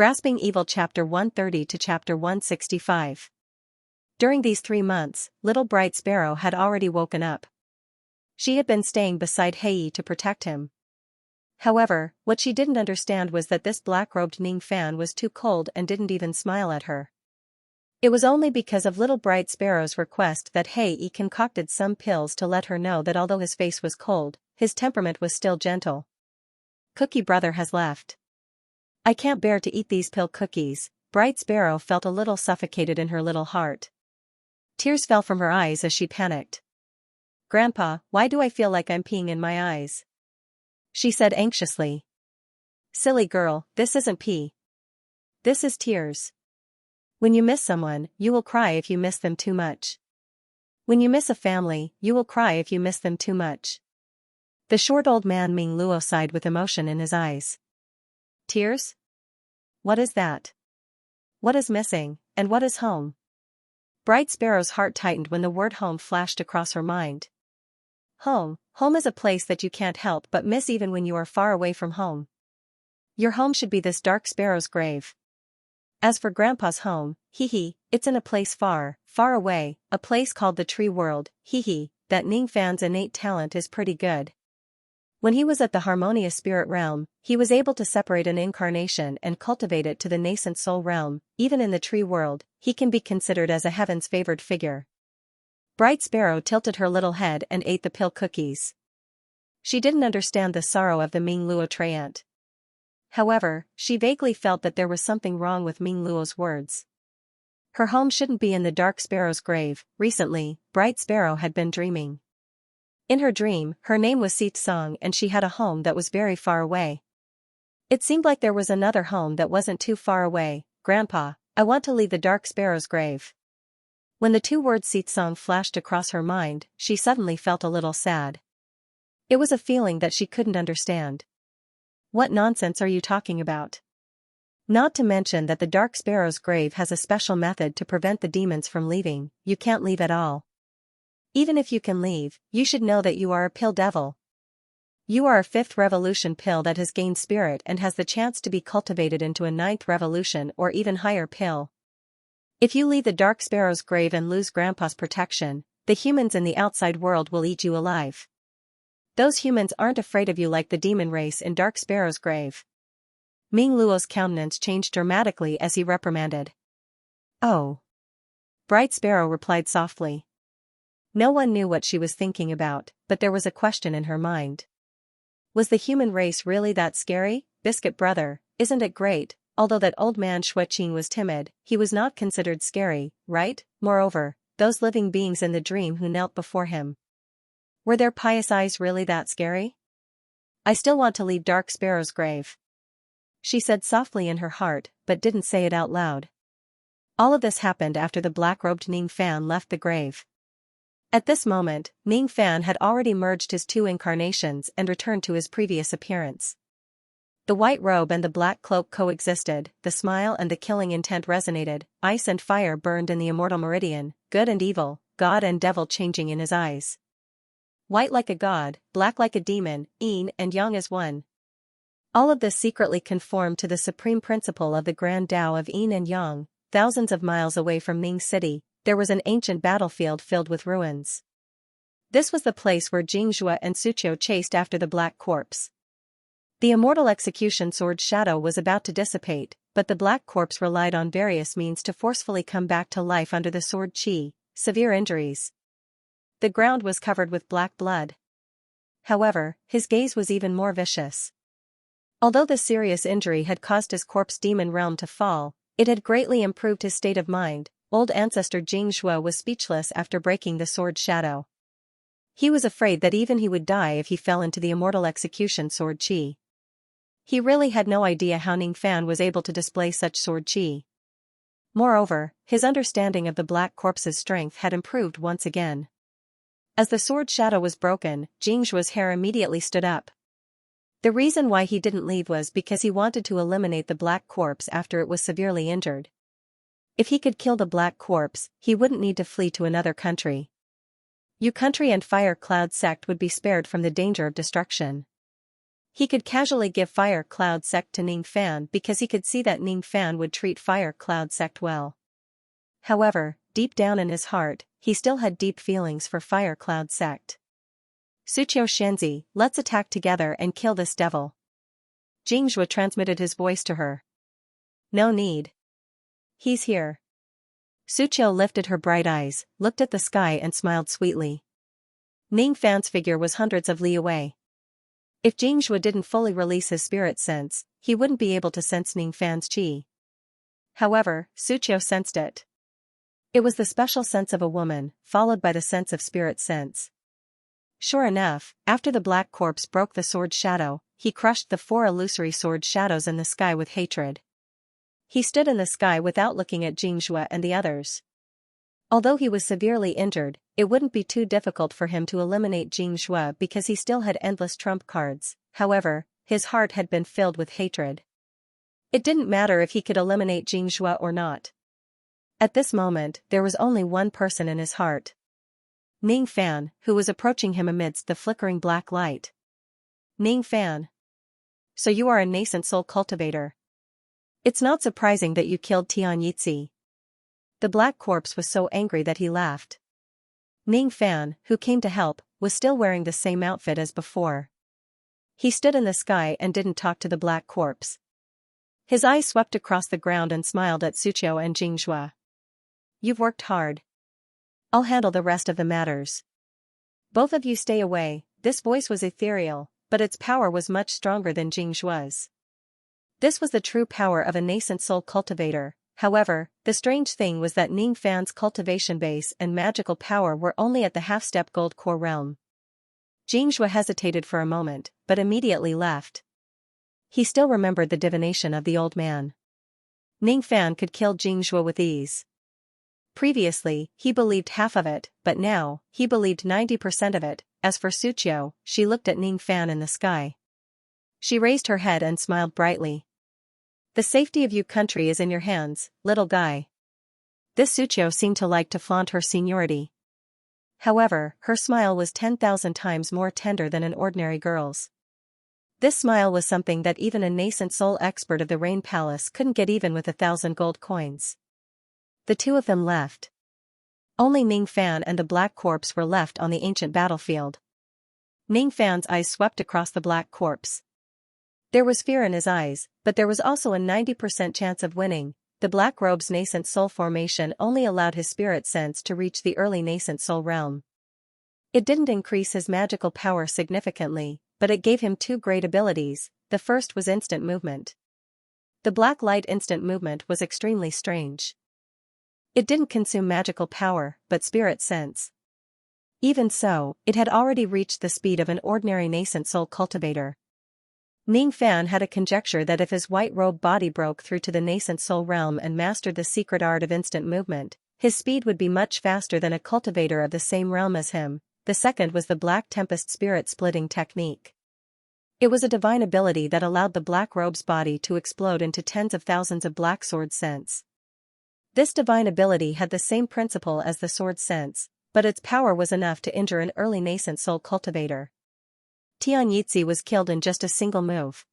Grasping Evil Chapter 130 to Chapter 165. During these 3 months, little Bright Sparrow had already woken up. She had been staying beside Hei to protect him. However, what she didn't understand was that this black-robed Ning Fan was too cold and didn't even smile at her. It was only because of little Bright Sparrow's request that Hei concocted some pills to let her know that although his face was cold, his temperament was still gentle. Cookie Brother has left. I can't bear to eat these pill cookies. Bright Sparrow felt a little suffocated in her little heart. Tears fell from her eyes as she panicked. Grandpa, why do I feel like I'm peeing in my eyes? She said anxiously. Silly girl, this isn't pee. This is tears. When you miss someone, you will cry if you miss them too much. When you miss a family, you will cry if you miss them too much. The short old man Ming Luo sighed with emotion in his eyes. Tears? What is that? What is missing, and what is home? Bright Sparrow's heart tightened when the word home flashed across her mind. Home is a place that you can't help but miss even when you are far away from home. Your home should be this dark sparrow's grave. As for Grandpa's home, it's in a place far, far away, a place called the Tree World, that Ning Fan's innate talent is pretty good. When he was at the harmonious spirit realm, he was able to separate an incarnation and cultivate it to the nascent soul realm. Even in the Tree World, he can be considered as a heaven's favored figure. Bright Sparrow tilted her little head and ate the pill cookies. She didn't understand the sorrow of the Ming Luo treant. However, she vaguely felt that there was something wrong with Ming Luo's words. Her home shouldn't be in the dark sparrow's grave. Recently, Bright Sparrow had been dreaming. In her dream, her name was Seat Song and she had a home that was very far away. It seemed like there was another home that wasn't too far away. Grandpa, I want to leave the dark sparrow's grave. When the 2 words Seat Song flashed across her mind, she suddenly felt a little sad. It was a feeling that she couldn't understand. What nonsense are you talking about? Not to mention that the dark sparrow's grave has a special method to prevent the demons from leaving. You can't leave at all. Even if you can leave, you should know that you are a pill devil. You are a 5th revolution pill that has gained spirit and has the chance to be cultivated into a 9th revolution or even higher pill. If you leave the dark sparrow's grave and lose Grandpa's protection, the humans in the outside world will eat you alive. Those humans aren't afraid of you like the demon race in Dark Sparrow's grave. Ming Luo's countenance changed dramatically as he reprimanded. Oh. Bright Sparrow replied softly. No one knew what she was thinking about, but there was a question in her mind. Was the human race really that scary? Biscuit Brother, isn't it great? Although that old man Xueqing was timid, he was not considered scary, right? Moreover, those living beings in the dream who knelt before him. Were their pious eyes really that scary? I still want to leave Dark Sparrow's grave. She said softly in her heart, but didn't say it out loud. All of this happened after the black-robed Ning Fan left the grave. At this moment, Ning Fan had already merged his 2 incarnations and returned to his previous appearance. The white robe and the black cloak coexisted, the smile and the killing intent resonated, ice and fire burned in the immortal meridian, good and evil, God and devil changing in his eyes. White like a god, black like a demon, yin and yang as one. All of this secretly conformed to the supreme principle of the grand Tao of yin and yang. Thousands of miles away from Ming City, there was an ancient battlefield filled with ruins. This was the place where Jingzhua and Suqiu chased after the black corpse. The immortal execution sword's shadow was about to dissipate, but the black corpse relied on various means to forcefully come back to life under the sword qi, severe injuries. The ground was covered with black blood. However, his gaze was even more vicious. Although the serious injury had caused his corpse demon realm to fall, it had greatly improved his state of mind. Old ancestor Jingzhua was speechless after breaking the sword's shadow. He was afraid that even he would die if he fell into the immortal execution sword qi. He really had no idea how Ning Fan was able to display such sword qi. Moreover, his understanding of the black corpse's strength had improved once again. As the sword shadow was broken, Jingzhua's hair immediately stood up. The reason why he didn't leave was because he wanted to eliminate the black corpse after it was severely injured. If he could kill the black corpse, he wouldn't need to flee to another country. Yu country and Fire Cloud sect would be spared from the danger of destruction. He could casually give Fire Cloud Sect to Ning Fan because he could see that Ning Fan would treat Fire Cloud Sect well. However, deep down in his heart, he still had deep feelings for Fire Cloud Sect. Suqiu Shenzi, let's attack together and kill this devil. Jingzhou transmitted his voice to her. No need. He's here. Suqiu lifted her bright eyes, looked at the sky and smiled sweetly. Ning Fan's figure was hundreds of li away. If Jingzhou didn't fully release his spirit sense, he wouldn't be able to sense Ning Fan's qi. However, Suqiu sensed it. It was the special sense of a woman, followed by the sense of spirit sense. Sure enough, after the black corpse broke the sword shadow, he crushed the 4 illusory sword shadows in the sky with hatred. He stood in the sky without looking at Jingzhou and the others. Although he was severely injured, it wouldn't be too difficult for him to eliminate Jingzhou because he still had endless trump cards. However, his heart had been filled with hatred. It didn't matter if he could eliminate Jingzhou or not. At this moment, there was only one person in his heart. Ning Fan, who was approaching him amidst the flickering black light. Ning Fan. So you are a nascent soul cultivator. It's not surprising that you killed Xianxia. The black corpse was so angry that he laughed. Ning Fan, who came to help, was still wearing the same outfit as before. He stood in the sky and didn't talk to the black corpse. His eyes swept across the ground and smiled at Suqiu and Jingzhou. You've worked hard. I'll handle the rest of the matters. Both of you stay away. This voice was ethereal, but its power was much stronger than Jingzhuo's. This was the true power of a nascent soul cultivator. However, the strange thing was that Ning Fan's cultivation base and magical power were only at the half-step gold core realm. Jingzhou hesitated for a moment, but immediately left. He still remembered the divination of the old man. Ning Fan could kill Jingzhou with ease. Previously, he believed half of it, but now, he believed 90% of it. As for Suqiu, she looked at Ning Fan in the sky. She raised her head and smiled brightly. The safety of your country is in your hands, little guy. This Suqiu seemed to like to flaunt her seniority. However, her smile was 10,000 times more tender than an ordinary girl's. This smile was something that even a nascent soul expert of the Rain Palace couldn't get even with 1,000 gold coins. The two of them left. Only Ning Fan and the black corpse were left on the ancient battlefield. Ning Fan's eyes swept across the black corpse. There was fear in his eyes, but there was also a 90% chance of winning. The black robe's nascent soul formation only allowed his spirit sense to reach the early nascent soul realm. It didn't increase his magical power significantly, but it gave him 2 great abilities. The first was instant movement. The black light instant movement was extremely strange. It didn't consume magical power, but spirit sense. Even so, it had already reached the speed of an ordinary nascent soul cultivator. Ning Fan had a conjecture that if his white robe body broke through to the nascent soul realm and mastered the secret art of instant movement, his speed would be much faster than a cultivator of the same realm as him. The second was the Black Tempest spirit splitting technique. It was a divine ability that allowed the black robe's body to explode into tens of thousands of black sword sense. This divine ability had the same principle as the sword sense, but its power was enough to injure an early nascent soul cultivator. Xianxia was killed in just a single move.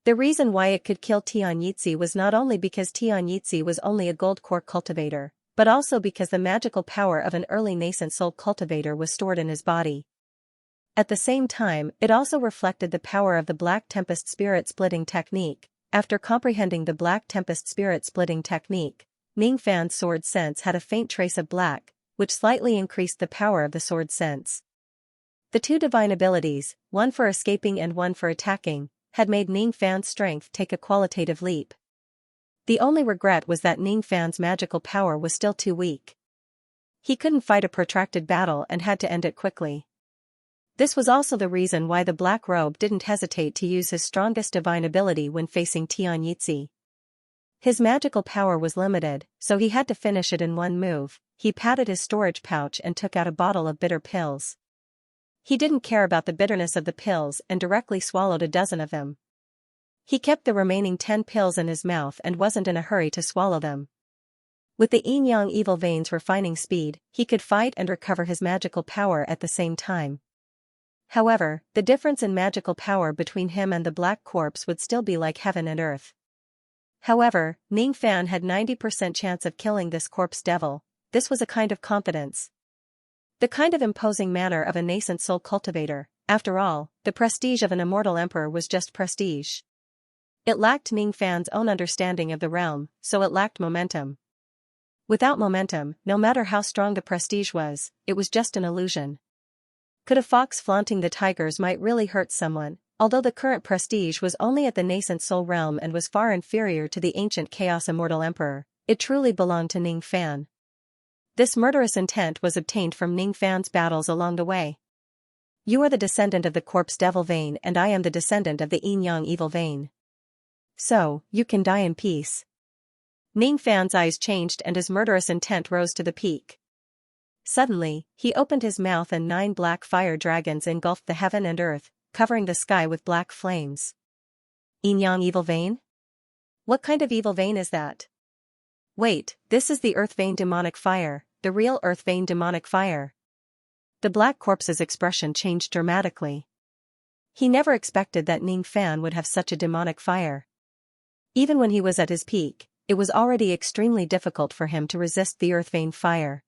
The reason why it could kill Xianxia was not only because Xianxia was only a gold core cultivator, but also because the magical power of an early nascent soul cultivator was stored in his body. At the same time, it also reflected the power of the Black Tempest spirit splitting technique. After comprehending the Black Tempest spirit splitting technique, Ning Fan's sword sense had a faint trace of black, which slightly increased the power of the sword sense. The 2 divine abilities, one for escaping and one for attacking, had made Ning Fan's strength take a qualitative leap. The only regret was that Ning Fan's magical power was still too weak. He couldn't fight a protracted battle and had to end it quickly. This was also the reason why the Black Robe didn't hesitate to use his strongest divine ability when facing Xianxia. His magical power was limited, so he had to finish it in one move. He patted his storage pouch and took out a bottle of bitter pills. He didn't care about the bitterness of the pills and directly swallowed a dozen of them. He kept the remaining 10 pills in his mouth and wasn't in a hurry to swallow them. With the yin-yang evil veins refining speed, he could fight and recover his magical power at the same time. However, the difference in magical power between him and the black corpse would still be like heaven and earth. However, Ning Fan had 90% chance of killing this corpse devil. This was a kind of confidence. The kind of imposing manner of a nascent soul cultivator. After all, the prestige of an immortal emperor was just prestige. It lacked Ning Fan's own understanding of the realm, so it lacked momentum. Without momentum, no matter how strong the prestige was, it was just an illusion. Could a fox flaunting the tigers might really hurt someone, although the current prestige was only at the nascent soul realm and was far inferior to the ancient chaos immortal emperor, it truly belonged to Ning Fan. This murderous intent was obtained from Ning Fan's battles along the way. You are the descendant of the corpse devil vein and I am the descendant of the yin-yang evil vein. So, you can die in peace. Ning Fan's eyes changed and his murderous intent rose to the peak. Suddenly, he opened his mouth and 9 black fire dragons engulfed the heaven and earth, covering the sky with black flames. Yin-yang evil vein? What kind of evil vein is that? Wait, this is the earth vein demonic fire, the real earth vein demonic fire. The black corpse's expression changed dramatically. He never expected that Ning Fan would have such a demonic fire. Even when he was at his peak, it was already extremely difficult for him to resist the earth vein fire.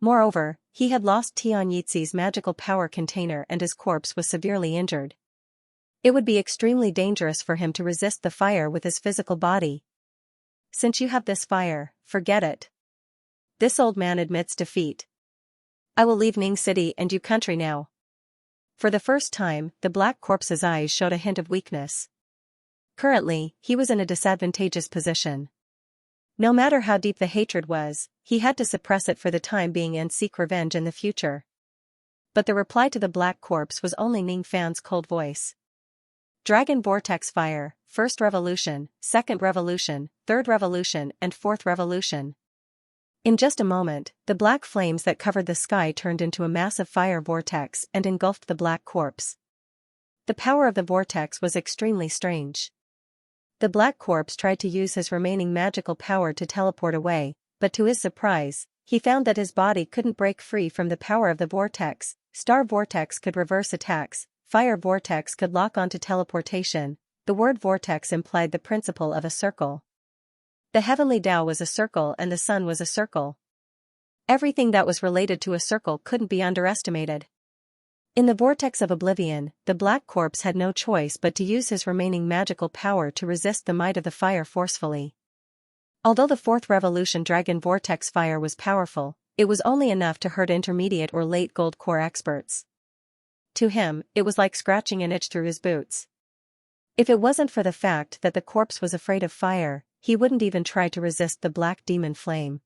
Moreover, he had lost Tian Yizi's magical power container and his corpse was severely injured. It would be extremely dangerous for him to resist the fire with his physical body. Since you have this fire, forget it. This old man admits defeat. I will leave Ning City and you country now. For the first time, the black corpse's eyes showed a hint of weakness. Currently, he was in a disadvantageous position. No matter how deep the hatred was, he had to suppress it for the time being and seek revenge in the future. But the reply to the black corpse was only Ning Fan's cold voice. Dragon Vortex Fire, First Revolution, Second Revolution, Third Revolution and Fourth Revolution. In just a moment, the black flames that covered the sky turned into a massive fire vortex and engulfed the black corpse. The power of the vortex was extremely strange. The black corpse tried to use his remaining magical power to teleport away, but to his surprise, he found that his body couldn't break free from the power of the vortex. Star Vortex could reverse attacks, Fire Vortex could lock onto teleportation. The word vortex implied the principle of a circle. The heavenly Tao was a circle and the sun was a circle. Everything that was related to a circle couldn't be underestimated. In the vortex of oblivion, the black corpse had no choice but to use his remaining magical power to resist the might of the fire forcefully. Although the Fourth Revolution Dragon Vortex Fire was powerful, it was only enough to hurt intermediate or late gold core experts. To him, it was like scratching an itch through his boots. If it wasn't for the fact that the corpse was afraid of fire, he wouldn't even try to resist the black demon flame.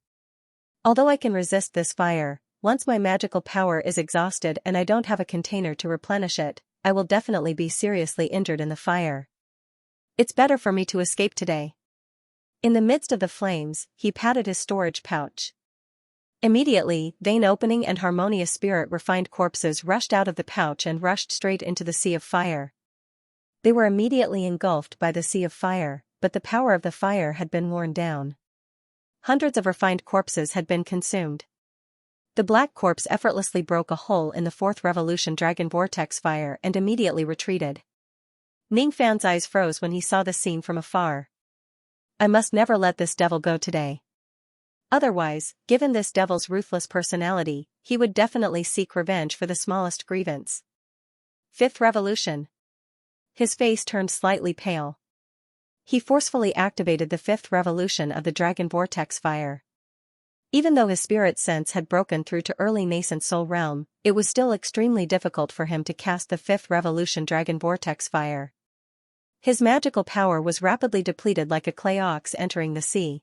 Although I can resist this fire, once my magical power is exhausted and I don't have a container to replenish it, I will definitely be seriously injured in the fire. It's better for me to escape today. In the midst of the flames, he patted his storage pouch. Immediately, vein opening and harmonious spirit refined corpses rushed out of the pouch and rushed straight into the sea of fire. They were immediately engulfed by the sea of fire, but the power of the fire had been worn down. Hundreds of refined corpses had been consumed. The black corpse effortlessly broke a hole in the Fourth Revolution Dragon Vortex Fire and immediately retreated. Ning Fan's eyes froze when he saw the scene from afar. I must never let this devil go today. Otherwise, given this devil's ruthless personality, he would definitely seek revenge for the smallest grievance. Fifth Revolution. His face turned slightly pale. He forcefully activated the Fifth Revolution of the Dragon Vortex Fire. Even though his spirit sense had broken through to early nascent soul realm, it was still extremely difficult for him to cast the Fifth Revolution Dragon Vortex Fire. His magical power was rapidly depleted like a clay ox entering the sea.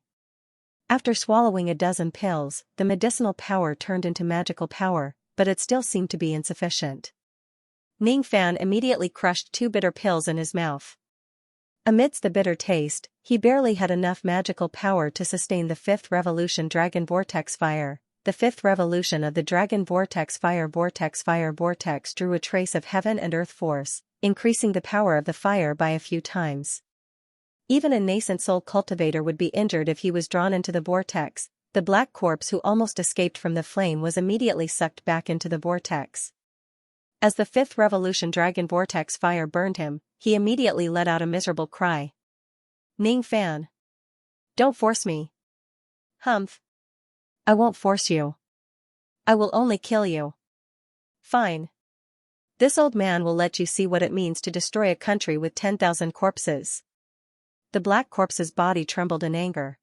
After swallowing a dozen pills, the medicinal power turned into magical power, but it still seemed to be insufficient. Ning Fan immediately crushed 2 bitter pills in his mouth. Amidst the bitter taste, he barely had enough magical power to sustain the Fifth Revolution Dragon Vortex Fire. The Fifth Revolution of the Dragon Vortex Fire Vortex drew a trace of heaven and earth force, increasing the power of the fire by a few times. Even a nascent soul cultivator would be injured if he was drawn into the vortex. The black corpse who almost escaped from the flame was immediately sucked back into the vortex. As the fifth revolution dragon vortex fire burned him, he immediately let out a miserable cry. Ning Fan. Don't force me. Humph. I won't force you. I will only kill you. Fine. This old man will let you see what it means to destroy a country with 10,000 corpses. The black corpse's body trembled in anger.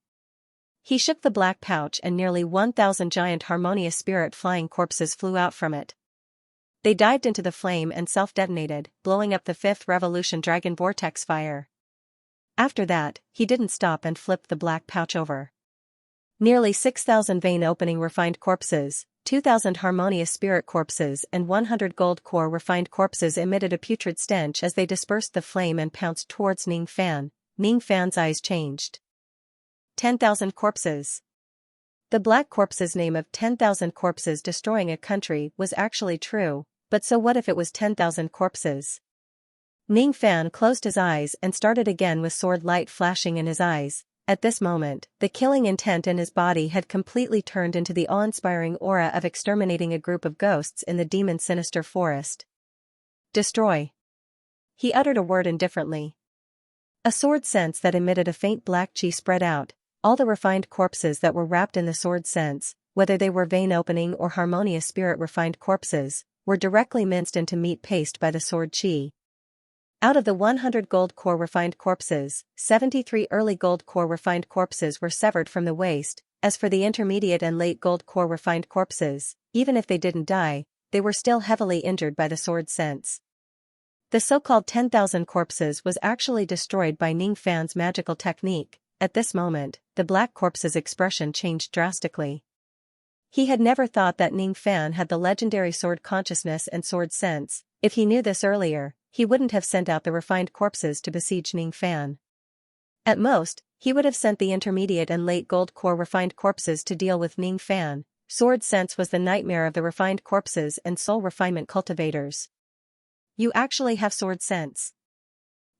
He shook the black pouch and nearly 1,000 giant harmonious spirit flying corpses flew out from it. They dived into the flame and self-detonated, blowing up the fifth revolution dragon vortex fire. After that, he didn't stop and flipped the black pouch over. Nearly 6,000 vein opening refined corpses, 2,000 harmonious spirit corpses and 100 gold core refined corpses emitted a putrid stench as they dispersed the flame and pounced towards Ning Fan. Ning Fan's eyes changed. 10,000 corpses. The black corpse's name of 10,000 corpses destroying a country was actually true, but so what if it was 10,000 corpses? Ning Fan closed his eyes and started again with sword light flashing in his eyes. At this moment, the killing intent in his body had completely turned into the awe-inspiring aura of exterminating a group of ghosts in the demon sinister forest. Destroy. He uttered a word indifferently. A sword sense that emitted a faint black chi spread out. All the refined corpses that were wrapped in the sword sense, whether they were vein opening or harmonious spirit refined corpses, were directly minced into meat paste by the sword chi. Out of the 100 gold core refined corpses, 73 early gold core refined corpses were severed from the waist. As for the intermediate and late gold core refined corpses, even if they didn't die, they were still heavily injured by the sword sense. The so-called 10,000 corpses was actually destroyed by Ning Fan's magical technique. At this moment, the black corpse's expression changed drastically. He had never thought that Ning Fan had the legendary sword consciousness and sword sense. If he knew this earlier, he wouldn't have sent out the refined corpses to besiege Ning Fan. At most, he would have sent the intermediate and late gold core refined corpses to deal with Ning Fan. Sword sense was the nightmare of the refined corpses and soul refinement cultivators. You actually have sword sense.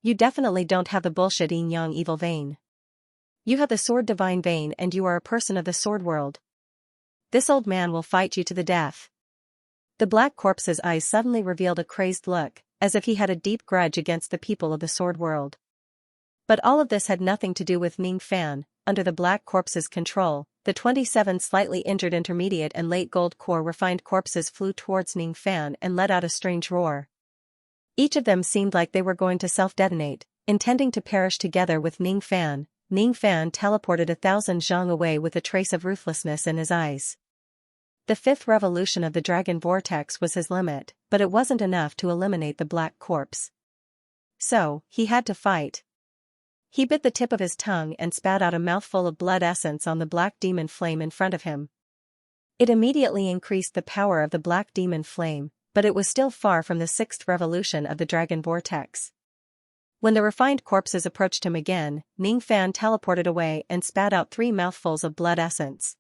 You definitely don't have the bullshit yin yang evil vein. You have the sword divine vein and you are a person of the sword world. This old man will fight you to the death. The black corpse's eyes suddenly revealed a crazed look, as if he had a deep grudge against the people of the sword world. But all of this had nothing to do with Ning Fan. Under the black corpse's control, the 27 slightly injured intermediate and late gold core refined corpses flew towards Ning Fan and let out a strange roar. Each of them seemed like they were going to self-detonate, intending to perish together with Ning Fan. Ning Fan teleported 1,000 zhang away with a trace of ruthlessness in his eyes. The fifth revolution of the dragon vortex was his limit, but it wasn't enough to eliminate the black corpse. So, he had to fight. He bit the tip of his tongue and spat out a mouthful of blood essence on the black demon flame in front of him. It immediately increased the power of the black demon flame, but it was still far from the sixth revolution of the dragon vortex. When the refined corpses approached him again, Ning Fan teleported away and spat out 3 mouthfuls of blood essence.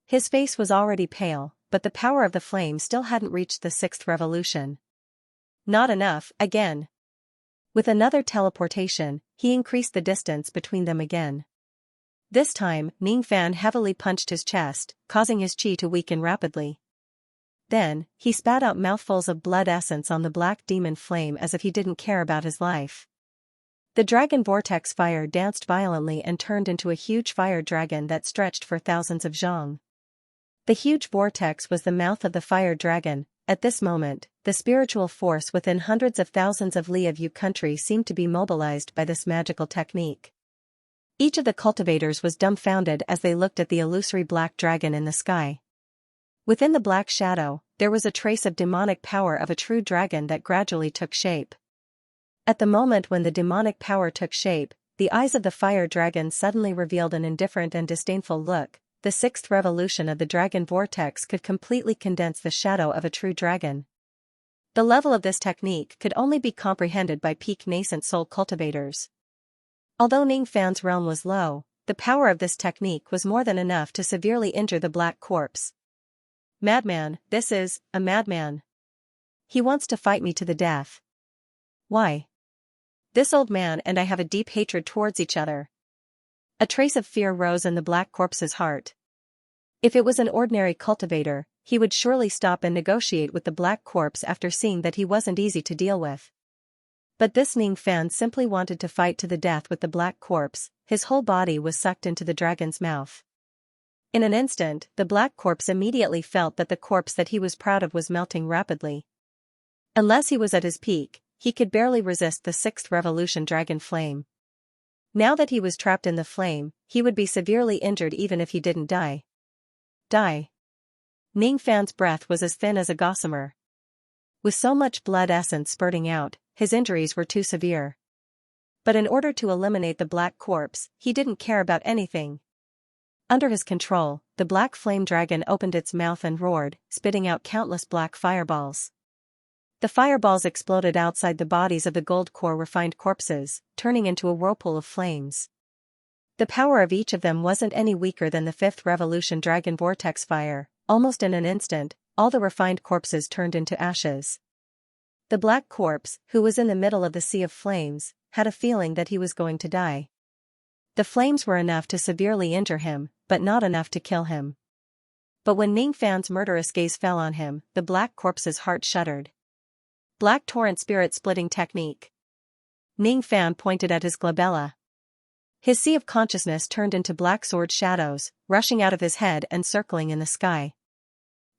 His face was already pale, but the power of the flame still hadn't reached the sixth revolution. Not enough, again. With another teleportation, he increased the distance between them again. This time, Ning Fan heavily punched his chest, causing his chi to weaken rapidly. Then, he spat out mouthfuls of blood essence on the black demon flame as if he didn't care about his life. The dragon vortex fire danced violently and turned into a huge fire dragon that stretched for thousands of zhang. The huge vortex was the mouth of the fire dragon. At this moment, the spiritual force within hundreds of thousands of li of Yu country seemed to be mobilized by this magical technique. Each of the cultivators was dumbfounded as they looked at the illusory black dragon in the sky. Within the black shadow, there was a trace of demonic power of a true dragon that gradually took shape. At the moment when the demonic power took shape, the eyes of the fire dragon suddenly revealed an indifferent and disdainful look. The sixth revolution of the dragon vortex could completely condense the shadow of a true dragon. The level of this technique could only be comprehended by peak nascent soul cultivators. Although Ning Fan's realm was low, the power of this technique was more than enough to severely injure the black corpse. Madman, this is a madman. He wants to fight me to the death. Why? This old man and I have a deep hatred towards each other. A trace of fear rose in the black corpse's heart. If it was an ordinary cultivator, he would surely stop and negotiate with the black corpse after seeing that he wasn't easy to deal with. But this Ning Fan simply wanted to fight to the death with the black corpse. His whole body was sucked into the dragon's mouth. In an instant, the black corpse immediately felt that the corpse that he was proud of was melting rapidly. Unless he was at his peak, he could barely resist the 6th revolution dragon flame. Now that he was trapped in the flame, he would be severely injured even if he didn't die. Ning Fan's breath was as thin as a gossamer. With so much blood essence spurting out, his injuries were too severe. But in order to eliminate the black corpse, he didn't care about anything. Under his control, the black flame dragon opened its mouth and roared, spitting out countless black fireballs. The fireballs exploded outside the bodies of the gold core refined corpses, turning into a whirlpool of flames. The power of each of them wasn't any weaker than the 5th revolution dragon vortex fire. Almost in an instant, all the refined corpses turned into ashes. The black corpse, who was in the middle of the sea of flames, had a feeling that he was going to die. The flames were enough to severely injure him, but not enough to kill him. But when Ning Fan's murderous gaze fell on him, the black corpse's heart shuddered. Black torrent spirit splitting technique. Ning Fan pointed at his glabella. His sea of consciousness turned into black sword shadows, rushing out of his head and circling in the sky.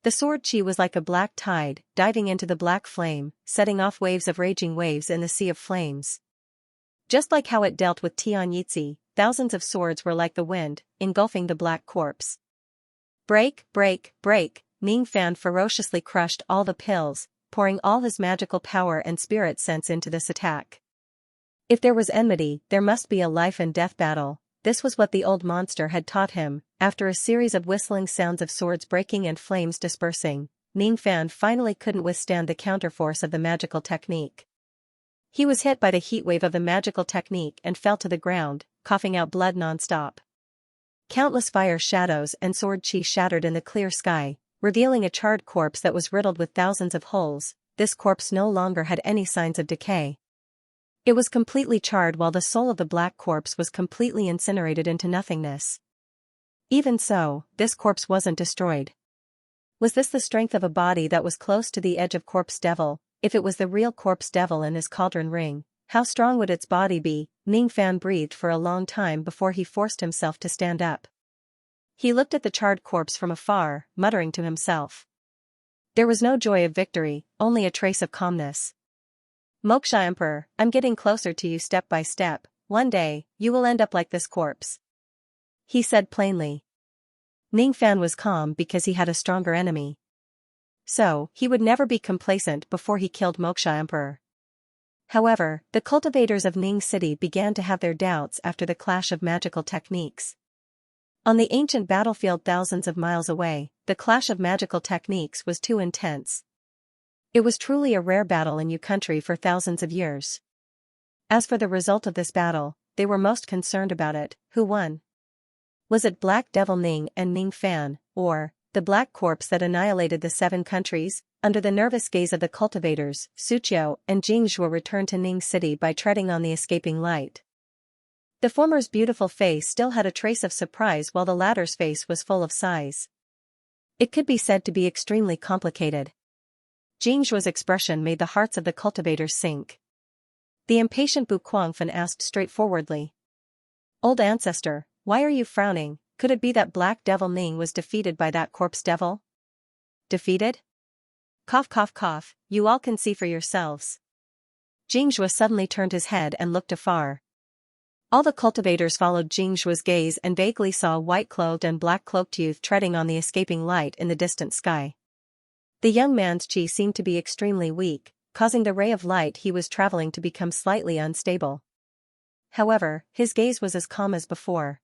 The sword chi was like a black tide, diving into the black flame, setting off waves of raging waves in the sea of flames. Just like how it dealt with Xianxia, thousands of swords were like the wind, engulfing the black corpse. Break, break, break, Ning Fan ferociously crushed all the pills, pouring all his magical power and spirit sense into this attack. If there was enmity, there must be a life and death battle. This was what the old monster had taught him. After a series of whistling sounds of swords breaking and flames dispersing, Ning Fan finally couldn't withstand the counterforce of the magical technique. He was hit by the heatwave of the magical technique and fell to the ground, coughing out blood non-stop. Countless fire shadows and sword chi shattered in the clear sky, revealing a charred corpse that was riddled with thousands of holes. This corpse no longer had any signs of decay. It was completely charred while the soul of the black corpse was completely incinerated into nothingness. Even so, this corpse wasn't destroyed. Was this the strength of a body that was close to the edge of corpse devil? If it was the real corpse devil in his cauldron ring, how strong would its body be? Ning Fan breathed for a long time before he forced himself to stand up. He looked at the charred corpse from afar, muttering to himself. There was no joy of victory, only a trace of calmness. Moksha Emperor, I'm getting closer to you step by step. One day, you will end up like this corpse. He said plainly. Ning Fan was calm because he had a stronger enemy. So, he would never be complacent before he killed Moksha Emperor. However, the cultivators of Ning City began to have their doubts after the clash of magical techniques. On the ancient battlefield thousands of miles away, the clash of magical techniques was too intense. It was truly a rare battle in Yu country for thousands of years. As for the result of this battle, they were most concerned about it. Who won? Was it Black Devil Ning and Ning Fan, or the black corpse that annihilated the 7 countries? Under the nervous gaze of the cultivators, Suqiu and Jingzhuo returned to Ning City by treading on the escaping light. The former's beautiful face still had a trace of surprise while the latter's face was full of sighs. It could be said to be extremely complicated. Jingzhuo's expression made the hearts of the cultivators sink. The impatient Bu Guangfen asked straightforwardly. Old ancestor, why are you frowning? Could it be that Black Devil Ning was defeated by that corpse devil? Defeated? Cough cough cough, you all can see for yourselves. Jingzhuo suddenly turned his head and looked afar. All the cultivators followed Jingzhuo's gaze and vaguely saw a white-clothed and black-cloaked youth treading on the escaping light in the distant sky. The young man's chi seemed to be extremely weak, causing the ray of light he was traveling to become slightly unstable. However, his gaze was as calm as before.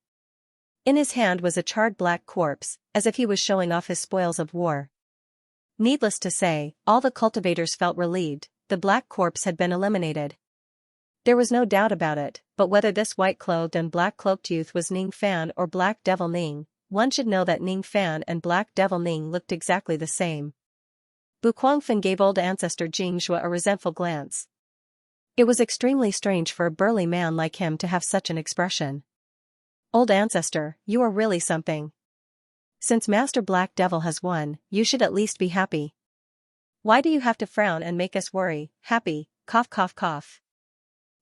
In his hand was a charred black corpse, as if he was showing off his spoils of war. Needless to say, all the cultivators felt relieved. The black corpse had been eliminated. There was no doubt about it, but whether this white-clothed and black-cloaked youth was Ning Fan or Black Devil Ning, one should know that Ning Fan and Black Devil Ning looked exactly the same. Bu Guangfen gave old ancestor Jingzhuo a resentful glance. It was extremely strange for a burly man like him to have such an expression. Old ancestor, you are really something. Since Master Black Devil has won, you should at least be happy. Why do you have to frown and make us worry? Happy, cough cough cough.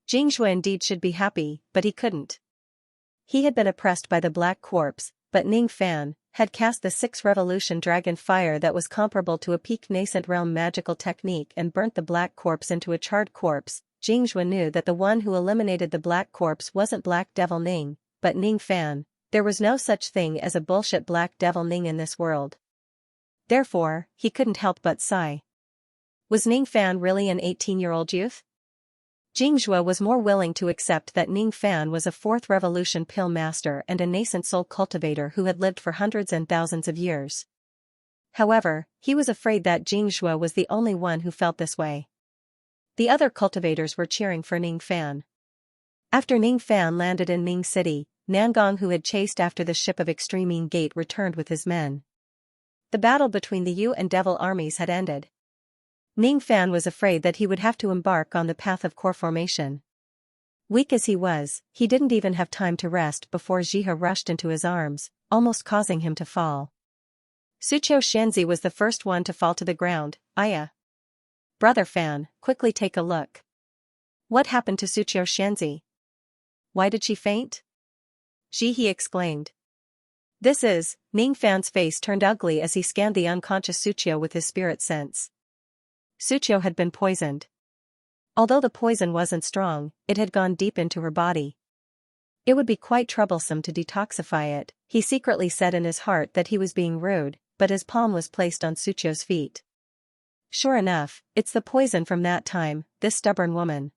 Xianxia indeed should be happy, but he couldn't. He had been oppressed by the Black Corpse, but Ning Fan had cast the 6th Revolution Dragon Fire that was comparable to a peak nascent realm magical technique and burnt the Black Corpse into a charred corpse. Xianxia knew that the one who eliminated the Black Corpse wasn't Black Devil Ning, but Ning Fan. There was no such thing as a bullshit Black Devil Ning in this world. Therefore, he couldn't help but sigh. Was Ning Fan really an 18-year-old youth? Xianxia was more willing to accept that Ning Fan was a 4th Revolution pill master and a nascent soul cultivator who had lived for hundreds and thousands of years. However, he was afraid that Xianxia was the only one who felt this way. The other cultivators were cheering for Ning Fan. After Ning Fan landed in Ning City, Nangong, who had chased after the ship of Extreme Gate, returned with his men. The battle between the Yu and Devil armies had ended. Ning Fan was afraid that he would have to embark on the path of core formation. Weak as he was, he didn't even have time to rest before Jihe rushed into his arms, almost causing him to fall. Suqiu Shenzi was the first one to fall to the ground. Aya. Brother Fan, quickly take a look. What happened to Suqiu Shenzi? Why did she faint? Jihe exclaimed. This is, Ning Fan's face turned ugly as he scanned the unconscious Suqiu with his spirit sense. Suqiu had been poisoned. Although the poison wasn't strong, it had gone deep into her body. It would be quite troublesome to detoxify it, he secretly said in his heart that he was being rude, but his palm was placed on Suqiu's feet. Sure enough, it's the poison from that time, this stubborn woman.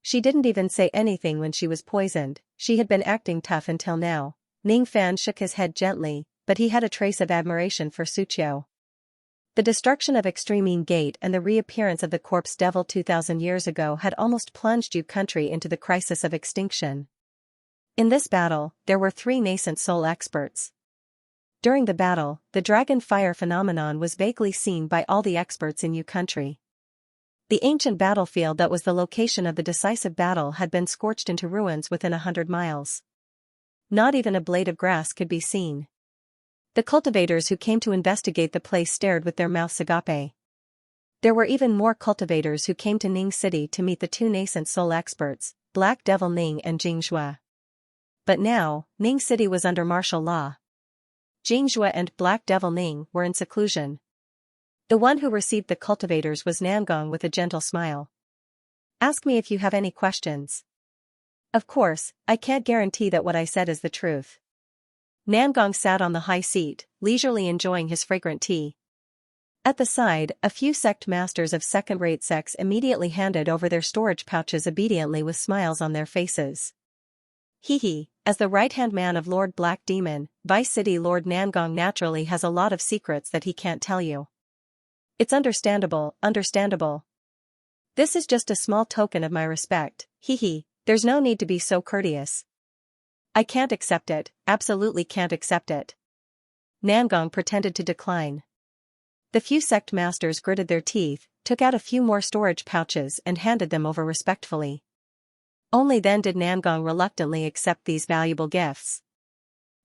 She didn't even say anything when she was poisoned, she had been acting tough until now. Ning Fan shook his head gently, but he had a trace of admiration for Suqiu. The destruction of Extreme Gate and the reappearance of the corpse devil 2,000 years ago had almost plunged Yu country into the crisis of extinction. In this battle, there were 3 nascent soul experts. During the battle, the dragon fire phenomenon was vaguely seen by all the experts in Yu country. The ancient battlefield that was the location of the decisive battle had been scorched into ruins within 100 miles. Not even a blade of grass could be seen. The cultivators who came to investigate the place stared with their mouths agape. There were even more cultivators who came to Ning City to meet the 2 nascent soul experts, Black Devil Ning and Xianxia. But now, Ning City was under martial law. Xianxia and Black Devil Ning were in seclusion. The one who received the cultivators was Nangong with a gentle smile. Ask me if you have any questions. Of course, I can't guarantee that what I said is the truth. Nangong sat on the high seat, leisurely enjoying his fragrant tea. At the side, a few sect masters of second-rate sects immediately handed over their storage pouches obediently with smiles on their faces. Hehe, as the right-hand man of Lord Black Demon, Vice City Lord Nangong naturally has a lot of secrets that he can't tell you. It's understandable, understandable. This is just a small token of my respect, hehe, there's no need to be so courteous. I can't accept it, absolutely can't accept it. Nangong pretended to decline. The few sect masters gritted their teeth, took out a few more storage pouches and handed them over respectfully. Only then did Nangong reluctantly accept these valuable gifts.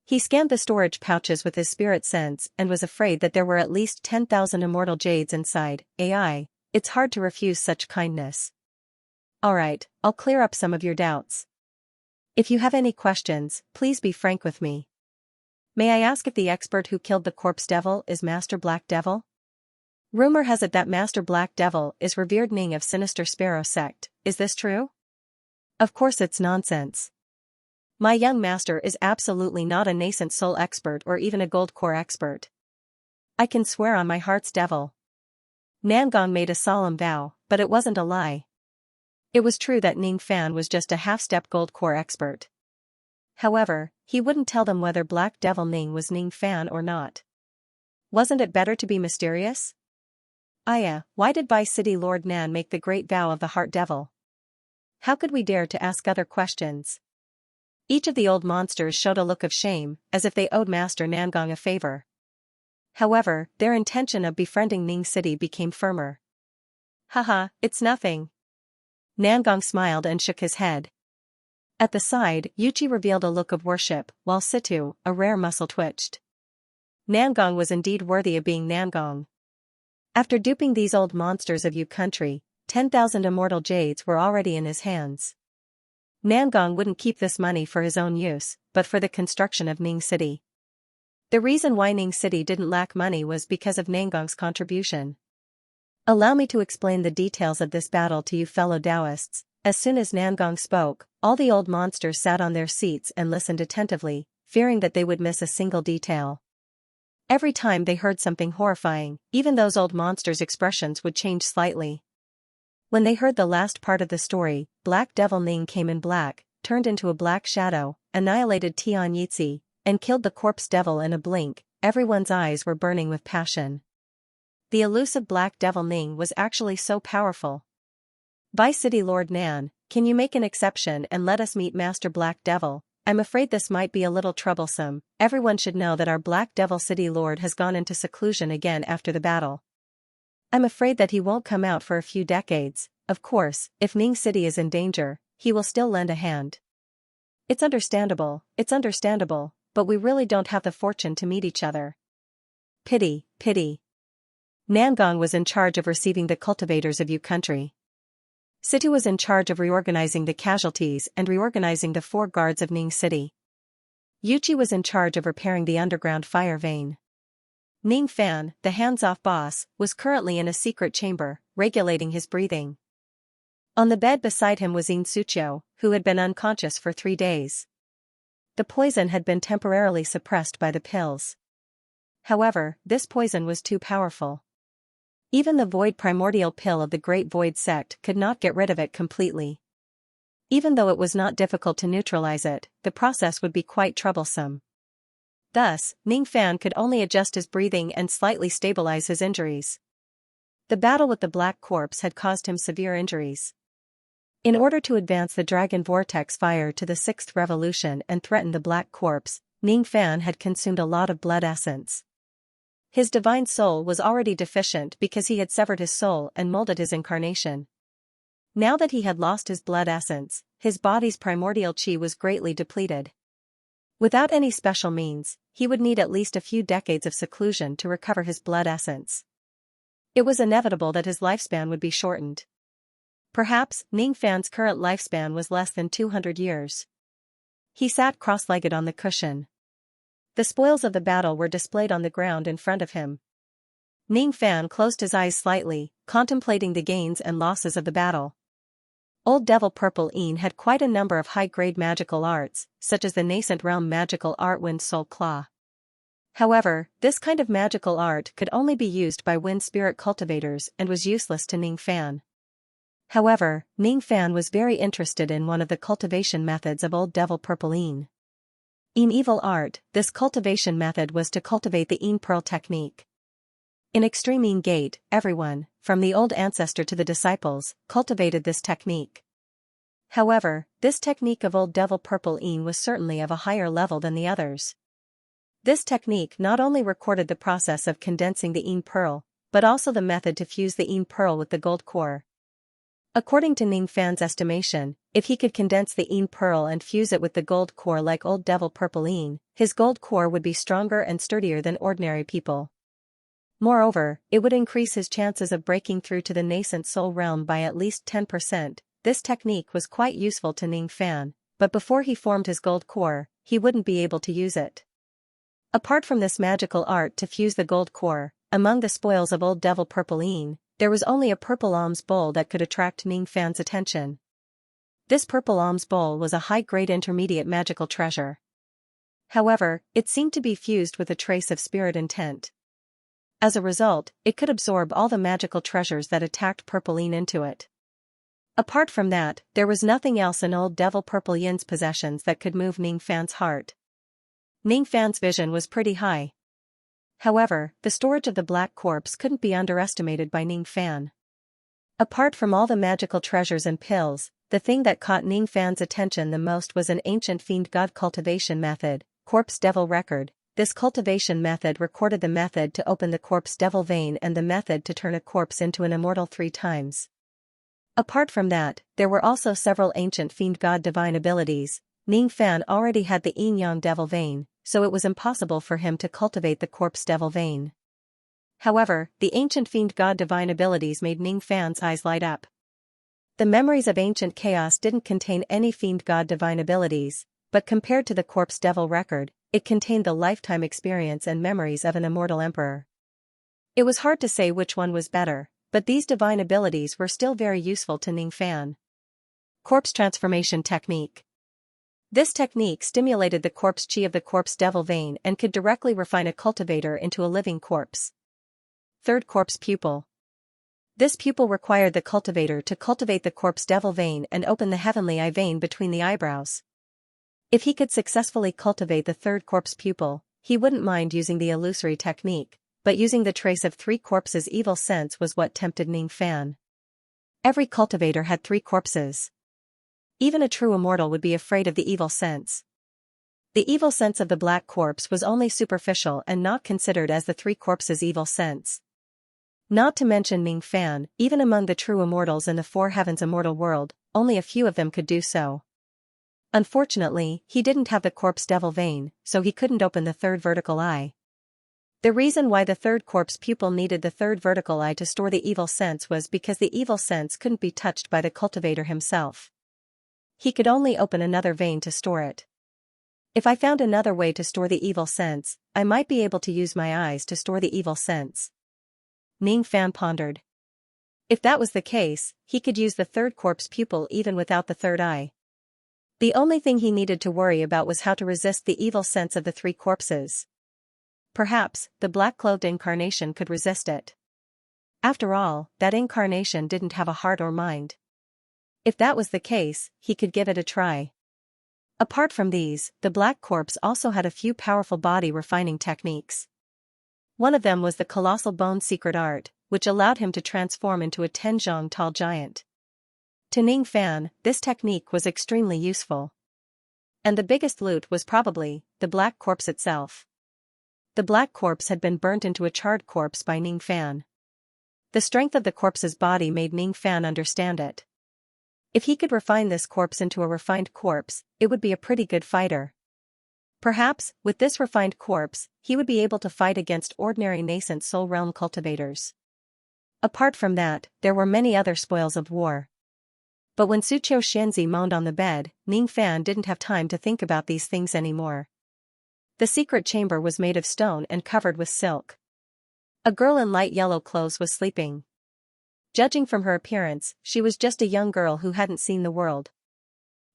He scanned the storage pouches with his spirit sense and was afraid that there were at least 10,000 immortal jades inside. AI, it's hard to refuse such kindness. Alright, I'll clear up some of your doubts. If you have any questions, please be frank with me. May I ask if the expert who killed the corpse devil is Master Black Devil? Rumor has it that Master Black Devil is revered Ning of Sinister Sparrow sect, is this true? Of course it's nonsense. My young master is absolutely not a nascent soul expert or even a gold core expert. I can swear on my heart's devil. Nangong made a solemn vow, but it wasn't a lie. It was true that Ning Fan was just a half-step gold core expert. However, he wouldn't tell them whether Black Devil Ning was Ning Fan or not. Wasn't it better to be mysterious? Aya, why did Vice City Lord Nan make the great vow of the Heart Devil? How could we dare to ask other questions? Each of the old monsters showed a look of shame, as if they owed Master Nangong a favor. However, their intention of befriending Ning City became firmer. Haha, it's nothing. Nangong smiled and shook his head. At the side, Yuchi revealed a look of worship, while Situ, a rare muscle twitched. Nangong was indeed worthy of being Nangong. After duping these old monsters of Yu country, 10,000 immortal jades were already in his hands. Nangong wouldn't keep this money for his own use, but for the construction of Ning City. The reason why Ning City didn't lack money was because of Nangong's contribution. Allow me to explain the details of this battle to you fellow Taoists. As soon as Nangong spoke, all the old monsters sat on their seats and listened attentively, fearing that they would miss a single detail. Every time they heard something horrifying, even those old monsters' expressions would change slightly. When they heard the last part of the story, Black Devil Ning came in black, turned into a black shadow, annihilated Tian Yitzi, and killed the corpse devil in a blink. Everyone's eyes were burning with passion. The elusive Black Devil Ning was actually so powerful. By City Lord Nan, can you make an exception and let us meet Master Black Devil? I'm afraid this might be a little troublesome. Everyone should know that our Black Devil City Lord has gone into seclusion again after the battle. I'm afraid that he won't come out for a few decades. Of course, if Ning City is in danger, he will still lend a hand. It's understandable, but we really don't have the fortune to meet each other. Pity. Nangong was in charge of receiving the cultivators of Yu country. Situ was in charge of reorganizing the casualties and reorganizing the 4 guards of Ning City. Yuchi was in charge of repairing the underground fire vein. Ning Fan, the hands-off boss, was currently in a secret chamber, regulating his breathing. On the bed beside him was Yin Suqiu, who had been unconscious for 3 days. The poison had been temporarily suppressed by the pills. However, this poison was too powerful. Even the Void Primordial Pill of the Great Void Sect could not get rid of it completely. Even though it was not difficult to neutralize it, the process would be quite troublesome. Thus, Ning Fan could only adjust his breathing and slightly stabilize his injuries. The battle with the Black Corpse had caused him severe injuries. In order to advance the Dragon Vortex fire to the 6th revolution and threaten the Black Corpse, Ning Fan had consumed a lot of blood essence. His divine soul was already deficient because he had severed his soul and molded his incarnation. Now that he had lost his blood essence, his body's primordial chi was greatly depleted. Without any special means, he would need at least a few decades of seclusion to recover his blood essence. It was inevitable that his lifespan would be shortened. Perhaps, Ning Fan's current lifespan was less than 200 years. He sat cross-legged on the cushion. The spoils of the battle were displayed on the ground in front of him. Ning Fan closed his eyes slightly, contemplating the gains and losses of the battle. Old Devil Purple Een had quite a number of high-grade magical arts, such as the nascent realm magical art Wind Soul Claw. However, this kind of magical art could only be used by wind spirit cultivators and was useless to Ning Fan. However, Ning Fan was very interested in one of the cultivation methods of Old Devil Purple Een. In evil art, this cultivation method was to cultivate the Een Pearl technique. In Extreme Een Gate, everyone, from the old ancestor to the disciples, cultivated this technique. However, this technique of Old Devil Purple Een was certainly of a higher level than the others. This technique not only recorded the process of condensing the Een Pearl, but also the method to fuse the Een Pearl with the gold core. According to Ning Fan's estimation, if he could condense the Een Pearl and fuse it with the gold core like Old Devil Purple Een, his gold core would be stronger and sturdier than ordinary people. Moreover, it would increase his chances of breaking through to the nascent soul realm by at least 10%. This technique was quite useful to Ning Fan, but before he formed his gold core, he wouldn't be able to use it. Apart from this magical art to fuse the gold core, among the spoils of Old Devil Purple Een, there was only a purple alms bowl that could attract Ning Fan's attention. This purple alms bowl was a high-grade intermediate magical treasure. However, it seemed to be fused with a trace of spirit intent. As a result, it could absorb all the magical treasures that attacked Purple Een into it. Apart from that, there was nothing else in Old Devil Purple Yin's possessions that could move Ning Fan's heart. Ning Fan's vision was pretty high. However, the storage of the Black Corpse couldn't be underestimated by Ning Fan. Apart from all the magical treasures and pills, the thing that caught Ning Fan's attention the most was an ancient fiend god cultivation method, Corpse Devil Record. This cultivation method recorded the method to open the Corpse Devil vein and the method to turn a corpse into an immortal 3 times. Apart from that, there were also several ancient fiend god divine abilities. Ning Fan already had the Yin Yang Devil vein, so it was impossible for him to cultivate the corpse devil vein. However, the ancient fiend god divine abilities made Ning Fan's eyes light up. The memories of ancient chaos didn't contain any fiend god divine abilities, but compared to the corpse devil record, it contained the lifetime experience and memories of an immortal emperor. It was hard to say which one was better, but these divine abilities were still very useful to Ning Fan. Corpse Transformation Technique. This technique stimulated the corpse chi of the corpse devil vein and could directly refine a cultivator into a living corpse. Third corpse pupil. This pupil required the cultivator to cultivate the corpse devil vein and open the heavenly eye vein between the eyebrows. If he could successfully cultivate the third corpse pupil, he wouldn't mind using the illusory technique, but using the trace of 3 corpses evil sense was what tempted Ning Fan. Every cultivator had 3 corpses. Even a true immortal would be afraid of the evil sense. The evil sense of the black corpse was only superficial and not considered as the 3 corpses' evil sense. Not to mention Ning Fan, even among the true immortals in the 4 heavens immortal world, only a few of them could do so. Unfortunately, he didn't have the corpse devil vein, so he couldn't open the 3rd vertical eye. The reason why the 3rd corpse pupil needed the 3rd vertical eye to store the evil sense was because the evil sense couldn't be touched by the cultivator himself. He could only open another vein to store it. If I found another way to store the evil sense, I might be able to use my eyes to store the evil sense. Ning Fan pondered. If that was the case, he could use the 3rd corpse pupil even without the 3rd eye. The only thing he needed to worry about was how to resist the evil sense of the 3 corpses. Perhaps, the black-clothed incarnation could resist it. After all, that incarnation didn't have a heart or mind. If that was the case, he could give it a try. Apart from these, the black corpse also had a few powerful body-refining techniques. One of them was the colossal bone secret art, which allowed him to transform into a 10-zhong tall giant. To Ning Fan, this technique was extremely useful. And the biggest loot was probably the black corpse itself. The black corpse had been burnt into a charred corpse by Ning Fan. The strength of the corpse's body made Ning Fan understand it. If he could refine this corpse into a refined corpse, it would be a pretty good fighter. Perhaps, with this refined corpse, he would be able to fight against ordinary nascent soul realm cultivators. Apart from that, there were many other spoils of war. But when Suqiu Xianxia moaned on the bed, Ning Fan didn't have time to think about these things anymore. The secret chamber was made of stone and covered with silk. A girl in light yellow clothes was sleeping. Judging from her appearance, she was just a young girl who hadn't seen the world.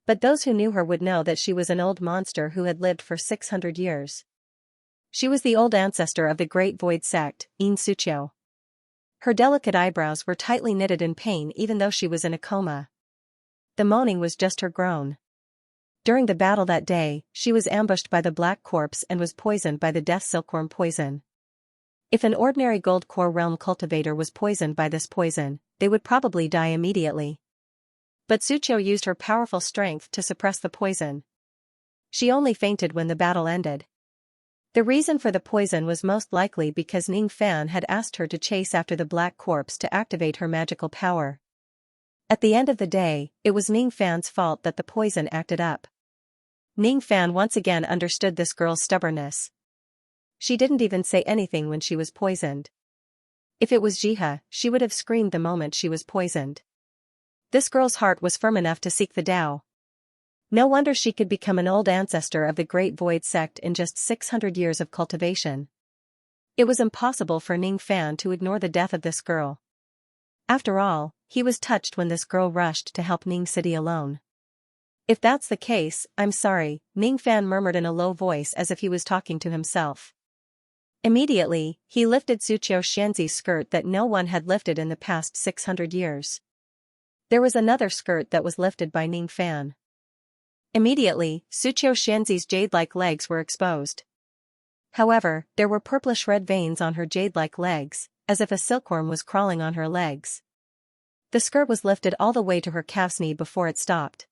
But those who knew her would know that she was an old monster who had lived for 600 years. She was the old ancestor of the Great Void Sect, Yin Suqiu. Her delicate eyebrows were tightly knitted in pain even though she was in a coma. The moaning was just her groan. During the battle that day, she was ambushed by the black corpse and was poisoned by the death silkworm poison. If an ordinary gold core realm cultivator was poisoned by this poison, they would probably die immediately. But Suqiu used her powerful strength to suppress the poison. She only fainted when the battle ended. The reason for the poison was most likely because Ning Fan had asked her to chase after the black corpse to activate her magical power. At the end of the day, it was Ning Fan's fault that the poison acted up. Ning Fan once again understood this girl's stubbornness. She didn't even say anything when she was poisoned. If it was Jihe, she would have screamed the moment she was poisoned. This girl's heart was firm enough to seek the Tao. No wonder she could become an old ancestor of the Great Void Sect in just 600 years of cultivation. It was impossible for Ning Fan to ignore the death of this girl. After all, he was touched when this girl rushed to help Ning City alone. If that's the case, I'm sorry, Ning Fan murmured in a low voice as if he was talking to himself. Immediately, he lifted Suqiu Xianxi's skirt that no one had lifted in the past 600 years. There was another skirt that was lifted by Ning Fan. Immediately, Suqiu Xianxi's jade-like legs were exposed. However, there were purplish-red veins on her jade-like legs, as if a silkworm was crawling on her legs. The skirt was lifted all the way to her calf's knee before it stopped.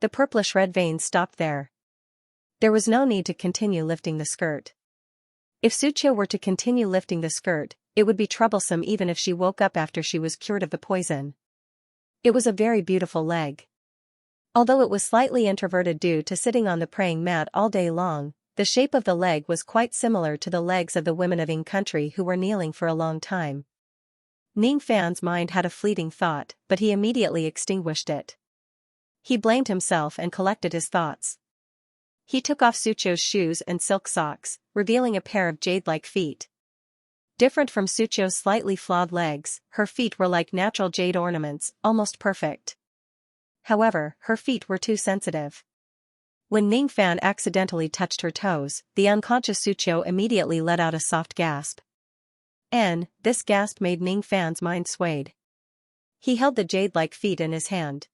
The purplish-red veins stopped there. There was no need to continue lifting the skirt. If Suqiu were to continue lifting the skirt, it would be troublesome even if she woke up after she was cured of the poison. It was a very beautiful leg. Although it was slightly introverted due to sitting on the praying mat all day long, The shape of the leg was quite similar to the legs of the women of Ying country who were kneeling for a long time. Ning Fan's mind had a fleeting thought, but he immediately extinguished it. He blamed himself and collected his thoughts. He took off Sucho's shoes and silk socks, revealing a pair of jade-like feet. Different from Sucho's slightly flawed legs, her feet were like natural jade ornaments, almost perfect. However, her feet were too sensitive. When Ning Fan accidentally touched her toes, the unconscious Sucho immediately let out a soft gasp. And this gasp made Ning Fan's mind swayed. He held the jade-like feet in his hand.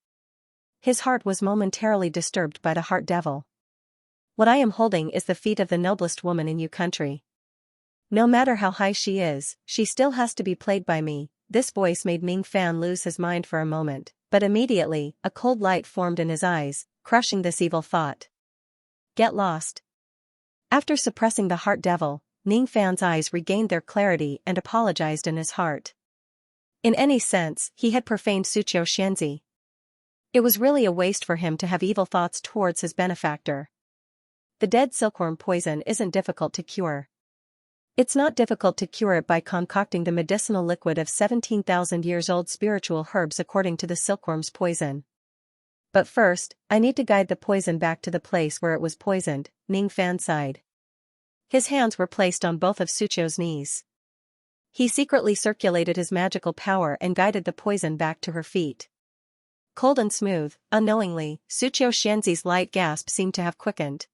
His heart was momentarily disturbed by the heart devil. What I am holding is the feet of the noblest woman in Yu country. No matter how high she is, she still has to be played by me. This voice made Ning Fan lose his mind for a moment, but immediately, a cold light formed in his eyes, crushing this evil thought. Get lost. After suppressing the heart devil, Ning Fan's eyes regained their clarity and apologized in his heart. In any sense, he had profaned Sucho Xianxia. It was really a waste for him to have evil thoughts towards his benefactor. The dead silkworm poison isn't difficult to cure. It's not difficult to cure it by concocting the medicinal liquid of 17,000 years old spiritual herbs according to the silkworm's poison. But first, I need to guide the poison back to the place where it was poisoned, Ning Fan sighed. His hands were placed on both of Sucho's knees. He secretly circulated his magical power and guided the poison back to her feet. Cold and smooth, unknowingly, Sucho Xianxi's light gasp seemed to have quickened.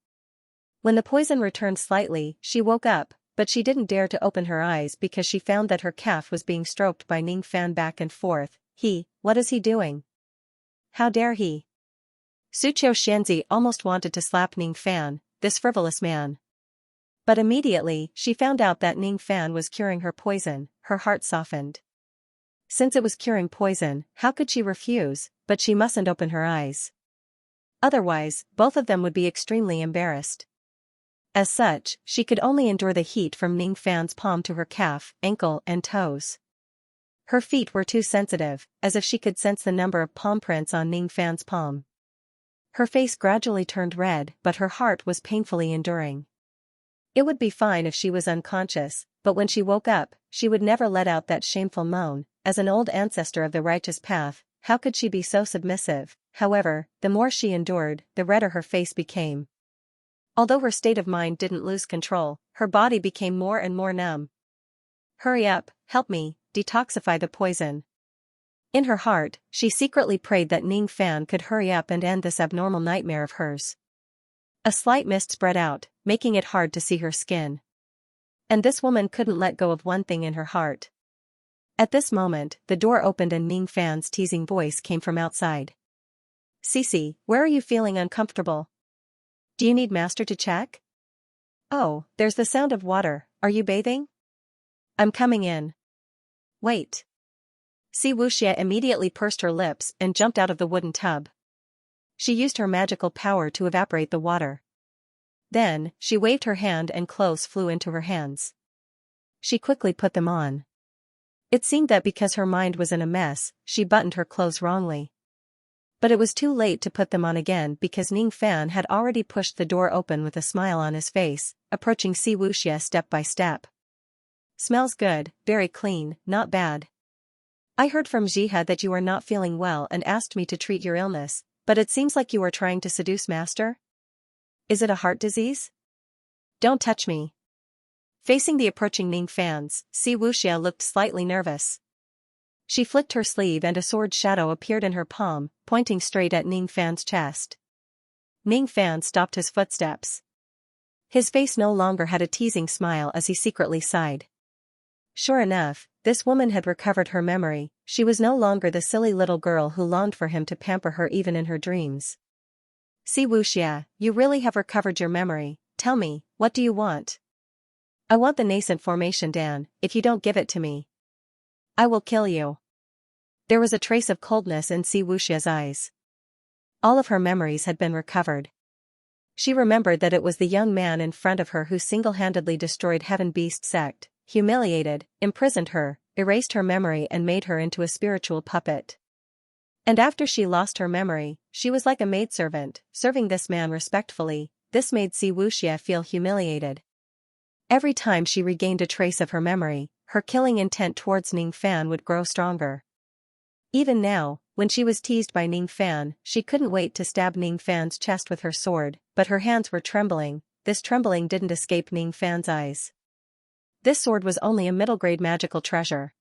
When the poison returned slightly, she woke up, but she didn't dare to open her eyes because she found that her calf was being stroked by Ning Fan back and forth. What is he doing? How dare he? Sucho Xianxia almost wanted to slap Ning Fan, this frivolous man. But immediately, she found out that Ning Fan was curing her poison, her heart softened. Since it was curing poison, how could she refuse? But she mustn't open her eyes. Otherwise, both of them would be extremely embarrassed. As such, she could only endure the heat from Ning Fan's palm to her calf, ankle, and toes. Her feet were too sensitive, as if she could sense the number of palm prints on Ning Fan's palm. Her face gradually turned red, but her heart was painfully enduring. It would be fine if she was unconscious, but when she woke up, she would never let out that shameful moan. As an old ancestor of the righteous path, how could she be so submissive? However, the more she endured, the redder her face became. Although her state of mind didn't lose control, her body became more and more numb. Hurry up, help me, detoxify the poison. In her heart, she secretly prayed that Ning Fan could hurry up and end this abnormal nightmare of hers. A slight mist spread out, making it hard to see her skin. And this woman couldn't let go of one thing in her heart. At this moment, the door opened and Ning Fan's teasing voice came from outside. Cici, where are you feeling uncomfortable? Do you need master to check? Oh, there's the sound of water. Are you bathing? I'm coming in. Wait. Xianxia immediately pursed her lips and jumped out of the wooden tub. She used her magical power to evaporate the water. Then, she waved her hand and clothes flew into her hands. She quickly put them on. It seemed that because her mind was in a mess, she buttoned her clothes wrongly. But it was too late to put them on again because Ning Fan had already pushed the door open with a smile on his face, approaching Xianxia step by step. Smells good, very clean, not bad. I heard from Jiha that you are not feeling well and asked me to treat your illness, but it seems like you are trying to seduce master? Is it a heart disease? Don't touch me. Facing the approaching Ning Fans, Xianxia looked slightly nervous. She flicked her sleeve and a sword shadow appeared in her palm, pointing straight at Ning Fan's chest. Ning Fan stopped his footsteps. His face no longer had a teasing smile as he secretly sighed. Sure enough, this woman had recovered her memory. She was no longer the silly little girl who longed for him to pamper her even in her dreams. Xianxia, you really have recovered your memory. Tell me, what do you want? I want the nascent formation Dan. If you don't give it to me, I will kill you. There was a trace of coldness in Xianxia's eyes. All of her memories had been recovered. She remembered that it was the young man in front of her who single-handedly destroyed Heaven Beast sect, humiliated, imprisoned her, erased her memory and made her into a spiritual puppet. And after she lost her memory, she was like a maidservant, serving this man respectfully, this made Si Wuxia feel humiliated. Every time she regained a trace of her memory, her killing intent towards Ning Fan would grow stronger. Even now, when she was teased by Ning Fan, she couldn't wait to stab Ning Fan's chest with her sword, but her hands were trembling. This trembling didn't escape Ning Fan's eyes. This sword was only a middle-grade magical treasure.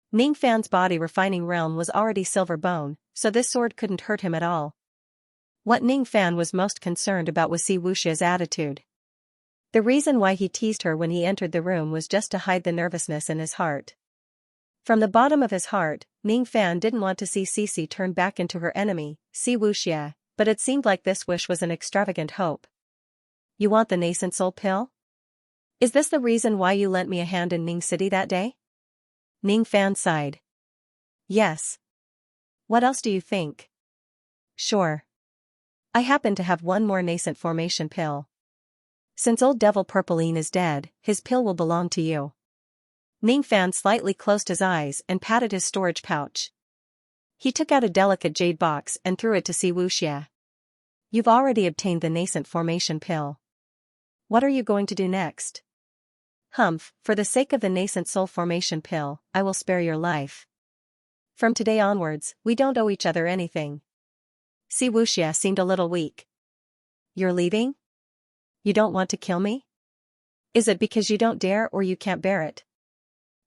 Ning Fan's body refining realm was already silver bone, so this sword couldn't hurt him at all. What Ning Fan was most concerned about was Si Wuxia's attitude. The reason why he teased her when he entered the room was just to hide the nervousness in his heart. From the bottom of his heart, Ning Fan didn't want to see Cici turn back into her enemy, Si Wuxia, but it seemed like this wish was an extravagant hope. You want the nascent soul pill? Is this the reason why you lent me a hand in Ning City that day? Ning Fan sighed. Yes. What else do you think? Sure. I happen to have one more nascent formation pill. Since old Devil Purpleine is dead, his pill will belong to you. Ning Fan slightly closed his eyes and patted his storage pouch. He took out a delicate jade box and threw it to Si Wuxia. You've already obtained the nascent formation pill. What are you going to do next? Humph, for the sake of the nascent soul formation pill, I will spare your life. From today onwards, we don't owe each other anything. Si Wuxia seemed a little weak. You're leaving? You don't want to kill me? Is it because you don't dare or you can't bear it?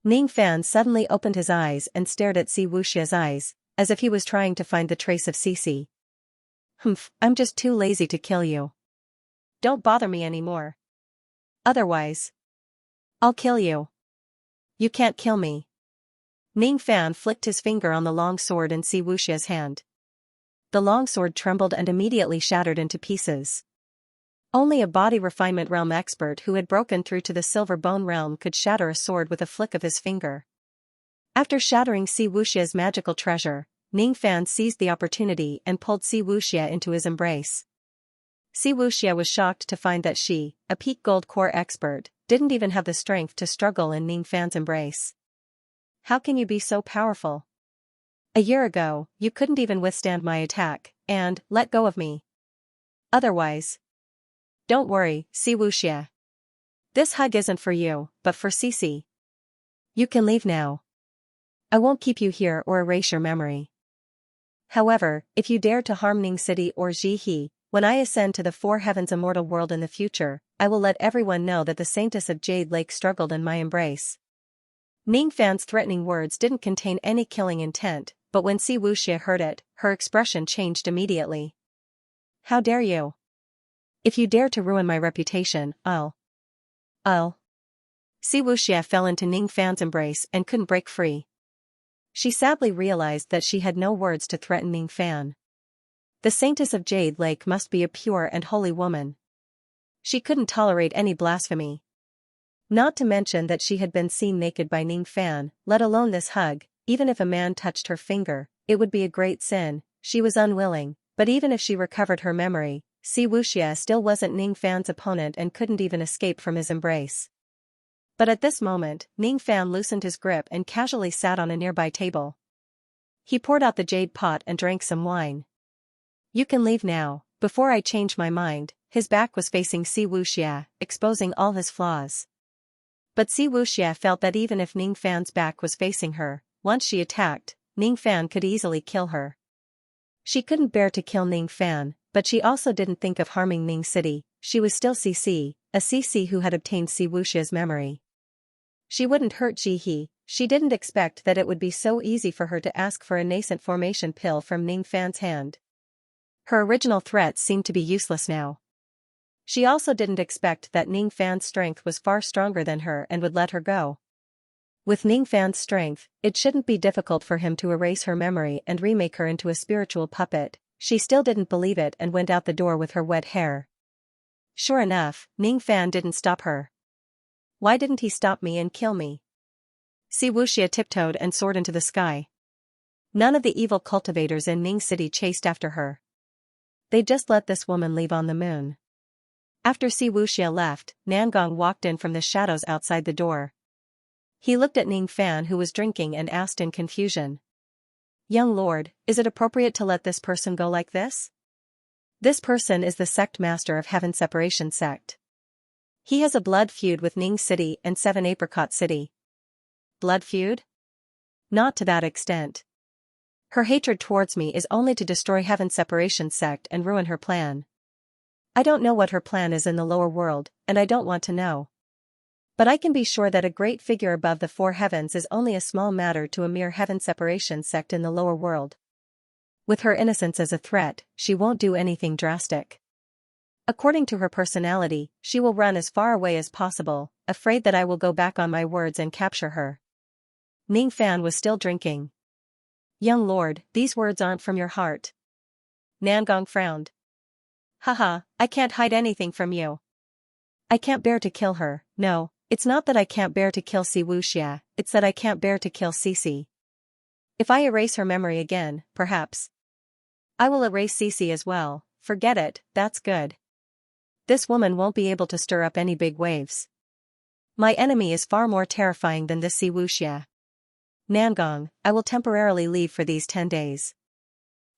Ning Fan suddenly opened his eyes and stared at Si Wuxia's eyes, as if he was trying to find the trace of Cici. Humph, I'm just too lazy to kill you. Don't bother me anymore. Otherwise, I'll kill you. You can't kill me. Ning Fan flicked his finger on the long sword in Si Wuxia's hand. The long sword trembled and immediately shattered into pieces. Only a body refinement realm expert who had broken through to the silver bone realm could shatter a sword with a flick of his finger. After shattering Si Wuxia's magical treasure, Ning Fan seized the opportunity and pulled Si Wuxia into his embrace. Si Wuxia was shocked to find that she, a peak gold core expert, didn't even have the strength to struggle in Ning Fan's embrace. How can you be so powerful? A year ago, you couldn't even withstand my attack, and let go of me. Otherwise. Don't worry, Si Wuxia. This hug isn't for you, but for Cici. You can leave now. I won't keep you here or erase your memory. However, if you dare to harm Ning City or Jihe, when I ascend to the Four Heavens immortal world in the future, I will let everyone know that the Saintess of Jade Lake struggled in my embrace. Ning Fan's threatening words didn't contain any killing intent, but when Si Wuxia heard it, her expression changed immediately. How dare you? If you dare to ruin my reputation, I'll. Si Wuxia fell into Ning Fan's embrace and couldn't break free. She sadly realized that she had no words to threaten Ning Fan. The Saintess of Jade Lake must be a pure and holy woman. She couldn't tolerate any blasphemy. Not to mention that she had been seen naked by Ning Fan, let alone this hug. Even if a man touched her finger, it would be a great sin. She was unwilling, but even if she recovered her memory, Si Wuxia still wasn't Ning Fan's opponent and couldn't even escape from his embrace. But at this moment, Ning Fan loosened his grip and casually sat on a nearby table. He poured out the jade pot and drank some wine. You can leave now, before I change my mind. His back was facing Si Wuxia, exposing all his flaws. But Si Wuxia felt that even if Ning Fan's back was facing her, once she attacked, Ning Fan could easily kill her. She couldn't bear to kill Ning Fan, but she also didn't think of harming Ning City. She was still Cici, a Cici who had obtained Si Wuxia's memory. She wouldn't hurt Jihe. She didn't expect that it would be so easy for her to ask for a nascent formation pill from Ning Fan's hand. Her original threats seemed to be useless now. She also didn't expect that Ning Fan's strength was far stronger than her and would let her go. With Ning Fan's strength, it shouldn't be difficult for him to erase her memory and remake her into a spiritual puppet. She still didn't believe it and went out the door with her wet hair. Sure enough, Ning Fan didn't stop her. Why didn't he stop me and kill me? Si Wuxia tiptoed and soared into the sky. None of the evil cultivators in Ning City chased after her. They just let this woman leave on the moon. After Si Wuxia left, Nangong walked in from the shadows outside the door. He looked at Ning Fan who was drinking and asked in confusion. Young lord, is it appropriate to let this person go like this? This person is the sect master of Heaven Separation sect. He has a blood feud with Ning City and Seven Apricot City. Blood feud? Not to that extent. Her hatred towards me is only to destroy Heaven Separation sect and ruin her plan. I don't know what her plan is in the lower world, and I don't want to know. But I can be sure that a great figure above the four heavens is only a small matter to a mere Heaven Separation sect in the lower world. With her innocence as a threat, she won't do anything drastic. According to her personality, she will run as far away as possible, afraid that I will go back on my words and capture her. Ning Fan was still drinking. Young lord, these words aren't from your heart. Nangong frowned. Haha, I can't hide anything from you. I can't bear to kill her. No, it's not that I can't bear to kill Xianxia, it's that I can't bear to kill Cici. If I erase her memory again, perhaps I will erase Cici as well. Forget it, that's good. This woman won't be able to stir up any big waves. My enemy is far more terrifying than this Xianxia. Nangong, I will temporarily leave for these 10 days.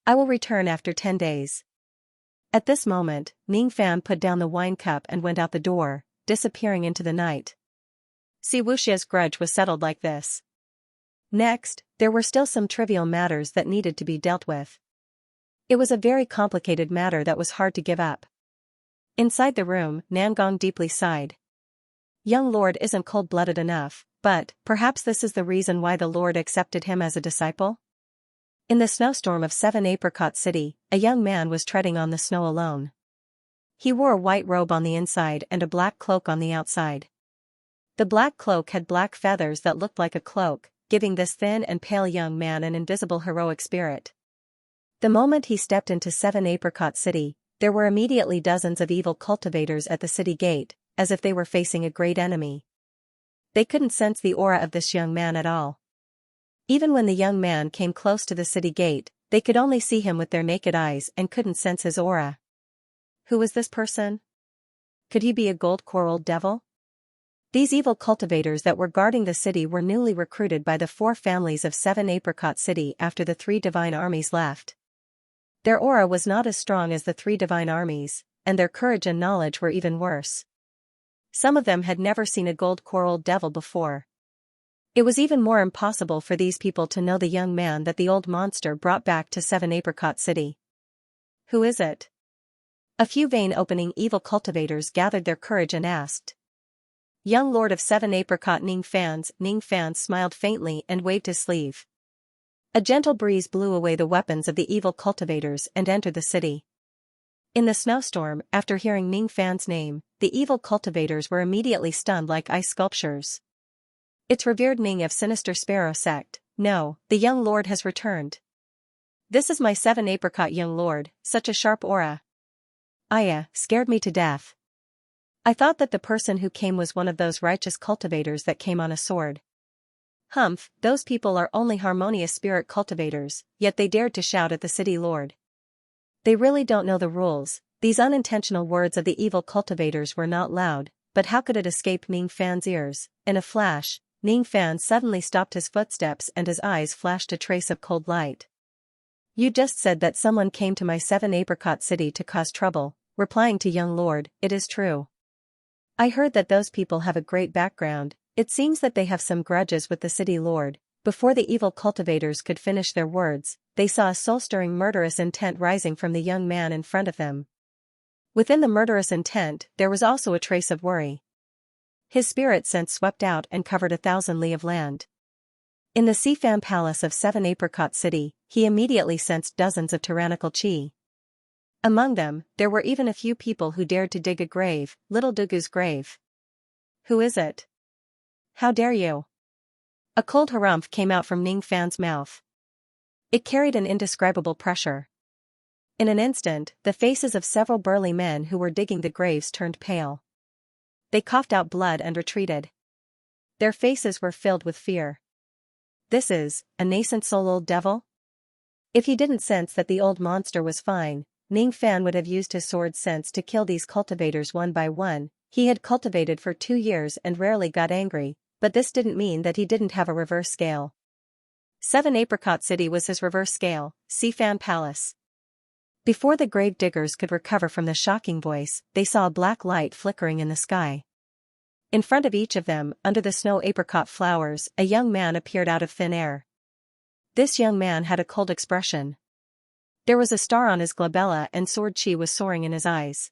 I will return after 10 days. At this moment, Ning Fan put down the wine cup and went out the door, disappearing into the night. Xianxia's grudge was settled like this. Next, there were still some trivial matters that needed to be dealt with. It was a very complicated matter that was hard to give up. Inside the room, Nangong deeply sighed. Young lord isn't cold-blooded enough, but perhaps this is the reason why the Lord accepted him as a disciple? In the snowstorm of Seven Apricot City, a young man was treading on the snow alone. He wore a white robe on the inside and a black cloak on the outside. The black cloak had black feathers that looked like a cloak, giving this thin and pale young man an invisible heroic spirit. The moment he stepped into Seven Apricot City, there were immediately dozens of evil cultivators at the city gate, as if they were facing a great enemy. They couldn't sense the aura of this young man at all. Even when the young man came close to the city gate, they could only see him with their naked eyes and couldn't sense his aura. Who was this person? Could he be a gold coral devil? These evil cultivators that were guarding the city were newly recruited by the four families of Seven Apricot City after the three divine armies left. Their aura was not as strong as the three divine armies, and their courage and knowledge were even worse. Some of them had never seen a gold coral devil before. It was even more impossible for these people to know the young man that the old monster brought back to Seven Apricot City. Who is it? A few vein-opening evil cultivators gathered their courage and asked. Young lord of Seven Apricot Ning Fan smiled faintly and waved his sleeve. A gentle breeze blew away the weapons of the evil cultivators and entered the city. In the snowstorm, after hearing Ning Fan's name, the evil cultivators were immediately stunned like ice sculptures. It's revered Ning of Sinister Sparrow sect. No, the young lord has returned. This is my Seven Apricot young lord, such a sharp aura. Aya, scared me to death. I thought that the person who came was one of those righteous cultivators that came on a sword. Humph, those people are only harmonious spirit cultivators, yet they dared to shout at the city lord. They really don't know the rules. These unintentional words of the evil cultivators were not loud, but how could it escape Ning Fan's ears? In a flash, Ning Fan suddenly stopped his footsteps and his eyes flashed a trace of cold light. You just said that someone came to my Seven Apricot City to cause trouble. Replying to young lord, it is true. I heard that those people have a great background. It seems that they have some grudges with the city lord. Before the evil cultivators could finish their words, they saw a soul-stirring murderous intent rising from the young man in front of them. Within the murderous intent, there was also a trace of worry. His spirit sense swept out and covered 1,000 li of land. In the Sifan Palace of Seven Apricot City, he immediately sensed dozens of tyrannical chi. Among them, there were even a few people who dared to dig a grave, Little Dugu's grave. Who is it? How dare you? A cold harumph came out from Ning Fan's mouth. It carried an indescribable pressure. In an instant, the faces of several burly men who were digging the graves turned pale. They coughed out blood and retreated. Their faces were filled with fear. This is a nascent soul old devil? If he didn't sense that the old monster was fine, Ning Fan would have used his sword sense to kill these cultivators one by one. He had cultivated for 2 years and rarely got angry, but this didn't mean that he didn't have a reverse scale. Seven Apricot City was his reverse scale, Sifan Palace. Before the grave diggers could recover from the shocking voice, they saw a black light flickering in the sky. In front of each of them, under the snow apricot flowers, a young man appeared out of thin air. This young man had a cold expression. There was a star on his glabella and sword chi was soaring in his eyes.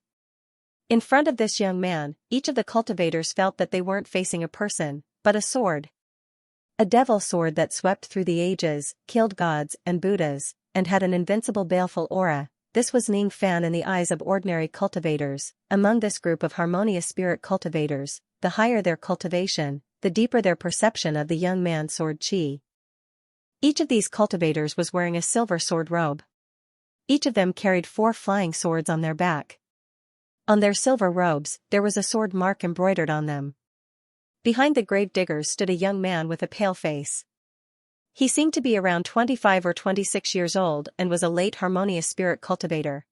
In front of this young man, each of the cultivators felt that they weren't facing a person, but a sword. A devil sword that swept through the ages, killed gods and Buddhas, and had an invincible baleful aura. This was Ning Fan in the eyes of ordinary cultivators. Among this group of harmonious spirit cultivators, the higher their cultivation, the deeper their perception of the young man's sword chi. Each of these cultivators was wearing a silver sword robe. Each of them carried 4 flying swords on their back. On their silver robes, there was a sword mark embroidered on them. Behind the grave diggers stood a young man with a pale face. He seemed to be around 25 or 26 years old and was a late harmonious spirit cultivator.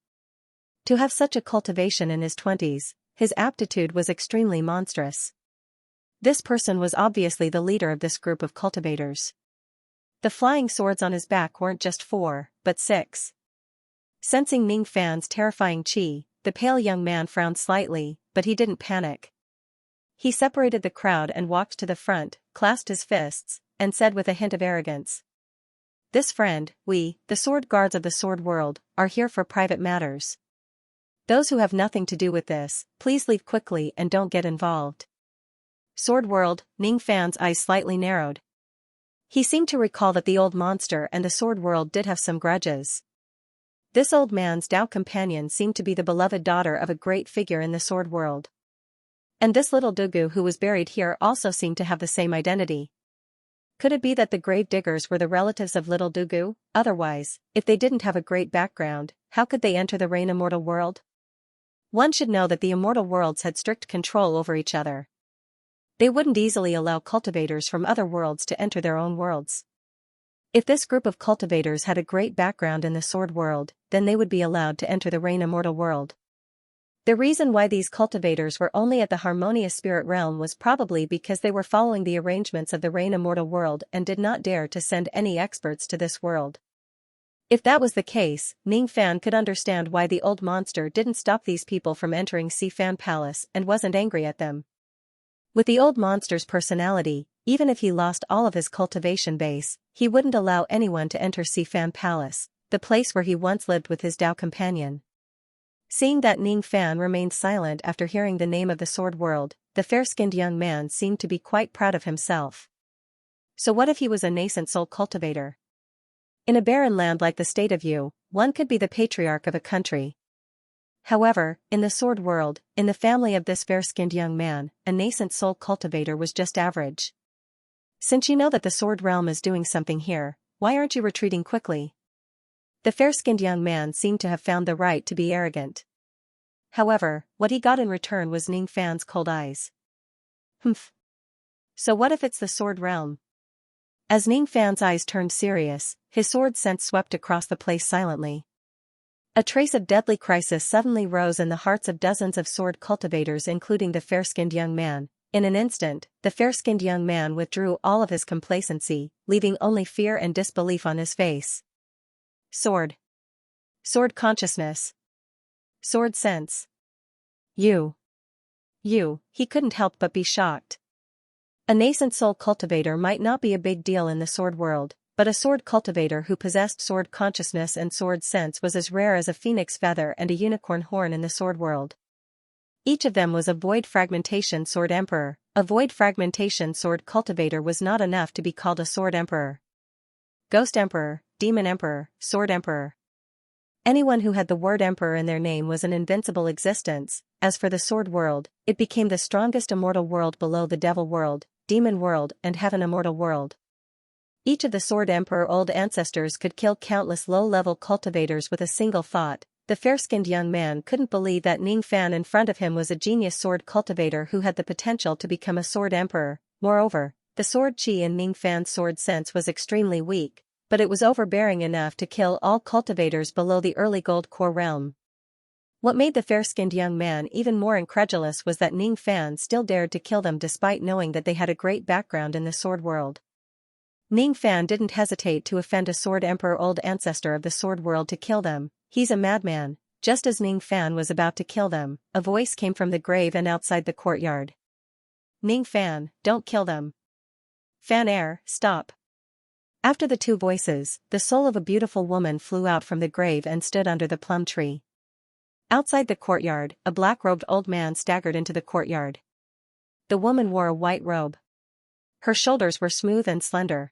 To have such a cultivation in his 20s, his aptitude was extremely monstrous. This person was obviously the leader of this group of cultivators. The flying swords on his back weren't just 4, but 6. Sensing Ning Fan's terrifying chi, the pale young man frowned slightly, but he didn't panic. He separated the crowd and walked to the front, clasped his fists, and said with a hint of arrogance, "This friend, we, the sword guards of the sword world, are here for private matters. Those who have nothing to do with this, please leave quickly and don't get involved." Sword world, Ning Fan's eyes slightly narrowed. He seemed to recall that the old monster and the sword world did have some grudges. This old man's Dao companion seemed to be the beloved daughter of a great figure in the sword world. And this little Dugu who was buried here also seemed to have the same identity. Could it be that the grave diggers were the relatives of little Dugu? Otherwise, if they didn't have a great background, how could they enter the Rain Immortal world? One should know that the immortal worlds had strict control over each other. They wouldn't easily allow cultivators from other worlds to enter their own worlds. If this group of cultivators had a great background in the sword world, then they would be allowed to enter the Rain Immortal world. The reason why these cultivators were only at the harmonious spirit realm was probably because they were following the arrangements of the Rain Immortal world and did not dare to send any experts to this world. If that was the case, Ning Fan could understand why the old monster didn't stop these people from entering Xifan Palace and wasn't angry at them. With the old monster's personality, even if he lost all of his cultivation base, he wouldn't allow anyone to enter Xifan Palace, the place where he once lived with his Dao companion. Seeing that Ning Fan remained silent after hearing the name of the sword world, the fair-skinned young man seemed to be quite proud of himself. So what if he was a nascent soul cultivator? In a barren land like the state of Yu, one could be the patriarch of a country. However, in the sword world, in the family of this fair-skinned young man, a nascent soul cultivator was just average. Since you know that the sword realm is doing something here, why aren't you retreating quickly? The fair-skinned young man seemed to have found the right to be arrogant. However, what he got in return was Ning Fan's cold eyes. Humph. So what if it's the sword realm? As Ning Fan's eyes turned serious, his sword sense swept across the place silently. A trace of deadly crisis suddenly rose in the hearts of dozens of sword cultivators, including the fair-skinned young man. In an instant, the fair-skinned young man withdrew all of his complacency, leaving only fear and disbelief on his face. Sword. Sword consciousness. Sword sense. You, he couldn't help but be shocked. A nascent soul cultivator might not be a big deal in the sword world, but a sword cultivator who possessed sword consciousness and sword sense was as rare as a phoenix feather and a unicorn horn in the sword world. Each of them was a void fragmentation sword emperor. A void fragmentation sword cultivator was not enough to be called a sword emperor. Ghost emperor, demon emperor, sword emperor. Anyone who had the word emperor in their name was an invincible existence. As for the sword world, it became the strongest immortal world below the devil world, demon world, and heaven immortal world. Each of the sword emperor old ancestors could kill countless low-level cultivators with a single thought. The fair-skinned young man couldn't believe that Ning Fan in front of him was a genius sword cultivator who had the potential to become a sword emperor. Moreover, the sword chi in Ning Fan's sword sense was extremely weak, but it was overbearing enough to kill all cultivators below the early gold core realm. What made the fair-skinned young man even more incredulous was that Ning Fan still dared to kill them despite knowing that they had a great background in the sword world. Ning Fan didn't hesitate to offend a sword emperor old ancestor of the sword world to kill them, he's a madman." Just as Ning Fan was about to kill them, a voice came from the grave and outside the courtyard. "Ning Fan, don't kill them. Fan Air, stop." After the two voices, the soul of a beautiful woman flew out from the grave and stood under the plum tree. Outside the courtyard, a black-robed old man staggered into the courtyard. The woman wore a white robe. Her shoulders were smooth and slender.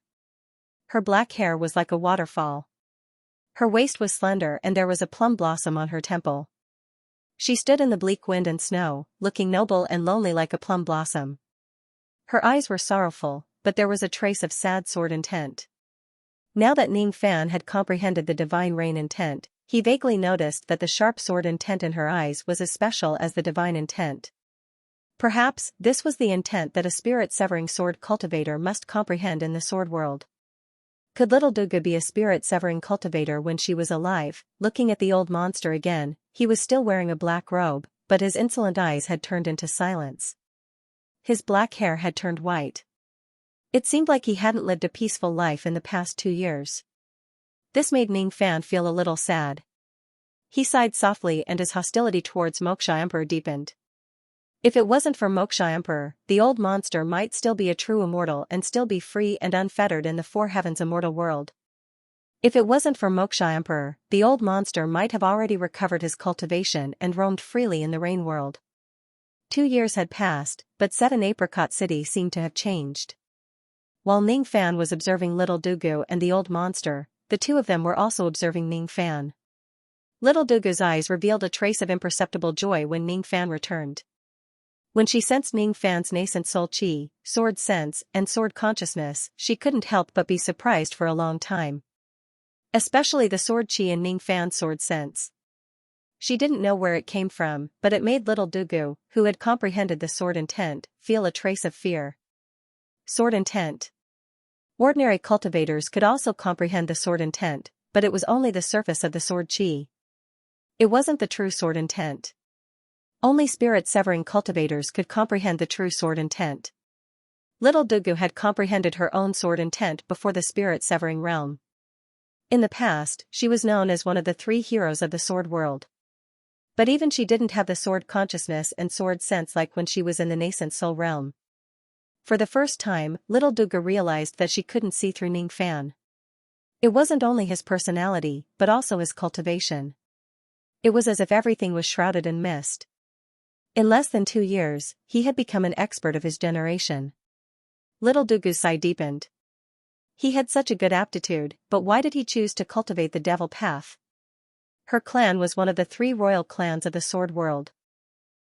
Her black hair was like a waterfall. Her waist was slender and there was a plum blossom on her temple. She stood in the bleak wind and snow, looking noble and lonely like a plum blossom. Her eyes were sorrowful, but there was a trace of sad sword intent. Now that Ning Fan had comprehended the divine rain intent, he vaguely noticed that the sharp sword intent in her eyes was as special as the divine intent. Perhaps this was the intent that a spirit-severing sword cultivator must comprehend in the sword world. Could little Dugu be a spirit-severing cultivator when she was alive? Looking at the old monster again, he was still wearing a black robe, but his insolent eyes had turned into silence. His black hair had turned white. It seemed like he hadn't lived a peaceful life in the past 2 years. This made Ning Fan feel a little sad. He sighed softly and his hostility towards Moksha Emperor deepened. If it wasn't for Moksha Emperor, the old monster might still be a true immortal and still be free and unfettered in the Four Heavens immortal world. If it wasn't for Moksha Emperor, the old monster might have already recovered his cultivation and roamed freely in the rain world. 2 years had passed, but Set in Apricot City seemed to have changed. While Ning Fan was observing little Dugu and the old monster, the two of them were also observing Ning Fan. Little Dugu's eyes revealed a trace of imperceptible joy when Ning Fan returned. When she sensed Ning Fan's nascent soul chi, sword sense, and sword consciousness, she couldn't help but be surprised for a long time. Especially the sword chi in Ning Fan's sword sense. She didn't know where it came from, but it made little Dugu, who had comprehended the sword intent, feel a trace of fear. Sword intent. Ordinary cultivators could also comprehend the sword intent, but it was only the surface of the sword chi. It wasn't the true sword intent. Only spirit-severing cultivators could comprehend the true sword intent. Little Dugu had comprehended her own sword intent before the spirit-severing realm. In the past, she was known as one of the 3 heroes of the sword world. But even she didn't have the sword consciousness and sword sense like when she was in the nascent soul realm. For the first time, little Dugu realized that she couldn't see through Ning Fan. It wasn't only his personality, but also his cultivation. It was as if everything was shrouded in mist. In less than 2 years, he had become an expert of his generation. Little Dugu's sigh deepened. He had such a good aptitude, but why did he choose to cultivate the devil path? Her clan was one of the 3 royal clans of the sword world.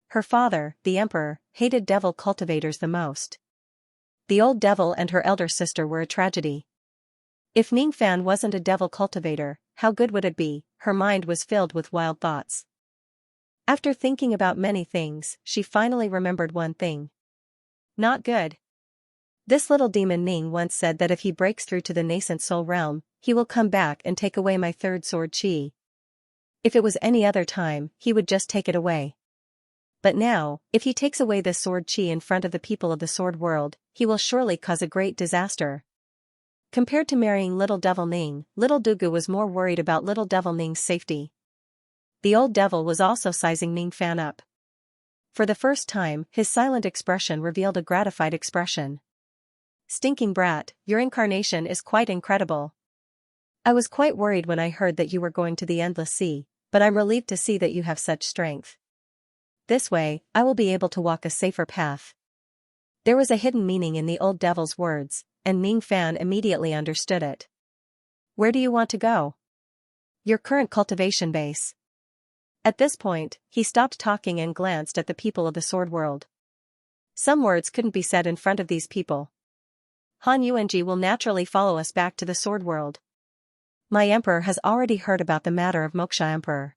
Her father, the emperor, hated devil cultivators the most. The old devil and her elder sister were a tragedy. If Ning Fan wasn't a devil cultivator, how good would it be? Her mind was filled with wild thoughts. After thinking about many things, she finally remembered one thing. Not good. This little demon Ning once said that if he breaks through to the nascent soul realm, he will come back and take away my 3rd sword chi. If it was any other time, he would just take it away. But now, if he takes away this sword chi in front of the people of the sword world, he will surely cause a great disaster. Compared to marrying little devil Ning, little Dugu was more worried about little devil Ning's safety. The old devil was also sizing Ning Fan up. For the first time, his silent expression revealed a gratified expression. "Stinking brat, your incarnation is quite incredible. I was quite worried when I heard that you were going to the Endless Sea, but I'm relieved to see that you have such strength. This way, I will be able to walk a safer path." There was a hidden meaning in the old devil's words, and Ning Fan immediately understood it. "Where do you want to go?" "Your current cultivation base." At this point, he stopped talking and glanced at the people of the sword world. Some words couldn't be said in front of these people. "Han Yuanji will naturally follow us back to the sword world. My emperor has already heard about the matter of Moksha Emperor.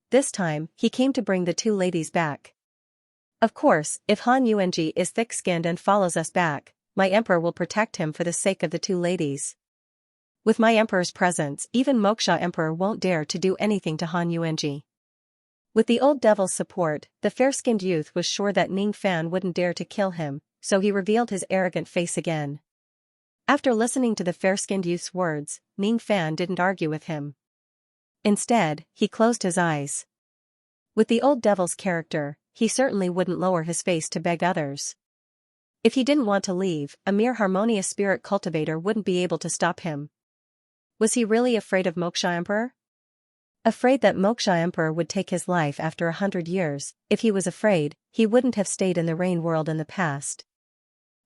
This time, he came to bring the 2 ladies back. Of course, if Han Yuanji is thick-skinned and follows us back, my emperor will protect him for the sake of the 2 ladies. With my emperor's presence, even Moksha Emperor won't dare to do anything to Han Yuanji." With the old devil's support, the fair-skinned youth was sure that Ning Fan wouldn't dare to kill him, so he revealed his arrogant face again. After listening to the fair-skinned youth's words, Ning Fan didn't argue with him. Instead, he closed his eyes. With the old devil's character, he certainly wouldn't lower his face to beg others. If he didn't want to leave, a mere harmonious spirit cultivator wouldn't be able to stop him. Was he really afraid of Moksha Emperor? Afraid that Moksha Emperor would take his life after 100 years? If he was afraid, he wouldn't have stayed in the rain world in the past.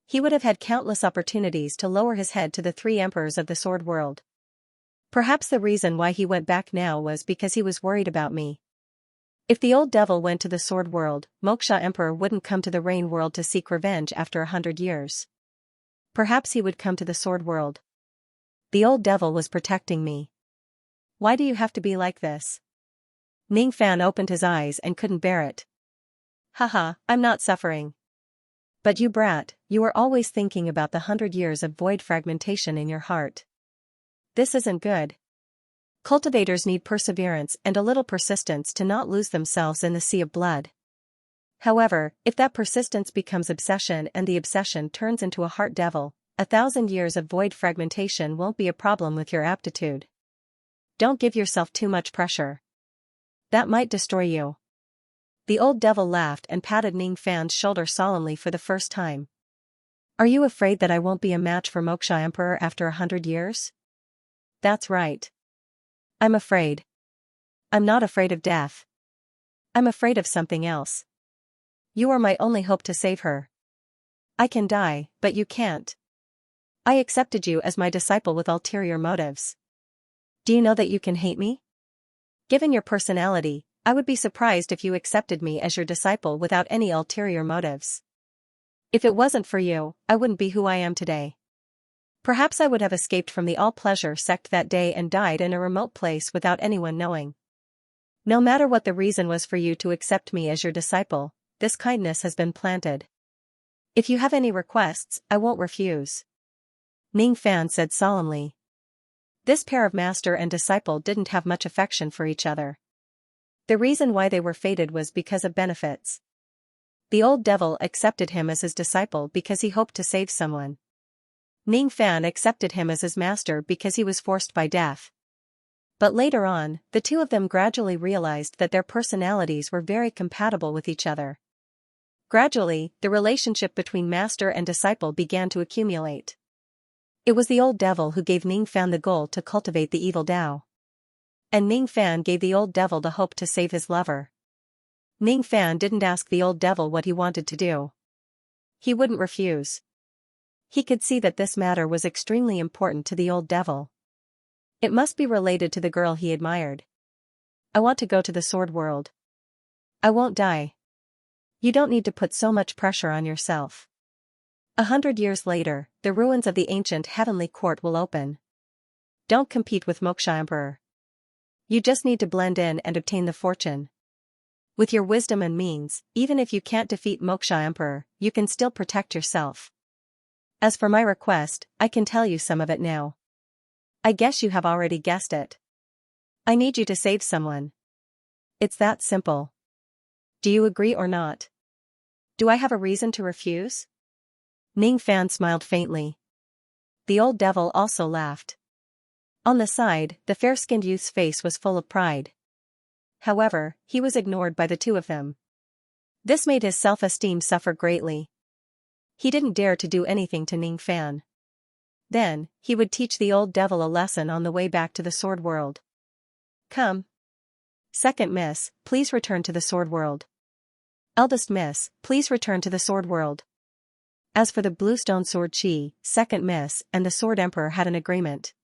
He would have had countless opportunities to lower his head to the three emperors of the sword world. Perhaps the reason why he went back now was because he was worried about me. If the old devil went to the sword world, Moksha Emperor wouldn't come to the rain world to seek revenge after 100 years. Perhaps he would come to the sword world. The old devil was protecting me. Why do you have to be like this? Ningfan opened his eyes and couldn't bear it. Haha, I'm not suffering. But you brat, you are always thinking about the 100 years of void fragmentation in your heart. This isn't good. Cultivators need perseverance and a little persistence to not lose themselves in the sea of blood. However, if that persistence becomes obsession and the obsession turns into a heart devil, 1,000 years of void fragmentation won't be a problem with your aptitude. Don't give yourself too much pressure. That might destroy you. The old devil laughed and patted Ningfan's shoulder solemnly for the first time. Are you afraid that I won't be a match for Moksha Emperor after 100 years? That's right. I'm afraid. I'm not afraid of death. I'm afraid of something else. You are my only hope to save her. I can die, but you can't. I accepted you as my disciple with ulterior motives. Do you know that you can hate me? Given your personality, I would be surprised if you accepted me as your disciple without any ulterior motives. If it wasn't for you, I wouldn't be who I am today. Perhaps I would have escaped from the all-pleasure sect that day and died in a remote place without anyone knowing. No matter what the reason was for you to accept me as your disciple, this kindness has been planted. If you have any requests, I won't refuse. Ningfan said solemnly. This pair of master and disciple didn't have much affection for each other. The reason why they were fated was because of benefits. The old devil accepted him as his disciple because he hoped to save someone. Ningfan accepted him as his master because he was forced by death. But later on, the two of them gradually realized that their personalities were very compatible with each other. Gradually, the relationship between master and disciple began to accumulate. It was the old devil who gave Ningfan the goal to cultivate the evil Tao. And Ningfan gave the old devil the hope to save his lover. Ningfan didn't ask the old devil what he wanted to do. He wouldn't refuse. He could see that this matter was extremely important to the old devil. It must be related to the girl he admired. I want to go to the sword world. I won't die. You don't need to put so much pressure on yourself. 100 years later, the ruins of the ancient heavenly court will open. Don't compete with Moksha Emperor. You just need to blend in and obtain the fortune. With your wisdom and means, even if you can't defeat Moksha Emperor, you can still protect yourself. As for my request, I can tell you some of it now. I guess you have already guessed it. I need you to save someone. It's that simple. Do you agree or not? Do I have a reason to refuse? Ningfan smiled faintly. The old devil also laughed. On the side, the fair-skinned youth's face was full of pride. However, he was ignored by the two of them. This made his self-esteem suffer greatly. He didn't dare to do anything to Ningfan. Then, he would teach the old devil a lesson on the way back to the sword world. Come. Second miss, please return to the sword world. Eldest miss, please return to the sword world. As for the bluestone sword Chi, second miss, and the sword emperor had an agreement.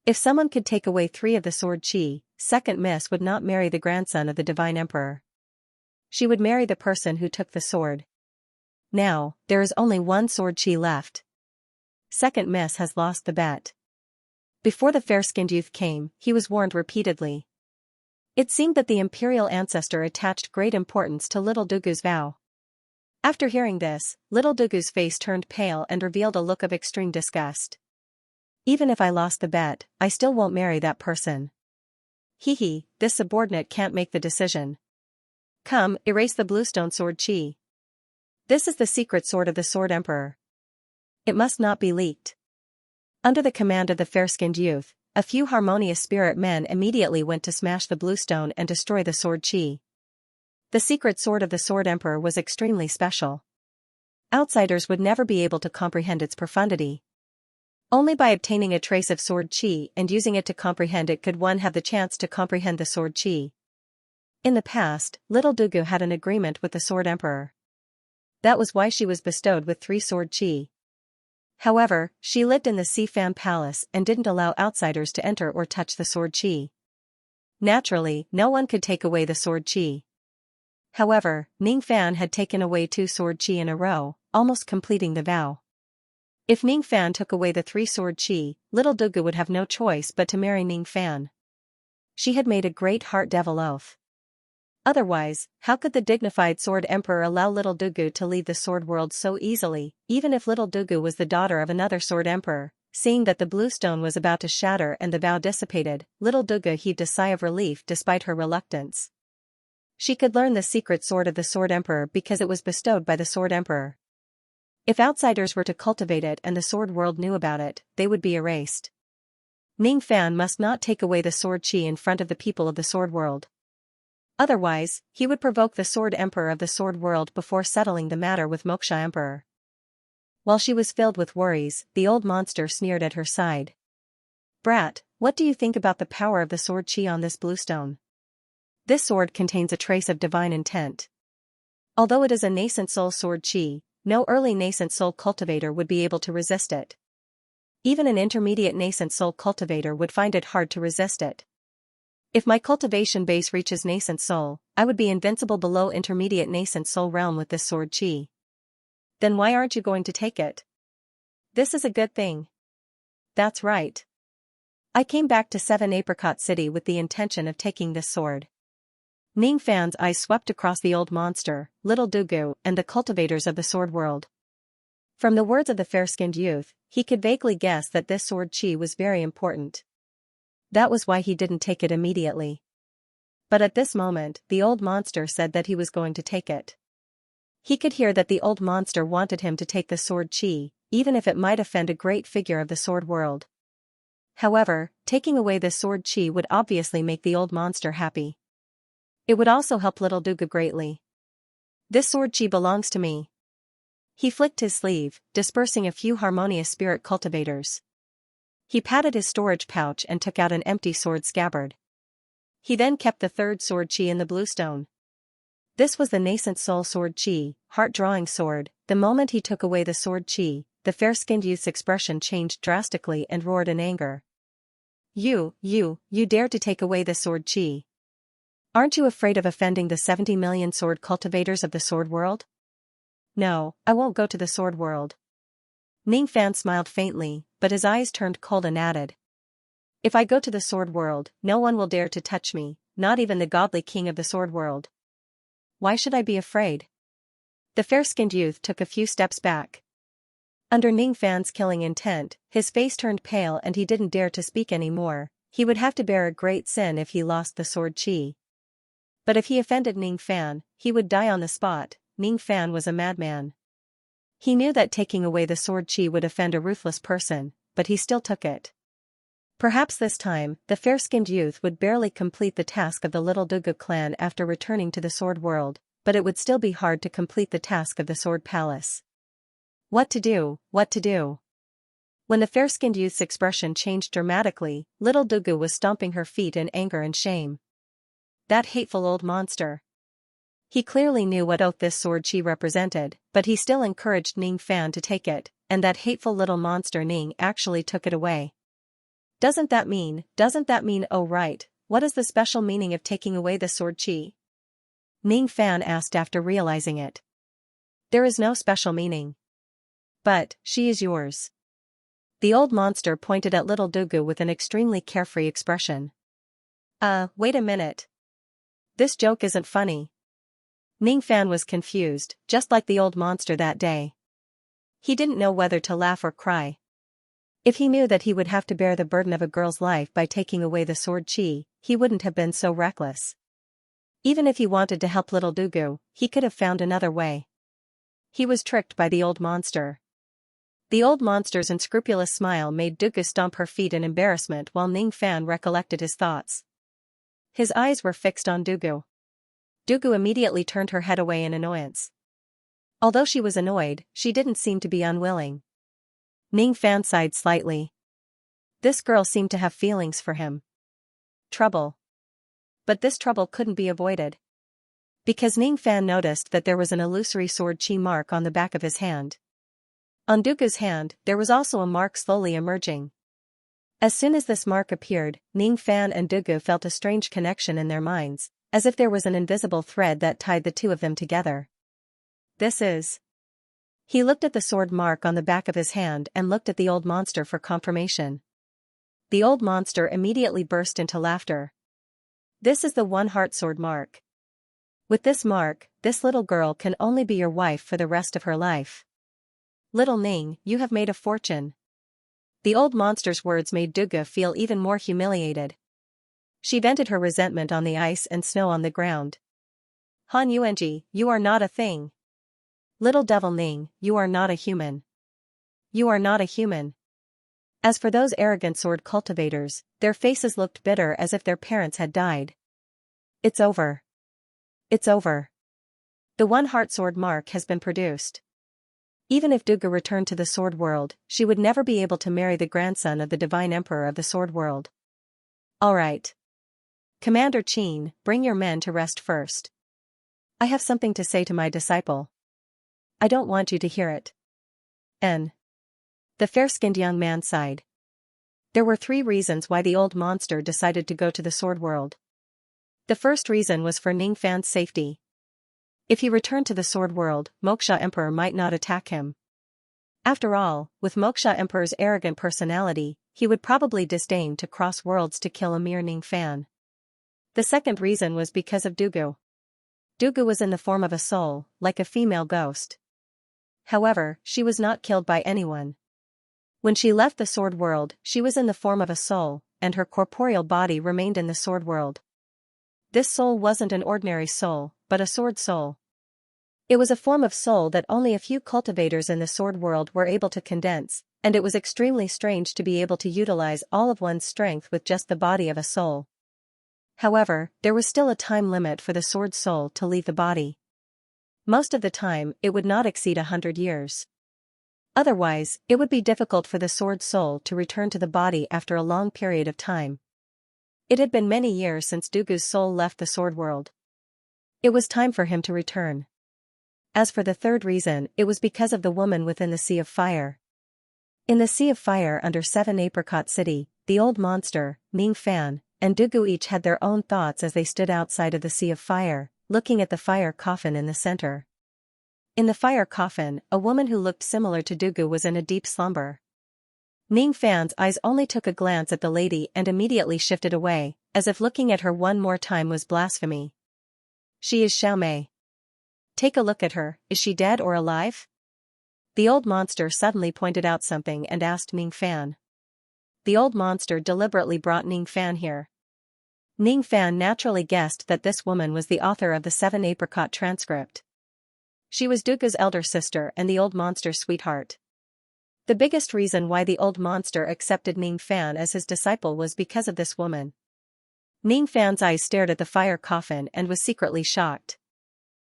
If someone could take away 3 of the sword Chi, second miss would not marry the grandson of the divine emperor. She would marry the person who took the sword. Now, there is only 1 sword Chi left. Second miss has lost the bet. Before the fair-skinned youth came, he was warned repeatedly. It seemed that the imperial ancestor attached great importance to little Dugu's vow. After hearing this, little Dugu's face turned pale and revealed a look of extreme disgust. Even if I lost the bet, I still won't marry that person. Hee, this subordinate can't make the decision. Come, erase the bluestone sword Chi. This is the secret sword of the sword emperor. It must not be leaked. Under the command of the fair-skinned youth, a few harmonious spirit men immediately went to smash the blue stone and destroy the sword chi. The secret sword of the Sword Emperor was extremely special. Outsiders would never be able to comprehend its profundity. Only by obtaining a trace of sword chi and using it to comprehend it could one have the chance to comprehend the sword chi. In the past, little Dugu had an agreement with the Sword Emperor. That was why she was bestowed with 3 sword chi. However, she lived in the Sifan Palace and didn't allow outsiders to enter or touch the sword chi. Naturally, no one could take away the sword chi. However, Ning Fan had taken away 2 sword chi in a row, almost completing the vow. If Ning Fan took away the 3 sword chi, little Dugu would have no choice but to marry Ning Fan. She had made a great heart devil oath. Otherwise, how could the dignified Sword Emperor allow little Dugu to leave the sword world so easily, even if little Dugu was the daughter of another Sword Emperor? Seeing that the blue stone was about to shatter and the vow dissipated, little Dugu heaved a sigh of relief despite her reluctance. She could learn the secret sword of the Sword Emperor because it was bestowed by the Sword Emperor. If outsiders were to cultivate it and the sword world knew about it, they would be erased. Ning Fan must not take away the sword chi in front of the people of the sword world. Otherwise, he would provoke the Sword Emperor of the sword world before settling the matter with Moksha Emperor. While she was filled with worries, the old monster sneered at her side. "Brat, what do you think about the power of the sword chi on this blue stone? This sword contains a trace of divine intent. Although it is a nascent soul sword chi, no early nascent soul cultivator would be able to resist it. Even an intermediate nascent soul cultivator would find it hard to resist it. If my cultivation base reaches nascent soul, I would be invincible below intermediate nascent soul realm with this sword chi. Then why aren't you going to take it? This is a good thing." "That's right. I came back to 7 Apricot City with the intention of taking this sword." Ning Fan's eyes swept across the old monster, little Dugu, and the cultivators of the sword world. From the words of the fair-skinned youth, he could vaguely guess that this sword chi was very important. That was why he didn't take it immediately. But at this moment, the old monster said that he was going to take it. He could hear that the old monster wanted him to take the sword chi, even if it might offend a great figure of the sword world. However, taking away this sword chi would obviously make the old monster happy. It would also help little Dugu greatly. "This sword chi belongs to me." He flicked his sleeve, dispersing a few harmonious spirit cultivators. He patted his storage pouch and took out an empty sword scabbard. He then kept the 3rd sword chi in the blue stone. This was the nascent soul sword chi, heart-drawing sword. The moment he took away the sword chi, the fair-skinned youth's expression changed drastically and roared in anger. You dare to take away the sword chi. Aren't you afraid of offending the 70 million sword cultivators of the sword world? No, I won't go to the sword world. Ning Fan smiled faintly, but his eyes turned cold and added. "If I go to the sword world, no one will dare to touch me, not even the godly king of the sword world. Why should I be afraid?" The fair-skinned youth took a few steps back. Under Ning Fan's killing intent, his face turned pale and he didn't dare to speak anymore. He would have to bear a great sin if he lost the sword chi. But if he offended Ning Fan, he would die on the spot. Ning Fan was a madman. He knew that taking away the sword chi would offend a ruthless person, but he still took it. Perhaps this time, the fair-skinned youth would barely complete the task of the little Dugu clan after returning to the sword world, but it would still be hard to complete the task of the sword palace. What to do? What to do? When the fair-skinned youth's expression changed dramatically, little Dugu was stomping her feet in anger and shame. That hateful old monster. He clearly knew what oath this sword chi represented, but he still encouraged Ning Fan to take it, and that hateful little monster Ning actually took it away. Doesn't that mean, oh right, what is the special meaning of taking away the sword chi? Ning Fan asked after realizing it. There is no special meaning. But, she is yours. The old monster pointed at little Dugu with an extremely carefree expression. Wait a minute. This joke isn't funny. Ning Fan was confused, just like the old monster that day. He didn't know whether to laugh or cry. If he knew that he would have to bear the burden of a girl's life by taking away the sword chi, he wouldn't have been so reckless. Even if he wanted to help little Dugu, he could have found another way. He was tricked by the old monster. The old monster's unscrupulous smile made Dugu stomp her feet in embarrassment while Ning Fan recollected his thoughts. His eyes were fixed on Dugu. Dugu immediately turned her head away in annoyance. Although she was annoyed, she didn't seem to be unwilling. Ning Fan sighed slightly. This girl seemed to have feelings for him. Trouble. But this trouble couldn't be avoided. Because Ning Fan noticed that there was an illusory sword chi mark on the back of his hand. On Dugu's hand, there was also a mark slowly emerging. As soon as this mark appeared, Ning Fan and Dugu felt a strange connection in their minds, as if there was an invisible thread that tied the two of them together. This is... He looked at the sword mark on the back of his hand and looked at the old monster for confirmation. The old monster immediately burst into laughter. This is the one-heart sword mark. With this mark, this little girl can only be your wife for the rest of her life. Little Ning, you have made a fortune. The old monster's words made Dugu feel even more humiliated. She vented her resentment on the ice and snow on the ground. Han Yuanji, you are not a thing. Little devil Ning, you are not a human. You are not a human. As for those arrogant sword cultivators, their faces looked bitter as if their parents had died. It's over. It's over. The one-heart sword mark has been produced. Even if Dugu returned to the Sword World, she would never be able to marry the grandson of the Divine Emperor of the Sword World. All right. Commander Qin, bring your men to rest first. I have something to say to my disciple. I don't want you to hear it. N. The fair-skinned young man sighed. There were 3 reasons why the old monster decided to go to the Sword World. The first reason was for Ning Fan's safety. If he returned to the Sword World, Moksha Emperor might not attack him. After all, with Moksha Emperor's arrogant personality, he would probably disdain to cross worlds to kill a mere Ning Fan. The second reason was because of Dugu. Dugu was in the form of a soul, like a female ghost. However, she was not killed by anyone. When she left the Sword World, she was in the form of a soul, and her corporeal body remained in the Sword World. This soul wasn't an ordinary soul, but a sword soul. It was a form of soul that only a few cultivators in the Sword World were able to condense, and it was extremely strange to be able to utilize all of one's strength with just the body of a soul. However, there was still a time limit for the sword soul to leave the body. Most of the time, it would not exceed 100 years. Otherwise, it would be difficult for the sword soul to return to the body after a long period of time. It had been many years since Dugu's soul left the Sword World. It was time for him to return. As for the third reason, it was because of the woman within the Sea of Fire. In the Sea of Fire under 7 Apricot City, the old monster, Ning Fan, and Dugu each had their own thoughts as they stood outside of the Sea of Fire, looking at the fire coffin in the center. In the fire coffin, a woman who looked similar to Dugu was in a deep slumber. Ning Fan's eyes only took a glance at the lady and immediately shifted away, as if looking at her one more time was blasphemy. She is Xiaomei. Take a look at her, is she dead or alive? The old monster suddenly pointed out something and asked Ning Fan. The old monster deliberately brought Ning Fan here. Ning Fan naturally guessed that this woman was the author of the 7 Apricot transcript. She was Dugu's elder sister and the old monster's sweetheart. The biggest reason why the old monster accepted Ning Fan as his disciple was because of this woman. Ning Fan's eyes stared at the fire coffin and was secretly shocked.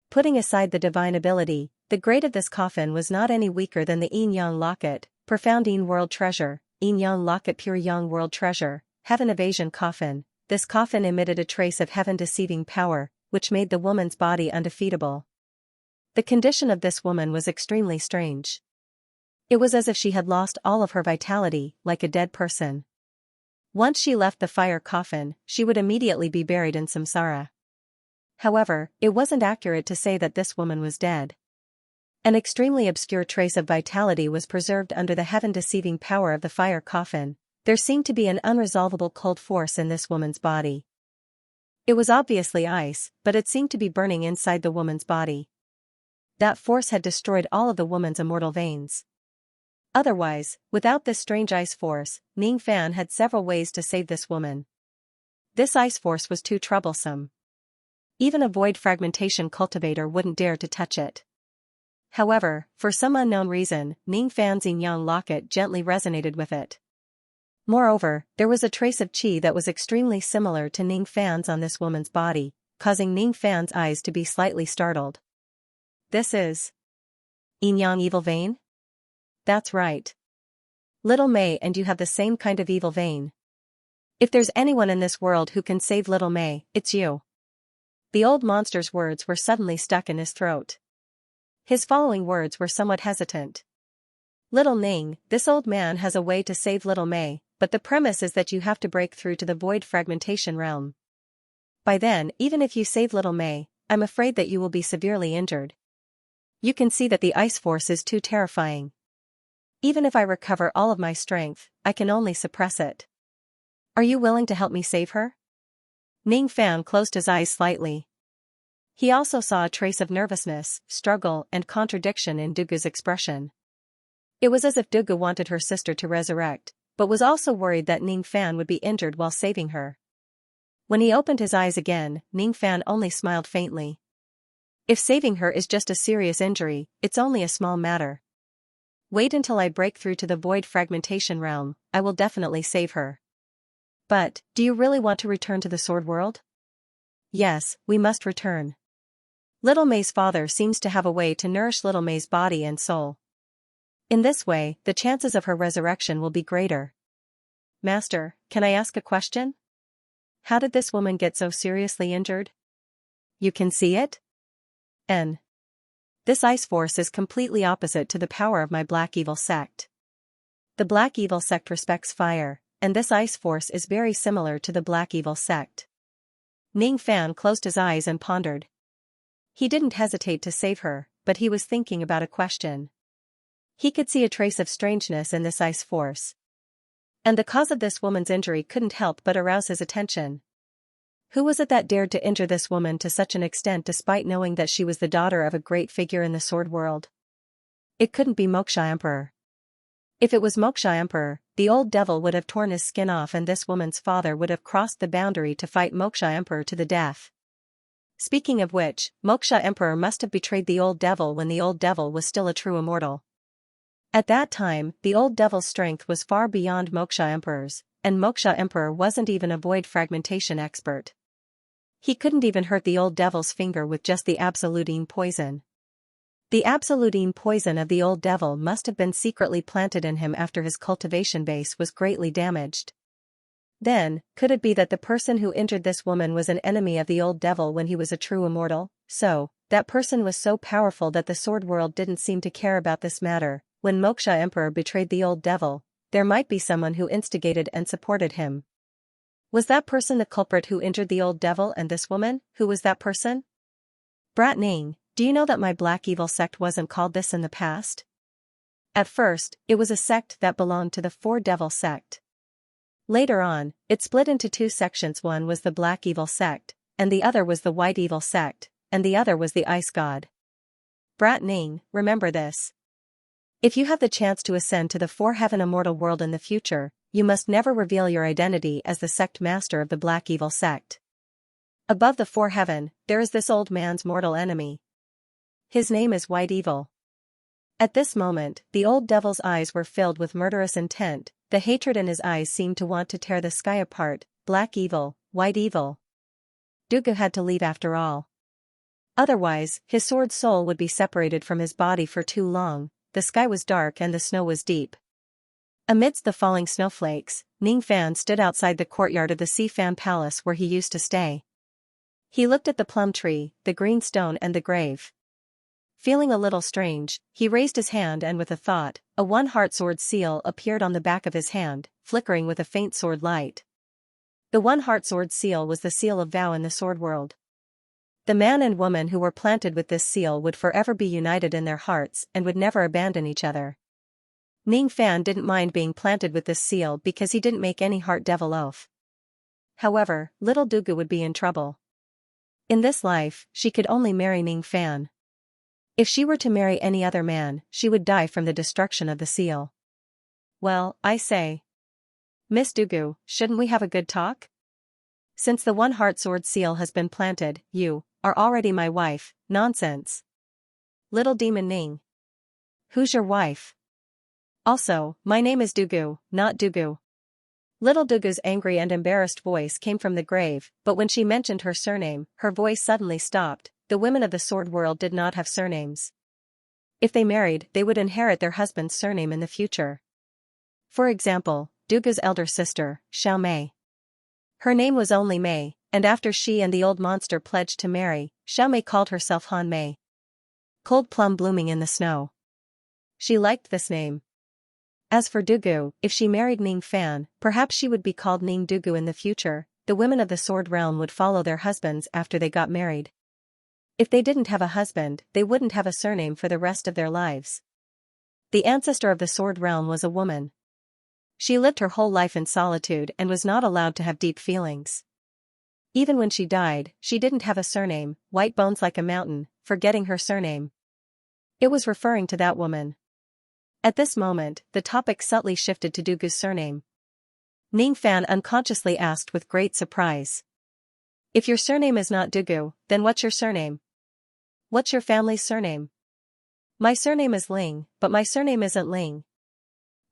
Putting aside the divine ability, the grade of this coffin was not any weaker than the Yin Yang Locket, Profound Yin World Treasure, Yin Yang Locket Pure Yang World Treasure, Heaven Evasion Coffin. This coffin emitted a trace of heaven-deceiving power, which made the woman's body undefeatable. The condition of this woman was extremely strange. It was as if she had lost all of her vitality, like a dead person. Once she left the fire coffin, she would immediately be buried in samsara. However, it wasn't accurate to say that this woman was dead. An extremely obscure trace of vitality was preserved under the heaven-deceiving power of the fire coffin. There seemed to be an unresolvable cold force in this woman's body. It was obviously ice, but it seemed to be burning inside the woman's body. That force had destroyed all of the woman's immortal veins. Otherwise, without this strange ice force, Ning Fan had several ways to save this woman. This ice force was too troublesome. Even a void fragmentation cultivator wouldn't dare to touch it. However, for some unknown reason, Ning Fan's yin-yang locket gently resonated with it. Moreover, there was a trace of qi that was extremely similar to Ning Fan's on this woman's body, causing Ning Fan's eyes to be slightly startled. This is yin-yang evil vein? That's right. Little Mei and you have the same kind of evil vein. If there's anyone in this world who can save Little Mei, it's you. The old monster's words were suddenly stuck in his throat. His following words were somewhat hesitant. Little Ning, this old man has a way to save Little Mei, but the premise is that you have to break through to the void fragmentation realm. By then, even if you save Little Mei, I'm afraid that you will be severely injured. You can see that the ice force is too terrifying. Even if I recover all of my strength, I can only suppress it. Are you willing to help me save her? Ning Fan closed his eyes slightly. He also saw a trace of nervousness, struggle, and contradiction in Dugu's expression. It was as if Dugu wanted her sister to resurrect, but was also worried that Ning Fan would be injured while saving her. When he opened his eyes again, Ning Fan only smiled faintly. If saving her is just a serious injury, it's only a small matter. Wait until I break through to the void fragmentation realm, I will definitely save her. But, do you really want to return to the sword world? Yes, we must return. Little Mei's father seems to have a way to nourish Little Mei's body and soul. In this way, the chances of her resurrection will be greater. Master, can I ask a question? How did this woman get so seriously injured? You can see it? This ice force is completely opposite to the power of my black evil sect. The black evil sect respects fire, and this ice force is very similar to the black evil sect. Ning Fan closed his eyes and pondered. He didn't hesitate to save her, but he was thinking about a question. He could see a trace of strangeness in this ice force. And the cause of this woman's injury couldn't help but arouse his attention. Who was it that dared to injure this woman to such an extent despite knowing that she was the daughter of a great figure in the sword world? It couldn't be Moksha Emperor. If it was Moksha Emperor, the old devil would have torn his skin off and this woman's father would have crossed the boundary to fight Moksha Emperor to the death. Speaking of which, Moksha Emperor must have betrayed the old devil when the old devil was still a true immortal. At that time, the old devil's strength was far beyond Moksha Emperor's, and Moksha Emperor wasn't even a void fragmentation expert. He couldn't even hurt the old devil's finger with just the absolutine poison. The absolutine poison of the old devil must have been secretly planted in him after his cultivation base was greatly damaged. Then, could it be that the person who injured this woman was an enemy of the old devil when he was a true immortal? So, that person was so powerful that the sword world didn't seem to care about this matter. When Moksha Emperor betrayed the old devil, there might be someone who instigated and supported him. Was that person the culprit who injured the old devil and this woman? Who was that person? Brat Ning, do you know that my black evil sect wasn't called this in the past? At first, it was a sect that belonged to the Four Devil sect. Later on, it split into two sections. One was the black evil sect, and the other was the white evil sect, and the other was the ice god. Brat Ning, remember this. If you have the chance to ascend to the four-heaven immortal world in the future, you must never reveal your identity as the sect master of the black evil sect. Above the four-heaven, there is this old man's mortal enemy. His name is White Evil. At this moment, the old devil's eyes were filled with murderous intent, the hatred in his eyes seemed to want to tear the sky apart. Black evil, white evil. Dugu had to leave after all. Otherwise, his sword soul would be separated from his body for too long. The sky was dark and the snow was deep. Amidst the falling snowflakes, Ning Fan stood outside the courtyard of the Si Fan Palace where he used to stay. He looked at the plum tree, the green stone and the grave. Feeling a little strange, he raised his hand and with a thought, a one-heart sword seal appeared on the back of his hand, flickering with a faint sword light. The one-heart sword seal was the seal of vow in the sword world. The man and woman who were planted with this seal would forever be united in their hearts and would never abandon each other. Ning Fan didn't mind being planted with this seal because he didn't make any heart devil oath. However, little Dugu would be in trouble. In this life, she could only marry Ning Fan. If she were to marry any other man, she would die from the destruction of the seal. Well, I say. Miss Dugu, shouldn't we have a good talk? Since the one-heart sword seal has been planted, you are already my wife. Nonsense. little demon Ning. Who's your wife? Also, my name is Dugu, not Dugu. Little Dugu's angry and embarrassed voice came from the grave, but when she mentioned her surname, her voice suddenly stopped. The women of the sword world did not have surnames. If they married, they would inherit their husband's surname in the future. For example, Dugu's elder sister, Xiao. Her name was only Mei, and after she and the old monster pledged to marry, Xiao called herself Han Mei. Cold plum blooming in the snow. She liked this name. As for Dugu, if she married Ning Fan, perhaps she would be called Ning Dugu in the future. The women of the sword realm would follow their husbands after they got married. If they didn't have a husband, they wouldn't have a surname for the rest of their lives. The ancestor of the sword realm was a woman. She lived her whole life in solitude and was not allowed to have deep feelings. Even when she died, she didn't have a surname, white bones like a mountain, forgetting her surname. It was referring to that woman. At this moment, the topic subtly shifted to Dugu's surname. Ning Fan unconsciously asked with great surprise. If your surname is not Dugu, then what's your surname? What's your family's surname? My surname is Ling, but my surname isn't Ling.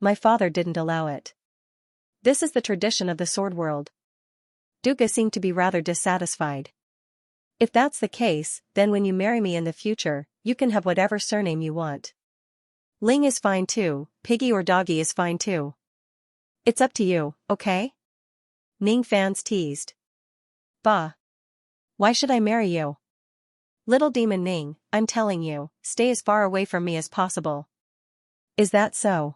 My father didn't allow it. This is the tradition of the sword world. Dugu seemed to be rather dissatisfied. If that's the case, then when you marry me in the future, you can have whatever surname you want. Ling is fine too, Piggy or Doggy is fine too. It's up to you, okay? Ning Fans teased. Bah. Why should I marry you? Little demon Ning, I'm telling you, stay as far away from me as possible. Is that so?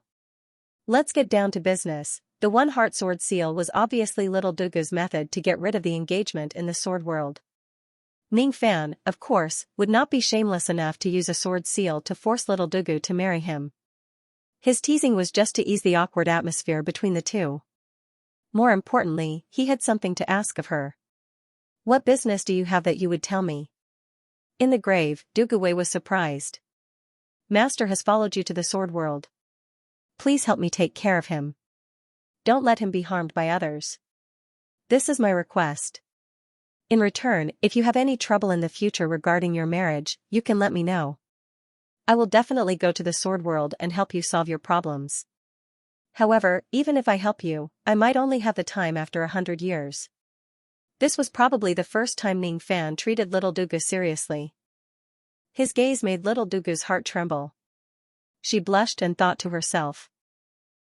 Let's get down to business. The one heart sword seal was obviously little Dugu's method to get rid of the engagement in the sword world. Ning Fan, of course, would not be shameless enough to use a sword seal to force little Dugu to marry him. His teasing was just to ease the awkward atmosphere between the two. More importantly, he had something to ask of her. What business do you have that you would tell me? In the grave, Duguwei was surprised. Master has followed you to the sword world. Please help me take care of him. Don't let him be harmed by others. This is my request. In return, if you have any trouble in the future regarding your marriage, you can let me know. I will definitely go to the sword world and help you solve your problems. However, even if I help you, I might only have the time after 100 years. This was probably the first time Ning Fan treated little Dugu seriously. His gaze made little Dugu's heart tremble. She blushed and thought to herself.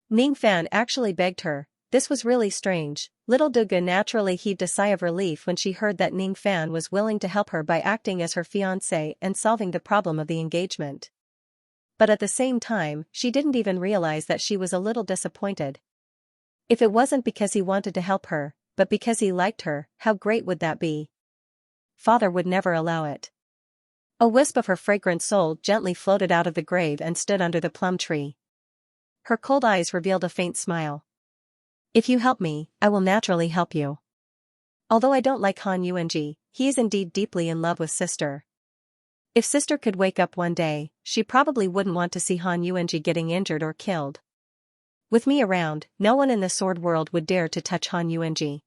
Ning Fan actually begged her. This was really strange. Little Dugu naturally heaved a sigh of relief when she heard that Ning Fan was willing to help her by acting as her fiancé and solving the problem of the engagement. But at the same time, she didn't even realize that she was a little disappointed. If it wasn't because he wanted to help her, but because he liked her, how great would that be? Father would never allow it. A wisp of her fragrant soul gently floated out of the grave and stood under the plum tree. Her cold eyes revealed a faint smile. If you help me, I will naturally help you. Although I don't like Han Yuanji, he is indeed deeply in love with sister. If sister could wake up one day, she probably wouldn't want to see Han Yuanji getting injured or killed. With me around, no one in the sword world would dare to touch Han Yuanji.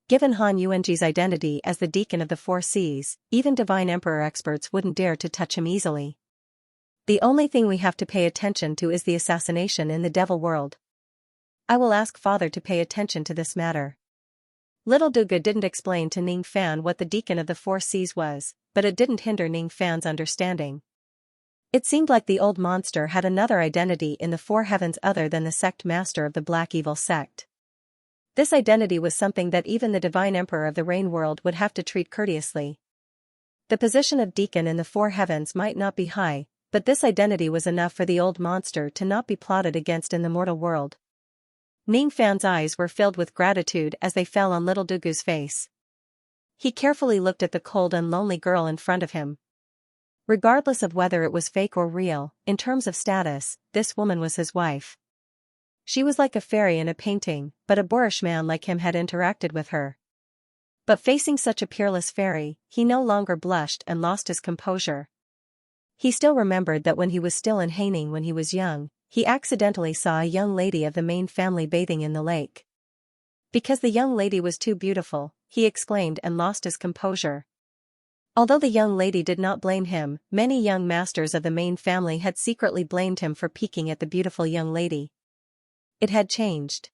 Given Han Yuanji's identity as the deacon of the four seas, even divine emperor experts wouldn't dare to touch him easily. The only thing we have to pay attention to is the assassination in the devil world. I will ask father to pay attention to this matter. Little Dugu didn't explain to Ning Fan what the deacon of the four seas was, but it didn't hinder Ning Fan's understanding. It seemed like the old monster had another identity in the four heavens other than the sect master of the black evil sect. This identity was something that even the divine emperor of the rain world would have to treat courteously. The position of deacon in the four heavens might not be high, but this identity was enough for the old monster to not be plotted against in the mortal world. Ning Fan's eyes were filled with gratitude as they fell on little Dugu's face. He carefully looked at the cold and lonely girl in front of him. Regardless of whether it was fake or real, in terms of status, this woman was his wife. She was like a fairy in a painting, but a boorish man like him had interacted with her. But facing such a peerless fairy, he no longer blushed and lost his composure. He still remembered that when he was still in Haining when he was young, he accidentally saw a young lady of the main family bathing in the lake. Because the young lady was too beautiful, he exclaimed and lost his composure. Although the young lady did not blame him, many young masters of the main family had secretly blamed him for peeking at the beautiful young lady. It had changed.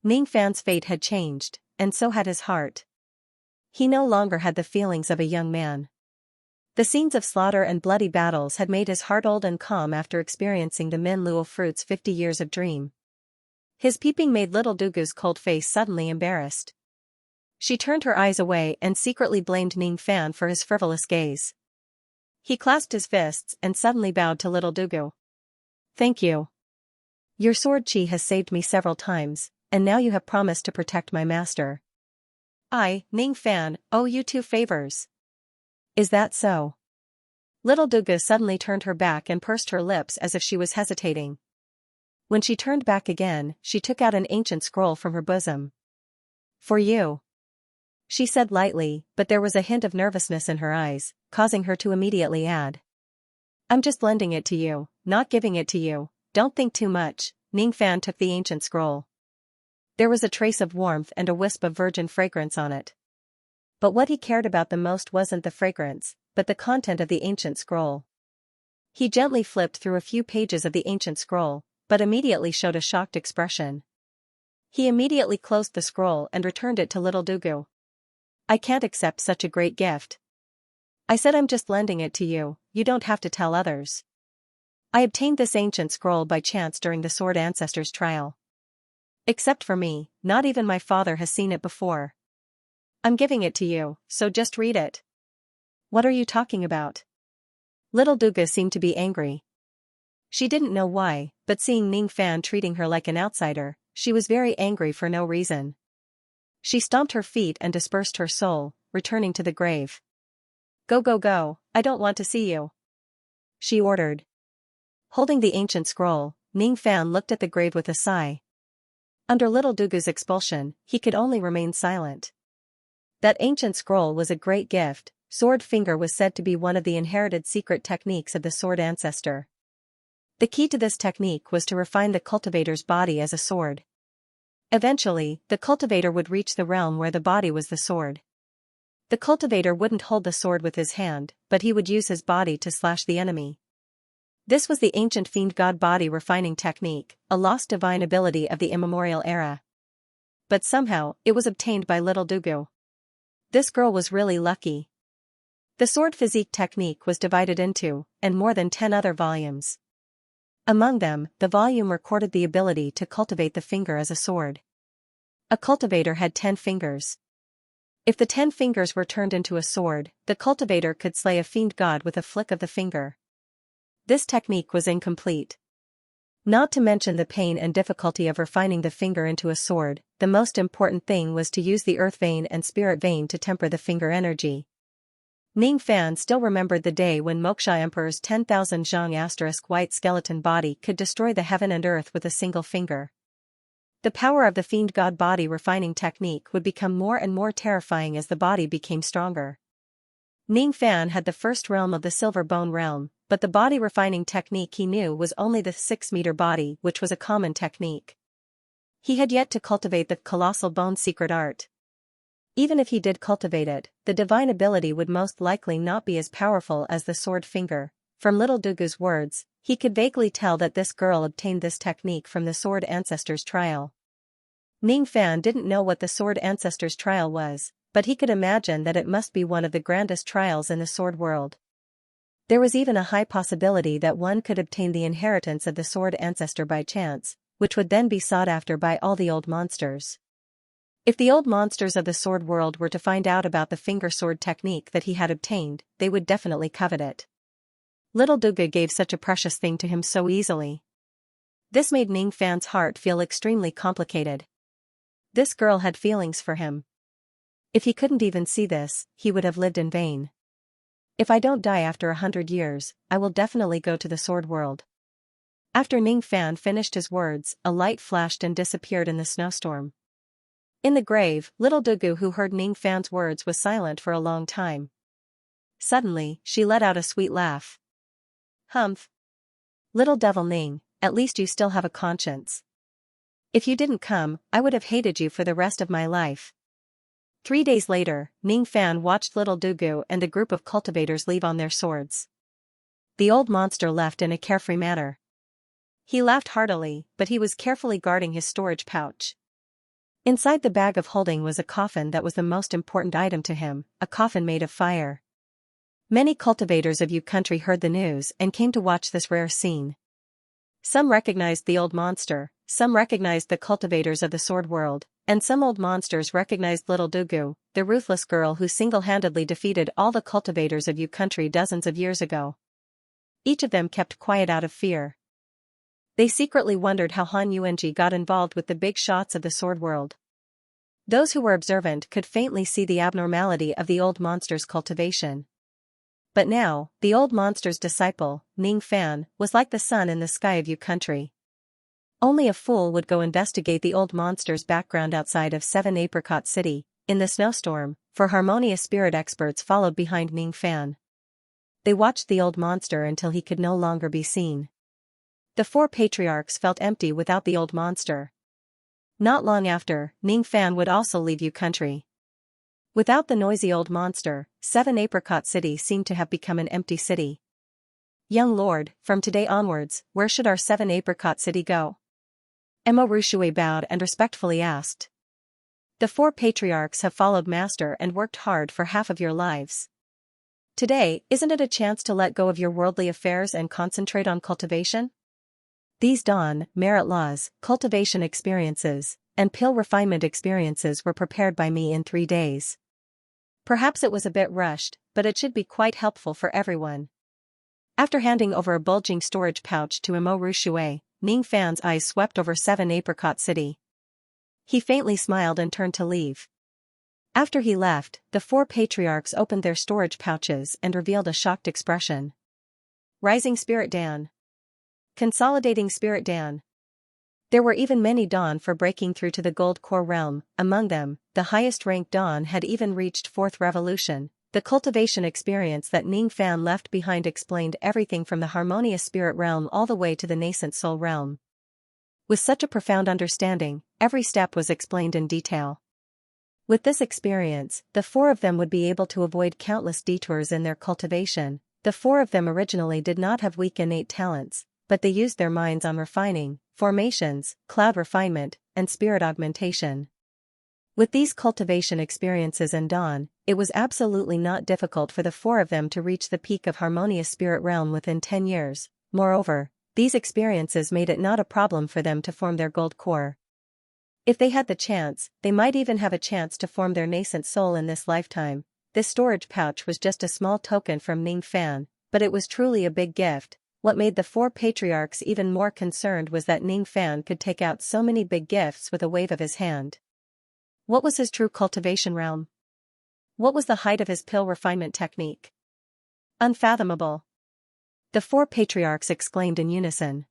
Ning Fan's fate had changed, and so had his heart. He no longer had the feelings of a young man. The scenes of slaughter and bloody battles had made his heart old and calm after experiencing the Min Luo fruit's 50 years of dream. His peeping made little Dugu's cold face suddenly embarrassed. She turned her eyes away and secretly blamed Ning Fan for his frivolous gaze. He clasped his fists and suddenly bowed to little Dugu. "Thank you. Your sword chi has saved me several times, and now you have promised to protect my master. I, Ning Fan, owe you 2 favors. Is that so?" Little Dugu suddenly turned her back and pursed her lips as if she was hesitating. When she turned back again, she took out an ancient scroll from her bosom. "For you," she said lightly, but there was a hint of nervousness in her eyes, causing her to immediately add, "I'm just lending it to you, not giving it to you, don't think too much." Ning Fan took the ancient scroll. There was a trace of warmth and a wisp of virgin fragrance on it. But what he cared about the most wasn't the fragrance, but the content of the ancient scroll. He gently flipped through a few pages of the ancient scroll, but immediately showed a shocked expression. He immediately closed the scroll and returned it to little Dugu. "I can't accept such a great gift. I said I'm just lending it to you, you don't have to tell others. I obtained this ancient scroll by chance during the Sword Ancestors trial. Except for me, not even my father has seen it before. I'm giving it to you, so just read it." "What are you talking about?" Little Dugu seemed to be angry. She didn't know why, but seeing Ning Fan treating her like an outsider, she was very angry for no reason. She stomped her feet and dispersed her soul, returning to the grave. "Go go go, I don't want to see you," she ordered. Holding the ancient scroll, Ning Fan looked at the grave with a sigh. Under little Dugu's expulsion, he could only remain silent. That ancient scroll was a great gift. Sword finger was said to be one of the inherited secret techniques of the sword ancestor. The key to this technique was to refine the cultivator's body as a sword. Eventually, the cultivator would reach the realm where the body was the sword. The cultivator wouldn't hold the sword with his hand, but he would use his body to slash the enemy. This was the ancient fiend god body refining technique, a lost divine ability of the immemorial era. But somehow, it was obtained by little Dugu. This girl was really lucky. The sword physique technique was divided into, and more than 10 other volumes. Among them, the volume recorded the ability to cultivate the finger as a sword. A cultivator had 10 fingers. If the 10 fingers were turned into a sword, the cultivator could slay a fiend god with a flick of the finger. This technique was incomplete. Not to mention the pain and difficulty of refining the finger into a sword, the most important thing was to use the earth vein and spirit vein to temper the finger energy. Ning Fan still remembered the day when Moksha Emperor's 10,000 zhang white skeleton body could destroy the heaven and earth with a single finger. The power of the fiend god body refining technique would become more and more terrifying as the body became stronger. Ning Fan had the first realm of the silver bone realm, but the body refining technique he knew was only the 6-meter body, which was a common technique. He had yet to cultivate the colossal bone secret art. Even if he did cultivate it, the divine ability would most likely not be as powerful as the sword finger. From little Dugu's words, he could vaguely tell that this girl obtained this technique from the Sword Ancestors trial. Ning Fan didn't know what the Sword Ancestors trial was, but he could imagine that it must be one of the grandest trials in the sword world. There was even a high possibility that one could obtain the inheritance of the sword ancestor by chance, which would then be sought after by all the old monsters. If the old monsters of the sword world were to find out about the finger sword technique that he had obtained, they would definitely covet it. Little Dugu gave such a precious thing to him so easily. This made Ning Fan's heart feel extremely complicated. This girl had feelings for him. If he couldn't even see this, he would have lived in vain. If I don't die after 100 years, I will definitely go to the sword world. After Ning Fan finished his words, a light flashed and disappeared in the snowstorm. In the grave, little Dugu, who heard Ning Fan's words, was silent for a long time. Suddenly, she let out a sweet laugh. Humph. Little devil Ning, at least you still have a conscience. If you didn't come, I would have hated you for the rest of my life. 3 days later, Ning Fan watched little Dugu and the group of cultivators leave on their swords. The old monster left in a carefree manner. He laughed heartily, but he was carefully guarding his storage pouch. Inside the bag of holding was a coffin that was the most important item to him, a coffin made of fire. Many cultivators of Yu country heard the news and came to watch this rare scene. Some recognized the old monster, some recognized the cultivators of the sword world, and some old monsters recognized little Dugu, the ruthless girl who single-handedly defeated all the cultivators of Yu country dozens of years ago. Each of them kept quiet out of fear. They secretly wondered how Han Yuanji got involved with the big shots of the sword world. Those who were observant could faintly see the abnormality of the old monster's cultivation. But now, the old monster's disciple, Ning Fan, was like the sun in the sky of Yu country. Only a fool would go investigate the old monster's background outside of 7 Apricot City, in the snowstorm, for harmonious spirit experts followed behind Ning Fan. They watched the old monster until he could no longer be seen. The 4 patriarchs felt empty without the old monster. Not long after, Ning Fan would also leave Yu country. Without the noisy old monster, 7 Apricot City seemed to have become an empty city. Young lord, from today onwards, where should our 7 Apricot City go? Emma Rushue bowed and respectfully asked. The 4 patriarchs have followed master and worked hard for half of your lives. Today, isn't it a chance to let go of your worldly affairs and concentrate on cultivation? These dawn, merit laws, cultivation experiences, and pill refinement experiences were prepared by me in 3 days. Perhaps it was a bit rushed, but it should be quite helpful for everyone. After handing over a bulging storage pouch to Emo Rushue, Ning Fan's eyes swept over 7 Apricot City. He faintly smiled and turned to leave. After he left, the 4 patriarchs opened their storage pouches and revealed a shocked expression. Rising Spirit Dan. Consolidating Spirit Dan. There were even many Dawn for breaking through to the Gold Core realm, among them, the highest-ranked Dawn had even reached 4th Revolution. The cultivation experience that Ning Fan left behind explained everything from the harmonious spirit realm all the way to the nascent soul realm. With such a profound understanding, every step was explained in detail. With this experience, the 4 of them would be able to avoid countless detours in their cultivation. The 4 of them originally did not have weak innate talents, but they used their minds on refining, formations, cloud refinement, and spirit augmentation. With these cultivation experiences and dawn, it was absolutely not difficult for the 4 of them to reach the peak of harmonious spirit realm within 10 years. Moreover, these experiences made it not a problem for them to form their gold core. If they had the chance, they might even have a chance to form their nascent soul in this lifetime. This storage pouch was just a small token from Ning Fan, but it was truly a big gift. What made the 4 patriarchs even more concerned was that Ning Fan could take out so many big gifts with a wave of his hand. What was his true cultivation realm? What was the height of his pill refinement technique? Unfathomable. The 4 patriarchs exclaimed in unison.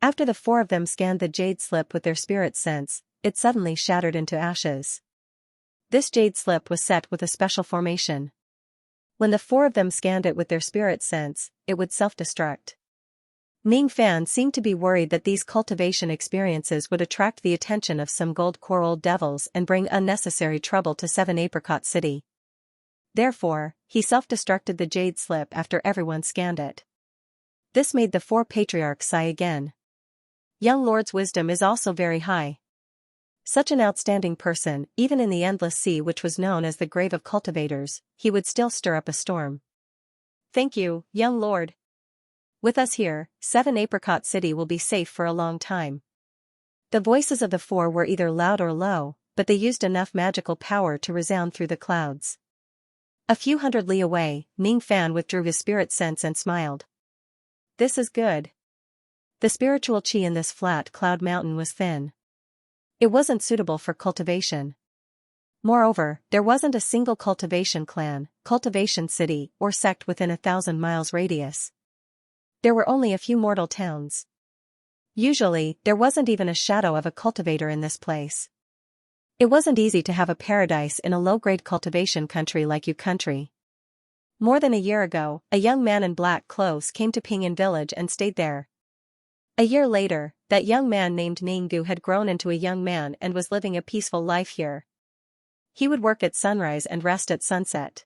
After the 4 of them scanned the jade slip with their spirit sense, it suddenly shattered into ashes. This jade slip was set with a special formation. When the 4 of them scanned it with their spirit sense, it would self-destruct. Ning Fan seemed to be worried that these cultivation experiences would attract the attention of some gold core old devils and bring unnecessary trouble to 7 Apricot City. Therefore, he self-destructed the jade slip after everyone scanned it. This made the 4 patriarchs sigh again. Young Lord's wisdom is also very high. Such an outstanding person, even in the endless sea which was known as the grave of cultivators, he would still stir up a storm. Thank you, young lord. With us here, 7 Apricot City will be safe for a long time. The voices of the 4 were either loud or low, but they used enough magical power to resound through the clouds. A few hundred li away, Ning Fan withdrew his spirit sense and smiled. This is good. The spiritual chi in this flat cloud mountain was thin. It wasn't suitable for cultivation. Moreover, there wasn't a single cultivation clan, cultivation city, or sect within 1,000 miles radius. There were only a few mortal towns. Usually, there wasn't even a shadow of a cultivator in this place. It wasn't easy to have a paradise in a low-grade cultivation country like Yu country. More than a year ago, a young man in black clothes came to Ping'an village and stayed there. A year later, that young man named Ninggu had grown into a young man and was living a peaceful life here. He would work at sunrise and rest at sunset.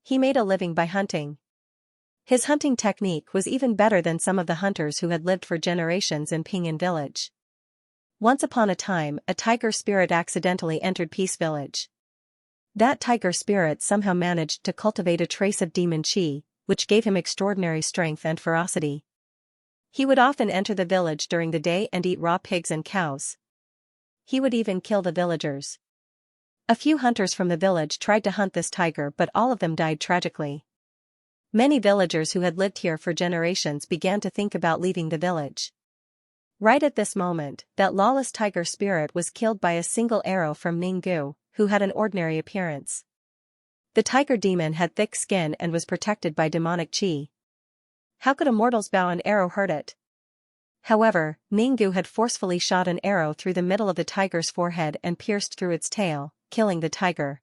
He made a living by hunting. His hunting technique was even better than some of the hunters who had lived for generations in Ping'an village. Once upon a time, a tiger spirit accidentally entered Peace Village. That tiger spirit somehow managed to cultivate a trace of demon chi, which gave him extraordinary strength and ferocity. He would often enter the village during the day and eat raw pigs and cows. He would even kill the villagers. A few hunters from the village tried to hunt this tiger, but all of them died tragically. Many villagers who had lived here for generations began to think about leaving the village. Right at this moment, that lawless tiger spirit was killed by a single arrow from Ninggu, who had an ordinary appearance. The tiger demon had thick skin and was protected by demonic chi. How could a mortal's bow and arrow hurt it? However, Ninggu had forcefully shot an arrow through the middle of the tiger's forehead and pierced through its tail, killing the tiger.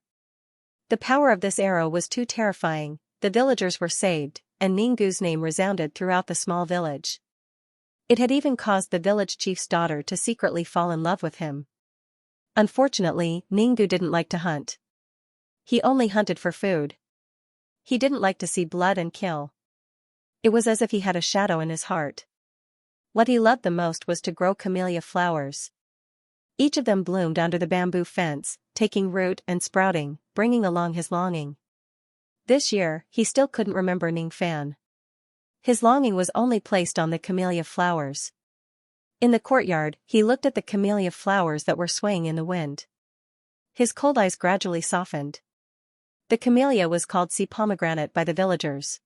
The power of this arrow was too terrifying. The villagers were saved, and Ninggu's name resounded throughout the small village. It had even caused the village chief's daughter to secretly fall in love with him. Unfortunately, Ninggu didn't like to hunt. He only hunted for food. He didn't like to see blood and kill. It was as if he had a shadow in his heart. What he loved the most was to grow camellia flowers. Each of them bloomed under the bamboo fence, taking root and sprouting, bringing along his longing. This year, he still couldn't remember Ningfan. His longing was only placed on the camellia flowers. In the courtyard, he looked at the camellia flowers that were swaying in the wind. His cold eyes gradually softened. The camellia was called sea pomegranate by the villagers.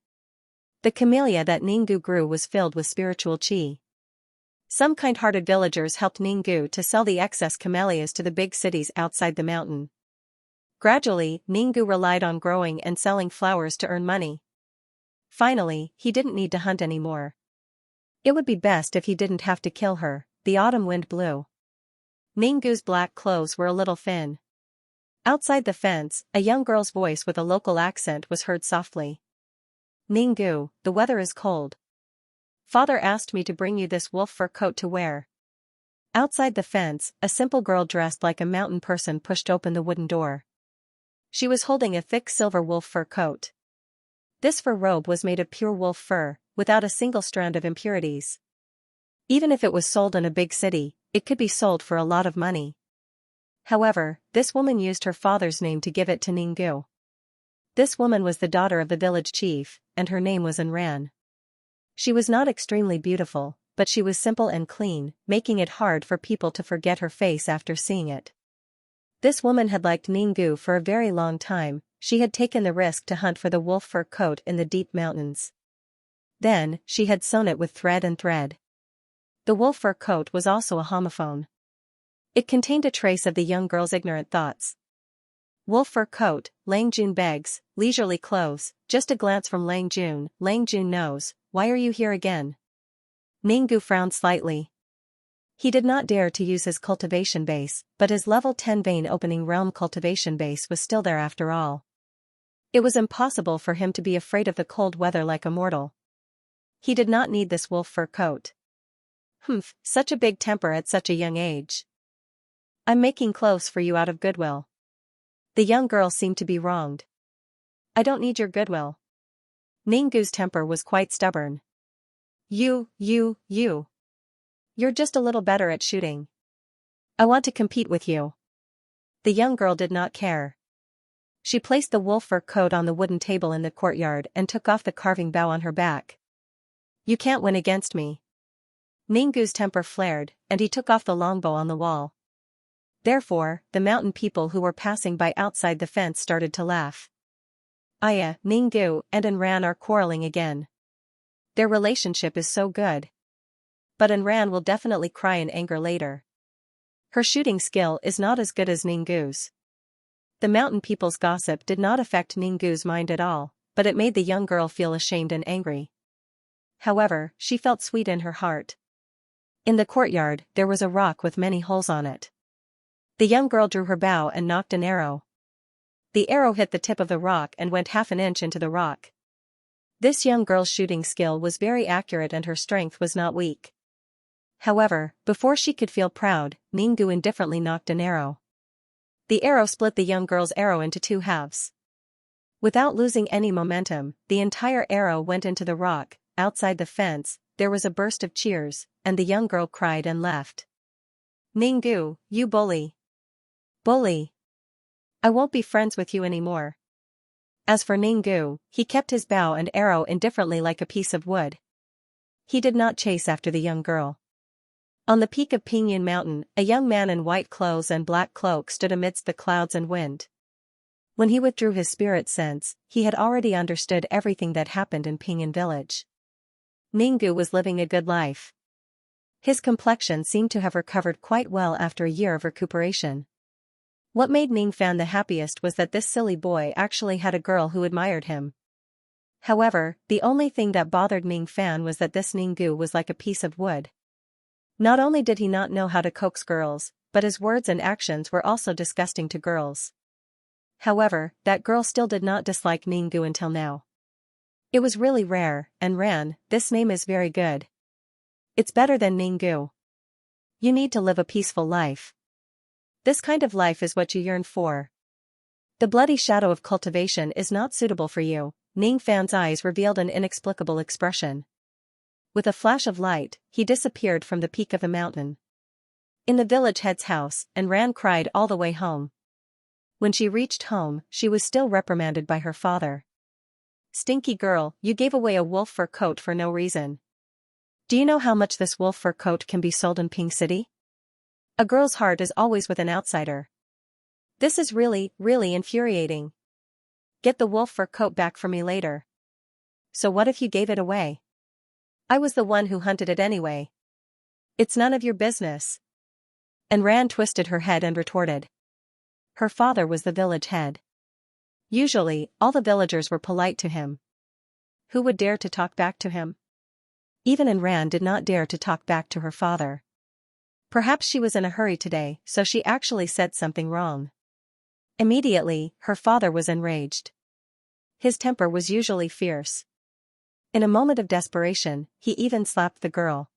The camellia that Ninggu grew was filled with spiritual chi. Some kind-hearted villagers helped Ninggu to sell the excess camellias to the big cities outside the mountain. Gradually, Ninggu relied on growing and selling flowers to earn money. Finally, he didn't need to hunt anymore. It would be best if he didn't have to kill her. The autumn wind blew. Ninggu's black clothes were a little thin. Outside the fence, a young girl's voice with a local accent was heard softly. Ninggu, the weather is cold. Father asked me to bring you this wolf fur coat to wear. Outside the fence, a simple girl dressed like a mountain person pushed open the wooden door. She was holding a thick silver wolf fur coat. This fur robe was made of pure wolf fur, without a single strand of impurities. Even if it was sold in a big city, it could be sold for a lot of money. However, this woman used her father's name to give it to Ninggu. This woman was the daughter of the village chief, and her name was Anran. She was not extremely beautiful, but she was simple and clean, making it hard for people to forget her face after seeing it. This woman had liked Ninggu for a very long time. She had taken the risk to hunt for the wolf fur coat in the deep mountains. Then, she had sewn it with thread and thread. The wolf fur coat was also a homophone. It contained a trace of the young girl's ignorant thoughts. Wolf fur coat, Lang Jun begs, leisurely clothes, just a glance from Lang Jun knows, why are you here again? Ninggu frowned slightly. He did not dare to use his cultivation base, but his level 10 vein opening realm cultivation base was still there after all. It was impossible for him to be afraid of the cold weather like a mortal. He did not need this wolf fur coat. Humph, such a big temper at such a young age. I'm making clothes for you out of goodwill. The young girl seemed to be wronged. I don't need your goodwill. Ninggu's temper was quite stubborn. You're just a little better at shooting. I want to compete with you. The young girl did not care. She placed the wolf fur coat on the wooden table in the courtyard and took off the carving bow on her back. You can't win against me. Ninggu's temper flared, and he took off the longbow on the wall. Therefore, the mountain people who were passing by outside the fence started to laugh. Aya, Ninggu and Anran are quarreling again. Their relationship is so good. But Anran will definitely cry in anger later. Her shooting skill is not as good as Ninggu's. The mountain people's gossip did not affect Ninggu's mind at all, but it made the young girl feel ashamed and angry. However, she felt sweet in her heart. In the courtyard, there was a rock with many holes on it. The young girl drew her bow and nocked an arrow. The arrow hit the tip of the rock and went half an inch into the rock. This young girl's shooting skill was very accurate and her strength was not weak. However, before she could feel proud, Ninggu indifferently nocked an arrow. The arrow split the young girl's arrow into two halves. Without losing any momentum, the entire arrow went into the rock. Outside the fence, there was a burst of cheers, and the young girl cried and left. Ninggu, you bully. Bully. I won't be friends with you anymore. As for Ninggu, he kept his bow and arrow indifferently like a piece of wood. He did not chase after the young girl. On the peak of Pingyun Mountain, a young man in white clothes and black cloak stood amidst the clouds and wind. When he withdrew his spirit sense, he had already understood everything that happened in Pingyun village. Ninggu was living a good life. His complexion seemed to have recovered quite well after a year of recuperation. What made Ning Fan the happiest was that this silly boy actually had a girl who admired him. However, the only thing that bothered Ning Fan was that this Ninggu was like a piece of wood. Not only did he not know how to coax girls, but his words and actions were also disgusting to girls. However, that girl still did not dislike Ninggu until now. It was really rare, and Ran, this name is very good. It's better than Ninggu. You need to live a peaceful life. This kind of life is what you yearn for. The bloody shadow of cultivation is not suitable for you. Ning Fan's eyes revealed an inexplicable expression. With a flash of light, he disappeared from the peak of the mountain. In the village head's house, and Ran cried all the way home. When she reached home, she was still reprimanded by her father. Stinky girl, you gave away a wolf fur coat for no reason. Do you know how much this wolf fur coat can be sold in Ping City? A girl's heart is always with an outsider. This is really, really infuriating. Get the wolf fur coat back for me later. So what if you gave it away? I was the one who hunted it anyway. It's none of your business. And Ran twisted her head and retorted. Her father was the village head. Usually, all the villagers were polite to him. Who would dare to talk back to him? Even Ran did not dare to talk back to her father. Perhaps she was in a hurry today, so she actually said something wrong. Immediately, her father was enraged. His temper was usually fierce. In a moment of desperation, he even slapped the girl.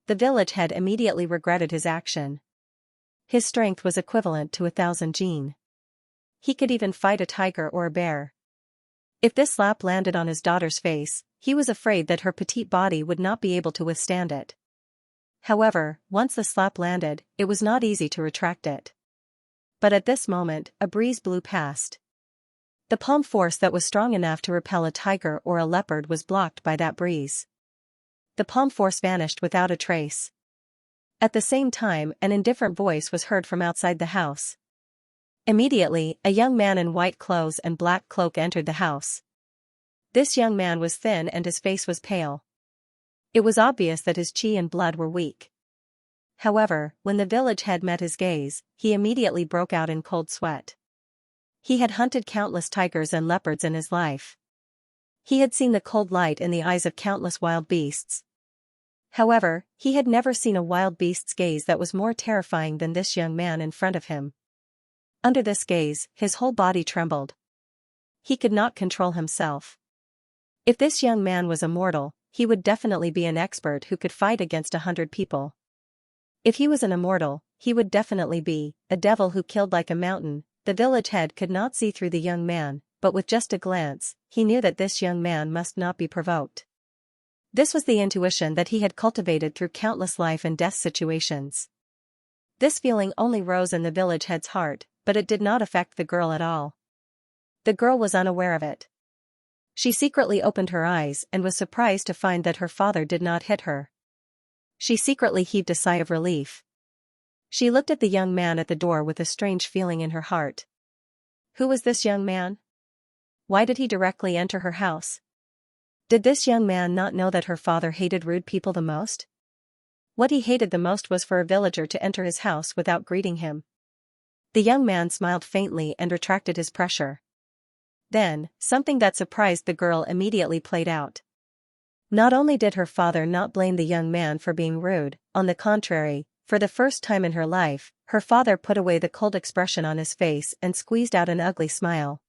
The village head immediately regretted his action. His strength was equivalent to 1,000 jin. He could even fight a tiger or a bear. If this slap landed on his daughter's face, he was afraid that her petite body would not be able to withstand it. However, once the slap landed, it was not easy to retract it. But at this moment, a breeze blew past. The palm force that was strong enough to repel a tiger or a leopard was blocked by that breeze. The palm force vanished without a trace. At the same time, an indifferent voice was heard from outside the house. Immediately, a young man in white clothes and black cloak entered the house. This young man was thin and his face was pale. It was obvious that his chi and blood were weak. However, when the village head met his gaze, he immediately broke out in cold sweat. He had hunted countless tigers and leopards in his life. He had seen the cold light in the eyes of countless wild beasts. However, he had never seen a wild beast's gaze that was more terrifying than this young man in front of him. Under this gaze, his whole body trembled. He could not control himself. If this young man was a mortal, he would definitely be an expert who could fight against 100 people. If he was an immortal, he would definitely be a devil who killed like a mountain. The village head could not see through the young man, but with just a glance, he knew that this young man must not be provoked. This was the intuition that he had cultivated through countless life and death situations. This feeling only rose in the village head's heart, but it did not affect the girl at all. The girl was unaware of it. She secretly opened her eyes and was surprised to find that her father did not hit her. She secretly heaved a sigh of relief. She looked at the young man at the door with a strange feeling in her heart. Who was this young man? Why did he directly enter her house? Did this young man not know that her father hated rude people the most? What he hated the most was for a villager to enter his house without greeting him. The young man smiled faintly and retracted his pressure. Then, something that surprised the girl immediately played out. Not only did her father not blame the young man for being rude, on the contrary, for the first time in her life, her father put away the cold expression on his face and squeezed out an ugly smile.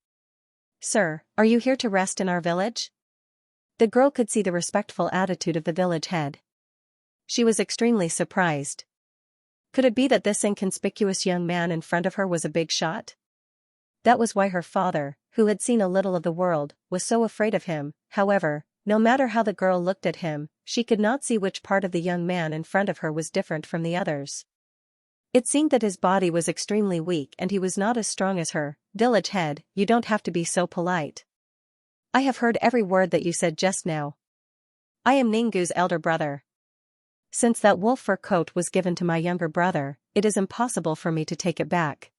Sir, are you here to rest in our village? The girl could see the respectful attitude of the village head. She was extremely surprised. Could it be that this inconspicuous young man in front of her was a big shot? That was why her father, who had seen a little of the world, was so afraid of him. However, no matter how the girl looked at him, she could not see which part of the young man in front of her was different from the others. It seemed that his body was extremely weak and he was not as strong as her. Village head, you don't have to be so polite. I have heard every word that you said just now. I am Ningu's elder brother. Since that wolf fur coat was given to my younger brother, it is impossible for me to take it back.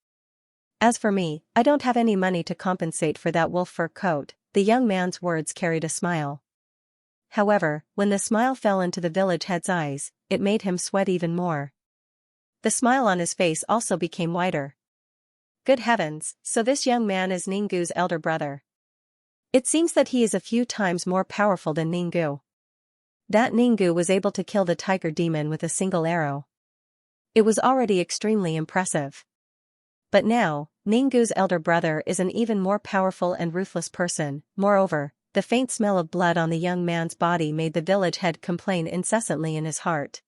As for me, I don't have any money to compensate for that wolf fur coat. The young man's words carried a smile. However, when the smile fell into the village head's eyes, it made him sweat even more. The smile on his face also became wider. Good heavens, so this young man is Ningu's elder brother. It seems that he is a few times more powerful than Ningu. That Ningu was able to kill the tiger demon with a single arrow. It was already extremely impressive. But now, Ningu's elder brother is an even more powerful and ruthless person. Moreover, the faint smell of blood on the young man's body made the village head complain incessantly in his heart.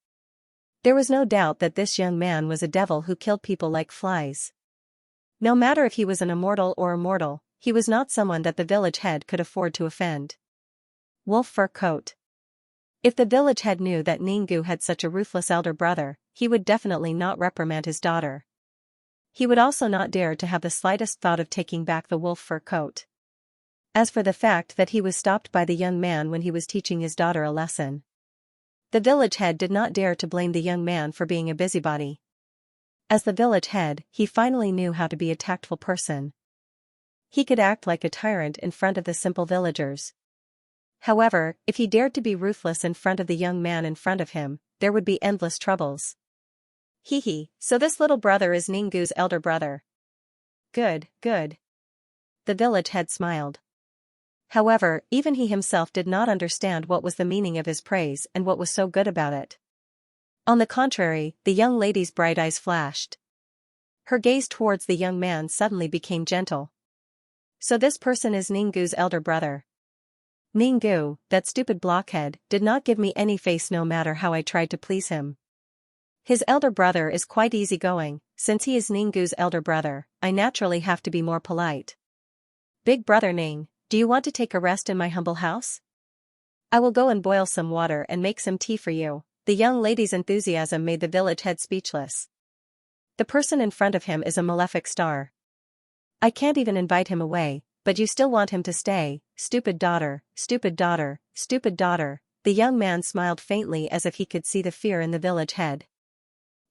There was no doubt that this young man was a devil who killed people like flies. No matter if he was an immortal or immortal, he was not someone that the village head could afford to offend. Wolf fur coat. If the village head knew that Ningu had such a ruthless elder brother, he would definitely not reprimand his daughter. He would also not dare to have the slightest thought of taking back the wolf fur coat. As for the fact that he was stopped by the young man when he was teaching his daughter a lesson, the village head did not dare to blame the young man for being a busybody. As the village head, he finally knew how to be a tactful person. He could act like a tyrant in front of the simple villagers. However, if he dared to be ruthless in front of the young man in front of him, there would be endless troubles. Hee, so this little brother is Ningu's elder brother. Good, good. The village head smiled. However, even he himself did not understand what was the meaning of his praise and what was so good about it. On the contrary, the young lady's bright eyes flashed. Her gaze towards the young man suddenly became gentle. So this person is Ningu's elder brother. Ningu, that stupid blockhead, did not give me any face no matter how I tried to please him. His elder brother is quite easygoing. Since he is Ningu's elder brother, I naturally have to be more polite. Big brother Ning, do you want to take a rest in my humble house? I will go and boil some water and make some tea for you. The young lady's enthusiasm made the village head speechless. The person in front of him is a malefic star. I can't even invite him away, but you still want him to stay. Stupid daughter, stupid daughter, stupid daughter. The young man smiled faintly as if he could see the fear in the village head.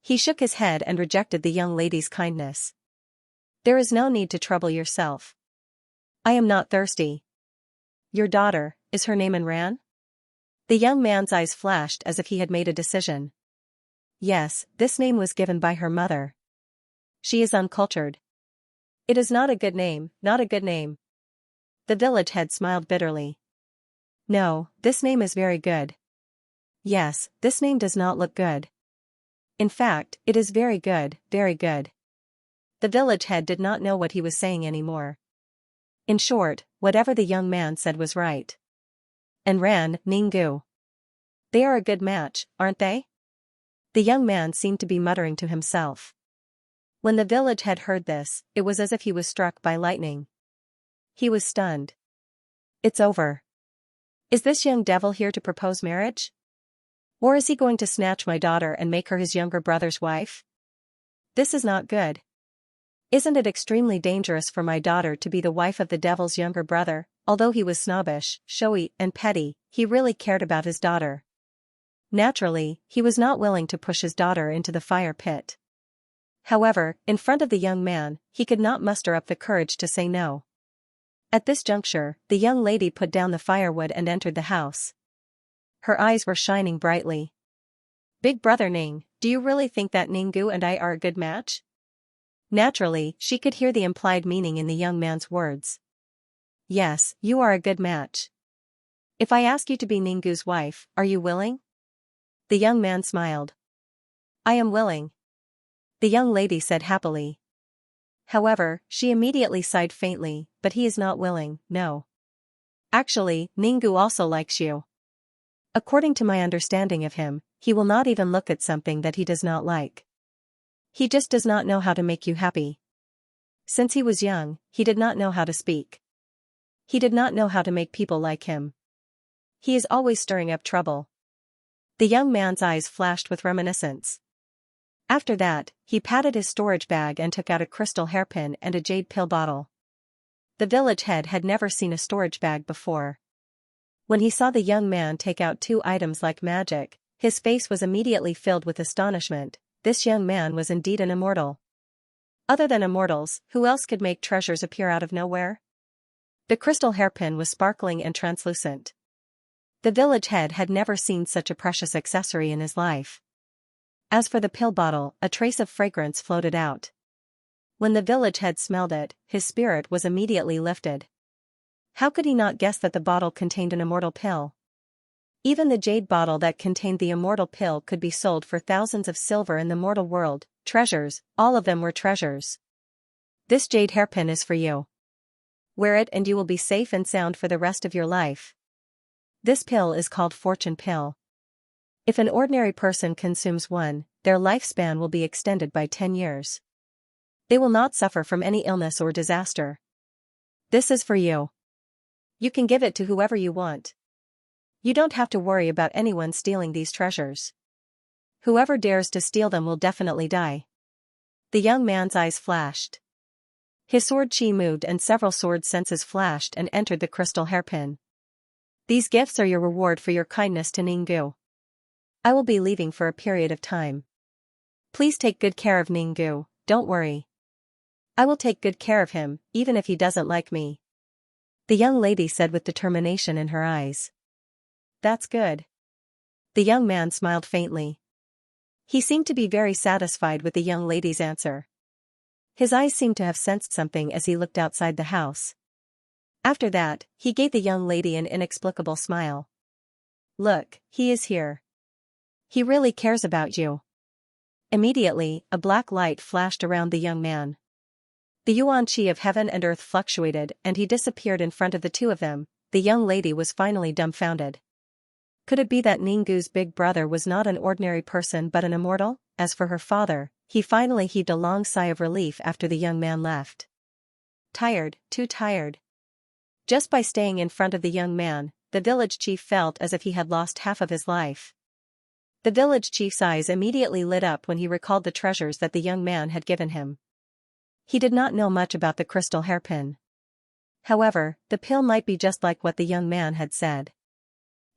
He shook his head and rejected the young lady's kindness. There is no need to trouble yourself. I am not thirsty. Your daughter, is her name Enran? The young man's eyes flashed as if he had made a decision. Yes, this name was given by her mother. She is uncultured. It is not a good name, not a good name. The village head smiled bitterly. No, this name is very good. Yes, this name does not look good. In fact, it is very good, very good. The village head did not know what he was saying anymore. In short, whatever the young man said was right. Enran, Ningu. They are a good match, aren't they? The young man seemed to be muttering to himself. When the village head heard this, it was as if he was struck by lightning. He was stunned. It's over. Is this young devil here to propose marriage? Or is he going to snatch my daughter and make her his younger brother's wife? This is not good. Isn't it extremely dangerous for my daughter to be the wife of the devil's younger brother? Although he was snobbish, showy, and petty, he really cared about his daughter. Naturally, he was not willing to push his daughter into the fire pit. However, in front of the young man, he could not muster up the courage to say no. At this juncture, the young lady put down the firewood and entered the house. Her eyes were shining brightly. Big brother Ning, do you really think that Ningu and I are a good match? Naturally, she could hear the implied meaning in the young man's words. Yes, you are a good match. If I ask you to be Ningu's wife, are you willing? The young man smiled. I am willing. The young lady said happily. However, she immediately sighed faintly, but he is not willing, no. Actually, Ningu also likes you. According to my understanding of him, he will not even look at something that he does not like. He just does not know how to make you happy. Since he was young, he did not know how to speak. He did not know how to make people like him. He is always stirring up trouble. The young man's eyes flashed with reminiscence. After that, he patted his storage bag and took out a crystal hairpin and a jade pill bottle. The village head had never seen a storage bag before. When he saw the young man take out two items like magic, his face was immediately filled with astonishment. This young man was indeed an immortal. Other than immortals, who else could make treasures appear out of nowhere? The crystal hairpin was sparkling and translucent. The village head had never seen such a precious accessory in his life. As for the pill bottle, a trace of fragrance floated out. When the village head smelled it, his spirit was immediately lifted. How could he not guess that the bottle contained an immortal pill? Even the jade bottle that contained the immortal pill could be sold for thousands of silver in the mortal world. Treasures, all of them were treasures. This jade hairpin is for you. Wear it and you will be safe and sound for the rest of your life. This pill is called Fortune Pill. If an ordinary person consumes one, their lifespan will be extended by 10 years. They will not suffer from any illness or disaster. This is for you. You can give it to whoever you want. You don't have to worry about anyone stealing these treasures. Whoever dares to steal them will definitely die. The young man's eyes flashed. His sword chi moved and several sword senses flashed and entered the crystal hairpin. These gifts are your reward for your kindness to Ninggu. I will be leaving for a period of time. Please take good care of Ninggu, don't worry. I will take good care of him, even if he doesn't like me. The young lady said with determination in her eyes. That's good. The young man smiled faintly. He seemed to be very satisfied with the young lady's answer. His eyes seemed to have sensed something as he looked outside the house. After that, he gave the young lady an inexplicable smile. Look, he is here. He really cares about you. Immediately, a black light flashed around the young man. The yuan qi of heaven and earth fluctuated and he disappeared in front of the two of them. The young lady was finally dumbfounded. Could it be that Ninggu's big brother was not an ordinary person but an immortal? As for her father, he finally heaved a long sigh of relief after the young man left. Tired, too tired. Just by staying in front of the young man, the village chief felt as if he had lost half of his life. The village chief's eyes immediately lit up when he recalled the treasures that the young man had given him. He did not know much about the crystal hairpin. However, the pill might be just like what the young man had said.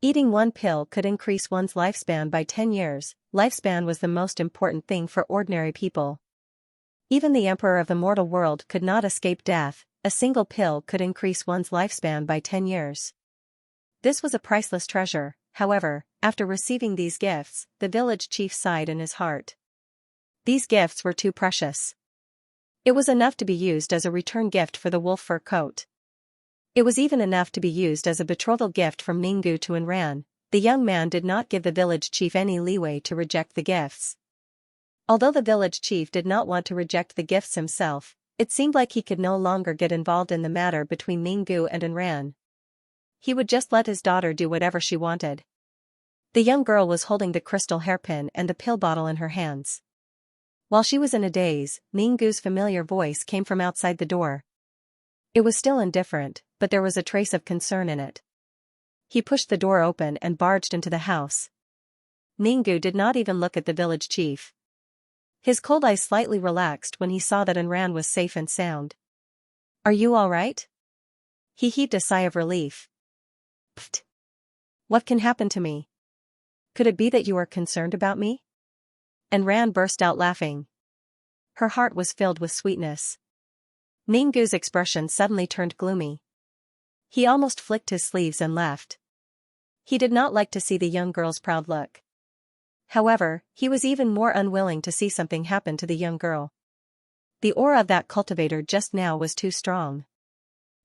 Eating one pill could increase one's lifespan by 10 years. Lifespan was the most important thing for ordinary people. Even the emperor of the mortal world could not escape death. A single pill could increase one's lifespan by 10 years. This was a priceless treasure. However, after receiving these gifts, the village chief sighed in his heart. These gifts were too precious. It was enough to be used as a return gift for the wolf fur coat. It was even enough to be used as a betrothal gift from Ninggu to Enran. The young man did not give the village chief any leeway to reject the gifts. Although the village chief did not want to reject the gifts himself, it seemed like he could no longer get involved in the matter between Ninggu and Enran. He would just let his daughter do whatever she wanted. The young girl was holding the crystal hairpin and the pill bottle in her hands. While she was in a daze, Ninggu's familiar voice came from outside the door. It was still indifferent, but there was a trace of concern in it. He pushed the door open and barged into the house. Ninggu did not even look at the village chief. His cold eyes slightly relaxed when he saw that Enran was safe and sound. Are you all right? He heaved a sigh of relief. Pfft. What can happen to me? Could it be that you are concerned about me? Enran burst out laughing. Her heart was filled with sweetness. Ninggu's expression suddenly turned gloomy. He almost flicked his sleeves and left. He did not like to see the young girl's proud look. However, he was even more unwilling to see something happen to the young girl. The aura of that cultivator just now was too strong.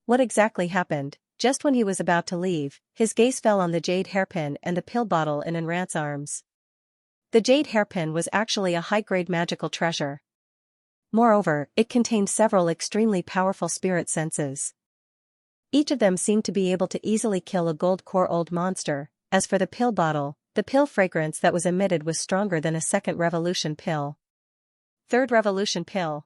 What exactly happened? Just when he was about to leave, his gaze fell on the jade hairpin and the pill bottle in Enran's arms. The jade hairpin was actually a high-grade magical treasure. Moreover, it contained several extremely powerful spirit senses. Each of them seemed to be able to easily kill a gold-core old monster. As for the pill bottle, the pill fragrance that was emitted was stronger than a second revolution pill. Third Revolution Pill.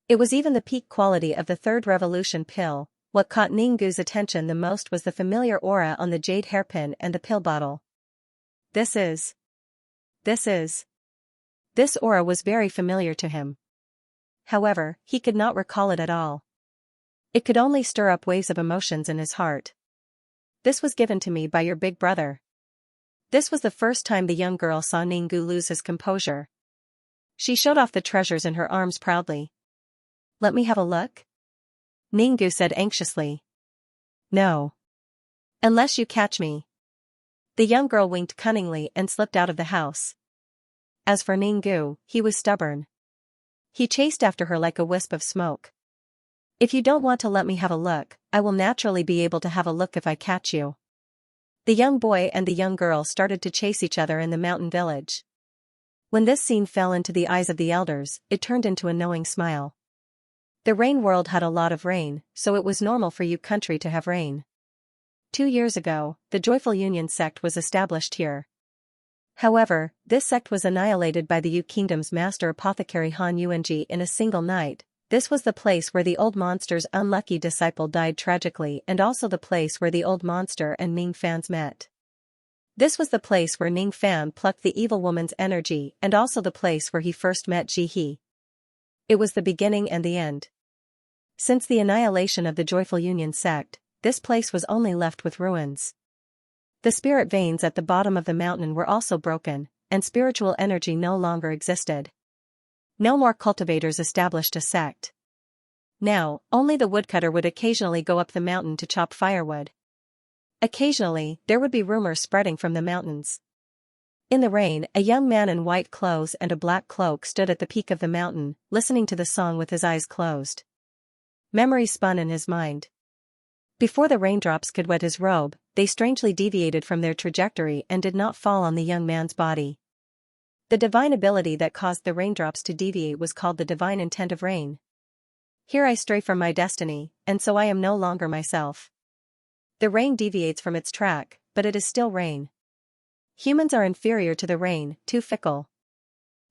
It was even the peak quality of the Third Revolution Pill. What caught Ninggu's attention the most was the familiar aura on the jade hairpin and the pill bottle. This aura was very familiar to him. However, he could not recall it at all. It could only stir up waves of emotions in his heart. This was given to me by your big brother. This was the first time the young girl saw Ninggu lose his composure. She showed off the treasures in her arms proudly. Let me have a look? Ninggu said anxiously. No. Unless you catch me. The young girl winked cunningly and slipped out of the house. As for Ninggu, he was stubborn. He chased after her like a wisp of smoke. If you don't want to let me have a look, I will naturally be able to have a look if I catch you. The young boy and the young girl started to chase each other in the mountain village. When this scene fell into the eyes of the elders, it turned into a knowing smile. The rain world had a lot of rain, so it was normal for Yu country to have rain. 2 years ago, the Joyful Union sect was established here. However, this sect was annihilated by the Yu Kingdom's master apothecary Han Yuanji in a single night. This was the place where the old monster's unlucky disciple died tragically and also the place where the old monster and Ning Fan's met. This was the place where Ning Fan plucked the evil woman's energy and also the place where he first met Ji He. It was the beginning and the end. Since the annihilation of the Joyful Union sect, this place was only left with ruins. The spirit veins at the bottom of the mountain were also broken, and spiritual energy no longer existed. No more cultivators established a sect. Now, only the woodcutter would occasionally go up the mountain to chop firewood. Occasionally, there would be rumors spreading from the mountains. In the rain, a young man in white clothes and a black cloak stood at the peak of the mountain, listening to the song with his eyes closed. Memories spun in his mind. Before the raindrops could wet his robe, they strangely deviated from their trajectory and did not fall on the young man's body. The divine ability that caused the raindrops to deviate was called the divine intent of rain. Here I stray from my destiny, and so I am no longer myself. The rain deviates from its track, but it is still rain. Humans are inferior to the rain, too fickle.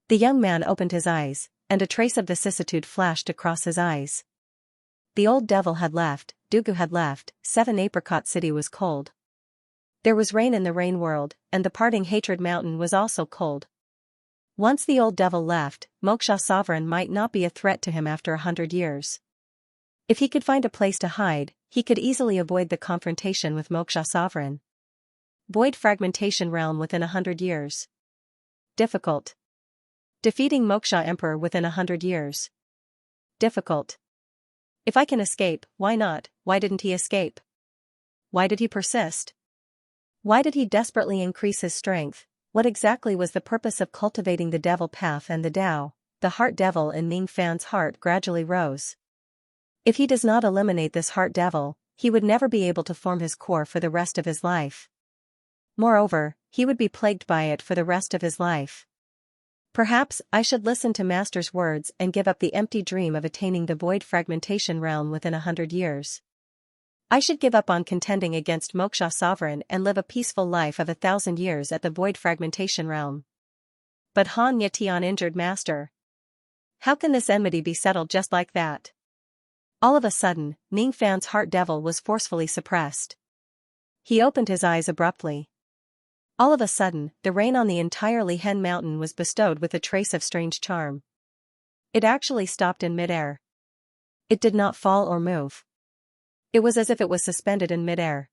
The young man opened his eyes, and a trace of vicissitude flashed across his eyes. The old devil had left, Dugu had left, 7 Apricot City was cold. There was rain in the rain world, and the parting Hatred Mountain was also cold. Once the old devil left, Moksha Sovereign might not be a threat to him after 100 years. If he could find a place to hide, he could easily avoid the confrontation with Moksha Sovereign. Void Fragmentation Realm within 100 years. Difficult. Defeating Moksha Emperor within 100 years. Difficult. If I can escape, why not? Why didn't he escape? Why did he persist? Why did he desperately increase his strength? What exactly was the purpose of cultivating the devil path and the Tao? The heart devil in Ning Fan's heart gradually rose. If he does not eliminate this heart devil, he would never be able to form his core for the rest of his life. Moreover, he would be plagued by it for the rest of his life. Perhaps I should listen to Master's words and give up the empty dream of attaining the void fragmentation realm within 100 years. I should give up on contending against Moksha Sovereign and live a peaceful life of 1,000 years at the void fragmentation realm. But Han Yetian injured Master. How can this enmity be settled just like that? All of a sudden, Ning Fan's heart devil was forcefully suppressed. He opened his eyes abruptly. All of a sudden, the rain on the entire Lihen Mountain was bestowed with a trace of strange charm. It actually stopped in midair. It did not fall or move. It was as if it was suspended in midair.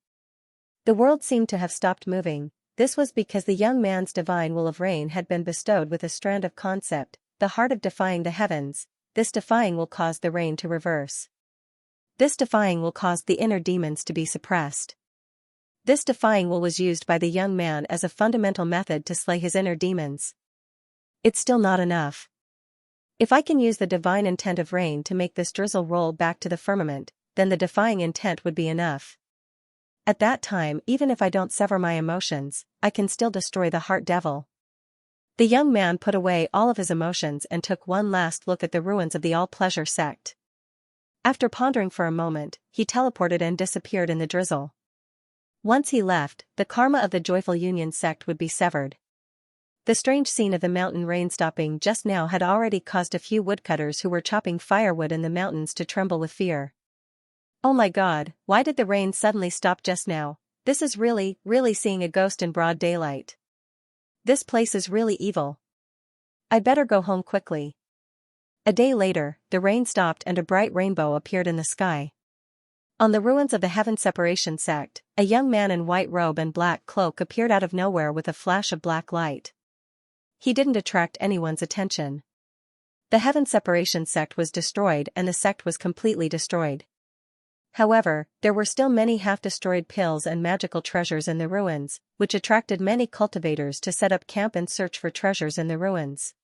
The world seemed to have stopped moving. This was because the young man's divine will of rain had been bestowed with a strand of concept, the heart of defying the heavens. This defying will cause the rain to reverse. This defying will cause the inner demons to be suppressed. This defying will was used by the young man as a fundamental method to slay his inner demons. It's still not enough. If I can use the divine intent of rain to make this drizzle roll back to the firmament, then the defying intent would be enough. At that time, even if I don't sever my emotions, I can still destroy the heart devil. The young man put away all of his emotions and took one last look at the ruins of the all-pleasure sect. After pondering for a moment, he teleported and disappeared in the drizzle. Once he left, the karma of the Joyful Union sect would be severed. The strange scene of the mountain rain stopping just now had already caused a few woodcutters who were chopping firewood in the mountains to tremble with fear. Oh my God, why did the rain suddenly stop just now? This is really seeing a ghost in broad daylight. This place is really evil. I'd better go home quickly. A day later, the rain stopped and a bright rainbow appeared in the sky. On the ruins of the Heaven Separation sect, a young man in white robe and black cloak appeared out of nowhere with a flash of black light. He didn't attract anyone's attention. The Heaven Separation sect was destroyed and the sect was completely destroyed. However, there were still many half-destroyed pills and magical treasures in the ruins, which attracted many cultivators to set up camp and search for treasures in the ruins.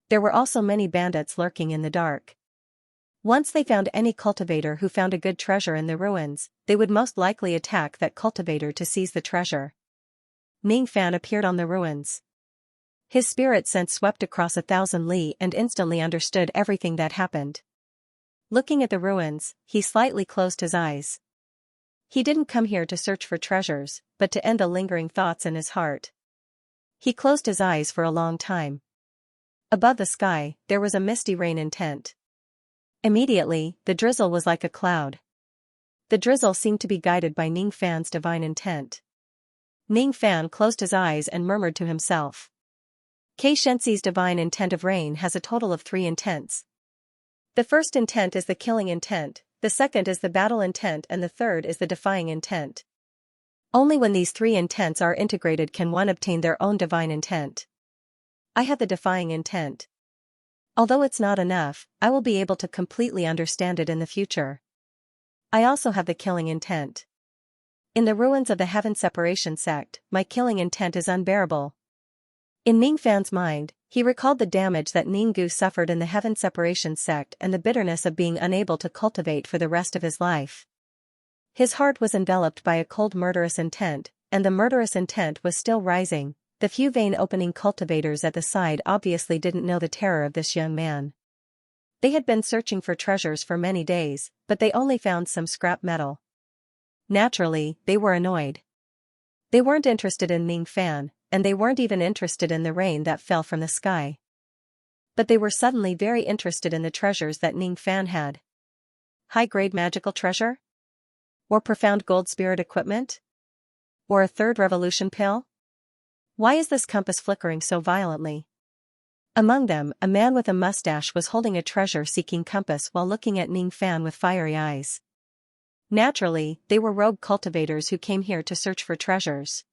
There were also many bandits lurking in the dark. Once they found any cultivator who found a good treasure in the ruins, they would most likely attack that cultivator to seize the treasure. Ning Fan appeared on the ruins. His spirit sense swept across 1,000 li and instantly understood everything that happened. Looking at the ruins, he slightly closed his eyes. He didn't come here to search for treasures, but to end the lingering thoughts in his heart. He closed his eyes for a long time. Above the sky, there was a misty rain intent. Immediately, the drizzle was like a cloud. The drizzle seemed to be guided by Ning Fan's divine intent. Ning Fan closed his eyes and murmured to himself. Xianxia's divine intent of rain has a total of 3 intents. The first intent is the killing intent, the second is the battle intent and the third is the defying intent. Only when these 3 intents are integrated can one obtain their own divine intent. I have the defying intent. Although it's not enough, I will be able to completely understand it in the future. I also have the killing intent. In the ruins of the Heaven Separation sect, my killing intent is unbearable. In Ning Fan's mind, he recalled the damage that Ninggu suffered in the Heaven Separation sect and the bitterness of being unable to cultivate for the rest of his life. His heart was enveloped by a cold murderous intent, and the murderous intent was still rising. The few vein-opening cultivators at the side obviously didn't know the terror of this young man. They had been searching for treasures for many days, but they only found some scrap metal. Naturally, they were annoyed. They weren't interested in Ning Fan, and they weren't even interested in the rain that fell from the sky. But they were suddenly very interested in the treasures that Ning Fan had. High-grade magical treasure? Or profound gold spirit equipment? Or a third revolution pill? Why is this compass flickering so violently? Among them, a man with a mustache was holding a treasure-seeking compass while looking at Ning Fan with fiery eyes. Naturally, they were rogue cultivators who came here to search for treasures.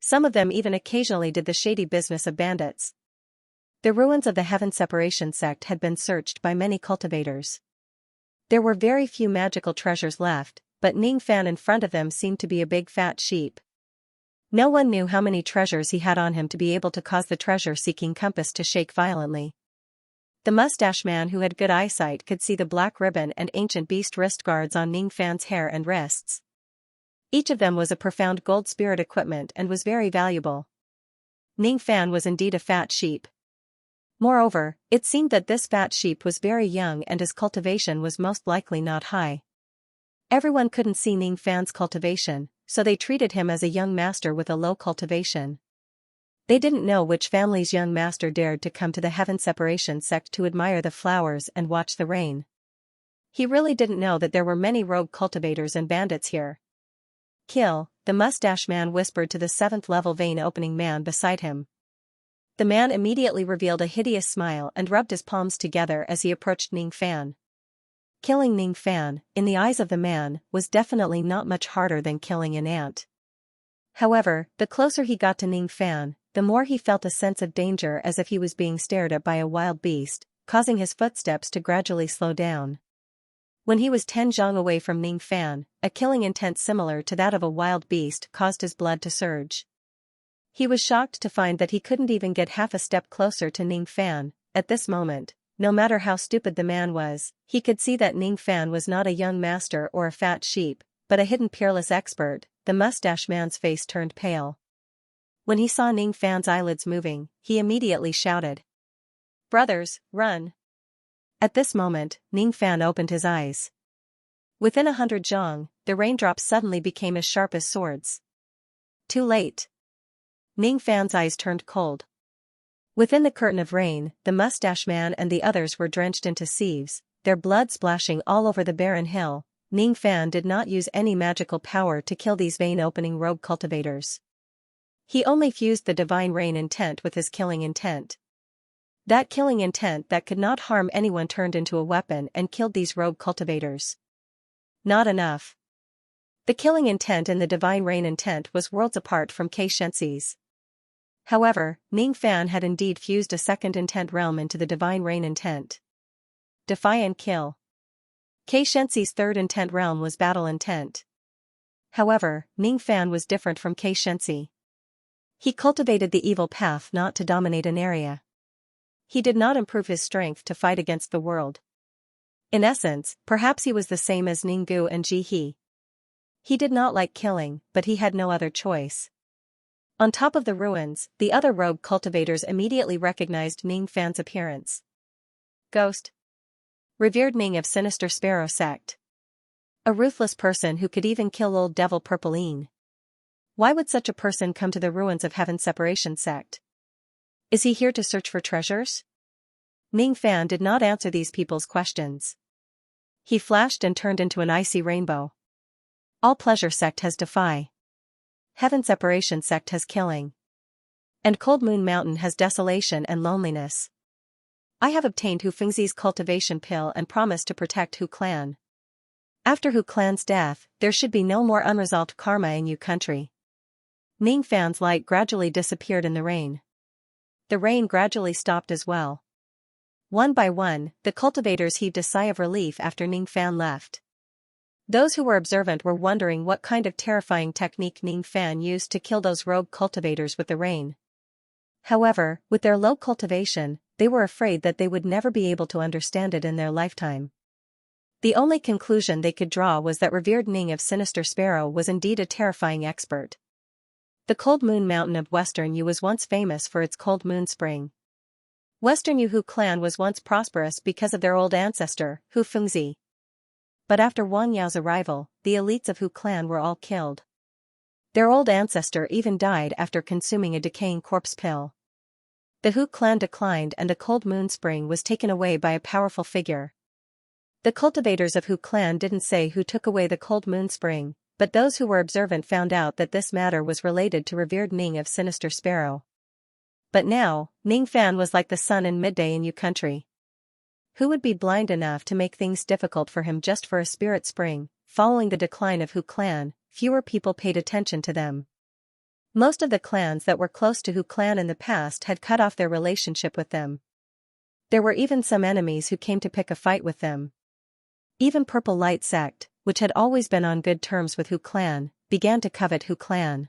Some of them even occasionally did the shady business of bandits. The ruins of the Heaven Separation sect had been searched by many cultivators. There were very few magical treasures left, but Ning Fan in front of them seemed to be a big fat sheep. No one knew how many treasures he had on him to be able to cause the treasure-seeking compass to shake violently. The mustache man who had good eyesight could see the black ribbon and ancient beast wrist guards on Ning Fan's hair and wrists. Each of them was a profound gold spirit equipment and was very valuable. Ning Fan was indeed a fat sheep. Moreover, it seemed that this fat sheep was very young and his cultivation was most likely not high. Everyone couldn't see Ning Fan's cultivation, so they treated him as a young master with a low cultivation. They didn't know which family's young master dared to come to the Heaven Separation sect to admire the flowers and watch the rain. He really didn't know that there were many rogue cultivators and bandits here. Kill, the mustache man whispered to the 7th-level vein-opening man beside him. The man immediately revealed a hideous smile and rubbed his palms together as he approached Ning Fan. Killing Ning Fan, in the eyes of the man, was definitely not much harder than killing an ant. However, the closer he got to Ning Fan, the more he felt a sense of danger as if he was being stared at by a wild beast, causing his footsteps to gradually slow down. When he was 10 zhang away from Ning Fan, a killing intent similar to that of a wild beast caused his blood to surge. He was shocked to find that he couldn't even get half a step closer to Ning Fan. At this moment, no matter how stupid the man was, he could see that Ning Fan was not a young master or a fat sheep, but a hidden peerless expert. The mustache man's face turned pale. When he saw Ning Fan's eyelids moving, he immediately shouted, "Brothers, run!" At this moment, Ning Fan opened his eyes. Within 100 zhang, the raindrops suddenly became as sharp as swords. Too late. Ning Fan's eyes turned cold. Within the curtain of rain, the mustache man and the others were drenched into sieves, their blood splashing all over the barren hill. Ning Fan did not use any magical power to kill these vein-opening rogue cultivators. He only fused the divine rain intent with his killing intent. That killing intent that could not harm anyone turned into a weapon and killed these rogue cultivators. Not enough. The killing intent and the divine rain intent was worlds apart from Xianxia's. However, Ning Fan had indeed fused a second intent realm into the divine rain intent. Defy and kill. Xianxia's third intent realm was battle intent. However, Ning Fan was different from Xianxia. He cultivated the evil path not to dominate an area. He did not improve his strength to fight against the world. In essence, perhaps he was the same as Ninggu and Ji He. He did not like killing, but he had no other choice. On top of the ruins, the other rogue cultivators immediately recognized Ning Fan's appearance. Ghost. Revered Ning of Sinister Sparrow Sect. A ruthless person who could even kill old devil Purpleine. Why would such a person come to the ruins of Heaven Separation Sect? Is he here to search for treasures? Ning Fan did not answer these people's questions. He flashed and turned into an icy rainbow. All Pleasure Sect has Defy. Heaven Separation Sect has Killing. And Cold Moon Mountain has Desolation and Loneliness. I have obtained Hu Fengzi's cultivation pill and promised to protect Hu Clan. After Hu Clan's death, there should be no more unresolved karma in Yu country. Ning Fan's light gradually disappeared in the rain. The rain gradually stopped as well. One by one, the cultivators heaved a sigh of relief after Ning Fan left. Those who were observant were wondering what kind of terrifying technique Ning Fan used to kill those rogue cultivators with the rain. However, with their low cultivation, they were afraid that they would never be able to understand it in their lifetime. The only conclusion they could draw was that revered Ning of Sinister Sparrow was indeed a terrifying expert. The Cold Moon Mountain of Western Yu was once famous for its cold moon spring. Western Yu Hu clan was once prosperous because of their old ancestor, Hu Fengzi. But after Wang Yao's arrival, the elites of Hu clan were all killed. Their old ancestor even died after consuming a decaying corpse pill. The Hu clan declined and the cold moon spring was taken away by a powerful figure. The cultivators of Hu clan didn't say who took away the cold moon spring, but those who were observant found out that this matter was related to revered Ning of Sinister Sparrow. But now, Ning Fan was like the sun in midday in Yu country. Who would be blind enough to make things difficult for him just for a spirit spring? Following the decline of Hu clan, fewer people paid attention to them. Most of the clans that were close to Hu clan in the past had cut off their relationship with them. There were even some enemies who came to pick a fight with them. Even Purple Light Sect, which had always been on good terms with Hu clan, began to covet Hu clan.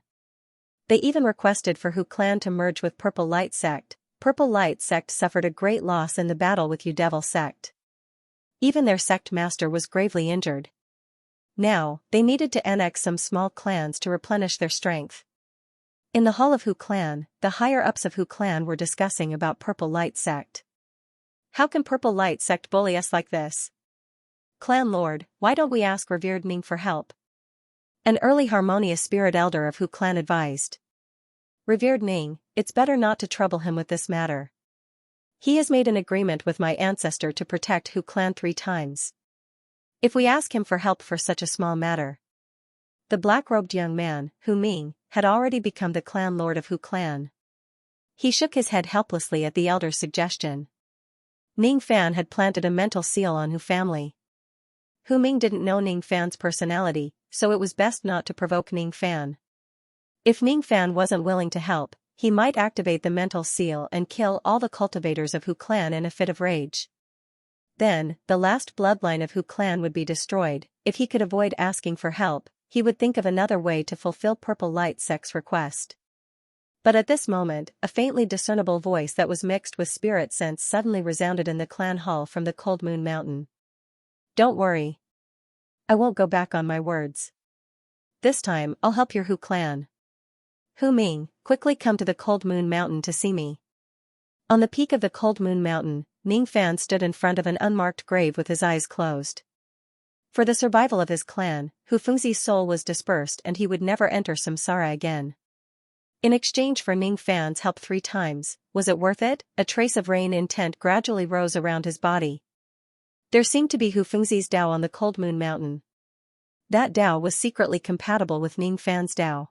They even requested for Hu clan to merge with Purple Light Sect. Purple Light Sect suffered a great loss in the battle with Yu Devil Sect. Even their sect master was gravely injured. Now, they needed to annex some small clans to replenish their strength. In the hall of Hu clan, the higher-ups of Hu clan were discussing about Purple Light Sect. How can Purple Light Sect bully us like this? Clan Lord, why don't we ask revered Ning for help? An early harmonious spirit elder of Hu clan advised. Revered Ning, it's better not to trouble him with this matter. He has made an agreement with my ancestor to protect Hu clan 3 times. If we ask him for help for such a small matter. The black-robed young man, Hu Ming, had already become the clan lord of Hu clan. He shook his head helplessly at the elder's suggestion. Ning Fan had planted a mental seal on Hu family. Hu Ming didn't know Ning Fan's personality, so it was best not to provoke Ning Fan. If Ning Fan wasn't willing to help, he might activate the mental seal and kill all the cultivators of Hu clan in a fit of rage. Then, the last bloodline of Hu clan would be destroyed. If he could avoid asking for help, he would think of another way to fulfill Purple Light Sect's request. But at this moment, a faintly discernible voice that was mixed with spirit sense suddenly resounded in the clan hall from the Cold Moon Mountain. Don't worry. I won't go back on my words. This time, I'll help your Hu clan. Hu Ming, quickly come to the Cold Moon Mountain to see me. On the peak of the Cold Moon Mountain, Ning Fan stood in front of an unmarked grave with his eyes closed. For the survival of his clan, Hu Fengzi's soul was dispersed and he would never enter Samsara again. In exchange for Ming Fan's help 3 times, was it worth it? A trace of rain intent gradually rose around his body. There seemed to be Hu Fengzi's Dao on the Cold Moon Mountain. That Dao was secretly compatible with Ming Fan's Dao.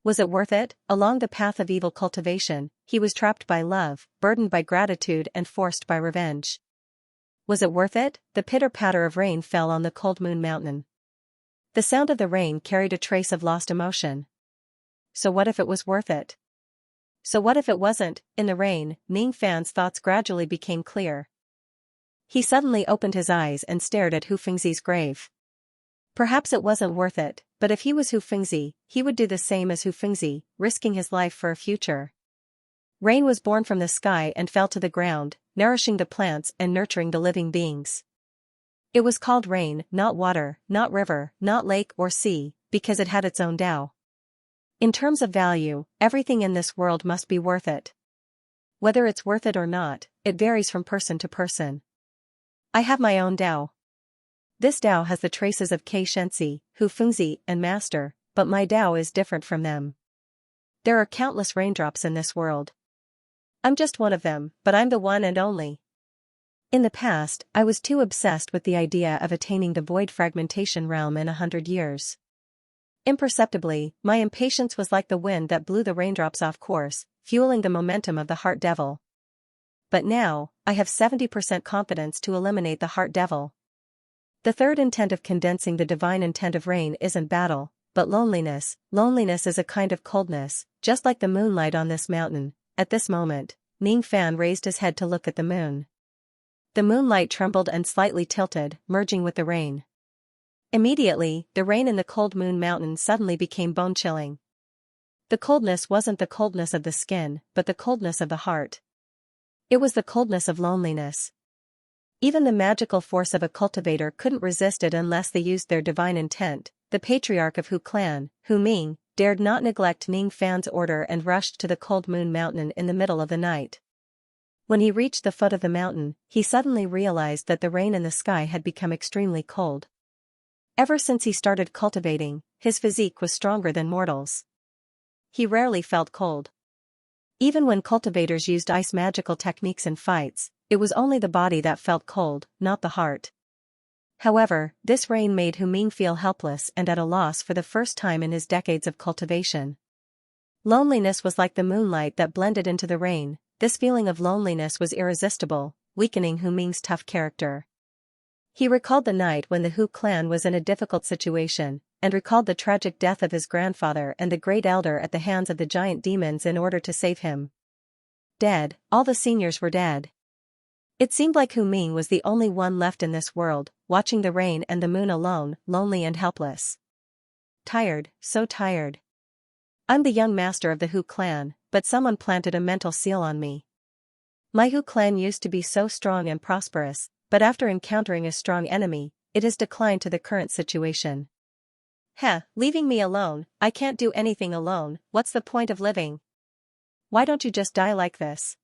Was it worth it? Along the path of evil cultivation, he was trapped by love, burdened by gratitude and forced by revenge. Was it worth it? The pitter-patter of rain fell on the Cold Moon Mountain. The sound of the rain carried a trace of lost emotion. So what if it was worth it? So what if it wasn't? In the rain, Ming Fan's thoughts gradually became clear. He suddenly opened his eyes and stared at Hu Fengzi's grave. Perhaps it wasn't worth it, but if he was Hu Fengzi, he would do the same as Hu Fengzi, risking his life for a future. Rain was born from the sky and fell to the ground, nourishing the plants and nurturing the living beings. It was called rain, not water, not river, not lake or sea, because it had its own Tao. In terms of value, everything in this world must be worth it. Whether it's worth it or not, it varies from person to person. I have my own Tao. This Tao has the traces of Xianxia, Hu Fengzi, and Master, but my Tao is different from them. There are countless raindrops in this world. I'm just one of them, but I'm the one and only. In the past, I was too obsessed with the idea of attaining the void fragmentation realm in 100 years. Imperceptibly, my impatience was like the wind that blew the raindrops off course, fueling the momentum of the heart devil. But now, I have 70% confidence to eliminate the heart devil. The third intent of condensing the divine intent of rain isn't battle, but loneliness. Loneliness is a kind of coldness, just like the moonlight on this mountain. At this moment, Ming Fan raised his head to look at the moon. The moonlight trembled and slightly tilted, merging with the rain. Immediately, the rain in the Cold Moon Mountain suddenly became bone-chilling. The coldness wasn't the coldness of the skin, but the coldness of the heart. It was the coldness of loneliness. Even the magical force of a cultivator couldn't resist it unless they used their divine intent. The patriarch of Hu clan, Hu Ming, dared not neglect Ming Fan's order and rushed to the Cold Moon Mountain in the middle of the night. When he reached the foot of the mountain, he suddenly realized that the rain in the sky had become extremely cold. Ever since he started cultivating, his physique was stronger than mortals. He rarely felt cold. Even when cultivators used ice magical techniques in fights, it was only the body that felt cold, not the heart. However, this rain made Hu Ming feel helpless and at a loss for the first time in his decades of cultivation. Loneliness was like the moonlight that blended into the rain. This feeling of loneliness was irresistible, weakening Hu Ming's tough character. He recalled the night when the Hu clan was in a difficult situation, and recalled the tragic death of his grandfather and the great elder at the hands of the giant demons in order to save him. Dead, all the seniors were dead. It seemed like Hu Ming was the only one left in this world, watching the rain and the moon alone, lonely and helpless. Tired, so tired. I'm the young master of the Hu clan, but someone planted a mental seal on me. My Hu clan used to be so strong and prosperous, but after encountering a strong enemy, it has declined to the current situation. Leaving me alone, I can't do anything alone, what's the point of living? Why don't you just die like this?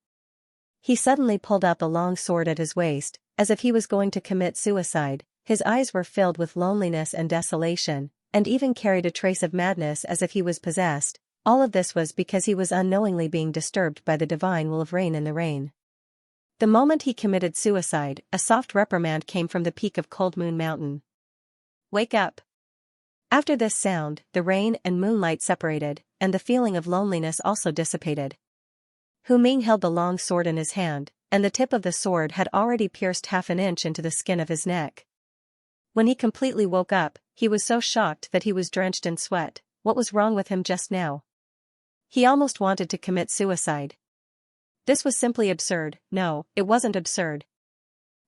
He suddenly pulled out the long sword at his waist, as if he was going to commit suicide. His eyes were filled with loneliness and desolation, and even carried a trace of madness as if he was possessed. All of this was because he was unknowingly being disturbed by the divine will of rain in the rain. The moment he committed suicide, a soft reprimand came from the peak of Cold Moon Mountain. Wake up. After this sound, the rain and moonlight separated, and the feeling of loneliness also dissipated. Hu Ming held the long sword in his hand, and the tip of the sword had already pierced half an inch into the skin of his neck. When he completely woke up, he was so shocked that he was drenched in sweat. What was wrong with him just now? He almost wanted to commit suicide. This was simply absurd. No, it wasn't absurd.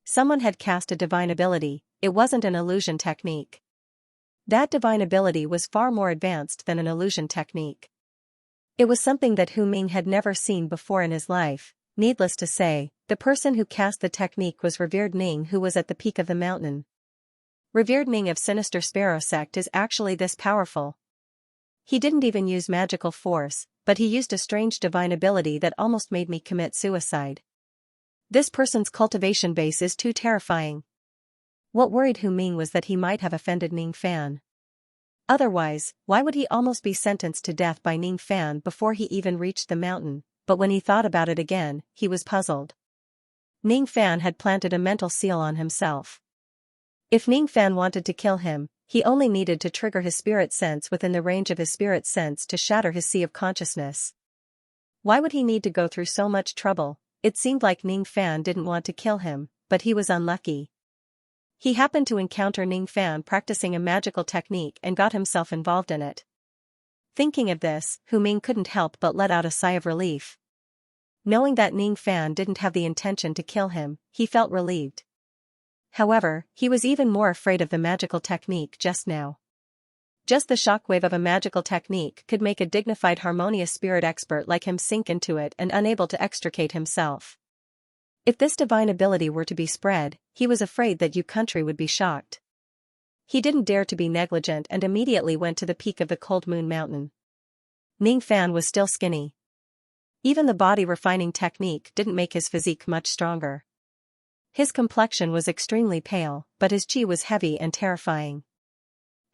Someone had cast a divine ability, it wasn't an illusion technique. That divine ability was far more advanced than an illusion technique. It was something that Hu Ming had never seen before in his life. Needless to say, the person who cast the technique was revered Ning, who was at the peak of the mountain. Revered Ning of Sinister Sparrow sect is actually this powerful. He didn't even use magical force, but he used a strange divine ability that almost made me commit suicide. This person's cultivation base is too terrifying. What worried Hu Ming was that he might have offended Ming Fan. Otherwise, why would he almost be sentenced to death by Ning Fan before he even reached the mountain? But when he thought about it again, he was puzzled. Ning Fan had planted a mental seal on himself. If Ning Fan wanted to kill him, he only needed to trigger his spirit sense within the range of his spirit sense to shatter his sea of consciousness. Why would he need to go through so much trouble? It seemed like Ning Fan didn't want to kill him, but he was unlucky. He happened to encounter Ning Fan practicing a magical technique and got himself involved in it. Thinking of this, Hu Ming couldn't help but let out a sigh of relief. Knowing that Ning Fan didn't have the intention to kill him, he felt relieved. However, he was even more afraid of the magical technique just now. Just the shockwave of a magical technique could make a dignified harmonious spirit expert like him sink into it and unable to extricate himself. If this divine ability were to be spread, he was afraid that Yu country would be shocked. He didn't dare to be negligent and immediately went to the peak of the Cold Moon Mountain. Ning Fan was still skinny. Even the body refining technique didn't make his physique much stronger. His complexion was extremely pale, but his chi was heavy and terrifying.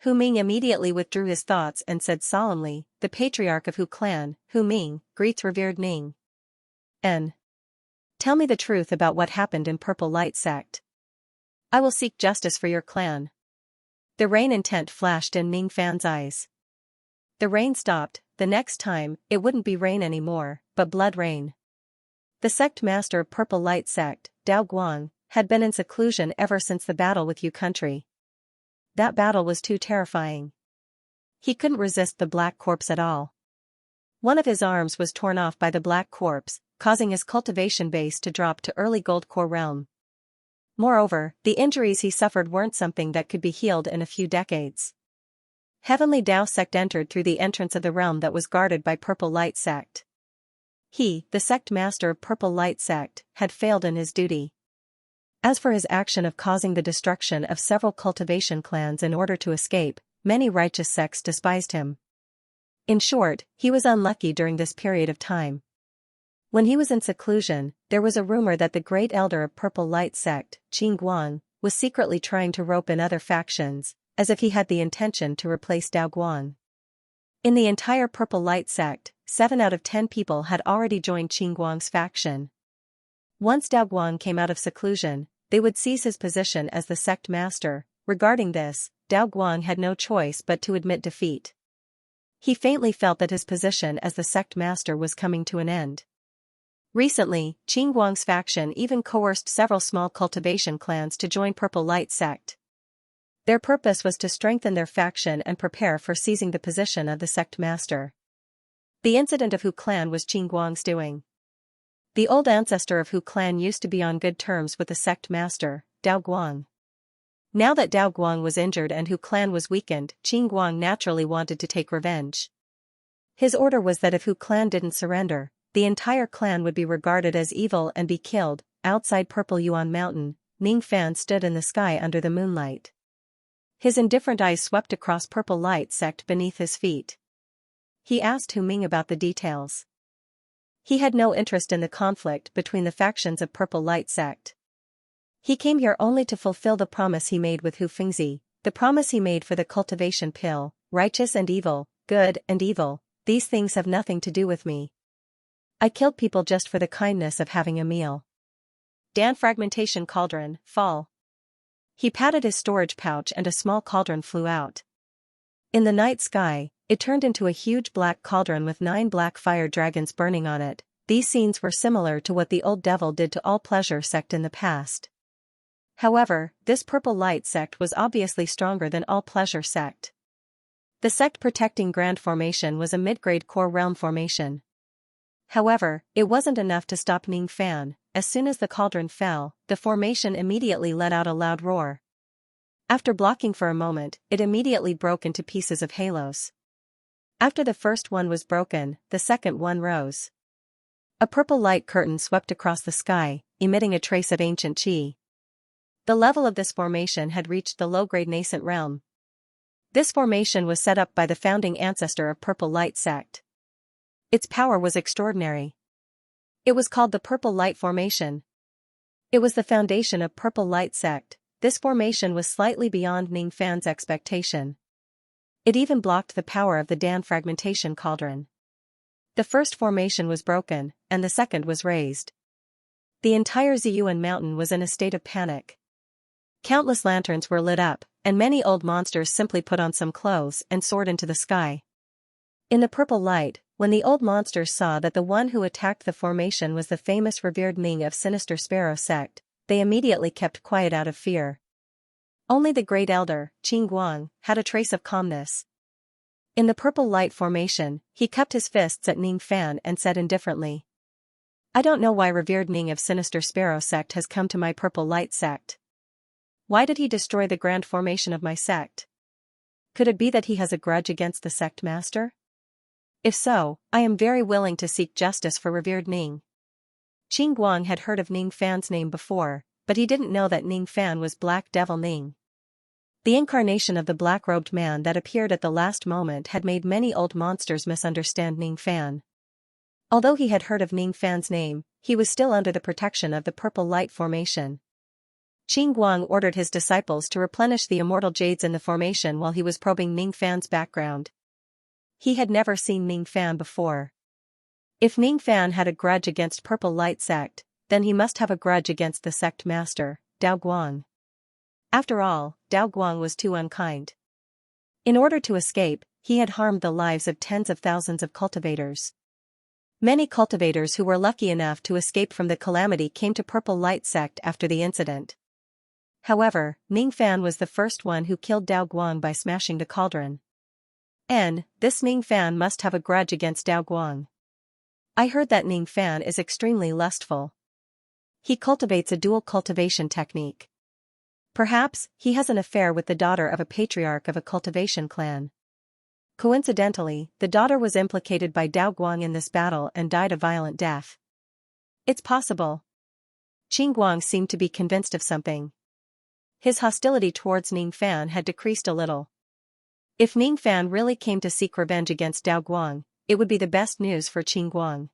Hu Ming immediately withdrew his thoughts and said solemnly, "The patriarch of Hu clan, Hu Ming, greets revered Ning N. Tell me the truth about what happened in Purple Light Sect. I will seek justice for your clan." The rain intent flashed in Ning Fan's eyes. The rain stopped. The next time, it wouldn't be rain anymore, but blood rain. The sect master of Purple Light Sect, Dao Guang, had been in seclusion ever since the battle with Yu country. That battle was too terrifying. He couldn't resist the black corpse at all. One of his arms was torn off by the black corpse, causing his cultivation base to drop to early gold core realm. Moreover, the injuries he suffered weren't something that could be healed in a few decades. Heavenly Dao Sect entered through the entrance of the realm that was guarded by Purple Light Sect. He, the sect master of Purple Light Sect, had failed in his duty. As for his action of causing the destruction of several cultivation clans in order to escape, many righteous sects despised him. In short, he was unlucky during this period of time. When he was in seclusion, there was a rumor that the great elder of Purple Light Sect, Qing Guang, was secretly trying to rope in other factions, as if he had the intention to replace Dao Guang. In the entire Purple Light Sect, 7 out of 10 people had already joined Qing Guang's faction. Once Dao Guang came out of seclusion, they would seize his position as the sect master. Regarding this, Dao Guang had no choice but to admit defeat. He faintly felt that his position as the sect master was coming to an end. Recently, Qing Guang's faction even coerced several small cultivation clans to join Purple Light Sect. Their purpose was to strengthen their faction and prepare for seizing the position of the sect master. The incident of Hu clan was Qing Guang's doing. The old ancestor of Hu clan used to be on good terms with the sect master, Dao Guang. Now that Dao Guang was injured and Hu clan was weakened, Qing Guang naturally wanted to take revenge. His order was that if Hu clan didn't surrender, the entire clan would be regarded as evil and be killed. Outside Purple Yuan Mountain, Ning Fan stood in the sky under the moonlight. His indifferent eyes swept across Purple Light Sect beneath his feet. He asked Hu Ming about the details. He had no interest in the conflict between the factions of Purple Light Sect. He came here only to fulfill the promise he made with Hu Fengzi, the promise he made for the cultivation pill, righteous and evil, good and evil, these things have nothing to do with me. I killed people just for the kindness of having a meal. Dan fragmentation cauldron, fall. He patted his storage pouch and a small cauldron flew out. In the night sky, it turned into a huge black cauldron with 9 black fire dragons burning on it. These scenes were similar to what the old devil did to All Pleasure Sect in the past. However, this Purple Light Sect was obviously stronger than All Pleasure Sect. The sect protecting Grand Formation was a mid-grade core realm formation. However, it wasn't enough to stop Ning Fan. As soon as the cauldron fell, the formation immediately let out a loud roar. After blocking for a moment, it immediately broke into pieces of halos. After the first one was broken, the second one rose. A purple light curtain swept across the sky, emitting a trace of ancient qi. The level of this formation had reached the low-grade nascent realm. This formation was set up by the founding ancestor of Purple Light Sect. Its power was extraordinary. It was called the Purple Light Formation. It was the foundation of Purple Light Sect. This formation was slightly beyond Ning Fan's expectation. It even blocked the power of the Dan fragmentation cauldron. The first formation was broken, and the second was raised. The entire Ziyuan mountain was in a state of panic. Countless lanterns were lit up, and many old monsters simply put on some clothes and soared into the sky. In the purple light, when the old monsters saw that the one who attacked the formation was the famous revered Ming of Sinister Sparrow sect, they immediately kept quiet out of fear. Only the great elder, Qing Guang, had a trace of calmness. In the purple light formation, he cupped his fists at Ning Fan and said indifferently, "I don't know why revered Ming of Sinister Sparrow sect has come to my purple light sect. Why did he destroy the grand formation of my sect? Could it be that he has a grudge against the sect master? If so, I am very willing to seek justice for revered Ning." Qing Guang had heard of Ning Fan's name before, but he didn't know that Ning Fan was Black Devil Ning. The incarnation of the black-robed man that appeared at the last moment had made many old monsters misunderstand Ning Fan. Although he had heard of Ning Fan's name, he was still under the protection of the purple light formation. Qing Guang ordered his disciples to replenish the immortal jades in the formation while he was probing Ning Fan's background. He had never seen Ning Fan before. If Ning Fan had a grudge against Purple Light Sect, then he must have a grudge against the sect master, Dao Guang. After all, Dao Guang was too unkind. In order to escape, he had harmed the lives of tens of thousands of cultivators. Many cultivators who were lucky enough to escape from the calamity came to Purple Light Sect after the incident. However, Ning Fan was the first one who killed Dao Guang by smashing the cauldron. And this Ning Fan must have a grudge against Dao Guang. I heard that Ning Fan is extremely lustful. He cultivates a dual cultivation technique. Perhaps he has an affair with the daughter of a patriarch of a cultivation clan. Coincidentally, the daughter was implicated by Dao Guang in this battle and died a violent death. It's possible. Qing Guang seemed to be convinced of something. His hostility towards Ning Fan had decreased a little. If Ning Fan really came to seek revenge against Dao Guang, it would be the best news for Qing Guang.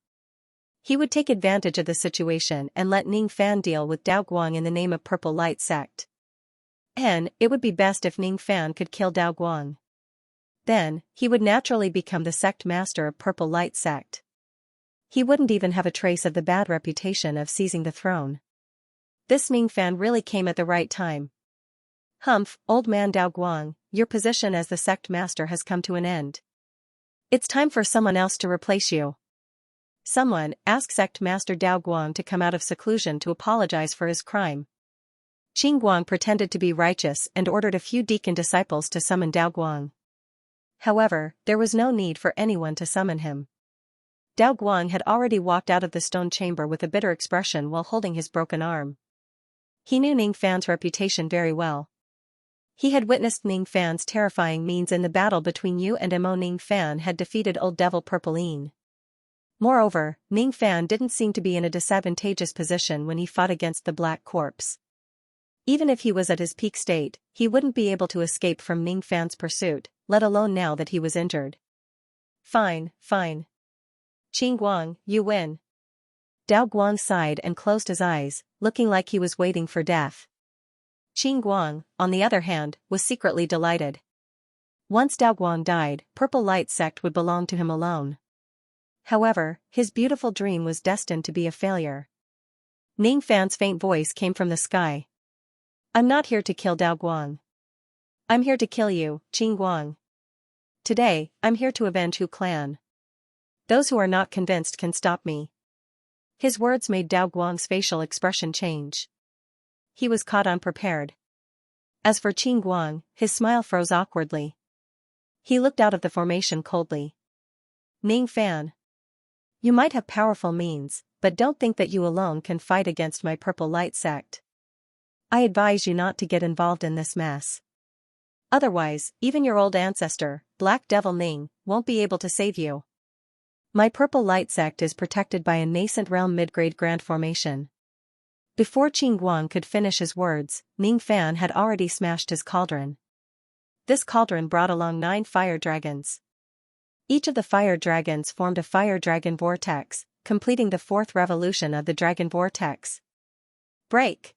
He would take advantage of the situation and let Ning Fan deal with Dao Guang in the name of Purple Light Sect. And it would be best if Ning Fan could kill Dao Guang. Then, he would naturally become the sect master of Purple Light Sect. He wouldn't even have a trace of the bad reputation of seizing the throne. This Ning Fan really came at the right time. Humph, old man Dao Guang, your position as the sect master has come to an end. It's time for someone else to replace you. Someone, ask sect master Dao Guang to come out of seclusion to apologize for his crime. Qing Guang pretended to be righteous and ordered a few deacon disciples to summon Dao Guang. However, there was no need for anyone to summon him. Dao Guang had already walked out of the stone chamber with a bitter expression while holding his broken arm. He knew Ning Fan's reputation very well. He had witnessed Ning Fan's terrifying means in the battle between Yu and Mo. Ning Fan had defeated Old Devil Purpleine. Moreover, Ning Fan didn't seem to be in a disadvantageous position when he fought against the Black Corpse. Even if he was at his peak state, he wouldn't be able to escape from Ning Fan's pursuit, let alone now that he was injured. Fine, fine. Qing Guang, you win. Dao Guang sighed and closed his eyes, looking like he was waiting for death. Qing Guang, on the other hand, was secretly delighted. Once Dao Guang died, Purple Light Sect would belong to him alone. However, his beautiful dream was destined to be a failure. Ning Fan's faint voice came from the sky. I'm not here to kill Dao Guang. I'm here to kill you, Qing Guang. Today, I'm here to avenge Hu clan. Those who are not convinced can stop me. His words made Dao Guang's facial expression change. He was caught unprepared. As for Qing Guang, his smile froze awkwardly. He looked out of the formation coldly. Ning Fan. You might have powerful means, but don't think that you alone can fight against my Purple Light Sect. I advise you not to get involved in this mess. Otherwise, even your old ancestor, Black Devil Ning, won't be able to save you. My Purple Light Sect is protected by a nascent realm mid-grade grand formation. Before Qing Guang could finish his words, Ning Fan had already smashed his cauldron. This cauldron brought along 9 fire dragons. Each of the fire dragons formed a fire dragon vortex, completing the 4th revolution of the dragon vortex. Break!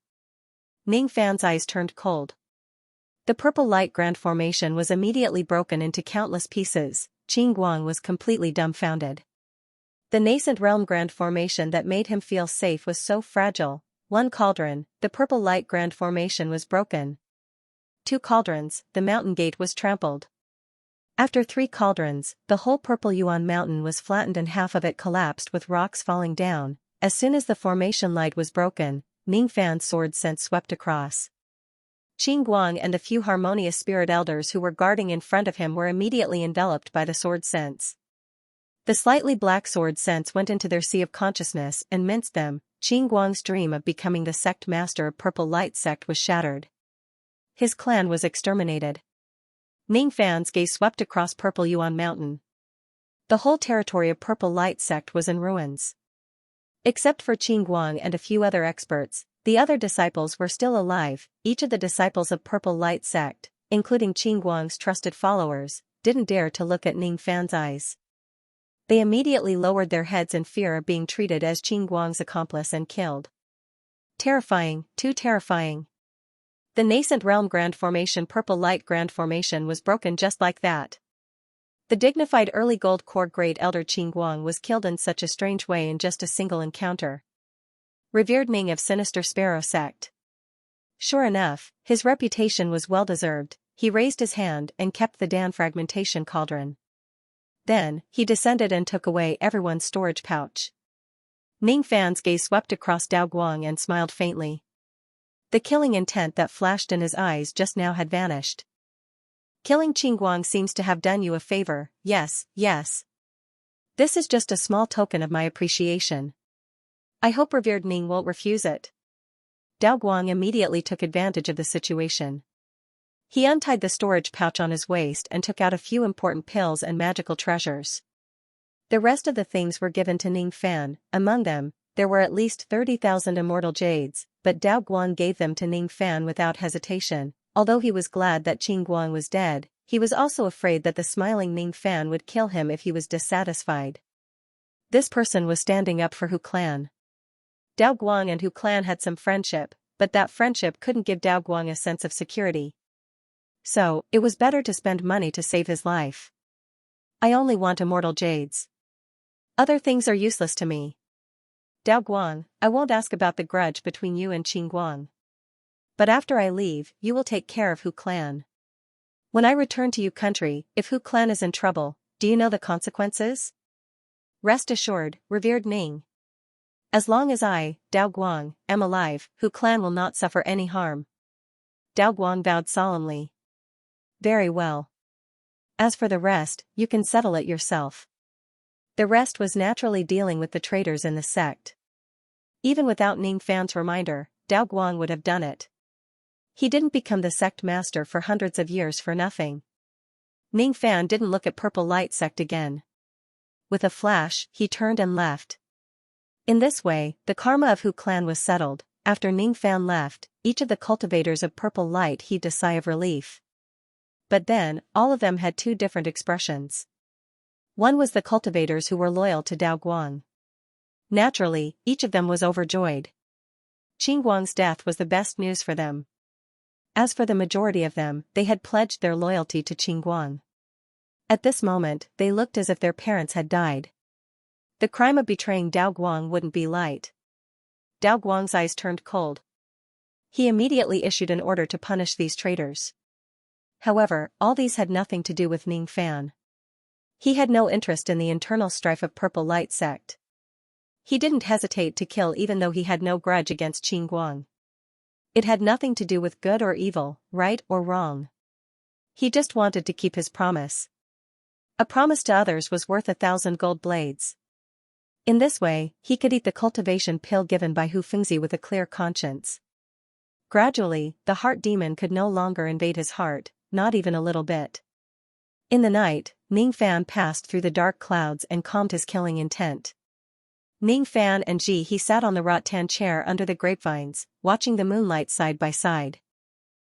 Ning Fan's eyes turned cold. The purple light grand formation was immediately broken into countless pieces. Qin Guang was completely dumbfounded. The nascent realm grand formation that made him feel safe was so fragile. One cauldron, the purple light grand formation was broken. 2 cauldrons, the mountain gate was trampled. After 3 cauldrons, the whole purple Yuan mountain was flattened and half of it collapsed with rocks falling down. As soon as the formation light was broken, Ning Fan's sword sense swept across. Qin Guang and a few harmonious spirit elders who were guarding in front of him were immediately enveloped by the sword sense. The slightly black sword sense went into their sea of consciousness and minced them. Qin Guang's dream of becoming the sect master of Purple Light sect was shattered. His clan was exterminated. Ning Fan's gaze swept across Purple Yuan Mountain. The whole territory of Purple Light sect was in ruins. Except for Qin Guang and a few other experts, the other disciples were still alive. Each of the disciples of Purple Light sect, including Qin Guang's trusted followers, didn't dare to look at Ning Fan's eyes. They immediately lowered their heads in fear of being treated as Qin Guang's accomplice and killed. Terrifying, too terrifying. The nascent realm grand formation Purple Light grand formation was broken just like that. The dignified early gold core great elder Qin Guang was killed in such a strange way in just a single encounter. Revered Ning of Sinister Sparrow sect. Sure enough, his reputation was well-deserved. He raised his hand and kept the Dan fragmentation cauldron. Then, he descended and took away everyone's storage pouch. Ning Fan's gaze swept across Dao Guang and smiled faintly. The killing intent that flashed in his eyes just now had vanished. Killing Qin Guang seems to have done you a favor. Yes, yes. This is just a small token of my appreciation. I hope revered Ning won't refuse it. Dao Guang immediately took advantage of the situation. He untied the storage pouch on his waist and took out a few important pills and magical treasures. The rest of the things were given to Ning Fan. Among them, there were at least 30,000 immortal jades, but Dao Guang gave them to Ning Fan without hesitation. Although he was glad that Qin Guang was dead, he was also afraid that the smiling Ning Fan would kill him if he was dissatisfied. This person was standing up for Hu Clan. Dao Guang and Hu Clan had some friendship, but that friendship couldn't give Dao Guang a sense of security. So, it was better to spend money to save his life. I only want immortal jades. Other things are useless to me. Dao Guang, I won't ask about the grudge between you and Qin Guang. But after I leave, you will take care of Hu Clan. When I return to Yu country, if Hu Clan is in trouble, do you know the consequences? Rest assured, revered Ning. As long as I, Dao Guang, am alive, Hu Clan will not suffer any harm. Dao Guang bowed solemnly. Very well. As for the rest, you can settle it yourself. The rest was naturally dealing with the traitors in the sect. Even without Ning Fan's reminder, Dao Guang would have done it. He didn't become the sect master for hundreds of years for nothing. Ning Fan didn't look at Purple Light sect again. With a flash, he turned and left. In this way, the karma of Hu Clan was settled. After Ning Fan left, each of the cultivators of Purple Light heaved a sigh of relief. But then, all of them had 2 different expressions. One was the cultivators who were loyal to Dao Guang. Naturally, each of them was overjoyed. Qin Guang's death was the best news for them. As for the majority of them, they had pledged their loyalty to Qin Guang. At this moment, they looked as if their parents had died. The crime of betraying Dao Guang wouldn't be light. Dao Guang's eyes turned cold. He immediately issued an order to punish these traitors. However, all these had nothing to do with Ning Fan. He had no interest in the internal strife of Purple Light sect. He didn't hesitate to kill even though he had no grudge against Qin Guang. It had nothing to do with good or evil, right or wrong. He just wanted to keep his promise. A promise to others was worth 1,000 gold blades. In this way, he could eat the cultivation pill given by Hu Fengzi with a clear conscience. Gradually, the heart demon could no longer invade his heart, not even a little bit. In the night, Ning Fan passed through the dark clouds and calmed his killing intent. Ning Fan and he sat on the rattan chair under the grapevines, watching the moonlight side by side.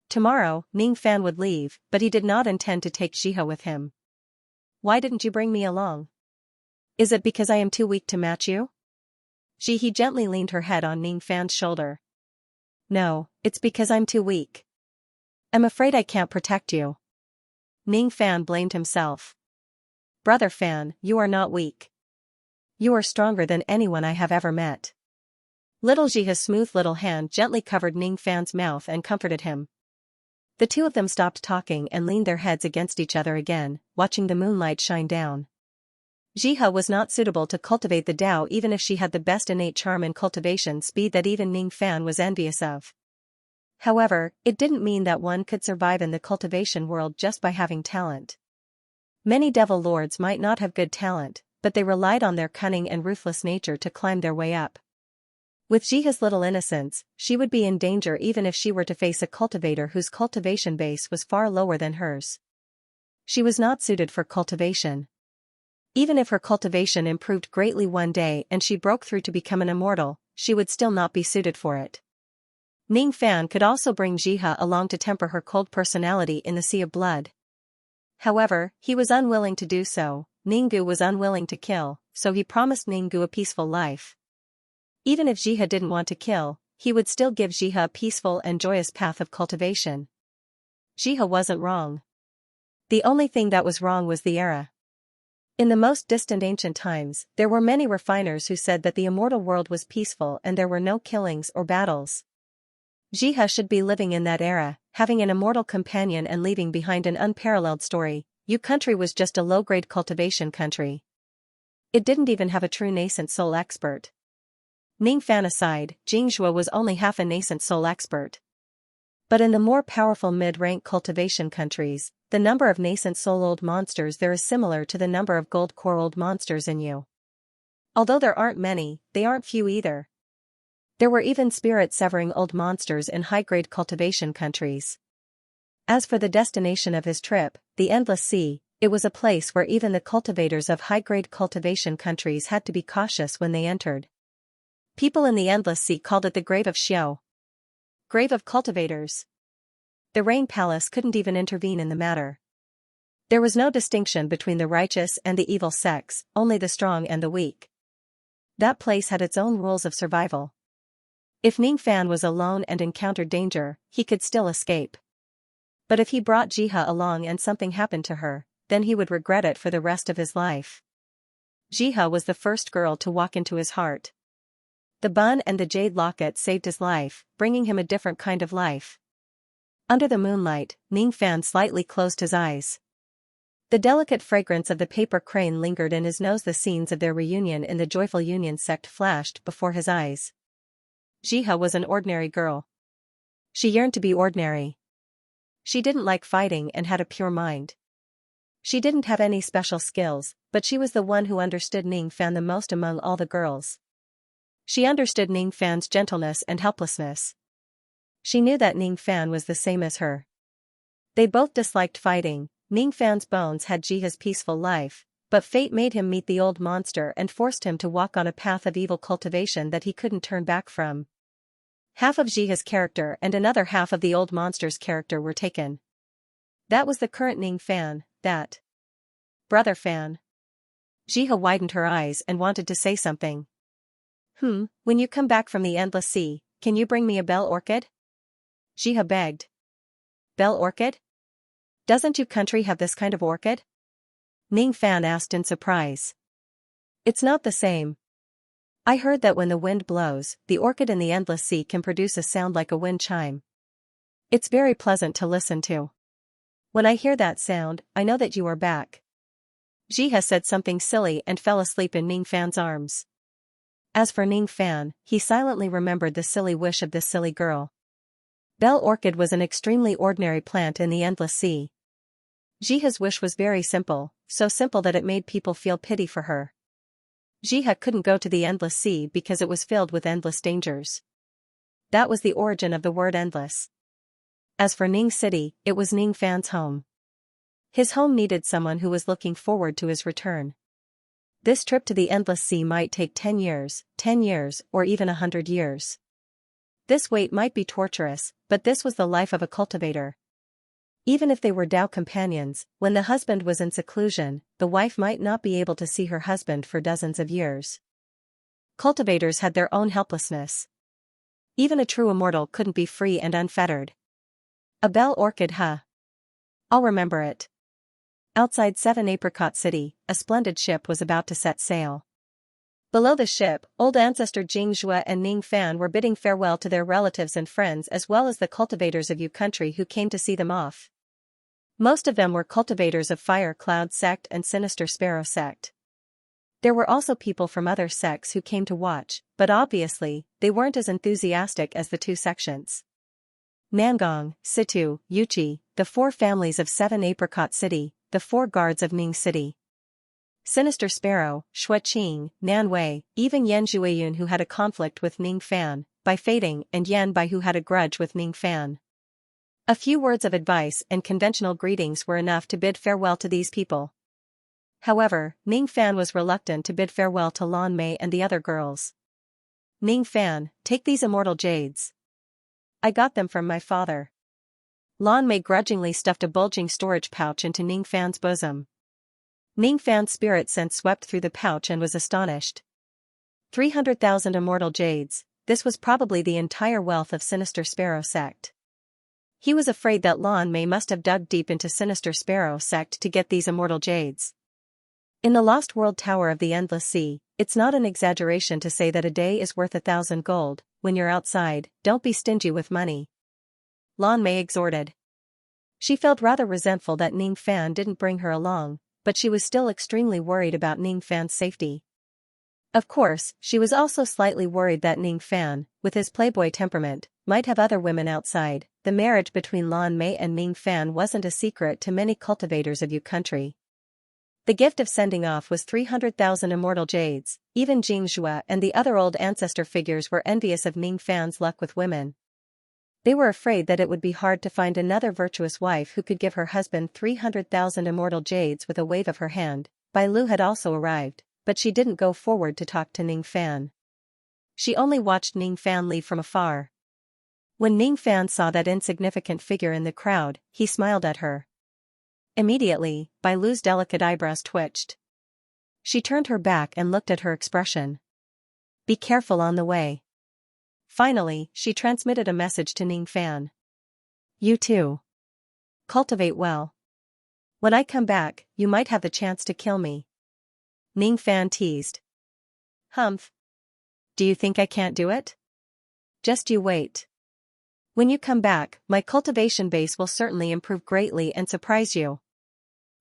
Tomorrow, Ning Fan would leave, but he did not intend to take Jihe with him. Why didn't you bring me along? Is it because I am too weak to match you? He gently leaned her head on Ning Fan's shoulder. No, it's because I'm too weak. I'm afraid I can't protect you. Ning Fan blamed himself. Brother Fan, you are not weak. You are stronger than anyone I have ever met. Little Jiha's smooth little hand gently covered Ning Fan's mouth and comforted him. The two of them stopped talking and leaned their heads against each other again, watching the moonlight shine down. Jiha was not suitable to cultivate the Tao even if she had the best innate charm and cultivation speed that even Ning Fan was envious of. However, it didn't mean that one could survive in the cultivation world just by having talent. Many devil lords might not have good talent, but they relied on their cunning and ruthless nature to climb their way up. With Jiha's little innocence, she would be in danger even if she were to face a cultivator whose cultivation base was far lower than hers. She was not suited for cultivation. Even if her cultivation improved greatly one day and she broke through to become an immortal, she would still not be suited for it. Ning Fan could also bring Jiha along to temper her cold personality in the sea of blood. However, he was unwilling to do so. Ninggu was unwilling to kill, so he promised Ninggu a peaceful life. Even if Jiha didn't want to kill, he would still give Jiha a peaceful and joyous path of cultivation. Jiha wasn't wrong. The only thing that was wrong was the era. In the most distant ancient times, there were many refiners who said that the immortal world was peaceful and there were no killings or battles. Jiha should be living in that era, having an immortal companion and leaving behind an unparalleled story. Your country was just a low-grade cultivation country. It didn't even have a true nascent soul expert. Ning Fan aside, Jingzhua was only half a nascent soul expert. But in the more powerful mid-rank cultivation countries, the number of nascent soul old monsters there is similar to the number of gold core old monsters in you. Although there aren't many, they aren't few either. There were even spirit-severing old monsters in high-grade cultivation countries. As for the destination of his trip, the Endless Sea, it was a place where even the cultivators of high-grade cultivation countries had to be cautious when they entered. People in the Endless Sea called it the Grave of Xiao. Grave of Cultivators. The Rain Palace couldn't even intervene in the matter. There was no distinction between the righteous and the evil sects, only the strong and the weak. That place had its own rules of survival. If Ning Fan was alone and encountered danger, he could still escape. But if he brought Jiha along and something happened to her, then he would regret it for the rest of his life. Jiha was the first girl to walk into his heart. The bun and the jade locket saved his life, bringing him a different kind of life. Under the moonlight, Ning Fan slightly closed his eyes. The delicate fragrance of the paper crane lingered in his nose. The scenes of their reunion in the Joyful Union sect flashed before his eyes. Jiha was an ordinary girl. She yearned to be ordinary. She didn't like fighting and had a pure mind. She didn't have any special skills, but she was the one who understood Ning Fan the most among all the girls. She understood Ning Fan's gentleness and helplessness. She knew that Ning Fan was the same as her. They both disliked fighting. Ning Fan's bones had Jiha's peaceful life, but fate made him meet the old monster and forced him to walk on a path of evil cultivation that he couldn't turn back from. Half of Jiha's character and another half of the old monster's character were taken. That was the current Ning Fan, that. Brother Fan. Jiha widened her eyes and wanted to say something. When you come back from the Endless Sea, can you bring me a bell orchid? Jiha begged. Bell orchid? Doesn't your country have this kind of orchid? Ning Fan asked in surprise. It's not the same. I heard that when the wind blows, the orchid in the Endless Sea can produce a sound like a wind chime. It's very pleasant to listen to. When I hear that sound, I know that you are back. Jiha said something silly and fell asleep in Ning Fan's arms. As for Ning Fan, he silently remembered the silly wish of this silly girl. Bell orchid was an extremely ordinary plant in the Endless Sea. Jiha's wish was very simple, so simple that it made people feel pity for her. Jiha couldn't go to the Endless Sea because it was filled with endless dangers. That was the origin of the word endless. As for Ning City, it was Ning Fan's home. His home needed someone who was looking forward to his return. This trip to the Endless Sea might take 10 years, or even 100 years. This wait might be torturous, but this was the life of a cultivator. Even if they were Tao companions, when the husband was in seclusion, the wife might not be able to see her husband for dozens of years. Cultivators had their own helplessness. Even a true immortal couldn't be free and unfettered. A bell orchid, huh? I'll remember it. Outside Seven Apricot City, a splendid ship was about to set sail. Below the ship, old ancestor Xianxia and Ning Fan were bidding farewell to their relatives and friends as well as the cultivators of Yu country who came to see them off. Most of them were cultivators of Fire Cloud sect and Sinister Sparrow sect. There were also people from other sects who came to watch, but obviously, they weren't as enthusiastic as the two sections. Nangong, Situ, Yuchi, the four families of Seven Apricot City, the four guards of Ning City. Sinister Sparrow, Shuiqing, Nanwei, even Yan Zhuiyun who had a conflict with Ning Fan, by fating, and Yan Bai who had a grudge with Ning Fan. A few words of advice and conventional greetings were enough to bid farewell to these people. However, Ning Fan was reluctant to bid farewell to Lan Mei and the other girls. Ning Fan, take these immortal jades. I got them from my father. Lan Mei grudgingly stuffed a bulging storage pouch into Ning Fan's bosom. Ning Fan's spirit sense swept through the pouch and was astonished. 300,000 immortal jades, this was probably the entire wealth of Sinister Sparrow sect. He was afraid that Lan Mei must have dug deep into Sinister Sparrow sect to get these immortal jades. In the Lost World Tower of the Endless Sea, it's not an exaggeration to say that a day is worth 1,000 gold. When you're outside, don't be stingy with money. Lan Mei exhorted. She felt rather resentful that Ning Fan didn't bring her along, but she was still extremely worried about Ning Fan's safety. Of course, she was also slightly worried that Ning Fan, with his playboy temperament, might have other women outside. The marriage between Lan Mei and Ning Fan wasn't a secret to many cultivators of Yu country. The gift of sending off was 300,000 immortal jades. Even Xianxia and the other old ancestor figures were envious of Ning Fan's luck with women. They were afraid that it would be hard to find another virtuous wife who could give her husband 300,000 immortal jades with a wave of her hand. Bai Lu had also arrived, but she didn't go forward to talk to Ning Fan. She only watched Ning Fan leave from afar. When Ning Fan saw that insignificant figure in the crowd, he smiled at her. Immediately, Bai Lu's delicate eyebrows twitched. She turned her back and looked at her expression. Be careful on the way. Finally, she transmitted a message to Ning Fan. You too. Cultivate well. When I come back, you might have the chance to kill me. Ning Fan teased. Humph. Do you think I can't do it? Just you wait. When you come back, my cultivation base will certainly improve greatly and surprise you.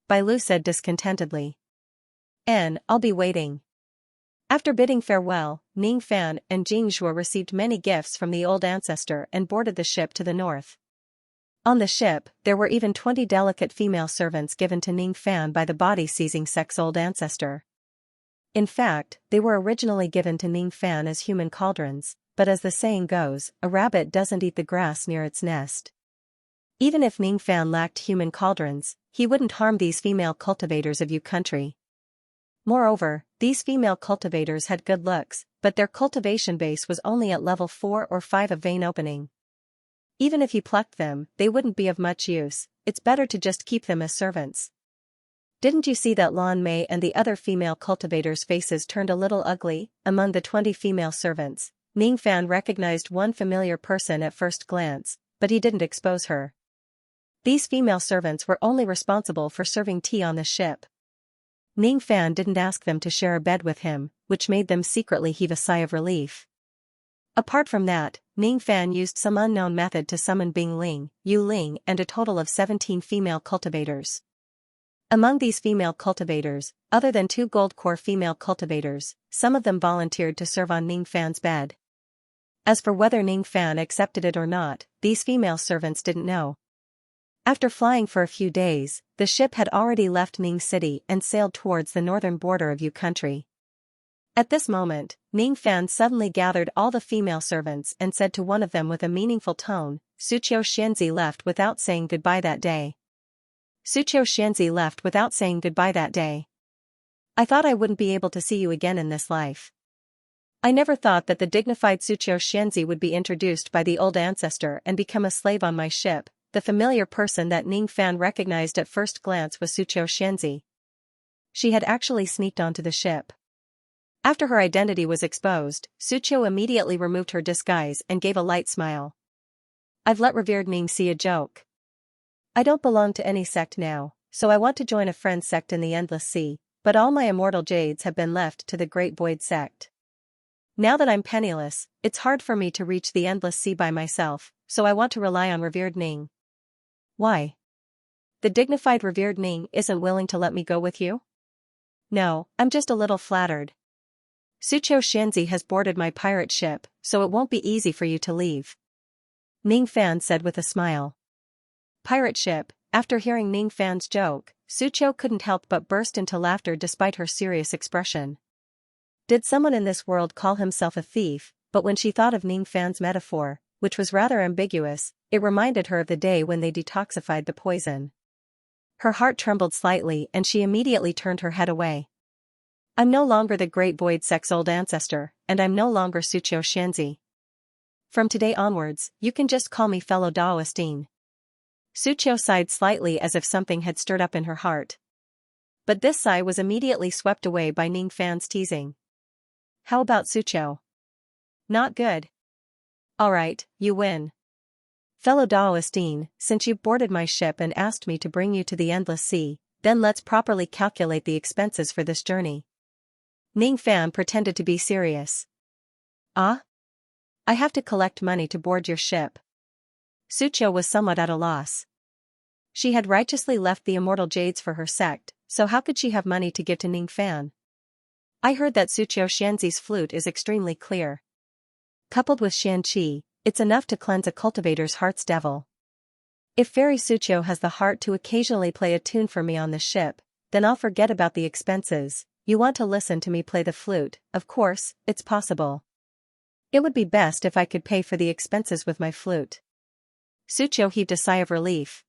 Bai Lu said discontentedly. I'll be waiting. After bidding farewell, Ning Fan and Xianxia received many gifts from the old ancestor and boarded the ship to the north. On the ship, there were even 20 delicate female servants given to Ning Fan by the body-seizing sex old ancestor. In fact, they were originally given to Ning Fan as human cauldrons, but as the saying goes, a rabbit doesn't eat the grass near its nest. Even if Ning Fan lacked human cauldrons, he wouldn't harm these female cultivators of Yu country. Moreover, these female cultivators had good looks, but their cultivation base was only at level 4 or 5 of vein opening. Even if he plucked them, they wouldn't be of much use. It's better to just keep them as servants. Didn't you see that Lan Mei and the other female cultivators' faces turned a little ugly? Among the 20 female servants, Ning Fan recognized one familiar person at first glance, but he didn't expose her. These female servants were only responsible for serving tea on the ship. Ning Fan didn't ask them to share a bed with him, which made them secretly heave a sigh of relief. Apart from that, Ning Fan used some unknown method to summon Bing Ling, Yu Ling and a total of 17 female cultivators. Among these female cultivators, other than 2 gold core female cultivators, some of them volunteered to serve on Ning Fan's bed. As for whether Ning Fan accepted it or not, these female servants didn't know. After flying for a few days, the ship had already left Ning City and sailed towards the northern border of Yu country. At this moment, Ning Fan suddenly gathered all the female servants and said to one of them with a meaningful tone, Suqiu Xianzi left without saying goodbye that day. Suqiu Xianzi left without saying goodbye that day. I thought I wouldn't be able to see you again in this life. I never thought that the dignified Suqiu Xianzi would be introduced by the old ancestor and become a slave on my ship. The familiar person that Ning Fan recognized at first glance was Suqiu Xianzi. She had actually sneaked onto the ship. After her identity was exposed, Suqiu immediately removed her disguise and gave a light smile. I've let revered Ning see a joke. I don't belong to any sect now, so I want to join a friend's sect in the Endless Sea, but all my immortal jades have been left to the Great Void sect. Now that I'm penniless, it's hard for me to reach the Endless Sea by myself, so I want to rely on revered Ning. Why? The dignified revered Ning isn't willing to let me go with you? No, I'm just a little flattered. Xianxia has boarded my pirate ship, so it won't be easy for you to leave. Ning Fan said with a smile. Pirate ship. After hearing Ning Fan's joke, Xianxia couldn't help but burst into laughter despite her serious expression. Did someone in this world call himself a thief? But when she thought of Ning Fan's metaphor, which was rather ambiguous, it reminded her of the day when they detoxified the poison. Her heart trembled slightly and she immediately turned her head away. I'm no longer the Great Void Sect's old ancestor, and I'm no longer Xianxia. From today onwards, you can just call me fellow Daoistine. Xianxia sighed slightly as if something had stirred up in her heart. But this sigh was immediately swept away by Ning Fan's teasing. How about Xianxia? Not good. Alright, you win. Fellow Daoistine, since you've boarded my ship and asked me to bring you to the Endless Sea, then let's properly calculate the expenses for this journey. Ning Fan pretended to be serious. Ah? I have to collect money to board your ship. Xianxia was somewhat at a loss. She had righteously left the immortal jades for her sect, so how could she have money to give to Ning Fan? I heard that Xianxia's flute is extremely clear. Coupled with Xianqi, it's enough to cleanse a cultivator's heart's devil. If Fairy Xianxia has the heart to occasionally play a tune for me on the ship, then I'll forget about the expenses. You want to listen to me play the flute, of course, it's possible. It would be best if I could pay for the expenses with my flute. Xianxia heaved a sigh of relief.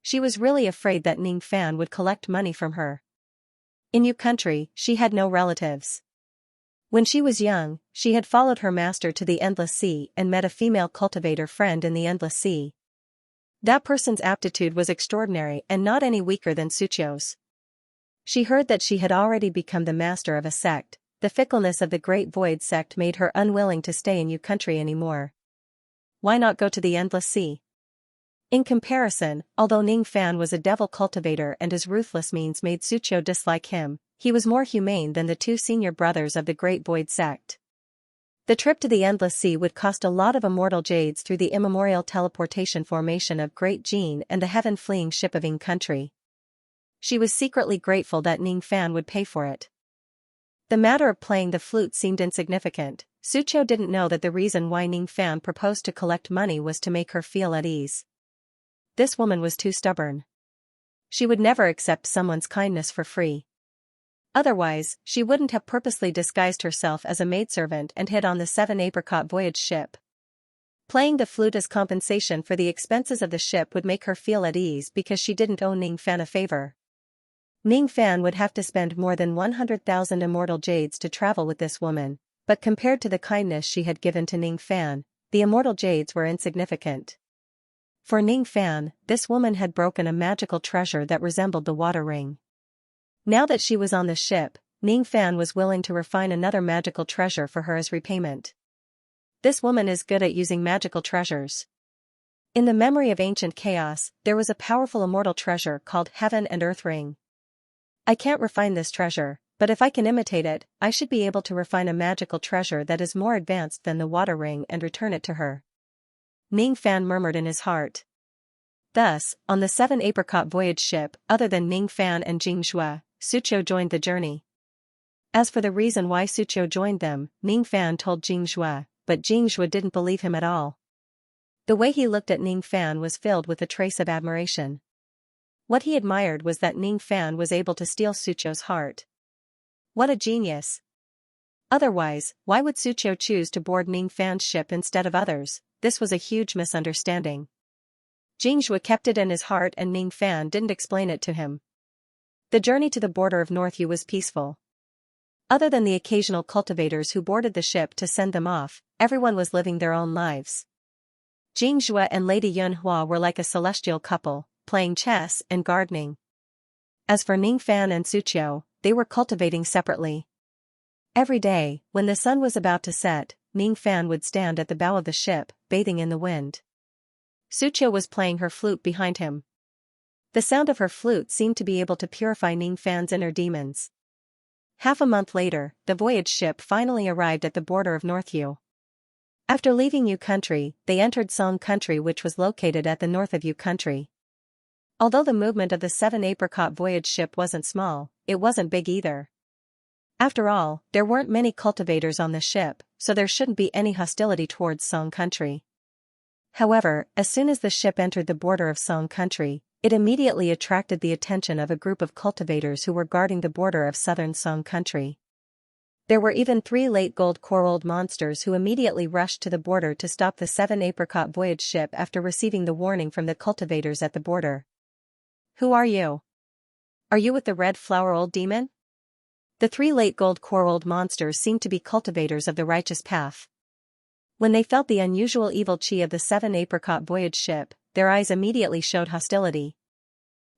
She was really afraid that Ning Fan would collect money from her. In Yu country, she had no relatives. When she was young, she had followed her master to the Endless Sea and met a female cultivator friend in the Endless Sea. That person's aptitude was extraordinary and not any weaker than Xianxia's. She heard that she had already become the master of a sect. The fickleness of the Great Void sect made her unwilling to stay in Yu country anymore. Why not go to the Endless Sea? In comparison, although Ning Fan was a devil cultivator and his ruthless means made Xianxia dislike him, he was more humane than the two senior brothers of the Great Void sect. The trip to the Endless Sea would cost a lot of immortal jades through the immemorial teleportation formation of Great Jean and the heaven-fleeing ship of Ing country. She was secretly grateful that Ning Fan would pay for it. The matter of playing the flute seemed insignificant. Xianxia didn't know that the reason why Ning Fan proposed to collect money was to make her feel at ease. This woman was too stubborn. She would never accept someone's kindness for free. Otherwise, she wouldn't have purposely disguised herself as a maidservant and hid on the 7-apricot voyage ship. Playing the flute as compensation for the expenses of the ship would make her feel at ease because she didn't owe Ning Fan a favor. Ning Fan would have to spend more than 100,000 immortal jades to travel with this woman, but compared to the kindness she had given to Ning Fan, the immortal jades were insignificant. For Ning Fan, this woman had broken a magical treasure that resembled the water ring. Now that she was on the ship, Ning Fan was willing to refine another magical treasure for her as repayment. This woman is good at using magical treasures. In the memory of ancient chaos, there was a powerful immortal treasure called Heaven and Earth Ring. I can't refine this treasure, but if I can imitate it, I should be able to refine a magical treasure that is more advanced than the water ring and return it to her. Ning Fan murmured in his heart. Thus, on the 7-apricot voyage ship, other than Ning Fan and Xianxia, Xianxia joined the journey. As for the reason why Xianxia joined them, Ning Fan told Xianxia, but Xianxia didn't believe him at all. The way he looked at Ning Fan was filled with a trace of admiration. What he admired was that Ning Fan was able to steal Xianxia's heart. What a genius! Otherwise, why would Xianxia choose to board Ning Fan's ship instead of others? This was a huge misunderstanding. Xianxia kept it in his heart and Ning Fan didn't explain it to him. The journey to the border of North Yu was peaceful. Other than the occasional cultivators who boarded the ship to send them off, everyone was living their own lives. Xianxia and Lady Yunhua were like a celestial couple, playing chess and gardening. As for Ning Fan and Xianxia, they were cultivating separately. Every day, when the sun was about to set, Ning Fan would stand at the bow of the ship, bathing in the wind. Xianxia was playing her flute behind him. The sound of her flute seemed to be able to purify Ning Fan's inner demons. Half a month later, the voyage ship finally arrived at the border of North Yu. After leaving Yu country, they entered Song country, which was located at the north of Yu country. Although the movement of the 7 Apricot voyage ship wasn't small, it wasn't big either. After all, there weren't many cultivators on the ship, so there shouldn't be any hostility towards Song country. However, as soon as the ship entered the border of Song country, it immediately attracted the attention of a group of cultivators who were guarding the border of southern Song country. There were even 3 late gold coral monsters who immediately rushed to the border to stop the 7 Apricot voyage ship after receiving the warning from the cultivators at the border. "Who are you? Are you with the red flower old demon?" The 3 late gold coral monsters seemed to be cultivators of the righteous path. When they felt the unusual evil chi of the 7 Apricot voyage ship, their eyes immediately showed hostility.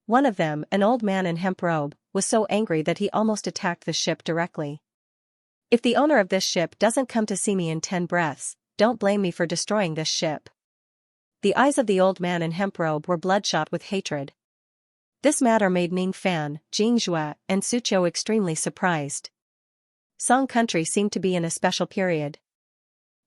One of them, an old man in hemp robe, was so angry that he almost attacked the ship directly. "If the owner of this ship doesn't come to see me in 10 breaths, don't blame me for destroying this ship." The eyes of the old man in hemp robe were bloodshot with hatred. This matter made Ning Fan, Xianxia, and Suqiu extremely surprised. Song country seemed to be in a special period.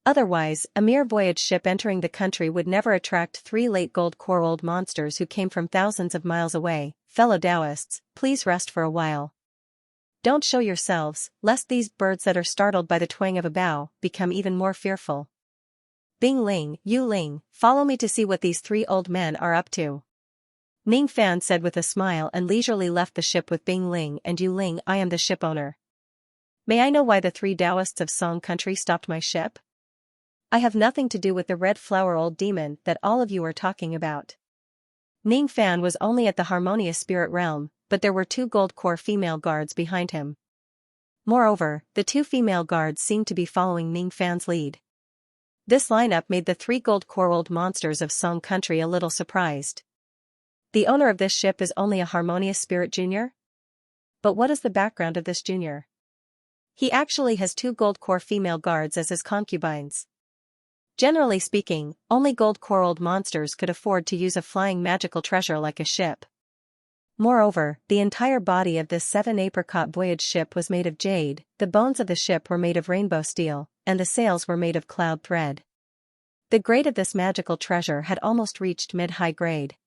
Otherwise, a mere voyage ship entering the country would never attract 3 late gold coral monsters who came from thousands of miles away. "Fellow Taoists, please rest for a while. Don't show yourselves, lest these birds that are startled by the twang of a bow become even more fearful. Bing Ling, Yu Ling, follow me to see what these 3 old men are up to." Ning Fan said with a smile and leisurely left the ship with Bing Ling and Yu Ling. "I am the ship owner. May I know why the 3 Taoists of Song country stopped my ship? I have nothing to do with the red flower old demon that all of you are talking about." Ning Fan was only at the harmonious spirit realm, but there were 2 gold core female guards behind him. Moreover, the 2 female guards seemed to be following Ning Fan's lead. This lineup made the 3 gold core old monsters of Song country a little surprised. The owner of this ship is only a harmonious spirit junior? But what is the background of this junior? He actually has 2 gold core female guards as his concubines. Generally speaking, only gold coral monsters could afford to use a flying magical treasure like a ship. Moreover, the entire body of this 7 Apricot voyage ship was made of jade, the bones of the ship were made of rainbow steel, and the sails were made of cloud thread. The grade of this magical treasure had almost reached mid-high grade.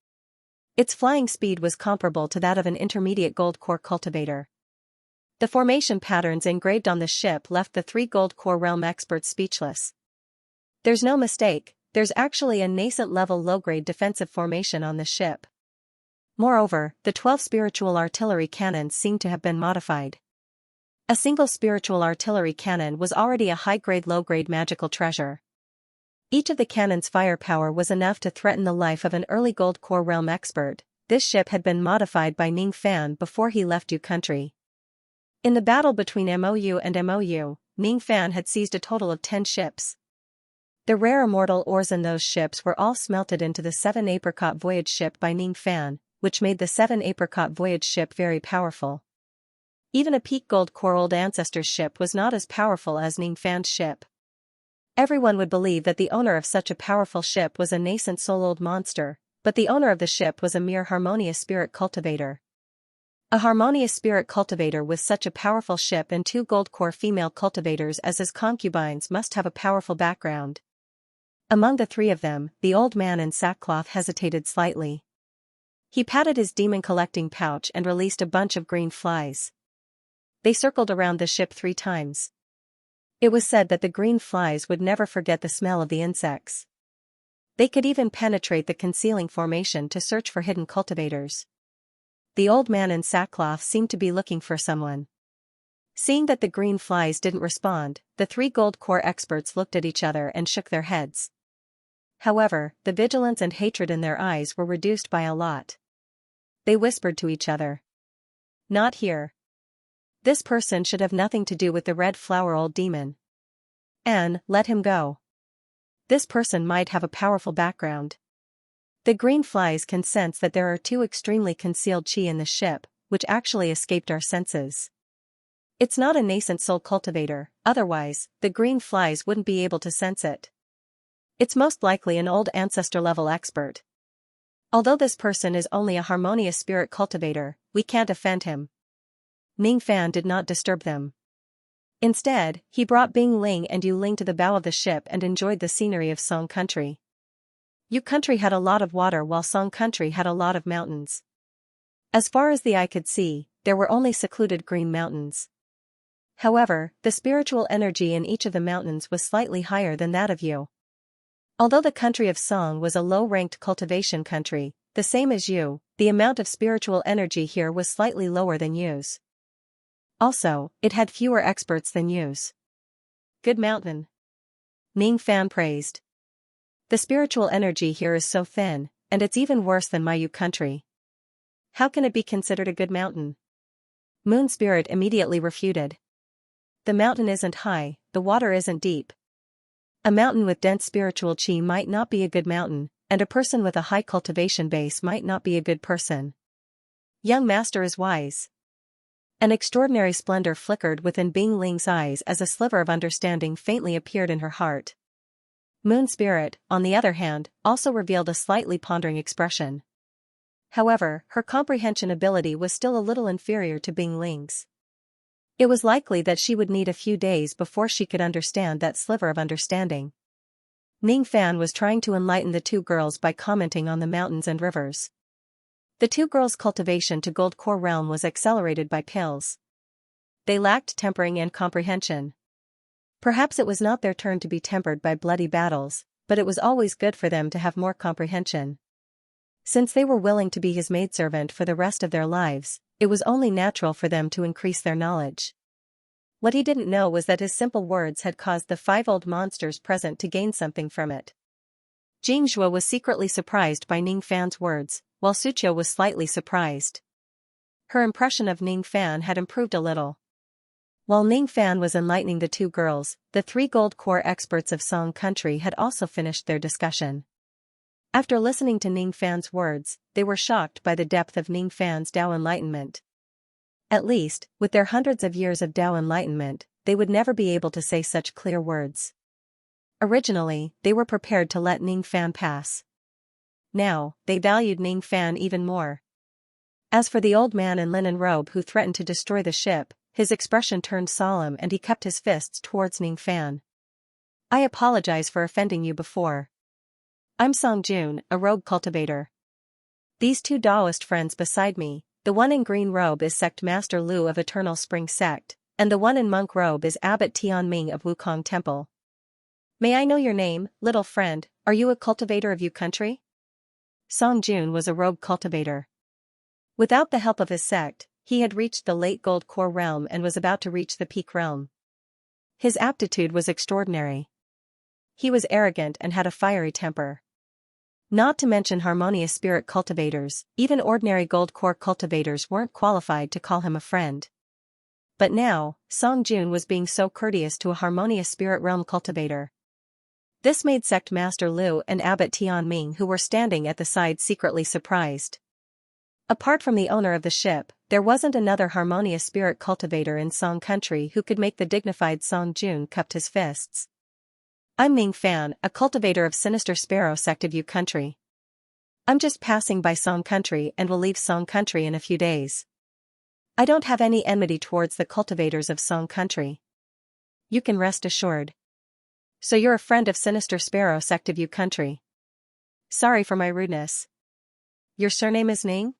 Its flying speed was comparable to that of an intermediate gold core cultivator. The formation patterns engraved on the ship left the 3 gold core realm experts speechless. There's no mistake, there's actually a nascent level low-grade defensive formation on the ship. Moreover, the 12 spiritual artillery cannons seem to have been modified. A single spiritual artillery cannon was already a high-grade low-grade magical treasure. Each of the cannons' firepower was enough to threaten the life of an early gold core realm expert. This ship had been modified by Ning Fan before he left Yu country. In the battle between MOU and MOU, Ning Fan had seized a total of 10 ships. The rare immortal ores in those ships were all smelted into the 7 Apricot voyage ship by Ning Fan, which made the 7 Apricot voyage ship very powerful. Even a peak gold core old ancestor's ship was not as powerful as Ning Fan's ship. Everyone would believe that the owner of such a powerful ship was a nascent soul-old monster, but the owner of the ship was a mere harmonious spirit cultivator. A harmonious spirit cultivator with such a powerful ship and 2 gold core female cultivators as his concubines must have a powerful background. Among the 3 of them, the old man in sackcloth hesitated slightly. He patted his demon-collecting pouch and released a bunch of green flies. They circled around the ship 3 times. It was said that the green flies would never forget the smell of the insects. They could even penetrate the concealing formation to search for hidden cultivators. The old man in sackcloth seemed to be looking for someone. Seeing that the green flies didn't respond, the 3 gold core experts looked at each other and shook their heads. However, the vigilance and hatred in their eyes were reduced by a lot. They whispered to each other. "Not here. This person should have nothing to do with the red flower old demon. And let him go. This person might have a powerful background. The green flies can sense that there are 2 extremely concealed chi in the ship, which actually escaped our senses. It's not a nascent soul cultivator, otherwise, the green flies wouldn't be able to sense it. It's most likely an old ancestor-level expert. Although this person is only a harmonious spirit cultivator, we can't offend him. Ning Fan did not disturb them. Instead, he brought Bing Ling and Yu Ling to the bow of the ship and enjoyed the scenery of Song Country. Yu Country had a lot of water while Song Country had a lot of mountains. As far as the eye could see, there were only secluded green mountains. However, the spiritual energy in each of the mountains was slightly higher than that of Yu. Although the country of Song was a low-ranked cultivation country, the same as Yu, the amount of spiritual energy here was slightly lower than Yu's. Also, it had fewer experts than Yu's. Good mountain. Ning Fan praised. The spiritual energy here is so thin, and it's even worse than my Yu country. How can it be considered a good mountain? Moon Spirit immediately refuted. The mountain isn't high, the water isn't deep. A mountain with dense spiritual chi might not be a good mountain, and a person with a high cultivation base might not be a good person. Young master is wise. An extraordinary splendor flickered within Bing Ling's eyes as a sliver of understanding faintly appeared in her heart. Moon Spirit, on the other hand, also revealed a slightly pondering expression. However, her comprehension ability was still a little inferior to Bing Ling's. It was likely that she would need a few days before she could understand that sliver of understanding. Ning Fan was trying to enlighten the two girls by commenting on the mountains and rivers. The two girls' cultivation to Gold Core realm was accelerated by pills. They lacked tempering and comprehension. Perhaps it was not their turn to be tempered by bloody battles, but it was always good for them to have more comprehension. Since they were willing to be his maidservant for the rest of their lives, it was only natural for them to increase their knowledge. What he didn't know was that his simple words had caused the 5 old monsters present to gain something from it. Jingzhuo was secretly surprised by Ning Fan's words, while Suqiu was slightly surprised. Her impression of Ning Fan had improved a little. While Ning Fan was enlightening the two girls, the 3 Gold Core experts of Song Country had also finished their discussion. After listening to Ning Fan's words, they were shocked by the depth of Ning Fan's Tao enlightenment. At least, with their hundreds of years of Tao enlightenment, they would never be able to say such clear words. Originally, they were prepared to let Ning Fan pass. Now, they valued Ning Fan even more. As for the old man in linen robe who threatened to destroy the ship, his expression turned solemn and he kept his fists towards Ning Fan. I apologize for offending you before. I'm Song Jun, a rogue cultivator. These 2 Taoist friends beside me, the one in green robe is Sect Master Lu of Eternal Spring Sect, and the one in monk robe is Abbot Tianming of Wukong Temple. May I know your name, little friend? Are you a cultivator of Yu country? Song Jun was a rogue cultivator. Without the help of his sect, he had reached the late Gold Core realm and was about to reach the peak realm. His aptitude was extraordinary. He was arrogant and had a fiery temper. Not to mention harmonious spirit cultivators, even ordinary Gold Core cultivators weren't qualified to call him a friend. But now, Song Jun was being so courteous to a harmonious spirit realm cultivator. This made Sect Master Lu and Abbot Tianming who were standing at the side secretly surprised. Apart from the owner of the ship, there wasn't another harmonious spirit cultivator in Song Country who could make the dignified Song Jun cup his fists. I'm Ning Fan, a cultivator of Sinister Sparrow Sect of Yu Country. I'm just passing by Song Country and will leave Song Country in a few days. I don't have any enmity towards the cultivators of Song Country. You can rest assured. So you're a friend of Sinister Sparrow Sect of Yu Country. Sorry for my rudeness. Your surname is Ning?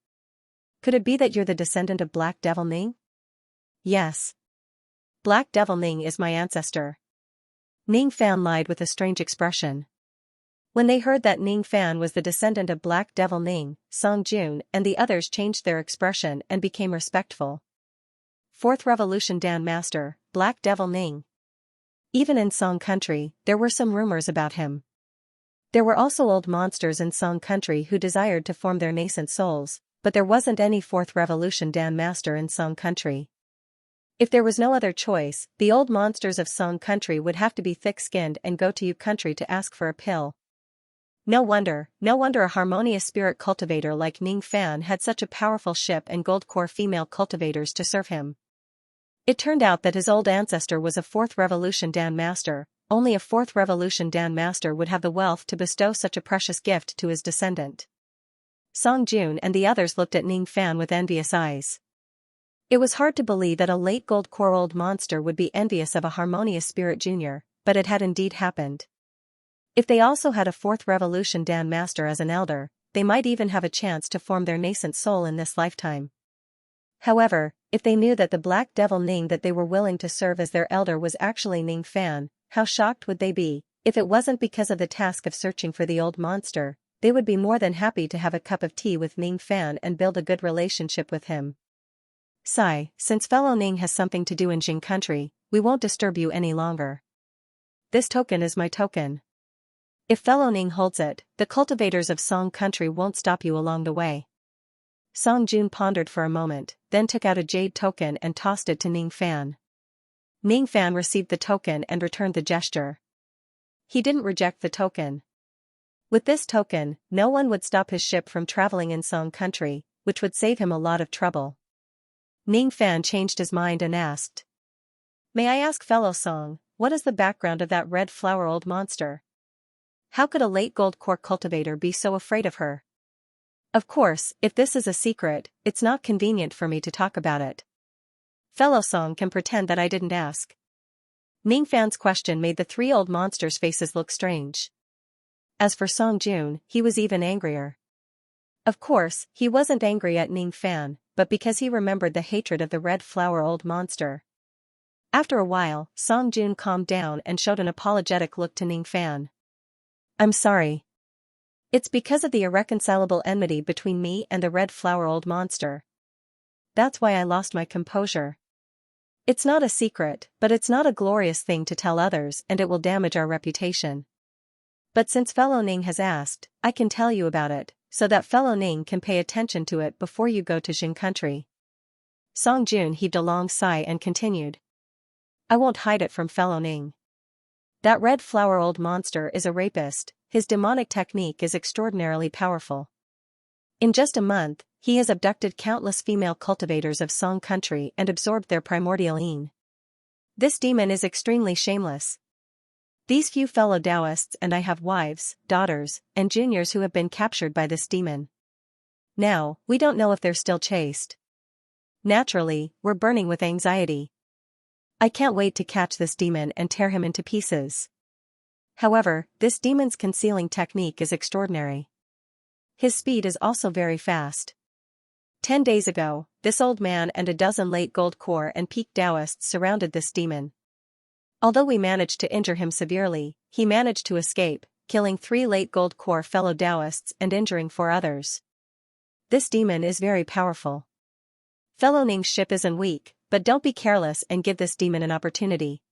Could it be that you're the descendant of Black Devil Ning? Yes. Black Devil Ning is my ancestor. Ning Fan lied with a strange expression. When they heard that Ning Fan was the descendant of Black Devil Ning, Song Jun and the others changed their expression and became respectful. 4th Revolution Dan Master, Black Devil Ning. Even in Song Country, there were some rumors about him. There were also old monsters in Song Country who desired to form their nascent souls, but there wasn't any 4th Revolution Dan Master in Song Country. If there was no other choice, the old monsters of Song Country would have to be thick-skinned and go to Yu Country to ask for a pill. No wonder a harmonious spirit cultivator like Ning Fan had such a powerful ship and Gold Core female cultivators to serve him. It turned out that his old ancestor was a 4th Revolution Dan Master. Only a 4th Revolution Dan Master would have the wealth to bestow such a precious gift to his descendant. Song Jun and the others looked at Ning Fan with envious eyes. It was hard to believe that a late gold core old monster would be envious of a harmonious spirit junior, but it had indeed happened. If they also had a fourth revolution Dan master as an elder, they might even have a chance to form their nascent soul in this lifetime. However, if they knew that the black devil Ning that they were willing to serve as their elder was actually Ning Fan, how shocked would they be? If it wasn't because of the task of searching for the old monster, they would be more than happy to have a cup of tea with Ning Fan and build a good relationship with him. Sigh, since fellow Ning has something to do in Jing country, we won't disturb you any longer. This token is my token. If fellow Ning holds it, the cultivators of Song country won't stop you along the way. Song Jun pondered for a moment, then took out a jade token and tossed it to Ning Fan. Ning Fan received the token and returned the gesture. He didn't reject the token. With this token, no one would stop his ship from traveling in Song country, which would save him a lot of trouble. Ning Fan changed his mind and asked. May I ask fellow Song, what is the background of that red flower old monster? How could a late gold core cultivator be so afraid of her? Of course, if this is a secret, it's not convenient for me to talk about it. Fellow Song can pretend that I didn't ask. Ning Fan's question made the three old monsters' faces look strange. As for Song Jun, he was even angrier. Of course, he wasn't angry at Ning Fan, but because he remembered the hatred of the red flower old monster. After a while, Song Jun calmed down and showed an apologetic look to Ning Fan. I'm sorry. It's because of the irreconcilable enmity between me and the red flower old monster. That's why I lost my composure. It's not a secret, but it's not a glorious thing to tell others and it will damage our reputation. But since fellow Ning has asked, I can tell you about it, so that fellow Ning can pay attention to it before you go to Jing country. Song Jun heaved a long sigh and continued. I won't hide it from fellow Ning. That red flower old monster is a rapist, his demonic technique is extraordinarily powerful. In just a month, he has abducted countless female cultivators of Song country and absorbed their primordial yin. This demon is extremely shameless. These few fellow Taoists and I have wives, daughters, and juniors who have been captured by this demon. Now, we don't know if they're still chaste. Naturally, we're burning with anxiety. I can't wait to catch this demon and tear him into pieces. However, this demon's concealing technique is extraordinary. His speed is also very fast. 10 days ago, this old man and a dozen late gold core and peak Taoists surrounded this demon. Although we managed to injure him severely, he managed to escape, killing 3 late gold core fellow Taoists and injuring 4 others. This demon is very powerful. Fellow Ning's ship isn't weak, but don't be careless and give this demon an opportunity.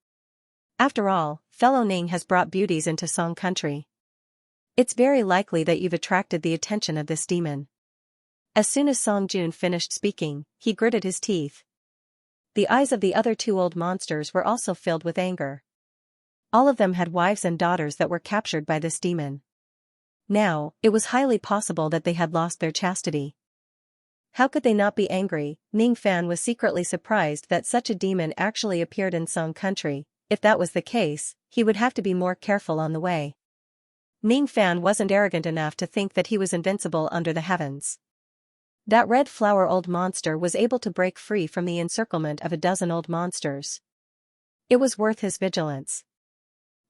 After all, fellow Ning has brought beauties into Song country. It's very likely that you've attracted the attention of this demon. As soon as Song Jun finished speaking, he gritted his teeth. The eyes of the other 2 old monsters were also filled with anger. All of them had wives and daughters that were captured by this demon. Now, it was highly possible that they had lost their chastity. How could they not be angry? Ning Fan was secretly surprised that such a demon actually appeared in Song country. If that was the case, he would have to be more careful on the way. Ning Fan wasn't arrogant enough to think that he was invincible under the heavens. That red flower old monster was able to break free from the encirclement of a dozen old monsters. It was worth his vigilance.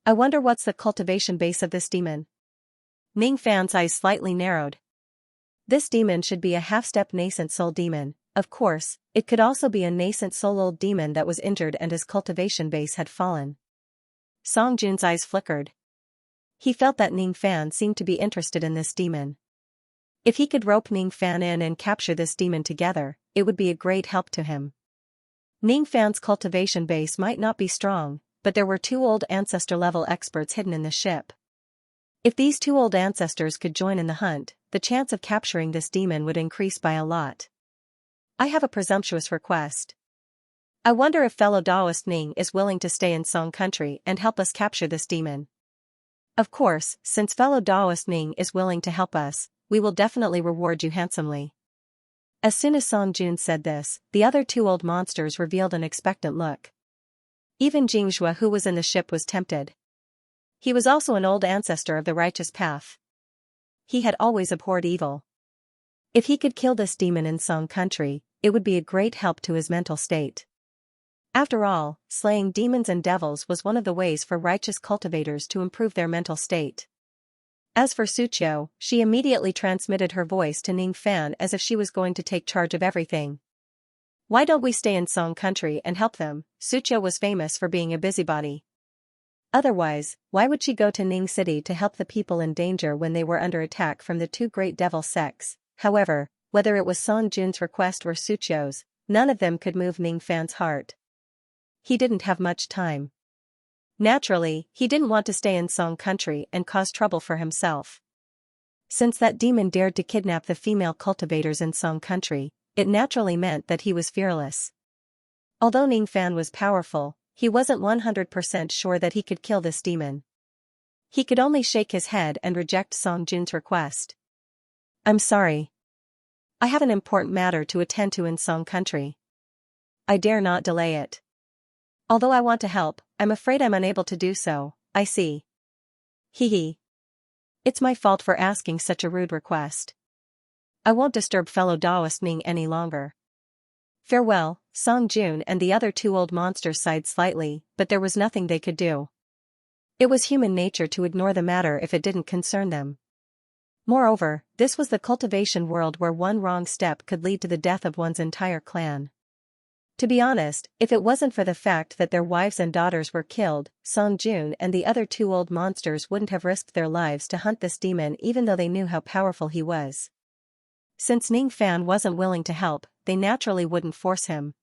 I wonder what's the cultivation base of this demon? Ning Fan's eyes slightly narrowed. This demon should be a half-step nascent soul demon. Of course, it could also be a nascent soul old demon that was injured and his cultivation base had fallen. Song Jun's eyes flickered. He felt that Ning Fan seemed to be interested in this demon. If he could rope Ning Fan in and capture this demon together, it would be a great help to him. Ning Fan's cultivation base might not be strong, but there were 2 old ancestor-level experts hidden in the ship. If these 2 old ancestors could join in the hunt, the chance of capturing this demon would increase by a lot. I have a presumptuous request. I wonder if fellow Taoist Ning is willing to stay in Song country and help us capture this demon. Of course, since fellow Taoist Ning is willing to help us, we will definitely reward you handsomely. As soon as Song Jun said this, the other 2 old monsters revealed an expectant look. Even Xianxia who was in the ship was tempted. He was also an old ancestor of the righteous path. He had always abhorred evil. If he could kill this demon in Song country, it would be a great help to his mental state. After all, slaying demons and devils was one of the ways for righteous cultivators to improve their mental state. As for Suqiu, she immediately transmitted her voice to Ning Fan as if she was going to take charge of everything. Why don't we stay in Song country and help them? Suqiu was famous for being a busybody. Otherwise, why would she go to Ning City to help the people in danger when they were under attack from the two great devil sects? However, whether it was Song Jun's request or Suqiu's, none of them could move Ning Fan's heart. He didn't have much time. Naturally, he didn't want to stay in Song country and cause trouble for himself. Since that demon dared to kidnap the female cultivators in Song country, it naturally meant that he was fearless. Although Ning Fan was powerful, he wasn't 100% sure that he could kill this demon. He could only shake his head and reject Song Jun's request. I'm sorry. I have an important matter to attend to in Song country. I dare not delay it. Although I want to help, I'm afraid I'm unable to do so. I see. Hee. It's my fault for asking such a rude request. I won't disturb fellow Taoist Ning any longer. Farewell. Song Jun and the other two old monsters sighed slightly, but there was nothing they could do. It was human nature to ignore the matter if it didn't concern them. Moreover, this was the cultivation world where one wrong step could lead to the death of one's entire clan. To be honest, if it wasn't for the fact that their wives and daughters were killed, Song Jun and the other two old monsters wouldn't have risked their lives to hunt this demon even though they knew how powerful he was. Since Ning Fan wasn't willing to help, they naturally wouldn't force him.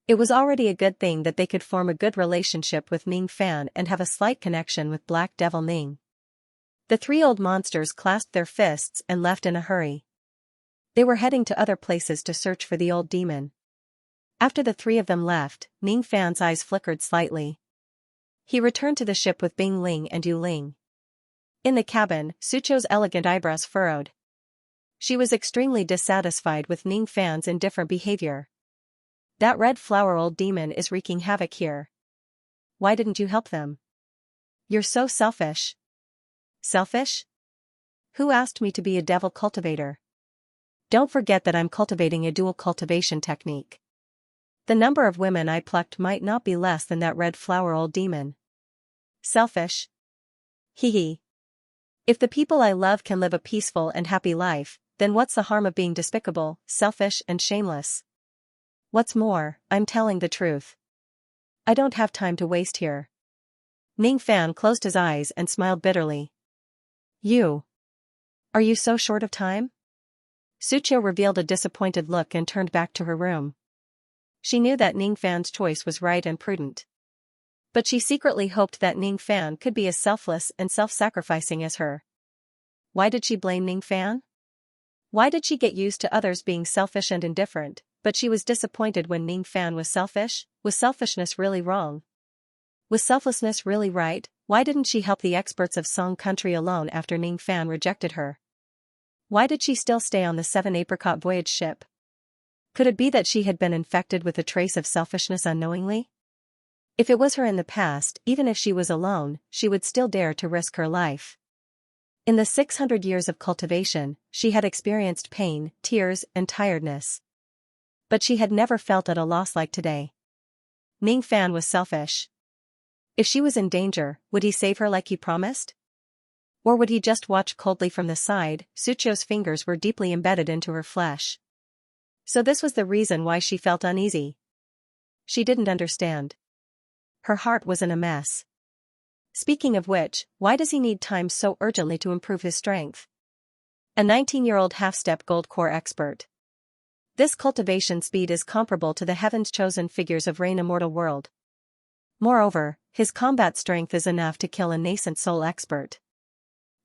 It was already a good thing that they could form a good relationship with Ning Fan and have a slight connection with Black Devil Ning. The three old monsters clasped their fists and left in a hurry. They were heading to other places to search for the old demon. After the three of them left, Ning Fan's eyes flickered slightly. He returned to the ship with Bing Ling and Yu Ling. In the cabin, Suqiu's elegant eyebrows furrowed. She was extremely dissatisfied with Ning Fan's indifferent behavior. That red flower old demon is wreaking havoc here. Why didn't you help them? You're so selfish. Selfish? Who asked me to be a devil cultivator? Don't forget that I'm cultivating a dual cultivation technique. The number of women I plucked might not be less than that red flower old demon. Selfish? Hee. If the people I love can live a peaceful and happy life, then what's the harm of being despicable, selfish and shameless? What's more, I'm telling the truth. I don't have time to waste here. Ning Fan closed his eyes and smiled bitterly. Are you so short of time? Suqiu revealed a disappointed look and turned back to her room. She knew that Ning Fan's choice was right and prudent. But she secretly hoped that Ning Fan could be as selfless and self-sacrificing as her. Why did she blame Ning Fan? Why did she get used to others being selfish and indifferent, but she was disappointed when Ning Fan was selfish? Was selfishness really wrong? Was selflessness really right? Why didn't she help the experts of Song country alone after Ning Fan rejected her? Why did she still stay on the 7-apricot voyage ship? Could it be that she had been infected with a trace of selfishness unknowingly? If it was her in the past, even if she was alone, she would still dare to risk her life. In the 600 years of cultivation, she had experienced pain, tears, and tiredness. But she had never felt at a loss like today. Ning Fan was selfish. If she was in danger, would he save her like he promised? Or would he just watch coldly from the side? Suqiu's fingers were deeply embedded into her flesh. So this was the reason why she felt uneasy. She didn't understand. Her heart was in a mess. Speaking of which, why does he need time so urgently to improve his strength? A 19-year-old half-step gold core expert. This cultivation speed is comparable to the heaven's chosen figures of Rain Immortal World. Moreover, his combat strength is enough to kill a nascent soul expert.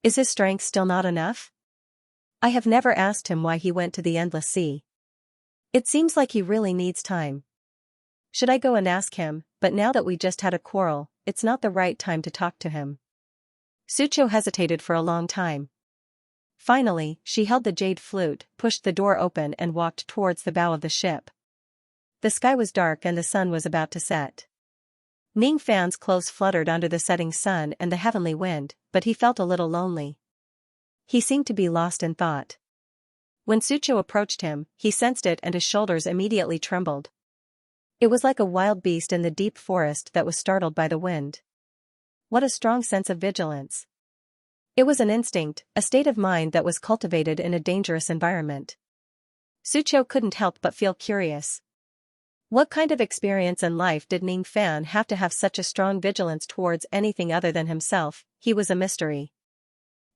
Is his strength still not enough? I have never asked him why he went to the Endless Sea. It seems like he really needs time. Should I go and ask him? But now that we just had a quarrel, it's not the right time to talk to him. Suqiu hesitated for a long time. Finally, she held the jade flute, pushed the door open and walked towards the bow of the ship. The sky was dark and the sun was about to set. Ning Fan's clothes fluttered under the setting sun and the heavenly wind, but he felt a little lonely. He seemed to be lost in thought. When Sucho approached him, he sensed it and his shoulders immediately trembled. It was like a wild beast in the deep forest that was startled by the wind. What a strong sense of vigilance. It was an instinct, a state of mind that was cultivated in a dangerous environment. Sucho couldn't help but feel curious. What kind of experience in life did Ning Fan have to have such a strong vigilance towards anything other than himself? He was a mystery.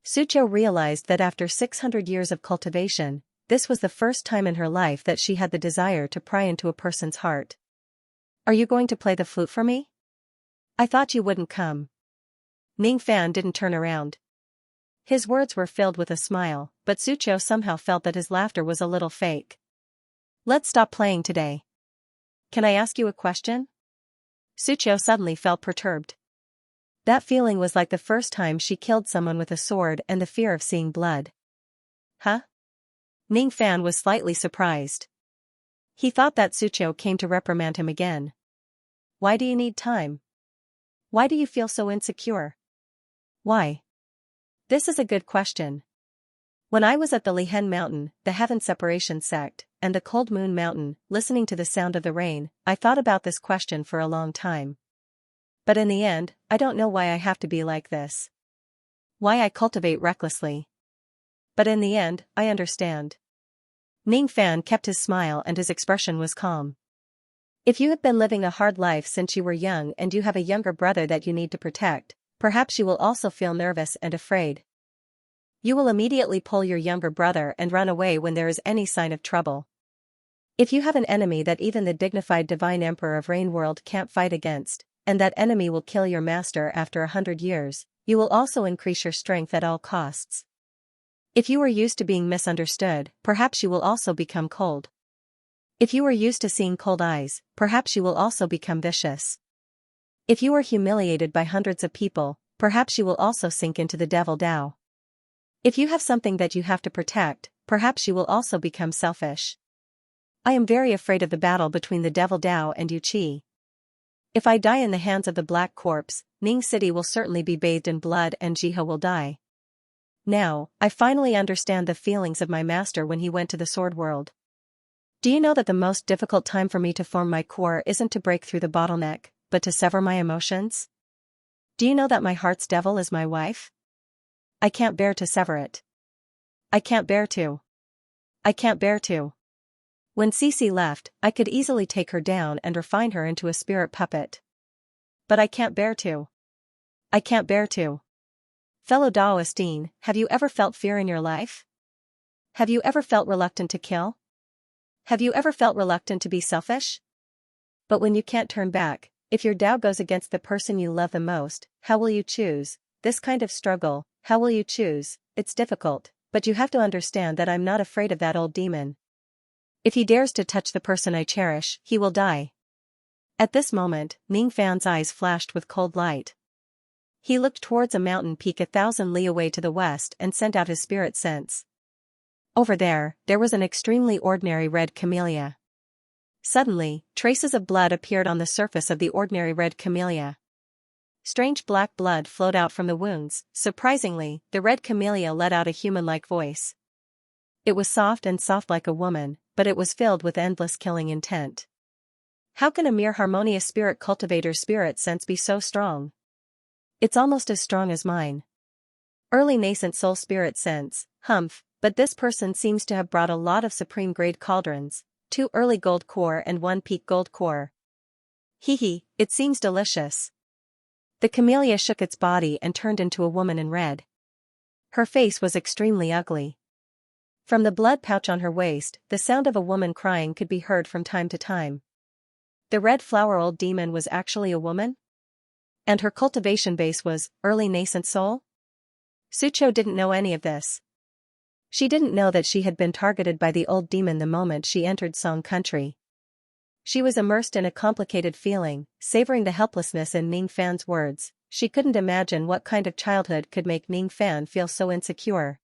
Sucho realized that after 600 years of cultivation, this was the first time in her life that she had the desire to pry into a person's heart. Are you going to play the flute for me? I thought you wouldn't come. Ning Fan didn't turn around. His words were filled with a smile, but Sucho somehow felt that his laughter was a little fake. Let's stop playing today. Can I ask you a question? Sucho suddenly felt perturbed. That feeling was like the first time she killed someone with a sword and the fear of seeing blood. Huh? Ning Fan was slightly surprised. He thought that Sucho came to reprimand him again. Why do you need time? Why do you feel so insecure? Why? This is a good question. When I was at the Lihen Mountain, the Heaven Separation sect, and the Cold Moon Mountain, listening to the sound of the rain, I thought about this question for a long time. But in the end, I don't know why I have to be like this. Why I cultivate recklessly. But in the end, I understand. Ning Fan kept his smile and his expression was calm. If you have been living a hard life since you were young and you have a younger brother that you need to protect, perhaps you will also feel nervous and afraid. You will immediately pull your younger brother and run away when there is any sign of trouble. If you have an enemy that even the dignified divine emperor of Rain World can't fight against, and that enemy will kill your master after 100 years, you will also increase your strength at all costs. If you are used to being misunderstood, perhaps you will also become cold. If you are used to seeing cold eyes, perhaps you will also become vicious. If you are humiliated by hundreds of people, perhaps you will also sink into the devil Dao. If you have something that you have to protect, perhaps you will also become selfish. I am very afraid of the battle between the devil Dao and Yu Qi. If I die in the hands of the Black Corpse, Ning City will certainly be bathed in blood and Jihe will die. Now, I finally understand the feelings of my master when he went to the Sword World. Do you know that the most difficult time for me to form my core isn't to break through the bottleneck, but to sever my emotions? Do you know that my heart's devil is my wife? I can't bear to sever it. I can't bear to. I can't bear to. When Cece left, I could easily take her down and refine her into a spirit puppet. But I can't bear to. I can't bear to. Fellow Daoistine, have you ever felt fear in your life? Have you ever felt reluctant to kill? Have you ever felt reluctant to be selfish? But when you can't turn back, if your Dao goes against the person you love the most, how will you choose? This kind of struggle, how will you choose? It's difficult, but you have to understand that I'm not afraid of that old demon. If he dares to touch the person I cherish, he will die. At this moment, Ning Fan's eyes flashed with cold light. He looked towards a mountain peak 1,000 li away to the west and sent out his spirit sense. Over there was an extremely ordinary red camellia. Suddenly, traces of blood appeared on the surface of the ordinary red camellia. Strange black blood flowed out from the wounds. Surprisingly, the red camellia let out a human-like voice. It was soft like a woman, but it was filled with endless killing intent. How can a mere harmonious spirit cultivator's spirit sense be so strong? It's almost as strong as mine. Early nascent soul spirit sense, humph, but this person seems to have brought a lot of supreme grade cauldrons, 2 early gold core and 1 peak gold core. Hee, it seems delicious. The camellia shook its body and turned into a woman in red. Her face was extremely ugly. From the blood pouch on her waist, the sound of a woman crying could be heard from time to time. The red flower old demon was actually a woman? And her cultivation base was early nascent soul? Sucho didn't know any of this. She didn't know that she had been targeted by the old demon the moment she entered Song country. She was immersed in a complicated feeling, savoring the helplessness in Ning Fan's words. She couldn't imagine what kind of childhood could make Ning Fan feel so insecure.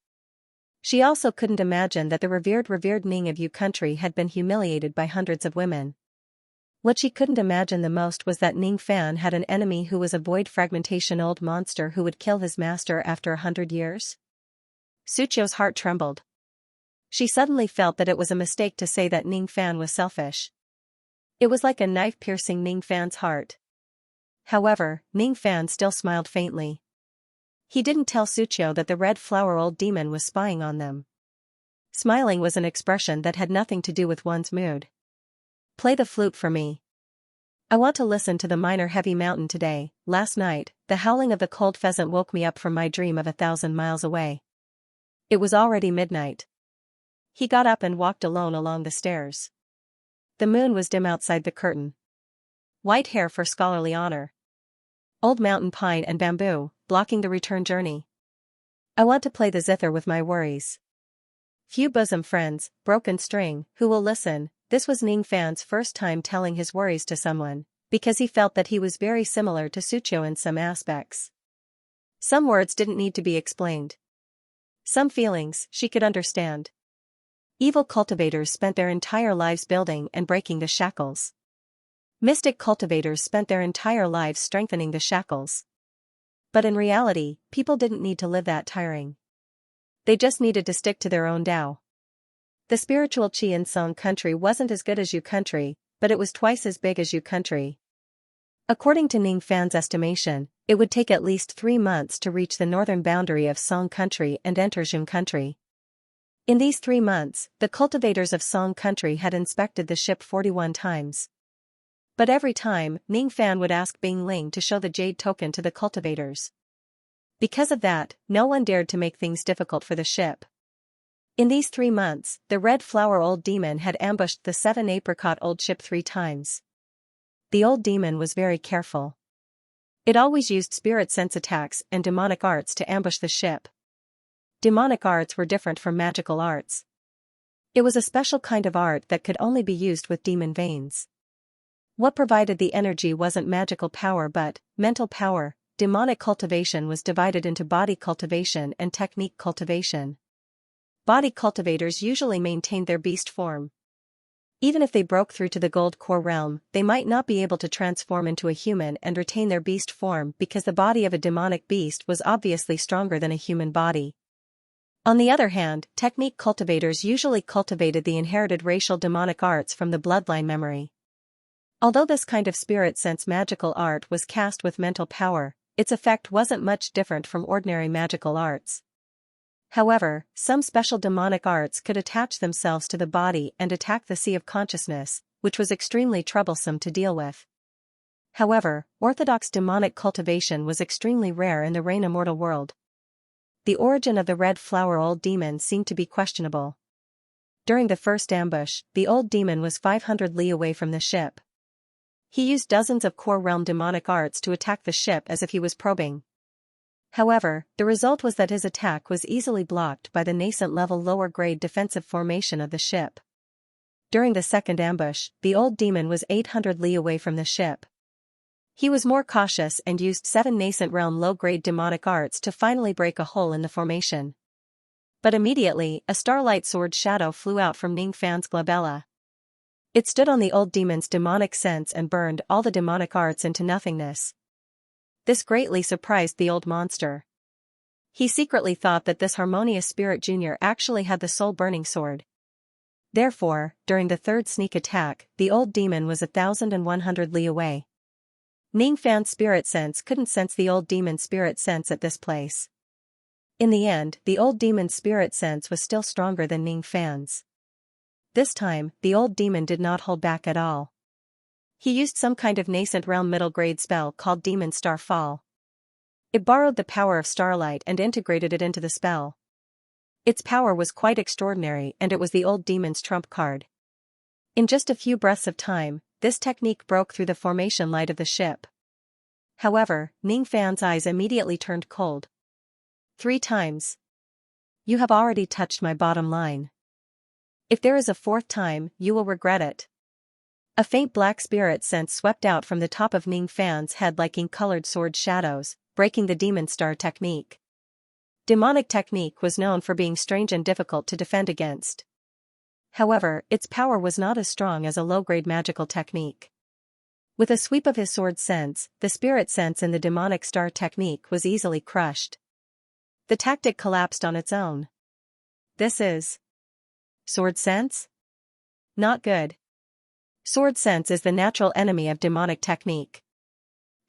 She also couldn't imagine that the revered Ning of Yu country had been humiliated by hundreds of women. What she couldn't imagine the most was that Ning Fan had an enemy who was a void fragmentation old monster who would kill his master after 100 years. Sucho's heart trembled. She suddenly felt that it was a mistake to say that Ning Fan was selfish. It was like a knife piercing Ning Fan's heart. However, Ning Fan still smiled faintly. He didn't tell Suqiu that the red flower old demon was spying on them. Smiling was an expression that had nothing to do with one's mood. Play the flute for me. I want to listen to the minor heavy mountain today. Last night, the howling of the cold pheasant woke me up from my dream of 1,000 miles away. It was already midnight. He got up and walked alone along the stairs. The moon was dim outside the curtain. White hair for scholarly honor. Old mountain pine and bamboo, blocking the return journey. I want to play the zither with my worries. Few bosom friends, broken string, who will listen. This was Ning Fan's first time telling his worries to someone, because he felt that he was very similar to Suqiu in some aspects. Some words didn't need to be explained. Some feelings she could understand. Evil cultivators spent their entire lives building and breaking the shackles. Mystic cultivators spent their entire lives strengthening the shackles. But in reality, people didn't need to live that tiring. They just needed to stick to their own Tao. The spiritual chi in Song country wasn't as good as Yu country, but it was twice as big as Yu country. According to Ning Fan's estimation, it would take at least 3 months to reach the northern boundary of Song country and enter Jun country. In these 3 months, the cultivators of Song country had inspected the ship 41 times. But every time, Ning Fan would ask Bing Ling to show the jade token to the cultivators. Because of that, no one dared to make things difficult for the ship. In these 3 months, the red flower old demon had ambushed the 7 apricot old ship 3 times. The old demon was very careful. It always used spirit sense attacks and demonic arts to ambush the ship. Demonic arts were different from magical arts. It was a special kind of art that could only be used with demon veins. What provided the energy wasn't magical power but mental power. Demonic cultivation was divided into body cultivation and technique cultivation. Body cultivators usually maintained their beast form. Even if they broke through to the gold core realm, they might not be able to transform into a human and retain their beast form because the body of a demonic beast was obviously stronger than a human body. On the other hand, technique cultivators usually cultivated the inherited racial demonic arts from the bloodline memory. Although this kind of spirit sense magical art was cast with mental power, its effect wasn't much different from ordinary magical arts. However, some special demonic arts could attach themselves to the body and attack the sea of consciousness, which was extremely troublesome to deal with. However, orthodox demonic cultivation was extremely rare in the Reign Immortal world. The origin of the red flower old demon seemed to be questionable. During the first ambush, the old demon was 500 li away from the ship. He used dozens of core realm demonic arts to attack the ship as if he was probing. However, the result was that his attack was easily blocked by the nascent level lower grade defensive formation of the ship. During the second ambush, the old demon was 800 li away from the ship. He was more cautious and used 7 nascent realm low-grade demonic arts to finally break a hole in the formation. But immediately, a starlight sword shadow flew out from Ning Fan's glabella. It stood on the old demon's demonic sense and burned all the demonic arts into nothingness. This greatly surprised the old monster. He secretly thought that this harmonious spirit junior actually had the soul-burning sword. Therefore, during the third sneak attack, the old demon was 1,100 li away. Ning Fan's spirit sense couldn't sense the old demon's spirit sense at this place. In the end, the old demon's spirit sense was still stronger than Ning Fan's. This time, the old demon did not hold back at all. He used some kind of nascent realm middle-grade spell called Demon Star Fall. It borrowed the power of starlight and integrated it into the spell. Its power was quite extraordinary and it was the old demon's trump card. In just a few breaths of time, this technique broke through the formation light of the ship. However, Ning Fan's eyes immediately turned cold. 3 times. You have already touched my bottom line. If there is a 4th time, you will regret it. A faint black spirit sense swept out from the top of Ning Fan's head like ink-colored sword shadows, breaking the Demon Star technique. Demonic technique was known for being strange and difficult to defend against. However, its power was not as strong as a low-grade magical technique. With a sweep of his sword sense, the spirit sense in the demonic star technique was easily crushed. The tactic collapsed on its own. This is Sword sense? Not good. Sword sense is the natural enemy of demonic technique.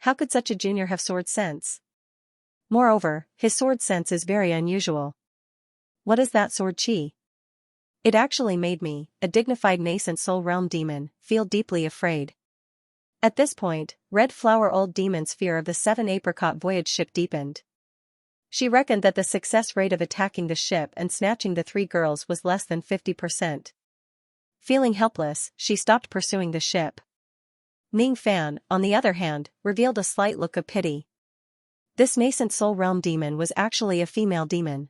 How could such a junior have sword sense? Moreover, his sword sense is very unusual. What is that sword chi? It actually made me, a dignified nascent soul realm demon, feel deeply afraid. At this point, Red Flower Old Demon's fear of the 7 Apricot Voyage ship deepened. She reckoned that the success rate of attacking the ship and snatching the 3 girls was less than 50%. Feeling helpless, she stopped pursuing the ship. Ning Fan, on the other hand, revealed a slight look of pity. This nascent soul realm demon was actually a female demon.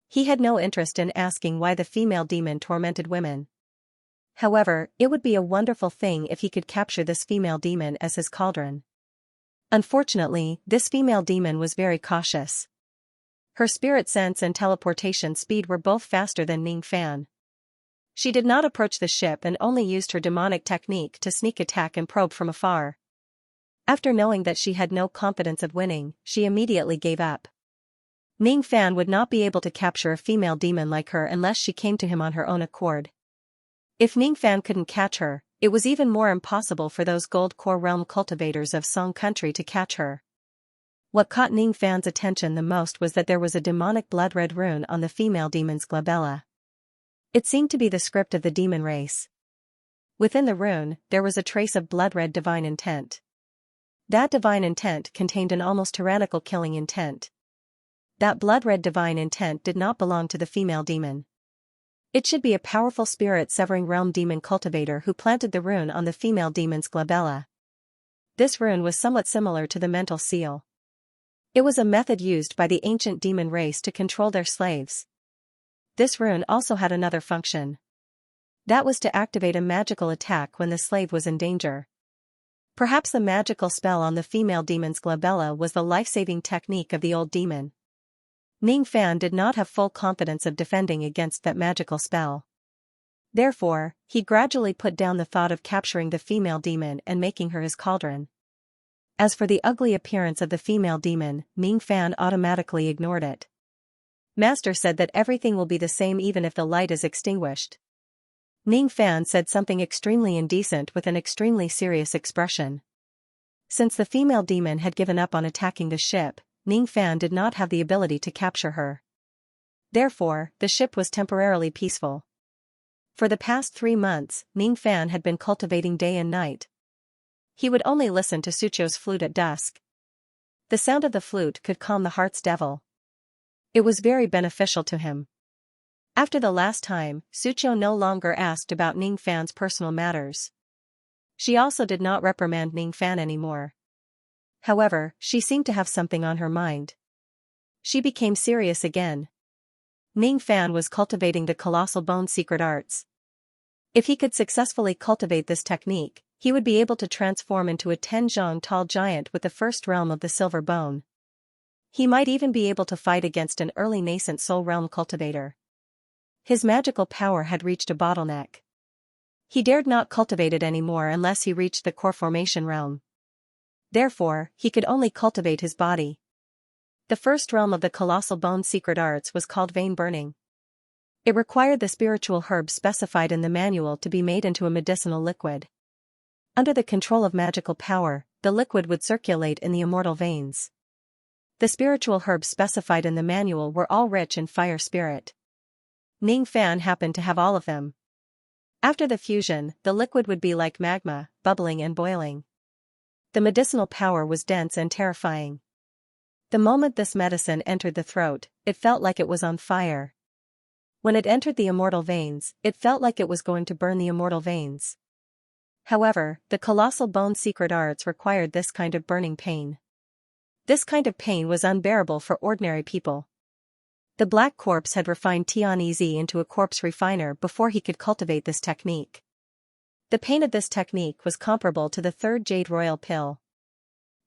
He had no interest in asking why the female demon tormented women. However, it would be a wonderful thing if he could capture this female demon as his cauldron. Unfortunately, this female demon was very cautious. Her spirit sense and teleportation speed were both faster than Ning Fan. She did not approach the ship and only used her demonic technique to sneak attack and probe from afar. After knowing that she had no confidence of winning, she immediately gave up. Ning Fan would not be able to capture a female demon like her unless she came to him on her own accord. If Ning Fan couldn't catch her, it was even more impossible for those Gold Core Realm cultivators of Song Country to catch her. What caught Ning Fan's attention the most was that there was a demonic blood-red rune on the female demon's glabella. It seemed to be the script of the demon race. Within the rune, there was a trace of blood-red divine intent. That divine intent contained an almost tyrannical killing intent. That blood-red divine intent did not belong to the female demon. It should be a powerful spirit-severing realm demon cultivator who planted the rune on the female demon's glabella. This rune was somewhat similar to the mental seal. It was a method used by the ancient demon race to control their slaves. This rune also had another function. That was to activate a magical attack when the slave was in danger. Perhaps the magical spell on the female demon's glabella was the life-saving technique of the old demon. Ning Fan did not have full confidence of defending against that magical spell. Therefore, he gradually put down the thought of capturing the female demon and making her his cauldron. As for the ugly appearance of the female demon, Ning Fan automatically ignored it. Master said that everything will be the same even if the light is extinguished. Ning Fan said something extremely indecent with an extremely serious expression. Since the female demon had given up on attacking the ship, Ning Fan did not have the ability to capture her. Therefore, the ship was temporarily peaceful. For the past 3 months, Ning Fan had been cultivating day and night. He would only listen to Sucho's flute at dusk. The sound of the flute could calm the heart's devil. It was very beneficial to him. After the last time, Sucho no longer asked about Ning Fan's personal matters. She also did not reprimand Ning Fan anymore. However, she seemed to have something on her mind. She became serious again. Ning Fan was cultivating the colossal bone secret arts. If he could successfully cultivate this technique, he would be able to transform into a 10-zhong tall giant with the first realm of the silver bone. He might even be able to fight against an early nascent soul realm cultivator. His magical power had reached a bottleneck. He dared not cultivate it anymore unless he reached the core formation realm. Therefore, he could only cultivate his body. The first realm of the colossal bone secret arts was called vein burning. It required the spiritual herb specified in the manual to be made into a medicinal liquid. Under the control of magical power, the liquid would circulate in the immortal veins. The spiritual herbs specified in the manual were all rich in fire spirit. Ning Fan happened to have all of them. After the fusion, the liquid would be like magma, bubbling and boiling. The medicinal power was dense and terrifying. The moment this medicine entered the throat, it felt like it was on fire. When it entered the immortal veins, it felt like it was going to burn the immortal veins. However, the colossal bone secret arts required this kind of burning pain. This kind of pain was unbearable for ordinary people. The Black Corpse had refined Tian Ez into a corpse refiner before he could cultivate this technique. The pain of this technique was comparable to the third Jade Royal pill.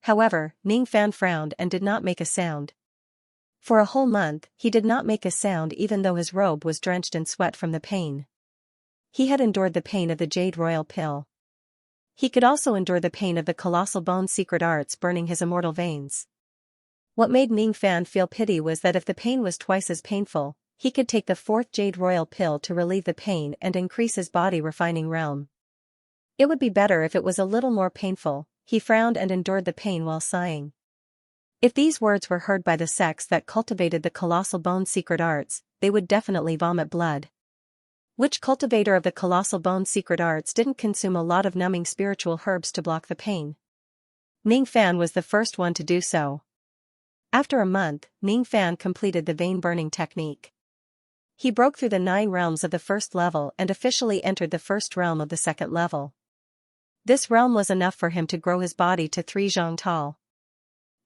However, Ning Fan frowned and did not make a sound. For a whole month, he did not make a sound even though his robe was drenched in sweat from the pain. He had endured the pain of the Jade Royal pill. He could also endure the pain of the colossal bone secret arts burning his immortal veins. What made Ning Fan feel pity was that if the pain was twice as painful, he could take the fourth Jade Royal pill to relieve the pain and increase his body refining realm. It would be better if it was a little more painful, he frowned and endured the pain while sighing. If these words were heard by the sects that cultivated the colossal bone secret arts, they would definitely vomit blood. Which cultivator of the colossal bone secret arts didn't consume a lot of numbing spiritual herbs to block the pain? Ning Fan was the first one to do so. After a month, Ning Fan completed the vein burning technique. He broke through the 9 realms of the first level and officially entered the first realm of the second level. This realm was enough for him to grow his body to 3 zhang tall.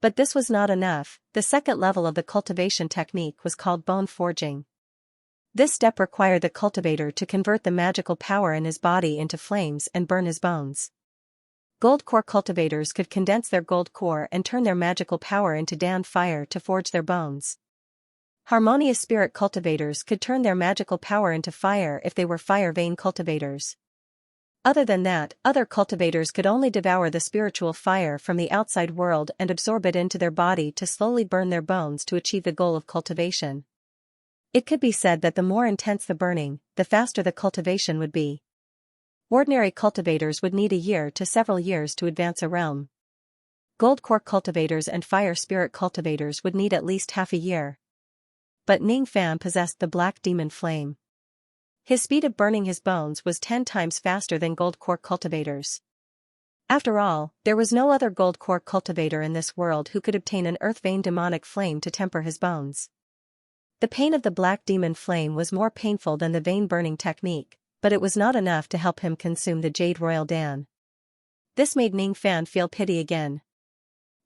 But this was not enough. The second level of the cultivation technique was called bone forging. This step required the cultivator to convert the magical power in his body into flames and burn his bones. Gold core cultivators could condense their gold core and turn their magical power into Dan fire to forge their bones. Harmonious spirit cultivators could turn their magical power into fire if they were fire vein cultivators. Other than that, other cultivators could only devour the spiritual fire from the outside world and absorb it into their body to slowly burn their bones to achieve the goal of cultivation. It could be said that the more intense the burning, the faster the cultivation would be. Ordinary cultivators would need a year to several years to advance a realm. Gold core cultivators and fire spirit cultivators would need at least half a year. But Ning Fan possessed the black demon flame. His speed of burning his bones was 10 times faster than gold core cultivators. After all, there was no other gold core cultivator in this world who could obtain an earth vein demonic flame to temper his bones. The pain of the black demon flame was more painful than the vein burning technique, but it was not enough to help him consume the Jade Royal Dan. This made Ning Fan feel pity again.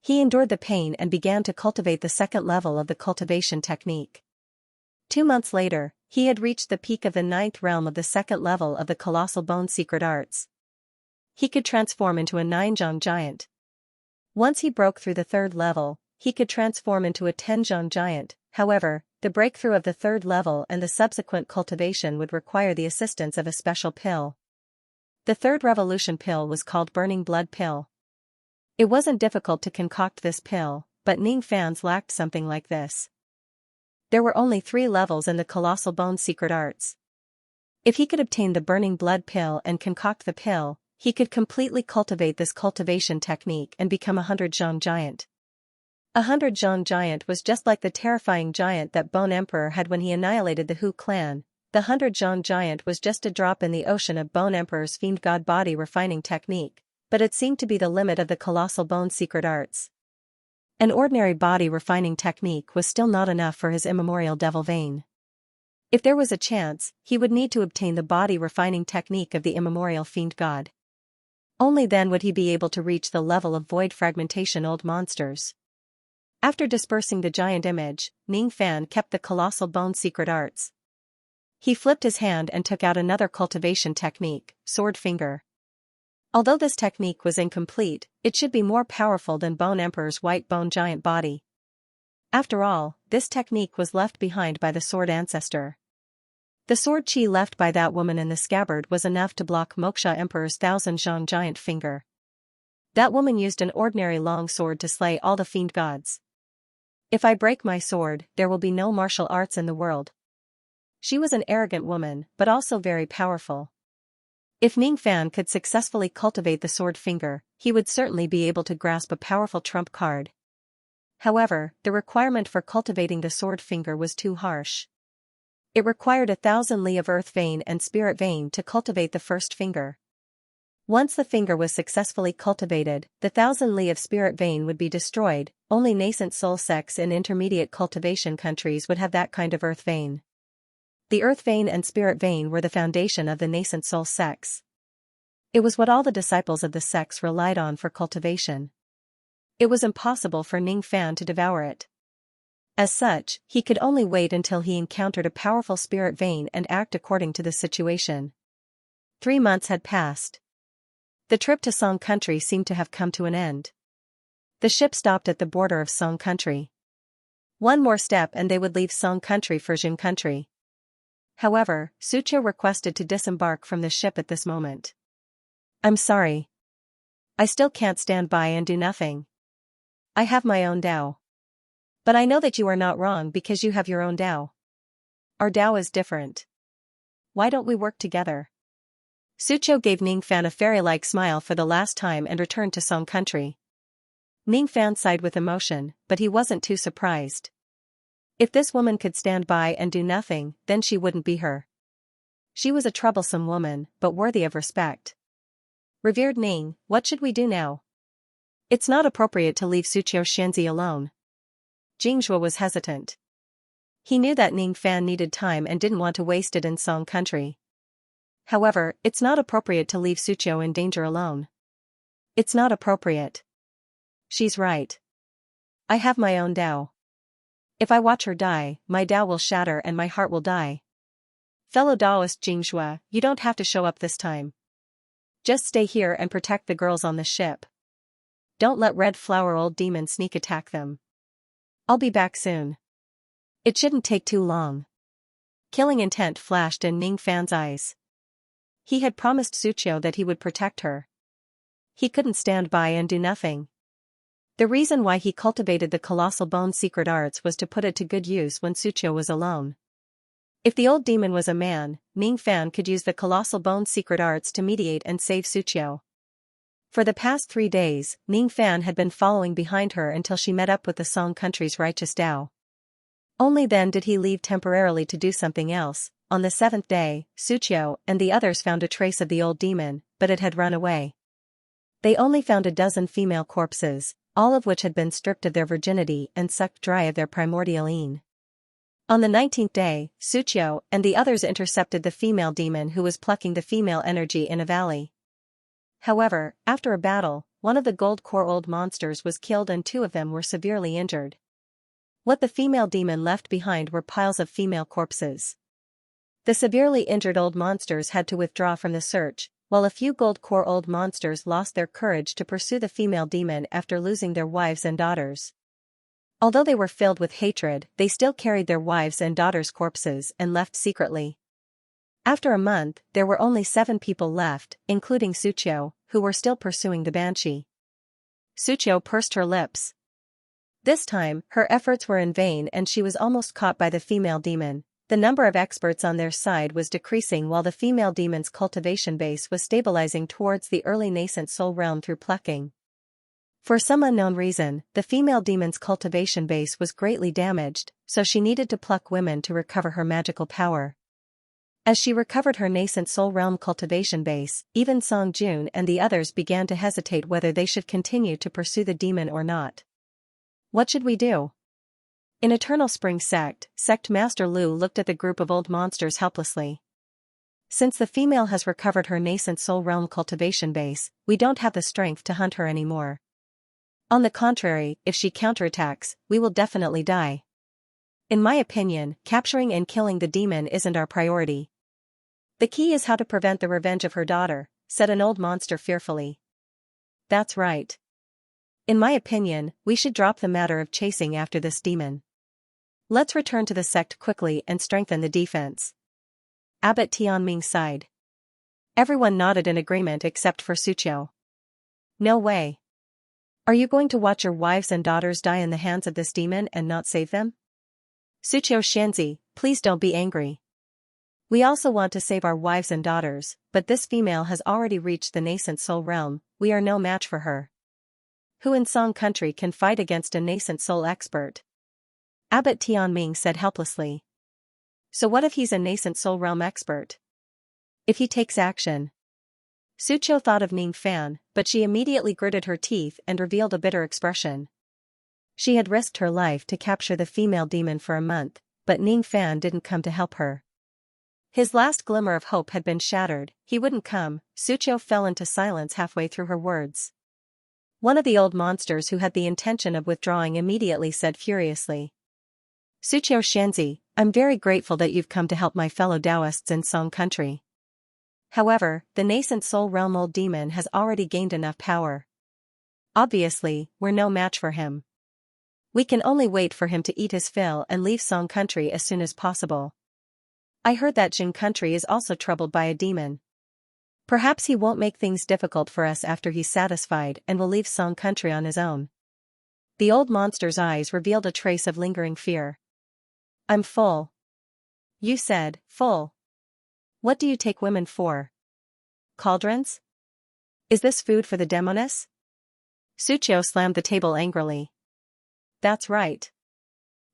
He endured the pain and began to cultivate the second level of the cultivation technique. 2 months later, he had reached the peak of the 9th realm of the second level of the colossal bone secret arts. He could transform into a 9-zhang giant. Once he broke through the 3rd level, he could transform into a 10-zhang giant. However, the breakthrough of the 3rd level and the subsequent cultivation would require the assistance of a special pill. The 3rd revolution pill was called Burning Blood Pill. It wasn't difficult to concoct this pill, but Ning Fan's lacked something like this. There were only 3 levels in the colossal bone secret arts. If he could obtain the burning blood pill and concoct the pill, he could completely cultivate this cultivation technique and become a 100-zhang giant. A 100-zhang giant was just like the terrifying giant that Bone Emperor had when he annihilated the Hu clan. The 100-zhang giant was just a drop in the ocean of Bone Emperor's fiend god body refining technique, but it seemed to be the limit of the colossal bone secret arts. An ordinary body refining technique was still not enough for his immemorial devil vein. If there was a chance, he would need to obtain the body refining technique of the immemorial fiend god. Only then would he be able to reach the level of void fragmentation old monsters. After dispersing the giant image, Ning Fan kept the colossal bone secret arts. He flipped his hand and took out another cultivation technique, sword finger. Although this technique was incomplete, it should be more powerful than Bone Emperor's white bone giant body. After all, this technique was left behind by the sword ancestor. The sword chi left by that woman in the scabbard was enough to block Moksha Emperor's 1000-zhang giant finger. That woman used an ordinary long sword to slay all the fiend gods. If I break my sword, there will be no martial arts in the world. She was an arrogant woman, but also very powerful. If Ning Fan could successfully cultivate the sword finger, he would certainly be able to grasp a powerful trump card. However, the requirement for cultivating the sword finger was too harsh. It required 1,000 li of earth vein and spirit vein to cultivate the first finger. Once the finger was successfully cultivated, the 1,000 li of spirit vein would be destroyed. Only nascent soul sects in intermediate cultivation countries would have that kind of earth vein. The earth vein and spirit vein were the foundation of the nascent soul sects. It was what all the disciples of the sects relied on for cultivation. It was impossible for Ning Fan to devour it. As such, he could only wait until he encountered a powerful spirit vein and act according to the situation. 3 months had passed. The trip to Song country seemed to have come to an end. The ship stopped at the border of Song country. One more step and they would leave Song country for Jin country. However, Sucho requested to disembark from the ship at this moment. I'm sorry. I still can't stand by and do nothing. I have my own Tao. But I know that you are not wrong because you have your own Tao. Our Dao is different. Why don't we work together? Suqiu gave Ningfan a fairy-like smile for the last time and returned to Song country. Ningfan sighed with emotion, but he wasn't too surprised. If this woman could stand by and do nothing, then she wouldn't be her. She was a troublesome woman, but worthy of respect. Revered Ning, what should we do now? It's not appropriate to leave Suqiu Xianxia alone. Jingzhuo was hesitant. He knew that Ningfan needed time and didn't want to waste it in Song country. However, it's not appropriate to leave Suqiu in danger alone. It's not appropriate. She's right. I have my own Dao. If I watch her die, my Dao will shatter and my heart will die. Fellow Daoist Jingzhuo, you don't have to show up this time. Just stay here and protect the girls on the ship. Don't let Red Flower Old Demon sneak attack them. I'll be back soon. It shouldn't take too long. Killing intent flashed in Ningfan's eyes. He had promised Suqiu that he would protect her. He couldn't stand by and do nothing. The reason why he cultivated the Colossal Bone's secret arts was to put it to good use when Suqiu was alone. If the old demon was a man, Ningfan could use the Colossal Bone's secret arts to mediate and save Suqiu. For the past 3 days, Ningfan had been following behind her until she met up with the Song country's righteous Dao. Only then did he leave temporarily to do something else. On the 7th day, Suqiu and the others found a trace of the old demon, but it had run away. They only found a dozen female corpses, all of which had been stripped of their virginity and sucked dry of their primordial yin. On the 19th day, Suqiu and the others intercepted the female demon who was plucking the female energy in a valley. However, after a battle, one of the gold core old monsters was killed and 2 of them were severely injured. What the female demon left behind were piles of female corpses. The severely injured old monsters had to withdraw from the search, while a few gold core old monsters lost their courage to pursue the female demon after losing their wives and daughters. Although they were filled with hatred, they still carried their wives' and daughters' corpses and left secretly. After a month, there were only 7 people left, including Suqiu, who were still pursuing the banshee. Suqiu pursed her lips. This time, her efforts were in vain and she was almost caught by the female demon. The number of experts on their side was decreasing while the female demon's cultivation base was stabilizing towards the early nascent soul realm through plucking. For some unknown reason, the female demon's cultivation base was greatly damaged, so she needed to pluck women to recover her magical power. As she recovered her nascent soul realm cultivation base, even Song Jun and the others began to hesitate whether they should continue to pursue the demon or not. What should we do? In Eternal Spring Sect Master Lu looked at the group of old monsters helplessly. Since the female has recovered her nascent soul realm cultivation base, we don't have the strength to hunt her anymore. On the contrary, if she counterattacks, we will definitely die. In my opinion, capturing and killing the demon isn't our priority. The key is how to prevent the revenge of her daughter, said an old monster fearfully. That's right. In my opinion, we should drop the matter of chasing after this demon. Let's return to the sect quickly and strengthen the defense. Abbot Tianming sighed. Everyone nodded in agreement except for Suqiu. No way. Are you going to watch your wives and daughters die in the hands of this demon and not save them? Suqiu Xianxia, please don't be angry. We also want to save our wives and daughters, but this female has already reached the nascent soul realm, we are no match for her. Who in Song country can fight against a nascent soul expert? Abbot Tianming said helplessly. So what if he's a nascent soul realm expert? If he takes action? Suqiu thought of Ningfan, but she immediately gritted her teeth and revealed a bitter expression. She had risked her life to capture the female demon for a month, but Ningfan didn't come to help her. His last glimmer of hope had been shattered, he wouldn't come. Suqiu fell into silence halfway through her words. One of the old monsters who had the intention of withdrawing immediately said furiously. Suqiu Xianxia, I'm very grateful that you've come to help my fellow Taoists in Song country. However, the nascent soul realm old demon has already gained enough power. Obviously, we're no match for him. We can only wait for him to eat his fill and leave Song country as soon as possible. I heard that Jin country is also troubled by a demon. Perhaps he won't make things difficult for us after he's satisfied and will leave Song country on his own. The old monster's eyes revealed a trace of lingering fear. I'm full. You said, full. What do you take women for? Cauldrons? Is this food for the demoness? Sucio slammed the table angrily. That's right.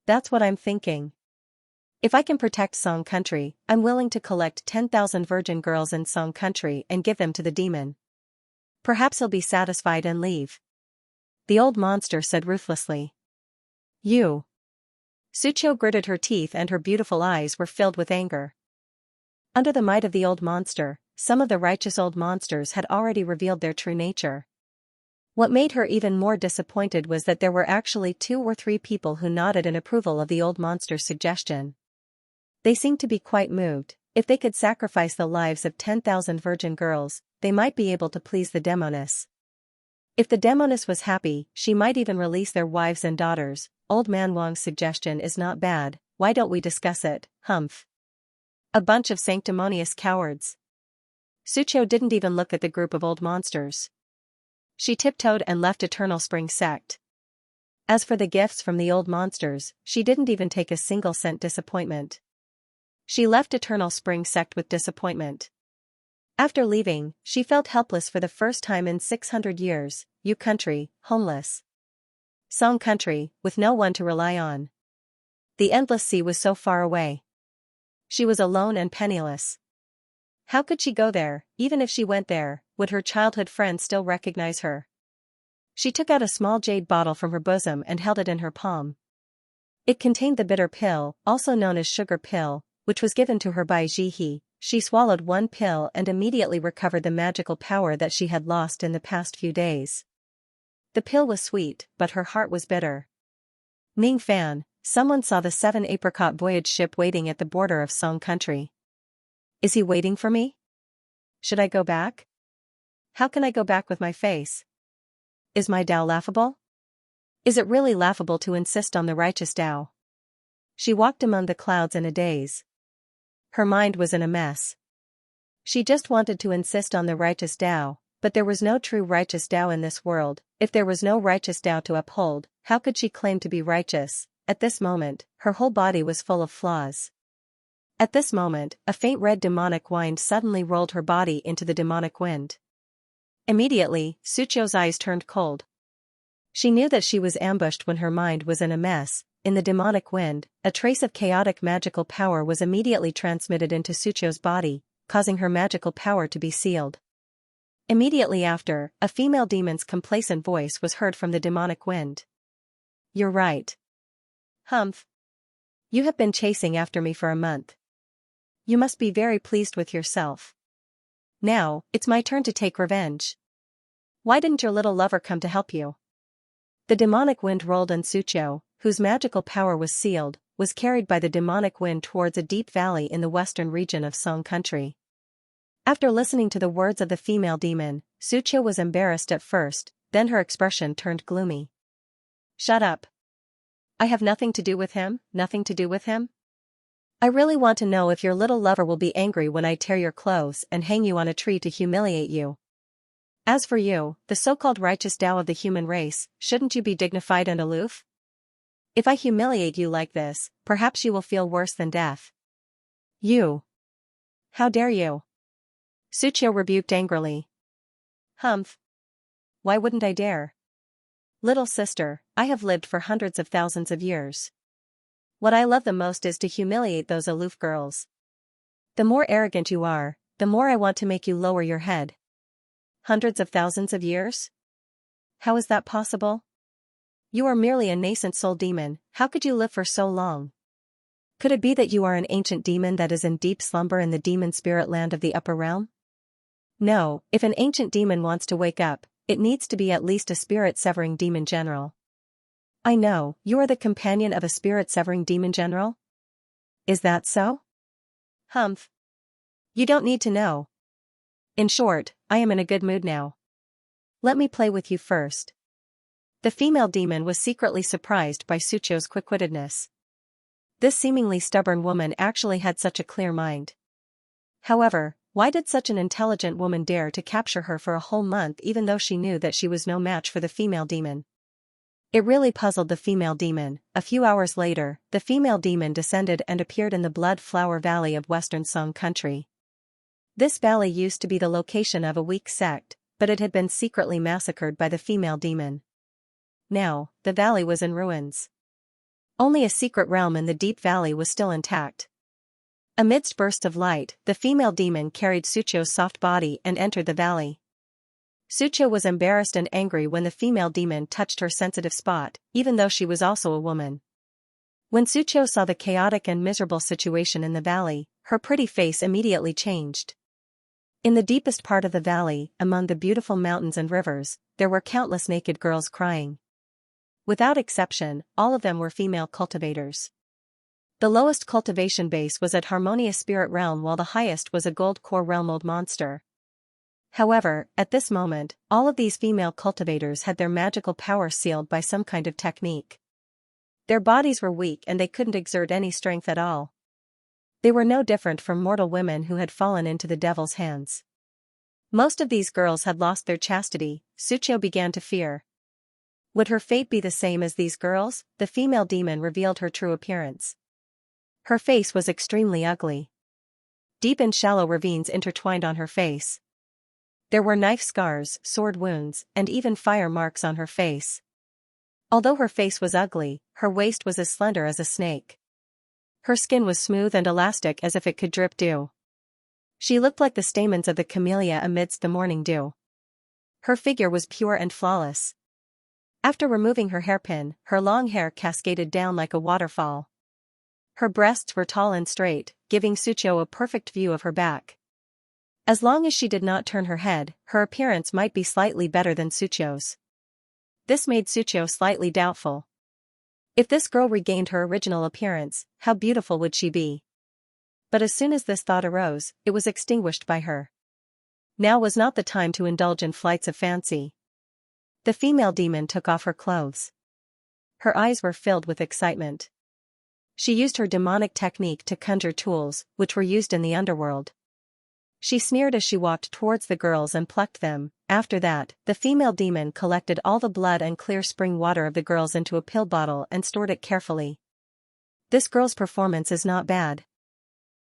That's what I'm thinking. If I can protect Song Country, I'm willing to collect 10,000 virgin girls in Song Country and give them to the demon. Perhaps he'll be satisfied and leave. The old monster said ruthlessly. You. Sucio gritted her teeth and her beautiful eyes were filled with anger. Under the might of the old monster, some of the righteous old monsters had already revealed their true nature. What made her even more disappointed was that there were actually 2 or 3 people who nodded in approval of the old monster's suggestion. They seemed to be quite moved. If they could sacrifice the lives of 10,000 virgin girls, they might be able to please the demoness. If the demoness was happy, she might even release their wives and daughters. Old Man Wang's suggestion is not bad, why don't we discuss it, humph? A bunch of sanctimonious cowards. Sucio didn't even look at the group of old monsters. She tiptoed and left Eternal Spring Sect. As for the gifts from the old monsters, she didn't even take a single cent disappointment. She left Eternal Spring Sect with disappointment. After leaving, she felt helpless for the first time in 600 years, Yu Country, homeless. Song Country, with no one to rely on. The endless sea was so far away. She was alone and penniless. How could she go there? Even if she went there, would her childhood friends still recognize her? She took out a small jade bottle from her bosom and held it in her palm. It contained the bitter pill, also known as sugar pill, which was given to her by Jihe. She swallowed 1 pill and immediately recovered the magical power that she had lost in the past few days. The pill was sweet, but her heart was bitter. Ning Fan, someone saw the 7 apricot voyage ship waiting at the border of Song Country. Is he waiting for me? Should I go back? How can I go back with my face? Is my Tao laughable? Is it really laughable to insist on the righteous Tao? She walked among the clouds in a daze. Her mind was in a mess. She just wanted to insist on the righteous Tao, but there was no true righteous Tao in this world. If there was no righteous Tao to uphold, how could she claim to be righteous? At this moment, her whole body was full of flaws. At this moment, a faint red demonic wind suddenly rolled her body into the demonic wind. Immediately, Sucio's eyes turned cold. She knew that she was ambushed when her mind was in a mess. In the demonic wind, a trace of chaotic magical power was immediately transmitted into Sucio's body, causing her magical power to be sealed. Immediately after, a female demon's complacent voice was heard from the demonic wind. You're right. Humph. You have been chasing after me for a month. You must be very pleased with yourself. Now, it's my turn to take revenge. Why didn't your little lover come to help you? The demonic wind rolled and Sucio, whose magical power was sealed, was carried by the demonic wind towards a deep valley in the western region of Song Country. After listening to the words of the female demon, Sucio was embarrassed at first, then her expression turned gloomy. Shut up. I have nothing to do with him, nothing to do with him. I really want to know if your little lover will be angry when I tear your clothes and hang you on a tree to humiliate you. As for you, the so-called righteous Tao of the human race, shouldn't you be dignified and aloof? If I humiliate you like this, perhaps you will feel worse than death. You. How dare you? Sucio rebuked angrily. Humph. Why wouldn't I dare? Little sister, I have lived for hundreds of thousands of years. What I love the most is to humiliate those aloof girls. The more arrogant you are, the more I want to make you lower your head. Hundreds of thousands of years? How is that possible? You are merely a nascent soul demon, how could you live for so long? Could it be that you are an ancient demon that is in deep slumber in the demon spirit land of the upper realm? No, if an ancient demon wants to wake up, it needs to be at least a spirit-severing demon general. I know, you are the companion of a spirit-severing demon general? Is that so? Humph. You don't need to know. In short, I am in a good mood now. Let me play with you first. The female demon was secretly surprised by Sucio's quick-wittedness. This seemingly stubborn woman actually had such a clear mind. However, why did such an intelligent woman dare to capture her for a whole month even though she knew that she was no match for the female demon? It really puzzled the female demon. A few hours later, the female demon descended and appeared in the Blood Flower Valley of Western Song Country. This valley used to be the location of a weak sect, but it had been secretly massacred by the female demon. Now, the valley was in ruins. Only a secret realm in the deep valley was still intact. Amidst bursts of light, the female demon carried Sucho's soft body and entered the valley. Sucho was embarrassed and angry when the female demon touched her sensitive spot, even though she was also a woman. When Sucho saw the chaotic and miserable situation in the valley, her pretty face immediately changed. In the deepest part of the valley, among the beautiful mountains and rivers, there were countless naked girls crying. Without exception, all of them were female cultivators. The lowest cultivation base was at Harmonious Spirit Realm while the highest was a Gold Core Realm Old Monster. However, at this moment, all of these female cultivators had their magical power sealed by some kind of technique. Their bodies were weak and they couldn't exert any strength at all. They were no different from mortal women who had fallen into the devil's hands. Most of these girls had lost their chastity. Sucho began to fear. Would her fate be the same as these girls? The female demon revealed her true appearance. Her face was extremely ugly. Deep and shallow ravines intertwined on her face. There were knife scars, sword wounds, and even fire marks on her face. Although her face was ugly, her waist was as slender as a snake. Her skin was smooth and elastic as if it could drip dew. She looked like the stamens of the camellia amidst the morning dew. Her figure was pure and flawless. After removing her hairpin, her long hair cascaded down like a waterfall. Her breasts were tall and straight, giving Sucho a perfect view of her back. As long as she did not turn her head, her appearance might be slightly better than Sucho's. This made Sucho slightly doubtful. If this girl regained her original appearance, how beautiful would she be? But as soon as this thought arose, it was extinguished by her. Now was not the time to indulge in flights of fancy. The female demon took off her clothes. Her eyes were filled with excitement. She used her demonic technique to conjure tools, which were used in the underworld. She sneered as she walked towards the girls and plucked them. After that, the female demon collected all the blood and clear spring water of the girls into a pill bottle and stored it carefully. This girl's performance is not bad.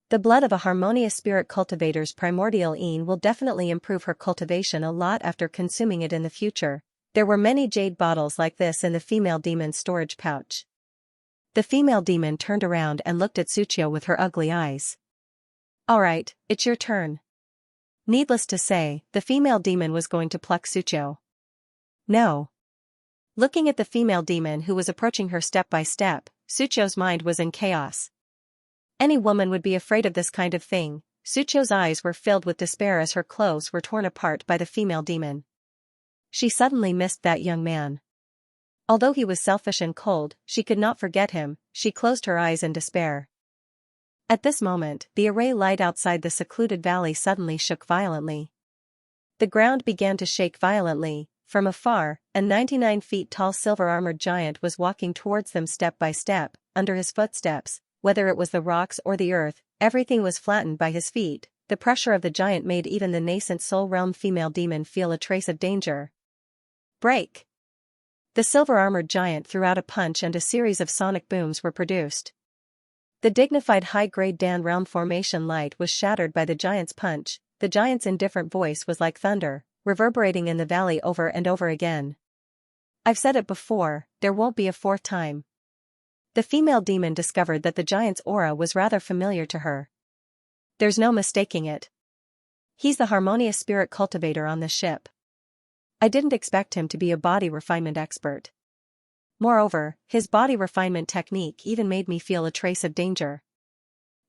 The blood of a harmonious spirit cultivator's primordial een will definitely improve her cultivation a lot after consuming it in the future. There were many jade bottles like this in the female demon's storage pouch. The female demon turned around and looked at Sucho with her ugly eyes. Alright, it's your turn. Needless to say, the female demon was going to pluck Sucho. No. Looking at the female demon who was approaching her step by step, Sucho's mind was in chaos. Any woman would be afraid of this kind of thing. Sucho's eyes were filled with despair as her clothes were torn apart by the female demon. She suddenly missed that young man. Although he was selfish and cold, she could not forget him. She closed her eyes in despair. At this moment, the array light outside the secluded valley suddenly shook violently. The ground began to shake violently. From afar, a 99 feet tall silver-armored giant was walking towards them step by step. Under his footsteps, whether it was the rocks or the earth, everything was flattened by his feet. The pressure of the giant made even the nascent soul realm female demon feel a trace of danger. Break! The silver-armored giant threw out a punch and a series of sonic booms were produced. The dignified high-grade Dan realm formation light was shattered by the giant's punch. The giant's indifferent voice was like thunder, reverberating in the valley over and over again. I've said it before, there won't be a fourth time. The female demon discovered that the giant's aura was rather familiar to her. There's no mistaking it. He's the harmonious spirit cultivator on this ship. I didn't expect him to be a body refinement expert. Moreover, his body refinement technique even made me feel a trace of danger.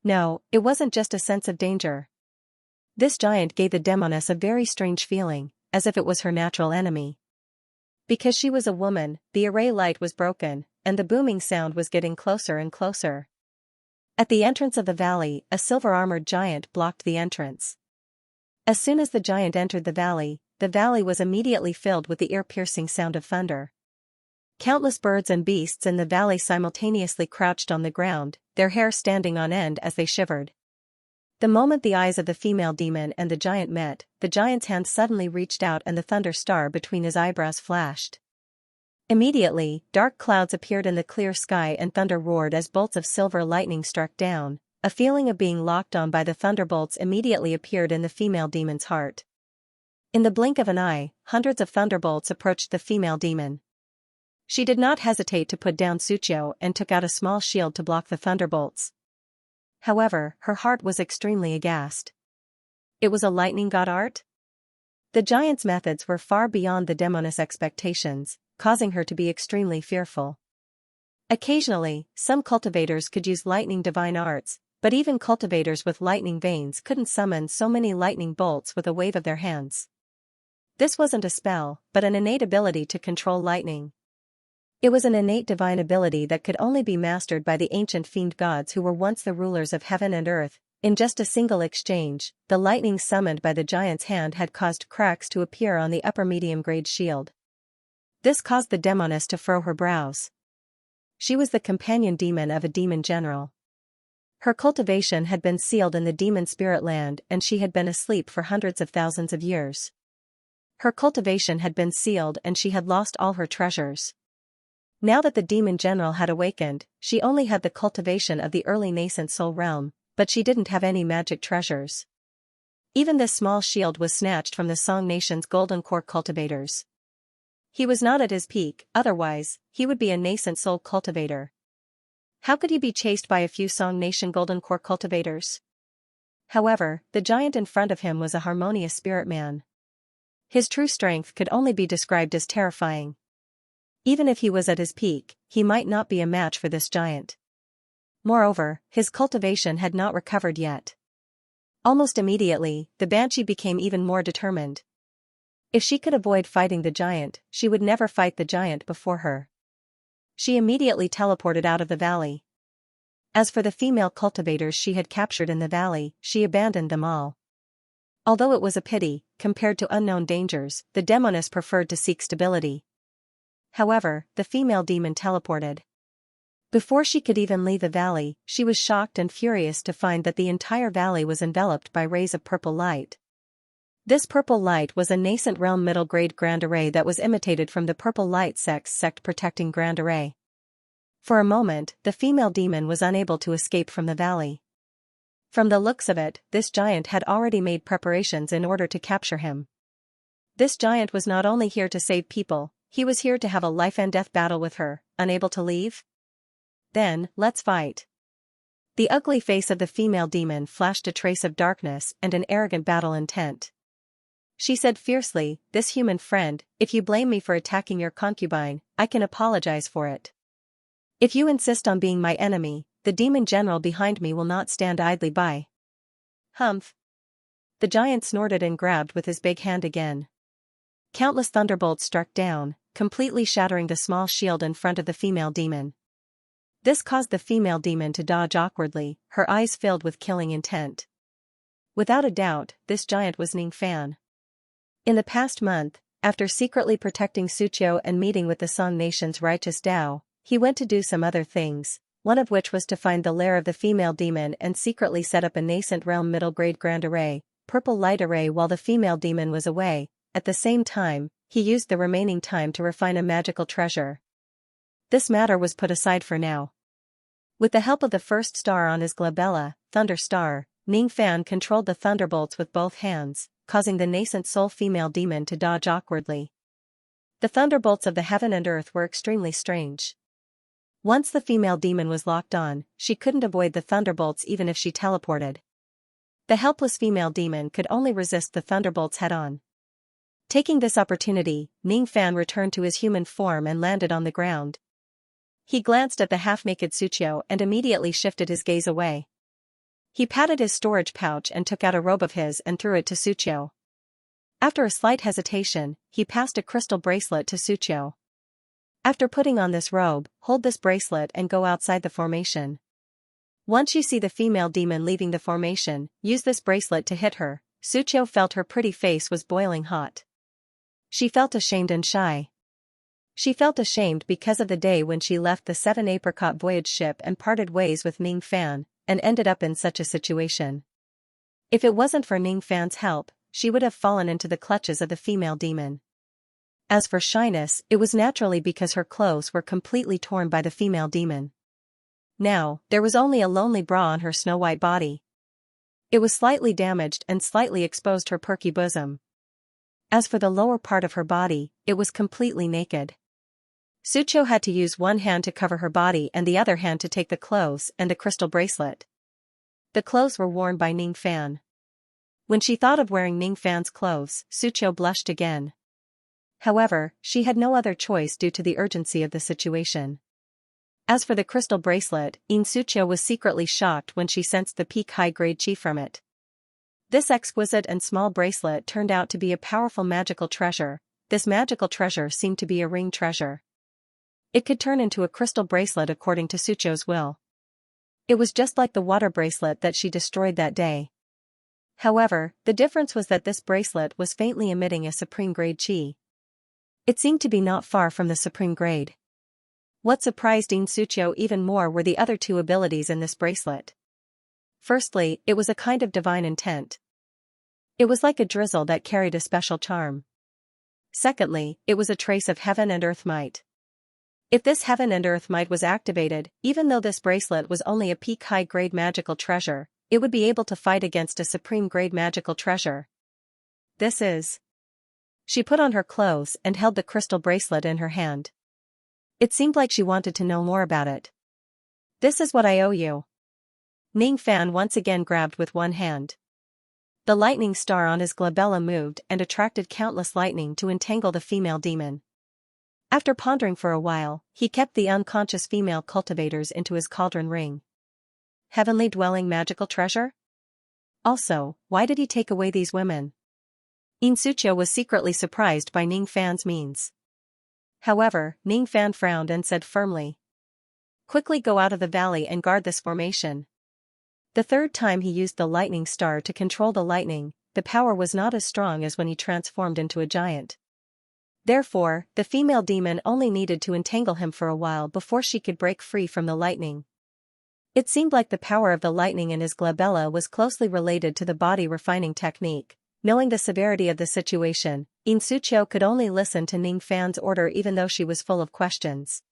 No, it wasn't just a sense of danger. This giant gave the demoness a very strange feeling, as if it was her natural enemy. Because she was a woman, the array light was broken, and the booming sound was getting closer and closer. At the entrance of the valley, a silver-armored giant blocked the entrance. As soon as the giant entered the valley was immediately filled with the ear-piercing sound of thunder. Countless birds and beasts in the valley simultaneously crouched on the ground, their hair standing on end as they shivered. The moment the eyes of the female demon and the giant met, the giant's hand suddenly reached out and the thunder star between his eyebrows flashed. Immediately, dark clouds appeared in the clear sky and thunder roared as bolts of silver lightning struck down. A feeling of being locked on by the thunderbolts immediately appeared in the female demon's heart. In the blink of an eye, hundreds of thunderbolts approached the female demon. She did not hesitate to put down Sucio and took out a small shield to block the thunderbolts. However, her heart was extremely aghast. It was a lightning god art? The giant's methods were far beyond the demoness expectations, causing her to be extremely fearful. Occasionally, some cultivators could use lightning divine arts, but even cultivators with lightning veins couldn't summon so many lightning bolts with a wave of their hands. This wasn't a spell, but an innate ability to control lightning. It was an innate divine ability that could only be mastered by the ancient fiend gods who were once the rulers of heaven and earth. In just a single exchange, the lightning summoned by the giant's hand had caused cracks to appear on the upper medium-grade shield. This caused the demoness to furrow her brows. She was the companion demon of a demon general. Her cultivation had been sealed in the demon spirit land and she had been asleep for hundreds of thousands of years. Her cultivation had been sealed and she had lost all her treasures. Now that the demon general had awakened, she only had the cultivation of the early nascent soul realm, but she didn't have any magic treasures. Even this small shield was snatched from the Song Nation's golden core cultivators. He was not at his peak, otherwise, he would be a nascent soul cultivator. How could he be chased by a few Song Nation golden core cultivators? However, the giant in front of him was a harmonious spirit man. His true strength could only be described as terrifying. Even if he was at his peak, he might not be a match for this giant. Moreover, his cultivation had not recovered yet. Almost immediately, the banshee became even more determined. If she could avoid fighting the giant, she would never fight the giant before her. She immediately teleported out of the valley. As for the female cultivators she had captured in the valley, she abandoned them all. Although it was a pity, compared to unknown dangers, the demoness preferred to seek stability. However, the female demon teleported. Before she could even leave the valley, she was shocked and furious to find that the entire valley was enveloped by rays of purple light. This purple light was a nascent realm middle-grade grand array that was imitated from the purple light sect protecting grand array. For a moment, the female demon was unable to escape from the valley. From the looks of it, this giant had already made preparations in order to capture him. This giant was not only here to save people, he was here to have a life-and-death battle with her, unable to leave? Then, let's fight. The ugly face of the female demon flashed a trace of darkness and an arrogant battle intent. She said fiercely, "This human friend, if you blame me for attacking your concubine, I can apologize for it. If you insist on being my enemy, the demon general behind me will not stand idly by." Humph. The giant snorted and grabbed with his big hand again. Countless thunderbolts struck down, completely shattering the small shield in front of the female demon. This caused the female demon to dodge awkwardly, her eyes filled with killing intent. Without a doubt, this giant was Ning Fan. In the past month, after secretly protecting Sucio and meeting with the Song Nation's righteous Tao, he went to do some other things, one of which was to find the lair of the female demon and secretly set up a nascent realm middle-grade grand array, purple light array while the female demon was away. At the same time, he used the remaining time to refine a magical treasure. This matter was put aside for now. With the help of the first star on his glabella, Thunder Star, Ning Fan controlled the thunderbolts with both hands, causing the nascent soul female demon to dodge awkwardly. The thunderbolts of the heaven and earth were extremely strange. Once the female demon was locked on, she couldn't avoid the thunderbolts even if she teleported. The helpless female demon could only resist the thunderbolts head-on. Taking this opportunity, Ning Fan returned to his human form and landed on the ground. He glanced at the half-naked Sucio and immediately shifted his gaze away. He patted his storage pouch and took out a robe of his and threw it to Sucio. After a slight hesitation, he passed a crystal bracelet to Sucio. After putting on this robe, hold this bracelet and go outside the formation. Once you see the female demon leaving the formation, use this bracelet to hit her. Sucio felt her pretty face was boiling hot. She felt ashamed and shy. She felt ashamed because of the day when she left the 7 Apricot voyage ship and parted ways with Ning Fan, and ended up in such a situation. If it wasn't for Ning Fan's help, she would have fallen into the clutches of the female demon. As for shyness, it was naturally because her clothes were completely torn by the female demon. Now, there was only a lonely bra on her snow-white body. It was slightly damaged and slightly exposed her perky bosom. As for the lower part of her body, it was completely naked. Sucho had to use one hand to cover her body and the other hand to take the clothes and the crystal bracelet. The clothes were worn by Ning Fan. When she thought of wearing Ning Fan's clothes, Sucho blushed again. However, she had no other choice due to the urgency of the situation. As for the crystal bracelet, Sucho was secretly shocked when she sensed the peak high-grade chi from it. This exquisite and small bracelet turned out to be a powerful magical treasure. This magical treasure seemed to be a ring treasure. It could turn into a crystal bracelet according to Sucho's will. It was just like the water bracelet that she destroyed that day. However, the difference was that this bracelet was faintly emitting a supreme grade chi. It seemed to be not far from the supreme grade. What surprised Sucho even more were the other two abilities in this bracelet. Firstly, it was a kind of divine intent. It was like a drizzle that carried a special charm. Secondly, it was a trace of heaven and earth might. If this heaven and earth might was activated, even though this bracelet was only a peak high-grade magical treasure, it would be able to fight against a supreme-grade magical treasure. This is. She put on her clothes and held the crystal bracelet in her hand. It seemed like she wanted to know more about it. This is what I owe you. Ning Fan once again grabbed with one hand. The lightning star on his glabella moved and attracted countless lightning to entangle the female demon. After pondering for a while, he kept the unconscious female cultivators into his cauldron ring. Heavenly dwelling magical treasure? Also, why did he take away these women? Sucho was secretly surprised by Ning Fan's means. However, Ning Fan frowned and said firmly, "Quickly go out of the valley and guard this formation." The third time he used the lightning star to control the lightning, the power was not as strong as when he transformed into a giant. Therefore, the female demon only needed to entangle him for a while before she could break free from the lightning. It seemed like the power of the lightning in his glabella was closely related to the body refining technique. Knowing the severity of the situation, Sucho could only listen to Ning Fan's order even though she was full of questions.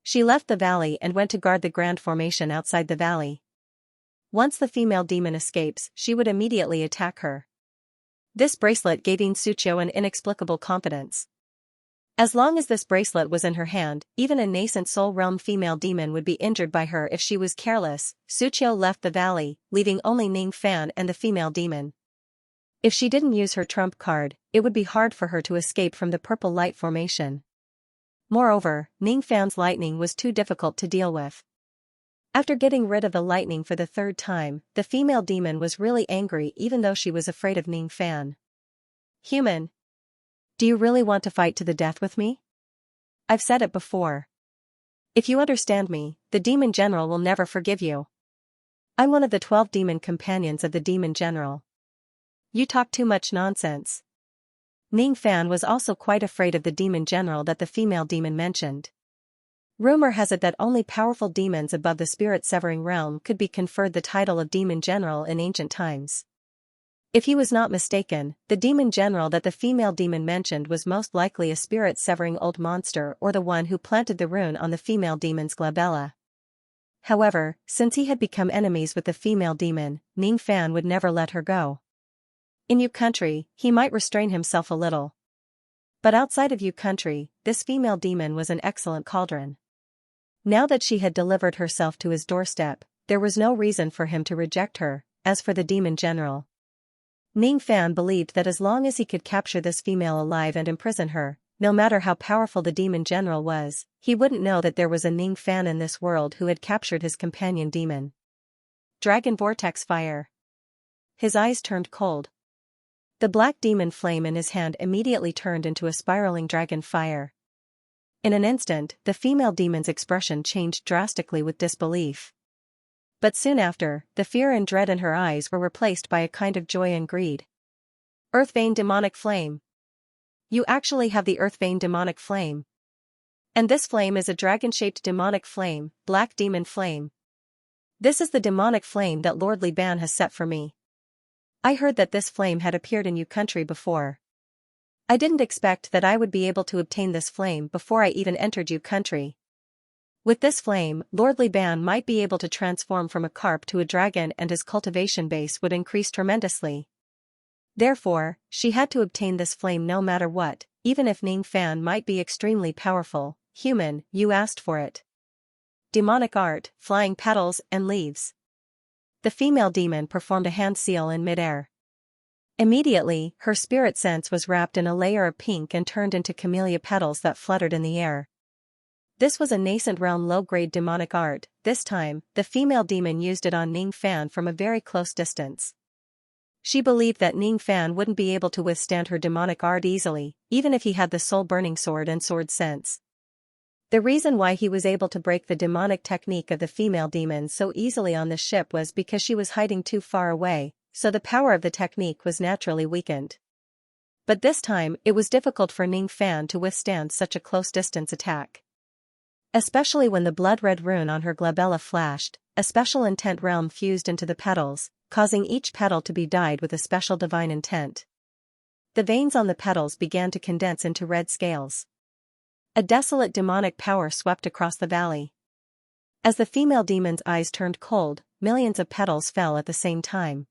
She left the valley and went to guard the grand formation outside the valley. Once the female demon escapes, she would immediately attack her. This bracelet gave Sucho an inexplicable confidence. As long as this bracelet was in her hand, even a nascent soul realm female demon would be injured by her if she was careless. Sucho left the valley, leaving only Ning Fan and the female demon. If she didn't use her trump card, it would be hard for her to escape from the purple light formation. Moreover, Ning Fan's lightning was too difficult to deal with. After getting rid of the lightning for the third time, the female demon was really angry even though she was afraid of Ning Fan. "Human. Do you really want to fight to the death with me? I've said it before. If you understand me, the Demon General will never forgive you. I'm one of the 12 demon companions of the Demon General. You talk too much nonsense." Ning Fan was also quite afraid of the Demon General that the female demon mentioned. Rumor has it that only powerful demons above the spirit-severing realm could be conferred the title of Demon General in ancient times. If he was not mistaken, the Demon General that the female demon mentioned was most likely a spirit-severing old monster or the one who planted the rune on the female demon's glabella. However, since he had become enemies with the female demon, Ning Fan would never let her go. In Yu country, he might restrain himself a little. But outside of Yu country, this female demon was an excellent cauldron. Now that she had delivered herself to his doorstep, there was no reason for him to reject her. As for the Demon General, Ning Fan believed that as long as he could capture this female alive and imprison her, no matter how powerful the Demon General was, he wouldn't know that there was a Ning Fan in this world who had captured his companion demon. Dragon Vortex Fire. His eyes turned cold. The black demon flame in his hand immediately turned into a spiraling dragon fire. In an instant, the female demon's expression changed drastically with disbelief. But soon after, the fear and dread in her eyes were replaced by a kind of joy and greed. Earth Vein Demonic Flame. You actually have the Earth Vein Demonic Flame. And this flame is a dragon-shaped demonic flame, Black Demon Flame. This is the demonic flame that Lord Li Ban has set for me. I heard that this flame had appeared in Yu country before. I didn't expect that I would be able to obtain this flame before I even entered your country. With this flame, Lord Liban might be able to transform from a carp to a dragon and his cultivation base would increase tremendously. Therefore, she had to obtain this flame no matter what, even if Ning Fan might be extremely powerful. Human, you asked for it. Demonic art, flying petals and leaves. The female demon performed a hand seal in midair. Immediately, her spirit sense was wrapped in a layer of pink and turned into camellia petals that fluttered in the air. This was a nascent realm low-grade demonic art. This time, the female demon used it on Ning Fan from a very close distance. She believed that Ning Fan wouldn't be able to withstand her demonic art easily, even if he had the soul-burning sword and sword sense. The reason why he was able to break the demonic technique of the female demon so easily on the ship was because she was hiding too far away, so the power of the technique was naturally weakened. But this time, it was difficult for Ning Fan to withstand such a close-distance attack. Especially when the blood-red rune on her glabella flashed, a special intent realm fused into the petals, causing each petal to be dyed with a special divine intent. The veins on the petals began to condense into red scales. A desolate demonic power swept across the valley. As the female demon's eyes turned cold, millions of petals fell at the same time.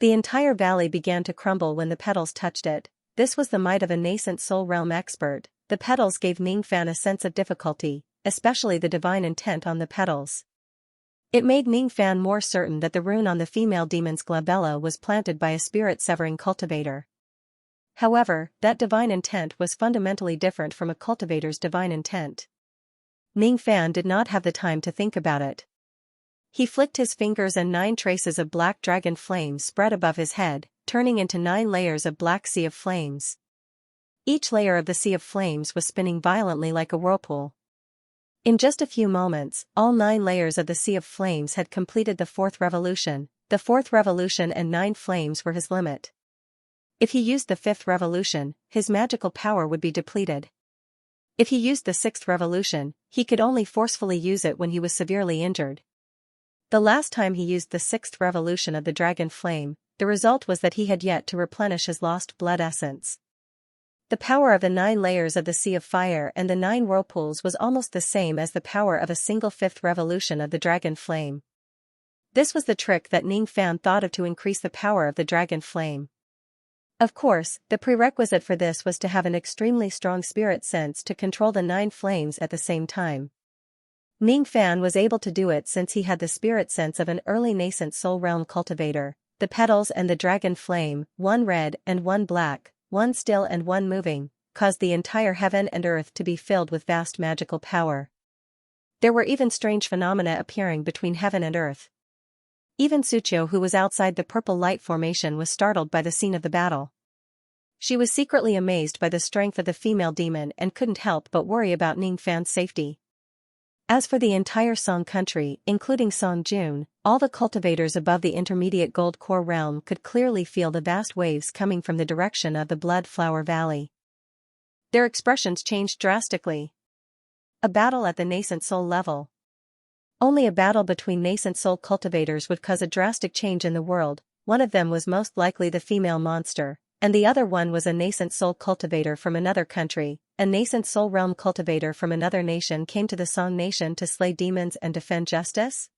The entire valley began to crumble when the petals touched it. This was the might of a nascent soul realm expert. The petals gave Ning Fan a sense of difficulty, especially the divine intent on the petals. It made Ning Fan more certain that the rune on the female demon's glabella was planted by a spirit-severing cultivator. However, that divine intent was fundamentally different from a cultivator's divine intent. Ning Fan did not have the time to think about it. He flicked his fingers and 9 traces of black dragon flames spread above his head, turning into 9 layers of black sea of flames. Each layer of the sea of flames was spinning violently like a whirlpool. In just a few moments, all 9 layers of the sea of flames had completed the 4th revolution. The 4th revolution and 9 flames were his limit. If he used the 5th revolution, his magical power would be depleted. If he used the 6th revolution, he could only forcefully use it when he was severely injured. The last time he used the 6th revolution of the dragon flame, the result was that he had yet to replenish his lost blood essence. The power of the 9 layers of the sea of fire and the 9 whirlpools was almost the same as the power of a single 5th revolution of the dragon flame. This was the trick that Ning Fan thought of to increase the power of the dragon flame. Of course, the prerequisite for this was to have an extremely strong spirit sense to control the 9 flames at the same time. Ning Fan was able to do it since he had the spirit sense of an early nascent soul realm cultivator. The petals and the dragon flame, one red and one black, one still and one moving, caused the entire heaven and earth to be filled with vast magical power. There were even strange phenomena appearing between heaven and earth. Even Sucho, who was outside the purple light formation, was startled by the scene of the battle. She was secretly amazed by the strength of the female demon and couldn't help but worry about Ning Fan's safety. As for the entire Song country, including Song Jun, all the cultivators above the intermediate gold core realm could clearly feel the vast waves coming from the direction of the Blood Flower Valley. Their expressions changed drastically. A battle at the nascent soul level. Only a battle between nascent soul cultivators would cause a drastic change in the world. One of them was most likely the female monster, and the other one was a nascent soul cultivator from another country. A nascent soul realm cultivator from another nation came to the Song nation to slay demons and defend justice?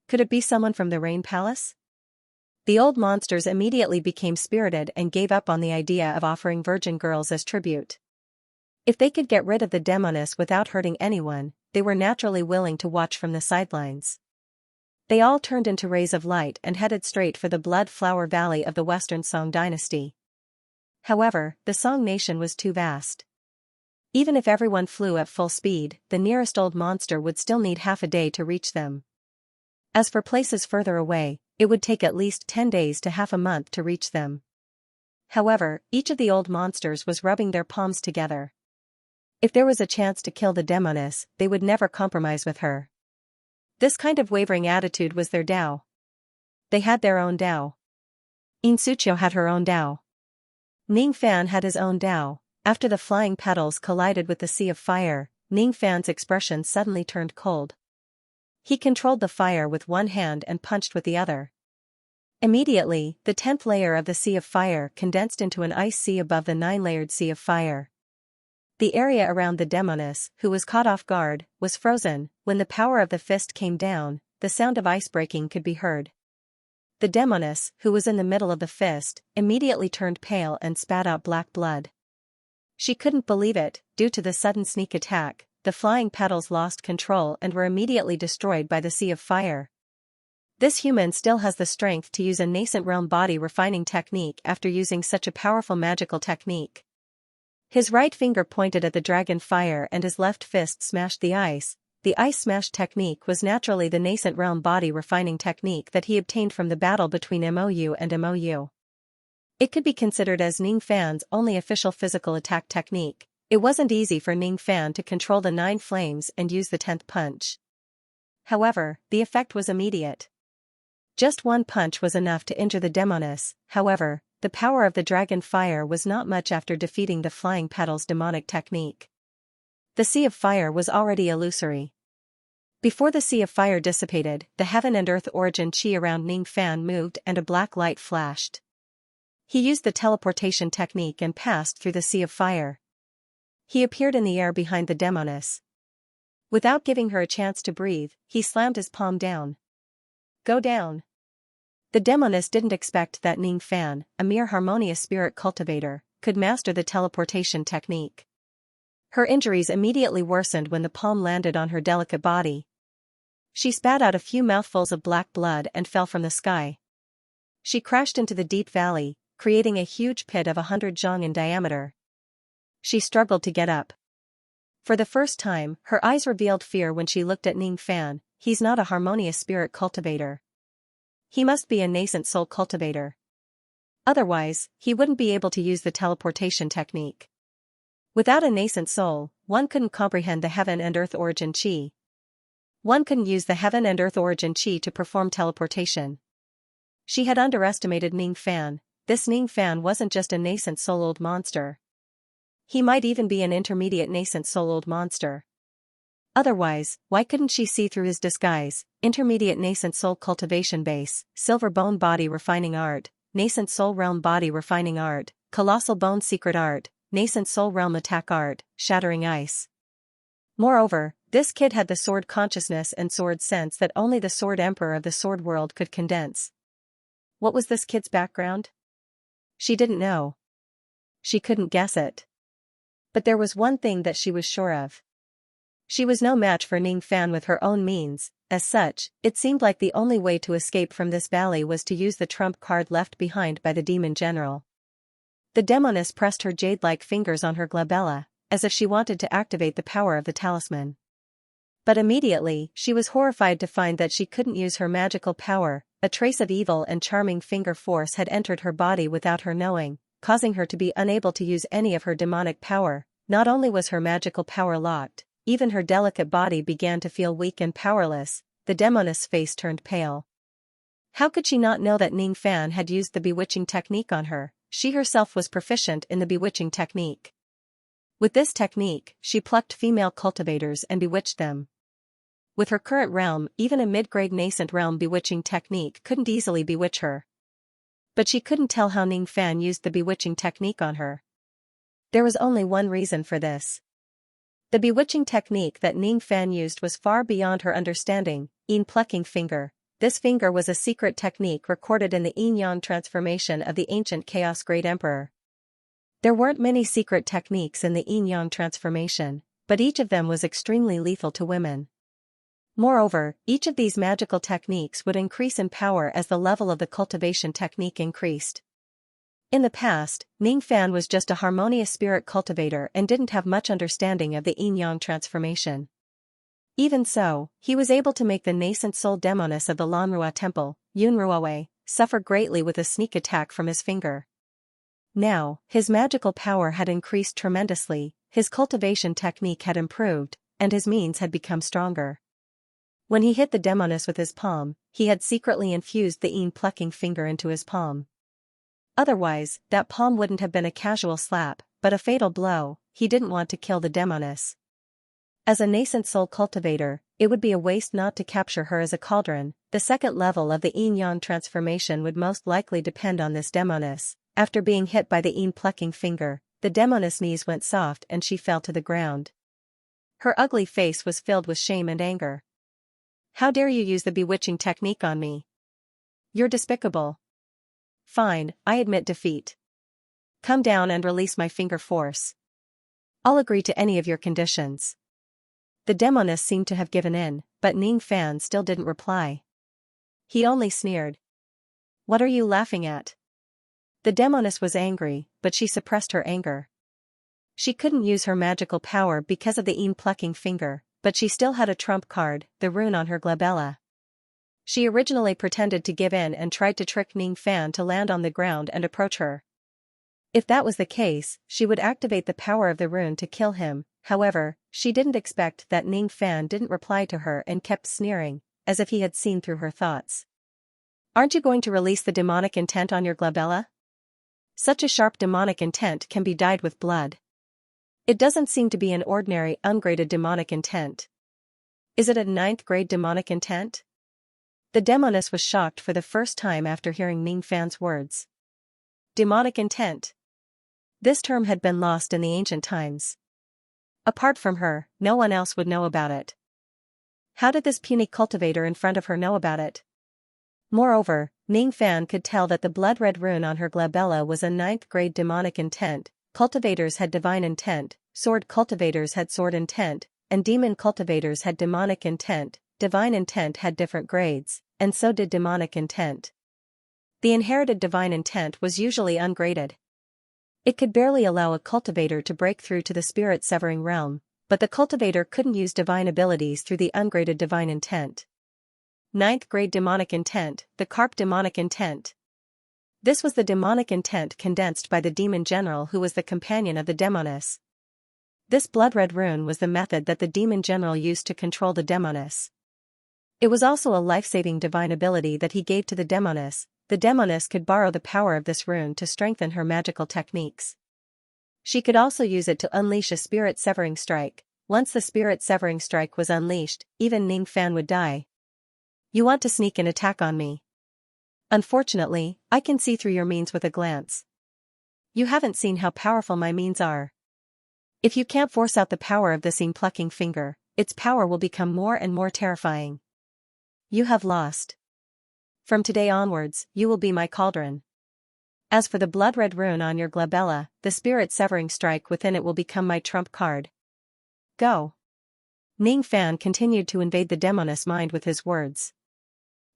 Could it be someone from the Rain Palace? The old monsters immediately became spirited and gave up on the idea of offering virgin girls as tribute. If they could get rid of the demoness without hurting anyone, they were naturally willing to watch from the sidelines. They all turned into rays of light and headed straight for the Blood Flower Valley of the Western Song dynasty. However, the Song nation was too vast. Even if everyone flew at full speed, the nearest old monster would still need half a day to reach them. As for places further away, it would take at least 10 days to half a month to reach them. However, each of the old monsters was rubbing their palms together. If there was a chance to kill the demoness, they would never compromise with her. This kind of wavering attitude was their Tao. They had their own Tao. Insucho had her own Tao. Ning Fan had his own Tao. After the flying petals collided with the sea of fire, Ning Fan's expression suddenly turned cold. He controlled the fire with one hand and punched with the other. Immediately, the 10th layer of the Sea of Fire condensed into an ice sea above the 9-layered Sea of Fire. The area around the demoness, who was caught off guard, was frozen. When the power of the fist came down, the sound of ice breaking could be heard. The demoness, who was in the middle of the fist, immediately turned pale and spat out black blood. She couldn't believe it. Due to the sudden sneak attack, the flying petals lost control and were immediately destroyed by the Sea of Fire. This human still has the strength to use a nascent realm body refining technique after using such a powerful magical technique. His right finger pointed at the dragon fire and his left fist smashed the ice. The ice smash technique was naturally the nascent realm body refining technique that he obtained from the battle between MOU and MOU. It could be considered as Ning Fan's only official physical attack technique. It wasn't easy for Ning Fan to control the 9 flames and use the 10th punch. However, the effect was immediate. Just one punch was enough to injure the demoness. However, the power of the dragon fire was not much after defeating the flying petals demonic technique. The Sea of Fire was already illusory. Before the Sea of Fire dissipated, the heaven and earth origin chi around Ning Fan moved and a black light flashed. He used the teleportation technique and passed through the Sea of Fire. He appeared in the air behind the demoness. Without giving her a chance to breathe, he slammed his palm down. Go down. The demoness didn't expect that Ning Fan, a mere harmonious spirit cultivator, could master the teleportation technique. Her injuries immediately worsened when the palm landed on her delicate body. She spat out a few mouthfuls of black blood and fell from the sky. She crashed into the deep valley, creating a huge pit of 100 zhang in diameter. She struggled to get up. For the first time, her eyes revealed fear when she looked at Ning Fan. He's not a harmonious spirit cultivator. He must be a nascent soul cultivator. Otherwise, he wouldn't be able to use the teleportation technique. Without a nascent soul, one couldn't comprehend the heaven and earth origin chi. One couldn't use the heaven and earth origin chi to perform teleportation. She had underestimated Ning Fan. This Ning Fan wasn't just a nascent soul-old monster. He might even be an intermediate nascent soul-old monster. Otherwise, why couldn't she see through his disguise? Intermediate nascent soul cultivation base, silver bone body refining art, nascent soul realm body refining art, colossal bone secret art, nascent soul realm attack art, shattering ice. Moreover, this kid had the sword consciousness and sword sense that only the sword emperor of the sword world could condense. What was this kid's background? She didn't know. She couldn't guess it. But there was one thing that she was sure of. She was no match for Ning Fan with her own means. As such, it seemed like the only way to escape from this valley was to use the trump card left behind by the demon general. The demoness pressed her jade-like fingers on her glabella, as if she wanted to activate the power of the talisman. But immediately, she was horrified to find that she couldn't use her magical power. A trace of evil and charming finger force had entered her body without her knowing, causing her to be unable to use any of her demonic power. Not only was her magical power locked, even her delicate body began to feel weak and powerless. The demoness' face turned pale. How could she not know that Ning Fan had used the bewitching technique on her? She herself was proficient in the bewitching technique. With this technique, she plucked female cultivators and bewitched them. With her current realm, even a mid-grade nascent realm bewitching technique couldn't easily bewitch her. But she couldn't tell how Ning Fan used the bewitching technique on her. There was only one reason for this. The bewitching technique that Ning Fan used was far beyond her understanding. Plucking finger. This finger was a secret technique recorded in the yin-yang transformation of the ancient Chaos Great Emperor. There weren't many secret techniques in the yin-yang transformation, but each of them was extremely lethal to women. Moreover, each of these magical techniques would increase in power as the level of the cultivation technique increased. In the past, Ning Fan was just a harmonious spirit cultivator and didn't have much understanding of the yin-yang transformation. Even so, he was able to make the nascent soul demoness of the Lanrua temple, Yunruowei, suffer greatly with a sneak attack from his finger. Now, his magical power had increased tremendously, his cultivation technique had improved, and his means had become stronger. When he hit the demoness with his palm, he had secretly infused the plucking finger into his palm. Otherwise, that palm wouldn't have been a casual slap, but a fatal blow. He didn't want to kill the demoness. As a nascent soul cultivator, it would be a waste not to capture her as a cauldron. The second level of the yin-yang transformation would most likely depend on this demoness. After being hit by the yin plucking finger, the demoness' knees went soft and she fell to the ground. Her ugly face was filled with shame and anger. How dare you use the bewitching technique on me? You're despicable. Fine, I admit defeat. Come down and release my finger force. I'll agree to any of your conditions. The demoness seemed to have given in, but Ning Fan still didn't reply. He only sneered. What are you laughing at? The demoness was angry, but she suppressed her anger. She couldn't use her magical power because of the yin plucking finger, but she still had a trump card, the rune on her glabella. She originally pretended to give in and tried to trick Ning Fan to land on the ground and approach her. If that was the case, she would activate the power of the rune to kill him. However, she didn't expect that Ning Fan didn't reply to her and kept sneering, as if he had seen through her thoughts. Aren't you going to release the demonic intent on your glabella? Such a sharp demonic intent can be dyed with blood. It doesn't seem to be an ordinary ungraded demonic intent. Is it a 9th grade demonic intent? The demoness was shocked for the first time after hearing Ning Fan's words. Demonic intent. This term had been lost in the ancient times. Apart from her, no one else would know about it. How did this puny cultivator in front of her know about it? Moreover, Ning Fan could tell that the blood-red rune on her glabella was a 9th grade demonic intent. Cultivators had divine intent, sword cultivators had sword intent, and demon cultivators had demonic intent. Divine intent had different grades, and so did demonic intent. The inherited divine intent was usually ungraded. It could barely allow a cultivator to break through to the spirit-severing realm, but the cultivator couldn't use divine abilities through the ungraded divine intent. 9th grade demonic intent, the carp demonic intent. This was the demonic intent condensed by the demon general who was the companion of the demoness. This blood-red rune was the method that the demon general used to control the demoness. It was also a life-saving divine ability that he gave to the demoness. The demoness could borrow the power of this rune to strengthen her magical techniques. She could also use it to unleash a spirit-severing strike. Once the spirit-severing strike was unleashed, even Ning Fan would die. You want to sneak an attack on me? Unfortunately, I can see through your means with a glance. You haven't seen how powerful my means are. If you can't force out the power of this yin plucking finger, its power will become more and more terrifying. You have lost. From today onwards, you will be my cauldron. As for the blood-red rune on your glabella, the spirit-severing strike within it will become my trump card. Go. Ning Fan continued to invade the demoness' mind with his words.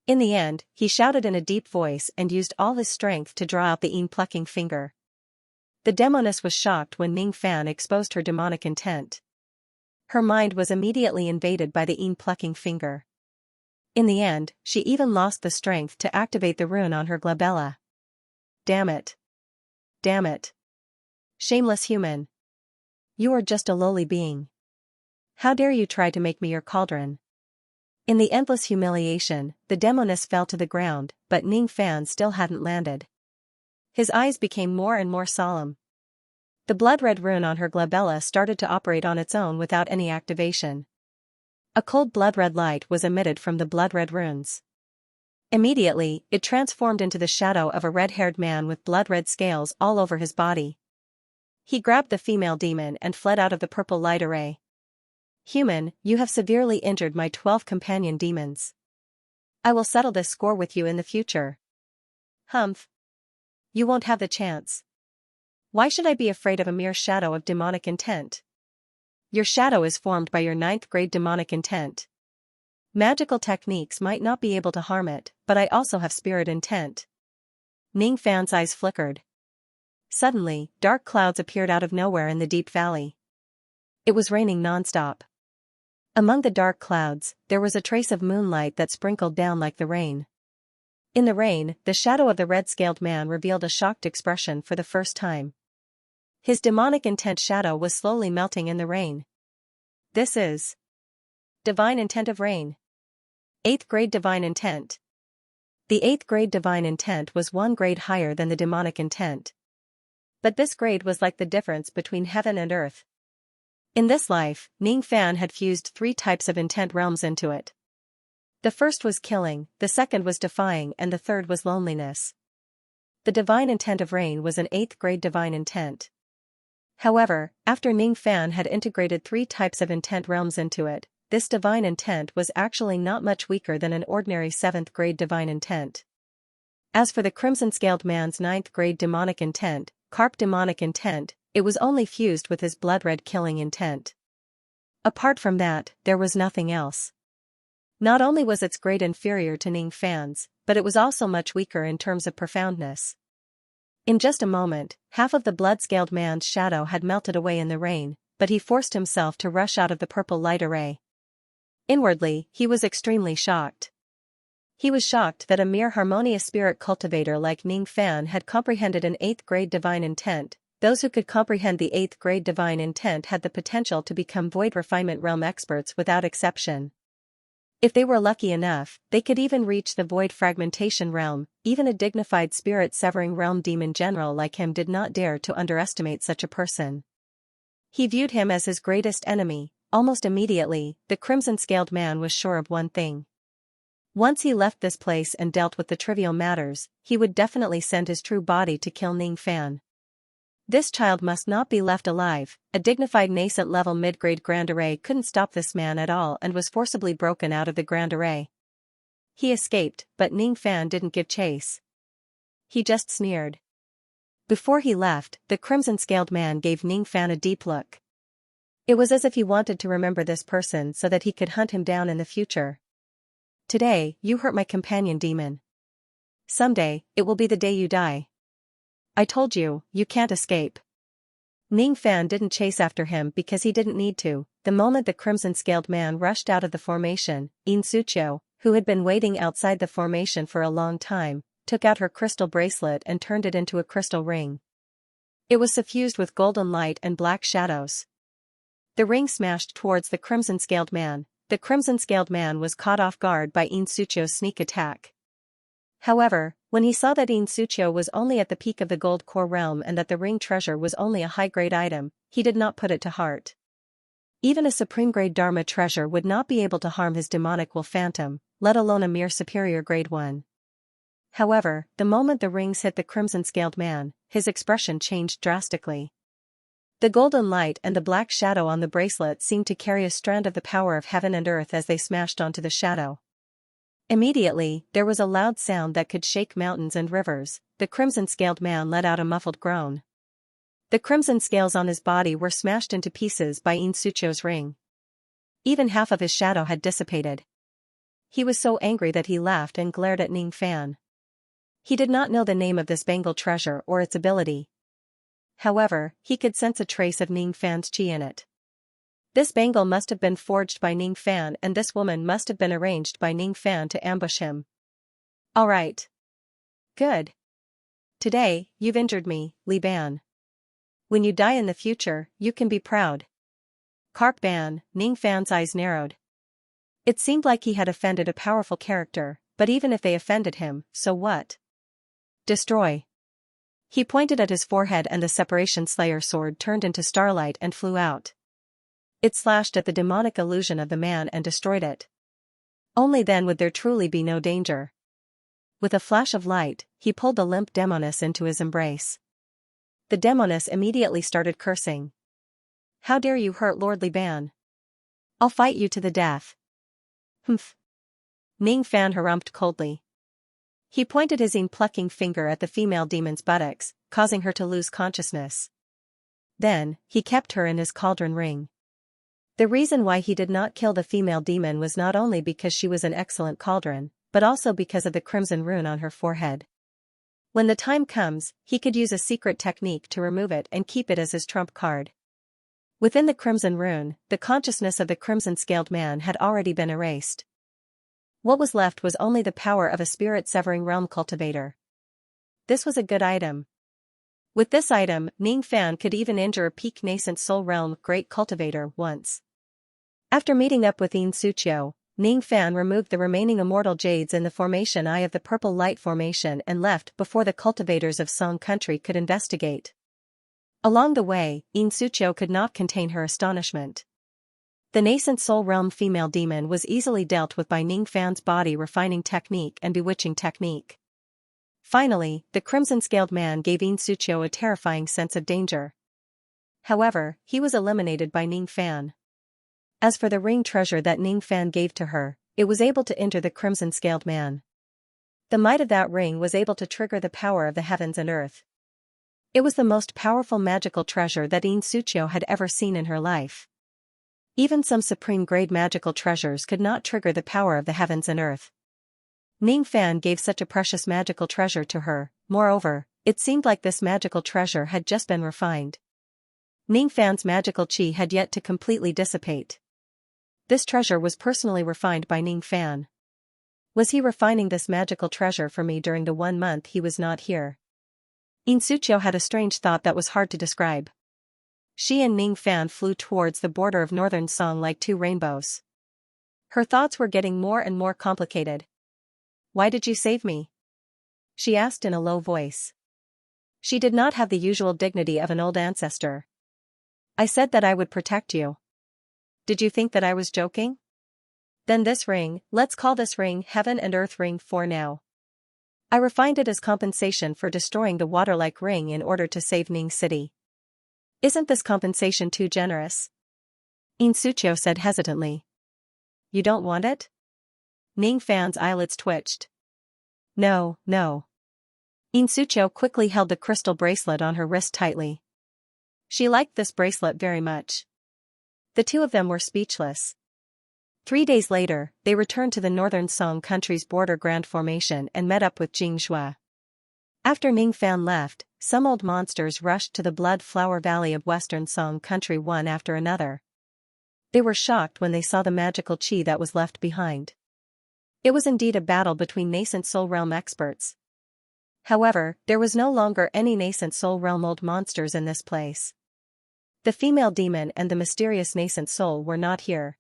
In the end, he shouted in a deep voice and used all his strength to draw out the yin plucking finger. The demoness was shocked when Ning Fan exposed her demonic intent. Her mind was immediately invaded by the yin plucking finger. In the end, she even lost the strength to activate the rune on her glabella. Damn it. Damn it. Shameless human. You are just a lowly being. How dare you try to make me your cauldron? In the endless humiliation, the demoness fell to the ground, but Ning Fan still hadn't landed. His eyes became more and more solemn. The blood-red rune on her glabella started to operate on its own without any activation. A cold blood-red light was emitted from the blood-red runes. Immediately, it transformed into the shadow of a red-haired man with blood-red scales all over his body. He grabbed the female demon and fled out of the purple light array. Human, you have severely injured my 12 companion demons. I will settle this score with you in the future. Humph. You won't have the chance. Why should I be afraid of a mere shadow of demonic intent? Your shadow is formed by your 9th grade demonic intent. Magical techniques might not be able to harm it, but I also have spirit intent. Ning Fan's eyes flickered. Suddenly, dark clouds appeared out of nowhere in the deep valley. It was raining non-stop. Among the dark clouds, there was a trace of moonlight that sprinkled down like the rain. In the rain, the shadow of the red-scaled man revealed a shocked expression for the first time. His demonic intent shadow was slowly melting in the rain. This is divine intent of rain. 8th grade divine intent. The 8th grade divine intent was 1 grade higher than the demonic intent. But this grade was like the difference between heaven and earth. In this life, Ning Fan had fused 3 types of intent realms into it. The first was killing, the second was defying, and the third was loneliness. The divine intent of rain was an 8th grade divine intent. However, after Ning Fan had integrated 3 types of intent realms into it, this divine intent was actually not much weaker than an ordinary 7th grade divine intent. As for the crimson-scaled man's 9th grade demonic intent, Carp demonic intent, it was only fused with his blood-red killing intent. Apart from that, there was nothing else. Not only was its grade inferior to Ning Fan's, but it was also much weaker in terms of profoundness. In just a moment, half of the blood-scaled man's shadow had melted away in the rain, but he forced himself to rush out of the purple light array. Inwardly, he was extremely shocked. He was shocked that a mere harmonious spirit cultivator like Ning Fan had comprehended an 8th grade divine intent. Those who could comprehend the 8th grade divine intent had the potential to become void refinement realm experts without exception. If they were lucky enough, they could even reach the void fragmentation realm. Even a dignified spirit-severing realm demon general like him did not dare to underestimate such a person. He viewed him as his greatest enemy. Almost immediately, the crimson-scaled man was sure of one thing. Once he left this place and dealt with the trivial matters, he would definitely send his true body to kill Ning Fan. This child must not be left alive. A dignified nascent level mid-grade Grand Array couldn't stop this man at all and was forcibly broken out of the Grand Array. He escaped, but Ning Fan didn't give chase. He just sneered. Before he left, the crimson-scaled man gave Ning Fan a deep look. It was as if he wanted to remember this person so that he could hunt him down in the future. Today, you hurt my companion demon. Someday, it will be the day you die. I told you, you can't escape. Ning Fan didn't chase after him because he didn't need to. The moment the crimson-scaled man rushed out of the formation, Xianxia, who had been waiting outside the formation for a long time, took out her crystal bracelet and turned it into a crystal ring. It was suffused with golden light and black shadows. The ring smashed towards the crimson-scaled man. The crimson-scaled man was caught off guard by Xianxia's sneak attack. However, when he saw that Xianxia was only at the peak of the gold core realm and that the ring treasure was only a high-grade item, he did not put it to heart. Even a supreme-grade Dharma treasure would not be able to harm his demonic will phantom, let alone a mere superior grade one. However, the moment the rings hit the crimson-scaled man, his expression changed drastically. The golden light and the black shadow on the bracelet seemed to carry a strand of the power of heaven and earth as they smashed onto the shadow. Immediately, there was a loud sound that could shake mountains and rivers. The crimson-scaled man let out a muffled groan. The crimson scales on his body were smashed into pieces by Xianxia's ring. Even half of his shadow had dissipated. He was so angry that he laughed and glared at Ning Fan. He did not know the name of this bangle treasure or its ability. However, he could sense a trace of Ning Fan's chi in it. This bangle must have been forged by Ning Fan and this woman must have been arranged by Ning Fan to ambush him. All right. Good. Today, you've injured me, Li Ban. When you die in the future, you can be proud. Carp Ban, Ning Fan's eyes narrowed. It seemed like he had offended a powerful character, but even if they offended him, so what? Destroy. He pointed at his forehead and the Separation Slayer sword turned into starlight and flew out. It slashed at the demonic illusion of the man and destroyed it. Only then would there truly be no danger. With a flash of light, he pulled the limp demoness into his embrace. The demoness immediately started cursing. How dare you hurt Lord Li Ban? I'll fight you to the death. Humph. Ning Fan harumphed coldly. He pointed his plucking finger at the female demon's buttocks, causing her to lose consciousness. Then, he kept her in his cauldron ring. The reason why he did not kill the female demon was not only because she was an excellent cauldron, but also because of the crimson rune on her forehead. When the time comes, he could use a secret technique to remove it and keep it as his trump card. Within the crimson rune, the consciousness of the crimson-scaled man had already been erased. What was left was only the power of a spirit-severing realm cultivator. This was a good item. With this item, Ning Fan could even injure a peak nascent soul realm great cultivator once. After meeting up with Xianxia, Ning Fan removed the remaining immortal jades in the formation Eye of the Purple Light formation and left before the cultivators of Song Country could investigate. Along the way, Xianxia could not contain her astonishment. The nascent soul realm female demon was easily dealt with by Ningfan's body refining technique and bewitching technique. Finally, the crimson-scaled man gave Xianxia a terrifying sense of danger. However, he was eliminated by Ningfan. As for the ring treasure that Ningfan gave to her, it was able to enter the crimson-scaled man. The might of that ring was able to trigger the power of the heavens and earth. It was the most powerful magical treasure that Xianxia had ever seen in her life. Even some supreme-grade magical treasures could not trigger the power of the heavens and earth. Ningfan gave such a precious magical treasure to her, moreover, it seemed like this magical treasure had just been refined. Ningfan's magical qi had yet to completely dissipate. This treasure was personally refined by Ningfan. Was he refining this magical treasure for me during the 1 month he was not here? Xianxia had a strange thought that was hard to describe. She and Ningfan flew towards the border of northern Song like two rainbows. Her thoughts were getting more and more complicated. "Why did you save me?" she asked in a low voice. She did not have the usual dignity of an old ancestor. "I said that I would protect you. Did you think that I was joking? Then this ring, let's call this ring Heaven and Earth Ring for now. I refined it as compensation for destroying the water-like ring in order to save Ning City. Isn't this compensation too generous?" Xianxia said hesitantly. "You don't want it?" Ningfan's eyelids twitched. No, no. Xianxia quickly held the crystal bracelet on her wrist tightly. She liked this bracelet very much. The two of them were speechless. 3 days later, they returned to the northern Song country's border Grand Formation and met up with Xianxia. After Ningfan left, some old monsters rushed to the Blood Flower Valley of western Song country one after another. They were shocked when they saw the magical qi that was left behind. It was indeed a battle between nascent soul realm experts. However, there was no longer any nascent soul realm old monsters in this place. The female demon and the mysterious nascent soul were not here.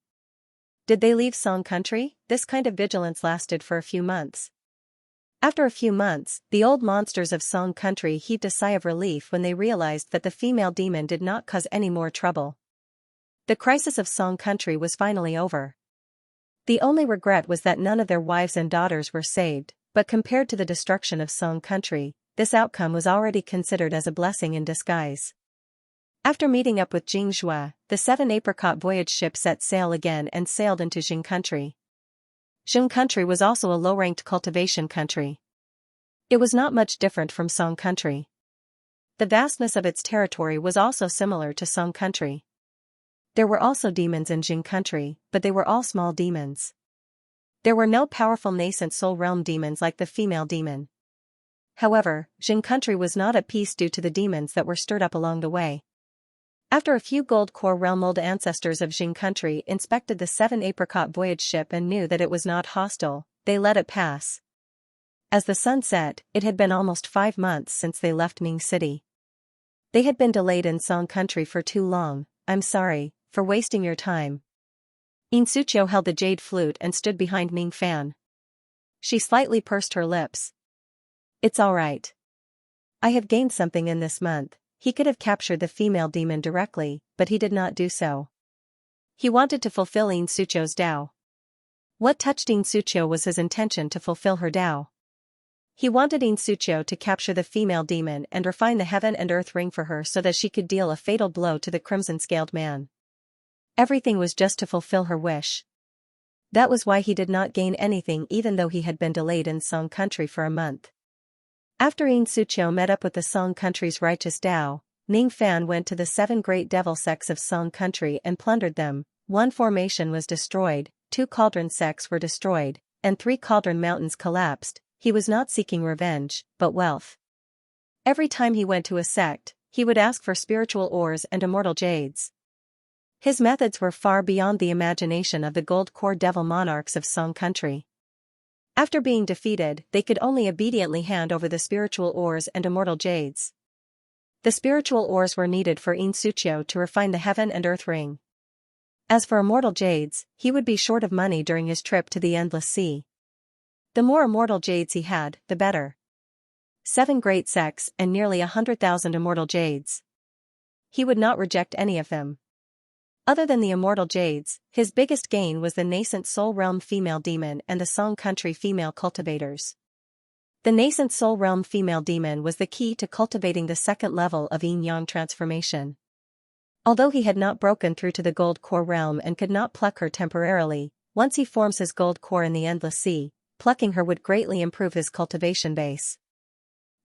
Did they leave Song country? This kind of vigilance lasted for a few months. After a few months, the old monsters of Song country heaved a sigh of relief when they realized that the female demon did not cause any more trouble. The crisis of Song country was finally over. The only regret was that none of their wives and daughters were saved, but compared to the destruction of Song country, this outcome was already considered as a blessing in disguise. After meeting up with Xianxia, the 7 apricot voyage ship set sail again and sailed into Jing country. Jing country was also a low-ranked cultivation country. It was not much different from Song country. The vastness of its territory was also similar to Song country. There were also demons in Jing country, but they were all small demons. There were no powerful nascent soul realm demons like the female demon. However, Jing country was not at peace due to the demons that were stirred up along the way. After a few gold core realm old ancestors of Jing country inspected the 7 apricot voyage ship and knew that it was not hostile, they let it pass. As the sun set, it had been almost 5 months since they left Ning City. They had been delayed in Song country for too long. "I'm sorry for wasting your time." Xianxia held the jade flute and stood behind Ningfan. She slightly pursed her lips. "It's all right. I have gained something in this month." He could have captured the female demon directly, but he did not do so. He wanted to fulfill Xianxia's Tao. What touched Xianxia was his intention to fulfill her Tao. He wanted Xianxia to capture the female demon and refine the heaven and earth ring for her so that she could deal a fatal blow to the crimson-scaled man. Everything was just to fulfill her wish. That was why he did not gain anything even though he had been delayed in Song country for a month. After Xianxia met up with the Song country's righteous Tao, Ningfan went to the 7 great devil sects of Song country and plundered them. 1 formation was destroyed, 2 cauldron sects were destroyed, and 3 cauldron mountains collapsed. He was not seeking revenge, but wealth. Every time he went to a sect, he would ask for spiritual ores and immortal jades. His methods were far beyond the imagination of the gold core devil monarchs of Song country. After being defeated, they could only obediently hand over the spiritual ores and immortal jades. The spiritual ores were needed for Xianxia to refine the heaven and earth ring. As for immortal jades, he would be short of money during his trip to the Endless Sea. The more immortal jades he had, the better. 7 great sects and nearly 100,000 immortal jades. He would not reject any of them. Other than the immortal jades, his biggest gain was the nascent soul realm female demon and the Song country female cultivators. The nascent soul realm female demon was the key to cultivating the second level of yin-yang transformation. Although he had not broken through to the gold core realm and could not pluck her temporarily, once he forms his gold core in the endless sea, plucking her would greatly improve his cultivation base.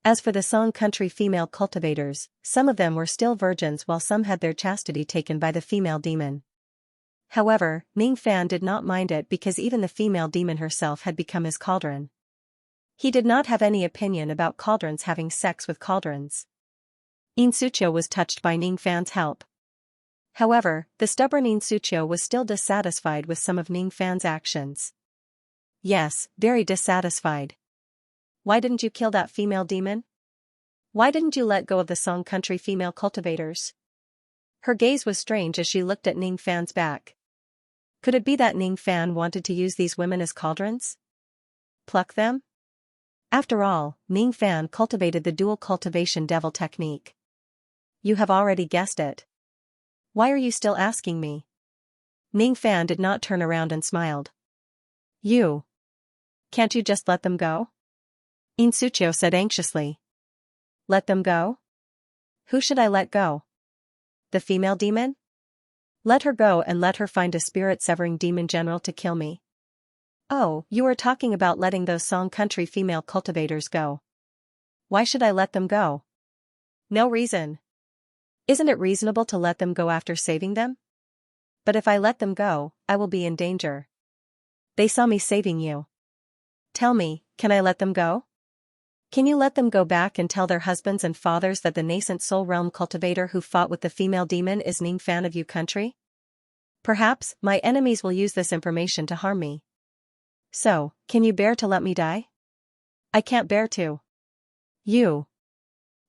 As for the Song country female cultivators, some of them were still virgins while some had their chastity taken by the female demon. However, Ning Fan did not mind it because even the female demon herself had become his cauldron. He did not have any opinion about cauldrons having sex with cauldrons. Xianxia was touched by Ning Fan's help. However, the stubborn Xianxia was still dissatisfied with some of Ning Fan's actions. Yes, very dissatisfied. Why didn't you kill that female demon? Why didn't you let go of the Song country female cultivators? Her gaze was strange as she looked at Ning Fan's back. Could it be that Ning Fan wanted to use these women as cauldrons? Pluck them? After all, Ning Fan cultivated the dual cultivation devil technique. You have already guessed it. Why are you still asking me? Ning Fan did not turn around and smiled. You. Can't you just let them go? Xianxia said anxiously. Let them go? Who should I let go? The female demon? Let her go and let her find a spirit-severing demon general to kill me. Oh, you are talking about letting those Song country female cultivators go. Why should I let them go? No reason. Isn't it reasonable to let them go after saving them? But if I let them go, I will be in danger. They saw me saving you. Tell me, can I let them go? Can you let them go back and tell their husbands and fathers that the nascent soul realm cultivator who fought with the female demon is Ning Fan of you country? Perhaps, my enemies will use this information to harm me. So, can you bear to let me die? I can't bear to. You.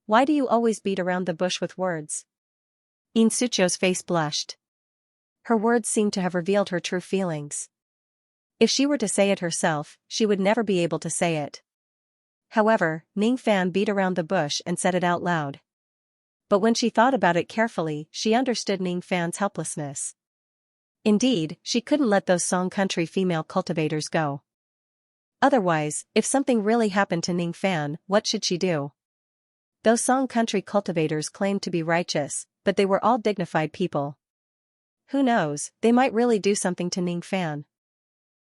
Why do you always beat around the bush with words? Xianxia's face blushed. Her words seemed to have revealed her true feelings. If she were to say it herself, she would never be able to say it. However, Ning Fan beat around the bush and said it out loud. But when she thought about it carefully, she understood Ning Fan's helplessness. Indeed, she couldn't let those Song country female cultivators go. Otherwise, if something really happened to Ning Fan, what should she do? Those Song country cultivators claimed to be righteous, but they were all dignified people. Who knows, they might really do something to Ning Fan.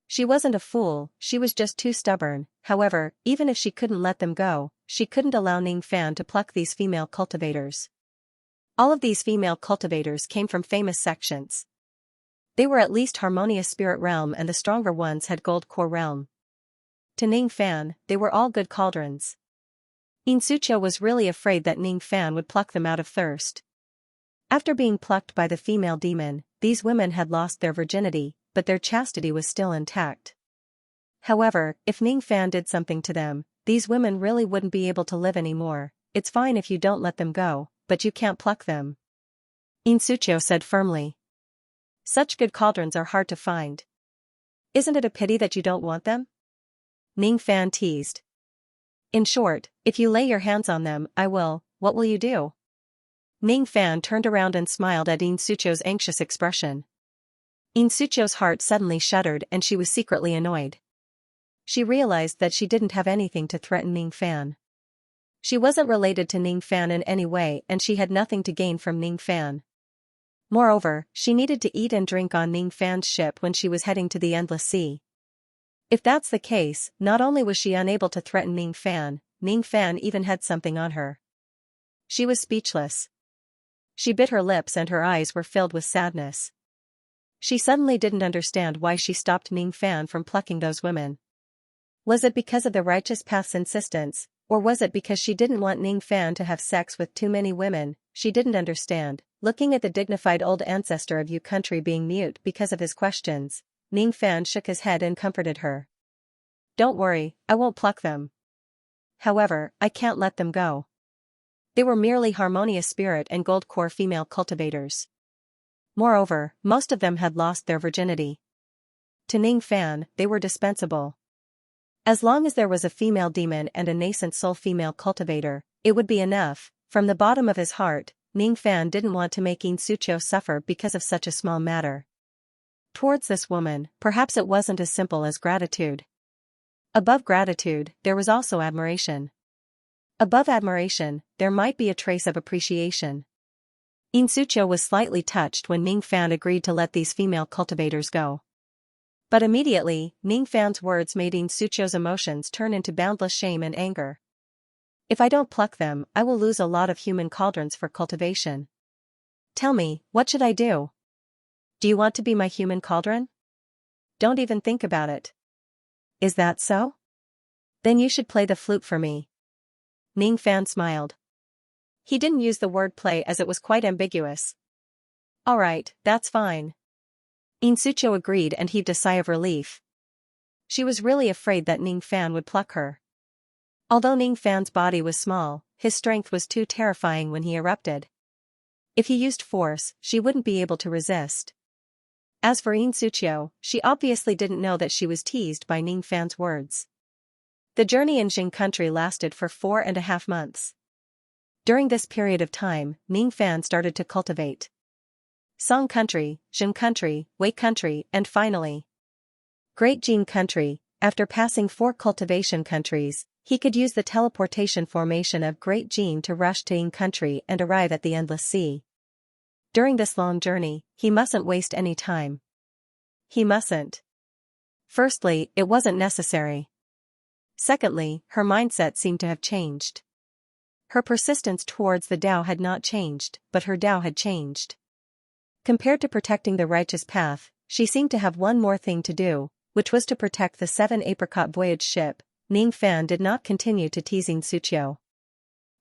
She wasn't a fool, she was just too stubborn. However, even if she couldn't let them go, she couldn't allow Ning Fan to pluck these female cultivators. All of these female cultivators came from famous sections. They were at least Harmonious Spirit Realm and the stronger ones had Gold Core Realm. To Ning Fan, they were all good cauldrons. Xianxia was really afraid that Ning Fan would pluck them out of thirst. After being plucked by the female demon, these women had lost their virginity, but their chastity was still intact. However, if Ning Fan did something to them, these women really wouldn't be able to live anymore. It's fine if you don't let them go, but you can't pluck them. Xianxia said firmly. Such good cauldrons are hard to find. Isn't it a pity that you don't want them? Ning Fan teased. In short, if you lay your hands on them, I will. What will you do? Ning Fan turned around and smiled at Xianxia's anxious expression. Xianxia's heart suddenly shuddered and she was secretly annoyed. She realized that she didn't have anything to threaten Ning Fan. She wasn't related to Ning Fan in any way and she had nothing to gain from Ning Fan. Moreover, she needed to eat and drink on Ning Fan's ship when she was heading to the Endless Sea. If that's the case, not only was she unable to threaten Ning Fan even had something on her. She was speechless. She bit her lips and her eyes were filled with sadness. She suddenly didn't understand why she stopped Ning Fan from plucking those women. Was it because of the righteous path's insistence, or was it because she didn't want Ning Fan to have sex with too many women? She didn't understand. Looking at the dignified old ancestor of Yu country being mute because of his questions, Ning Fan shook his head and comforted her. Don't worry, I won't pluck them. However, I can't let them go. They were merely Harmonious Spirit and Gold Core female cultivators. Moreover, most of them had lost their virginity. To Ning Fan, they were dispensable. As long as there was a female demon and a nascent soul female cultivator, it would be enough. From the bottom of his heart, Ning Fan didn't want to make Yin Suqiu suffer because of such a small matter. Towards this woman, perhaps it wasn't as simple as gratitude. Above gratitude, there was also admiration. Above admiration, there might be a trace of appreciation. Yin Suqiu was slightly touched when Ning Fan agreed to let these female cultivators go. But immediately, Ning Fan's words made Yin Suqiu's emotions turn into boundless shame and anger. If I don't pluck them, I will lose a lot of human cauldrons for cultivation. Tell me, what should I do? Do you want to be my human cauldron? Don't even think about it. Is that so? Then you should play the flute for me. Ning Fan smiled. He didn't use the word play as it was quite ambiguous. Alright, that's fine. Yin Suqiu agreed and heaved a sigh of relief. She was really afraid that Ning Fan would pluck her. Although Ning Fan's body was small, his strength was too terrifying when he erupted. If he used force, she wouldn't be able to resist. As for Yin Suqiu, she obviously didn't know that she was teased by Ning Fan's words. The journey in Jing country lasted for 4.5 months. During this period of time, Ning Fan started to cultivate Song country, Jing country, Wei country, and finally Great Jing country. After passing 4 cultivation countries, he could use the teleportation formation of Great Jing to rush to Yin country and arrive at the Endless Sea. During this long journey, he mustn't waste any time. He mustn't. Firstly, it wasn't necessary. Secondly, her mindset seemed to have changed. Her persistence towards the Tao had not changed, but her Tao had changed. Compared to protecting the righteous path, she seemed to have one more thing to do, which was to protect the 7 apricot voyage ship. Ning Fan did not continue to tease Yin Suqiu.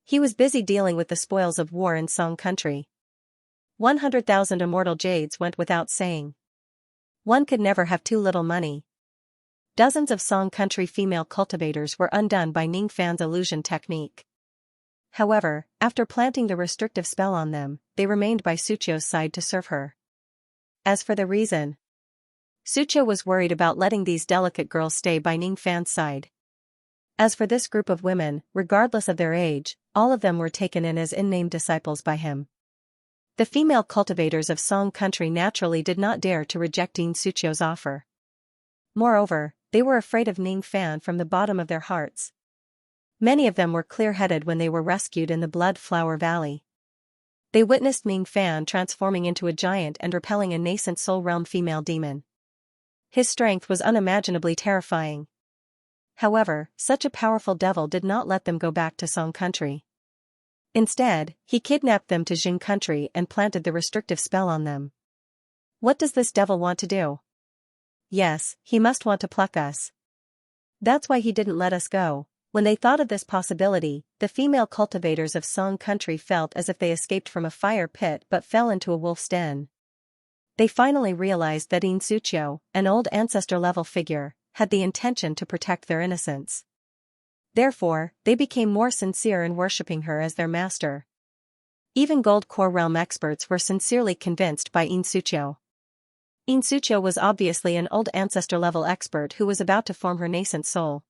He was busy dealing with the spoils of war in Song country. 100,000 immortal jades went without saying. One could never have too little money. Dozens of Song country female cultivators were undone by Ning Fan's illusion technique. However, after planting the restrictive spell on them, they remained by Suqiu's side to serve her. As for the reason, Suqiu was worried about letting these delicate girls stay by Ning Fan's side. As for this group of women, regardless of their age, all of them were taken in as in-name disciples by him. The female cultivators of Song country naturally did not dare to reject Yin Suqiu's offer. Moreover, they were afraid of Ning Fan from the bottom of their hearts. Many of them were clear-headed when they were rescued in the Blood Flower Valley. They witnessed Ning Fan transforming into a giant and repelling a nascent soul realm female demon. His strength was unimaginably terrifying. However, such a powerful devil did not let them go back to Song country. Instead, he kidnapped them to Jing country and planted the restrictive spell on them. What does this devil want to do? Yes, he must want to pluck us. That's why he didn't let us go. When they thought of this possibility, the female cultivators of Song country felt as if they escaped from a fire pit but fell into a wolf's den. They finally realized that Yin Suqiu, an old ancestor-level figure, had the intention to protect their innocence. Therefore, they became more sincere in worshipping her as their master. Even Gold Core Realm experts were sincerely convinced by Yin Suqiu. Yin Suqiu was obviously an old ancestor-level expert who was about to form her nascent soul.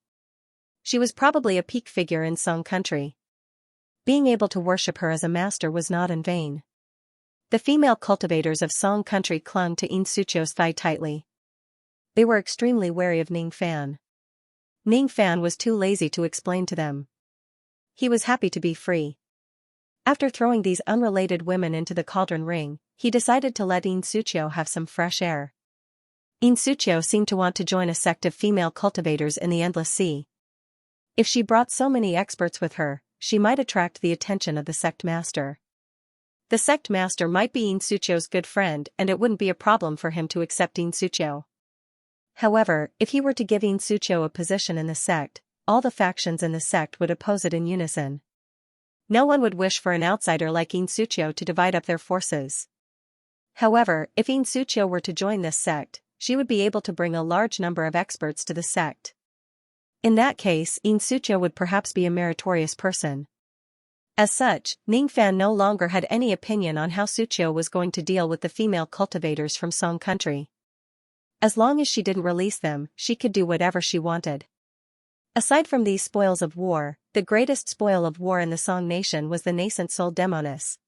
She was probably a peak figure in Song country. Being able to worship her as a master was not in vain. The female cultivators of Song country clung to Yin Suqiu's thigh tightly. They were extremely wary of Ning Fan. Ning Fan was too lazy to explain to them. He was happy to be free. After throwing these unrelated women into the cauldron ring, he decided to let Yin Suqiu have some fresh air. Yin Suqiu seemed to want to join a sect of female cultivators in the Endless Sea. If she brought so many experts with her, she might attract the attention of the sect master. The sect master might be Yin Suqiu's good friend and it wouldn't be a problem for him to accept Yin Suqiu. However, if he were to give Yin Suqiu a position in the sect, all the factions in the sect would oppose it in unison. No one would wish for an outsider like Yin Suqiu to divide up their forces. However, if Yin Suqiu were to join this sect, she would be able to bring a large number of experts to the sect. In that case, Yin Suqiu would perhaps be a meritorious person. As such, Ning Fan no longer had any opinion on how Suqiu was going to deal with the female cultivators from Song country. As long as she didn't release them, she could do whatever she wanted. Aside from these spoils of war, the greatest spoil of war in the Song nation was the nascent soul demoness.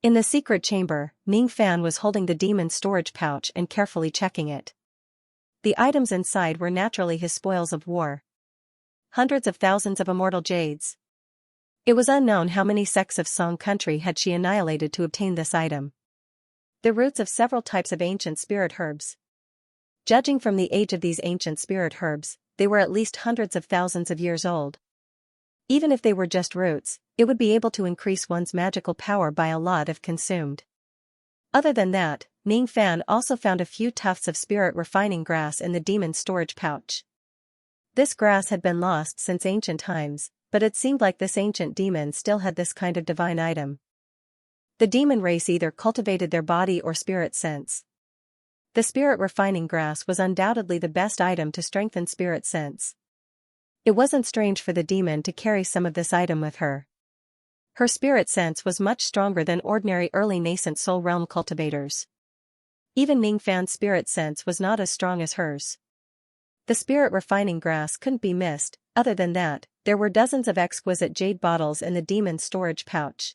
In the secret chamber, Ning Fan was holding the demon's storage pouch and carefully checking it. The items inside were naturally his spoils of war. Hundreds of thousands of immortal jades. It was unknown how many sects of Song country had she annihilated to obtain this item. The roots of several types of ancient spirit herbs. Judging from the age of these ancient spirit herbs, they were at least hundreds of thousands of years old. Even if they were just roots, it would be able to increase one's magical power by a lot if consumed. Other than that, Ning Fan also found a few tufts of spirit refining grass in the demon's storage pouch. This grass had been lost since ancient times, but it seemed like this ancient demon still had this kind of divine item. The demon race either cultivated their body or spirit sense. The spirit refining grass was undoubtedly the best item to strengthen spirit sense. It wasn't strange for the demon to carry some of this item with her. Her spirit sense was much stronger than ordinary early nascent soul realm cultivators. Even Ning Fan's spirit sense was not as strong as hers. The spirit refining grass couldn't be missed. Other than that, there were dozens of exquisite jade bottles in the demon's storage pouch.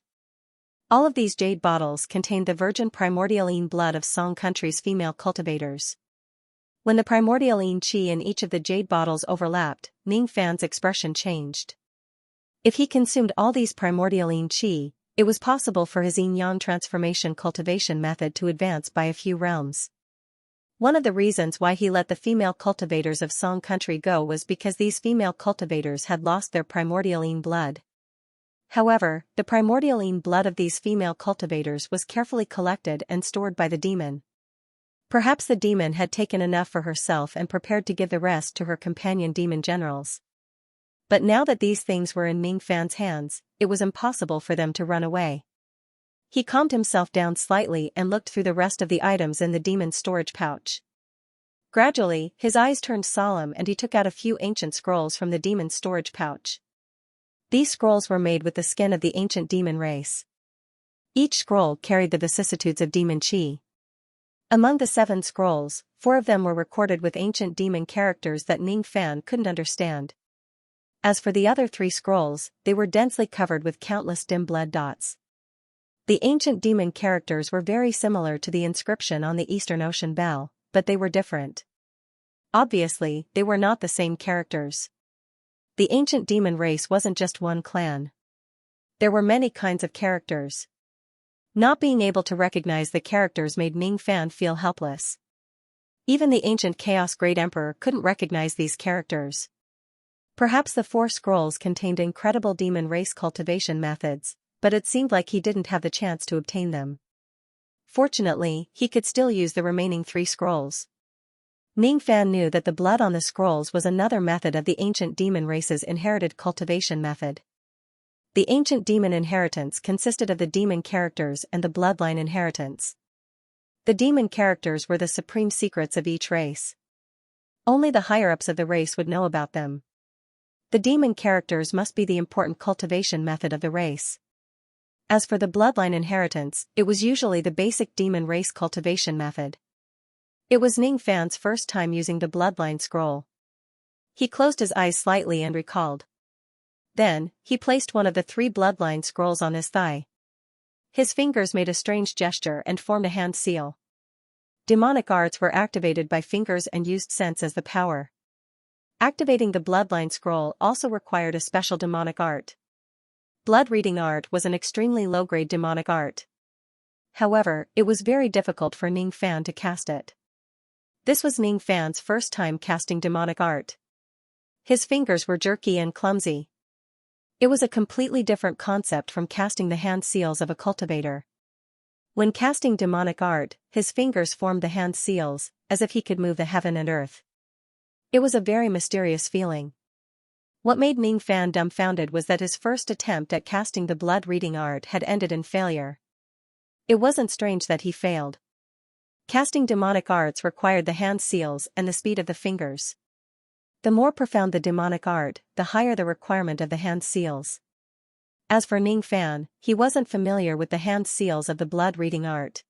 All of these jade bottles contained the virgin primordialine blood of Song country's female cultivators. When the primordialine qi in each of the jade bottles overlapped, Ning Fan's expression changed. If he consumed all these primordialine qi, it was possible for his yin-yang transformation cultivation method to advance by a few realms. One of the reasons why he let the female cultivators of Song country go was because these female cultivators had lost their primordialine blood. However, the primordialine blood of these female cultivators was carefully collected and stored by the demon. Perhaps the demon had taken enough for herself and prepared to give the rest to her companion demon generals. But now that these things were in Ning Fan's hands, it was impossible for them to run away. He calmed himself down slightly and looked through the rest of the items in the demon's storage pouch. Gradually, his eyes turned solemn and he took out a few ancient scrolls from the demon's storage pouch. These scrolls were made with the skin of the ancient demon race. Each scroll carried the vicissitudes of demon qi. Among the 7 scrolls, 4 of them were recorded with ancient demon characters that Ning Fan couldn't understand. As for the other 3 scrolls, they were densely covered with countless dim blood dots. The ancient demon characters were very similar to the inscription on the Eastern Ocean bell, but they were different. Obviously, they were not the same characters. The ancient demon race wasn't just one clan. There were many kinds of characters. Not being able to recognize the characters made Ning Fan feel helpless. Even the ancient Chaos Great Emperor couldn't recognize these characters. Perhaps the 4 scrolls contained incredible demon race cultivation methods, but it seemed like he didn't have the chance to obtain them. Fortunately, he could still use the remaining 3 scrolls. Ning Fan knew that the blood on the scrolls was another method of the ancient demon race's inherited cultivation method. The ancient demon inheritance consisted of the demon characters and the bloodline inheritance. The demon characters were the supreme secrets of each race. Only the higher-ups of the race would know about them. The demon characters must be the important cultivation method of the race. As for the bloodline inheritance, it was usually the basic demon race cultivation method. It was Ning Fan's first time using the bloodline scroll. He closed his eyes slightly and recalled. Then, he placed one of the 3 bloodline scrolls on his thigh. His fingers made a strange gesture and formed a hand seal. Demonic arts were activated by fingers and used sense as the power. Activating the bloodline scroll also required a special demonic art. Blood reading art was an extremely low-grade demonic art. However, it was very difficult for Ning Fan to cast it. This was Ning Fan's first time casting demonic art. His fingers were jerky and clumsy. It was a completely different concept from casting the hand seals of a cultivator. When casting demonic art, his fingers formed the hand seals, as if he could move the heaven and earth. It was a very mysterious feeling. What made Ning Fan dumbfounded was that his first attempt at casting the blood reading art had ended in failure. It wasn't strange that he failed. Casting demonic arts required the hand seals and the speed of the fingers. The more profound the demonic art, the higher the requirement of the hand seals. As for Ning Fan, he wasn't familiar with the hand seals of the blood reading art.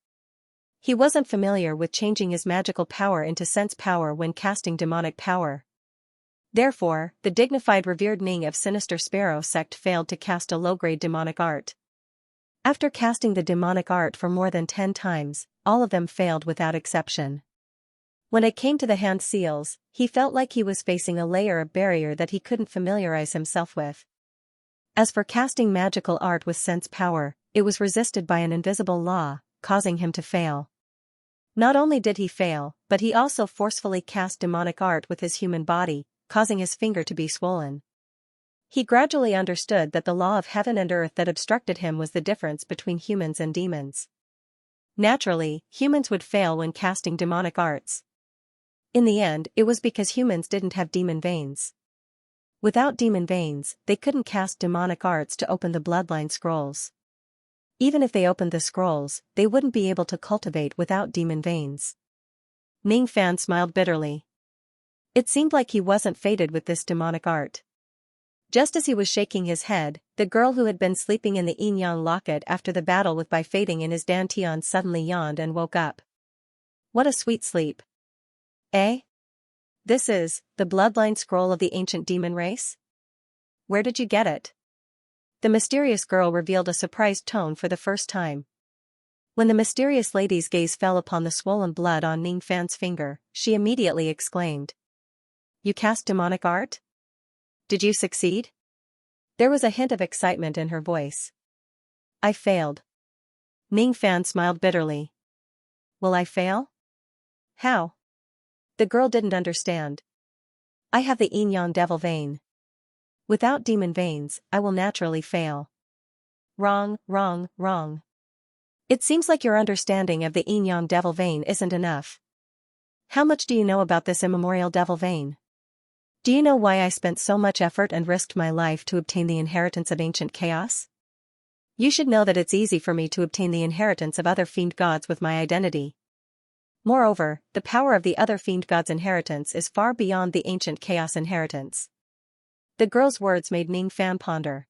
He wasn't familiar with changing his magical power into sense power when casting demonic power. Therefore, the dignified revered Ning of Sinister Sparrow sect failed to cast a low-grade demonic art. After casting the demonic art for more than 10 times, all of them failed without exception. When it came to the hand seals, he felt like he was facing a layer of barrier that he couldn't familiarize himself with. As for casting magical art with sense power, it was resisted by an invisible law, causing him to fail. Not only did he fail, but he also forcefully cast demonic art with his human body, causing his finger to be swollen. He gradually understood that the law of heaven and earth that obstructed him was the difference between humans and demons. Naturally, humans would fail when casting demonic arts. In the end, it was because humans didn't have demon veins. Without demon veins, they couldn't cast demonic arts to open the bloodline scrolls. Even if they opened the scrolls, they wouldn't be able to cultivate without demon veins. Ning Fan smiled bitterly. It seemed like he wasn't fated with this demonic art. Just as he was shaking his head, the girl who had been sleeping in the yin yang locket after the battle with Bai fading in his dantian suddenly yawned and woke up. What a sweet sleep. Eh? This is the bloodline scroll of the ancient demon race? Where did you get it? The mysterious girl revealed a surprised tone for the first time. When the mysterious lady's gaze fell upon the swollen blood on Ning Fan's finger, she immediately exclaimed. You cast demonic art? Did you succeed? There was a hint of excitement in her voice. I failed. Ning Fan smiled bitterly. Will I fail? How? The girl didn't understand. I have the yin-yang devil vein. Without demon veins, I will naturally fail. Wrong, wrong, wrong. It seems like your understanding of the yin-yang devil vein isn't enough. How much do you know about this immemorial devil vein? Do you know why I spent so much effort and risked my life to obtain the inheritance of ancient chaos? You should know that it's easy for me to obtain the inheritance of other fiend gods with my identity. Moreover, the power of the other fiend gods' inheritance is far beyond the ancient chaos inheritance. The girl's words made Ning Fan ponder.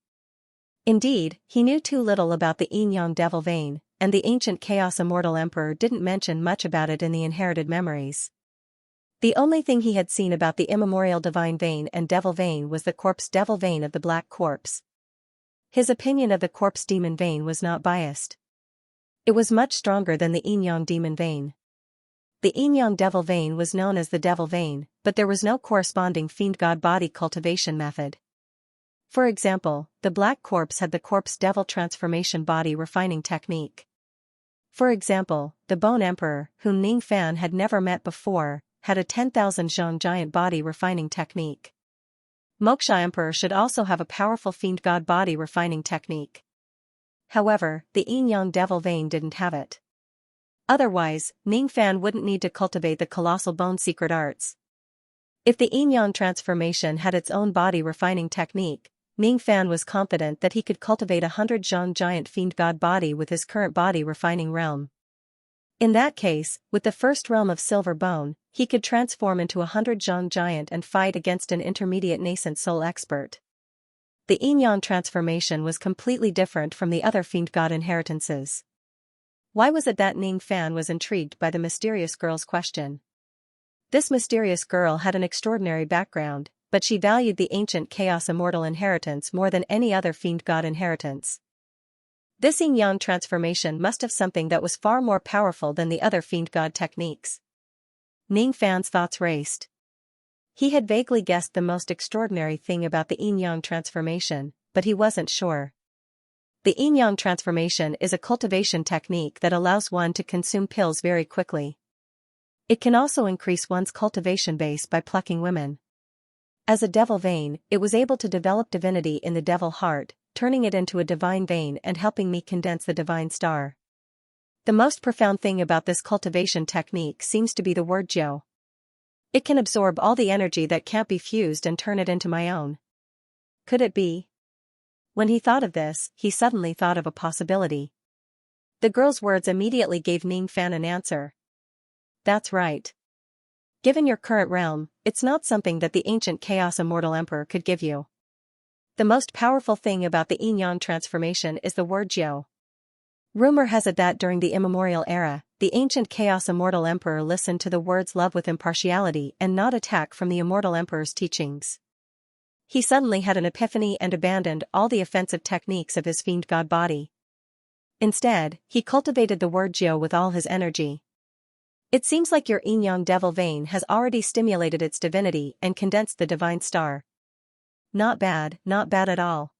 Indeed, he knew too little about the yin-yang devil vein, and the ancient chaos immortal emperor didn't mention much about it in the inherited memories. The only thing he had seen about the immemorial divine vein and devil vein was the corpse devil vein of the black corpse. His opinion of the corpse demon vein was not biased. It was much stronger than the yin-yang demon vein. The yin-yang devil vein was known as the devil vein, but there was no corresponding fiend god body cultivation method. For example, the black corpse had the corpse devil transformation body refining technique. For example, the bone emperor, whom Ning Fan had never met before, had a 10,000 zhong giant body refining technique. Moksha emperor should also have a powerful fiend god body refining technique. However, the yin-yang devil vein didn't have it. Otherwise, Ning Fan wouldn't need to cultivate the colossal bone secret arts. If the yin-yang transformation had its own body refining technique, Ning Fan was confident that he could cultivate 100 zhong giant fiend god body with his current body refining realm. In that case, with the first realm of silver bone, he could transform into 100 zhong giant and fight against an intermediate nascent soul expert. The yin-yang transformation was completely different from the other fiend god inheritances. Why was it that Ning Fan was intrigued by the mysterious girl's question? This mysterious girl had an extraordinary background, but she valued the ancient chaos immortal inheritance more than any other fiend god inheritance. This yin-yang transformation must have something that was far more powerful than the other fiend god techniques. Ning Fan's thoughts raced. He had vaguely guessed the most extraordinary thing about the yin-yang transformation, but he wasn't sure. The yin-yang transformation is a cultivation technique that allows one to consume pills very quickly. It can also increase one's cultivation base by plucking women. As a devil vein, it was able to develop divinity in the devil heart, turning it into a divine vein and helping me condense the divine star. The most profound thing about this cultivation technique seems to be the word jiu. It can absorb all the energy that can't be fused and turn it into my own. Could it be? When he thought of this, he suddenly thought of a possibility. The girl's words immediately gave Ning Fan an answer. That's right. Given your current realm, it's not something that the ancient chaos immortal emperor could give you. The most powerful thing about the yin-yang transformation is the word jiu. Rumor has it that during the immemorial era, the ancient chaos immortal emperor listened to the words love with impartiality and not attack from the immortal emperor's teachings. He suddenly had an epiphany and abandoned all the offensive techniques of his fiend god body. Instead, he cultivated the word Jiao with all his energy. It seems like your yin-yang devil vein has already stimulated its divinity and condensed the divine star. Not bad at all.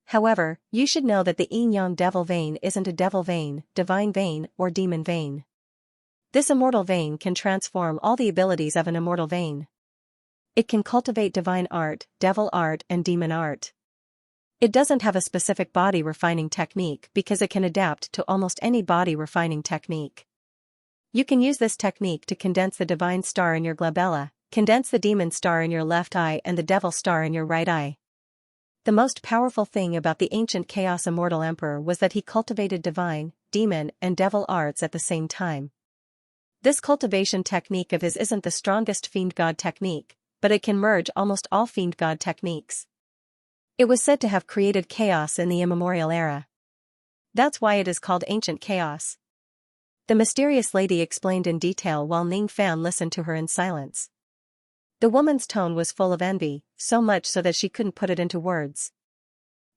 However, you should know that the yin-yang devil vein isn't a devil vein, divine vein, or demon vein. This immortal vein can transform all the abilities of an immortal vein. It can cultivate divine art, devil art, and demon art. It doesn't have a specific body refining technique because it can adapt to almost any body refining technique. You can use this technique to condense the divine star in your glabella, condense the demon star in your left eye and the devil star in your right eye. The most powerful thing about the ancient Chaos Immortal Emperor was that he cultivated divine, demon, and devil arts at the same time. This cultivation technique of his isn't the strongest fiend god technique, but it can merge almost all fiend god techniques. It was said to have created chaos in the immemorial era. That's why it is called ancient chaos. The mysterious lady explained in detail while Ning Fan listened to her in silence. The woman's tone was full of envy, so much so that she couldn't put it into words.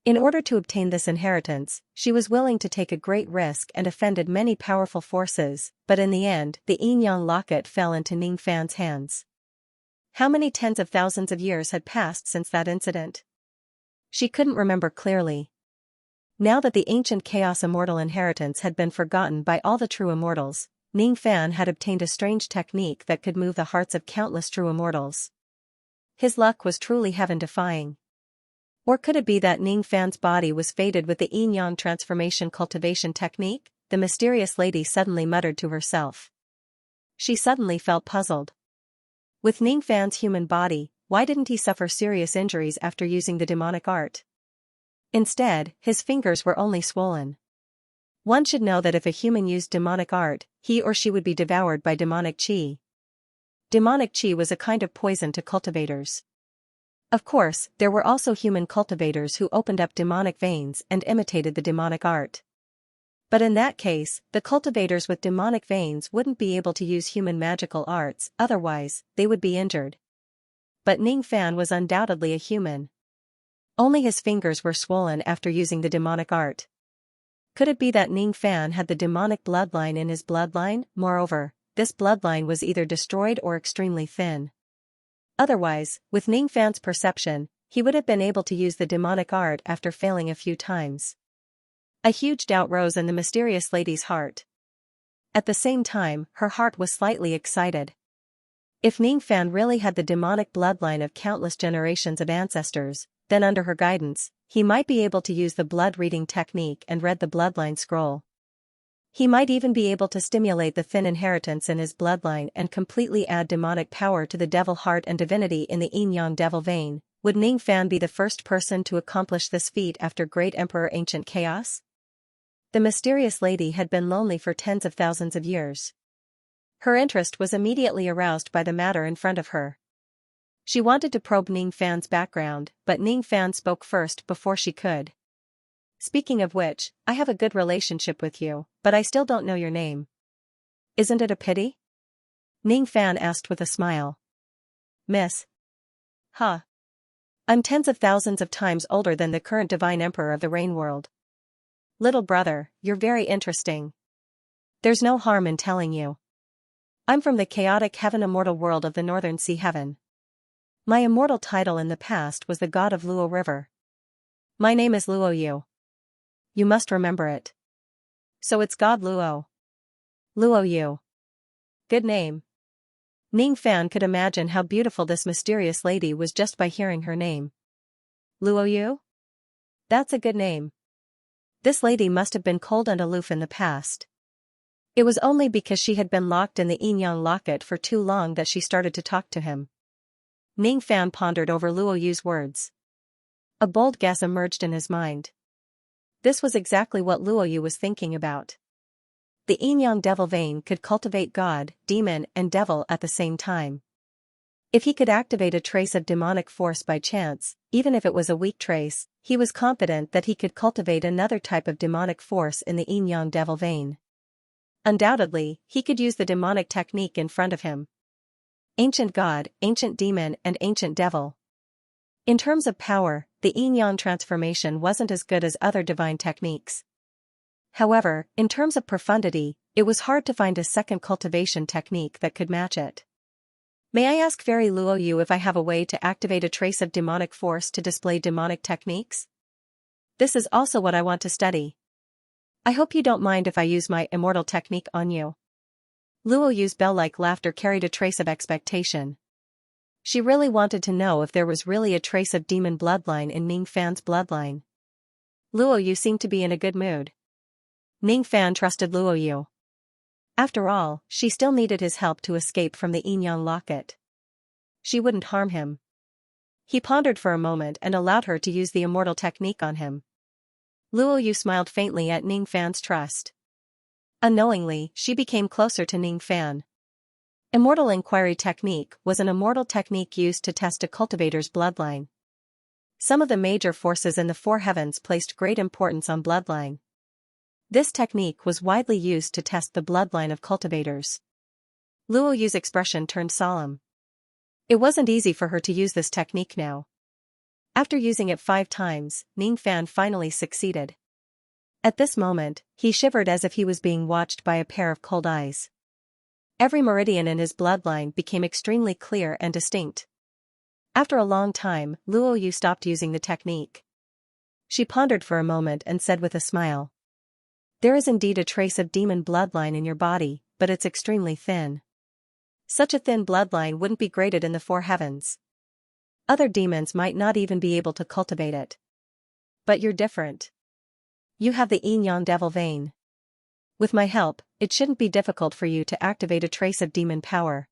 In order to obtain this inheritance, she was willing to take a great risk and offended many powerful forces, but in the end, the yin-yang locket fell into Ning Fan's hands. How many tens of thousands of years had passed since that incident? She couldn't remember clearly. Now that the ancient Chaos Immortal inheritance had been forgotten by all the true immortals, Ning Fan had obtained a strange technique that could move the hearts of countless true immortals. His luck was truly heaven-defying. Or could it be that Ning Fan's body was fated with the yin-yang transformation cultivation technique? The mysterious lady suddenly muttered to herself. She suddenly felt puzzled. With Ning Fan's human body, why didn't he suffer serious injuries after using the demonic art? Instead, his fingers were only swollen. One should know that if a human used demonic art, he or she would be devoured by demonic qi. Demonic qi was a kind of poison to cultivators. Of course, there were also human cultivators who opened up demonic veins and imitated the demonic art. But in that case, the cultivators with demonic veins wouldn't be able to use human magical arts, otherwise, they would be injured. But Ning Fan was undoubtedly a human. Only his fingers were swollen after using the demonic art. Could it be that Ning Fan had the demonic bloodline in his bloodline? Moreover, this bloodline was either destroyed or extremely thin. Otherwise, with Ning Fan's perception, he would have been able to use the demonic art after failing a few times. A huge doubt rose in the mysterious lady's heart. At the same time, her heart was slightly excited. If Ning Fan really had the demonic bloodline of countless generations of ancestors, then under her guidance, he might be able to use the blood-reading technique and read the bloodline scroll. He might even be able to stimulate the thin inheritance in his bloodline and completely add demonic power to the devil heart and divinity in the yin-yang devil vein. Would Ning Fan be the first person to accomplish this feat after Great Emperor Ancient Chaos? The mysterious lady had been lonely for tens of thousands of years. Her interest was immediately aroused by the matter in front of her. She wanted to probe Ning Fan's background, but Ning Fan spoke first before she could. Speaking of which, I have a good relationship with you, but I still don't know your name. Isn't it a pity? Ning Fan asked with a smile. Miss. Huh. I'm tens of thousands of times older than the current divine emperor of the Rain World. Little brother, you're very interesting. There's no harm in telling you. I'm from the chaotic heaven immortal world of the Northern Sea Heaven. My immortal title in the past was the god of Luo River. My name is Luo Yu. You must remember it. So it's God Luo. Luo Yu. Good name. Ning Fan could imagine how beautiful this mysterious lady was just by hearing her name. Luo Yu? That's a good name. This lady must have been cold and aloof in the past. It was only because she had been locked in the yin-yang locket for too long that she started to talk to him. Ning Fan pondered over Luo Yu's words. A bold guess emerged in his mind. This was exactly what Luo Yu was thinking about. The yin-yang devil vein could cultivate god, demon, and devil at the same time. If he could activate a trace of demonic force by chance, even if it was a weak trace, he was confident that he could cultivate another type of demonic force in the yin-yang devil vein. Undoubtedly, he could use the demonic technique in front of him. Ancient god, ancient demon, and ancient devil. In terms of power, the yin-yang transformation wasn't as good as other divine techniques. However, in terms of profundity, it was hard to find a second cultivation technique that could match it. May I ask Fairy Luoyu if I have a way to activate a trace of demonic force to display demonic techniques? This is also what I want to study. I hope you don't mind if I use my immortal technique on you. Luoyu's bell-like laughter carried a trace of expectation. She really wanted to know if there was really a trace of demon bloodline in Ning Fan's bloodline. Luoyu seemed to be in a good mood. Ning Fan trusted Luoyu. After all, she still needed his help to escape from the Yin-Yang locket. She wouldn't harm him. He pondered for a moment and allowed her to use the immortal technique on him. Luoyu smiled faintly at Ning Fan's trust. Unknowingly, she became closer to Ning Fan. Immortal Inquiry Technique was an immortal technique used to test a cultivator's bloodline. Some of the major forces in the four heavens placed great importance on bloodline. This technique was widely used to test the bloodline of cultivators. Luoyu's expression turned solemn. It wasn't easy for her to use this technique now. After using it 5 times, Ning Fan finally succeeded. At this moment, he shivered as if he was being watched by a pair of cold eyes. Every meridian in his bloodline became extremely clear and distinct. After a long time, Luoyu stopped using the technique. She pondered for a moment and said with a smile, "There is indeed a trace of demon bloodline in your body, but it's extremely thin. Such a thin bloodline wouldn't be graded in the four heavens. Other demons might not even be able to cultivate it. But you're different. You have the Yin-Yang devil vein. With my help, it shouldn't be difficult for you to activate a trace of demon power.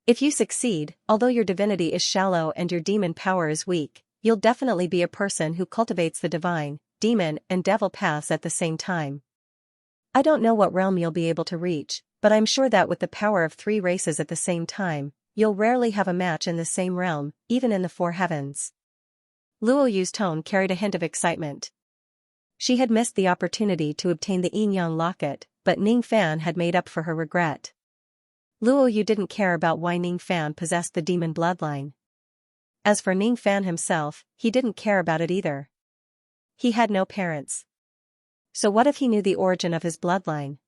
If you succeed, although your divinity is shallow and your demon power is weak, you'll definitely be a person who cultivates the divine, demon and devil paths at the same time. I don't know what realm you'll be able to reach, but I'm sure that with the power of 3 races at the same time, you'll rarely have a match in the same realm, even in the four heavens." Luoyu's tone carried a hint of excitement. She had missed the opportunity to obtain the Yin-Yang locket, but Ning Fan had made up for her regret. Luoyu didn't care about why Ning Fan possessed the demon bloodline. As for Ning Fan himself, he didn't care about it either. He had no parents. So what if he knew the origin of his bloodline?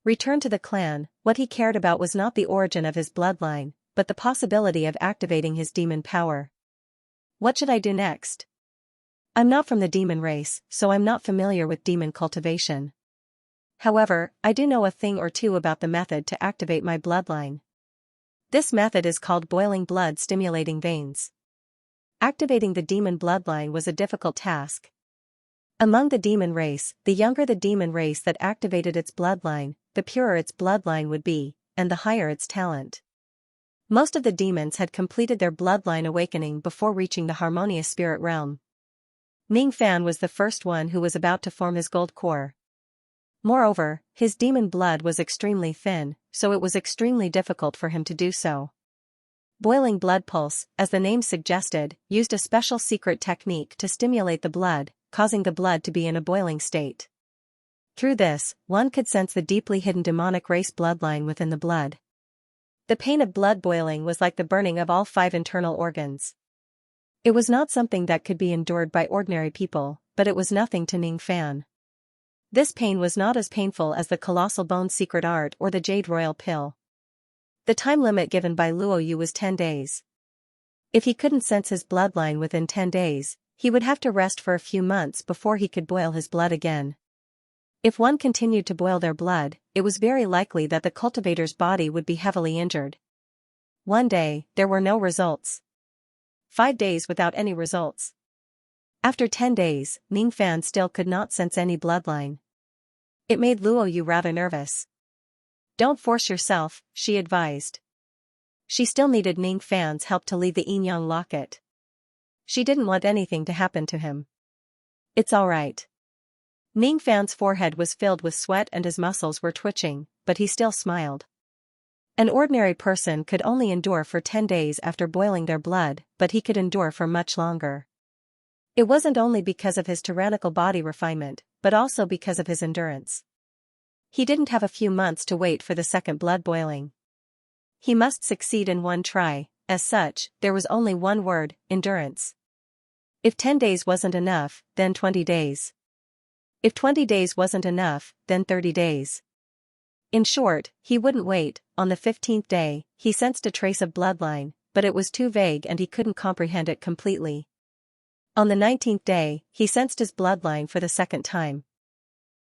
Returned to the clan, what he cared about was not the origin of his bloodline, but the possibility of activating his demon power. What should I do next? I'm not from the demon race, so I'm not familiar with demon cultivation. However, I do know a thing or two about the method to activate my bloodline. This method is called boiling blood stimulating veins. Activating the demon bloodline was a difficult task. Among the demon race, the younger the demon race that activated its bloodline, the purer its bloodline would be, and the higher its talent. Most of the demons had completed their bloodline awakening before reaching the harmonious spirit realm. Ning Fan was the first one who was about to form his gold core. Moreover, his demon blood was extremely thin, so it was extremely difficult for him to do so. Boiling blood pulse, as the name suggested, used a special secret technique to stimulate the blood, causing the blood to be in a boiling state. Through this, one could sense the deeply hidden demonic race bloodline within the blood. The pain of blood boiling was like the burning of all 5 internal organs. It was not something that could be endured by ordinary people, but it was nothing to Ning Fan. This pain was not as painful as the Colossal Bone's secret art or the Jade Royal Pill. The time limit given by Luoyu was 10 days. If he couldn't sense his bloodline within 10 days, he would have to rest for a few months before he could boil his blood again. If one continued to boil their blood, it was very likely that the cultivator's body would be heavily injured. One day, there were no results. 5 days without any results. After 10 days, Ning Fan still could not sense any bloodline. It made Luoyu rather nervous. "Don't force yourself," she advised. She still needed Ning Fan's help to leave the Yin-Yang locket. She didn't want anything to happen to him. "It's all right." Ning Fan's forehead was filled with sweat and his muscles were twitching, but he still smiled. An ordinary person could only endure for 10 days after boiling their blood, but he could endure for much longer. It wasn't only because of his tyrannical body refinement, but also because of his endurance. He didn't have a few months to wait for the second blood boiling. He must succeed in one try. As such, there was only one word: endurance. If 10 days wasn't enough, then 20 days. If 20 days wasn't enough, then 30 days. In short, he wouldn't wait. On the 15th day, he sensed a trace of bloodline, but it was too vague and he couldn't comprehend it completely. On the 19th day, he sensed his bloodline for the second time.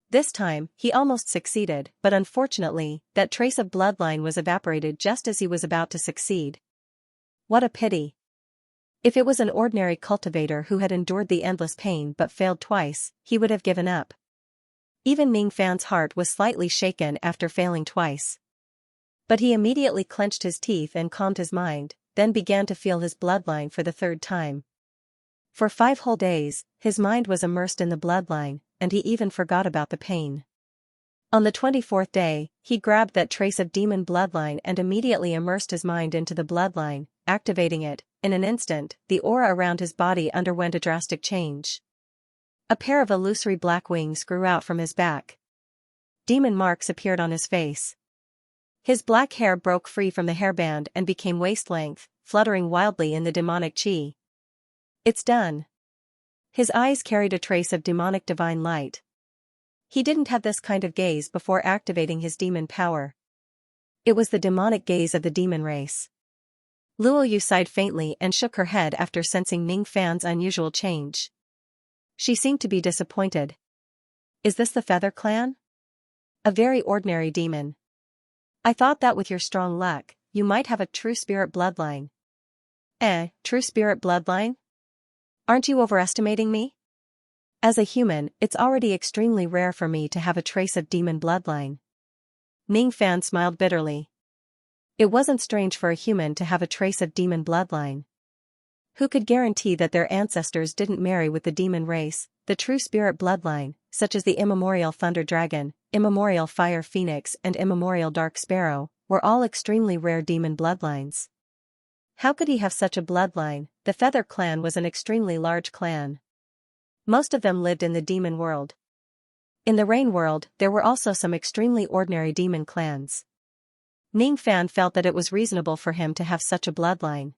This time, he almost succeeded, but unfortunately, that trace of bloodline was evaporated just as he was about to succeed. What a pity. If it was an ordinary cultivator who had endured the endless pain but failed twice, he would have given up. Even Ning Fan's heart was slightly shaken after failing twice. But he immediately clenched his teeth and calmed his mind, then began to feel his bloodline for the third time. For 5 whole days, his mind was immersed in the bloodline, and he even forgot about the pain. On the 24th day, he grabbed that trace of demon bloodline and immediately immersed his mind into the bloodline, activating it. In an instant, the aura around his body underwent a drastic change. A pair of illusory black wings grew out from his back. Demon marks appeared on his face. His black hair broke free from the hairband and became waist-length, fluttering wildly in the demonic chi. It's done. His eyes carried a trace of demonic divine light. He didn't have this kind of gaze before activating his demon power. It was the demonic gaze of the demon race. Luo Yu sighed faintly and shook her head after sensing Ning Fan's unusual change. She seemed to be disappointed. Is this the Feather Clan? A very ordinary demon. I thought that with your strong luck, you might have a true spirit bloodline. True spirit bloodline? Aren't you overestimating me? As a human, it's already extremely rare for me to have a trace of demon bloodline. Ning Fan smiled bitterly. It wasn't strange for a human to have a trace of demon bloodline. Who could guarantee that their ancestors didn't marry with the demon race, the true spirit bloodline, such as the immemorial Thunder Dragon, immemorial Fire Phoenix and immemorial Dark Sparrow, were all extremely rare demon bloodlines. How could he have such a bloodline? The Feather Clan was an extremely large clan. Most of them lived in the demon world. In the Rain world, there were also some extremely ordinary demon clans. Ning Fan felt that it was reasonable for him to have such a bloodline.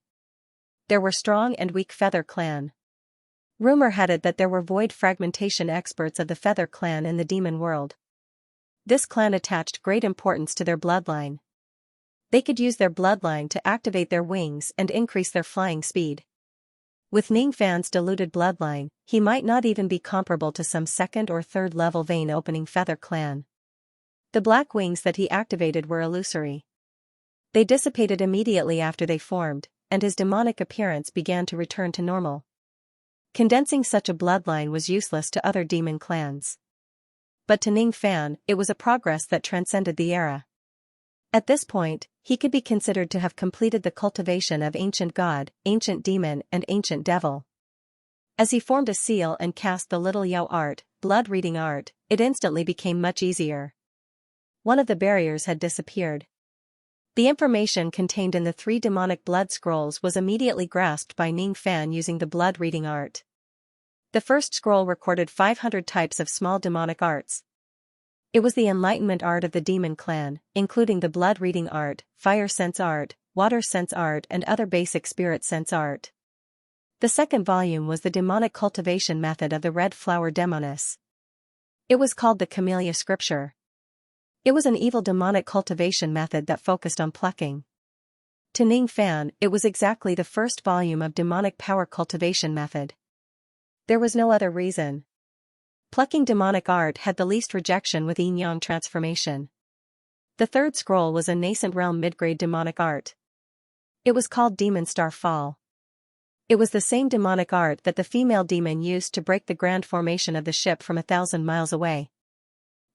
There were strong and weak Feather Clan. Rumor had it that there were void fragmentation experts of the Feather Clan in the demon world. This clan attached great importance to their bloodline. They could use their bloodline to activate their wings and increase their flying speed. With Ning Fan's diluted bloodline, he might not even be comparable to some 2nd or 3rd level vein opening Feather Clan. The black wings that he activated were illusory. They dissipated immediately after they formed, and his demonic appearance began to return to normal. Condensing such a bloodline was useless to other demon clans. But to Ning Fan, it was a progress that transcended the era. At this point, he could be considered to have completed the cultivation of Ancient God, Ancient Demon and Ancient Devil. As he formed a seal and cast the little Yao art, blood reading art, it instantly became much easier. One of the barriers had disappeared. The information contained in the 3 demonic blood scrolls was immediately grasped by Ning Fan using the blood reading art. The first scroll recorded 500 types of small demonic arts. It was the enlightenment art of the demon clan, including the blood reading art, fire sense art, water sense art and other basic spirit sense art. The second volume was the demonic cultivation method of the red flower demoness. It was called the Camellia Scripture. It was an evil demonic cultivation method that focused on plucking. To Ning Fan, it was exactly the first volume of demonic power cultivation method. There was no other reason. Plucking demonic art had the least rejection with yin-yang transformation. The third scroll was a nascent realm mid-grade demonic art. It was called Demon Star Fall. It was the same demonic art that the female demon used to break the grand formation of the ship from 1,000 miles away.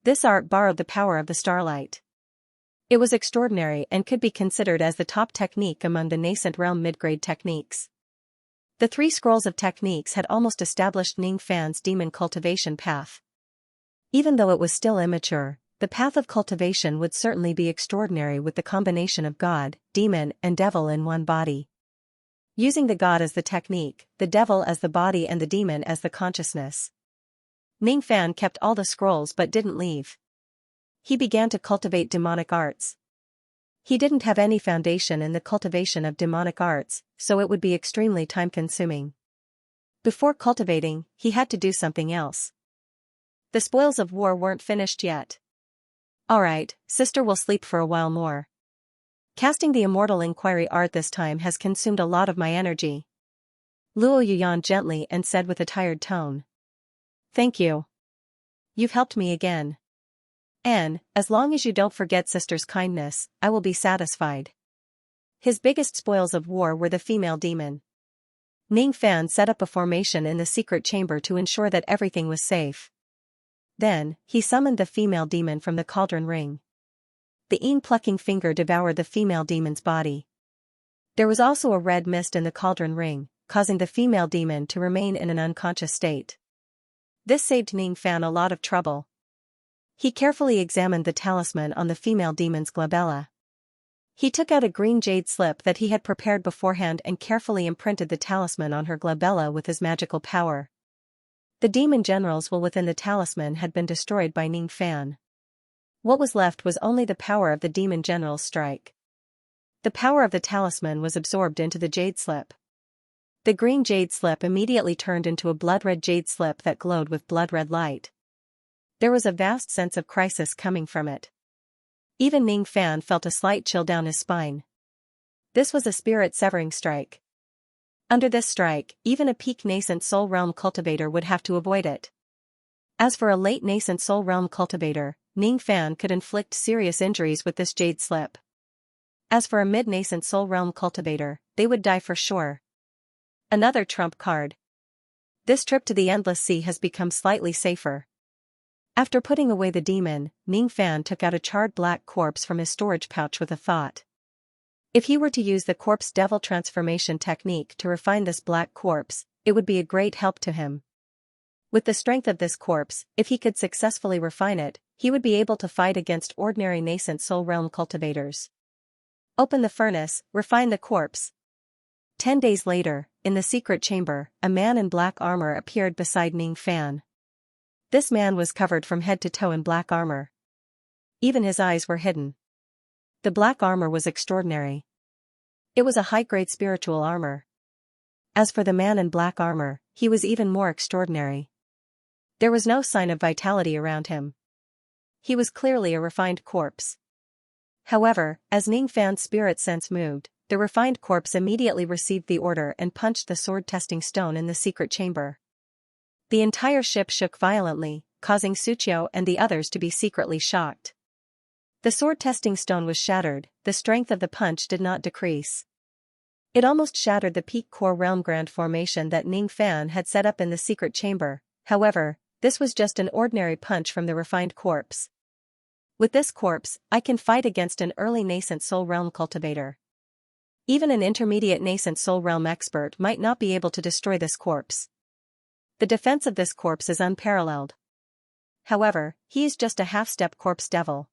This art borrowed the power of the starlight. It was extraordinary and could be considered as the top technique among the nascent realm mid-grade techniques. The 3 scrolls of techniques had almost established Ning Fan's demon cultivation path. Even though it was still immature, the path of cultivation would certainly be extraordinary with the combination of God, demon, and devil in one body. Using the God as the technique, the devil as the body and the demon as the consciousness. Ning Fan kept all the scrolls but didn't leave. He began to cultivate demonic arts. He didn't have any foundation in the cultivation of demonic arts, so it would be extremely time-consuming. Before cultivating, he had to do something else. The spoils of war weren't finished yet. Alright, sister will sleep for a while more. Casting the immortal inquiry art this time has consumed a lot of my energy. Luo Yu yawned gently and said with a tired tone. Thank you. You've helped me again. And, as long as you don't forget sister's kindness, I will be satisfied. His biggest spoils of war were the female demon. Ning Fan set up a formation in the secret chamber to ensure that everything was safe. Then, he summoned the female demon from the cauldron ring. The plucking finger devoured the female demon's body. There was also a red mist in the cauldron ring, causing the female demon to remain in an unconscious state. This saved Ning Fan a lot of trouble. He carefully examined the talisman on the female demon's glabella. He took out a green jade slip that he had prepared beforehand and carefully imprinted the talisman on her glabella with his magical power. The demon generals within the talisman had been destroyed by Ning Fan. What was left was only the power of the demon general's strike. The power of the talisman was absorbed into the jade slip. The green jade slip immediately turned into a blood-red jade slip that glowed with blood-red light. There was a vast sense of crisis coming from it. Even Ning Fan felt a slight chill down his spine. This was a spirit-severing strike. Under this strike, even a peak nascent soul realm cultivator would have to avoid it. As for a late nascent soul realm cultivator, Ning Fan could inflict serious injuries with this jade slip. As for a mid-nascent soul realm cultivator, they would die for sure. Another trump card. This trip to the Endless Sea has become slightly safer. After putting away the demon, Ning Fan took out a charred black corpse from his storage pouch with a thought. If he were to use the corpse devil transformation technique to refine this black corpse, it would be a great help to him. With the strength of this corpse, if he could successfully refine it, he would be able to fight against ordinary nascent soul realm cultivators. Open the furnace, refine the corpse. 10 days later, in the secret chamber, a man in black armor appeared beside Ning Fan. This man was covered from head to toe in black armor. Even his eyes were hidden. The black armor was extraordinary. It was a high-grade spiritual armor. As for the man in black armor, he was even more extraordinary. There was no sign of vitality around him. He was clearly a refined corpse. However, as Ning Fan's spirit sense moved, the refined corpse immediately received the order and punched the sword-testing stone in the secret chamber. The entire ship shook violently, causing Suqiu and the others to be secretly shocked. The sword-testing stone was shattered, the strength of the punch did not decrease. It almost shattered the peak core realm grand formation that Ning Fan had set up in the secret chamber. However, this was just an ordinary punch from the refined corpse. With this corpse, I can fight against an early nascent soul realm cultivator. Even an intermediate nascent soul realm expert might not be able to destroy this corpse. The defense of this corpse is unparalleled. However, he is just a half-step corpse devil.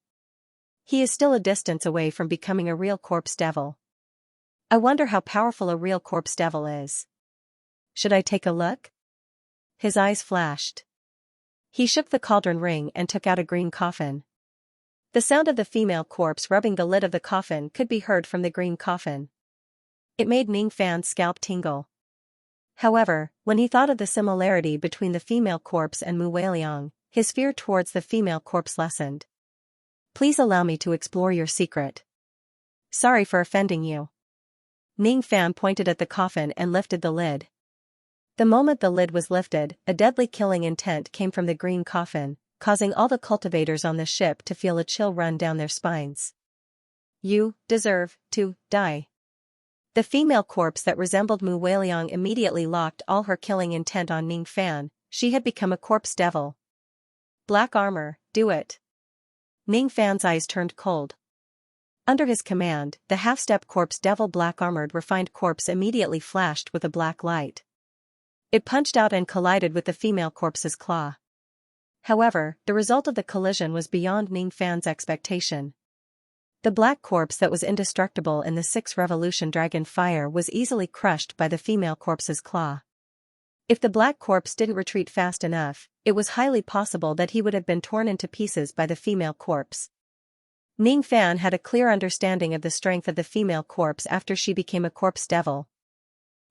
He is still a distance away from becoming a real corpse devil. I wonder how powerful a real corpse devil is. Should I take a look? His eyes flashed. He shook the cauldron ring and took out a green coffin. The sound of the female corpse rubbing the lid of the coffin could be heard from the green coffin. It made Ning Fan's scalp tingle. However, when he thought of the similarity between the female corpse and Mu Weiliang, his fear towards the female corpse lessened. Please allow me to explore your secret. Sorry for offending you. Ning Fan pointed at the coffin and lifted the lid. The moment the lid was lifted, a deadly killing intent came from the green coffin, causing all the cultivators on the ship to feel a chill run down their spines. You deserve to die. The female corpse that resembled Mu Weiliang immediately locked all her killing intent on Ning Fan. She had become a corpse devil. Black armor, do it. Ning Fan's eyes turned cold. Under his command, the half-step corpse devil black-armored refined corpse immediately flashed with a black light. It punched out and collided with the female corpse's claw. However, the result of the collision was beyond Ning Fan's expectation. The black corpse that was indestructible in the 6th Revolution Dragon Fire was easily crushed by the female corpse's claw. If the black corpse didn't retreat fast enough, it was highly possible that he would have been torn into pieces by the female corpse. Ning Fan had a clear understanding of the strength of the female corpse after she became a corpse devil.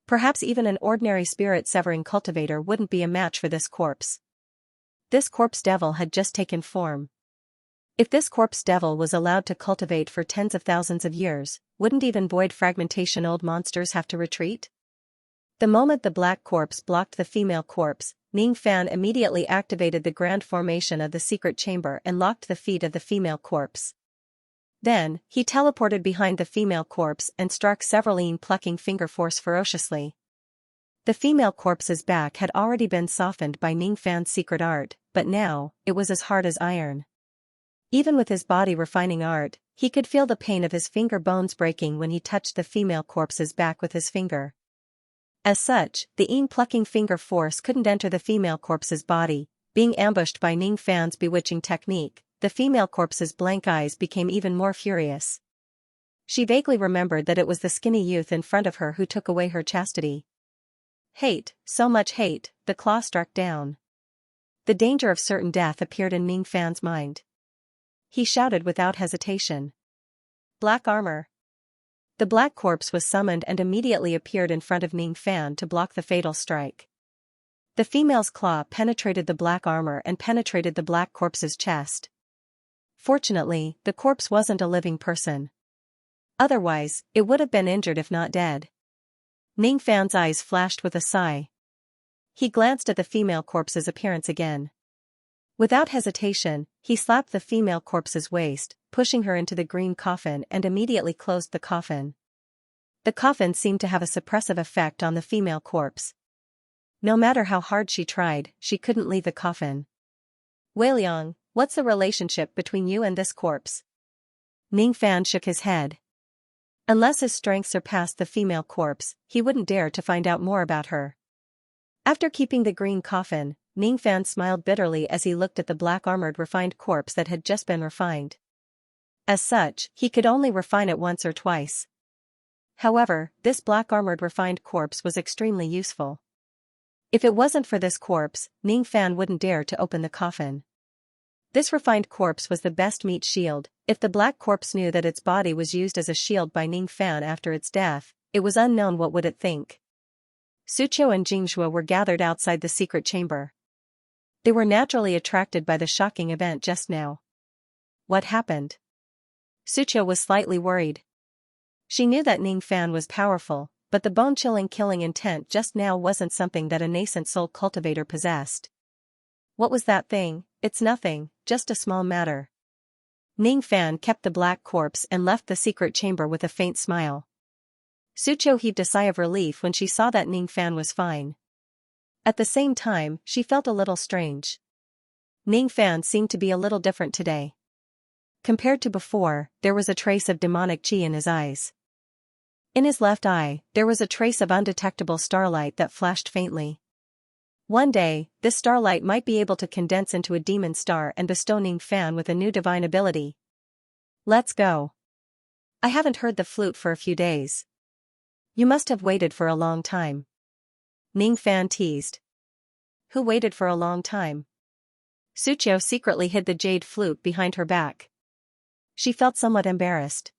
Perhaps even an ordinary spirit-severing cultivator wouldn't be a match for this corpse. this corpse devil had just taken form. If this corpse devil was allowed to cultivate for tens of thousands of years, wouldn't even void fragmentation old monsters have to retreat? The moment the black corpse blocked the female corpse, Ning Fan immediately activated the grand formation of the secret chamber and locked the feet of the female corpse. Then, he teleported behind the female corpse and struck several plucking finger force ferociously. The female corpse's back had already been softened by Ning Fan's secret art, but now, it was as hard as iron. Even with his body refining art, he could feel the pain of his finger bones breaking when he touched the female corpse's back with his finger. As such, the plucking finger force couldn't enter the female corpse's body. Being ambushed by Ning Fan's bewitching technique, the female corpse's blank eyes became even more furious. She vaguely remembered that it was the skinny youth in front of her who took away her chastity. Hate, so much hate, the claw struck down. The danger of certain death appeared in Ning Fan's mind. He shouted without hesitation. Black armor. The black corpse was summoned and immediately appeared in front of Ning Fan to block the fatal strike. The female's claw penetrated the black armor and penetrated the black corpse's chest. Fortunately, the corpse wasn't a living person. Otherwise, it would have been injured if not dead. Ning Fan's eyes flashed with a sigh. He glanced at the female corpse's appearance again. Without hesitation, he slapped the female corpse's waist, pushing her into the green coffin and immediately closed the coffin. The coffin seemed to have a suppressive effect on the female corpse. No matter how hard she tried, she couldn't leave the coffin. Weiliang, what's the relationship between you and this corpse? Ning Fan shook his head. Unless his strength surpassed the female corpse, he wouldn't dare to find out more about her. After keeping the green coffin, Ning Fan smiled bitterly as he looked at the black-armored refined corpse that had just been refined. As such, he could only refine it once or twice. However, this black-armored refined corpse was extremely useful. If it wasn't for this corpse, Ning Fan wouldn't dare to open the coffin. This refined corpse was the best meat shield. If the black corpse knew that its body was used as a shield by Ning Fan after its death, it was unknown what would it think. Suqiu and Jingzhua were gathered outside the secret chamber. They were naturally attracted by the shocking event just now. What happened? Suqiu was slightly worried. She knew that Ning Fan was powerful, but the bone-chilling killing intent just now wasn't something that a nascent soul cultivator possessed. What was that thing? It's nothing, just a small matter. Ning Fan kept the black corpse and left the secret chamber with a faint smile. Suqiu heaved a sigh of relief when she saw that Ning Fan was fine. At the same time, she felt a little strange. Ning Fan seemed to be a little different today. Compared to before, there was a trace of demonic qi in his eyes. In his left eye, there was a trace of undetectable starlight that flashed faintly. One day, this starlight might be able to condense into a demon star and bestow Ning Fan with a new divine ability. Let's go. I haven't heard the flute for a few days. You must have waited for a long time. Ning Fan teased. Who waited for a long time? Suqiu secretly hid the jade flute behind her back. She felt somewhat embarrassed.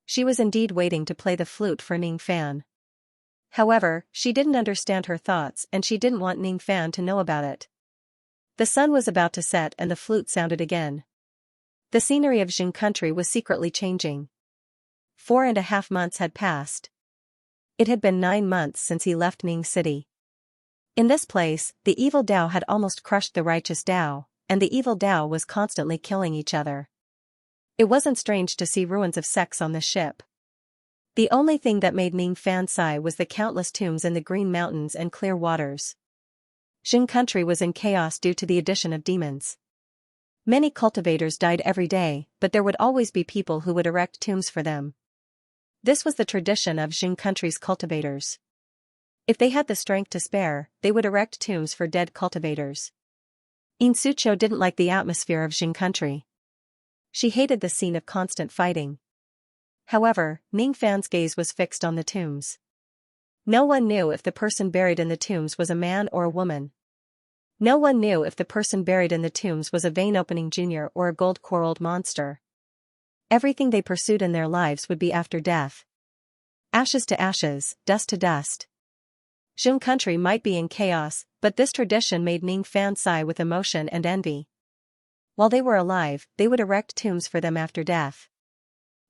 She was indeed waiting to play the flute for Ning Fan. However, she didn't understand her thoughts and she didn't want Ning Fan to know about it. The sun was about to set and the flute sounded again. The scenery of Jing country was secretly changing. 4.5 months had passed. It had been 9 months since he left Ning City. In this place, the evil Dao had almost crushed the righteous Dao, and the evil Dao was constantly killing each other. It wasn't strange to see ruins of sects on the ship. The only thing that made Ning Fan sigh was the countless tombs in the green mountains and clear waters. Jing country was in chaos due to the addition of demons. Many cultivators died every day, but there would always be people who would erect tombs for them. This was the tradition of Jing country's cultivators. If they had the strength to spare, they would erect tombs for dead cultivators. Suqiu didn't like the atmosphere of Jing country. She hated the scene of constant fighting. However, Ning Fan's gaze was fixed on the tombs. No one knew if the person buried in the tombs was a man or a woman. No one knew if the person buried in the tombs was a vein-opening junior or a gold-core old monster. Everything they pursued in their lives would be after death. Ashes to ashes, dust to dust. Jing country might be in chaos, but this tradition made Ning Fan sigh with emotion and envy. While they were alive, they would erect tombs for them after death.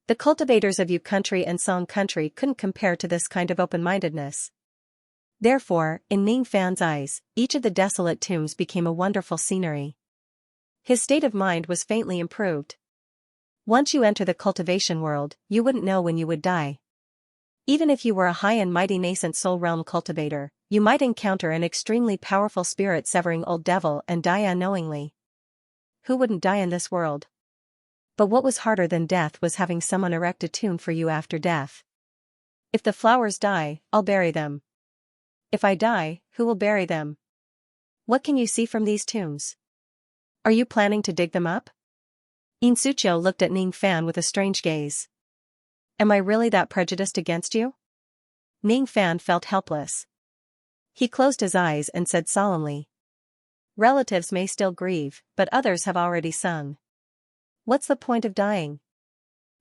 The cultivators of Yu country and Song country couldn't compare to this kind of open-mindedness. Therefore, in Ning Fan's eyes, each of the desolate tombs became a wonderful scenery. His state of mind was faintly improved. Once you enter the cultivation world, you wouldn't know when you would die. Even if you were a high and mighty nascent soul realm cultivator, you might encounter an extremely powerful spirit-severing old devil and die unknowingly. Who wouldn't die in this world? But what was harder than death was having someone erect a tomb for you after death. If the flowers die, I'll bury them. If I die, who will bury them? What can you see from these tombs? Are you planning to dig them up? Xianxia looked at Ning Fan with a strange gaze. Am I really that prejudiced against you? Ning Fan felt helpless. He closed his eyes and said solemnly. Relatives may still grieve, but others have already sung. What's the point of dying?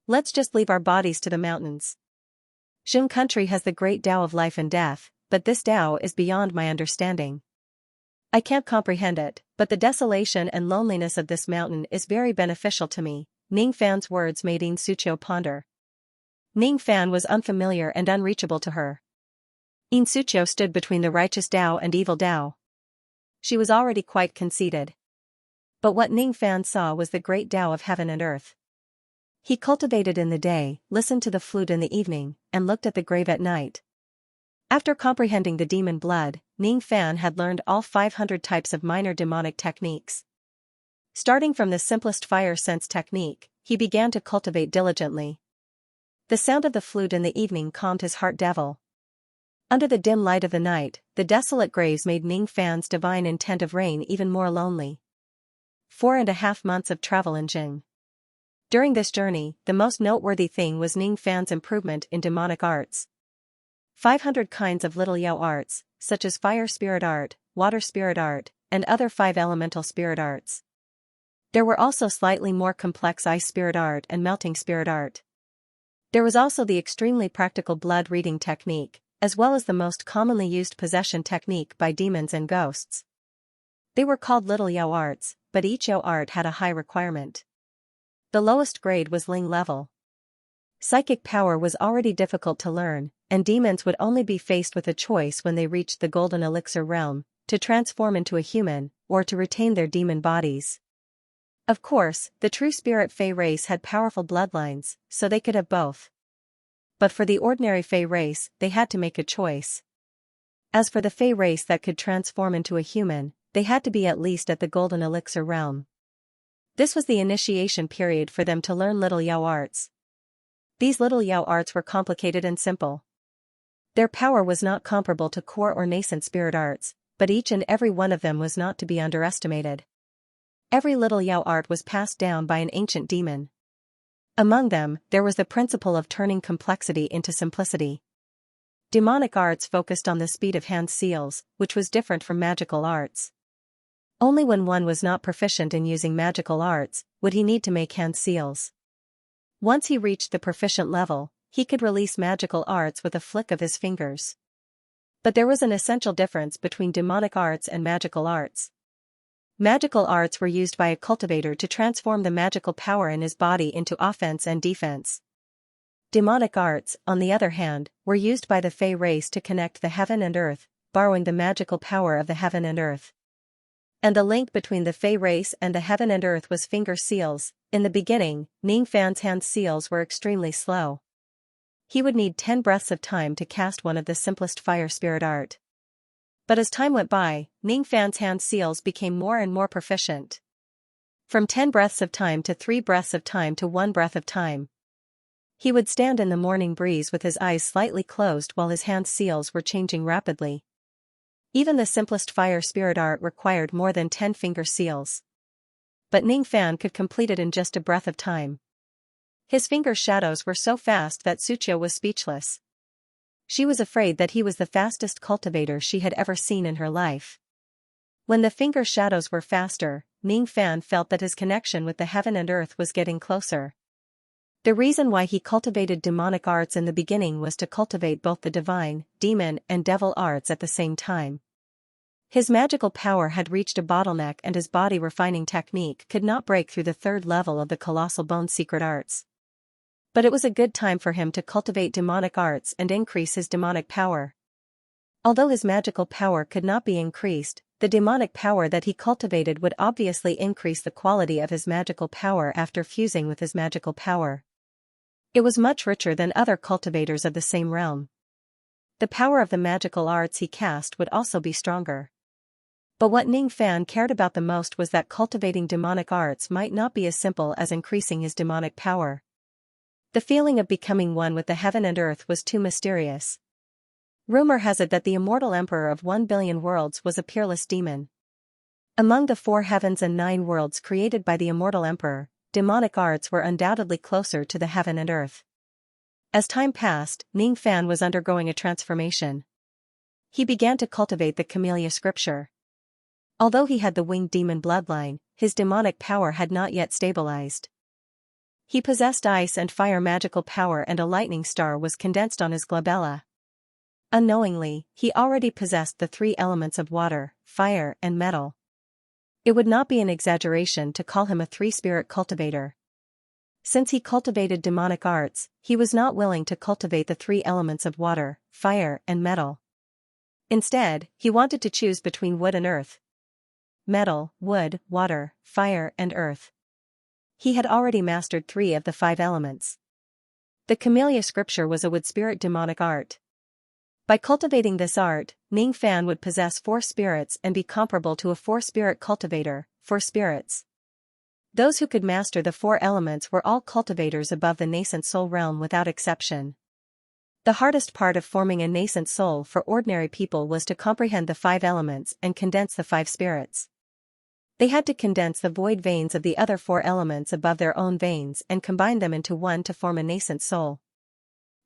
Let's just leave our bodies to the mountains. Jing country has the great Tao of life and death, but this Tao is beyond my understanding. I can't comprehend it, but the desolation and loneliness of this mountain is very beneficial to me. Ning Fan's words made Xianxia ponder. Ning Fan was unfamiliar and unreachable to her. Xianxia stood between the righteous Tao and evil Tao. She was already quite conceited. But what Ning Fan saw was the great Tao of heaven and earth. He cultivated in the day, listened to the flute in the evening, and looked at the grave at night. After comprehending the demon blood, Ning Fan had learned all 500 types of minor demonic techniques. Starting from the simplest fire sense technique, he began to cultivate diligently. The sound of the flute in the evening calmed his heart devil. Under the dim light of the night, the desolate graves made Ning Fan's divine intent of reign even more lonely. 4.5 months of travel in Jing. During this journey, the most noteworthy thing was Ning Fan's improvement in demonic arts. 500 kinds of little Yao arts, such as fire spirit art, water spirit art, and other 5 elemental spirit arts. There were also slightly more complex ice spirit art and melting spirit art. There was also the extremely practical blood reading technique, as well as the most commonly used possession technique by demons and ghosts. They were called little Yao arts, but each Yao art had a high requirement. The lowest grade was Ling level. Psychic power was already difficult to learn, and demons would only be faced with a choice when they reached the golden elixir realm, to transform into a human, or to retain their demon bodies. Of course, the true spirit Fey race had powerful bloodlines, so they could have both. But for the ordinary Fey race, they had to make a choice. As for the Fey race that could transform into a human, they had to be at least at the golden elixir realm. This was the initiation period for them to learn little Yao arts. These little Yao arts were complicated and simple. Their power was not comparable to core or nascent spirit arts, but each and every one of them was not to be underestimated. Every little Yao art was passed down by an ancient demon. Among them, there was the principle of turning complexity into simplicity. Demonic arts focused on the speed of hand seals, which was different from magical arts. Only when one was not proficient in using magical arts, would he need to make hand seals. Once he reached the proficient level, he could release magical arts with a flick of his fingers. But there was an essential difference between demonic arts and magical arts. Magical arts were used by a cultivator to transform the magical power in his body into offense and defense. Demonic arts, on the other hand, were used by the Fey race to connect the heaven and earth, borrowing the magical power of the heaven and earth. And the link between the Fey race and the heaven and earth was finger seals. In the beginning, Ning Fan's hand seals were extremely slow. He would need 10 breaths of time to cast one of the simplest fire spirit art. But as time went by, Ning Fan's hand seals became more and more proficient. From 10 breaths of time to 3 breaths of time to 1 breath of time. He would stand in the morning breeze with his eyes slightly closed while his hand seals were changing rapidly. Even the simplest fire spirit art required more than 10 finger seals. But Ning Fan could complete it in just a breath of time. His finger shadows were so fast that Xianxia was speechless. She was afraid that he was the fastest cultivator she had ever seen in her life. When the finger shadows were faster, Ning Fan felt that his connection with the heaven and earth was getting closer. The reason why he cultivated demonic arts in the beginning was to cultivate both the divine, demon and devil arts at the same time. His magical power had reached a bottleneck and his body refining technique could not break through the third level of the colossal bone secret arts. But it was a good time for him to cultivate demonic arts and increase his demonic power. Although his magical power could not be increased, the demonic power that he cultivated would obviously increase the quality of his magical power after fusing with his magical power. It was much richer than other cultivators of the same realm. The power of the magical arts he cast would also be stronger. But what Ning Fan cared about the most was that cultivating demonic arts might not be as simple as increasing his demonic power. The feeling of becoming one with the heaven and earth was too mysterious. Rumor has it that the immortal emperor of 1 billion worlds was a peerless demon. Among the 4 heavens and 9 worlds created by the immortal emperor, demonic arts were undoubtedly closer to the heaven and earth. As time passed, Ning Fan was undergoing a transformation. He began to cultivate the Camellia scripture. Although he had the winged demon bloodline, his demonic power had not yet stabilized. He possessed ice and fire magical power and a lightning star was condensed on his glabella. Unknowingly, he already possessed the 3 elements of water, fire and metal. It would not be an exaggeration to call him a 3-spirit cultivator. Since he cultivated demonic arts, he was not willing to cultivate the 3 elements of water, fire and metal. Instead, he wanted to choose between wood and earth. Metal, wood, water, fire and earth. He had already mastered 3 of the 5 elements. The Camellia scripture was a wood spirit demonic art. By cultivating this art, Ning Fan would possess 4 spirits and be comparable to a 4-spirit cultivator, 4 spirits. Those who could master the 4 elements were all cultivators above the nascent soul realm without exception. The hardest part of forming a nascent soul for ordinary people was to comprehend the 5 elements and condense the 5 spirits. They had to condense the void veins of the other 4 elements above their own veins and combine them into one to form a nascent soul.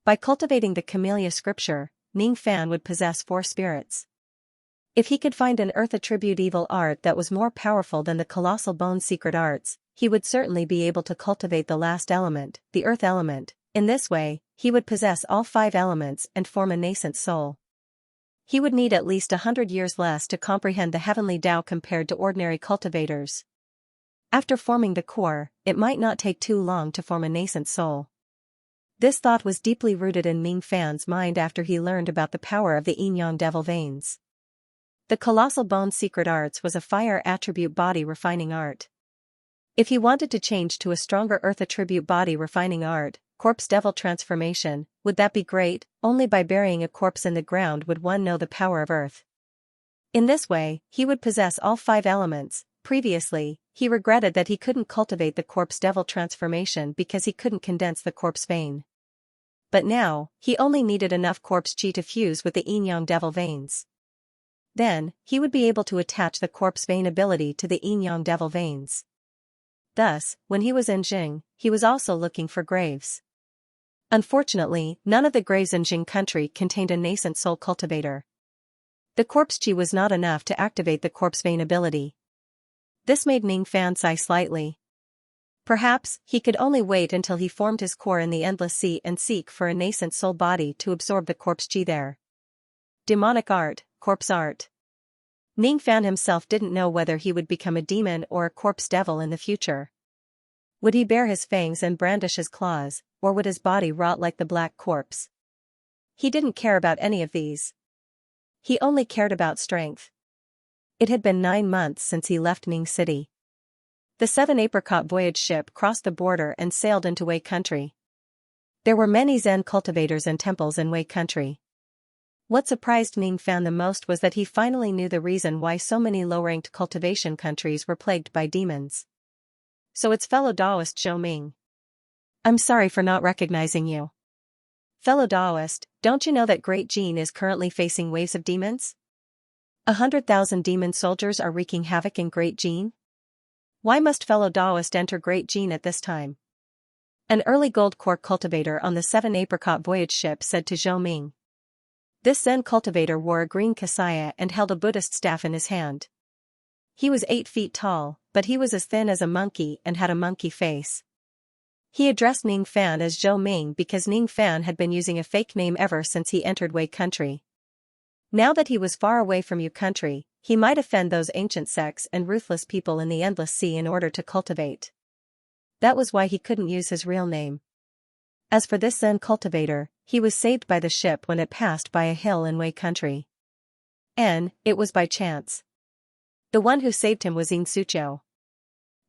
By cultivating the Camellia scripture, Ning Fan would possess 4 spirits. If he could find an earth attribute evil art that was more powerful than the colossal bone secret arts, he would certainly be able to cultivate the last element, the earth element. In this way, he would possess all 5 elements and form a nascent soul. He would need at least 100 years less to comprehend the heavenly Tao compared to ordinary cultivators. After forming the core, it might not take too long to form a nascent soul. This thought was deeply rooted in Ning Fan's mind after he learned about the power of the yin-yang devil veins. The colossal bone secret arts was a fire attribute body refining art. If he wanted to change to a stronger earth attribute body refining art, corpse devil transformation, would that be great? Only by burying a corpse in the ground would one know the power of earth. In this way, he would possess all 5 elements. Previously, he regretted that he couldn't cultivate the corpse devil transformation because he couldn't condense the corpse vein. But now, he only needed enough corpse chi to fuse with the yin-yang devil veins. Then, he would be able to attach the corpse vein ability to the yin-yang devil veins. Thus, when he was in Jing, he was also looking for graves. Unfortunately, none of the graves in Jing country contained a nascent soul cultivator. The corpse chi was not enough to activate the corpse vein ability. This made Ning Fan sigh slightly. Perhaps, he could only wait until he formed his core in the endless sea and seek for a nascent soul body to absorb the corpse chi there. Demonic art, corpse art. Ning Fan himself didn't know whether he would become a demon or a corpse devil in the future. Would he bare his fangs and brandish his claws, or would his body rot like the black corpse? He didn't care about any of these. He only cared about strength. It had been 9 months since he left Ning City. The 7 apricot voyage ship crossed the border and sailed into Wei country. There were many Zen cultivators and temples in Wei country. What surprised Ning Fan the most was that he finally knew the reason why so many low-ranked cultivation countries were plagued by demons. So it's fellow Taoist Zhou Ming. I'm sorry for not recognizing you. Fellow Taoist, don't you know that Great Jin is currently facing waves of demons? 100,000 demon soldiers are wreaking havoc in Great Jin? Why must fellow Taoist enter Great Jin at this time? An early gold core cultivator on the 7 apricot voyage ship said to Zhou Ming. This Zen cultivator wore a green kasaya and held a Buddhist staff in his hand. He was 8 feet tall, but he was as thin as a monkey and had a monkey face. He addressed Ning Fan as Zhou Ming because Ning Fan had been using a fake name ever since he entered Wei country. Now that he was far away from Yu country, he might offend those ancient sects and ruthless people in the Endless Sea in order to cultivate. That was why he couldn't use his real name. As for this Zen cultivator, he was saved by the ship when it passed by a hill in Wei country. It was by chance. The one who saved him was Xianxia.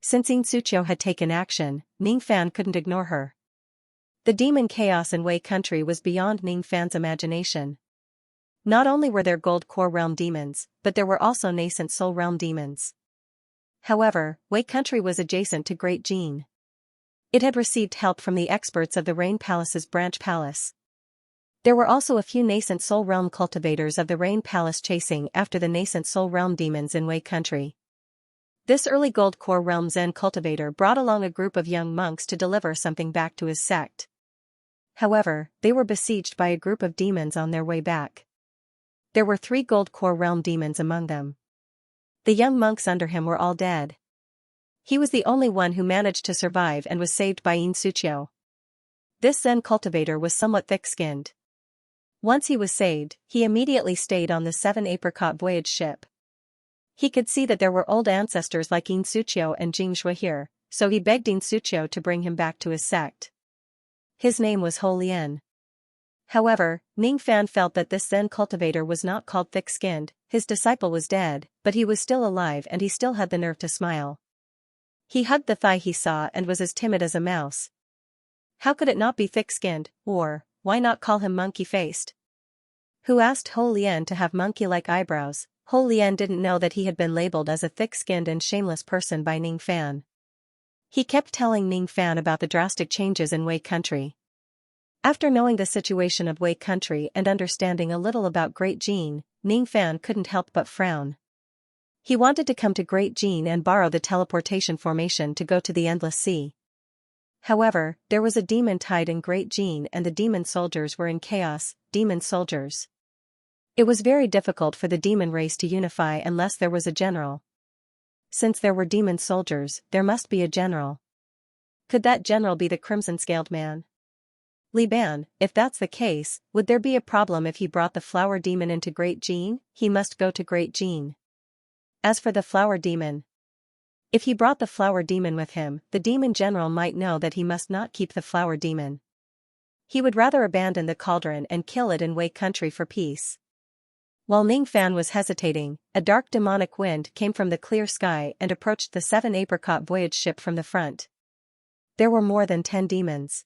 Since Xianxia had taken action, Ning Fan couldn't ignore her. The demon chaos in Wei country was beyond Ning Fan's imagination. Not only were there Gold Core Realm demons, but there were also nascent Soul Realm demons. However, Wei country was adjacent to Great Jin. It had received help from the experts of the Rain Palace's Branch Palace. There were also a few nascent Soul Realm cultivators of the Rain Palace chasing after the nascent Soul Realm demons in Wei country. This early Gold Core Realm Zen cultivator brought along a group of young monks to deliver something back to his sect. However, they were besieged by a group of demons on their way back. There were 3 Gold Core Realm demons among them. The young monks under him were all dead. He was the only one who managed to survive and was saved by Xianxia. This Zen cultivator was somewhat thick-skinned. Once he was saved, he immediately stayed on the 7 Apricot voyage ship. He could see that there were old ancestors like Xianxia and Jingshui here, so he begged Xianxia to bring him back to his sect. His name was Ho Lian. However, Ning Fan felt that this Zen cultivator was not called thick-skinned. His disciple was dead, but he was still alive and he still had the nerve to smile. He hugged the thigh he saw and was as timid as a mouse. How could it not be thick-skinned, or, why not call him monkey-faced? Who asked Ho Lian to have monkey-like eyebrows? Ho Lian didn't know that he had been labeled as a thick-skinned and shameless person by Ning Fan. He kept telling Ning Fan about the drastic changes in Wei country. After knowing the situation of Wei country and understanding a little about Great Jin, Ning Fan couldn't help but frown. He wanted to come to Great Jin and borrow the teleportation formation to go to the Endless Sea. However, there was a demon tide in Great Jin and the demon soldiers were in chaos, demon soldiers. It was very difficult for the demon race to unify unless there was a general. Since there were demon soldiers, there must be a general. Could that general be the Crimson-Scaled Man? Li Ban, if that's the case, would there be a problem if he brought the flower demon into Great Jin? He must go to Great Jin. As for the flower demon, if he brought the flower demon with him, the demon general might know that he must not keep the flower demon. He would rather abandon the cauldron and kill it in Wei country for peace. While Ning Fan was hesitating, a dark demonic wind came from the clear sky and approached the 7 Apricot voyage ship from the front. There were more than 10 demons.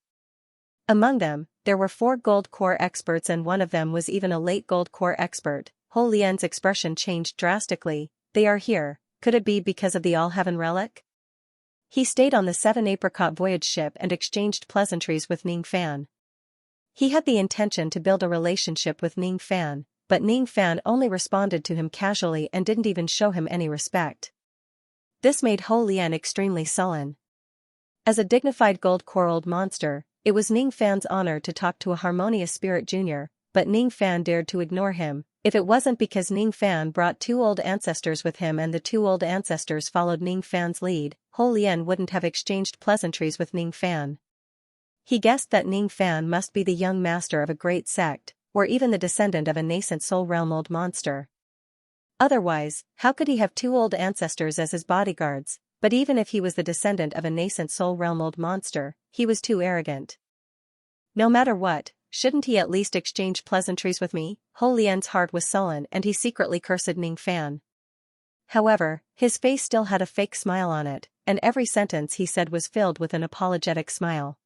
Among them, there were 4 Gold Core experts and one of them was even a late Gold Core expert. Ho Lian's expression changed drastically. They are here, could it be because of the All-Heaven relic? He stayed on the 7 Apricot voyage ship and exchanged pleasantries with Ning Fan. He had the intention to build a relationship with Ning Fan, but Ning Fan only responded to him casually and didn't even show him any respect. This made Ho Lian extremely sullen. As a dignified Gold Core old monster, it was Ning Fan's honor to talk to a harmonious spirit junior, but Ning Fan dared to ignore him. If it wasn't because Ning Fan brought 2 old ancestors with him and the 2 old ancestors followed Ning Fan's lead, Ho Lian wouldn't have exchanged pleasantries with Ning Fan. He guessed that Ning Fan must be the young master of a great sect, or even the descendant of a nascent soul realm old monster. Otherwise, how could he have 2 old ancestors as his bodyguards? But even if he was the descendant of a nascent soul realm old monster, he was too arrogant. No matter what, shouldn't he at least exchange pleasantries with me? Ho Lian's heart was sullen and he secretly cursed Ning Fan. However, his face still had a fake smile on it, and every sentence he said was filled with an apologetic smile.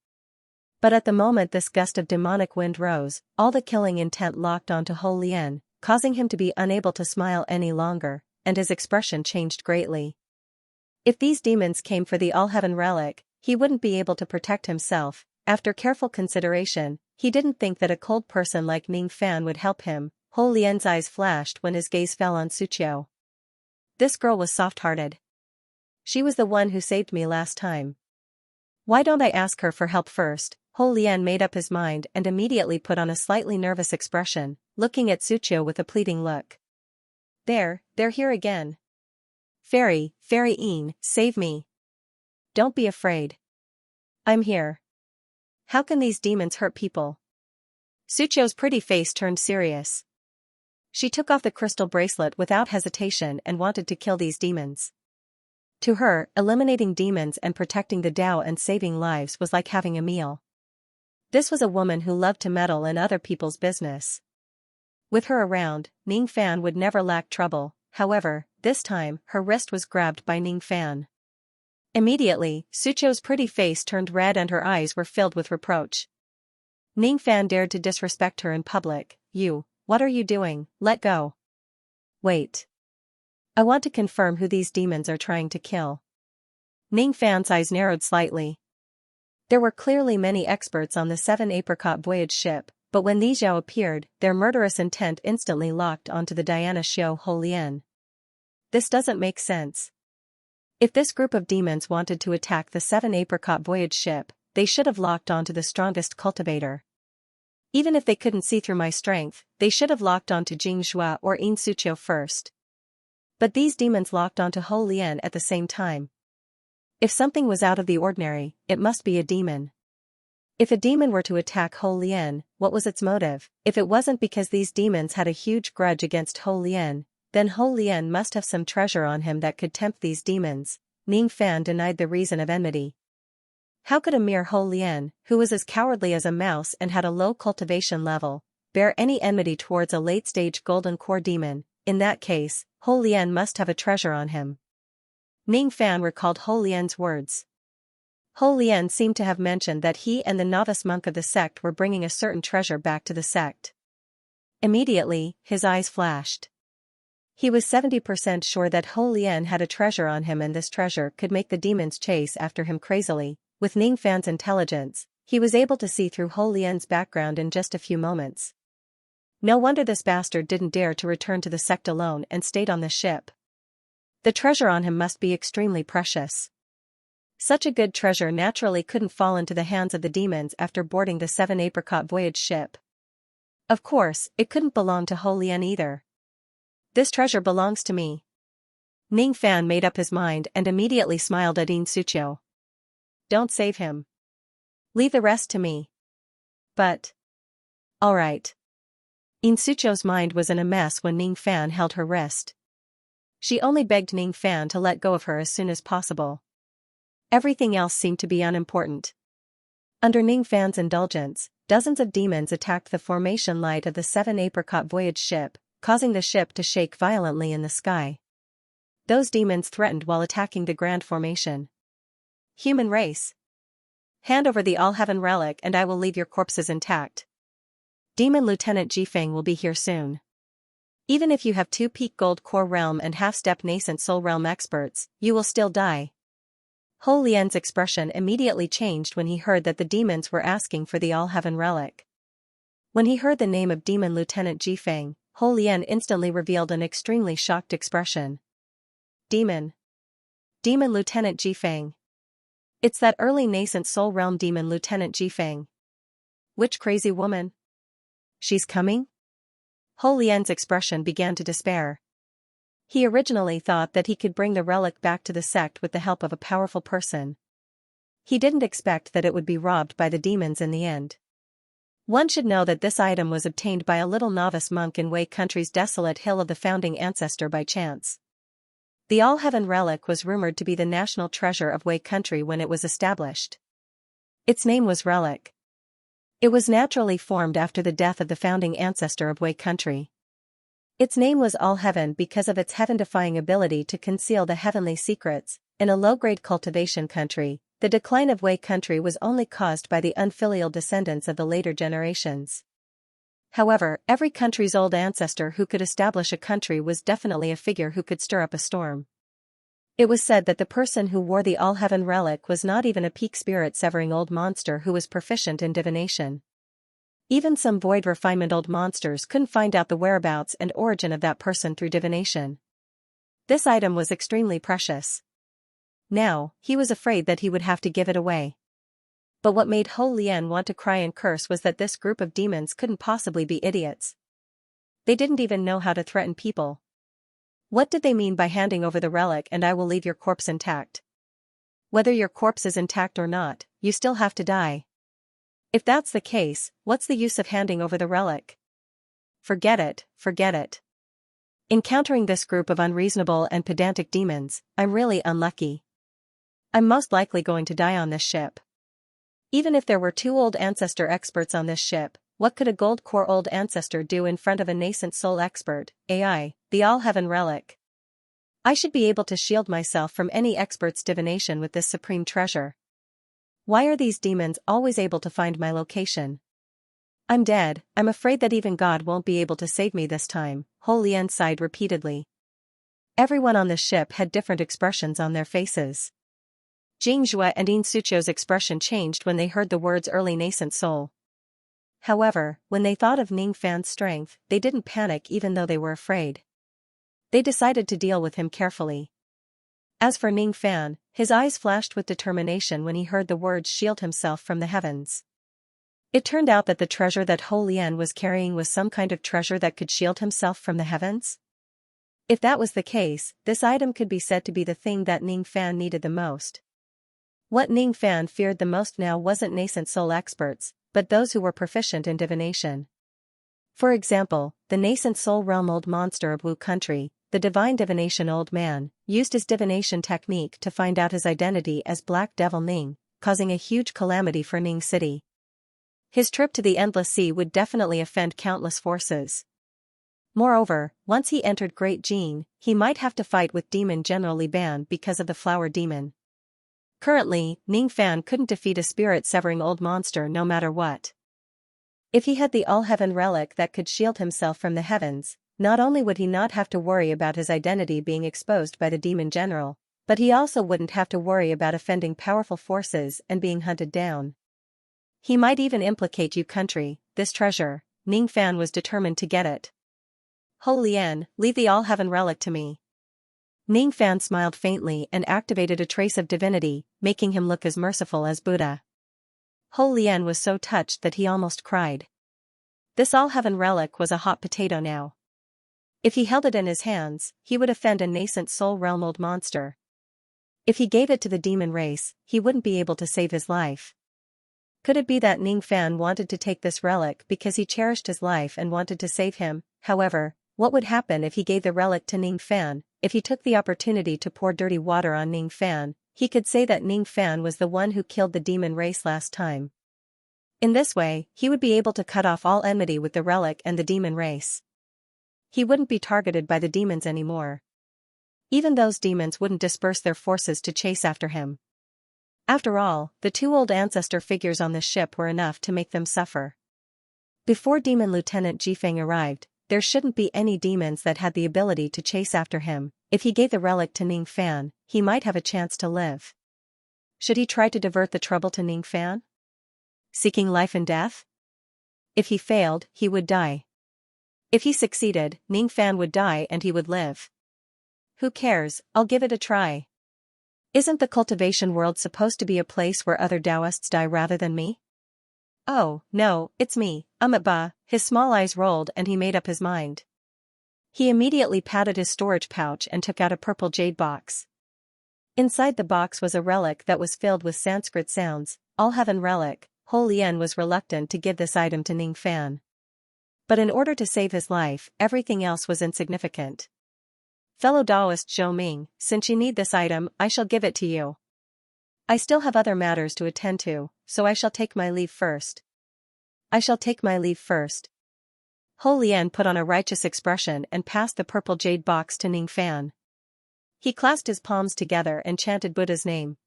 But at the moment this gust of demonic wind rose, all the killing intent locked onto Ho Lian, causing him to be unable to smile any longer, and his expression changed greatly. If these demons came for the All-Heaven relic, he wouldn't be able to protect himself. After careful consideration, he didn't think that a cold person like Ning Fan would help him. Ho Lian's eyes flashed when his gaze fell on Xianxia. This girl was soft-hearted. She was the one who saved me last time. Why don't I ask her for help first? Ho Lian made up his mind and immediately put on a slightly nervous expression, looking at Xianxia with a pleading look. They're here again. Fairy Een, save me. Don't be afraid. I'm here. How can these demons hurt people? Sucho's pretty face turned serious. She took off the crystal bracelet without hesitation and wanted to kill these demons. To her, eliminating demons and protecting the Dao and saving lives was like having a meal. This was a woman who loved to meddle in other people's business. With her around, Ning Fan would never lack trouble. However, this time, her wrist was grabbed by Ning Fan. Immediately, Sucho's pretty face turned red and her eyes were filled with reproach. Ning Fan dared to disrespect her in public. What are you doing? Let go. Wait. I want to confirm who these demons are trying to kill. Ning Fan's eyes narrowed slightly. There were clearly many experts on the 7-apricot voyage ship, but when these Zhao appeared, their murderous intent instantly locked onto the Diana Xiao Holian. This doesn't make sense. If this group of demons wanted to attack the 7-apricot voyage ship, they should have locked onto the strongest cultivator. Even if they couldn't see through my strength, they should have locked onto Jing Zhua or Yin Suqiu first. But these demons locked onto Ho Lian at the same time. If something was out of the ordinary, it must be a demon. If a demon were to attack Ho Lian, what was its motive? If it wasn't because these demons had a huge grudge against Ho Lian, then Ho Lian must have some treasure on him that could tempt these demons. Ning Fan denied the reason of enmity. How could a mere Ho Lian, who was as cowardly as a mouse and had a low cultivation level, bear any enmity towards a late-stage golden core demon? In that case, Ho Lian must have a treasure on him. Ning Fan recalled Ho Lian's words. Ho Lian seemed to have mentioned that he and the novice monk of the sect were bringing a certain treasure back to the sect. Immediately, his eyes flashed. He was 70% sure that Ho Lian had a treasure on him and this treasure could make the demons chase after him crazily. With Ning Fan's intelligence, he was able to see through Ho Lian's background in just a few moments. No wonder this bastard didn't dare to return to the sect alone and stayed on the ship. The treasure on him must be extremely precious. Such a good treasure naturally couldn't fall into the hands of the demons after boarding the 7-apricot voyage ship. Of course, it couldn't belong to Ho Lian either. This treasure belongs to me. Ning Fan made up his mind and immediately smiled at Yin Suqiu. Don't save him. Leave the rest to me. But. Alright. Yin Suqiu's mind was in a mess when Ning Fan held her wrist. She only begged Ning Fan to let go of her as soon as possible. Everything else seemed to be unimportant. Under Ning Fan's indulgence, dozens of demons attacked the formation light of the 7-apricot voyage ship, causing the ship to shake violently in the sky. Those demons threatened while attacking the Grand Formation. Human race. Hand over the All-Heaven relic and I will leave your corpses intact. Demon Lieutenant Jifeng will be here soon. Even if you have 2 peak gold core realm and half-step nascent soul realm experts, you will still die. Ho Lian's expression immediately changed when he heard that the demons were asking for the All-Heaven relic. When he heard the name of Demon Lieutenant Jifeng, Ho Lian instantly revealed an extremely shocked expression. Demon Lieutenant Jifeng. It's that early nascent soul realm demon Lieutenant Jifeng. Which crazy woman? She's coming? Ho Lian's expression began to despair. He originally thought that he could bring the relic back to the sect with the help of a powerful person. He didn't expect that it would be robbed by the demons in the end. One should know that this item was obtained by a little novice monk in Wei Country's desolate hill of the founding ancestor by chance. The All-Heaven relic was rumored to be the national treasure of Wei Country when it was established. Its name was Relic. It was naturally formed after the death of the founding ancestor of Wei Country. Its name was All-Heaven because of its heaven-defying ability to conceal the heavenly secrets. In a low-grade cultivation country, the decline of Wei Country was only caused by the unfilial descendants of the later generations. However, every country's old ancestor who could establish a country was definitely a figure who could stir up a storm. It was said that the person who wore the All-Heaven relic was not even a peak spirit-severing old monster who was proficient in divination. Even some void refinement old monsters couldn't find out the whereabouts and origin of that person through divination. This item was extremely precious. Now, he was afraid that he would have to give it away. But what made Ho Lian want to cry and curse was that this group of demons couldn't possibly be idiots. They didn't even know how to threaten people. What did they mean by handing over the relic and I will leave your corpse intact? Whether your corpse is intact or not, you still have to die. If that's the case, what's the use of handing over the relic? Forget it, forget it. Encountering this group of unreasonable and pedantic demons, I'm really unlucky. I'm most likely going to die on this ship. Even if there were 2 old ancestor experts on this ship, what could a gold core old ancestor do in front of a nascent soul expert, AI, the all-heaven relic? I should be able to shield myself from any expert's divination with this supreme treasure. Why are these demons always able to find my location? I'm dead. I'm afraid that even God won't be able to save me this time, Ho Lian sighed repeatedly. Everyone on the ship had different expressions on their faces. Xianxia and Xianxia's expression changed when they heard the words early nascent soul. However, when they thought of Ning Fan's strength, they didn't panic even though they were afraid. They decided to deal with him carefully. As for Ning Fan, his eyes flashed with determination when he heard the words shield himself from the heavens. It turned out that the treasure that Ho Lian was carrying was some kind of treasure that could shield himself from the heavens? If that was the case, this item could be said to be the thing that Ning Fan needed the most. What Ning Fan feared the most now wasn't nascent soul experts, but those who were proficient in divination. For example, the nascent soul realm old monster of Wu country, the divine divination old man, used his divination technique to find out his identity as Black Devil Ning, causing a huge calamity for Ning City. His trip to the Endless Sea would definitely offend countless forces. Moreover, once he entered Great Jin, he might have to fight with Demon General Li Ban because of the Flower Demon. Currently, Ning Fan couldn't defeat a spirit-severing old monster no matter what. If he had the all-heaven relic that could shield himself from the heavens, not only would he not have to worry about his identity being exposed by the Demon General, but he also wouldn't have to worry about offending powerful forces and being hunted down. He might even implicate Yu country, this treasure. Ning Fan was determined to get it. Ho Lian, leave the all-heaven relic to me. Ning Fan smiled faintly and activated a trace of divinity, making him look as merciful as Buddha. Ho Lian was so touched that he almost cried. This all-heaven relic was a hot potato now. If he held it in his hands, he would offend a nascent soul realm old monster. If he gave it to the demon race, he wouldn't be able to save his life. Could it be that Ning Fan wanted to take this relic because he cherished his life and wanted to save him? However, what would happen if he gave the relic to Ning Fan? If he took the opportunity to pour dirty water on Ning Fan, he could say that Ning Fan was the one who killed the demon race last time. In this way, he would be able to cut off all enmity with the relic and the demon race. He wouldn't be targeted by the demons anymore. Even those demons wouldn't disperse their forces to chase after him. After all, the 2 old ancestor figures on the ship were enough to make them suffer. Before Demon Lieutenant Jifeng arrived, there shouldn't be any demons that had the ability to chase after him. If he gave the relic to Ning Fan, he might have a chance to live. Should he try to divert the trouble to Ning Fan? Seeking life and death? If he failed, he would die. If he succeeded, Ning Fan would die and he would live. Who cares, I'll give it a try. Isn't the cultivation world supposed to be a place where other Taoists die rather than me? Oh, no, it's me, Ba. His small eyes rolled and he made up his mind. He immediately patted his storage pouch and took out a purple jade box. Inside the box was a relic that was filled with Sanskrit sounds, all-heaven relic. Ho Lian was reluctant to give this item to Ning Fan. But in order to save his life, everything else was insignificant. Fellow Taoist Zhou Ming, since you need this item, I shall give it to you. I still have other matters to attend to, so I shall take my leave first. I shall take my leave first. Ho Lian put on a righteous expression and passed the purple jade box to Ning Fan. He clasped his palms together and chanted Buddha's name.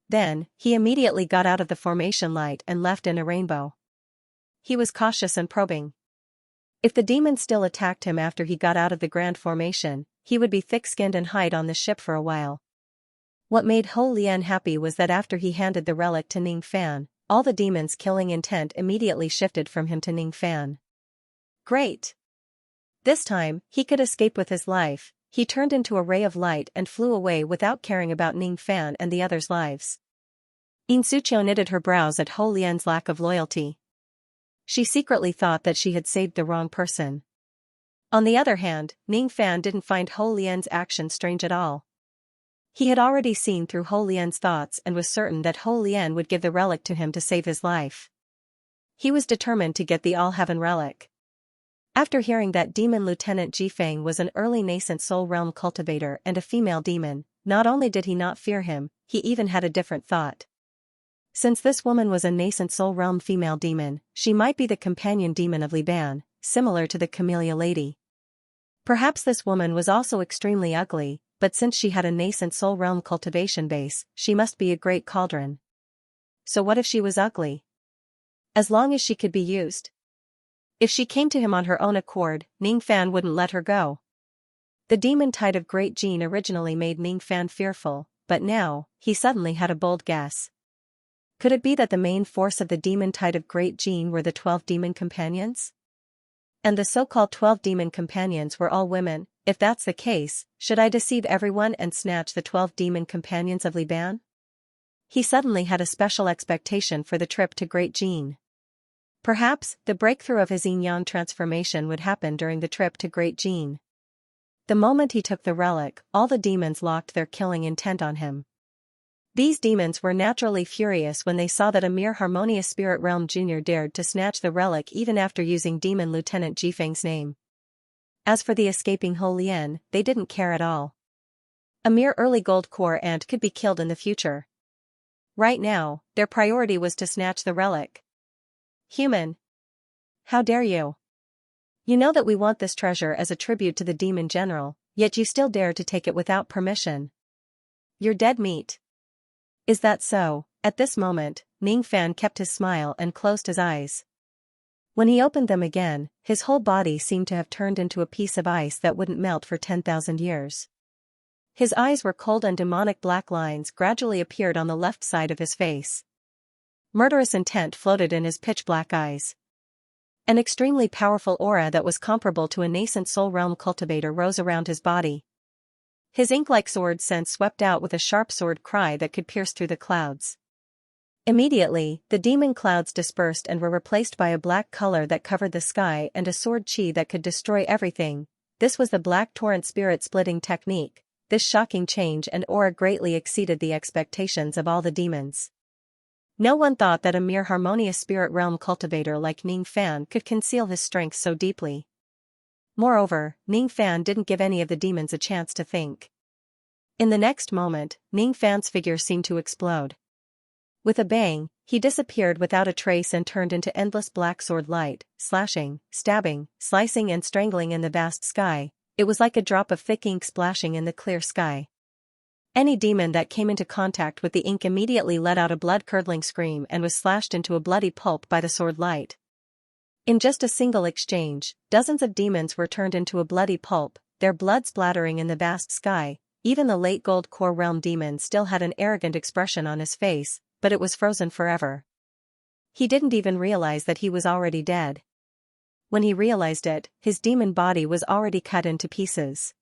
Then, he immediately got out of the formation light and left in a rainbow. He was cautious and probing. If the demon still attacked him after he got out of the grand formation, he would be thick-skinned and hide on the ship for a while. What made Ho Lian happy was that after he handed the relic to Ning Fan, all the demon's killing intent immediately shifted from him to Ning Fan. Great! This time, he could escape with his life. He turned into a ray of light and flew away without caring about Ning Fan and the others' lives. Xianxia knitted her brows at Ho Lian's lack of loyalty. She secretly thought that she had saved the wrong person. On the other hand, Ning Fan didn't find Ho Lian's action strange at all. He had already seen through Ho Lian's thoughts and was certain that Ho Lian would give the relic to him to save his life. He was determined to get the All-Heaven relic. After hearing that demon Lieutenant Jifeng was an early nascent soul realm cultivator and a female demon, not only did he not fear him, he even had a different thought. Since this woman was a nascent soul realm female demon, she might be the companion demon of Li Ban, similar to the Camellia Lady. Perhaps this woman was also extremely ugly, but since she had a nascent soul realm cultivation base, she must be a great cauldron. So what if she was ugly? As long as she could be used. If she came to him on her own accord, Ning Fan wouldn't let her go. The demon tide of Great Jin originally made Ning Fan fearful, but now, he suddenly had a bold guess. Could it be that the main force of the demon tide of Great Jin were the 12 demon companions? And the so-called 12 demon companions were all women. If that's the case, should I deceive everyone and snatch the 12 demon companions of Li Ban? He suddenly had a special expectation for the trip to Great Jin. Perhaps, the breakthrough of his yin-yang transformation would happen during the trip to Great Jin. The moment he took the relic, all the demons locked their killing intent on him. These demons were naturally furious when they saw that a mere harmonious spirit realm junior dared to snatch the relic even after using demon Lieutenant Jifeng's name. As for the escaping Ho Lian, they didn't care at all. A mere early gold core ant could be killed in the future. Right now, their priority was to snatch the relic. Human! How dare you? You know that we want this treasure as a tribute to the demon general, yet you still dare to take it without permission. You're dead meat. Is that so? At this moment, Ning Fan kept his smile and closed his eyes. When he opened them again, his whole body seemed to have turned into a piece of ice that wouldn't melt for 10,000 years. His eyes were cold and demonic black lines gradually appeared on the left side of his face. Murderous intent floated in his pitch-black eyes. An extremely powerful aura that was comparable to a nascent soul realm cultivator rose around his body. His ink-like sword sense swept out with a sharp sword cry that could pierce through the clouds. Immediately, the demon clouds dispersed and were replaced by a black color that covered the sky and a sword chi that could destroy everything. This was the Black Torrent spirit-splitting technique. This shocking change and aura greatly exceeded the expectations of all the demons. No one thought that a mere harmonious spirit realm cultivator like Ning Fan could conceal his strength so deeply. Moreover, Ning Fan didn't give any of the demons a chance to think. In the next moment, Ning Fan's figure seemed to explode. With a bang, he disappeared without a trace and turned into endless black sword light, slashing, stabbing, slicing and strangling in the vast sky. It was like a drop of thick ink splashing in the clear sky. Any demon that came into contact with the ink immediately let out a blood-curdling scream and was slashed into a bloody pulp by the sword light. In just a single exchange, dozens of demons were turned into a bloody pulp, their blood splattering in the vast sky. Even the late gold core realm demon still had an arrogant expression on his face, but it was frozen forever. He didn't even realize that he was already dead. When he realized it, his demon body was already cut into pieces.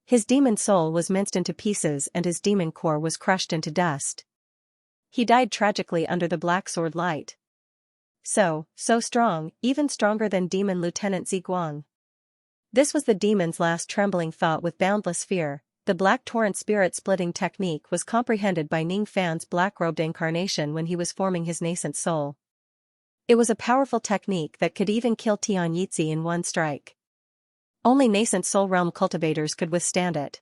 His demon soul was minced into pieces and his demon core was crushed into dust. He died tragically under the black sword light. So strong, even stronger than demon Lieutenant Ziguang. This was the demon's last trembling thought with boundless fear. The Black Torrent spirit-splitting technique was comprehended by Ning Fan's black-robed incarnation when he was forming his nascent soul. It was a powerful technique that could even kill Tian Yitzi in one strike. Only nascent soul realm cultivators could withstand it.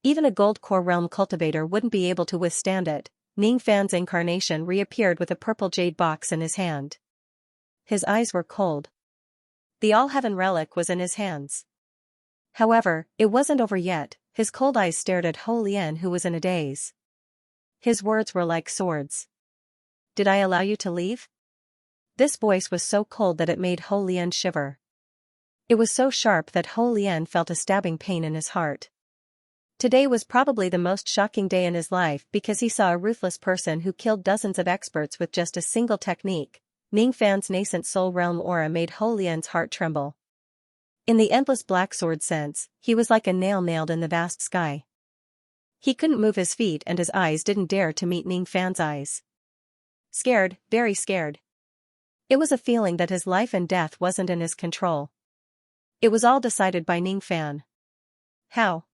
Even a gold core realm cultivator wouldn't be able to withstand it. Ning Fan's incarnation reappeared with a purple jade box in his hand. His eyes were cold. The All-Heaven relic was in his hands. However, it wasn't over yet. His cold eyes stared at Ho Lian, who was in a daze. His words were like swords. "Did I allow you to leave?" This voice was so cold that it made Ho Lian shiver. It was so sharp that Ho Lian felt a stabbing pain in his heart. Today was probably the most shocking day in his life because he saw a ruthless person who killed dozens of experts with just a single technique. Ning Fan's nascent soul realm aura made Ho Lian's heart tremble. In the endless black sword sense, he was like a nail nailed in the vast sky. He couldn't move his feet and his eyes didn't dare to meet Ning Fan's eyes. Scared, very scared. It was a feeling that his life and death wasn't in his control. It was all decided by Ning Fan. How?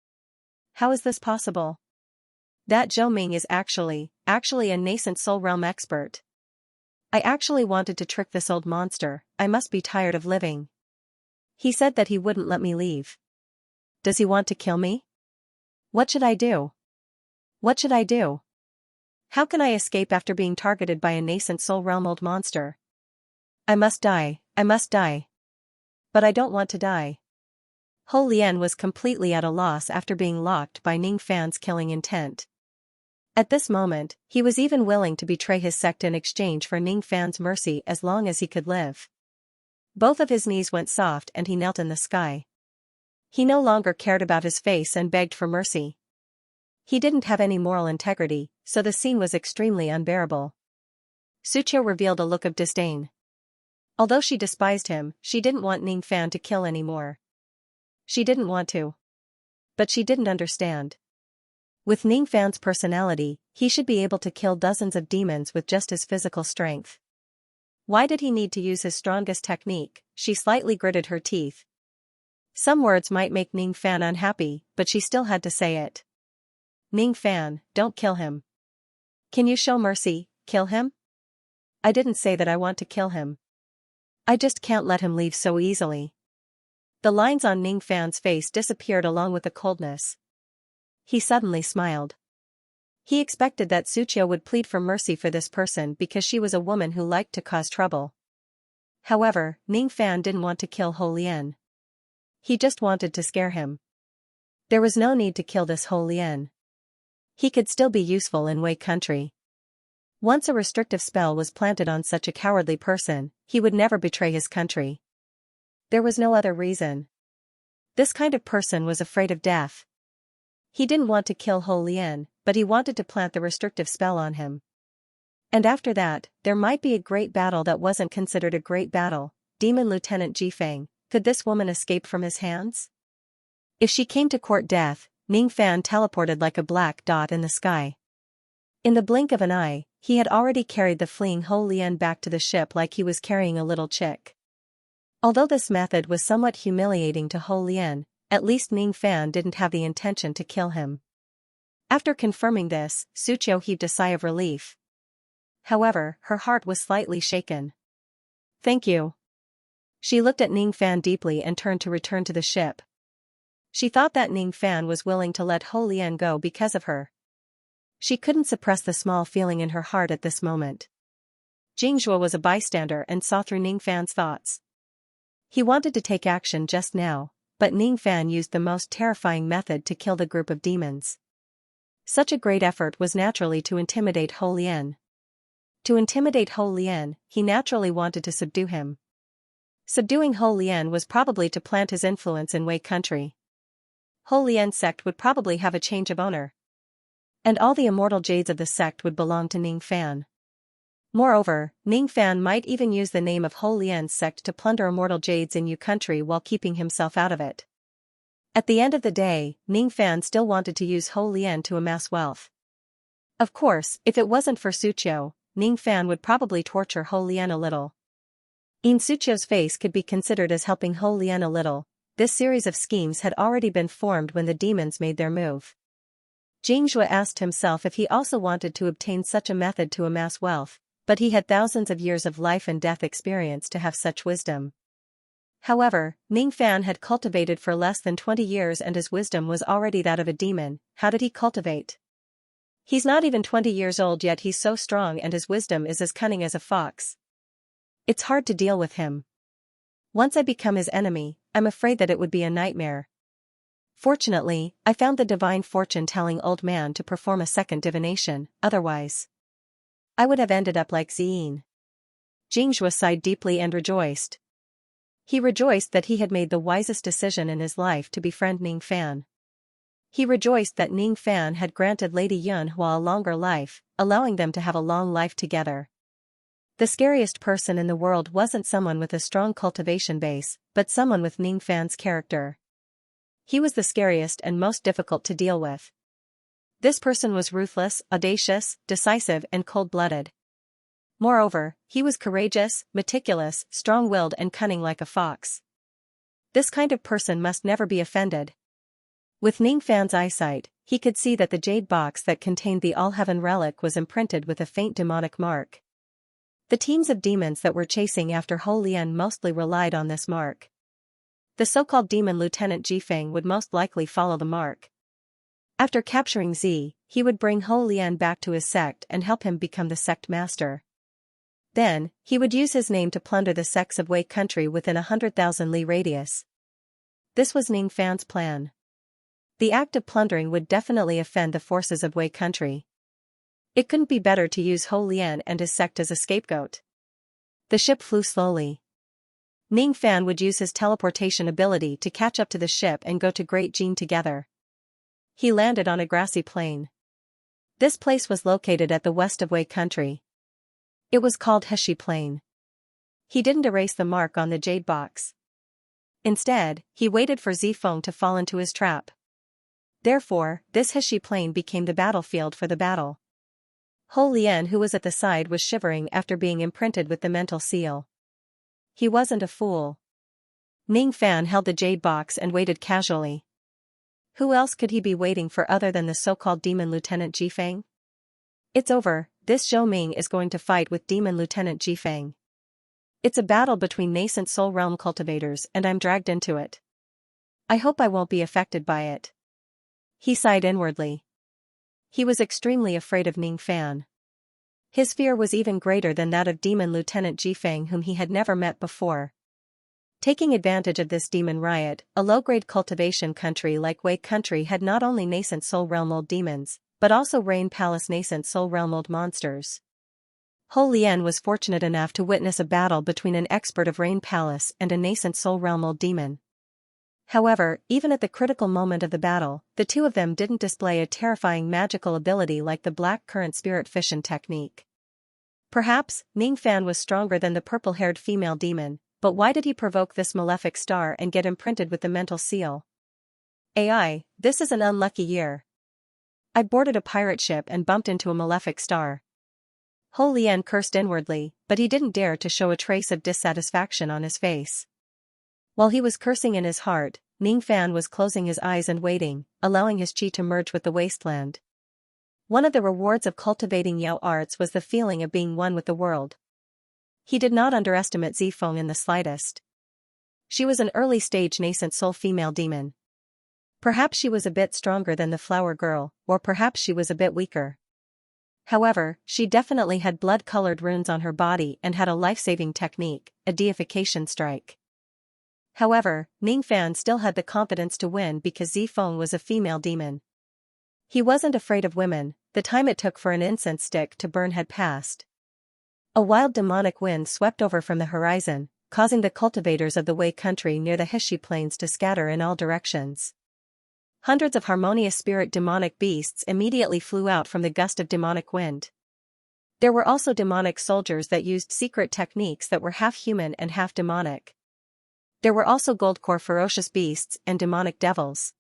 How is this possible? That Zhou Ming is actually a nascent soul realm expert. I actually wanted to trick this old monster. I must be tired of living. He said that he wouldn't let me leave. Does he want to kill me? What should I do? What should I do? How can I escape after being targeted by a nascent soul realm old monster? I must die, I must die. But I don't want to die. Ho Lian was completely at a loss after being locked by Ning Fan's killing intent. At this moment, he was even willing to betray his sect in exchange for Ning Fan's mercy as long as he could live. Both of his knees went soft and he knelt in the sky. He no longer cared about his face and begged for mercy. He didn't have any moral integrity, so the scene was extremely unbearable. Xianxia revealed a look of disdain. Although she despised him, she didn't want Ning Fan to kill anymore. She didn't want to. But she didn't understand. With Ning Fan's personality, he should be able to kill dozens of demons with just his physical strength. Why did he need to use his strongest technique? She slightly gritted her teeth. Some words might make Ning Fan unhappy, but she still had to say it. Ning Fan, don't kill him. Can you show mercy? Kill him? I didn't say that I want to kill him. I just can't let him leave so easily. The lines on Ning Fan's face disappeared along with the coldness. He suddenly smiled. He expected that Xianxia would plead for mercy for this person because she was a woman who liked to cause trouble. However, Ning Fan didn't want to kill Ho Lian. He just wanted to scare him. There was no need to kill this Ho Lian. He could still be useful in Wei country. Once a restrictive spell was planted on such a cowardly person, he would never betray his country. There was no other reason. This kind of person was afraid of death. He didn't want to kill Ho Lian, but he wanted to plant the restrictive spell on him. And after that, there might be a great battle that wasn't considered a great battle. Demon Lieutenant Jifeng, could this woman escape from his hands? If she came to court death, Ning Fan teleported like a black dot in the sky. In the blink of an eye, he had already carried the fleeing Ho Lian back to the ship like he was carrying a little chick. Although this method was somewhat humiliating to Ho Lian, at least Ning Fan didn't have the intention to kill him. After confirming this, Xianxia heaved a sigh of relief. However, her heart was slightly shaken. Thank you. She looked at Ning Fan deeply and turned to return to the ship. She thought that Ning Fan was willing to let Ho Lian go because of her. She couldn't suppress the small feeling in her heart at this moment. Jingzhuo was a bystander and saw through Ning Fan's thoughts. He wanted to take action just now, but Ning Fan used the most terrifying method to kill the group of demons. Such a great effort was naturally to intimidate Ho Lian. To intimidate Ho Lian, he naturally wanted to subdue him. Subduing Ho Lian was probably to plant his influence in Wei country. Ho Lian's sect would probably have a change of owner. And all the immortal jades of the sect would belong to Ning Fan. Moreover, Ning Fan might even use the name of Ho Lian's sect to plunder immortal jades in Yu country while keeping himself out of it. At the end of the day, Ning Fan still wanted to use Ho Lian to amass wealth. Of course, if it wasn't for Xianxia, Ning Fan would probably torture Ho Lian a little. Xianxia's face could be considered as helping Ho Lian a little. This series of schemes had already been formed when the demons made their move. Jingzhuo asked himself if he also wanted to obtain such a method to amass wealth, but he had thousands of years of life and death experience to have such wisdom. However, Ning Fan had cultivated for less than 20 years and his wisdom was already that of a demon. How did he cultivate? He's not even 20 years old yet he's so strong and his wisdom is as cunning as a fox. It's hard to deal with him. Once I become his enemy, I'm afraid that it would be a nightmare. Fortunately, I found the divine fortune-telling old man to perform a second divination, otherwise I would have ended up like Zien. Jingzhuo sighed deeply and rejoiced. He rejoiced that he had made the wisest decision in his life to befriend Ning Fan. He rejoiced that Ning Fan had granted Lady Yunhua a longer life, allowing them to have a long life together. The scariest person in the world wasn't someone with a strong cultivation base, but someone with Ning Fan's character. He was the scariest and most difficult to deal with. This person was ruthless, audacious, decisive and cold-blooded. Moreover, he was courageous, meticulous, strong-willed and cunning like a fox. This kind of person must never be offended. With Ning Fan's eyesight, he could see that the jade box that contained the All-Heaven relic was imprinted with a faint demonic mark. The teams of demons that were chasing after Ho Lian mostly relied on this mark. The so-called demon Lieutenant Jifeng would most likely follow the mark. After capturing Zi, he would bring Ho Lian back to his sect and help him become the sect master. Then, he would use his name to plunder the sects of Wei country within 100,000 li radius. This was Ning Fan's plan. The act of plundering would definitely offend the forces of Wei country. It couldn't be better to use Ho Lian and his sect as a scapegoat. The ship flew slowly. Ning Fan would use his teleportation ability to catch up to the ship and go to Great Jin together. He landed on a grassy plain. This place was located at the west of Wei country. It was called Heshi Plain. He didn't erase the mark on the jade box. Instead, he waited for Zifeng to fall into his trap. Therefore, this Heshi Plain became the battlefield for the battle. Ho Lian, who was at the side, was shivering after being imprinted with the mental seal. He wasn't a fool. Ning Fan held the jade box and waited casually. Who else could he be waiting for other than the so-called demon Lieutenant Jifeng? It's over, this Zhou Ming is going to fight with demon Lieutenant Jifeng. It's a battle between nascent soul realm cultivators and I'm dragged into it. I hope I won't be affected by it. He sighed inwardly. He was extremely afraid of Ning Fan. His fear was even greater than that of demon Lieutenant Jifeng, whom he had never met before. Taking advantage of this demon riot, a low-grade cultivation country like Wei country had not only nascent soul realm old demons, but also Rain Palace nascent soul realm old monsters. Ho Lian was fortunate enough to witness a battle between an expert of Rain Palace and a nascent soul realm old demon. However, even at the critical moment of the battle, the two of them didn't display a terrifying magical ability like the black current spirit fission technique. Perhaps, Ning Fan was stronger than the purple-haired female demon, but why did he provoke this malefic star and get imprinted with the mental seal? AI, this is an unlucky year. I boarded a pirate ship and bumped into a malefic star. Ho Lian cursed inwardly, but he didn't dare to show a trace of dissatisfaction on his face. While he was cursing in his heart, Ning Fan was closing his eyes and waiting, allowing his chi to merge with the wasteland. One of the rewards of cultivating Yao arts was the feeling of being one with the world. He did not underestimate Zifeng in the slightest. She was an early-stage nascent soul female demon. Perhaps she was a bit stronger than the flower girl, or perhaps she was a bit weaker. However, she definitely had blood-colored runes on her body and had a life-saving technique, a deification strike. However, Ning Fan still had the confidence to win because Zifeng was a female demon. He wasn't afraid of women. The time it took for an incense stick to burn had passed. A wild demonic wind swept over from the horizon, causing the cultivators of the Wei country near the Heshi Plains to scatter in all directions. Hundreds of harmonious spirit demonic beasts immediately flew out from the gust of demonic wind. There were also demonic soldiers that used secret techniques that were half human and half demonic. There were also gold-core ferocious beasts and demonic devils.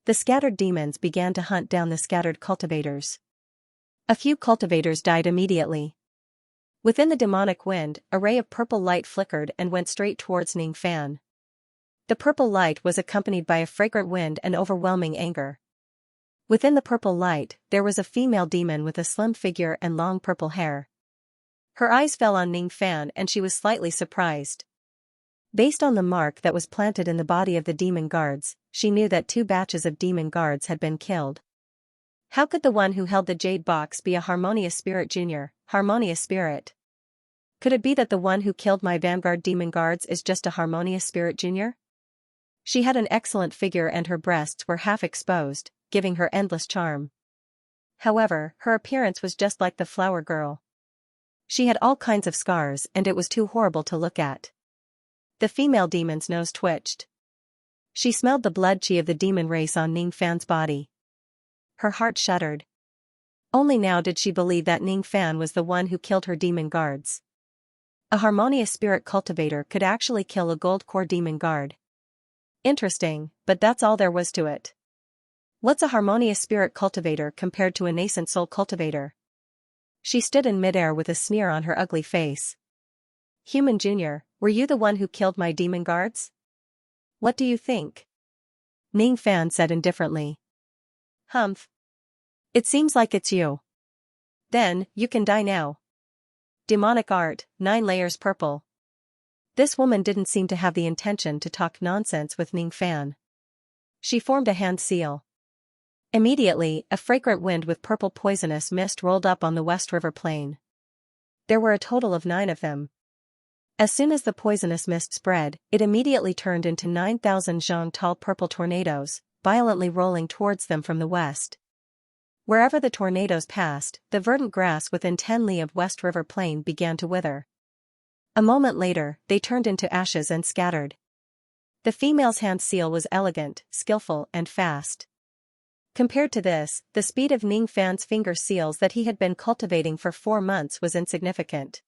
The scattered demons began to hunt down the scattered cultivators. A few cultivators died immediately. Within the demonic wind, a ray of purple light flickered and went straight towards Ning Fan. The purple light was accompanied by a fragrant wind and overwhelming anger. Within the purple light, there was a female demon with a slim figure and long purple hair. Her eyes fell on Ning Fan and she was slightly surprised. Based on the mark that was planted in the body of the demon guards, she knew that 2 batches of demon guards had been killed. How could the one who held the jade box be a harmonious spirit junior, harmonious spirit? Could it be that the one who killed my vanguard demon guards is just a harmonious spirit junior? She had an excellent figure and her breasts were half exposed, giving her endless charm. However, her appearance was just like the flower girl. She had all kinds of scars and it was too horrible to look at. The female demon's nose twitched. She smelled the blood chi of the demon race on Ning Fan's body. Her heart shuddered. Only now did she believe that Ning Fan was the one who killed her demon guards. A harmonious spirit cultivator could actually kill a gold core demon guard. Interesting, but that's all there was to it. What's a harmonious spirit cultivator compared to a nascent soul cultivator? She stood in midair with a sneer on her ugly face. Human Junior, were you the one who killed my demon guards? What do you think? Ning Fan said indifferently. Humph. It seems like it's you. Then, you can die now. Demonic art, 9 layers purple. This woman didn't seem to have the intention to talk nonsense with Ning Fan. She formed a hand seal. Immediately, a fragrant wind with purple poisonous mist rolled up on the West River plain. There were a total of 9 of them. As soon as the poisonous mist spread, it immediately turned into 9,000 zhang tall purple tornadoes, violently rolling towards them from the west. Wherever the tornadoes passed, the verdant grass within 10 li of West River plain began to wither. A moment later, they turned into ashes and scattered. The female's hand seal was elegant, skillful, and fast. Compared to this, the speed of Ning Fan's finger seals that he had been cultivating for 4 months was insignificant.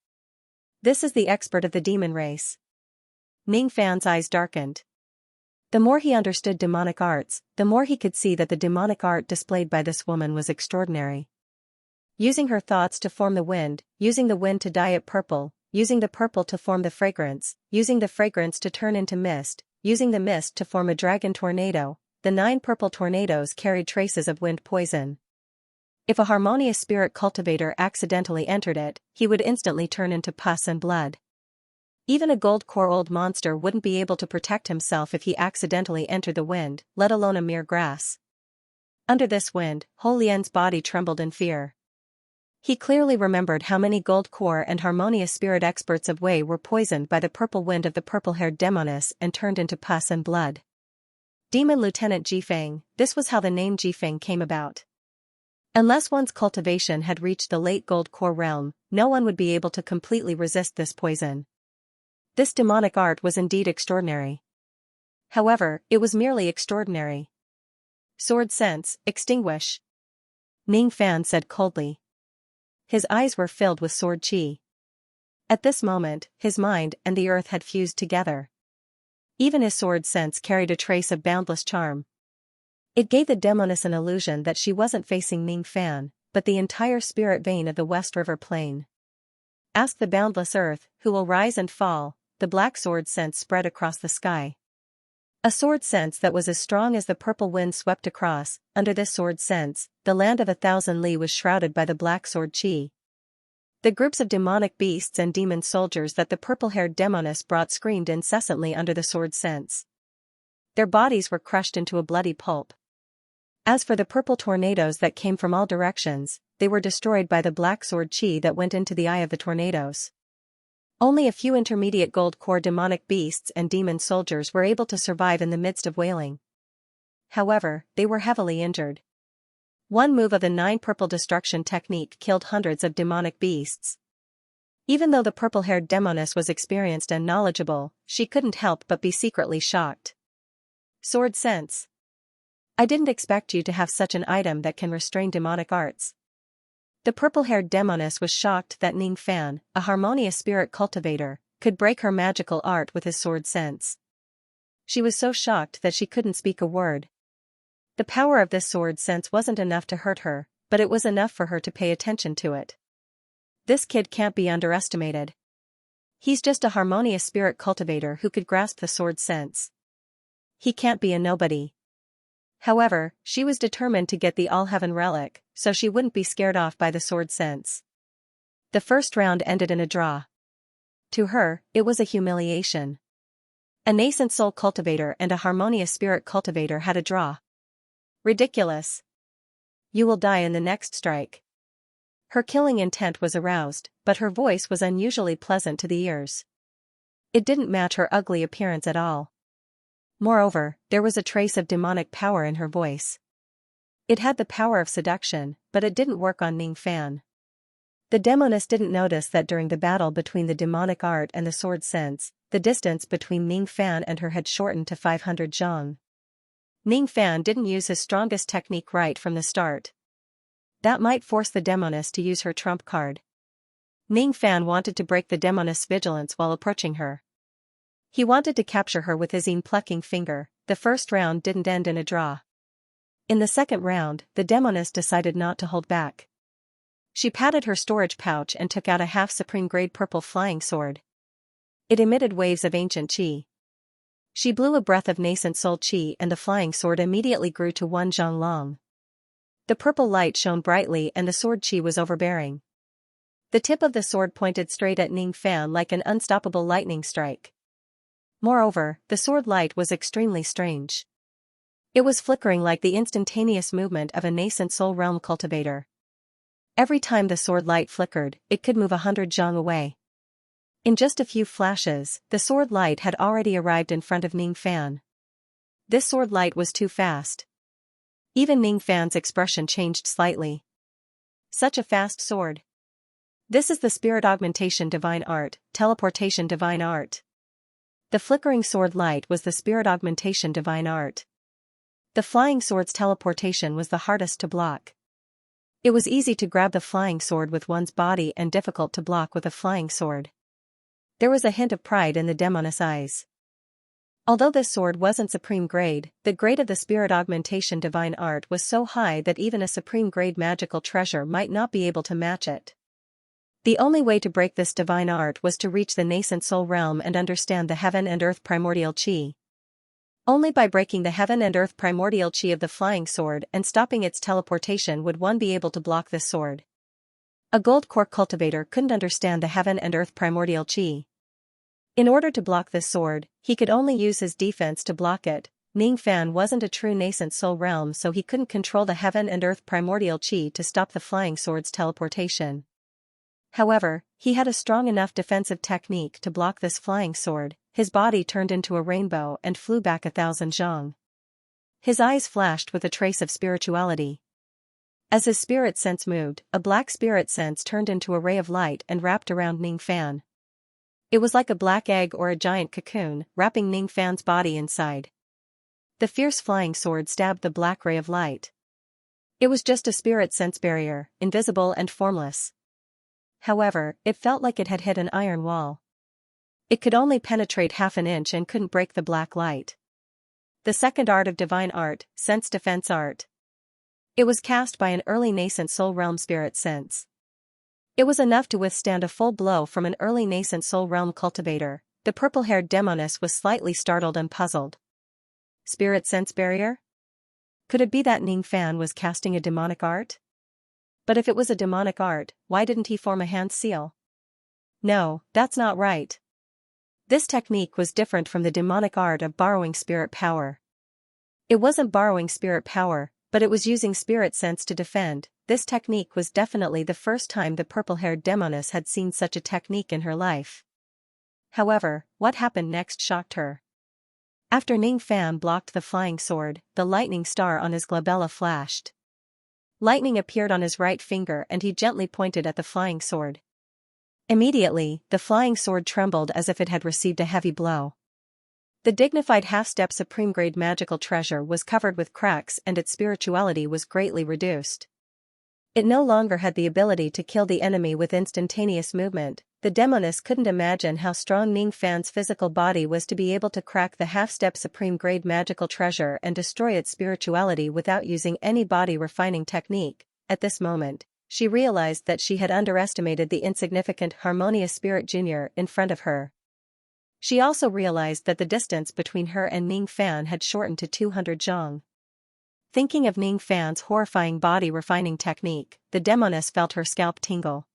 This is the expert of the demon race. Ning Fan's eyes darkened. The more he understood demonic arts, the more he could see that the demonic art displayed by this woman was extraordinary. Using her thoughts to form the wind, using the wind to dye it purple, using the purple to form the fragrance, using the fragrance to turn into mist, using the mist to form a dragon tornado, the 9 purple tornadoes carried traces of wind poison. If a harmonious spirit cultivator accidentally entered it, he would instantly turn into pus and blood. Even a gold core old monster wouldn't be able to protect himself if he accidentally entered the wind, let alone a mere grass. Under this wind, Ho Lian's body trembled in fear. He clearly remembered how many gold core and harmonious spirit experts of Wei were poisoned by the purple wind of the purple-haired demoness and turned into pus and blood. Demon Lieutenant Jifeng, this was how the name Jifeng came about. Unless one's cultivation had reached the late gold core realm, no one would be able to completely resist this poison. This demonic art was indeed extraordinary. However, it was merely extraordinary. Sword sense, extinguish. Ning Fan said coldly. His eyes were filled with sword chi. At this moment, his mind and the earth had fused together. Even his sword sense carried a trace of boundless charm. It gave the demoness an illusion that she wasn't facing Ning Fan, but the entire spirit vein of the West River plain. Ask the boundless earth, who will rise and fall, the black sword sense spread across the sky. A sword sense that was as strong as the purple wind swept across. Under this sword sense, the land of 1,000 li was shrouded by the black sword chi. The groups of demonic beasts and demon soldiers that the purple-haired demoness brought screamed incessantly under the sword sense. Their bodies were crushed into a bloody pulp. As for the purple tornadoes that came from all directions, they were destroyed by the black sword chi that went into the eye of the tornadoes. Only a few intermediate gold core demonic beasts and demon soldiers were able to survive in the midst of wailing. However, they were heavily injured. One move of the 9 purple destruction technique killed hundreds of demonic beasts. Even though the purple-haired demoness was experienced and knowledgeable, she couldn't help but be secretly shocked. Sword sense. I didn't expect you to have such an item that can restrain demonic arts. The purple-haired demoness was shocked that Ning Fan, a harmonious spirit cultivator, could break her magical art with his sword sense. She was so shocked that she couldn't speak a word. The power of this sword sense wasn't enough to hurt her, but it was enough for her to pay attention to it. This kid can't be underestimated. He's just a harmonious spirit cultivator who could grasp the sword sense. He can't be a nobody. However, she was determined to get the All-Heaven relic, so she wouldn't be scared off by the sword sense. The first round ended in a draw. To her, it was a humiliation. A nascent soul cultivator and a harmonious spirit cultivator had a draw. Ridiculous. You will die in the next strike. Her killing intent was aroused, but her voice was unusually pleasant to the ears. It didn't match her ugly appearance at all. Moreover, there was a trace of demonic power in her voice. It had the power of seduction, but it didn't work on Ning Fan. The demoness didn't notice that during the battle between the demonic art and the sword sense, the distance between Ning Fan and her had shortened to 500 zhang. Ning Fan didn't use his strongest technique right from the start. That might force the demoness to use her trump card. Ning Fan wanted to break the demoness' vigilance while approaching her. He wanted to capture her with his plucking finger. The first round didn't end in a draw. In the second round, the demoness decided not to hold back. She patted her storage pouch and took out a half-supreme-grade purple flying sword. It emitted waves of ancient chi. She blew a breath of nascent soul chi and the flying sword immediately grew to 1 zhang long. The purple light shone brightly and the sword chi was overbearing. The tip of the sword pointed straight at Ning Fan like an unstoppable lightning strike. Moreover, the sword light was extremely strange. It was flickering like the instantaneous movement of a nascent soul realm cultivator. Every time the sword light flickered, it could move 100 zhang away. In just a few flashes, the sword light had already arrived in front of Ning Fan. This sword light was too fast. Even Ning Fan's expression changed slightly. Such a fast sword. This is the spirit augmentation divine art, teleportation divine art. The flickering sword light was the spirit augmentation divine art. The flying sword's teleportation was the hardest to block. It was easy to grab the flying sword with one's body and difficult to block with a flying sword. There was a hint of pride in the demoness eyes. Although this sword wasn't supreme grade, the grade of the spirit augmentation divine art was so high that even a supreme grade magical treasure might not be able to match it. The only way to break this divine art was to reach the nascent soul realm and understand the heaven and earth primordial chi. Only by breaking the heaven and earth primordial chi of the flying sword and stopping its teleportation would one be able to block this sword. A gold core cultivator couldn't understand the heaven and earth primordial chi. In order to block this sword, he could only use his defense to block it. Ning Fan wasn't a true nascent soul realm, so he couldn't control the heaven and earth primordial chi to stop the flying sword's teleportation. However, he had a strong enough defensive technique to block this flying sword. His body turned into a rainbow and flew back 1,000 zhang. His eyes flashed with a trace of spirituality. As his spirit sense moved, a black spirit sense turned into a ray of light and wrapped around Ning Fan. It was like a black egg or a giant cocoon, wrapping Ning Fan's body inside. The fierce flying sword stabbed the black ray of light. It was just a spirit sense barrier, invisible and formless. However, it felt like it had hit an iron wall. It could only penetrate half an inch and couldn't break the black light. The second art of divine art, sense defense art. It was cast by an early nascent soul realm spirit sense. It was enough to withstand a full blow from an early nascent soul realm cultivator. The purple-haired demoness was slightly startled and puzzled. Spirit sense barrier? Could it be that Ning Fan was casting a demonic art? But if it was a demonic art, why didn't he form a hand seal? No, that's not right. This technique was different from the demonic art of borrowing spirit power. It wasn't borrowing spirit power, but it was using spirit sense to defend. This technique was definitely the first time the purple-haired demoness had seen such a technique in her life. However, what happened next shocked her. After Ning Fan blocked the flying sword, the lightning star on his glabella flashed. Lightning appeared on his right finger and he gently pointed at the flying sword. Immediately, the flying sword trembled as if it had received a heavy blow. The dignified half-step supreme-grade magical treasure was covered with cracks and its spirituality was greatly reduced. It no longer had the ability to kill the enemy with instantaneous movement. The demoness couldn't imagine how strong Ning Fan's physical body was to be able to crack the half-step supreme-grade magical treasure and destroy its spirituality without using any body-refining technique. At this moment, she realized that she had underestimated the insignificant Harmonious Spirit Junior in front of her. She also realized that the distance between her and Ning Fan had shortened to 200 zhang. Thinking of Ning Fan's horrifying body-refining technique, the demoness felt her scalp tingle.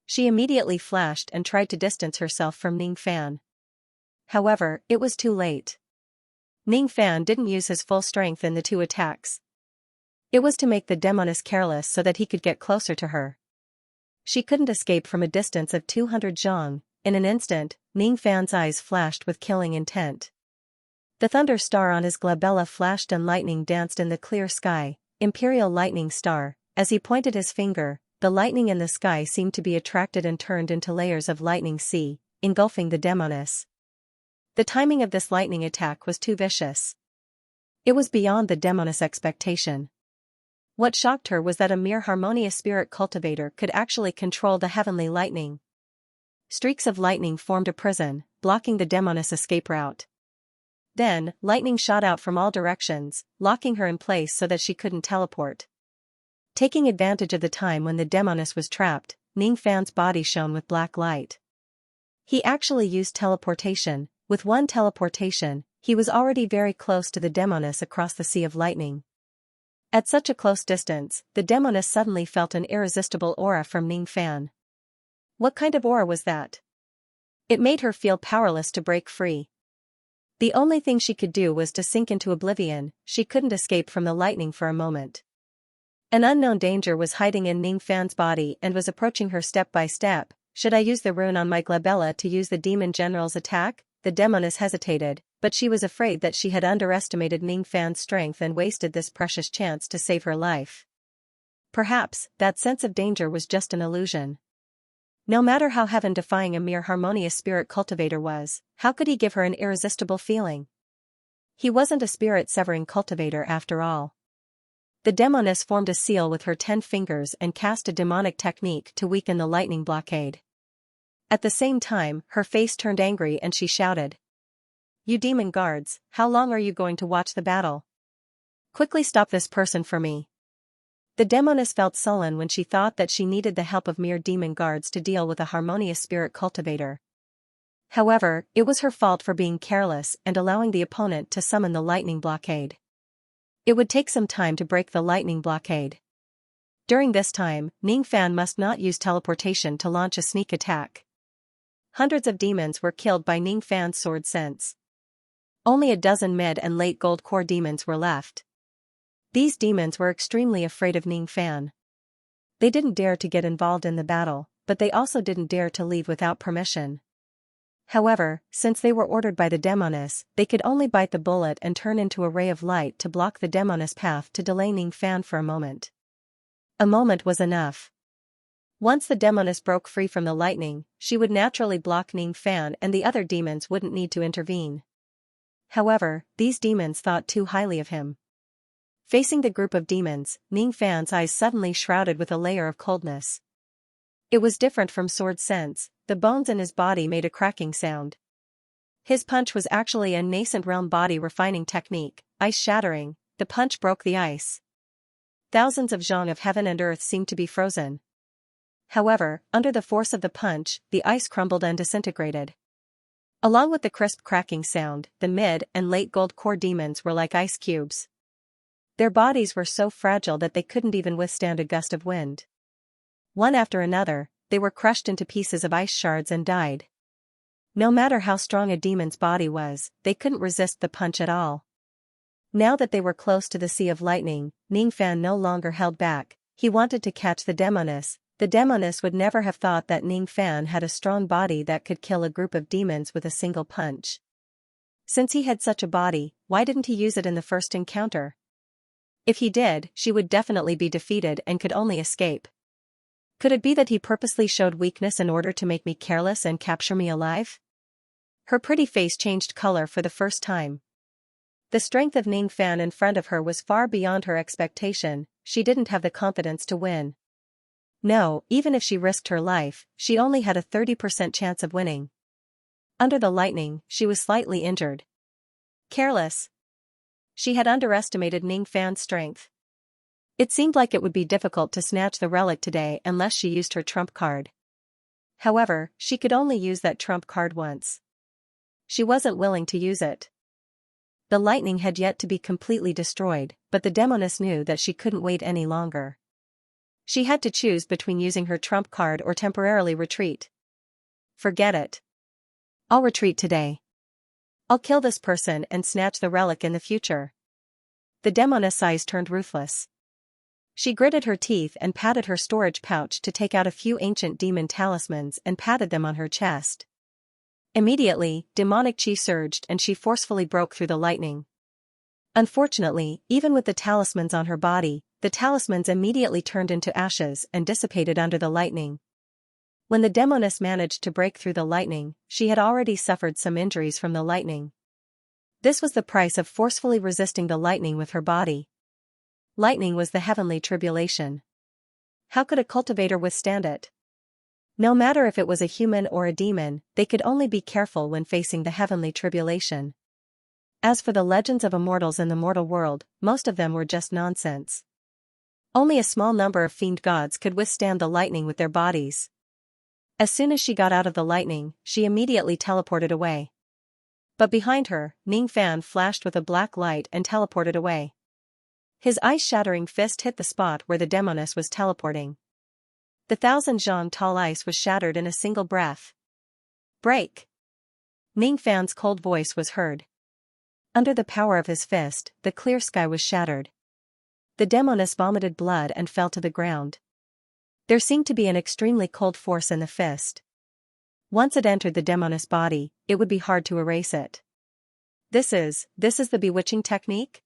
She immediately flashed and tried to distance herself from Ning Fan. However, it was too late. Ning Fan didn't use his full strength in the two attacks. It was to make the demoness careless so that he could get closer to her. She couldn't escape from a distance of 200 zhang. In an instant, Ning Fan's eyes flashed with killing intent. The thunder star on his glabella flashed and lightning danced in the clear sky. Imperial Lightning Star. As he pointed his finger, the lightning in the sky seemed to be attracted and turned into layers of lightning sea, engulfing the demoness. The timing of this lightning attack was too vicious. It was beyond the demoness' expectation. What shocked her was that a mere harmonious spirit cultivator could actually control the heavenly lightning. Streaks of lightning formed a prison, blocking the demoness' escape route. Then, lightning shot out from all directions, locking her in place so that she couldn't teleport. Taking advantage of the time when the demoness was trapped, Ning Fan's body shone with black light. He actually used teleportation. With one teleportation, he was already very close to the demoness across the sea of lightning. At such a close distance, the demoness suddenly felt an irresistible aura from Ning Fan. What kind of aura was that? It made her feel powerless to break free. The only thing she could do was to sink into oblivion. She couldn't escape from the lightning for a moment. An unknown danger was hiding in Ning Fan's body and was approaching her step by step. Should I use the rune on my glabella to use the demon general's attack? The demoness hesitated, but she was afraid that she had underestimated Ning Fan's strength and wasted this precious chance to save her life. Perhaps that sense of danger was just an illusion. No matter how heaven-defying a mere harmonious spirit cultivator was, how could he give her an irresistible feeling? He wasn't a spirit-severing cultivator after all. The demoness formed a seal with her 10 fingers and cast a demonic technique to weaken the lightning blockade. At the same time, her face turned angry and she shouted, "You demon guards, how long are you going to watch the battle? Quickly stop this person for me." The demoness felt sullen when she thought that she needed the help of mere demon guards to deal with a harmonious spirit cultivator. However, it was her fault for being careless and allowing the opponent to summon the lightning blockade. It would take some time to break the lightning blockade. During this time, Ning Fan must not use teleportation to launch a sneak attack. Hundreds of demons were killed by Ning Fan's sword sense. Only a dozen mid and late gold core demons were left. These demons were extremely afraid of Ning Fan. They didn't dare to get involved in the battle, but they also didn't dare to leave without permission. However, since they were ordered by the demoness, they could only bite the bullet and turn into a ray of light to block the demoness' path to delay Ning Fan for a moment. A moment was enough. Once the demoness broke free from the lightning, she would naturally block Ning Fan and the other demons wouldn't need to intervene. However, these demons thought too highly of him. Facing the group of demons, Ning Fan's eyes suddenly shrouded with a layer of coldness. It was different from sword sense. The bones in his body made a cracking sound. His punch was actually a nascent realm body refining technique, ice shattering. The punch broke the ice. Thousands of zhong of heaven and earth seemed to be frozen. However, under the force of the punch, the ice crumbled and disintegrated. Along with the crisp cracking sound, the mid and late gold core demons were like ice cubes. Their bodies were so fragile that they couldn't even withstand a gust of wind. One after another, they were crushed into pieces of ice shards and died. No matter how strong a demon's body was, they couldn't resist the punch at all. Now that they were close to the sea of lightning, Ning Fan no longer held back. He wanted to catch the demoness. The demoness would never have thought that Ning Fan had a strong body that could kill a group of demons with a single punch. Since he had such a body, why didn't he use it in the first encounter? If he did, she would definitely be defeated and could only escape. Could it be that he purposely showed weakness in order to make me careless and capture me alive? Her pretty face changed color for the first time. The strength of Ning Fan in front of her was far beyond her expectation. She didn't have the confidence to win. No, even if she risked her life, she only had a 30% chance of winning. Under the lightning, she was slightly injured. Careless. She had underestimated Ning Fan's strength. It seemed like it would be difficult to snatch the relic today unless she used her trump card. However, she could only use that trump card once. She wasn't willing to use it. The lightning had yet to be completely destroyed, but the demoness knew that she couldn't wait any longer. She had to choose between using her trump card or temporarily retreat. Forget it. I'll retreat today. I'll kill this person and snatch the relic in the future. The demoness' eyes turned ruthless. She gritted her teeth and patted her storage pouch to take out a few ancient demon talismans and patted them on her chest. Immediately, demonic chi surged and she forcefully broke through the lightning. Unfortunately, even with the talismans on her body, the talismans immediately turned into ashes and dissipated under the lightning. When the demoness managed to break through the lightning, she had already suffered some injuries from the lightning. This was the price of forcefully resisting the lightning with her body. Lightning was the heavenly tribulation. How could a cultivator withstand it? No matter if it was a human or a demon, they could only be careful when facing the heavenly tribulation. As for the legends of immortals in the mortal world, most of them were just nonsense. Only a small number of fiend gods could withstand the lightning with their bodies. As soon as she got out of the lightning, she immediately teleported away. But behind her, Ning Fan flashed with a black light and teleported away. His ice-shattering fist hit the spot where the demoness was teleporting. The 1,000 zhang tall ice was shattered in a single breath. Break! Ning Fan's cold voice was heard. Under the power of his fist, the clear sky was shattered. The demoness vomited blood and fell to the ground. There seemed to be an extremely cold force in the fist. Once it entered the demoness body, it would be hard to erase it. This is the bewitching technique?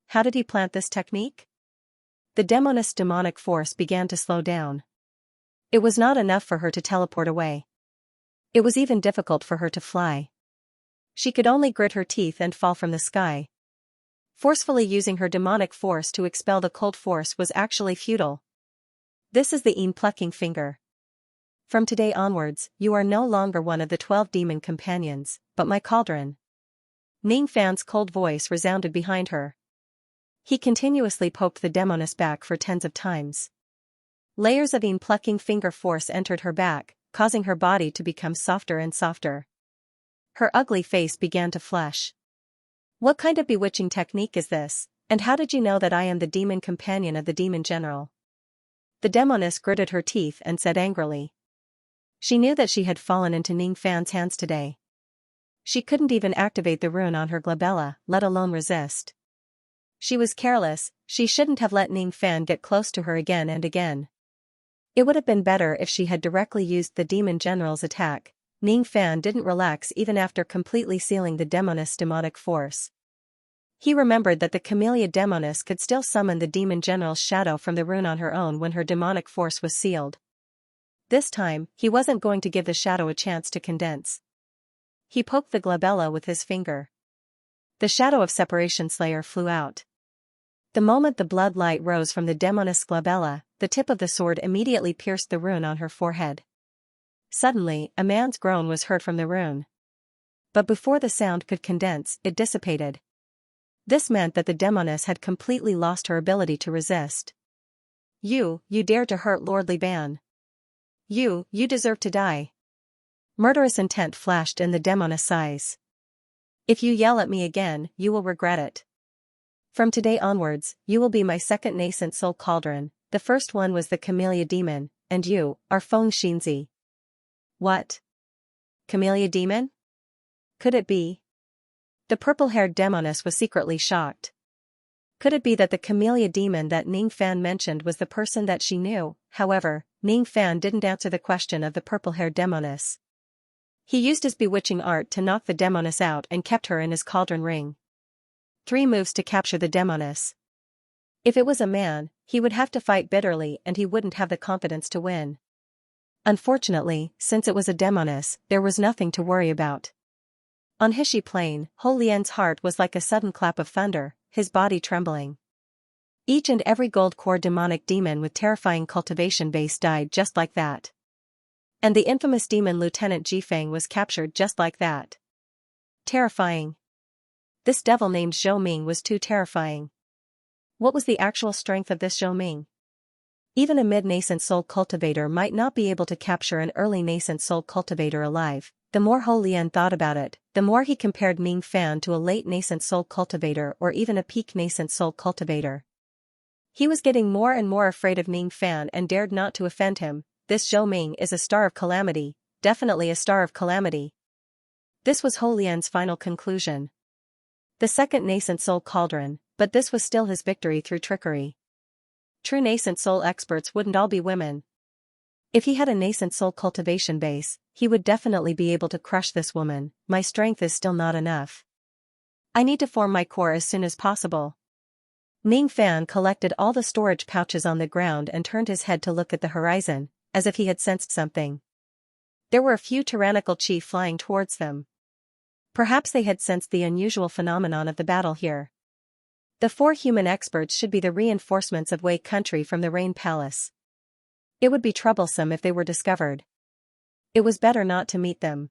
How did he plant this technique? The demoness' demonic force began to slow down. It was not enough for her to teleport away. It was even difficult for her to fly. She could only grit her teeth and fall from the sky. Forcefully using her demonic force to expel the cold force was actually futile. This is the plucking finger. From today onwards, you are no longer one of the 12 demon companions, but my cauldron. Ning Fan's cold voice resounded behind her. He continuously poked the demoness back for tens of times. Layers of plucking finger force entered her back, causing her body to become softer and softer. Her ugly face began to flush. What kind of bewitching technique is this, and how did you know that I am the demon companion of the demon general? The demoness gritted her teeth and said angrily. She knew that she had fallen into Ning Fan's hands today. She couldn't even activate the rune on her glabella, let alone resist. She was careless, she shouldn't have let Ning Fan get close to her again and again. It would have been better if she had directly used the demon general's attack. Ning Fan didn't relax even after completely sealing the demoness' demonic force. He remembered that the camellia demoness could still summon the demon general's shadow from the rune on her own when her demonic force was sealed. This time, he wasn't going to give the shadow a chance to condense. He poked the glabella with his finger. The shadow of Separation Slayer flew out. The moment the blood light rose from the demoness' glabella, the tip of the sword immediately pierced the rune on her forehead. Suddenly, a man's groan was heard from the rune. But before the sound could condense, it dissipated. This meant that the demoness had completely lost her ability to resist. You dared to hurt Lord Li Ban. You deserve to die. Murderous intent flashed in the demoness' eyes. If you yell at me again, you will regret it. From today onwards, you will be my second nascent soul cauldron. The first one was the camellia demon, and you are Feng Xinzi. What? Camellia demon? Could it be? The purple-haired demoness was secretly shocked. Could it be that the camellia demon that Ning Fan mentioned was the person that she knew? However, Ning Fan didn't answer the question of the purple-haired demoness. He used his bewitching art to knock the demoness out and kept her in his cauldron ring. 3 moves to capture the demoness. If it was a man, he would have to fight bitterly and he wouldn't have the confidence to win. Unfortunately, since it was a demoness, there was nothing to worry about. On Hishi Plain, Ho Lian's heart was like a sudden clap of thunder, his body trembling. Each and every gold core demonic demon with terrifying cultivation base died just like that. And the infamous demon Lieutenant Jifeng was captured just like that. Terrifying. This devil named Zhou Ming was too terrifying. What was the actual strength of this Zhou Ming? Even a mid-nascent soul cultivator might not be able to capture an early nascent soul cultivator alive. The more Ho Lian thought about it, the more he compared Ning Fan to a late nascent soul cultivator or even a peak nascent soul cultivator. He was getting more and more afraid of Ning Fan and dared not to offend him. This Zhou Ming is a star of calamity, definitely a star of calamity. This was Ho Lian's final conclusion. The second nascent soul cauldron, but this was still his victory through trickery. True nascent soul experts wouldn't all be women. If he had a nascent soul cultivation base, he would definitely be able to crush this woman. My strength is still not enough. I need to form my core as soon as possible. Ning Fan collected all the storage pouches on the ground and turned his head to look at the horizon, as if he had sensed something. There were a few tyrannical chi flying towards them. Perhaps they had sensed the unusual phenomenon of the battle here. The 4 human experts should be the reinforcements of Wei country from the Rain Palace. It would be troublesome if they were discovered. It was better not to meet them.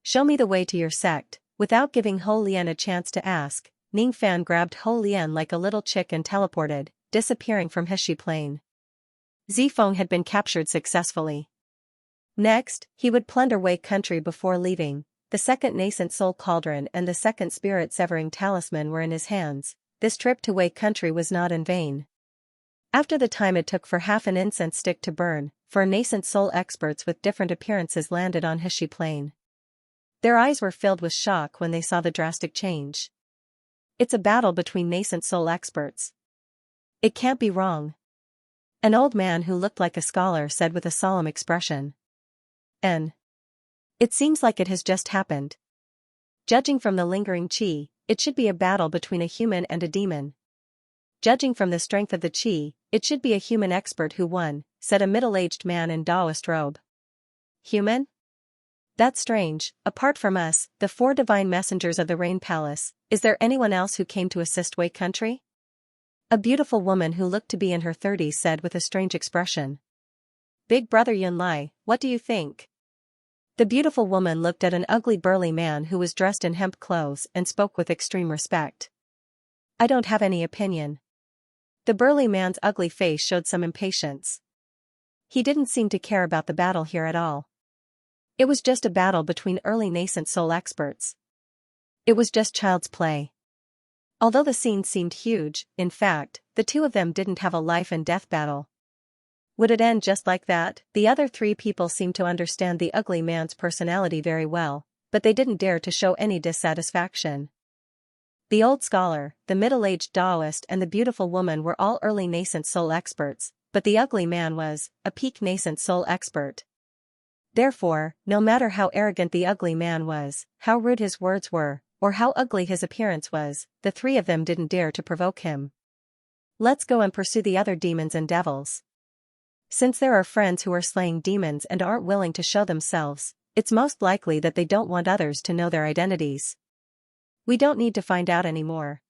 Show me the way to your sect. Without giving Ho Lian a chance to ask, Ning Fan grabbed Ho Lian like a little chick and teleported, disappearing from Hishi Plain. Zifeng had been captured successfully. Next, he would plunder Wei country before leaving. The second nascent soul cauldron and the second spirit severing talisman were in his hands. This trip to Wei country was not in vain. After the time it took for half an incense stick to burn, for nascent soul experts with different appearances landed on Hishi Plain. Their eyes were filled with shock when they saw the drastic change. It's a battle between nascent soul experts. It can't be wrong. An old man who looked like a scholar said with a solemn expression. It seems like it has just happened. Judging from the lingering qi, it should be a battle between a human and a demon. Judging from the strength of the qi, it should be a human expert who won, said a middle-aged man in Taoist robe. Human? That's strange. Apart from us, the 4 divine messengers of the Rain Palace, is there anyone else who came to assist Wei country? A beautiful woman who looked to be in her 30s said with a strange expression. Big brother Yun Lai, what do you think? The beautiful woman looked at an ugly burly man who was dressed in hemp clothes and spoke with extreme respect. I don't have any opinion. The burly man's ugly face showed some impatience. He didn't seem to care about the battle here at all. It was just a battle between early nascent soul experts. It was just child's play. Although the scene seemed huge, in fact, the two of them didn't have a life and death battle. Would it end just like that? The other 3 people seemed to understand the ugly man's personality very well, but they didn't dare to show any dissatisfaction. The old scholar, the middle-aged Taoist and the beautiful woman were all early nascent soul experts, but the ugly man was a peak nascent soul expert. Therefore, no matter how arrogant the ugly man was, how rude his words were, or how ugly his appearance was, the 3 of them didn't dare to provoke him. Let's go and pursue the other demons and devils. Since there are friends who are slaying demons and aren't willing to show themselves, it's most likely that they don't want others to know their identities. We don't need to find out anymore.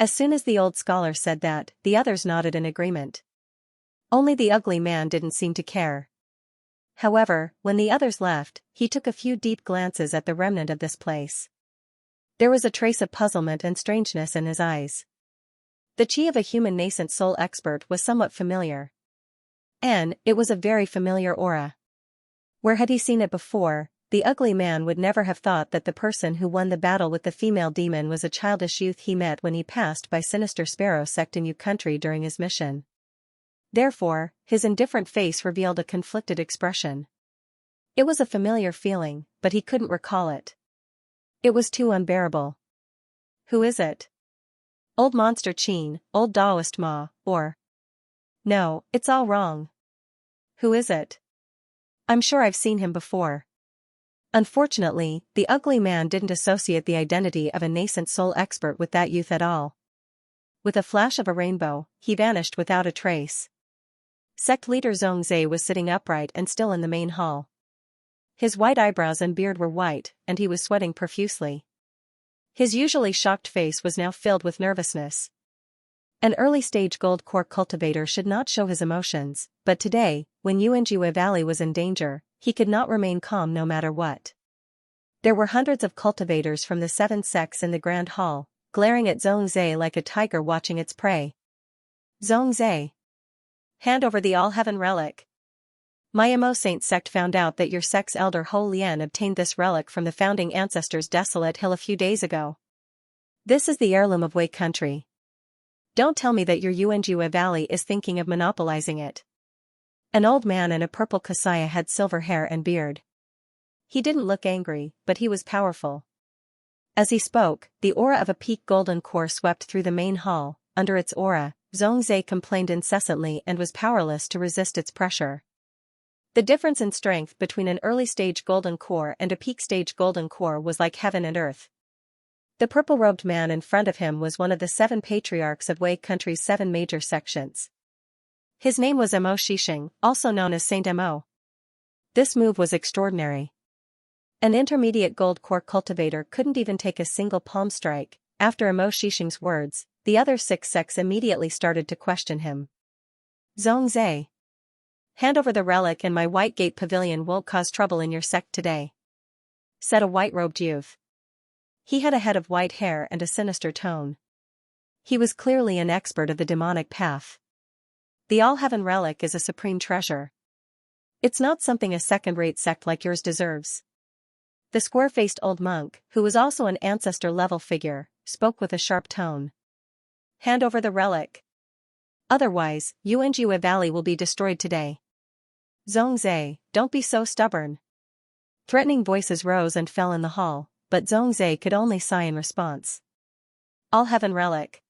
As soon as the old scholar said that, the others nodded in agreement. Only the ugly man didn't seem to care. However, when the others left, he took a few deep glances at the remnant of this place. There was a trace of puzzlement and strangeness in his eyes. The qi of a human nascent soul expert was somewhat familiar. And it was a very familiar aura. Where had he seen it before? The ugly man would never have thought that the person who won the battle with the female demon was a childish youth he met when he passed by Sinister Sparrow sect in Yu country during his mission. Therefore, his indifferent face revealed a conflicted expression. It was a familiar feeling, but he couldn't recall it. It was too unbearable. Who is it? Old Monster Chin, Old Taoist Ma, or... No, it's all wrong. Who is it? I'm sure I've seen him before. Unfortunately, the ugly man didn't associate the identity of a nascent soul expert with that youth at all. With a flash of a rainbow, he vanished without a trace. Sect leader Xianxia was sitting upright and still in the main hall. His white eyebrows and beard were white, and he was sweating profusely. His usually shocked face was now filled with nervousness. An early-stage gold core cultivator should not show his emotions, but today, when Xianxia Valley was in danger, he could not remain calm no matter what. There were hundreds of cultivators from the 7 sects in the Grand Hall, glaring at Xianxia like a tiger watching its prey. Xianxia, hand over the All-Heaven relic. My Mo Saint sect found out that your sect's elder Ho Lian obtained this relic from the founding ancestors Desolate Hill a few days ago. This is the heirloom of Wei country. Don't tell me that your Xianxia Valley is thinking of monopolizing it. An old man in a purple kasaya had silver hair and beard. He didn't look angry, but he was powerful. As he spoke, the aura of a peak golden core swept through the main hall. Under its aura, Xianxia complained incessantly and was powerless to resist its pressure. The difference in strength between an early-stage golden core and a peak-stage golden core was like heaven and earth. The purple-robed man in front of him was one of the 7 patriarchs of Wei country's 7 major sections. His name was Mo Shishing, also known as Saint Mo. This move was extraordinary. An intermediate gold core cultivator couldn't even take a single palm strike. After Mo Shishing's words, the other 6 sects immediately started to question him. Xianxia, hand over the relic and my White Gate Pavilion won't cause trouble in your sect today, said a white-robed youth. He had a head of white hair and a sinister tone. He was clearly an expert of the demonic path. The All-Heaven relic is a supreme treasure. It's not something a second-rate sect like yours deserves. The square-faced old monk, who was also an ancestor-level figure, spoke with a sharp tone. Hand over the relic. Otherwise, Yuanjue Valley will be destroyed today. Zhongzhe, don't be so stubborn. Threatening voices rose and fell in the hall, but Zhongzhe could only sigh in response. All Heaven Relic.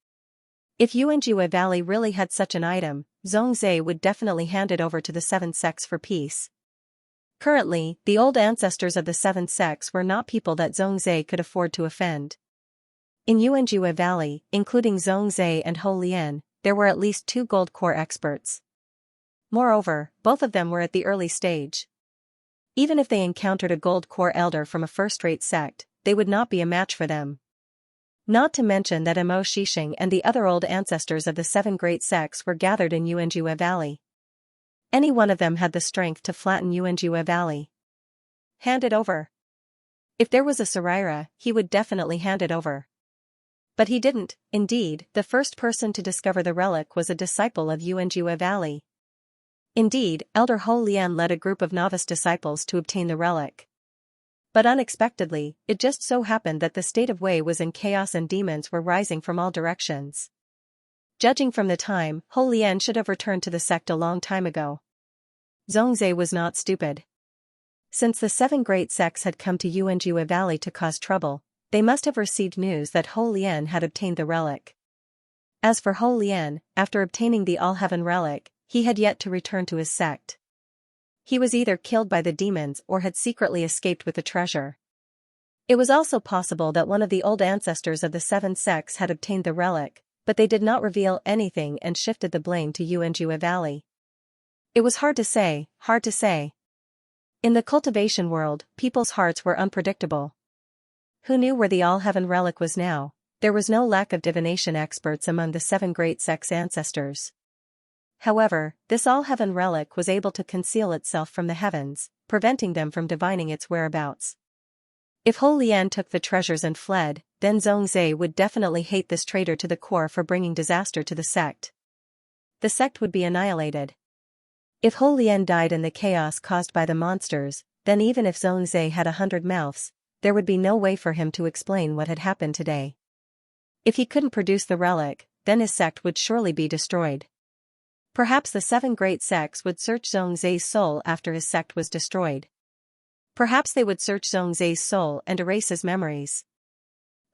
If Yuanjue Valley really had such an item, Zhongzhe would definitely hand it over to the Seven Sects for peace. Currently, the old ancestors of the Seven Sects were not people that Zhongzhe could afford to offend. In Yuanjue Valley, including Zhongzhe and Ho Lian, there were at least 2 gold core experts. Moreover, both of them were at the early stage. Even if they encountered a gold core elder from a first-rate sect, they would not be a match for them. Not to mention that Mo Shishing and the other old ancestors of the 7 great sects were gathered in Yuanjue Valley. Any one of them had the strength to flatten Yuanjue Valley. Hand it over. If there was a Saraira, he would definitely hand it over. But he didn't. Indeed, the first person to discover the relic was a disciple of Yuanjue Valley. Indeed, Elder Ho Lian led a group of novice disciples to obtain the relic. But unexpectedly, it just so happened that the state of Wei was in chaos and demons were rising from all directions. Judging from the time, Ho Lian should have returned to the sect a long time ago. Zhongzhe was not stupid. Since the 7 great sects had come to Yuanjue Valley to cause trouble, they must have received news that Ho Lian had obtained the relic. As for Ho Lian, after obtaining the All Heaven relic, he had yet to return to his sect. He was either killed by the demons or had secretly escaped with the treasure. It was also possible that one of the old ancestors of the 7 sects had obtained the relic, but they did not reveal anything and shifted the blame to Yuanjue Valley. It was hard to say, hard to say. In the cultivation world, people's hearts were unpredictable. Who knew where the All Heaven relic was now? There was no lack of divination experts among the 7 great sects' ancestors. However, this All Heaven relic was able to conceal itself from the heavens, preventing them from divining its whereabouts. If Ho Lian took the treasures and fled, then Zhongzhe would definitely hate this traitor to the core for bringing disaster to the sect. The sect would be annihilated. If Ho Lian died in the chaos caused by the monsters, then even if Zhongzhe had 100 mouths, there would be no way for him to explain what had happened today. If he couldn't produce the relic, then his sect would surely be destroyed. Perhaps the 7 great sects would search Zhongzhe's soul after his sect was destroyed. Perhaps they would search Zhongzhe's soul and erase his memories.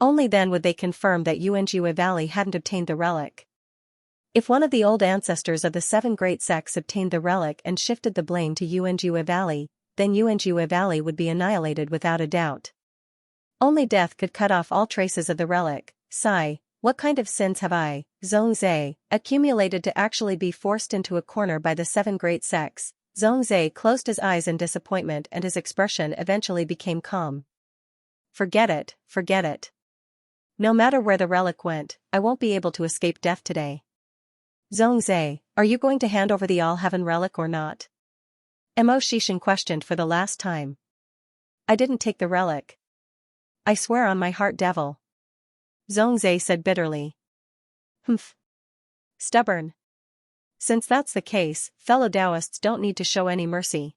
Only then would they confirm that Yuanjue Valley hadn't obtained the relic. If one of the old ancestors of the 7 great sects obtained the relic and shifted the blame to Yuanjue Valley, then Yuanjue Valley would be annihilated without a doubt. Only death could cut off all traces of the relic. Sigh. What kind of sins have I, Zhongzhe, accumulated to actually be forced into a corner by the 7 great sects? Zhongzhe closed his eyes in disappointment and his expression eventually became calm. Forget it, forget it. No matter where the relic went, I won't be able to escape death today. Zhongzhe, are you going to hand over the All Heaven relic or not? Mo Shishing questioned for the last time. I didn't take the relic. I swear on my heart, devil. Zhongzhe said bitterly. Humph. Stubborn. Since that's the case, fellow Taoists don't need to show any mercy.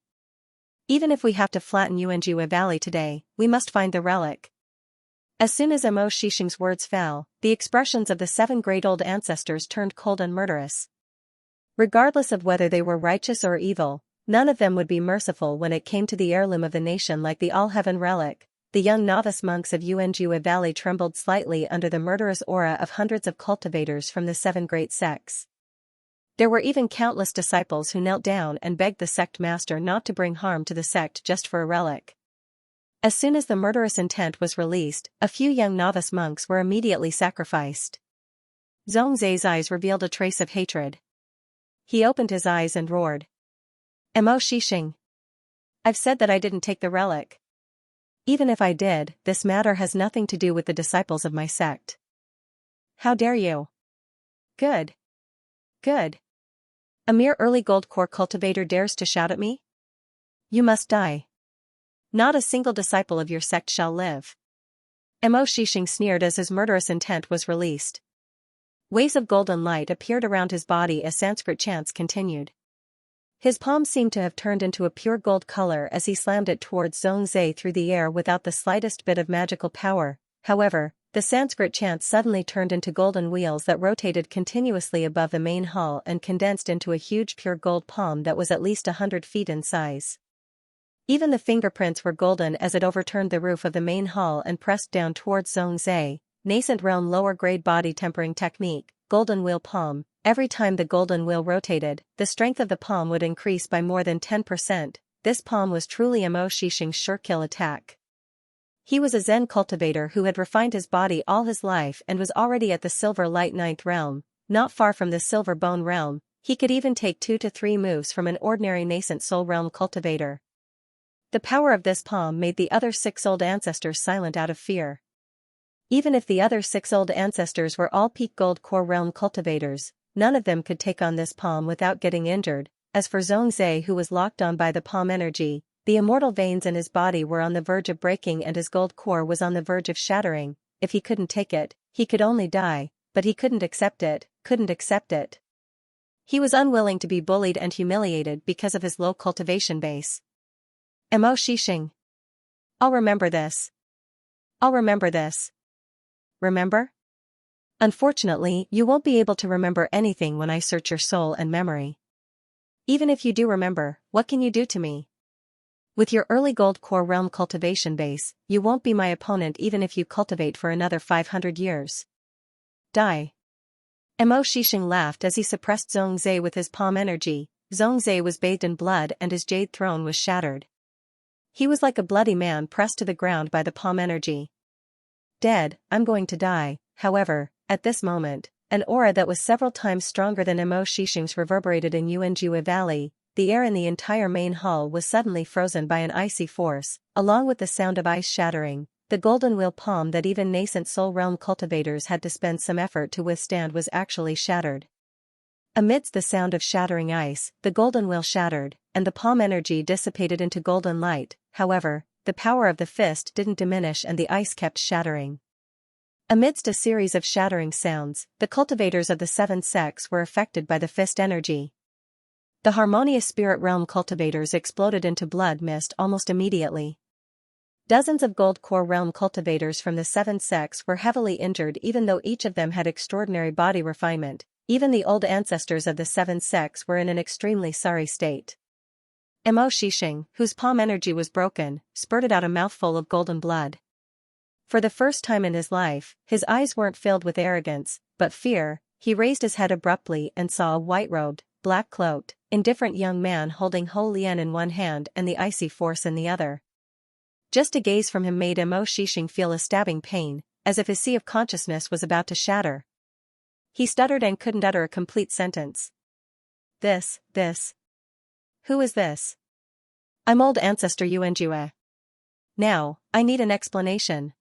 Even if we have to flatten Yuanjue Valley today, we must find the relic. As soon as Mo Shishing's words fell, the expressions of the 7 great old ancestors turned cold and murderous. Regardless of whether they were righteous or evil, none of them would be merciful when it came to the heirloom of the nation like the All Heaven relic. The young novice monks of Yuanjue Valley trembled slightly under the murderous aura of hundreds of cultivators from the 7 great sects. There were even countless disciples who knelt down and begged the sect master not to bring harm to the sect just for a relic. As soon as the murderous intent was released, a few young novice monks were immediately sacrificed. Zhongzhe's eyes revealed a trace of hatred. He opened his eyes and roared. Mo Shishing. I've said that I didn't take the relic. Even if I did, this matter has nothing to do with the disciples of my sect. How dare you? Good. Good. A mere early gold core cultivator dares to shout at me? You must die. Not a single disciple of your sect shall live. Mo Shishing sneered as his murderous intent was released. Waves of golden light appeared around his body as Sanskrit chants continued. His palm seemed to have turned into a pure gold color as he slammed it towards Zhongzhe through the air without the slightest bit of magical power. However, The Sanskrit chants suddenly turned into golden wheels that rotated continuously above the main hall and condensed into a huge pure gold palm that was at least 100 feet in size. Even the fingerprints were golden as it overturned the roof of the main hall and pressed down towards Xianxia, nascent realm lower-grade body tempering technique, golden wheel palm. Every time the golden wheel rotated, the strength of the palm would increase by more than 10%. This palm was truly Mo Shixing's sure-kill attack. He was a Zen cultivator who had refined his body all his life and was already at the silver light ninth realm, not far from the silver bone realm. He could even take 2 to 3 moves from an ordinary nascent soul realm cultivator. The power of this palm made the other 6 old ancestors silent out of fear. Even if the other 6 old ancestors were all peak gold core realm cultivators, none of them could take on this palm without getting injured. As for Xianxia, who was locked on by the palm energy, the immortal veins in his body were on the verge of breaking and his gold core was on the verge of shattering. If he couldn't take it, he could only die, but he couldn't accept it. He was unwilling to be bullied and humiliated because of his low cultivation base. Mo Shixing. I'll remember this. Remember? Unfortunately, you won't be able to remember anything when I search your soul and memory. Even if you do remember, what can you do to me? With your early gold core realm cultivation base, you won't be my opponent even if you cultivate for another 500 years. Die. Mo Shixing laughed as he suppressed Xianxia with his palm energy. Xianxia was bathed in blood and his jade throne was shattered. He was like a bloody man pressed to the ground by the palm energy. Dead, I'm going to die. However, at this moment, an aura that was several times stronger than Mo Shixing's reverberated in Xianxia Valley. The air in the entire main hall was suddenly frozen by an icy force, along with the sound of ice shattering. The golden wheel palm that even nascent soul realm cultivators had to spend some effort to withstand was actually shattered. Amidst the sound of shattering ice, the golden wheel shattered, and the palm energy dissipated into golden light. However, the power of the fist didn't diminish and the ice kept shattering. Amidst a series of shattering sounds, the cultivators of the 7 sects were affected by the fist energy. The harmonious spirit realm cultivators exploded into blood mist almost immediately. Dozens of gold core realm cultivators from the 7 sects were heavily injured even though each of them had extraordinary body refinement. Even the old ancestors of the 7 sects were in an extremely sorry state. Mo Shixing, whose palm energy was broken, spurted out a mouthful of golden blood. For the first time in his life, his eyes weren't filled with arrogance, but fear. He raised his head abruptly and saw a white-robed, black-cloaked, indifferent young man holding Ho Lian in one hand and the icy force in the other. Just a gaze from him made Mo Shixing feel a stabbing pain, as if his sea of consciousness was about to shatter. He stuttered and couldn't utter a complete sentence. This. Who is this? I'm old ancestor Xianxia. Now, I need an explanation.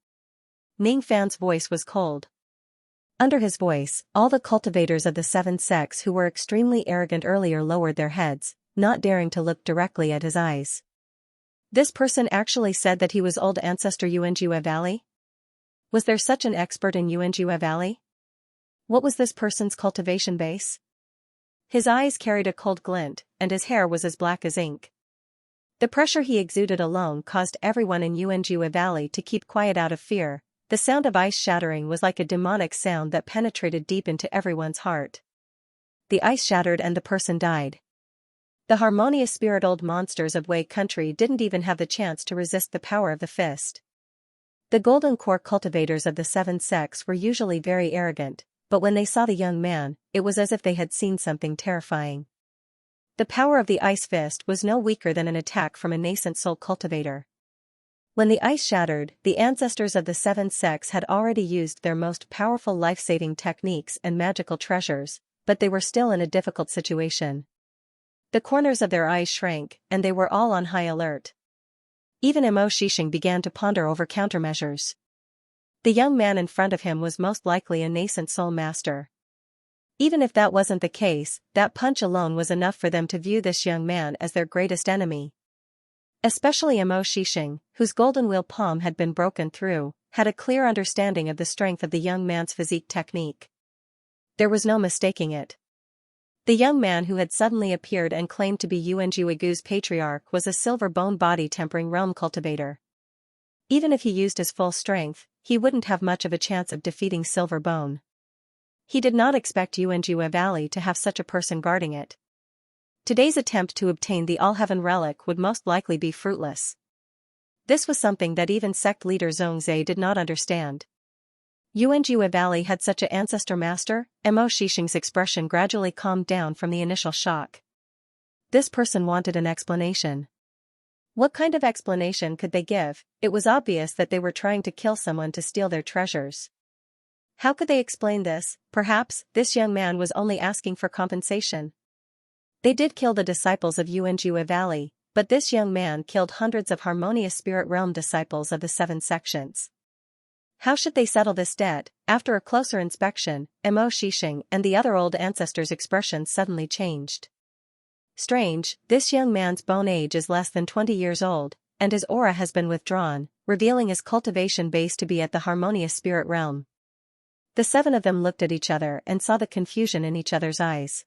Ning Fan's voice was cold. Under his voice, all the cultivators of the 7 sects who were extremely arrogant earlier lowered their heads, not daring to look directly at his eyes. This person actually said that he was old ancestor Xianxia Valley? Was there such an expert in Xianxia Valley? What was this person's cultivation base? His eyes carried a cold glint, and his hair was as black as ink. The pressure he exuded alone caused everyone in Xianxia Valley to keep quiet out of fear. The sound of ice shattering was like a demonic sound that penetrated deep into everyone's heart. The ice shattered and the person died. The harmonious spirit old monsters of Wei country didn't even have the chance to resist the power of the fist. The golden core cultivators of the 7 sects were usually very arrogant, but when they saw the young man, it was as if they had seen something terrifying. The power of the ice fist was no weaker than an attack from a nascent soul cultivator. When the ice shattered, the ancestors of the 7 sects had already used their most powerful life-saving techniques and magical treasures, but they were still in a difficult situation. The corners of their eyes shrank, and they were all on high alert. Even Mo Shixing began to ponder over countermeasures. The young man in front of him was most likely a nascent soul master. Even if that wasn't the case, that punch alone was enough for them to view this young man as their greatest enemy. Especially Mo Shixing, whose golden wheel palm had been broken through, had a clear understanding of the strength of the young man's physique technique. There was no mistaking it. The young man who had suddenly appeared and claimed to be Xianxia patriarch was a silver bone body tempering realm cultivator. Even if he used his full strength, he wouldn't have much of a chance of defeating Silver Bone. He did not expect Xianxia Valley to have such a person guarding it. Today's attempt to obtain the All-Heaven relic would most likely be fruitless. This was something that even sect leader Zhongzhe did not understand. Xianxia Valley had such an ancestor master? Mo Shixing's expression gradually calmed down from the initial shock. This person wanted an explanation. What kind of explanation could they give? It was obvious that they were trying to kill someone to steal their treasures. How could they explain this? Perhaps this young man was only asking for compensation. They did kill the disciples of Xianxia Valley, but this young man killed hundreds of harmonious spirit realm disciples of the 7 sections. How should they settle this debt? After a closer inspection, Mo Shixing and the other old ancestors' expressions suddenly changed. Strange, this young man's bone age is less than 20 years old, and his aura has been withdrawn, revealing his cultivation base to be at the harmonious spirit realm. The 7 of them looked at each other and saw the confusion in each other's eyes.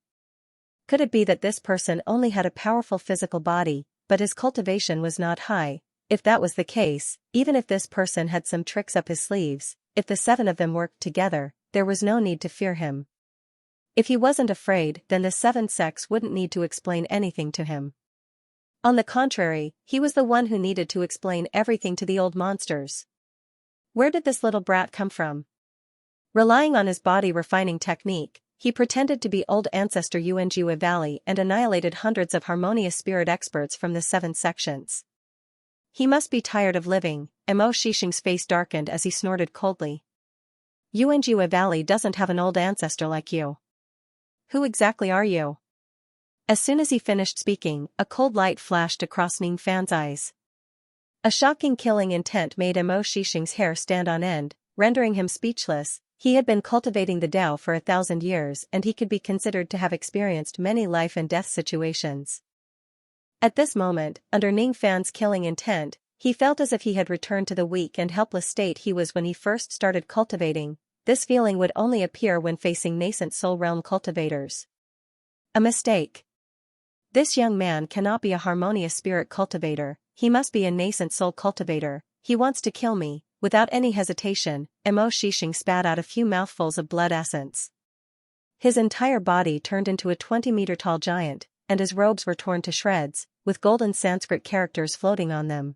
Could it be that this person only had a powerful physical body, but his cultivation was not high? If that was the case, even if this person had some tricks up his sleeves, if the 7 of them worked together, there was no need to fear him. If he wasn't afraid, then the 7 sects wouldn't need to explain anything to him. On the contrary, he was the one who needed to explain everything to the old monsters. Where did this little brat come from? Relying on his body refining technique, he pretended to be old ancestor Xianxia Valley and annihilated hundreds of harmonious spirit experts from the 7 sections. He must be tired of living. Mo Shixing's face darkened as he snorted coldly. Xianxia Valley doesn't have an old ancestor like you. Who exactly are you? As soon as he finished speaking, a cold light flashed across Ning Fan's eyes. A shocking killing intent made Mo Shixing's hair stand on end, rendering him speechless. He had been cultivating the Tao for 1,000 years and he could be considered to have experienced many life and death situations. At this moment, under Ning Fan's killing intent, he felt as if he had returned to the weak and helpless state he was when he first started cultivating. This feeling would only appear when facing nascent soul realm cultivators. A mistake. This young man cannot be a harmonious spirit cultivator, he must be a nascent soul cultivator. He wants to kill me. Without any hesitation, Mo Shixing spat out a few mouthfuls of blood essence. His entire body turned into a 20-meter-tall giant, and his robes were torn to shreds, with golden Sanskrit characters floating on them.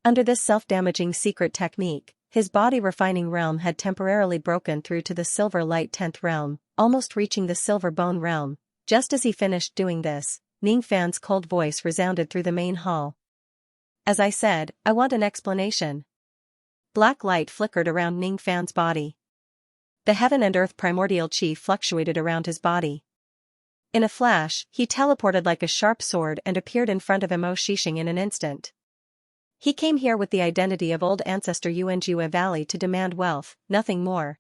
Under this self-damaging secret technique, his body refining realm had temporarily broken through to the silver light 10th realm, almost reaching the silver bone realm. Just as he finished doing this, Ning Fan's cold voice resounded through the main hall. As I said, I want an explanation. Black light flickered around Ning Fan's body. The heaven and earth primordial chi fluctuated around his body. In a flash, he teleported like a sharp sword and appeared in front of Mo Shixing in an instant. He came here with the identity of old ancestor Xianxia Valley to demand wealth, nothing more.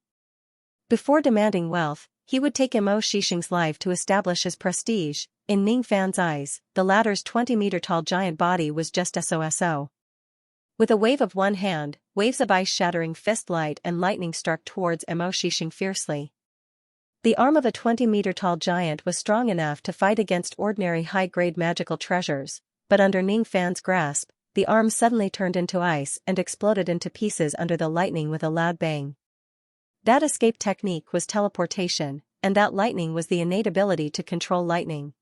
Before demanding wealth, he would take Mo Shixing's life to establish his prestige. In Ning Fan's eyes, the latter's 20-meter-tall giant body was just SOSO. With a wave of one hand, waves of ice-shattering fist light and lightning struck towards Mo Shixing fiercely. The arm of a 20-meter-tall giant was strong enough to fight against ordinary high-grade magical treasures, but under Ning Fan's grasp, the arm suddenly turned into ice and exploded into pieces under the lightning with a loud bang. That escape technique was teleportation, and that lightning was the innate ability to control lightning.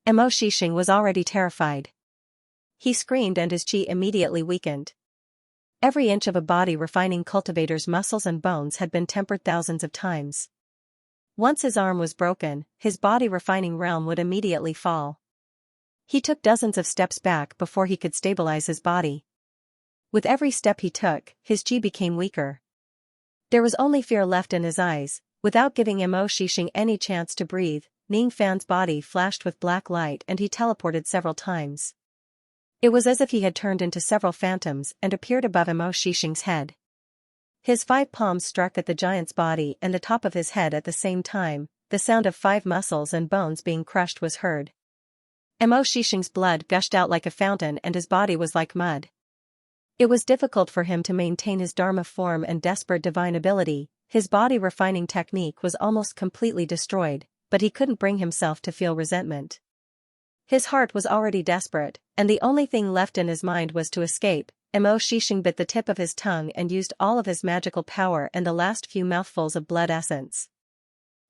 Mo Shixing was already terrified. He screamed and his chi immediately weakened. Every inch of a body refining cultivator's muscles and bones had been tempered thousands of times. Once his arm was broken, his body refining realm would immediately fall. He took dozens of steps back before he could stabilize his body. With every step he took, his chi became weaker. There was only fear left in his eyes. Without giving Mo Shixing any chance to breathe, Ning Fan's body flashed with black light and he teleported several times. It was as if he had turned into several phantoms and appeared above Mo Shixing's head. His 5 palms struck at the giant's body and the top of his head at the same time. The sound of 5 muscles and bones being crushed was heard. Mo Shixing's blood gushed out like a fountain and his body was like mud. It was difficult for him to maintain his Dharma form and desperate divine ability. His body refining technique was almost completely destroyed, but he couldn't bring himself to feel resentment. His heart was already desperate, and the only thing left in his mind was to escape. Mo Shishing bit the tip of his tongue and used all of his magical power and the last few mouthfuls of blood essence.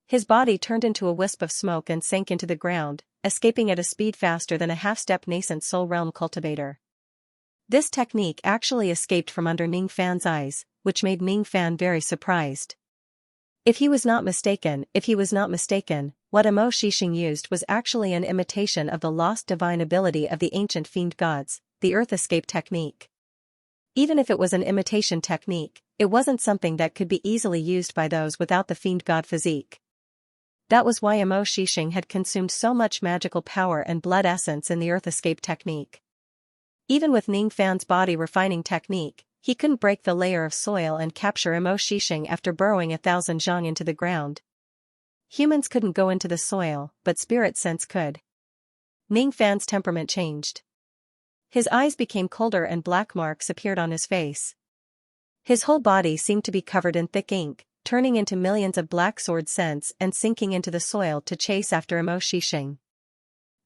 His body turned into a wisp of smoke and sank into the ground, escaping at a speed faster than a half-step nascent soul realm cultivator. This technique actually escaped from under Ning Fan's eyes, which made Ning Fan very surprised. If he was not mistaken, what Mo Shishing used was actually an imitation of the lost divine ability of the ancient fiend gods, the Earth Escape technique. Even if it was an imitation technique, it wasn't something that could be easily used by those without the fiend god physique. That was why Mo Shishing had consumed so much magical power and blood essence in the Earth Escape technique. Even with Ning Fan's body refining technique, he couldn't break the layer of soil and capture Mo Shishing after burrowing 1,000 zhang into the ground. Humans couldn't go into the soil, but spirit sense could. Ning Fan's temperament changed. His eyes became colder and black marks appeared on his face. His whole body seemed to be covered in thick ink, turning into millions of black sword scents and sinking into the soil to chase after Mo Shishing.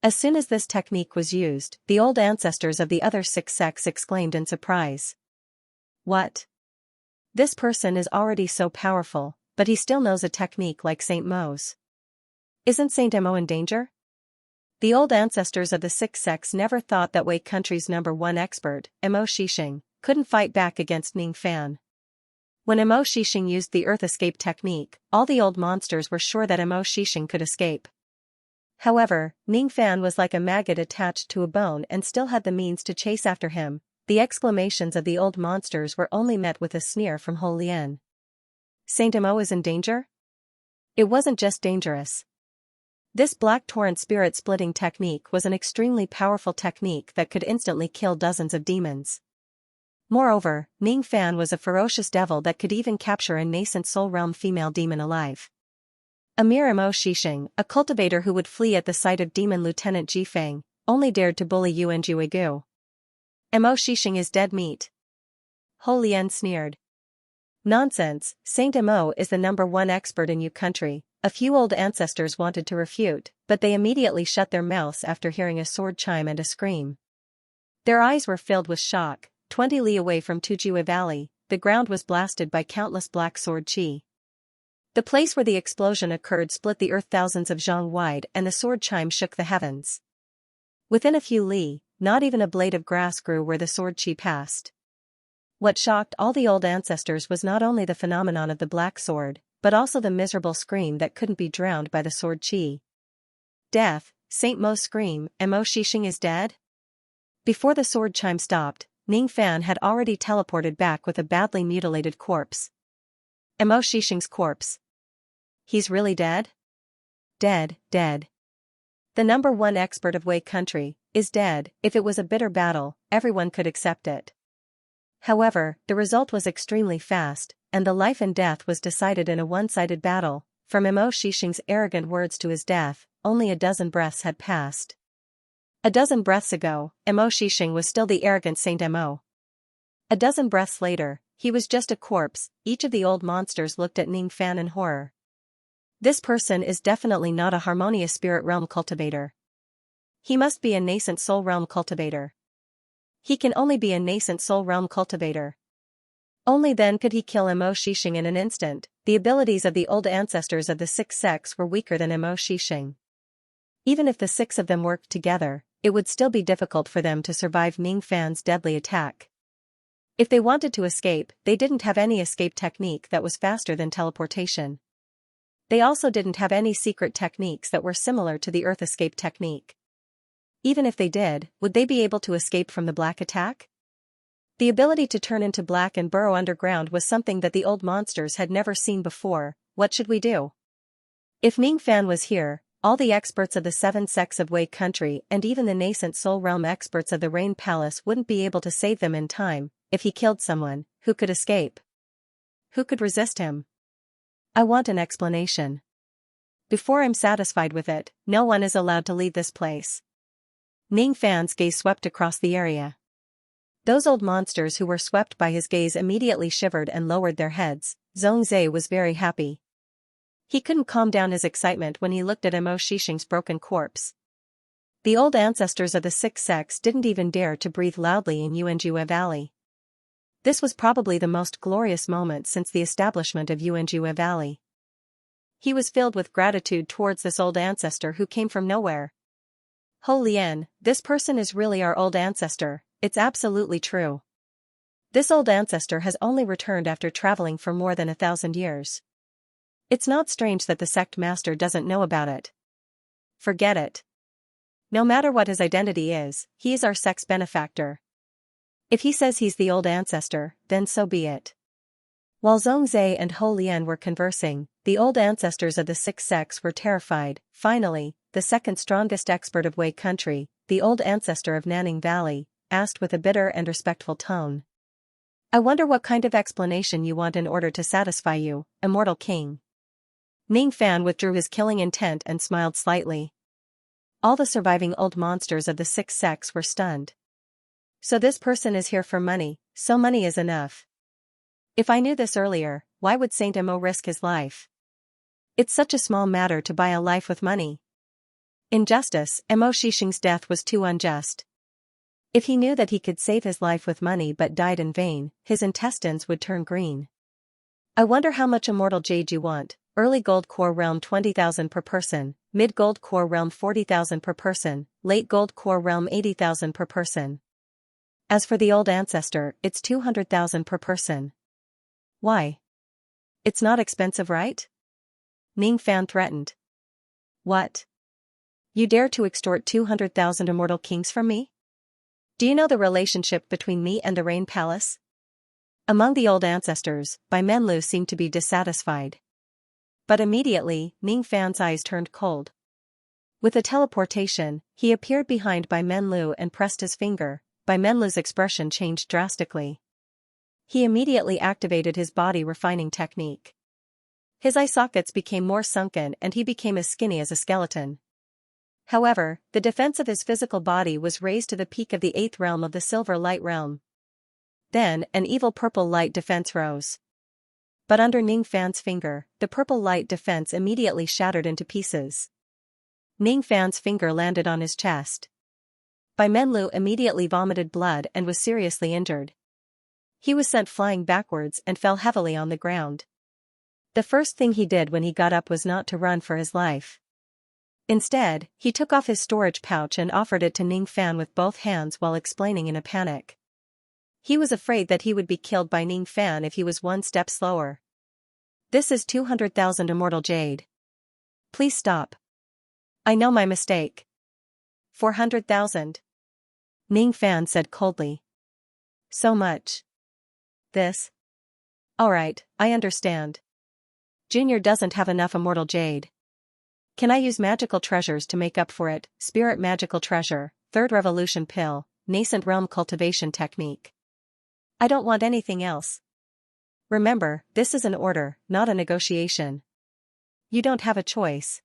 As soon as this technique was used, the old ancestors of the other 6 sects exclaimed in surprise. What? This person is already so powerful, but he still knows a technique like Saint Mo's. Isn't Saint Mo in danger? The old ancestors of the 6 sects never thought that Wei country's #1 expert, Mo Shishing, couldn't fight back against Ning Fan. When Mo Shishing used the Earth Escape technique, all the old monsters were sure that Mo Shishing could escape. However, Ning Fan was like a maggot attached to a bone and still had the means to chase after him. The exclamations of the old monsters were only met with a sneer from Ho Lian. Saint Mo is in danger? It wasn't just dangerous. This black torrent spirit-splitting technique was an extremely powerful technique that could instantly kill dozens of demons. Moreover, Ning Fan was a ferocious devil that could even capture a nascent soul realm female demon alive. A mere Mo Shishing, a cultivator who would flee at the sight of demon Lieutenant Jifeng, only dared to bully Yuan Juegu. Mo Shishing is dead meat. Ho Lian sneered. Nonsense, Saint Mo is the #1 expert in Yu country. A few old ancestors wanted to refute, but they immediately shut their mouths after hearing a sword chime and a scream. Their eyes were filled with shock. 20 li away from Tujue Valley, the ground was blasted by countless black sword chi. The place where the explosion occurred split the earth thousands of zhang wide and the sword chime shook the heavens. Within a few li, not even a blade of grass grew where the sword chi passed. What shocked all the old ancestors was not only the phenomenon of the black sword, but also the miserable scream that couldn't be drowned by the sword chi. Death, Saint Mo's scream, Mo Shishing is dead? Before the sword chime stopped, Ning Fan had already teleported back with a badly mutilated corpse. Mo Shishing's corpse. He's really dead? Dead. The #1 expert of Wei country is dead. If it was a bitter battle, everyone could accept it. However, the result was extremely fast, and the life and death was decided in a one-sided battle. From Mo Shishing's arrogant words to his death, only a dozen breaths had passed. A dozen breaths ago, Mo Shishing was still the arrogant Saint Mo. A dozen breaths later, he was just a corpse. Each of the old monsters looked at Ning Fan in horror. This person is definitely not a harmonious spirit realm cultivator. He must be a nascent soul realm cultivator. He can only be a nascent soul realm cultivator. Only then could he kill Mo Shishing in an instant. The abilities of the old ancestors of the 6 sects were weaker than Mo Shishing. Even if the 6 of them worked together, it would still be difficult for them to survive Ning Fan's deadly attack. If they wanted to escape, they didn't have any escape technique that was faster than teleportation. They also didn't have any secret techniques that were similar to the Earth Escape technique. Even if they did, would they be able to escape from the black attack? The ability to turn into black and burrow underground was something that the old monsters had never seen before. What should we do? If Ning Fan was here, all the experts of the 7 sects of Wei country and even the nascent soul realm experts of the Rain Palace wouldn't be able to save them in time. If he killed someone, who could escape? Who could resist him? I want an explanation. Before I'm satisfied with it, no one is allowed to leave this place. Ning Fan's gaze swept across the area. Those old monsters who were swept by his gaze immediately shivered and lowered their heads. Zhongzhe was very happy. He couldn't calm down his excitement when he looked at Mo Shishing's broken corpse. The old ancestors of the 6 sects didn't even dare to breathe loudly in Yuanjue Valley. This was probably the most glorious moment since the establishment of Xianxia Valley. He was filled with gratitude towards this old ancestor who came from nowhere. Ho Lian, this person is really our old ancestor, it's absolutely true. This old ancestor has only returned after traveling for more than 1,000 years. It's not strange that the sect master doesn't know about it. Forget it. No matter what his identity is, he is our sect's benefactor. If he says he's the old ancestor, then so be it. While Zhongzhe and Ho Lian were conversing, the old ancestors of the 6 sects were terrified. Finally, the second strongest expert of Wei country, the old ancestor of Nanning Valley, asked with a bitter and respectful tone. I wonder what kind of explanation you want in order to satisfy you, immortal king. Ning Fan withdrew his killing intent and smiled slightly. All the surviving old monsters of the 6 sects were stunned. So this person is here for money, so money is enough. If I knew this earlier, why would Saint Mo risk his life? It's such a small matter to buy a life with money. Injustice, Mo Shixing's death was too unjust. If he knew that he could save his life with money but died in vain, his intestines would turn green. I wonder how much immortal jade you want. Early gold core realm 20,000 per person, mid gold core realm 40,000 per person, late gold core realm 80,000 per person. As for the old ancestor, it's 200,000 per person. Why? It's not expensive, right? Ning Fan threatened. What? You dare to extort 200,000 immortal kings from me? Do you know the relationship between me and the Rain Palace? Among the old ancestors, Bai Menlu seemed to be dissatisfied. But immediately, Ning Fan's eyes turned cold. With a teleportation, he appeared behind Bai Menlu and pressed his finger. Bai Menlu's expression changed drastically. He immediately activated his body refining technique. His eye sockets became more sunken and he became as skinny as a skeleton. However, the defense of his physical body was raised to the peak of the 8th realm of the Silver Light realm. Then, an evil purple light defense rose. But under Ning Fan's finger, the purple light defense immediately shattered into pieces. Ning Fan's finger landed on his chest. Bai Menlu immediately vomited blood and was seriously injured. He was sent flying backwards and fell heavily on the ground. The first thing he did when he got up was not to run for his life. Instead, he took off his storage pouch and offered it to Ning Fan with both hands while explaining in a panic. He was afraid that he would be killed by Ning Fan if he was one step slower. This is 200,000 immortal jade. Please stop. I know my mistake. 400,000. Ning Fan said coldly. So much. This? Alright, I understand. Junior doesn't have enough immortal jade. Can I use magical treasures to make up for it? Spirit magical treasure, 3rd revolution pill, nascent realm cultivation technique. I don't want anything else. Remember, this is an order, not a negotiation. You don't have a choice.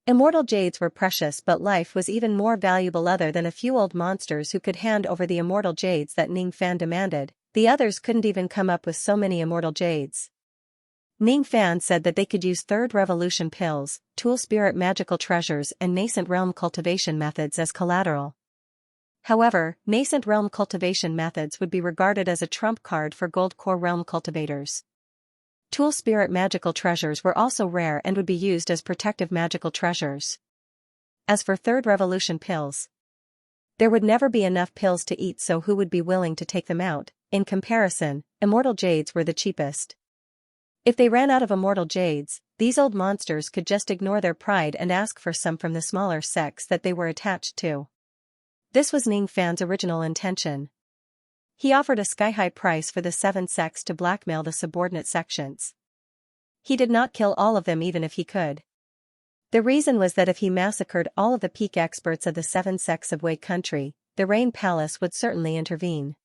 Immortal jades were precious, but life was even more valuable. Other than a few old monsters who could hand over the immortal jades that Ning Fan demanded, the others couldn't even come up with so many immortal jades. Ning Fan said that they could use 3rd revolution pills, tool spirit magical treasures and nascent realm cultivation methods as collateral. However, nascent realm cultivation methods would be regarded as a trump card for gold core realm cultivators. Tool spirit magical treasures were also rare and would be used as protective magical treasures. As for 3rd revolution pills, there would never be enough pills to eat, so who would be willing to take them out? In comparison, immortal jades were the cheapest. If they ran out of immortal jades, these old monsters could just ignore their pride and ask for some from the smaller sects that they were attached to. This was Ning Fan's original intention. He offered a sky-high price for the 7 sects to blackmail the subordinate sections. He did not kill all of them even if he could. The reason was that if he massacred all of the peak experts of the 7 sects of Wei country, the Rain Palace would certainly intervene.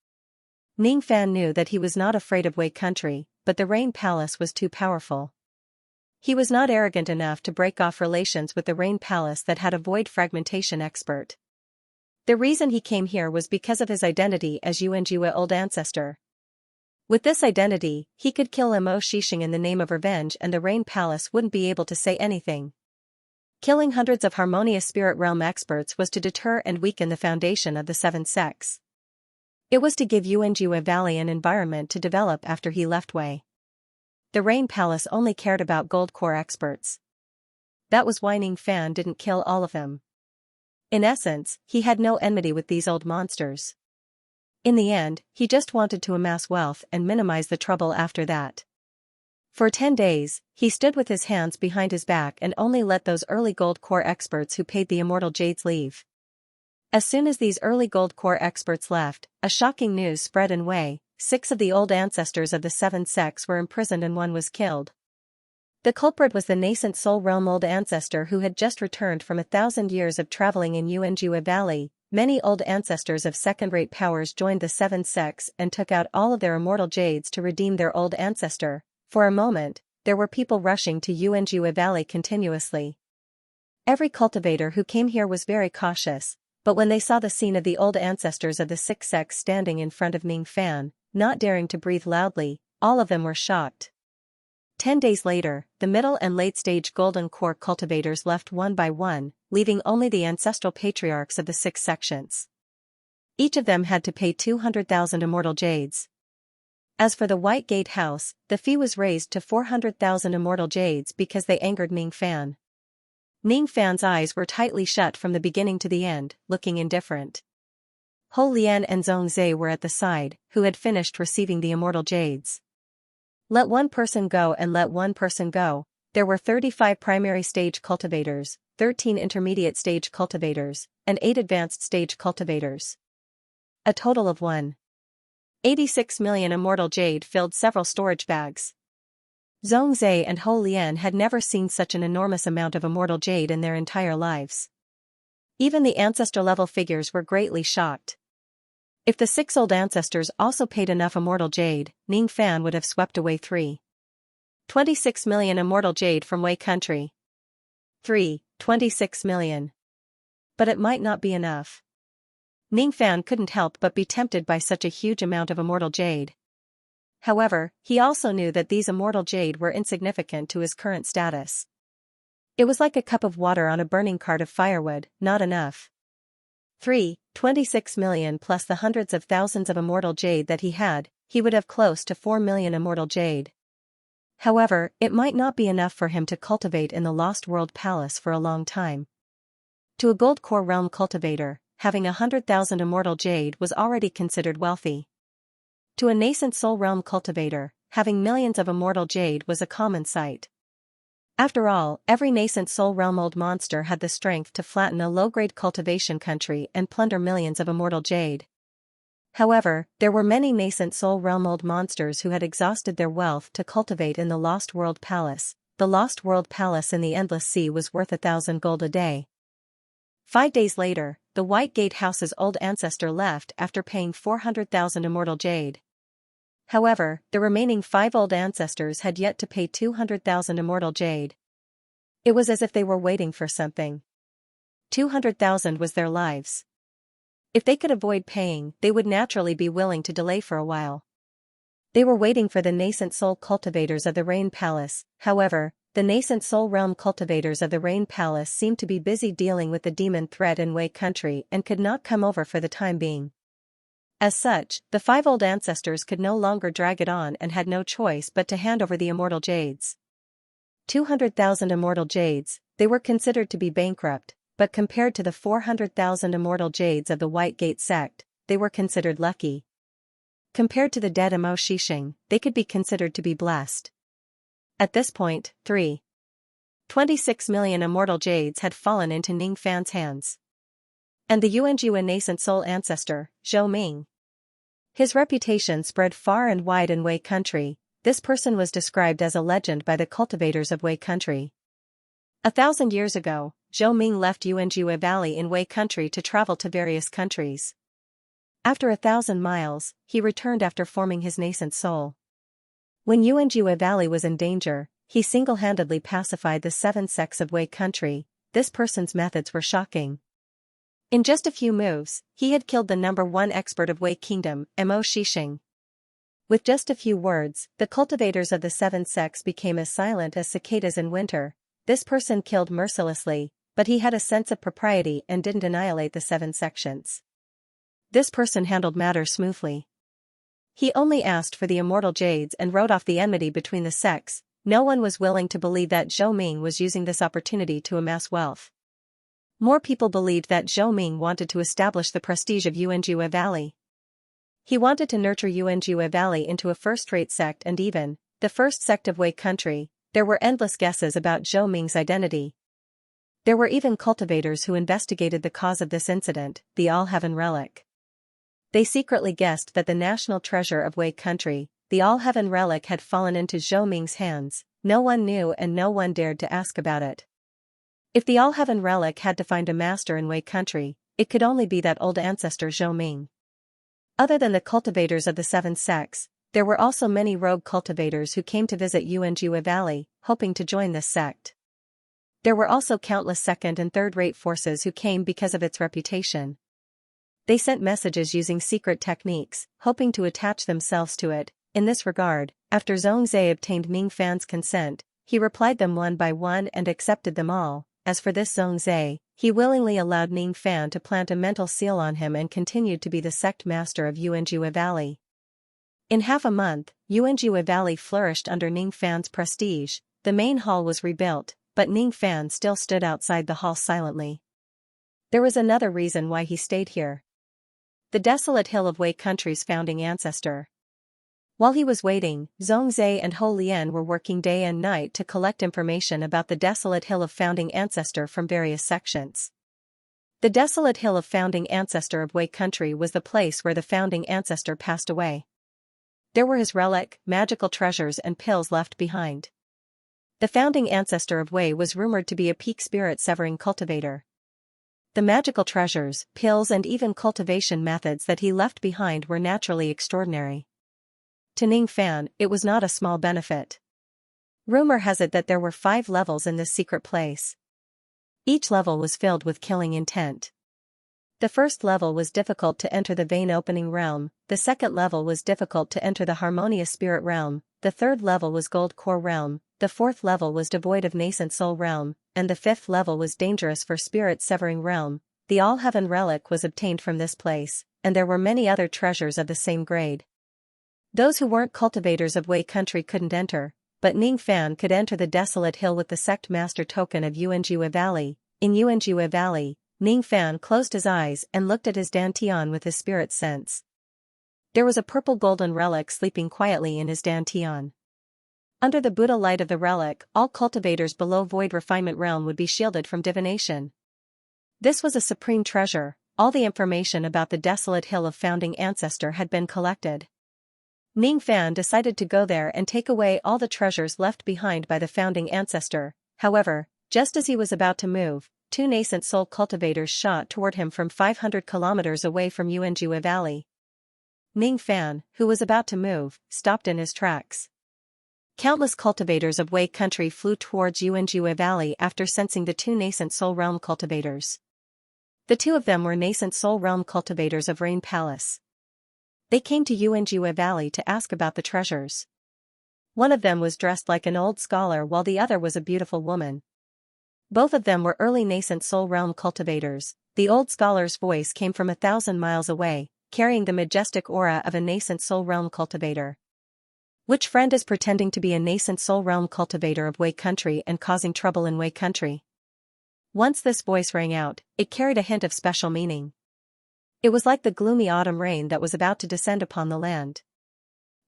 Ning Fan knew that he was not afraid of Wei country, but the Rain Palace was too powerful. He was not arrogant enough to break off relations with the Rain Palace that had a void fragmentation expert. The reason he came here was because of his identity as Xianxia old ancestor. With this identity, he could kill Mo Shixing in the name of revenge and the Rain Palace wouldn't be able to say anything. Killing hundreds of harmonious spirit realm experts was to deter and weaken the foundation of the 7 sects. It was to give Yuanjue Valley an environment to develop after he left Wei. The Rain Palace only cared about gold core experts. That was why Ning Fan didn't kill all of them. In essence, he had no enmity with these old monsters. In the end, he just wanted to amass wealth and minimize the trouble after that. For 10 days, he stood with his hands behind his back and only let those early gold core experts who paid the immortal jades leave. As soon as these early gold core experts left, a shocking news spread in Wei. 6 of the old ancestors of the 7 sects were imprisoned and 1 was killed. The culprit was the nascent Soul Realm old ancestor who had just returned from 1,000 years of traveling in Yuanjue Valley. Many old ancestors of second-rate powers joined the 7 sects and took out all of their immortal jades to redeem their old ancestor. For a moment, there were people rushing to Yuanjue Valley continuously. Every cultivator who came here was very cautious, but when they saw the scene of the old ancestors of the 6 sects standing in front of Ning Fan, not daring to breathe loudly, all of them were shocked. 10 days later, the middle and late-stage golden core cultivators left one by one, leaving only the ancestral patriarchs of the 6 sections. Each of them had to pay 200,000 immortal jades. As for the White Gate House, the fee was raised to 400,000 immortal jades because they angered Ning Fan. Ning Fan's eyes were tightly shut from the beginning to the end, looking indifferent. Ho Lian and Zhong Zhe were at the side, who had finished receiving the immortal jades. Let one person go and let one person go. There were 35 primary stage cultivators, 13 intermediate stage cultivators, and 8 advanced stage cultivators. A total of 1.86 million immortal jade filled several storage bags. Zhong Zhe and Ho Lian had never seen such an enormous amount of immortal jade in their entire lives. Even the ancestor-level figures were greatly shocked. If the 6 old ancestors also paid enough immortal jade, Ning Fan would have swept away 3.26 million immortal jade from Wei country. 3.26 million. But it might not be enough. Ning Fan couldn't help but be tempted by such a huge amount of immortal jade. However, he also knew that these immortal jade were insignificant to his current status. It was like a cup of water on a burning cart of firewood, not enough. 3.26 million plus the hundreds of thousands of immortal jade that he had, he would have close to 4 million immortal jade. However, it might not be enough for him to cultivate in the Lost World Palace for a long time. To a Gold Core Realm cultivator, having 100,000 immortal jade was already considered wealthy. To a nascent Soul Realm cultivator, having millions of immortal jade was a common sight. After all, every nascent Soul Realm old monster had the strength to flatten a low-grade cultivation country and plunder millions of immortal jade. However, there were many nascent Soul Realm old monsters who had exhausted their wealth to cultivate in the Lost World Palace. The Lost World Palace in the Endless Sea was worth 1,000 gold a day. 5 days later, the White Gate House's old ancestor left after paying 400,000 immortal jade. However, the remaining 5 old ancestors had yet to pay 200,000 immortal jade. It was as if they were waiting for something. 200,000 was their lives. If they could avoid paying, they would naturally be willing to delay for a while. They were waiting for the nascent soul cultivators of the Rain Palace. However, the nascent Soul Realm cultivators of the Rain Palace seemed to be busy dealing with the demon threat in Wei country and could not come over for the time being. As such, the 5 old ancestors could no longer drag it on and had no choice but to hand over the immortal jades. 200,000 immortal jades, they were considered to be bankrupt, but compared to the 400,000 immortal jades of the White Gate sect, they were considered lucky. Compared to the dead Mo Shishing, they could be considered to be blessed. At this point, 3.26 million immortal jades had fallen into Ning Fan's hands. And the Yuanjue nascent soul ancestor, Zhou Ming. His reputation spread far and wide in Wei country. This person was described as a legend by the cultivators of Wei country. 1,000 years ago, Zhou Ming left Yuanjue Valley in Wei country to travel to various countries. After 1,000 miles, he returned after forming his nascent soul. When Yuanjue Valley was in danger, he single-handedly pacified the 7 sects of Wei country. This person's methods were shocking. In just a few moves, he had killed the #1 expert of Wei Kingdom, Mo Shishing. With just a few words, the cultivators of the 7 sects became as silent as cicadas in winter. This person killed mercilessly, but he had a sense of propriety and didn't annihilate the 7 sections. This person handled matters smoothly. He only asked for the immortal jades and wrote off the enmity between the sects. No one was willing to believe that Zhou Ming was using this opportunity to amass wealth. More people believed that Zhou Ming wanted to establish the prestige of Yuanjue Valley. He wanted to nurture Yuanjue Valley into a first-rate sect and even the first sect of Wei country. There were endless guesses about Zhou Ming's identity. There were even cultivators who investigated the cause of this incident, the All-Heaven Relic. They secretly guessed that the national treasure of Wei country, the All-Heaven Relic, had fallen into Zhou Ming's hands. No one knew and no one dared to ask about it. If the All-Heaven Relic had to find a master in Wei country, it could only be that old ancestor Zhou Ming. Other than the cultivators of the seven sects, there were also many rogue cultivators who came to visit Yuanjue Valley, hoping to join this sect. There were also countless second- and third-rate forces who came because of its reputation. They sent messages using secret techniques, hoping to attach themselves to it. In this regard, after Xianxia obtained Ning Fan's consent, he replied them one by one and accepted them all. As for this Xianxia, he willingly allowed Ning Fan to plant a mental seal on him and continued to be the sect master of Yuanjue Valley. In half a month, Yuanjue Valley flourished under Ning Fan's prestige. The main hall was rebuilt, but Ning Fan still stood outside the hall silently. There was another reason why he stayed here. The desolate hill of Wei country's founding ancestor. While he was waiting, Zhongzhe and Ho Lian were working day and night to collect information about the desolate hill of founding ancestor from various sections. The desolate hill of founding ancestor of Wei country was the place where the founding ancestor passed away. There were his relic, magical treasures and pills left behind. The founding ancestor of Wei was rumored to be a peak spirit-severing cultivator. The magical treasures, pills and even cultivation methods that he left behind were naturally extraordinary. To Ning Fan, it was not a small benefit. Rumor has it that there were 5 levels in this secret place. Each level was filled with killing intent. The first level was difficult to enter the vein-opening realm, the second level was difficult to enter the harmonious spirit realm, the third level was gold core realm, the fourth level was devoid of nascent soul realm, and the fifth level was dangerous for spirit-severing realm. The All-Heaven Relic was obtained from this place, and there were many other treasures of the same grade. Those who weren't cultivators of Wei country couldn't enter, but Ning Fan could enter the desolate hill with the sect master token of Yuanjue Valley. In Yuanjue Valley, Ning Fan closed his eyes and looked at his dantian with his spirit sense. There was a purple golden relic sleeping quietly in his dantian. Under the Buddha light of the relic, all cultivators below Void Refinement Realm would be shielded from divination. This was a supreme treasure. All the information about the desolate hill of founding ancestor had been collected. Ning Fan decided to go there and take away all the treasures left behind by the founding ancestor. However, just as he was about to move, 2 nascent soul cultivators shot toward him from 500 kilometers away from Yuanjue Valley. Ning Fan, who was about to move, stopped in his tracks. Countless cultivators of Wei country flew towards Yuanjue Valley after sensing the 2 nascent soul realm cultivators. The 2 of them were nascent soul realm cultivators of Rain Palace. They came to Yuanjue Valley to ask about the treasures. One of them was dressed like an old scholar while the other was a beautiful woman. Both of them were early nascent soul realm cultivators. The old scholar's voice came from 1,000 miles away, carrying the majestic aura of a nascent soul realm cultivator. Which friend is pretending to be a nascent soul realm cultivator of Wei country and causing trouble in Wei country? Once this voice rang out, it carried a hint of special meaning. It was like the gloomy autumn rain that was about to descend upon the land.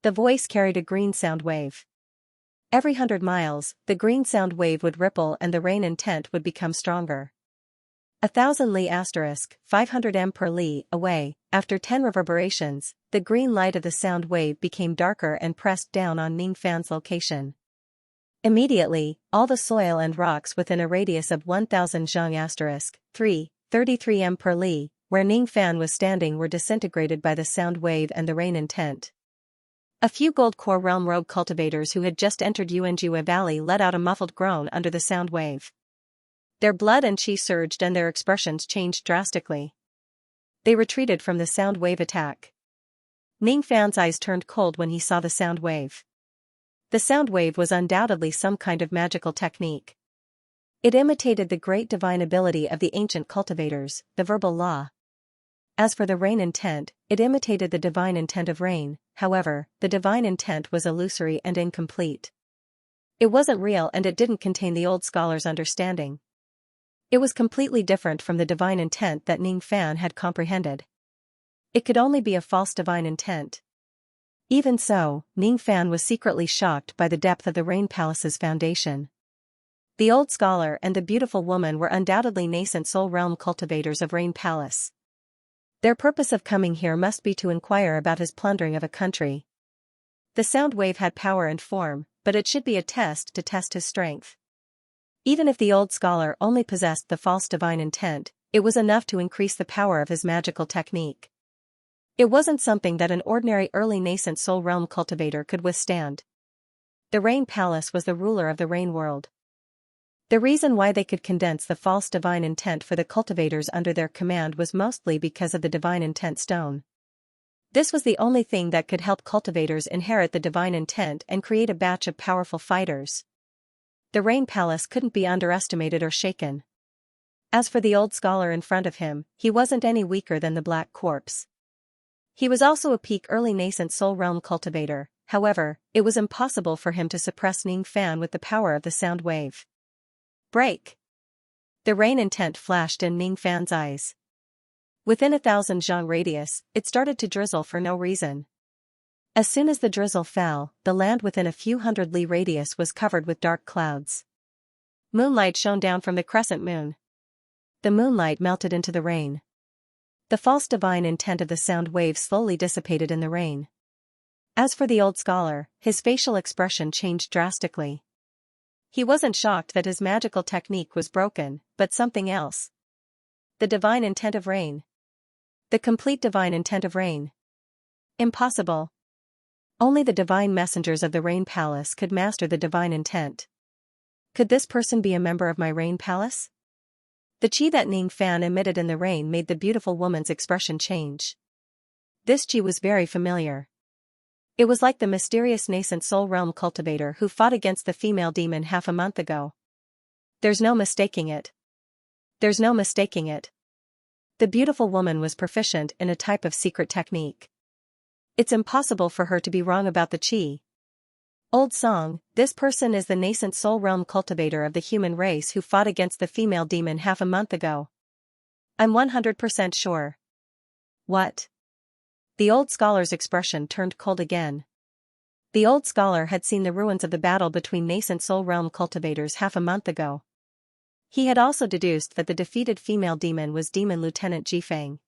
The voice carried a green sound wave. Every 100 miles, the green sound wave would ripple and the rain intent would become stronger. 1,000 li asterisk, 500 m per li, away, after 10 reverberations, the green light of the sound wave became darker and pressed down on Ning Fan's location. Immediately, all the soil and rocks within a radius of 1,000 zhang asterisk, 33 m per li, where Ning Fan was standing were disintegrated by the sound wave and the rain intent. A few gold core realm rogue cultivators who had just entered Yuanjue Valley let out a muffled groan under the sound wave. Their blood and chi surged and their expressions changed drastically. They retreated from the sound wave attack. Ning Fan's eyes turned cold when he saw the sound wave. The sound wave was undoubtedly some kind of magical technique. It imitated the great divine ability of the ancient cultivators, the verbal law. As for the rain intent, it imitated the divine intent of rain. However, the divine intent was illusory and incomplete. It wasn't real and it didn't contain the old scholar's understanding. It was completely different from the divine intent that Ning Fan had comprehended. It could only be a false divine intent. Even so, Ning Fan was secretly shocked by the depth of the Rain Palace's foundation. The old scholar and the beautiful woman were undoubtedly nascent soul realm cultivators of Rain Palace. Their purpose of coming here must be to inquire about his plundering of a country. The sound wave had power and form, but it should be a test to test his strength. Even if the old scholar only possessed the false divine intent, it was enough to increase the power of his magical technique. It wasn't something that an ordinary early nascent soul realm cultivator could withstand. The Rain Palace was the ruler of the Rain world. The reason why they could condense the false divine intent for the cultivators under their command was mostly because of the divine intent stone. This was the only thing that could help cultivators inherit the divine intent and create a batch of powerful fighters. The Rain Palace couldn't be underestimated or shaken. As for the old scholar in front of him, he wasn't any weaker than the Black Corpse. He was also a peak early nascent soul realm cultivator. However, it was impossible for him to suppress Ning Fan with the power of the sound wave. Break! The rain intent flashed in Ning Fan's eyes. Within 1,000 zhang radius, it started to drizzle for no reason. As soon as the drizzle fell, the land within a few hundred li radius was covered with dark clouds. Moonlight shone down from the crescent moon. The moonlight melted into the rain. The false divine intent of the sound wave slowly dissipated in the rain. As for the old scholar, his facial expression changed drastically. He wasn't shocked that his magical technique was broken, but something else. The divine intent of rain. The complete divine intent of rain. Impossible. Only the divine messengers of the Rain Palace could master the divine intent. Could this person be a member of my Rain Palace? The chi that Ning Fan emitted in the rain made the beautiful woman's expression change. This chi was very familiar. It was like the mysterious nascent soul realm cultivator who fought against the female demon half a month ago. There's no mistaking it. There's no mistaking it. The beautiful woman was proficient in a type of secret technique. It's impossible for her to be wrong about the chi. Old song, this person is the nascent soul realm cultivator of the human race who fought against the female demon half a month ago. I'm 100% sure. What? The old scholar's expression turned cold again. The old scholar had seen the ruins of the battle between nascent soul realm cultivators half a month ago. He had also deduced that the defeated female demon was Demon Lieutenant Jifeng.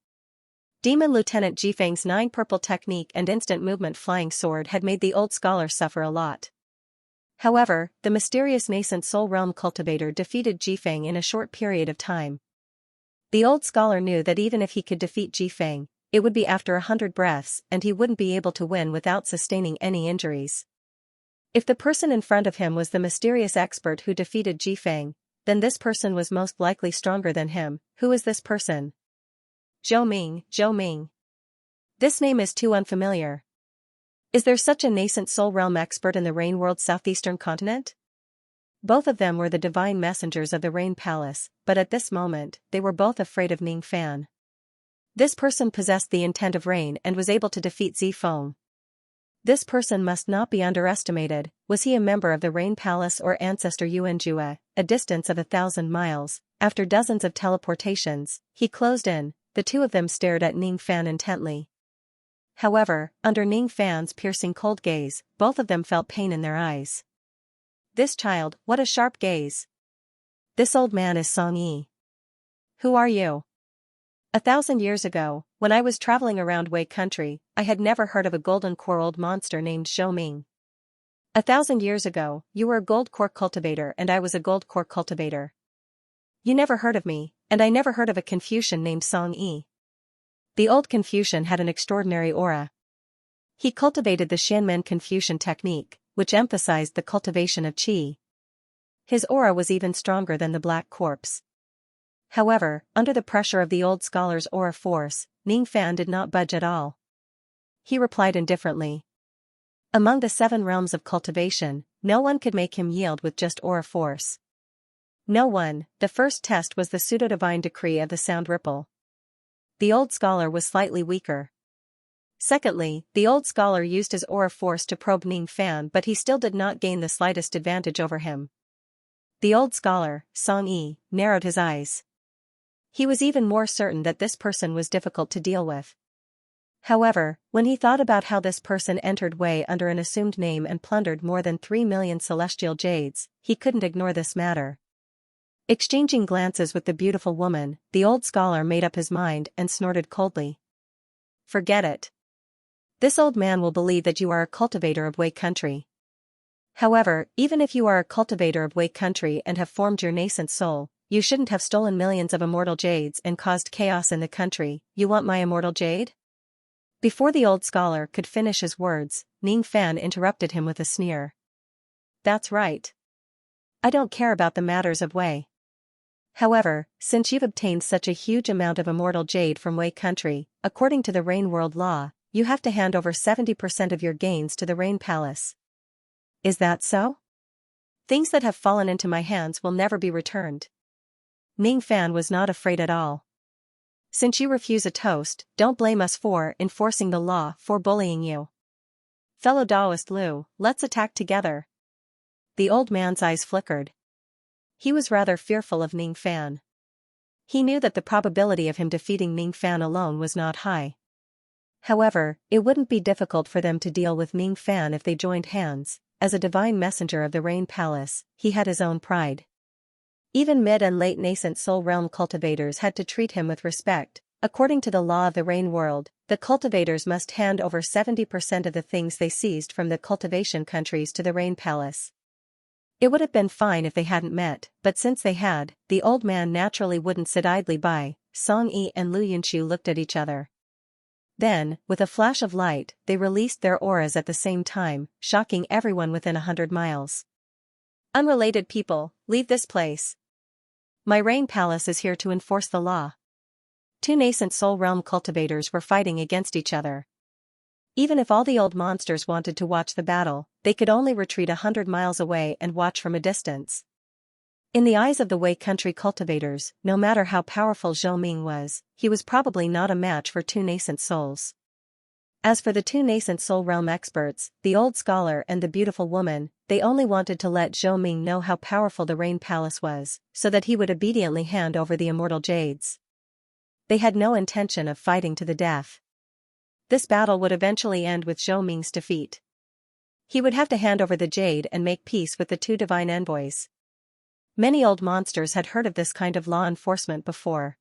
Demon Lieutenant Jifeng's 9 purple technique and instant movement flying sword had made the old scholar suffer a lot. However, the mysterious nascent soul realm cultivator defeated Jifeng in a short period of time. The old scholar knew that even if he could defeat Jifeng, it would be after 100 breaths and he wouldn't be able to win without sustaining any injuries. If the person in front of him was the mysterious expert who defeated Jifeng, then this person was most likely stronger than him. Who is this person? Zhou Ming, Zhou Ming. This name is too unfamiliar. Is there such a nascent soul realm expert in the Rain World's southeastern continent? Both of them were the divine messengers of the Rain Palace, but at this moment, they were both afraid of Ning Fan. This person possessed the intent of rain and was able to defeat Zifeng. This person must not be underestimated. Was he a member of the Rain Palace or ancestor Yuanjue? A distance of 1,000 miles, after dozens of teleportations, he closed in. The two of them stared at Ning Fan intently. However, under Ning Fan's piercing cold gaze, both of them felt pain in their eyes. This child, what a sharp gaze. This old man is Song Yi. Who are you? 1,000 years ago, when I was traveling around Wei country, I had never heard of a golden core old monster named Zhou Ming. 1,000 years ago, you were a gold core cultivator and I was a gold core cultivator. You never heard of me, and I never heard of a Confucian named Song Yi. The old Confucian had an extraordinary aura. He cultivated the Xianmen Confucian technique, which emphasized the cultivation of qi. His aura was even stronger than the Black Corpse. However, under the pressure of the old scholar's aura force, Ning Fan did not budge at all. He replied indifferently. Among the 7 realms of cultivation, no one could make him yield with just aura force. No one. The first test was the pseudo-divine decree of the sound ripple. the old scholar was slightly weaker. Secondly, the old scholar used his aura force to probe Ning Fan, but he still did not gain the slightest advantage over him. The old scholar, Song Yi, narrowed his eyes. He was even more certain that this person was difficult to deal with. However, when he thought about how this person entered Wei under an assumed name and plundered more than 3 million celestial jades, he couldn't ignore this matter. Exchanging glances with the beautiful woman, the old scholar made up his mind and snorted coldly. Forget it. This old man will believe that you are a cultivator of Wei country. However, even if you are a cultivator of Wei country and have formed your nascent soul, you shouldn't have stolen millions of immortal jades and caused chaos in the country. You want my immortal jade? Before the old scholar could finish his words, Ning Fan interrupted him with a sneer. That's right. I don't care about the matters of Wei. However, since you've obtained such a huge amount of immortal jade from Wei country, according to the Rain World law, you have to hand over 70% of your gains to the Rain Palace. Is that so? Things that have fallen into my hands will never be returned. Ning Fan was not afraid at all. Since you refuse a toast, don't blame us for enforcing the law for bullying you. Fellow Taoist Liu, let's attack together. The old man's eyes flickered. He was rather fearful of Ning Fan. He knew that the probability of him defeating Ning Fan alone was not high. However, it wouldn't be difficult for them to deal with Ning Fan if they joined hands. As a divine messenger of the Rain Palace, he had his own pride. Even mid and late nascent soul realm cultivators had to treat him with respect. According to the law of the Rain World, the cultivators must hand over 70% of the things they seized from the cultivation countries to the Rain Palace. It would have been fine if they hadn't met, but since they had, the old man naturally wouldn't sit idly by. Song Yi and Lu Yunqiu looked at each other. Then, with a flash of light, they released their auras at the same time, shocking everyone within 100 miles. Unrelated people, leave this place. My Rain Palace is here to enforce the law. Two nascent soul realm cultivators were fighting against each other. Even if all the old monsters wanted to watch the battle, they could only retreat 100 miles away and watch from a distance. In the eyes of the Wei country cultivators, no matter how powerful Zhou Ming was, he was probably not a match for two nascent souls. As for the two nascent soul realm experts, the old scholar and the beautiful woman, they only wanted to let Zhou Ming know how powerful the Rain Palace was, so that he would obediently hand over the immortal jades. They had no intention of fighting to the death. This battle would eventually end with Zhou Ming's defeat. He would have to hand over the jade and make peace with the two divine envoys. Many old monsters had heard of this kind of law enforcement before.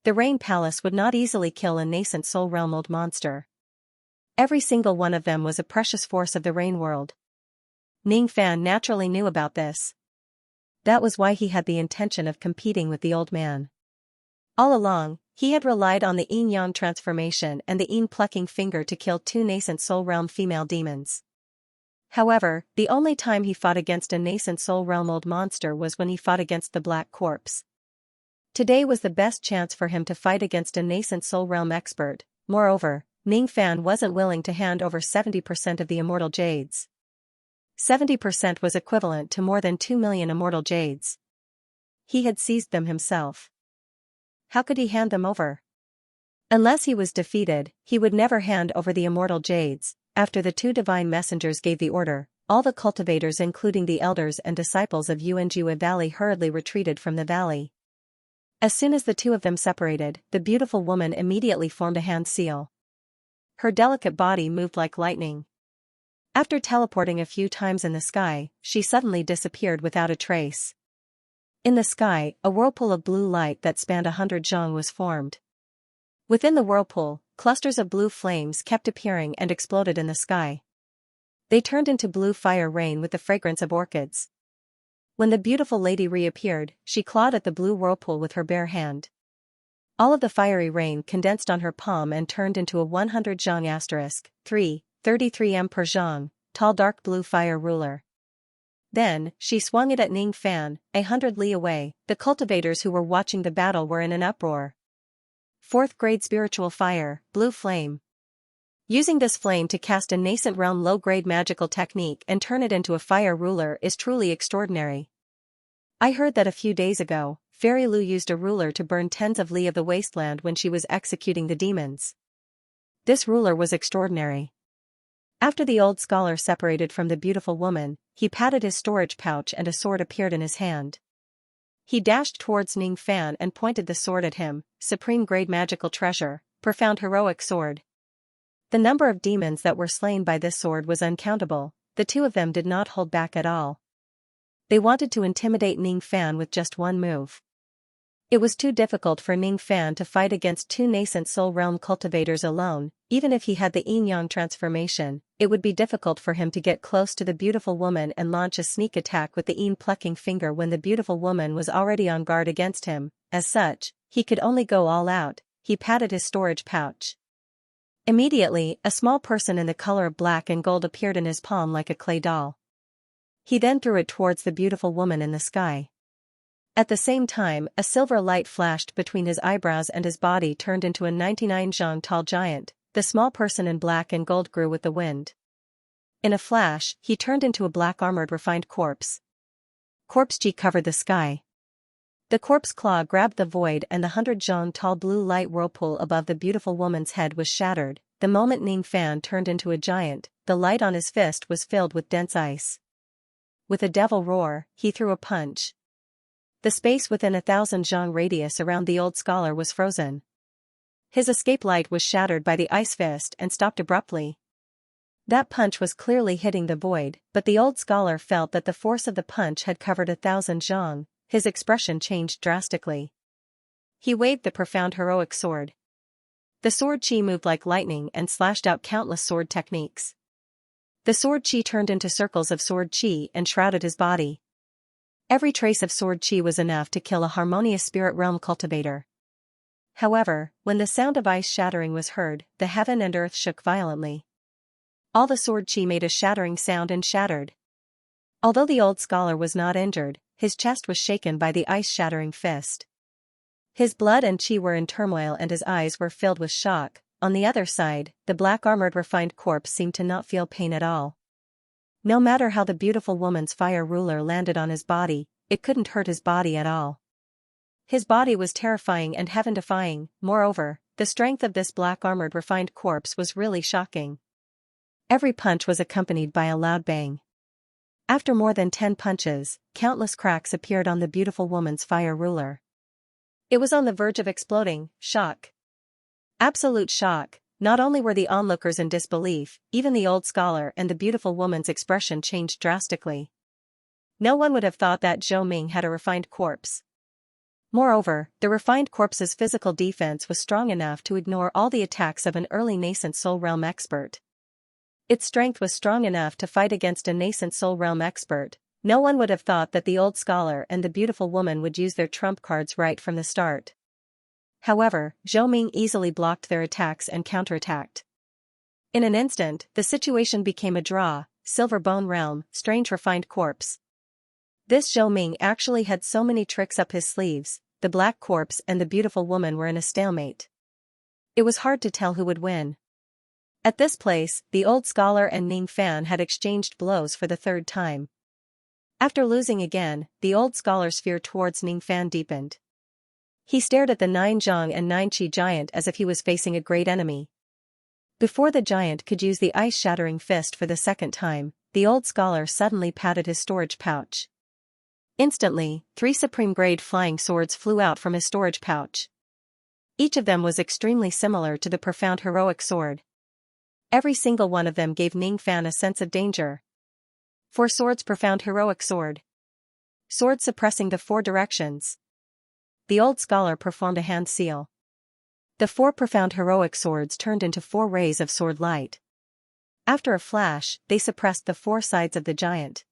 The Rain Palace would not easily kill a nascent soul realm old monster. Every single one of them was a precious force of the Rain World. Ning Fan naturally knew about this. That was why he had the intention of competing with the old man. All along, he had relied on the yin-yang transformation and the yin-plucking finger to kill two nascent soul realm female demons. However, the only time he fought against a nascent soul realm old monster was when he fought against the Black Corpse. Today was the best chance for him to fight against a nascent soul realm expert. Moreover, Ning Fan wasn't willing to hand over 70% of the immortal jades. 70% was equivalent to more than 2 million immortal jades. He had seized them himself. How could he hand them over? Unless he was defeated, he would never hand over the immortal jades. After the two divine messengers gave the order, all the cultivators including the elders and disciples of Yuanjue Valley hurriedly retreated from the valley. As soon as the two of them separated, the beautiful woman immediately formed a hand seal. Her delicate body moved like lightning. After teleporting a few times in the sky, she suddenly disappeared without a trace. In the sky, a whirlpool of blue light that spanned 100 zhang was formed. Within the whirlpool, clusters of blue flames kept appearing and exploded in the sky. They turned into blue fire rain with the fragrance of orchids. When the beautiful lady reappeared, she clawed at the blue whirlpool with her bare hand. All of the fiery rain condensed on her palm and turned into a 100 zhang *, 33 m per zhang, tall dark blue fire ruler. Then, she swung it at Ning Fan, 100 li away. The cultivators who were watching the battle were in an uproar. 4th grade spiritual fire, blue flame. Using this flame to cast a nascent realm low-grade magical technique and turn it into a fire ruler is truly extraordinary. I heard that a few days ago, Fairy Lu used a ruler to burn tens of li of the wasteland when she was executing the demons. This ruler was extraordinary. After the old scholar separated from the beautiful woman, he patted his storage pouch and a sword appeared in his hand. He dashed towards Ning Fan and pointed the sword at him, supreme-grade magical treasure, profound heroic sword. The number of demons that were slain by this sword was uncountable, the two of them did not hold back at all. They wanted to intimidate Ning Fan with just one move. It was too difficult for Ning Fan to fight against two nascent soul realm cultivators alone. Even if he had the yin-yang transformation, it would be difficult for him to get close to the beautiful woman and launch a sneak attack with the yin plucking finger when the beautiful woman was already on guard against him. As such, he could only go all out. He patted his storage pouch. Immediately, a small person in the color of black and gold appeared in his palm like a clay doll. He then threw it towards the beautiful woman in the sky. At the same time, a silver light flashed between his eyebrows and his body turned into a 99 zhang tall giant. The small person in black and gold grew with the wind. In a flash, he turned into a black armored refined corpse. Corpse G covered the sky. The corpse claw grabbed the void and the 100 zhang tall blue light whirlpool above the beautiful woman's head was shattered. The moment Ning Fan turned into a giant, the light on his fist was filled with dense ice. With a devil roar, he threw a punch. The space within 1,000 zhang radius around the old scholar was frozen. His escape light was shattered by the ice fist and stopped abruptly. That punch was clearly hitting the void, but the old scholar felt that the force of the punch had covered 1,000 zhang. His expression changed drastically. He waved the profound heroic sword. The sword chi moved like lightning and slashed out countless sword techniques. The sword chi turned into circles of sword chi and shrouded his body. Every trace of sword chi was enough to kill a harmonious spirit realm cultivator. However, when the sound of ice shattering was heard, the heaven and earth shook violently. All the sword chi made a shattering sound and shattered. Although the old scholar was not injured, his chest was shaken by the ice-shattering fist. His blood and chi were in turmoil and his eyes were filled with shock. On the other side, the black-armored refined corpse seemed to not feel pain at all. No matter how the beautiful woman's fire ruler landed on his body, it couldn't hurt his body at all. His body was terrifying and heaven-defying. Moreover, the strength of this black-armored refined corpse was really shocking. Every punch was accompanied by a loud bang. After more than 10 punches, countless cracks appeared on the beautiful woman's fire ruler. It was on the verge of exploding. Shock. Absolute shock. Not only were the onlookers in disbelief, even the old scholar and the beautiful woman's expression changed drastically. No one would have thought that Zhou Ming had a refined corpse. Moreover, the refined corpse's physical defense was strong enough to ignore all the attacks of an early nascent soul realm expert. Its strength was strong enough to fight against a nascent soul realm expert. No one would have thought that the old scholar and the beautiful woman would use their trump cards right from the start. However, Zhou Ming easily blocked their attacks and counterattacked. In an instant, the situation became a draw. Silver Bone Realm, strange refined corpse. This Zhou Ming actually had so many tricks up his sleeves. The black corpse and the beautiful woman were in a stalemate. It was hard to tell who would win. At this place, the old scholar and Ning Fan had exchanged blows for the third time. After losing again, the old scholar's fear towards Ning Fan deepened. He stared at the 9 Zhang and 9 Qi giant as if he was facing a great enemy. Before the giant could use the ice-shattering fist for the second time, the old scholar suddenly patted his storage pouch. Instantly, 3 supreme-grade flying swords flew out from his storage pouch. Each of them was extremely similar to the profound heroic sword. Every single one of them gave Ning Fan a sense of danger. 4 swords profound heroic sword. Sword suppressing the 4 directions. The old scholar performed a hand seal. The 4 profound heroic swords turned into 4 rays of sword light. After a flash, they suppressed the 4 sides of the giant.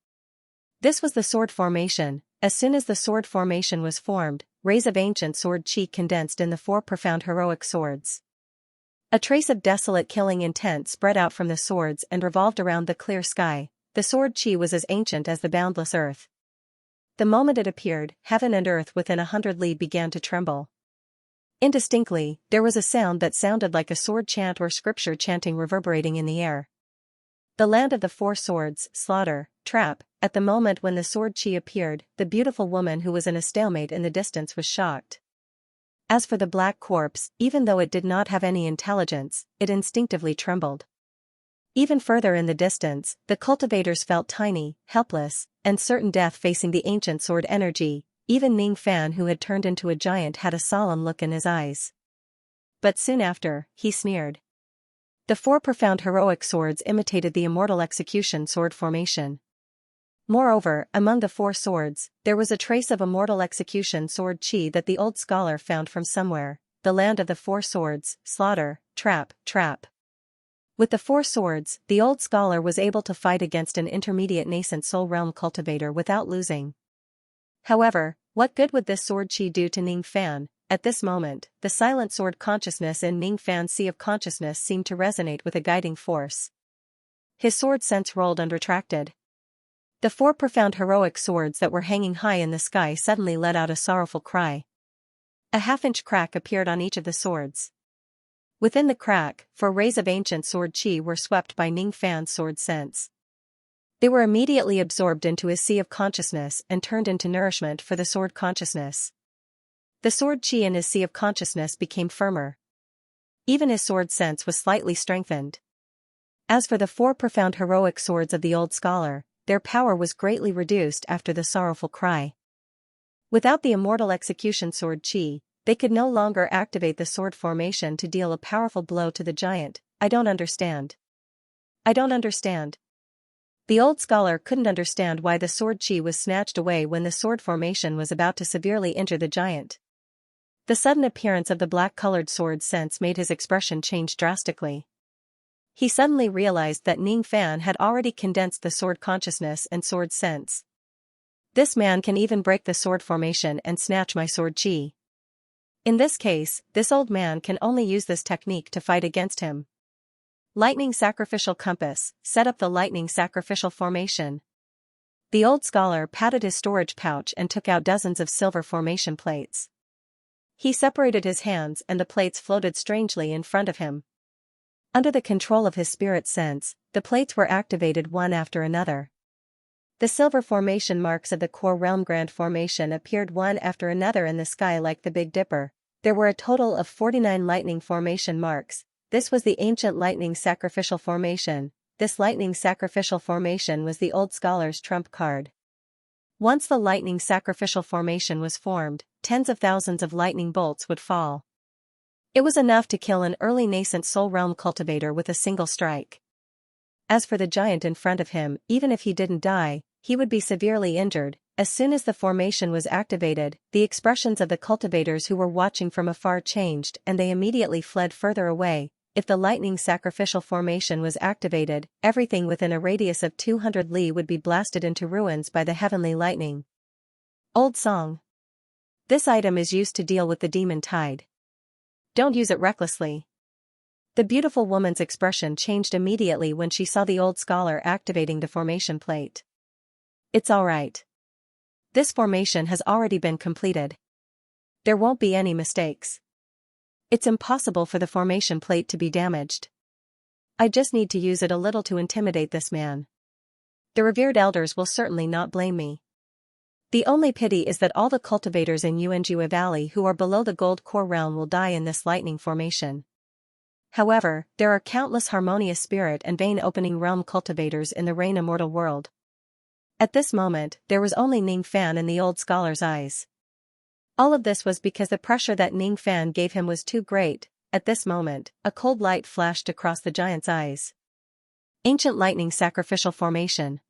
This was the sword formation. As soon as the sword formation was formed, rays of ancient sword chi condensed in the 4 profound heroic swords. A trace of desolate killing intent spread out from the swords and revolved around the clear sky. The sword chi was as ancient as the boundless earth. The moment it appeared, heaven and earth within 100 li began to tremble. Indistinctly, there was a sound that sounded like a sword chant or scripture chanting reverberating in the air. The land of the four swords, slaughter, trap. At the moment when the sword chi appeared, the beautiful woman who was in a stalemate in the distance was shocked. As for the black corpse, even though it did not have any intelligence, it instinctively trembled. Even further in the distance, the cultivators felt tiny, helpless, and certain death facing the ancient sword energy. Even Ning Fan, who had turned into a giant, had a solemn look in his eyes. But soon after, he sneered. The four profound heroic swords imitated the immortal execution sword formation. Moreover, among the four swords, there was a trace of immortal execution sword chi that the old scholar found from somewhere. The land of the four swords, slaughter, trap. With the four swords, the old scholar was able to fight against an intermediate nascent soul realm cultivator without losing. However, what good would this sword chi do to Ning Fan? At this moment, the silent sword consciousness in Ning Fan's sea of consciousness seemed to resonate with a guiding force. His sword sense rolled and retracted. The four profound heroic swords that were hanging high in the sky suddenly let out a sorrowful cry. A half-inch crack appeared on each of the swords. Within the crack, 4 rays of ancient sword chi were swept by Ning Fan's sword sense. They were immediately absorbed into his sea of consciousness and turned into nourishment for the sword consciousness. The sword chi in his sea of consciousness became firmer. Even his sword sense was slightly strengthened. As for the 4 profound heroic swords of the old scholar, their power was greatly reduced after the sorrowful cry. Without the immortal execution sword chi, they could no longer activate the sword formation to deal a powerful blow to the giant. I don't understand. The old scholar couldn't understand why the sword chi was snatched away when the sword formation was about to severely injure the giant. The sudden appearance of the black-colored sword sense made his expression change drastically. He suddenly realized that Ning Fan had already condensed the sword consciousness and sword sense. This man can even break the sword formation and snatch my sword chi. In this case, this old man can only use this technique to fight against him. Lightning sacrificial compass, set up the lightning sacrificial formation. The old scholar patted his storage pouch and took out dozens of silver formation plates. He separated his hands and the plates floated strangely in front of him. Under the control of his spirit sense, the plates were activated one after another. The silver formation marks of the core realm grand formation appeared one after another in the sky like the Big Dipper. There were a total of 49 lightning formation marks. This was the ancient lightning sacrificial formation. This lightning sacrificial formation was the old scholar's trump card. Once the lightning sacrificial formation was formed, tens of thousands of lightning bolts would fall. It was enough to kill an early nascent soul realm cultivator with a single strike. As for the giant in front of him, even if he didn't die, he would be severely injured. As soon as the formation was activated, the expressions of the cultivators who were watching from afar changed and they immediately fled further away. If the lightning sacrificial formation was activated, everything within a radius of 200 li would be blasted into ruins by the heavenly lightning. Old song. This item is used to deal with the demon tide. Don't use it recklessly. The beautiful woman's expression changed immediately when she saw the old scholar activating the formation plate. It's alright. This formation has already been completed. There won't be any mistakes. It's impossible for the formation plate to be damaged. I just need to use it a little to intimidate this man. The revered elders will certainly not blame me. The only pity is that all the cultivators in Yuanjue Valley who are below the gold core realm will die in this lightning formation. However, there are countless harmonious spirit and vein opening realm cultivators in the Rain Immortal world. At this moment, there was only Ning Fan in the old scholar's eyes. All of this was because the pressure that Ning Fan gave him was too great. At this moment, a cold light flashed across the giant's eyes. Ancient lightning sacrificial formation.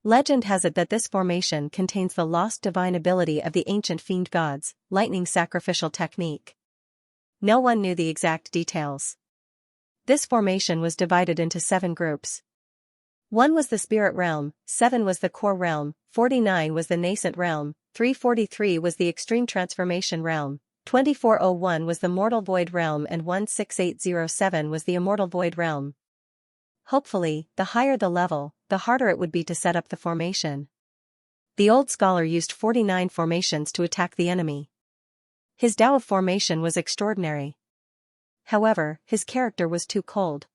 Legend has it that this formation contains the lost divine ability of the ancient fiend gods, lightning sacrificial technique. No one knew the exact details. This formation was divided into 7 groups. 1 was the spirit realm, 7 was the core realm, 49 was the nascent realm, 343 was the extreme transformation realm, 2401 was the mortal void realm and 16807 was the immortal void realm. Hopefully, the higher the level, the harder it would be to set up the formation. The old scholar used 49 formations to attack the enemy. His Tao of formation was extraordinary. However, his character was too cold.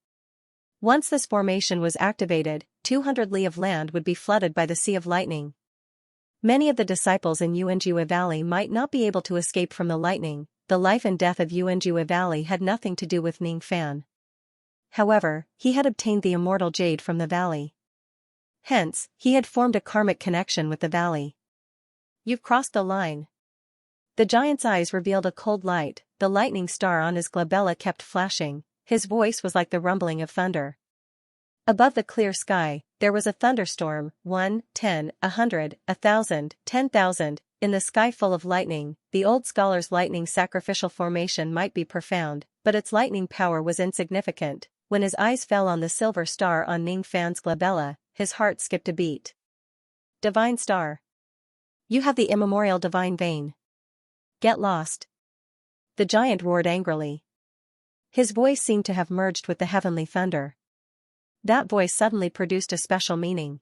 Once this formation was activated, 200 li of land would be flooded by the Sea of Lightning. Many of the disciples in Xianxia Valley might not be able to escape from the lightning. The life and death of Xianxia Valley had nothing to do with Ning Fan. However, he had obtained the immortal jade from the valley. Hence, he had formed a karmic connection with the valley. You've crossed the line. The giant's eyes revealed a cold light, the lightning star on his glabella kept flashing, his voice was like the rumbling of thunder. Above the clear sky, there was a thunderstorm, 1, 10, 100, 1,000, 10,000, in the sky full of lightning. The old scholar's lightning sacrificial formation might be profound, but its lightning power was insignificant. When his eyes fell on the silver star on Ning Fan's glabella, his heart skipped a beat. Divine star. You have the immemorial divine vein. Get lost. The giant roared angrily. His voice seemed to have merged with the heavenly thunder. That voice suddenly produced a special meaning.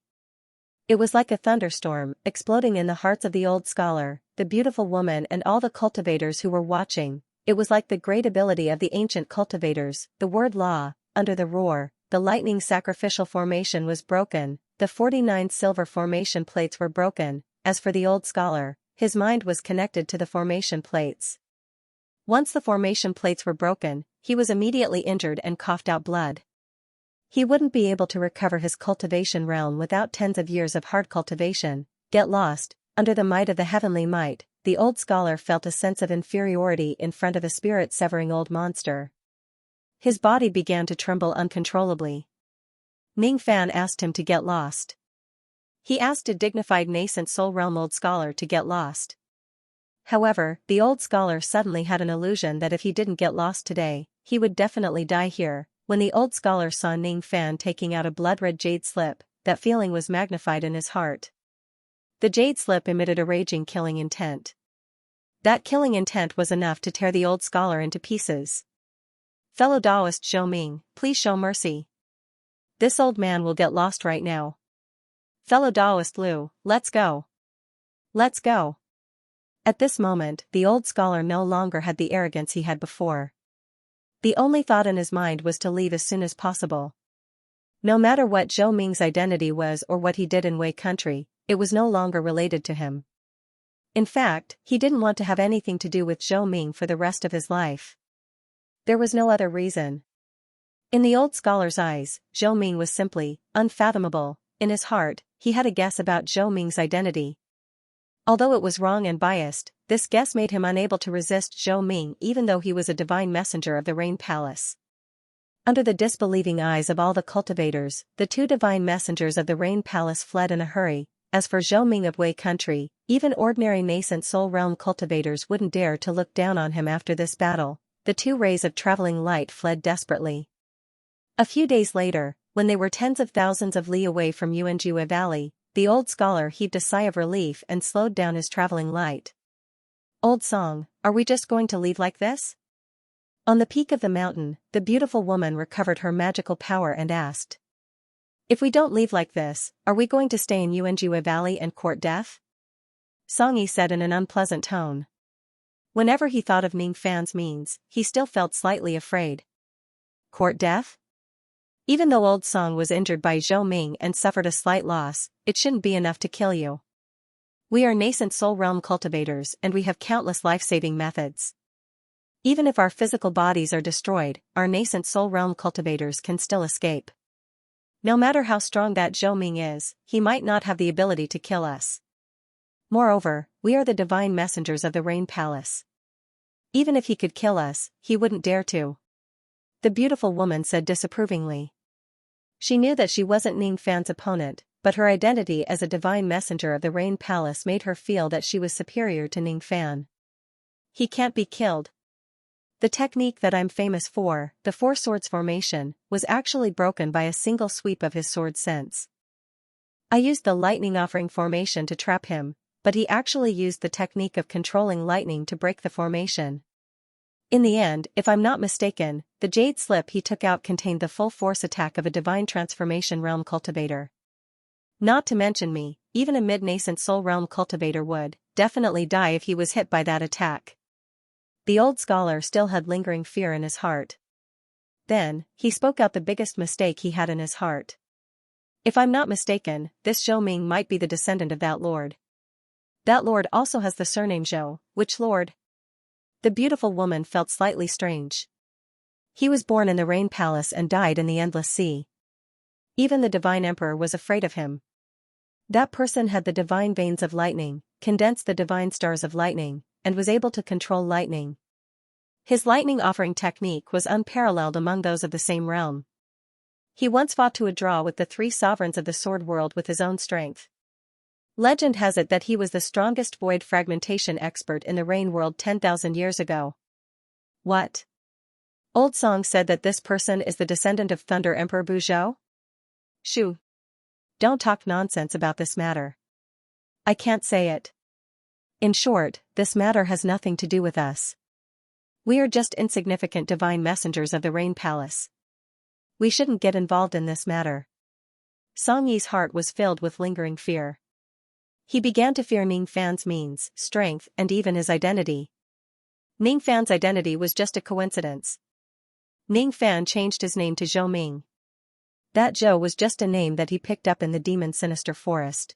It was like a thunderstorm, exploding in the hearts of the old scholar, the beautiful woman and all the cultivators who were watching. It was like the great ability of the ancient cultivators, the word law. Under the roar, the lightning sacrificial formation was broken, the 49 silver formation plates were broken. As for the old scholar, his mind was connected to the formation plates. Once the formation plates were broken, he was immediately injured and coughed out blood. He wouldn't be able to recover his cultivation realm without tens of years of hard cultivation. Get lost. Under the might of the heavenly might, the old scholar felt a sense of inferiority in front of a spirit-severing old monster. His body began to tremble uncontrollably. Ning Fan asked him to get lost. He asked a dignified nascent soul realm old scholar to get lost. However, the old scholar suddenly had an illusion that if he didn't get lost today, he would definitely die here. When the old scholar saw Ning Fan taking out a blood-red jade slip, that feeling was magnified in his heart. The jade slip emitted a raging killing intent. That killing intent was enough to tear the old scholar into pieces. Fellow Taoist Zhou Ming, please show mercy. This old man will get lost right now. Fellow Taoist Liu, let's go. Let's go. At this moment, the old scholar no longer had the arrogance he had before. The only thought in his mind was to leave as soon as possible. No matter what Zhou Ming's identity was or what he did in Wei country, it was no longer related to him. In fact, he didn't want to have anything to do with Zhou Ming for the rest of his life. There was no other reason. In the old scholar's eyes, Zhou Ming was simply unfathomable. In his heart, he had a guess about Zhou Ming's identity. Although it was wrong and biased, this guess made him unable to resist Zhou Ming even though he was a divine messenger of the Rain Palace. Under the disbelieving eyes of all the cultivators, the two divine messengers of the Rain Palace fled in a hurry. As for Zhou Ming of Wei country, even ordinary nascent soul realm cultivators wouldn't dare to look down on him after this battle. The two rays of traveling light fled desperately. A few days later, when they were tens of thousands of li away from Xianxia Valley, the old scholar heaved a sigh of relief and slowed down his traveling light. Old song, are we just going to leave like this? On the peak of the mountain, the beautiful woman recovered her magical power and asked. If we don't leave like this, are we going to stay in Xianxia Valley and court death? Songyi said in an unpleasant tone. Whenever he thought of Ning Fan's means, he still felt slightly afraid. Court death? Even though old Song was injured by Zhou Ming and suffered a slight loss, it shouldn't be enough to kill you. We are nascent soul realm cultivators and we have countless life-saving methods. Even if our physical bodies are destroyed, our nascent soul realm cultivators can still escape. No matter how strong that Zhou Ming is, he might not have the ability to kill us. Moreover, we are the divine messengers of the Rain Palace. Even if he could kill us, he wouldn't dare to. The beautiful woman said disapprovingly. She knew that she wasn't Ning Fan's opponent, but her identity as a divine messenger of the Rain Palace made her feel that she was superior to Ning Fan. He can't be killed. The technique that I'm famous for, the Four Swords formation, was actually broken by a single sweep of his sword sense. I used the lightning offering formation to trap him, but he actually used the technique of controlling lightning to break the formation. In the end, if I'm not mistaken, the jade slip he took out contained the full force attack of a divine transformation realm cultivator. Not to mention me, even a mid-nascent soul realm cultivator would definitely die if he was hit by that attack. The old scholar still had lingering fear in his heart. Then, he spoke out the biggest mistake he had in his heart. If I'm not mistaken, this Zhou Ming might be the descendant of that lord. That lord also has the surname Zhou. Which lord? The beautiful woman felt slightly strange. He was born in the Rain Palace and died in the Endless Sea. Even the Divine Emperor was afraid of him. That person had the divine veins of lightning, condensed the divine stars of lightning, and was able to control lightning. His lightning offering technique was unparalleled among those of the same realm. He once fought to a draw with the 3 sovereigns of the sword world with his own strength. Legend has it that he was the strongest void fragmentation expert in the Rain world 10,000 years ago. What? Old song said that this person is the descendant of Thunder Emperor Bu Zhou? Shoo. Don't talk nonsense about this matter. I can't say it. In short, this matter has nothing to do with us. We are just insignificant divine messengers of the Rain Palace. We shouldn't get involved in this matter. Song Yi's heart was filled with lingering fear. He began to fear Ning Fan's means, strength, and even his identity. Ning Fan's identity was just a coincidence. Ning Fan changed his name to Zhou Ming. That Zhou was just a name that he picked up in the demon sinister forest.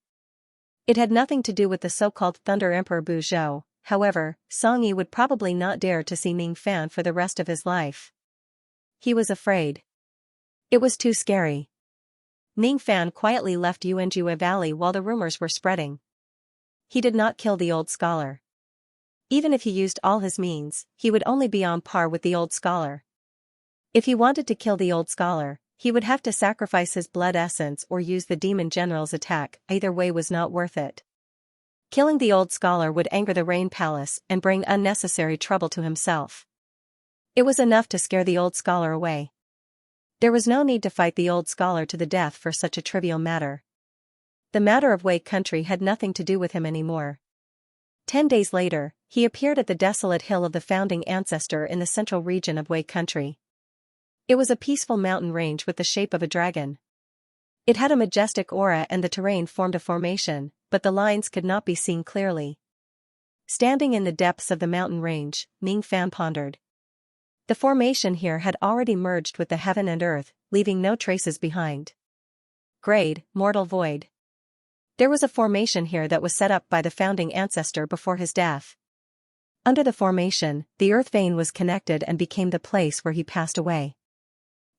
It had nothing to do with the so-called Thunder Emperor Bu Zhou. However, Song Yi would probably not dare to see Ning Fan for the rest of his life. He was afraid. It was too scary. Ning Fan quietly left Yuanjue Valley while the rumors were spreading. He did not kill the old scholar. Even if he used all his means, he would only be on par with the old scholar. If he wanted to kill the old scholar, he would have to sacrifice his blood essence or use the demon general's attack. Either way was not worth it. Killing the old scholar would anger the Rain Palace and bring unnecessary trouble to himself. It was enough to scare the old scholar away. There was no need to fight the old scholar to the death for such a trivial matter. The matter of Wei country had nothing to do with him anymore. 10 days later, he appeared at the desolate hill of the founding ancestor in the central region of Wei country. It was a peaceful mountain range with the shape of a dragon. It had a majestic aura and the terrain formed a formation, but the lines could not be seen clearly. Standing in the depths of the mountain range, Ning Fan pondered. The formation here had already merged with the heaven and earth, leaving no traces behind. Grade, mortal void. There was a formation here that was set up by the founding ancestor before his death. Under the formation, the earth vein was connected and became the place where he passed away.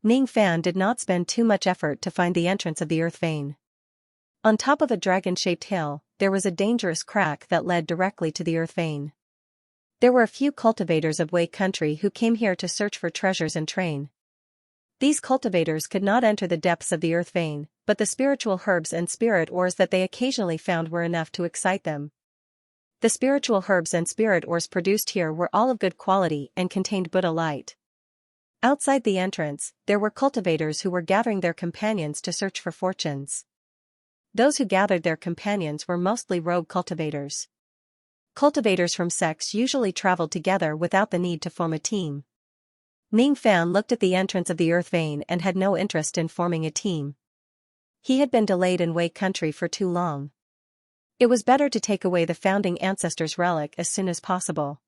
Ning Fan did not spend too much effort to find the entrance of the earth vein. On top of a dragon-shaped hill, there was a dangerous crack that led directly to the earth vein. There were a few cultivators of Wei country who came here to search for treasures and train. These cultivators could not enter the depths of the earth vein, but the spiritual herbs and spirit ores that they occasionally found were enough to excite them. The spiritual herbs and spirit ores produced here were all of good quality and contained Buddha light. Outside the entrance, there were cultivators who were gathering their companions to search for fortunes. Those who gathered their companions were mostly rogue cultivators. Cultivators from sects usually traveled together without the need to form a team. Ning Fan looked at the entrance of the earth vein and had no interest in forming a team. He had been delayed in Wei country for too long. It was better to take away the founding ancestor's relic as soon as possible.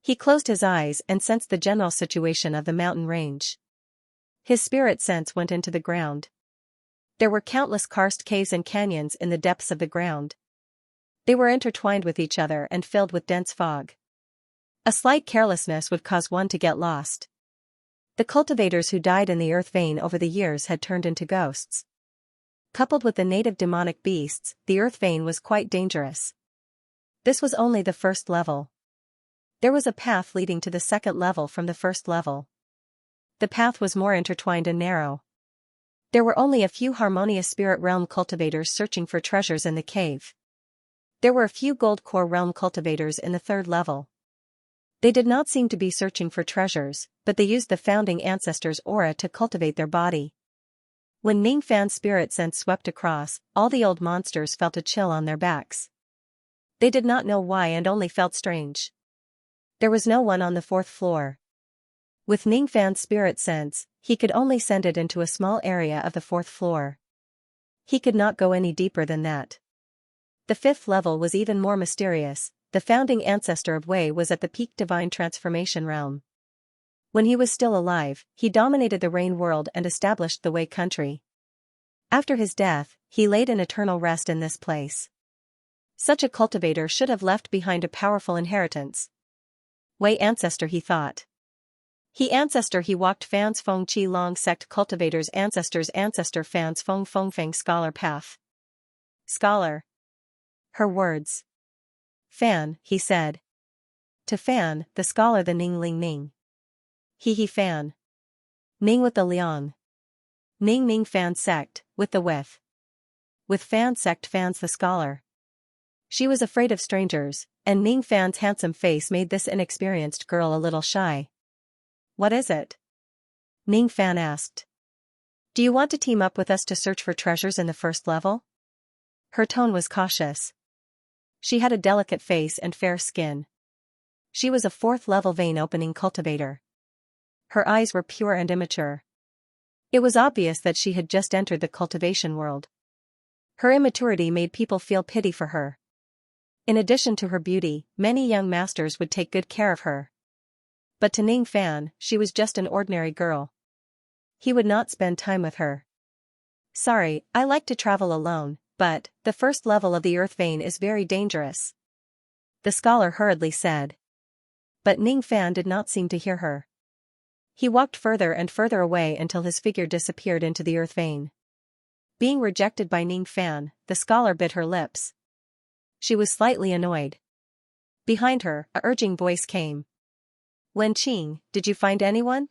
He closed his eyes and sensed the general situation of the mountain range. His spirit sense went into the ground. There were countless karst caves and canyons in the depths of the ground. They were intertwined with each other and filled with dense fog. A slight carelessness would cause one to get lost. The cultivators who died in the earth vein over the years had turned into ghosts. Coupled with the native demonic beasts, the earth vein was quite dangerous. This was only the first level. There was a path leading to the second level from the first level. The path was more intertwined and narrow. There were only a few harmonious spirit realm cultivators searching for treasures in the cave. There were a few gold core realm cultivators in the third level. They did not seem to be searching for treasures, but they used the founding ancestor's aura to cultivate their body. When Ning Fan's spirit sense swept across, all the old monsters felt a chill on their backs. They did not know why and only felt strange. There was no one on the fourth floor. With Ning Fan's spirit sense, he could only send it into a small area of the fourth floor. He could not go any deeper than that. The fifth level was even more mysterious. The founding ancestor of Wei was at the peak divine transformation realm. When he was still alive, he dominated the Rain world and established the Wei country. After his death, he laid in eternal rest in this place. Such a cultivator should have left behind a powerful inheritance. Wei ancestor, he thought. He walked Fans Feng Qi Long sect cultivators ancestors ancestor Fans Feng Feng Feng scholar path. Scholar. Her words. Fan, he said. To Fan, the scholar the Ning Ling Ning. He Fan. Ning with the Liang. Ning Ning Fan sect, with the with. With Fan sect Fans the scholar. She was afraid of strangers, and Ning Fan's handsome face made this inexperienced girl a little shy. What is it? Ning Fan asked. Do you want to team up with us to search for treasures in the first level? Her tone was cautious. She had a delicate face and fair skin. She was a fourth-level vein opening cultivator. Her eyes were pure and immature. It was obvious that she had just entered the cultivation world. Her immaturity made people feel pity for her. In addition to her beauty, many young masters would take good care of her. But to Ning Fan, she was just an ordinary girl. He would not spend time with her. Sorry, I like to travel alone, but the first level of the earth vein is very dangerous. The scholar hurriedly said. But Ning Fan did not seem to hear her. He walked further and further away until his figure disappeared into the earth vein. Being rejected by Ning Fan, the scholar bit her lips. She was slightly annoyed. Behind her, a urging voice came. Wen Qing, did you find anyone?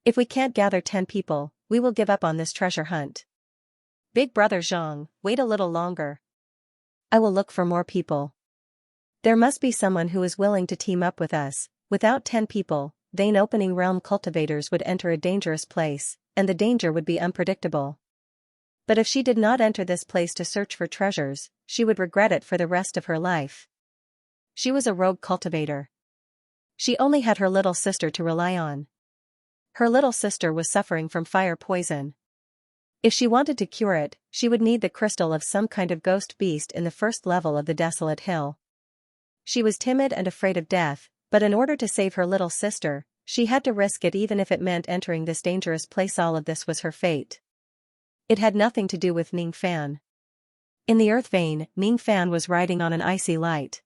If we can't gather 10 people, we will give up on this treasure hunt. Big brother Zhang, wait a little longer. I will look for more people. There must be someone who is willing to team up with us. Without 10 people, vein opening realm cultivators would enter a dangerous place, and the danger would be unpredictable. But if she did not enter this place to search for treasures, she would regret it for the rest of her life. She was a rogue cultivator. She only had her little sister to rely on. Her little sister was suffering from fire poison. If she wanted to cure it, she would need the crystal of some kind of ghost beast in the first level of the desolate hill. She was timid and afraid of death, but in order to save her little sister, she had to risk it even if it meant entering this dangerous place. All of this was her fate. It had nothing to do with Ning Fan. In the earth vein, Ning Fan was riding on an icy light.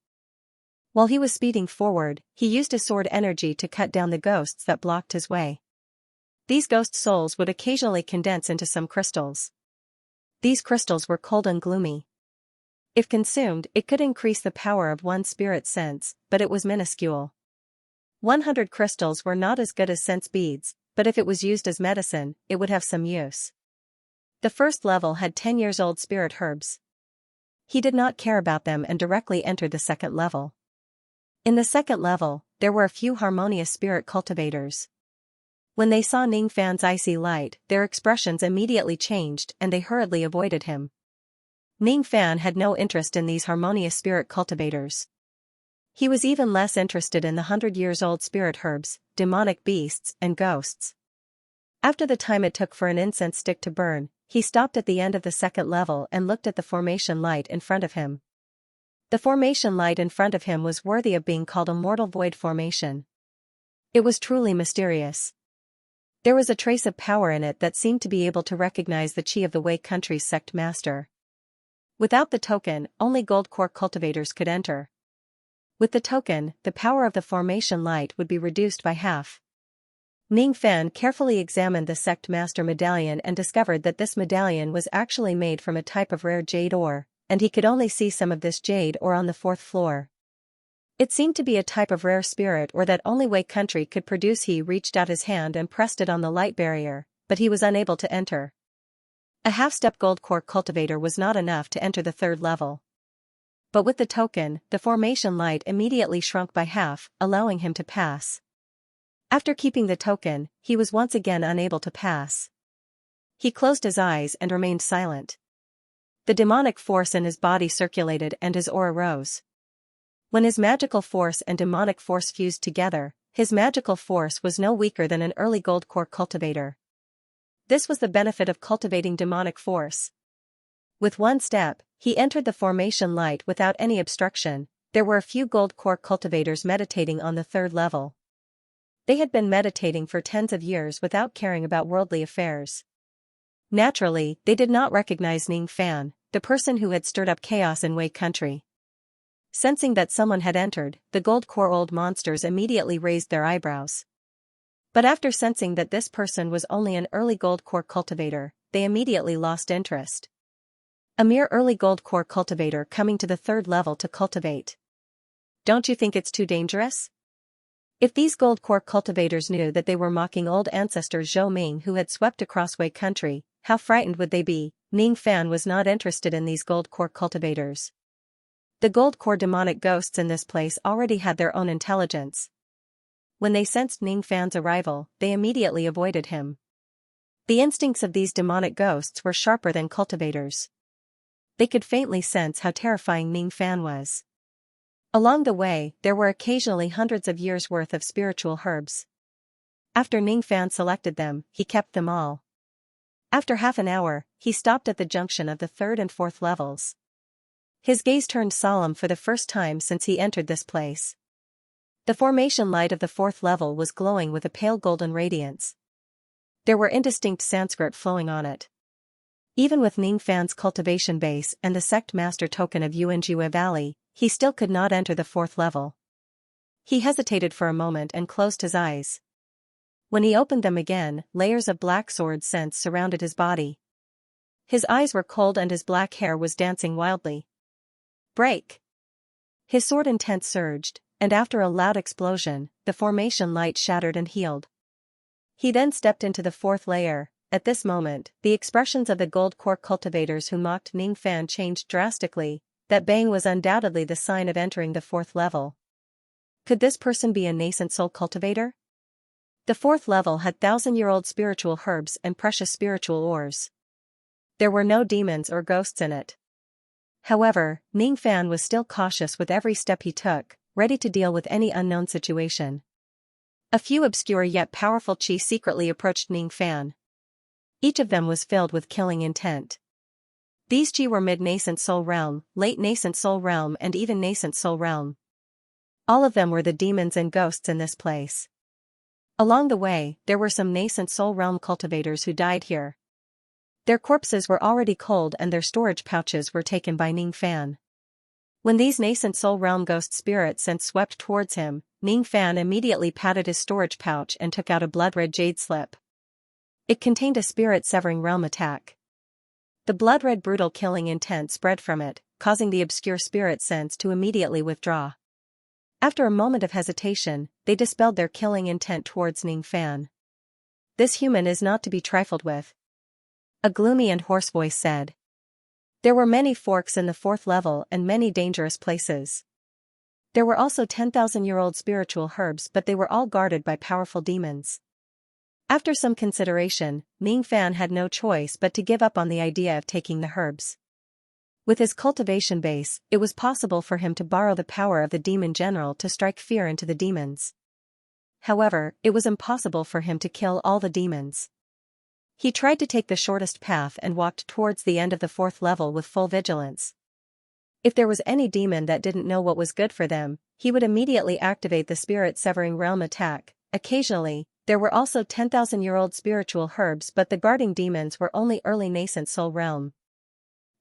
While he was speeding forward, he used his sword energy to cut down the ghosts that blocked his way. These ghost souls would occasionally condense into some crystals. These crystals were cold and gloomy. If consumed, it could increase the power of one's spirit sense, but it was minuscule. 100 crystals were not as good as sense beads, but if it was used as medicine, it would have some use. The first level had 10-years-old spirit herbs. He did not care about them and directly entered the second level. In the second level, there were a few harmonious spirit cultivators. When they saw Ning Fan's icy light, their expressions immediately changed and they hurriedly avoided him. Ning Fan had no interest in these harmonious spirit cultivators. He was even less interested in the 100-years-old spirit herbs, demonic beasts, and ghosts. After the time it took for an incense stick to burn, he stopped at the end of the second level and looked at the formation light in front of him. The formation light in front of him was worthy of being called a mortal void formation. It was truly mysterious. There was a trace of power in it that seemed to be able to recognize the chi of the Wei country's sect master. Without the token, only gold core cultivators could enter. With the token, the power of the formation light would be reduced by half. Ning Fan carefully examined the sect master medallion and discovered that this medallion was actually made from a type of rare jade ore, and he could only see some of this jade ore on the 4th floor. It seemed to be a type of rare spirit ore that only Wei country could produce. He reached out his hand and pressed it on the light barrier, but he was unable to enter. A half-step gold core cultivator was not enough to enter the 3rd level. But with the token, the formation light immediately shrunk by half, allowing him to pass. After keeping the token, he was once again unable to pass. He closed his eyes and remained silent. The demonic force in his body circulated and his aura rose. When his magical force and demonic force fused together, his magical force was no weaker than an early gold core cultivator. This was the benefit of cultivating demonic force. With one step, he entered the formation light without any obstruction. There were a few gold core cultivators meditating on the 3rd level. They had been meditating for tens of years without caring about worldly affairs. Naturally, they did not recognize Ning Fan, the person who had stirred up chaos in Wei country. Sensing that someone had entered, the gold core old monsters immediately raised their eyebrows. But after sensing that this person was only an early gold core cultivator, they immediately lost interest. A mere early gold core cultivator coming to the 3rd level to cultivate. Don't you think it's too dangerous? If these gold core cultivators knew that they were mocking old ancestor Zhou Ming who had swept across Wei country, how frightened would they be? Ning Fan was not interested in these gold core cultivators. The gold core demonic ghosts in this place already had their own intelligence. When they sensed Ning Fan's arrival, they immediately avoided him. The instincts of these demonic ghosts were sharper than cultivators. They could faintly sense how terrifying Ning Fan was. Along the way, there were occasionally hundreds of years' worth of spiritual herbs. After Ning Fan selected them, he kept them all. After half an hour, he stopped at the junction of the 3rd and 4th levels. His gaze turned solemn for the first time since he entered this place. The formation light of the 4th level was glowing with a pale golden radiance. There were indistinct Sanskrit flowing on it. Even with Ning Fan's cultivation base and the sect master token of Yuanjiwe Valley, he still could not enter the 4th level. He hesitated for a moment and closed his eyes. When he opened them again, layers of black sword scents surrounded his body. His eyes were cold and his black hair was dancing wildly. Break! His sword intent surged, and after a loud explosion, the formation light shattered and healed. He then stepped into the 4th layer. At this moment, the expressions of the gold core cultivators who mocked Ning Fan changed drastically. That bang was undoubtedly the sign of entering the 4th level. Could this person be a nascent soul cultivator? The 4th level had 1,000-year-old spiritual herbs and precious spiritual ores. There were no demons or ghosts in it. However, Ning Fan was still cautious with every step he took, ready to deal with any unknown situation. A few obscure yet powerful chi secretly approached Ning Fan. Each of them was filled with killing intent. These chi were mid-nascent soul realm, late nascent soul realm and even nascent soul realm. All of them were the demons and ghosts in this place. Along the way, there were some nascent soul realm cultivators who died here. Their corpses were already cold and their storage pouches were taken by Ning Fan. When these nascent soul realm ghost spirits swept towards him, Ning Fan immediately patted his storage pouch and took out a blood-red jade slip. It contained a spirit-severing realm attack. The blood-red brutal killing intent spread from it, causing the obscure spirit sense to immediately withdraw. After a moment of hesitation, they dispelled their killing intent towards Ning Fan. This human is not to be trifled with, a gloomy and hoarse voice said. There were many forks in the 4th level and many dangerous places. There were also 10,000-year-old spiritual herbs, but they were all guarded by powerful demons. After some consideration, Ning Fan had no choice but to give up on the idea of taking the herbs. With his cultivation base, it was possible for him to borrow the power of the demon general to strike fear into the demons. However, it was impossible for him to kill all the demons. He tried to take the shortest path and walked towards the end of the 4th level with full vigilance. If there was any demon that didn't know what was good for them, he would immediately activate the spirit-severing realm attack. Occasionally, there were also 10,000-year-old spiritual herbs, but the guarding demons were only early nascent soul realm.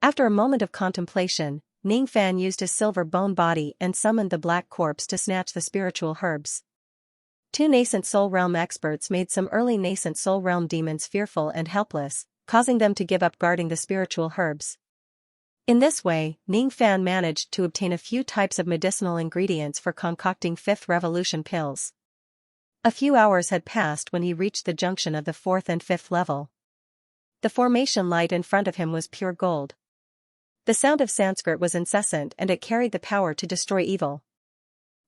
After a moment of contemplation, Ning Fan used his silver bone body and summoned the black corpse to snatch the spiritual herbs. 2 nascent soul realm experts made some early nascent soul realm demons fearful and helpless, causing them to give up guarding the spiritual herbs. In this way, Ning Fan managed to obtain a few types of medicinal ingredients for concocting 5th revolution pills. A few hours had passed when he reached the junction of the 4th and 5th level. The formation light in front of him was pure gold. The sound of Sanskrit was incessant and it carried the power to destroy evil.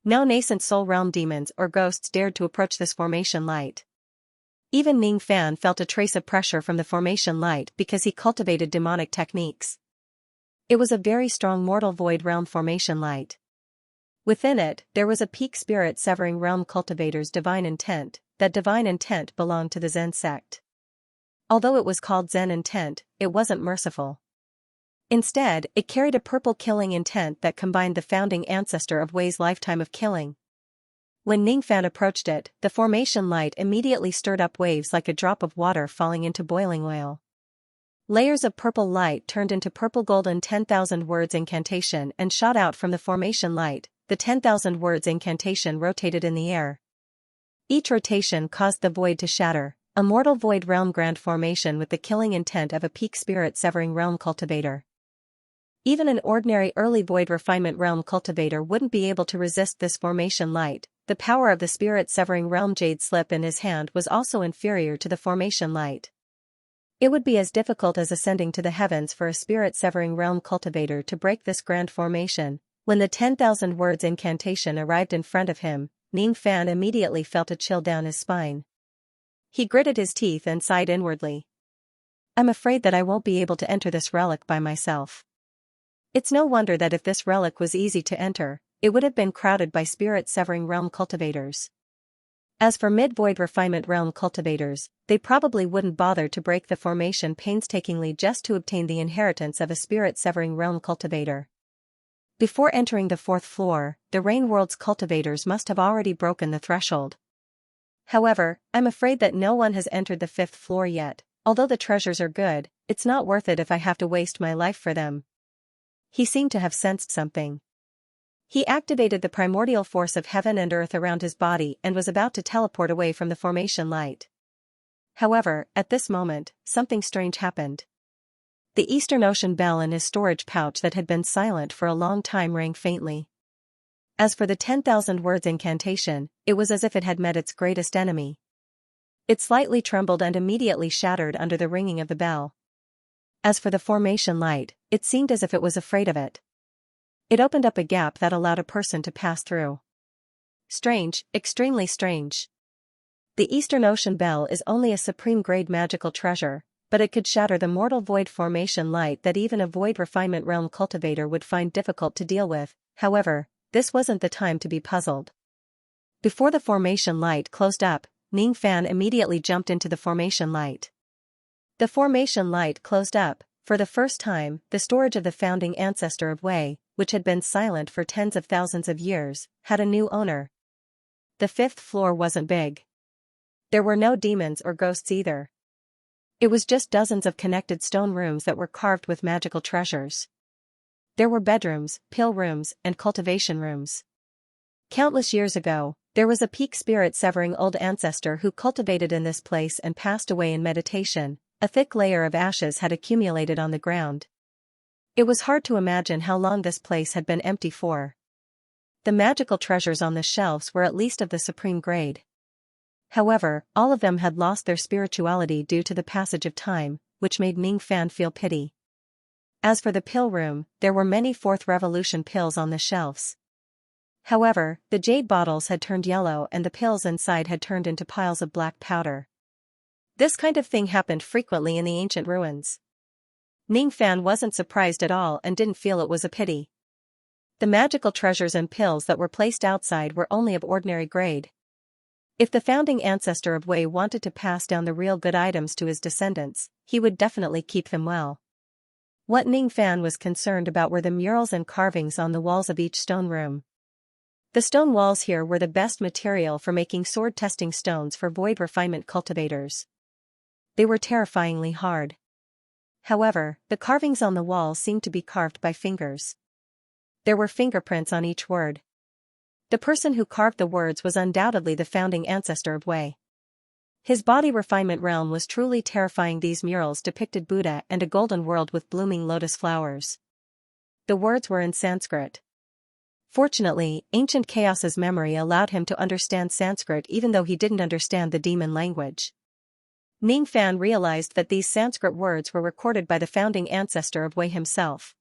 No nascent soul realm demons or ghosts dared to approach this formation light. Even Ning Fan felt a trace of pressure from the formation light because he cultivated demonic techniques. It was a very strong mortal void realm formation light. Within it, there was a peak spirit severing realm cultivator's divine intent. That divine intent belonged to the Zen sect. Although it was called Zen intent, it wasn't merciful. Instead, it carried a purple killing intent that combined the founding ancestor of Wei's lifetime of killing. When Ningfan approached it, the formation light immediately stirred up waves like a drop of water falling into boiling oil. Layers of purple light turned into purple golden 10,000 words incantation and shot out from the formation light. The 10,000 words incantation rotated in the air. Each rotation caused the void to shatter, a mortal void realm grand formation with the killing intent of a peak spirit severing realm cultivator. Even an ordinary early void refinement realm cultivator wouldn't be able to resist this formation light. The power of the spirit severing realm jade slip in his hand was also inferior to the formation light. It would be as difficult as ascending to the heavens for a spirit severing realm cultivator to break this grand formation. When the 10,000 words incantation arrived in front of him, Ningfan immediately felt a chill down his spine. He gritted his teeth and sighed inwardly. I'm afraid that I won't be able to enter this relic by myself. It's no wonder that if this relic was easy to enter, it would have been crowded by spirit severing realm cultivators. As for mid-void refinement realm cultivators, they probably wouldn't bother to break the formation painstakingly just to obtain the inheritance of a spirit severing realm cultivator. Before entering the 4th floor, the Rain World's cultivators must have already broken the threshold. However, I'm afraid that no one has entered the 5th floor yet. Although the treasures are good, it's not worth it if I have to waste my life for them. He seemed to have sensed something. He activated the primordial force of heaven and earth around his body and was about to teleport away from the formation light. However, at this moment, something strange happened. The Eastern Ocean bell in his storage pouch that had been silent for a long time rang faintly. As for the 10,000 words incantation, it was as if it had met its greatest enemy. It slightly trembled and immediately shattered under the ringing of the bell. As for the formation light, it seemed as if it was afraid of it. It opened up a gap that allowed a person to pass through. Strange, extremely strange. The Eastern Ocean bell is only a supreme-grade magical treasure, but it could shatter the mortal void formation light that even a void refinement realm cultivator would find difficult to deal with. However, this wasn't the time to be puzzled. Before the formation light closed up, Ningfan immediately jumped into the formation light. The formation light closed up. For the first time, the storage of the founding ancestor of Wei, which had been silent for tens of thousands of years, had a new owner. The 5th floor wasn't big. There were no demons or ghosts either. It was just dozens of connected stone rooms that were carved with magical treasures. There were bedrooms, pill rooms, and cultivation rooms. Countless years ago, there was a peak spirit severing old ancestor who cultivated in this place and passed away in meditation. A thick layer of ashes had accumulated on the ground. It was hard to imagine how long this place had been empty for. The magical treasures on the shelves were at least of the supreme grade. However, all of them had lost their spirituality due to the passage of time, which made Ningfan feel pity. As for the pill room, there were many 4th Revolution pills on the shelves. However, the jade bottles had turned yellow and the pills inside had turned into piles of black powder. This kind of thing happened frequently in the ancient ruins. Ningfan wasn't surprised at all and didn't feel it was a pity. The magical treasures and pills that were placed outside were only of ordinary grade. If the founding ancestor of Wei wanted to pass down the real good items to his descendants, he would definitely keep them well. What Ningfan was concerned about were the murals and carvings on the walls of each stone room. The stone walls here were the best material for making sword-testing stones for void refinement cultivators. They were terrifyingly hard. However, the carvings on the wall seemed to be carved by fingers. There were fingerprints on each word. The person who carved the words was undoubtedly the founding ancestor of Wei. His body refinement realm was truly terrifying. These murals depicted Buddha and a golden world with blooming lotus flowers. The words were in Sanskrit. Fortunately, Ancient Chaos's memory allowed him to understand Sanskrit even though he didn't understand the demon language. Ningfan realized that these Sanskrit words were recorded by the founding ancestor of Wei himself.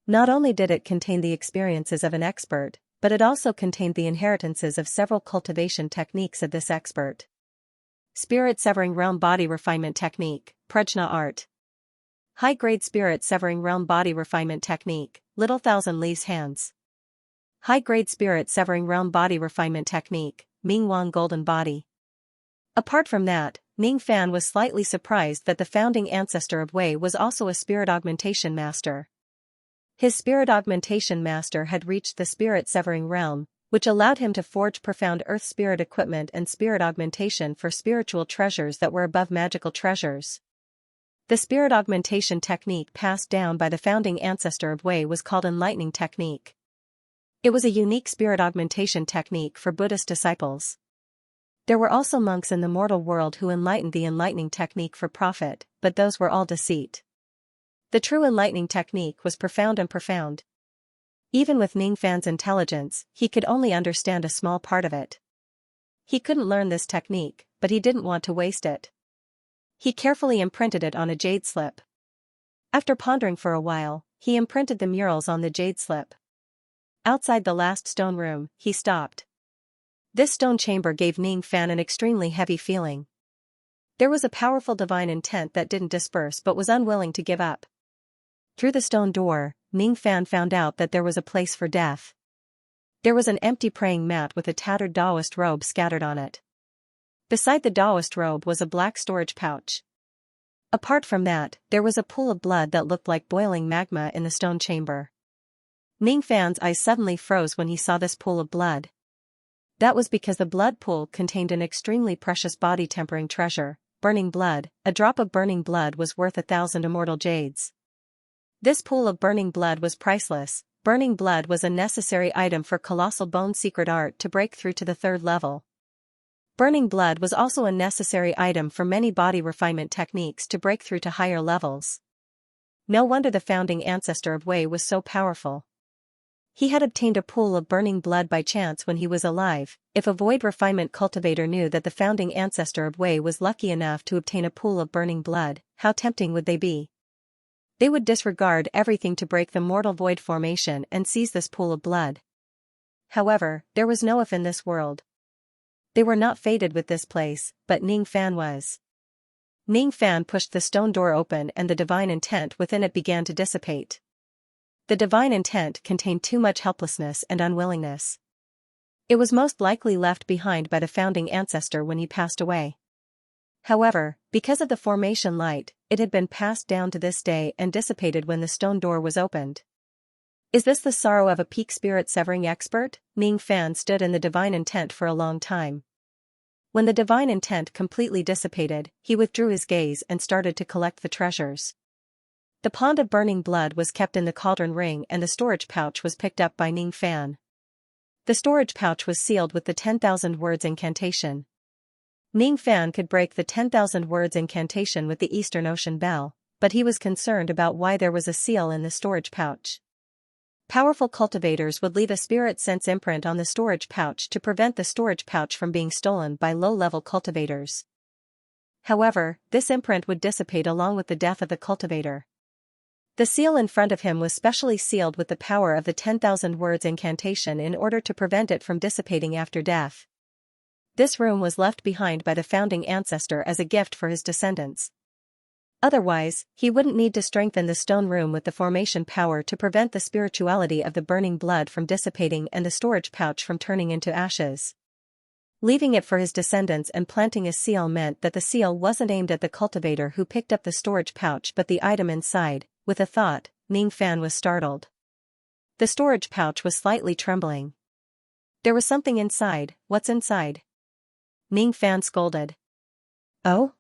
Not only did it contain the experiences of an expert, but it also contained the inheritances of several cultivation techniques of this expert. Spirit Severing Realm Body Refinement Technique, Prajna Art. High-grade Spirit Severing Realm Body Refinement Technique, Little Thousand Leaves Hands. High-grade Spirit Severing Realm Body Refinement Technique, Mingwang Golden Body. Apart from that, Ningfan was slightly surprised that the founding ancestor of Wei was also a spirit augmentation master. His spirit augmentation master had reached the spirit severing realm, which allowed him to forge profound earth spirit equipment and spirit augmentation for spiritual treasures that were above magical treasures. The spirit augmentation technique passed down by the founding ancestor of Wei was called enlightening technique. It was a unique spirit augmentation technique for Buddhist disciples. There were also monks in the mortal world who enlightened the enlightening technique for profit, but those were all deceit. The true enlightening technique was profound and profound. Even with Ning Fan's intelligence, he could only understand a small part of it. He couldn't learn this technique, but he didn't want to waste it. He carefully imprinted it on a jade slip. After pondering for a while, he imprinted the murals on the jade slip. Outside the last stone room, he stopped. This stone chamber gave Ning Fan an extremely heavy feeling. There was a powerful divine intent that didn't disperse but was unwilling to give up. Through the stone door, Ning Fan found out that there was a place for death. There was an empty praying mat with a tattered Taoist robe scattered on it. Beside the Taoist robe was a black storage pouch. Apart from that, there was a pool of blood that looked like boiling magma in the stone chamber. Ning Fan's eyes suddenly froze when he saw this pool of blood. That was because the blood pool contained an extremely precious body-tempering treasure, burning blood. A drop of burning blood was worth 1,000 immortal jades. This pool of burning blood was priceless. Burning blood was a necessary item for colossal bone secret art to break through to the third level. Burning blood was also a necessary item for many body refinement techniques to break through to higher levels. No wonder the founding ancestor of Wei was so powerful. He had obtained a pool of burning blood by chance when he was alive. If a void refinement cultivator knew that the founding ancestor of Wei was lucky enough to obtain a pool of burning blood, how tempting would they be? They would disregard everything to break the mortal void formation and seize this pool of blood. However, there was no if in this world. They were not fated with this place, but Ning Fan was. Ning Fan pushed the stone door open and the divine intent within it began to dissipate. The divine intent contained too much helplessness and unwillingness. It was most likely left behind by the founding ancestor when he passed away. However, because of the formation light, it had been passed down to this day and dissipated when the stone door was opened. Is this the sorrow of a peak spirit severing expert? Ning Fan stood in the divine intent for a long time. When the divine intent completely dissipated, he withdrew his gaze and started to collect the treasures. The pond of burning blood was kept in the cauldron ring and the storage pouch was picked up by Ning Fan. The storage pouch was sealed with the 10,000 words incantation. Ning Fan could break the 10,000 words incantation with the Eastern Ocean Bell, but he was concerned about why there was a seal in the storage pouch. Powerful cultivators would leave a spirit sense imprint on the storage pouch to prevent the storage pouch from being stolen by low-level cultivators. However, this imprint would dissipate along with the death of the cultivator. The seal in front of him was specially sealed with the power of the 10,000 words incantation in order to prevent it from dissipating after death. This room was left behind by the founding ancestor as a gift for his descendants. Otherwise, he wouldn't need to strengthen the stone room with the formation power to prevent the spirituality of the burning blood from dissipating and the storage pouch from turning into ashes. Leaving it for his descendants and planting a seal meant that the seal wasn't aimed at the cultivator who picked up the storage pouch but the item inside. With a thought, Ning Fan was startled. The storage pouch was slightly trembling. There was something inside. What's inside? Ning Fan scolded. Oh?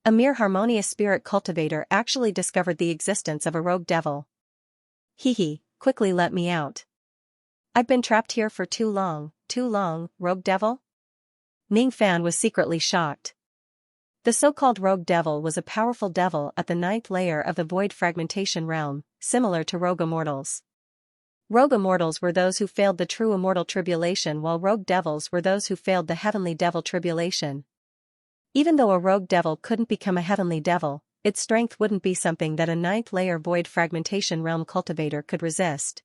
A mere harmonious spirit cultivator actually discovered the existence of a rogue devil. Hee, quickly let me out. I've been trapped here for too long, rogue devil? Ning Fan was secretly shocked. The so-called rogue devil was a powerful devil at the 9th layer of the void fragmentation realm, similar to rogue immortals. Rogue immortals were those who failed the true immortal tribulation while rogue devils were those who failed the heavenly devil tribulation. Even though a rogue devil couldn't become a heavenly devil, its strength wouldn't be something that a 9th layer void fragmentation realm cultivator could resist.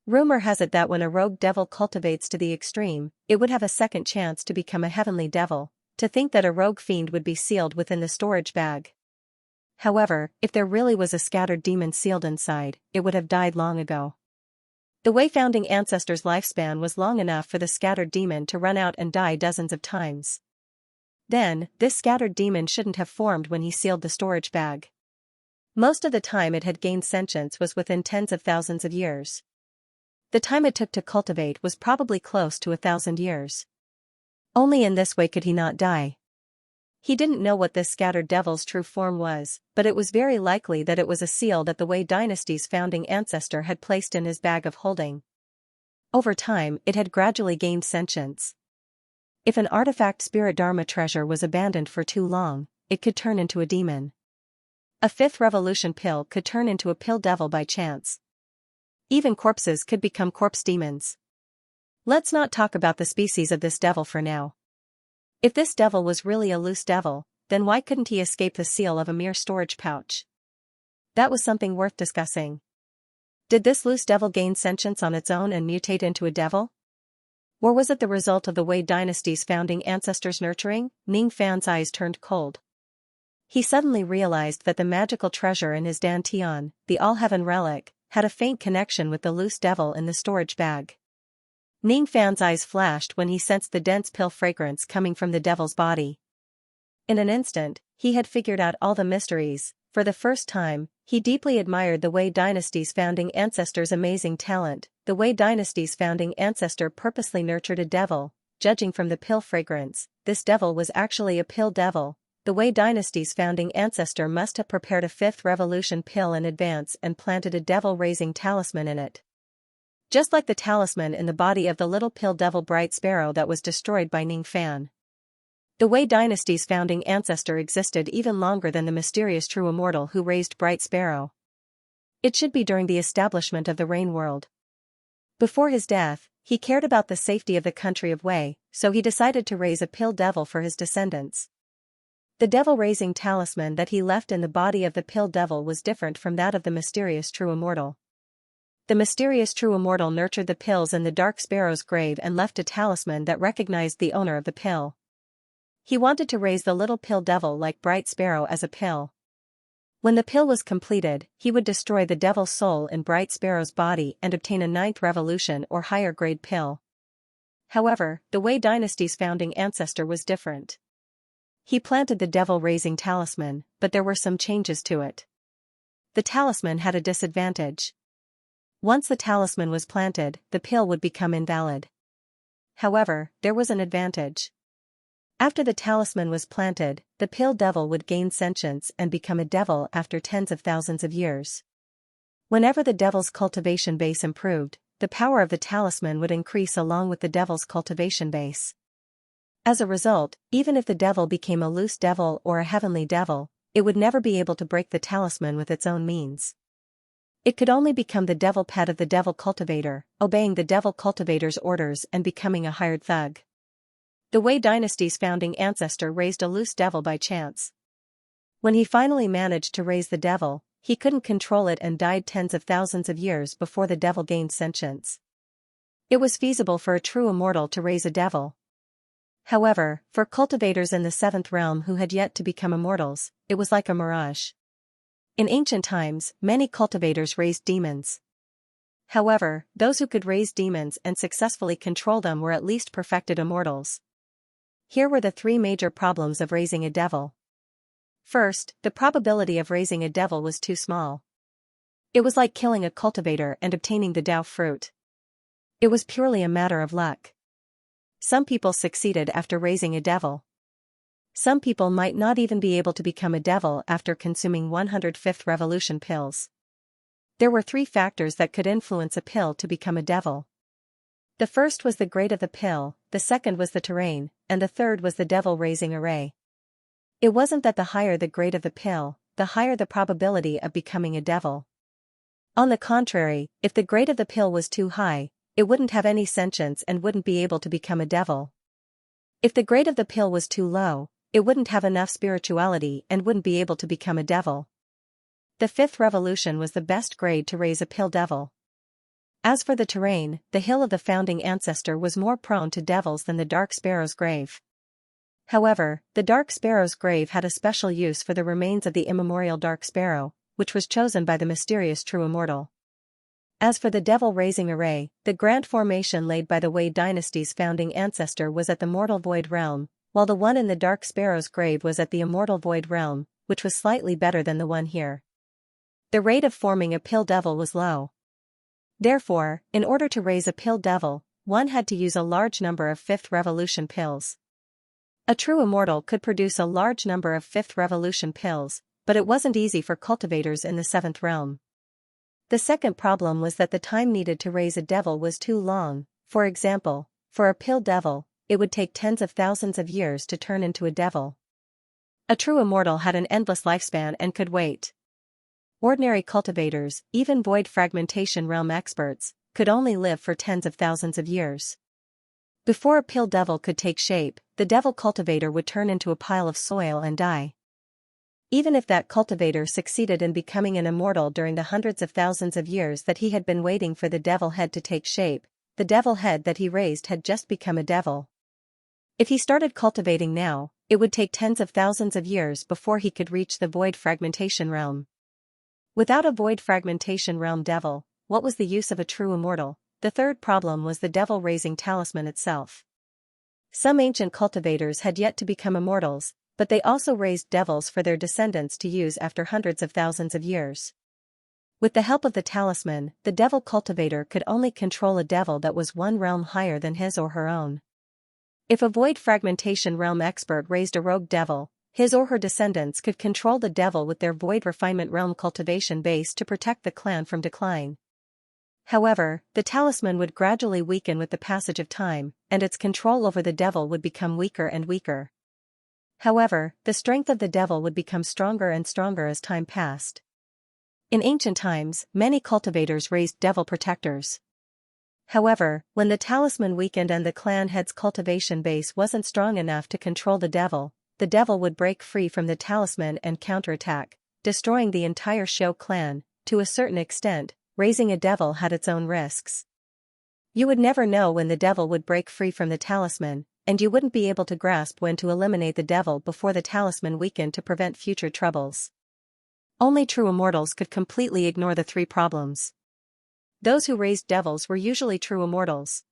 Rumor has it that when a rogue devil cultivates to the extreme, it would have a second chance to become a heavenly devil. To think that a rogue fiend would be sealed within the storage bag. However, if there really was a scattered demon sealed inside, it would have died long ago. The Wei founding ancestor's lifespan was long enough for the scattered demon to run out and die dozens of times. Then, this scattered demon shouldn't have formed when he sealed the storage bag. Most of the time it had gained sentience was within tens of thousands of years. The time it took to cultivate was probably close to 1,000 years. Only in this way could he not die. He didn't know what this scattered devil's true form was, but it was very likely that it was a seal that the Wei dynasty's founding ancestor had placed in his bag of holding. Over time, it had gradually gained sentience. If an artifact spirit dharma treasure was abandoned for too long, it could turn into a demon. A fifth revolution pill could turn into a pill devil by chance. Even corpses could become corpse demons. Let's not talk about the species of this devil for now. If this devil was really a loose devil, then why couldn't he escape the seal of a mere storage pouch? That was something worth discussing. Did this loose devil gain sentience on its own and mutate into a devil? Or was it the result of the Wei dynasty's founding ancestors' nurturing? Ning Fan's eyes turned cold. He suddenly realized that the magical treasure in his dantian, the all-heaven relic, had a faint connection with the loose devil in the storage bag. Ning Fan's eyes flashed when he sensed the dense pill fragrance coming from the devil's body. In an instant, he had figured out all the mysteries. For the first time, he deeply admired the Wei dynasty's founding ancestor's amazing talent. The Wei dynasty's founding ancestor purposely nurtured a devil. Judging from the pill fragrance, this devil was actually a pill devil. The Wei dynasty's founding ancestor must have prepared a fifth revolution pill in advance and planted a devil-raising talisman in it. Just like the talisman in the body of the little pill devil Bright Sparrow that was destroyed by Ning Fan. The Wei dynasty's founding ancestor existed even longer than the mysterious true immortal who raised Bright Sparrow. It should be during the establishment of the Rain World. Before his death, he cared about the safety of the country of Wei, so he decided to raise a pill devil for his descendants. The devil-raising talisman that he left in the body of the pill devil was different from that of the mysterious true immortal. The mysterious true immortal nurtured the pills in the dark sparrow's grave and left a talisman that recognized the owner of the pill. He wanted to raise the little pill devil like Bright Sparrow as a pill. When the pill was completed, he would destroy the devil's soul in Bright Sparrow's body and obtain a 9th revolution or higher grade pill. However, the Wei dynasty's founding ancestor was different. He planted the devil-raising talisman, but there were some changes to it. The talisman had a disadvantage. Once the talisman was planted, the pill would become invalid. However, there was an advantage. After the talisman was planted, the pill devil would gain sentience and become a devil after tens of thousands of years. Whenever the devil's cultivation base improved, the power of the talisman would increase along with the devil's cultivation base. As a result, even if the devil became a loose devil or a heavenly devil, it would never be able to break the talisman with its own means. It could only become the devil pet of the devil cultivator, obeying the devil cultivator's orders and becoming a hired thug. The Wei dynasty's founding ancestor raised a loose devil by chance. When he finally managed to raise the devil, he couldn't control it and died tens of thousands of years before the devil gained sentience. It was feasible for a true immortal to raise a devil. However, for cultivators in the 7th realm who had yet to become immortals, it was like a mirage. In ancient times, many cultivators raised demons. However, those who could raise demons and successfully control them were at least perfected immortals. Here were the 3 major problems of raising a devil. First, the probability of raising a devil was too small. It was like killing a cultivator and obtaining the Dao fruit. It was purely a matter of luck. Some people succeeded after raising a devil. Some people might not even be able to become a devil after consuming 105th revolution pills. There were 3 factors that could influence a pill to become a devil. The first was the grade of the pill, the second was the terrain, and the third was the devil-raising array. It wasn't that the higher the grade of the pill, the higher the probability of becoming a devil. On the contrary, if the grade of the pill was too high, it wouldn't have any sentience and wouldn't be able to become a devil. If the grade of the pill was too low, it wouldn't have enough spirituality and wouldn't be able to become a devil. The 5th revolution was the best grade to raise a pill devil. As for the terrain, the hill of the founding ancestor was more prone to devils than the dark sparrow's grave. However, the dark sparrow's grave had a special use for the remains of the immemorial dark sparrow, which was chosen by the mysterious true immortal. As for the devil-raising array, the grand formation laid by the Wei dynasty's founding ancestor was at the mortal void realm, while the one in the dark sparrow's grave was at the immortal void realm, which was slightly better than the one here. The rate of forming a pill devil was low. Therefore, in order to raise a pill devil, one had to use a large number of fifth revolution pills. A true immortal could produce a large number of fifth revolution pills, but it wasn't easy for cultivators in the seventh realm. The second problem was that the time needed to raise a devil was too long. For example, for a pill devil, it would take tens of thousands of years to turn into a devil. A true immortal had an endless lifespan and could wait. Ordinary cultivators, even void fragmentation realm experts, could only live for tens of thousands of years. Before a pill devil could take shape, the devil cultivator would turn into a pile of soil and die. Even if that cultivator succeeded in becoming an immortal during the hundreds of thousands of years that he had been waiting for the devil head to take shape, the devil head that he raised had just become a devil. If he started cultivating now, it would take tens of thousands of years before he could reach the void fragmentation realm. Without a void fragmentation realm devil, what was the use of a true immortal? The third problem was the devil-raising talisman itself. Some ancient cultivators had yet to become immortals, but they also raised devils for their descendants to use after hundreds of thousands of years. With the help of the talisman, the devil cultivator could only control a devil that was one realm higher than his or her own. If a void fragmentation realm expert raised a rogue devil, his or her descendants could control the devil with their void refinement realm cultivation base to protect the clan from decline. However, the talisman would gradually weaken with the passage of time, and its control over the devil would become weaker and weaker. However, the strength of the devil would become stronger and stronger as time passed. In ancient times, many cultivators raised devil protectors. However, when the talisman weakened and the clan head's cultivation base wasn't strong enough to control the devil would break free from the talisman and counterattack, destroying the entire Shou clan. To a certain extent, raising a devil had its own risks. You would never know when the devil would break free from the talisman, and you wouldn't be able to grasp when to eliminate the devil before the talisman weakened to prevent future troubles. Only true immortals could completely ignore the three problems. Those who raised devils were usually true immortals.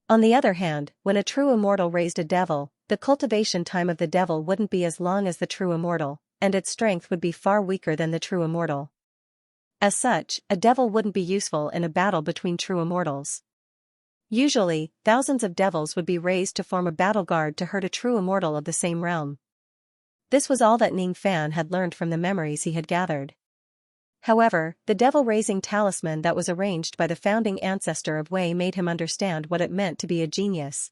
On the other hand, when a true immortal raised a devil, the cultivation time of the devil wouldn't be as long as the true immortal, and its strength would be far weaker than the true immortal. As such, a devil wouldn't be useful in a battle between true immortals. Usually, thousands of devils would be raised to form a battle guard to hurt a true immortal of the same realm. This was all that Ning Fan had learned from the memories he had gathered. However, the devil-raising talisman that was arranged by the founding ancestor of Wei made him understand what it meant to be a genius.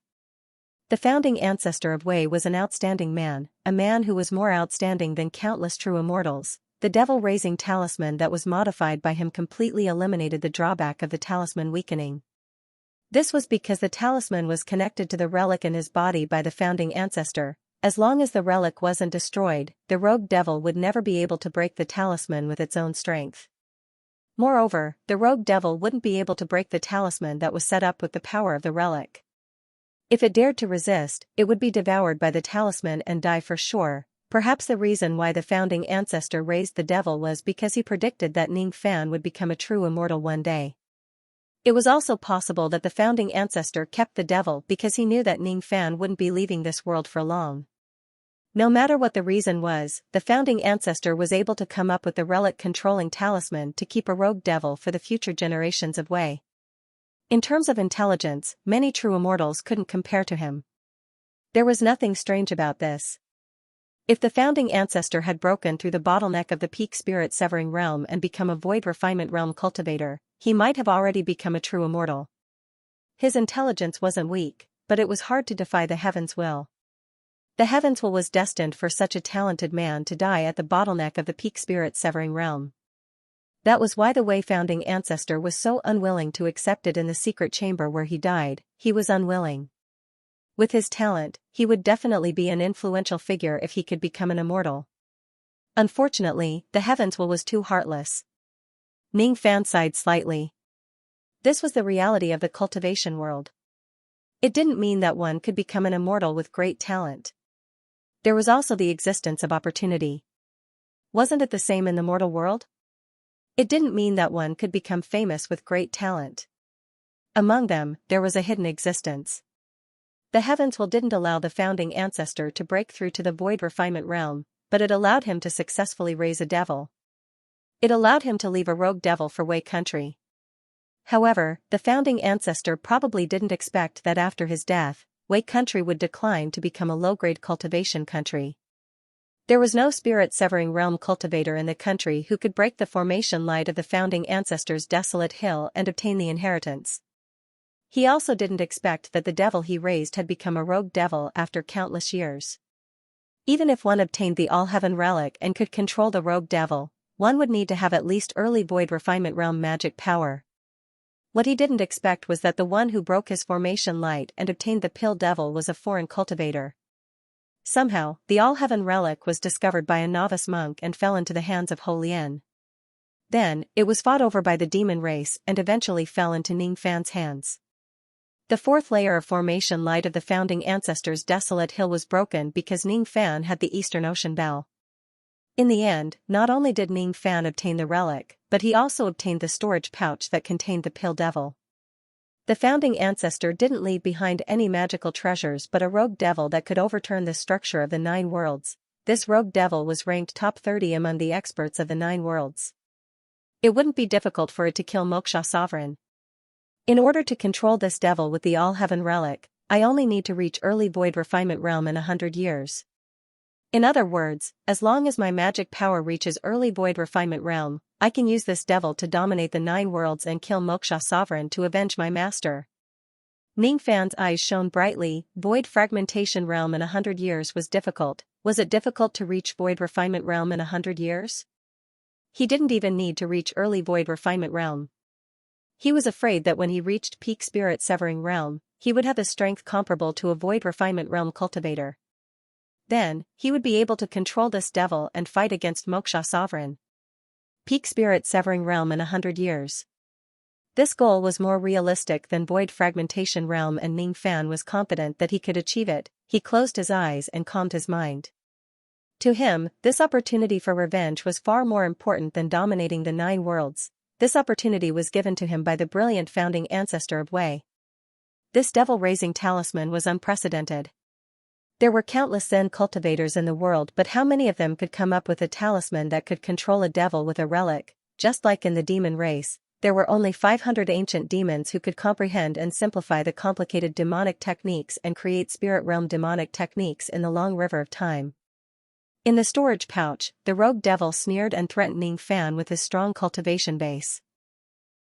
The founding ancestor of Wei was an outstanding man, a man who was more outstanding than countless true immortals. The devil-raising talisman that was modified by him completely eliminated the drawback of the talisman weakening. This was because the talisman was connected to the relic in his body by the founding ancestor. As long as the relic wasn't destroyed, the rogue devil would never be able to break the talisman with its own strength. Moreover, the rogue devil wouldn't be able to break the talisman that was set up with the power of the relic. If it dared to resist, it would be devoured by the talisman and die for sure. Perhaps the reason why the founding ancestor raised the devil was because he predicted that Ning Fan would become a true immortal one day. It was also possible that the founding ancestor kept the devil because he knew that Ning Fan wouldn't be leaving this world for long. No matter what the reason was, the founding ancestor was able to come up with the relic-controlling talisman to keep a rogue devil for the future generations of Wei. In terms of intelligence, many true immortals couldn't compare to him. There was nothing strange about this. If the founding ancestor had broken through the bottleneck of the peak spirit severing realm and become a void refinement realm cultivator, he might have already become a true immortal. His intelligence wasn't weak, but it was hard to defy the heavens' will. The heavens' will was destined for such a talented man to die at the bottleneck of the peak spirit severing realm. That was why the Wei founding ancestor was so unwilling to accept it in the secret chamber where he died. He was unwilling. With his talent, he would definitely be an influential figure if he could become an immortal. Unfortunately, the heavens' will was too heartless. Ning Fan sighed slightly. This was the reality of the cultivation world. It didn't mean that one could become an immortal with great talent. There was also the existence of opportunity. Wasn't it the same in the mortal world? It didn't mean that one could become famous with great talent. Among them, there was a hidden existence. The heavens' will didn't allow the founding ancestor to break through to the void refinement realm, but it allowed him to successfully raise a devil. It allowed him to leave a rogue devil for Wei country. However, the founding ancestor probably didn't expect that after his death, Wei country would decline to become a low-grade cultivation country. There was no spirit-severing realm cultivator in the country who could break the formation light of the founding ancestor's desolate hill and obtain the inheritance. He also didn't expect that the devil he raised had become a rogue devil after countless years. Even if one obtained the All-Heaven relic and could control the rogue devil, one would need to have at least early Void Refinement Realm magic power. What he didn't expect was that the one who broke his formation light and obtained the Pill Devil was a foreign cultivator. Somehow, the All-Heaven relic was discovered by a novice monk and fell into the hands of Ho Lian. Then, it was fought over by the demon race and eventually fell into Ning Fan's hands. The fourth layer of formation light of the founding ancestor's desolate hill was broken because Ning Fan had the Eastern Ocean Bell. In the end, not only did Ning Fan obtain the relic, but he also obtained the storage pouch that contained the Pill Devil. The founding ancestor didn't leave behind any magical treasures but a rogue devil that could overturn the structure of the 9 worlds. This rogue devil was ranked top 30 among the experts of the 9 worlds. It wouldn't be difficult for it to kill Moksha Sovereign. In order to control this devil with the All-Heaven relic, I only need to reach early Void Refinement Realm in 100 years. In other words, as long as my magic power reaches early Void Refinement Realm, I can use this devil to dominate the 9 worlds and kill Moksha Sovereign to avenge my master. Ning Fan's eyes shone brightly. Void Fragmentation Realm in 100 years was difficult. Was it difficult to reach Void Refinement Realm in 100 years? He didn't even need to reach early Void Refinement Realm. He was afraid that when he reached peak Spirit Severing Realm, he would have the strength comparable to a Void Refinement Realm cultivator. Then, he would be able to control this devil and fight against Moksha Sovereign. Peak Spirit Severing Realm in 100 years. This goal was more realistic than Void Fragmentation Realm, and Ning Fan was confident that he could achieve it. He closed his eyes and calmed his mind. To him, this opportunity for revenge was far more important than dominating the 9 worlds. This opportunity was given to him by the brilliant founding ancestor of Wei. This devil-raising talisman was unprecedented. There were countless Zen cultivators in the world, but how many of them could come up with a talisman that could control a devil with a relic? Just like in the demon race, there were only 500 ancient demons who could comprehend and simplify the complicated demonic techniques and create spirit realm demonic techniques in the long river of time. In the storage pouch, the rogue devil sneered and threatened Ning Fan with his strong cultivation base.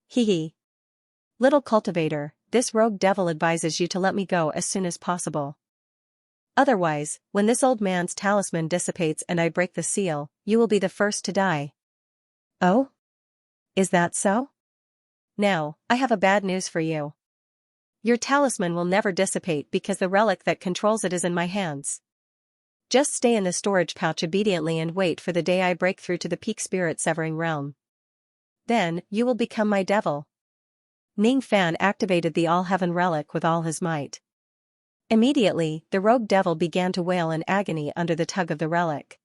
Hee. Little cultivator, this rogue devil advises you to let me go as soon as possible. Otherwise, when this old man's talisman dissipates and I break the seal, you will be the first to die. Oh? Is that so? Now, I have a bad news for you. Your talisman will never dissipate because the relic that controls it is in my hands. Just stay in the storage pouch obediently and wait for the day I break through to the peak Spirit Severing Realm. Then, you will become my devil. Ning Fan activated the All-Heaven relic with all his might. Immediately, the rogue devil began to wail in agony under the tug of the relic.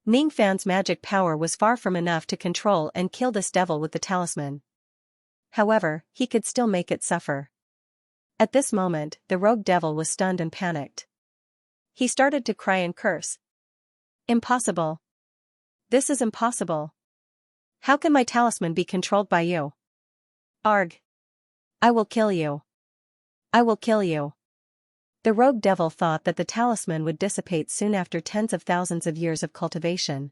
Ning Fan's magic power was far from enough to control and kill this devil with the talisman. However, he could still make it suffer. At this moment, the rogue devil was stunned and panicked. He started to cry and curse. Impossible. This is impossible. How can my talisman be controlled by you? Arg. I will kill you. I will kill you. The rogue devil thought that the talisman would dissipate soon after tens of thousands of years of cultivation.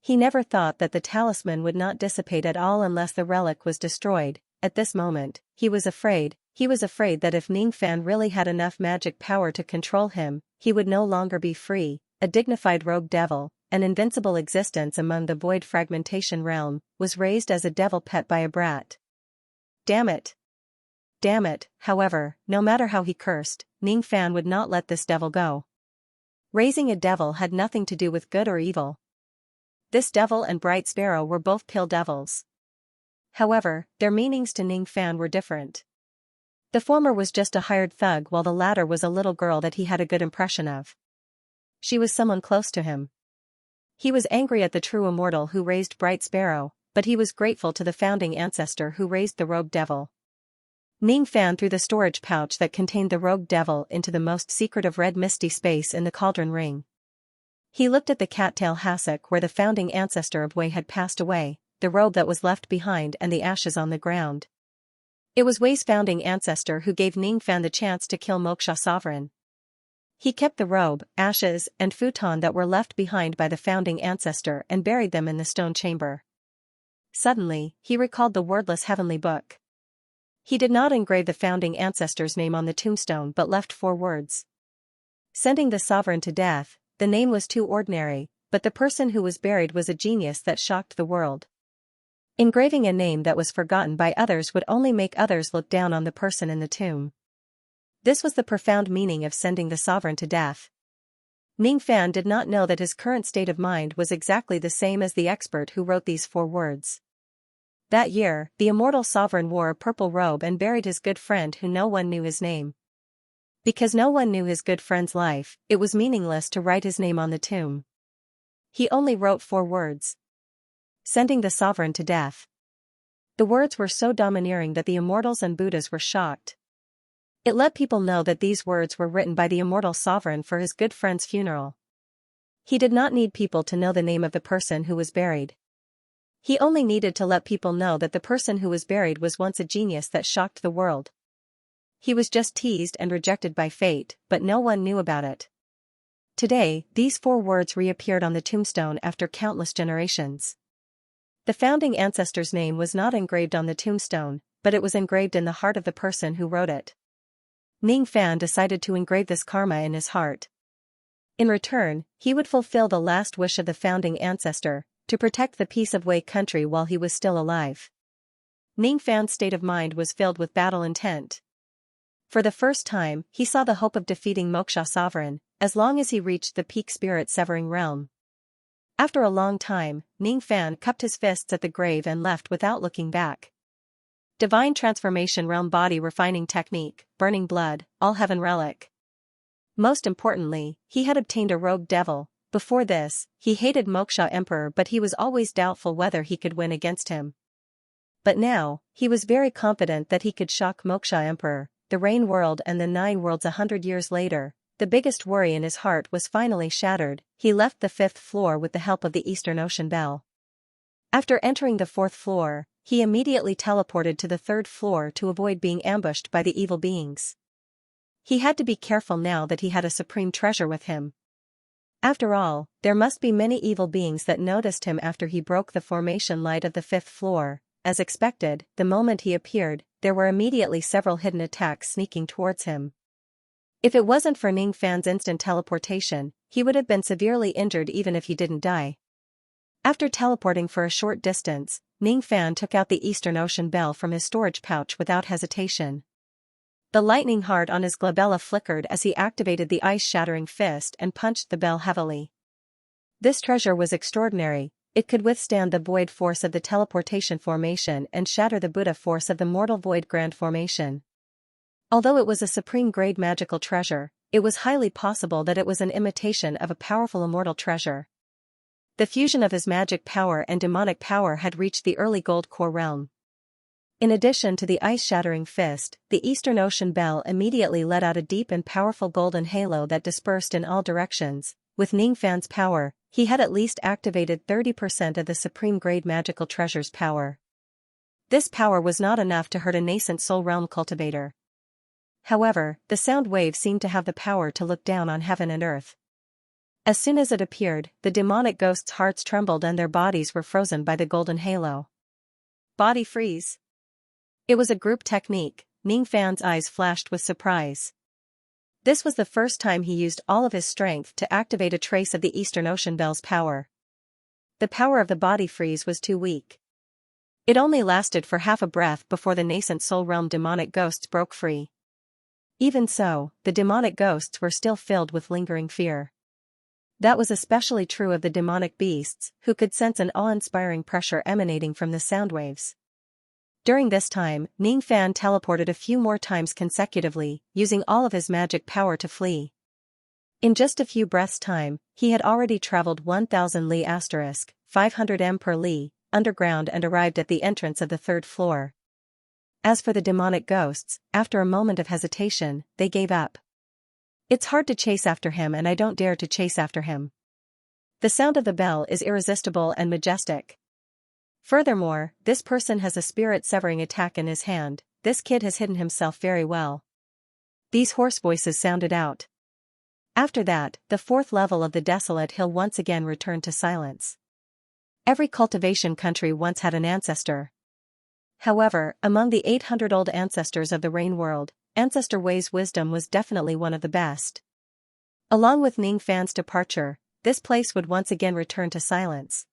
He never thought that the talisman would not dissipate at all unless the relic was destroyed. At this moment, he was afraid that if Ning Fan really had enough magic power to control him, he would no longer be free, a dignified rogue devil, an invincible existence among the Void Fragmentation Realm, was raised as a devil pet by a brat. Damn it. Damn it. However, no matter how he cursed, Ning Fan would not let this devil go. Raising a devil had nothing to do with good or evil. This devil and Bright Sparrow were both pill devils. However, their meanings to Ning Fan were different. The former was just a hired thug while the latter was a little girl that he had a good impression of. She was someone close to him. He was angry at the true immortal who raised Bright Sparrow, but he was grateful to the founding ancestor who raised the rogue devil. Ning Fan threw the storage pouch that contained the rogue devil into the most secretive red misty space in the cauldron ring. He looked at the cattail hassock where the founding ancestor of Wei had passed away, the robe that was left behind and the ashes on the ground. It was Wei's founding ancestor who gave Ningfan the chance to kill Moksha sovereign. He kept the robe, ashes, and futon that were left behind by the founding ancestor and buried them in the stone chamber. Suddenly, he recalled the wordless heavenly book. He did not engrave the founding ancestor's name on the tombstone but left 4 words. Sending the sovereign to death. The name was too ordinary, but the person who was buried was a genius that shocked the world. Engraving a name that was forgotten by others would only make others look down on the person in the tomb. This was the profound meaning of sending the sovereign to death. Ningfan did not know that his current state of mind was exactly the same as the expert who wrote these 4 words. That year, the immortal sovereign wore a purple robe and buried his good friend who no one knew his name. Because no one knew his good friend's life, it was meaningless to write his name on the tomb. He only wrote 4 words. Sending the sovereign to death. The words were so domineering that the immortals and Buddhas were shocked. It let people know that these words were written by the immortal sovereign for his good friend's funeral. He did not need people to know the name of the person who was buried. He only needed to let people know that the person who was buried was once a genius that shocked the world. He was just teased and rejected by fate, but no one knew about it. Today, these 4 words reappeared on the tombstone after countless generations. The founding ancestor's name was not engraved on the tombstone, but it was engraved in the heart of the person who wrote it. Ningfan decided to engrave this karma in his heart. In return, he would fulfill the last wish of the founding ancestor, to protect the peace of Wei country while he was still alive. Ningfan's state of mind was filled with battle intent. For the first time, he saw the hope of defeating Moksha sovereign, as long as he reached the peak spirit-severing realm. After a long time, Ningfan cupped his fists at the grave and left without looking back. Divine transformation realm body refining technique, burning blood, all heaven relic. Most importantly, he had obtained a rogue devil. Before this, he hated Moksha Emperor but he was always doubtful whether he could win against him. But now, he was very confident that he could shock Moksha Emperor, the Rain World and the 9 Worlds 100 years later. The biggest worry in his heart was finally shattered. He left the 5th floor with the help of the Eastern Ocean Bell. After entering the 4th floor, he immediately teleported to the 3rd floor to avoid being ambushed by the evil beings. He had to be careful now that he had a supreme treasure with him. After all, there must be many evil beings that noticed him after he broke the formation light of the 5th floor. As expected, the moment he appeared, there were immediately several hidden attacks sneaking towards him. If it wasn't for Ningfan's instant teleportation, he would have been severely injured even if he didn't die. After teleporting for a short distance, Ningfan took out the Eastern Ocean Bell from his storage pouch without hesitation. The lightning heart on his glabella flickered as he activated the ice-shattering fist and punched the bell heavily. This treasure was extraordinary. It could withstand the void force of the teleportation formation and shatter the Buddha force of the mortal void grand formation. Although it was a supreme-grade magical treasure, it was highly possible that it was an imitation of a powerful immortal treasure. The fusion of his magic power and demonic power had reached the early gold core realm. In addition to the ice-shattering fist, the Eastern Ocean Bell immediately let out a deep and powerful golden halo that dispersed in all directions. With Ningfan's power, he had at least activated 30% of the supreme-grade magical treasure's power. This power was not enough to hurt a nascent soul realm cultivator. However, the sound wave seemed to have the power to look down on heaven and earth. As soon as it appeared, the demonic ghosts' hearts trembled and their bodies were frozen by the golden halo. Body freeze. It was a group technique. Ningfan's eyes flashed with surprise. This was the first time he used all of his strength to activate a trace of the Eastern Ocean Bell's power. The power of the body freeze was too weak. It only lasted for half a breath before the nascent soul realm demonic ghosts broke free. Even so, the demonic ghosts were still filled with lingering fear. That was especially true of the demonic beasts, who could sense an awe-inspiring pressure emanating from the sound waves. During this time, Ningfan teleported a few more times consecutively, using all of his magic power to flee. In just a few breaths' time, he had already traveled 1,000 li * 500 m per li, underground and arrived at the entrance of the 3rd floor. As for the demonic ghosts, after a moment of hesitation, they gave up. It's hard to chase after him and I don't dare to chase after him. The sound of the bell is irresistible and majestic. Furthermore, this person has a spirit-severing attack in his hand. this kid has hidden himself very well. These hoarse voices sounded out. After that, the fourth level of the desolate hill once again returned to silence. Every cultivation country once had an ancestor. However, among the 800-old ancestors of the Rain World, Ancestor Wei's wisdom was definitely one of the best. Along with Ning Fan's departure, this place would once again return to silence.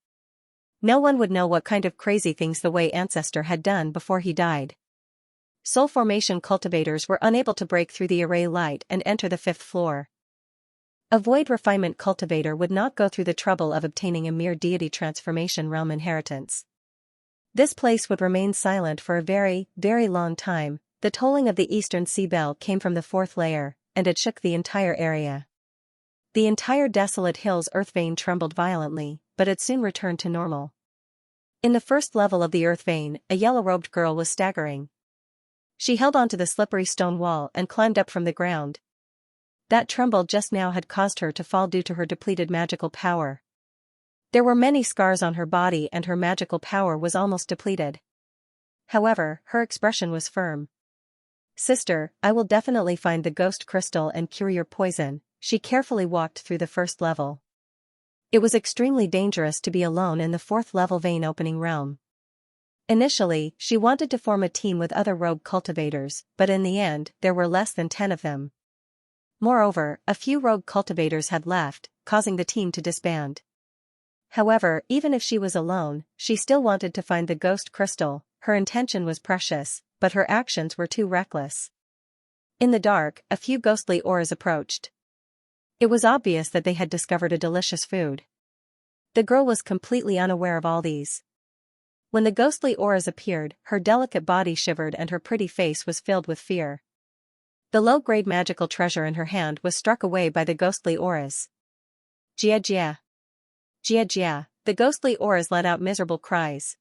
No one would know what kind of crazy things the Wei ancestor had done before he died. Soul formation cultivators were unable to break through the array light and enter the fifth floor. A void refinement cultivator would not go through the trouble of obtaining a mere deity transformation realm inheritance. This place would remain silent for a very, very long time. The tolling of the eastern sea bell came from the fourth layer, and it shook the entire area. The entire desolate hill's earth vein trembled violently, but it soon returned to normal. In the first level of the earth vein, a yellow-robed girl was staggering. She held onto the slippery stone wall and climbed up from the ground. That tremble just now had caused her to fall due to her depleted magical power. There were many scars on her body and her magical power was almost depleted. However, her expression was firm. "Sister, I will definitely find the ghost crystal and cure your poison." She carefully walked through the first level. It was extremely dangerous to be alone in the fourth level vein opening realm. Initially, she wanted to form a team with other rogue cultivators, but in the end, there were less than 10 of them. Moreover, a few rogue cultivators had left, causing the team to disband. However, even if she was alone, she still wanted to find the ghost crystal. Her intention was precious, but her actions were too reckless. In the dark, a few ghostly auras approached. It was obvious that they had discovered a delicious food. The girl was completely unaware of all these. When the ghostly auras appeared, her delicate body shivered and her pretty face was filled with fear. The low-grade magical treasure in her hand was struck away by the ghostly auras. Jia jia. Jia jia, the ghostly auras let out miserable cries.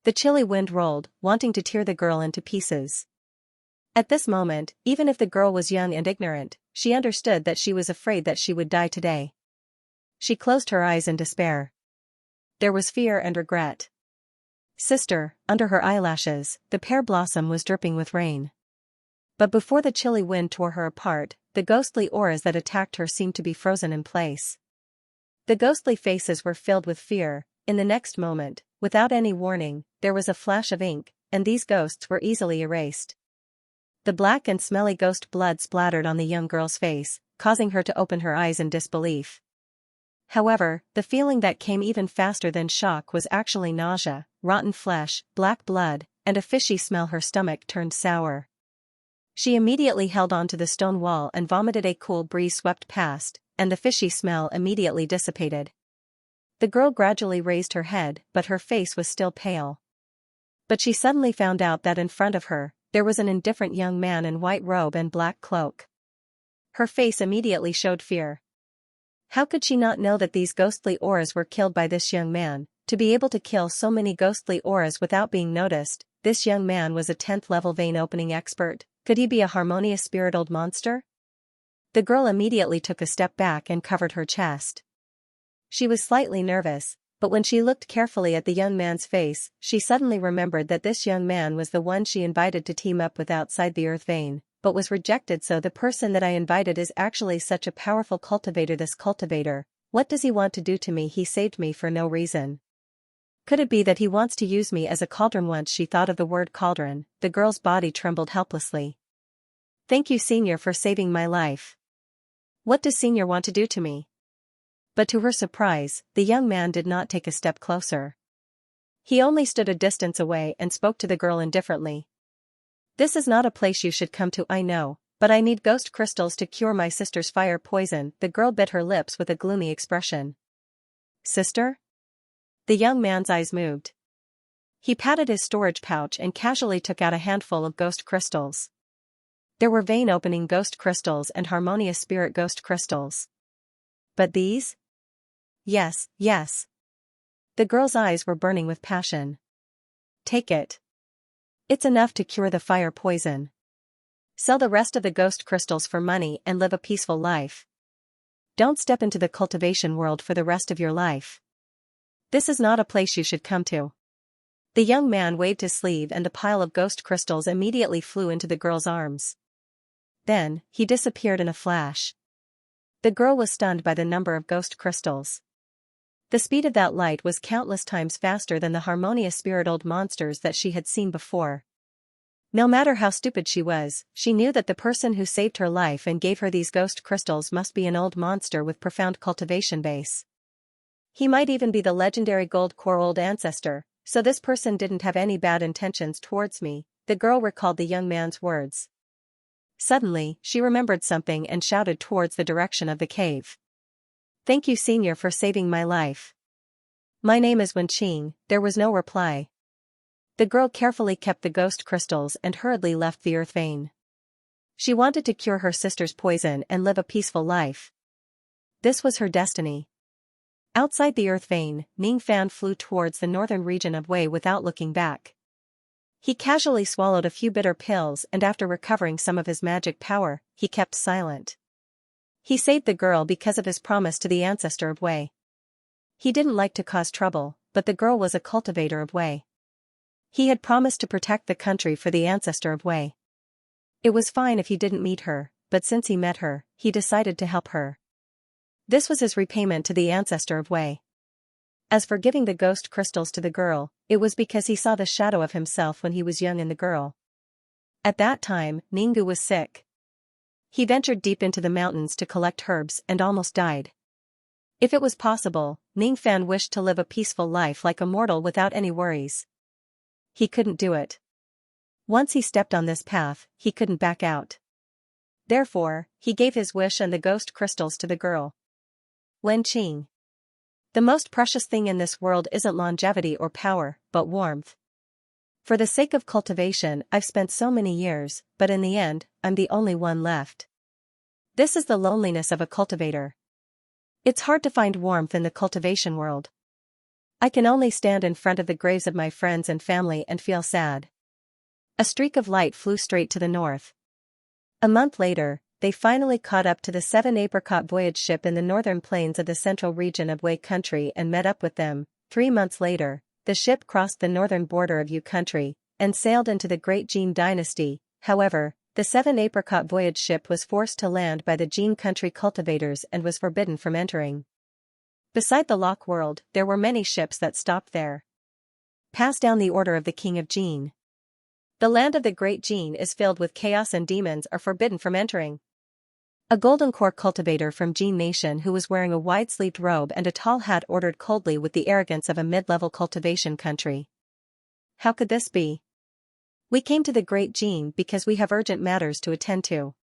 The chilly wind rolled, wanting to tear the girl into pieces. At this moment, even if the girl was young and ignorant, she understood that she was afraid that she would die today. She closed her eyes in despair. There was fear and regret. Sister, under her eyelashes, the pear blossom was dripping with rain. But before the chilly wind tore her apart, the ghostly auras that attacked her seemed to be frozen in place. The ghostly faces were filled with fear. In the next moment, without any warning, there was a flash of ink, and these ghosts were easily erased. The black and smelly ghost blood splattered on the young girl's face, causing her to open her eyes in disbelief. However, the feeling that came even faster than shock was actually nausea, rotten flesh, black blood, and a fishy smell. Her stomach turned sour. She immediately held onto the stone wall and vomited. A cool breeze swept past, and the fishy smell immediately dissipated. The girl gradually raised her head, but her face was still pale. But she suddenly found out that in front of her, there was an indifferent young man in white robe and black cloak. Her face immediately showed fear. How could she not know that these ghostly auras were killed by this young man? To be able to kill so many ghostly auras without being noticed, this young man was a 10th level vein opening expert. Could he be a harmonious spirit-old monster? The girl immediately took a step back and covered her chest. She was slightly nervous, but when she looked carefully at the young man's face, she suddenly remembered that this young man was the one she invited to team up with outside the earth vein, but was rejected. So the person that I invited is actually such a powerful cultivator. This cultivator, what does he want to do to me? He saved me for no reason. Could it be that he wants to use me as a cauldron? Once she thought of the word cauldron, the girl's body trembled helplessly. Thank you, Senior, for saving my life. What does Senior want to do to me? But to her surprise, the young man did not take a step closer. He only stood a distance away and spoke to the girl indifferently. This is not a place you should come to, I know, but I need ghost crystals to cure my sister's fire poison. The girl bit her lips with a gloomy expression. Sister? The young man's eyes moved. He patted his storage pouch and casually took out a handful of ghost crystals. There were vein-opening ghost crystals and harmonious spirit ghost crystals. But these? Yes, yes. The girl's eyes were burning with passion. Take it. It's enough to cure the fire poison. Sell the rest of the ghost crystals for money and live a peaceful life. Don't step into the cultivation world for the rest of your life. This is not a place you should come to. The young man waved his sleeve and a pile of ghost crystals immediately flew into the girl's arms. Then, he disappeared in a flash. The girl was stunned by the number of ghost crystals. The speed of that light was countless times faster than the harmonious spirit-old monsters that she had seen before. No matter how stupid she was, she knew that the person who saved her life and gave her these ghost crystals must be an old monster with profound cultivation base. He might even be the legendary gold core old ancestor, so this person didn't have any bad intentions towards me, the girl recalled the young man's words. Suddenly, she remembered something and shouted towards the direction of the cave. "Thank you, Senior, for saving my life." "My name is Wenqing," there was no reply. The girl carefully kept the ghost crystals and hurriedly left the earth vein. She wanted to cure her sister's poison and live a peaceful life. This was her destiny. Outside the earth vein, Ning Fan flew towards the northern region of Wei without looking back. He casually swallowed a few bitter pills and after recovering some of his magic power, he kept silent. He saved the girl because of his promise to the ancestor of Wei. He didn't like to cause trouble, but the girl was a cultivator of Wei. He had promised to protect the country for the ancestor of Wei. It was fine if he didn't meet her, but since he met her, he decided to help her. This was his repayment to the ancestor of Wei. As for giving the ghost crystals to the girl, it was because he saw the shadow of himself when he was young in the girl. At that time, Ninggu was sick. He ventured deep into the mountains to collect herbs and almost died. If it was possible, Ning Fan wished to live a peaceful life like a mortal without any worries. He couldn't do it. Once he stepped on this path, he couldn't back out. Therefore, he gave his wish and the ghost crystals to the girl. Wenqing. The most precious thing in this world isn't longevity or power, but warmth. For the sake of cultivation, I've spent so many years, but in the end, I'm the only one left. This is the loneliness of a cultivator. It's hard to find warmth in the cultivation world. I can only stand in front of the graves of my friends and family and feel sad. A streak of light flew straight to the north. A month later, they finally caught up to the 7-apricot voyage ship in the northern plains of the central region of Wei country and met up with them. 3 months later, the ship crossed the northern border of Yu country and sailed into the Great Jin dynasty. However, the 7-apricot voyage ship was forced to land by the Jin country cultivators and was forbidden from entering. Beside the Lock world, there were many ships that stopped there. Passed down the order of the King of Jin. The land of the Great Jin is filled with chaos and demons are forbidden from entering. A golden core cultivator from Jin Nation who was wearing a wide-sleeved robe and a tall hat ordered coldly with the arrogance of a mid-level cultivation country. How could this be? We came to the Great Jin because we have urgent matters to attend to.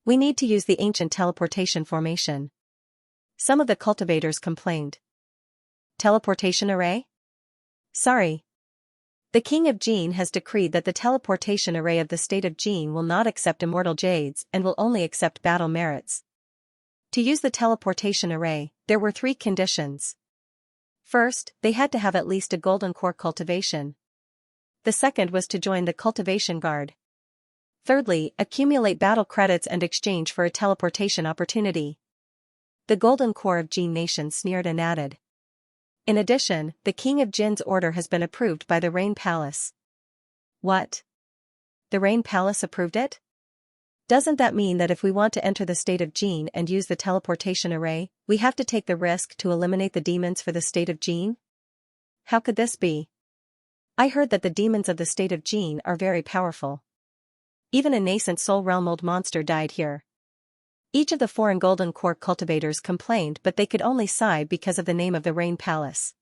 We need to use the ancient teleportation formation. Some of the cultivators complained. Teleportation array? Sorry. The King of Jin has decreed that the teleportation array of the state of Jin will not accept immortal jades and will only accept battle merits. To use the teleportation array, there were 3 conditions. First, they had to have at least a golden core cultivation. The second was to join the cultivation guard. Thirdly, accumulate battle credits and exchange for a teleportation opportunity. The golden core of Jin Nation sneered and added. In addition, the King of Jin's order has been approved by the Rain Palace. What? The Rain Palace approved it? Doesn't that mean that if we want to enter the state of Jin and use the teleportation array, we have to take the risk to eliminate the demons for the state of Jin? How could this be? I heard that the demons of the state of Jin are very powerful. Even a nascent soul realm old monster died here. Each of the foreign golden core cultivators complained, but they could only sigh because of the name of the Rain Palace.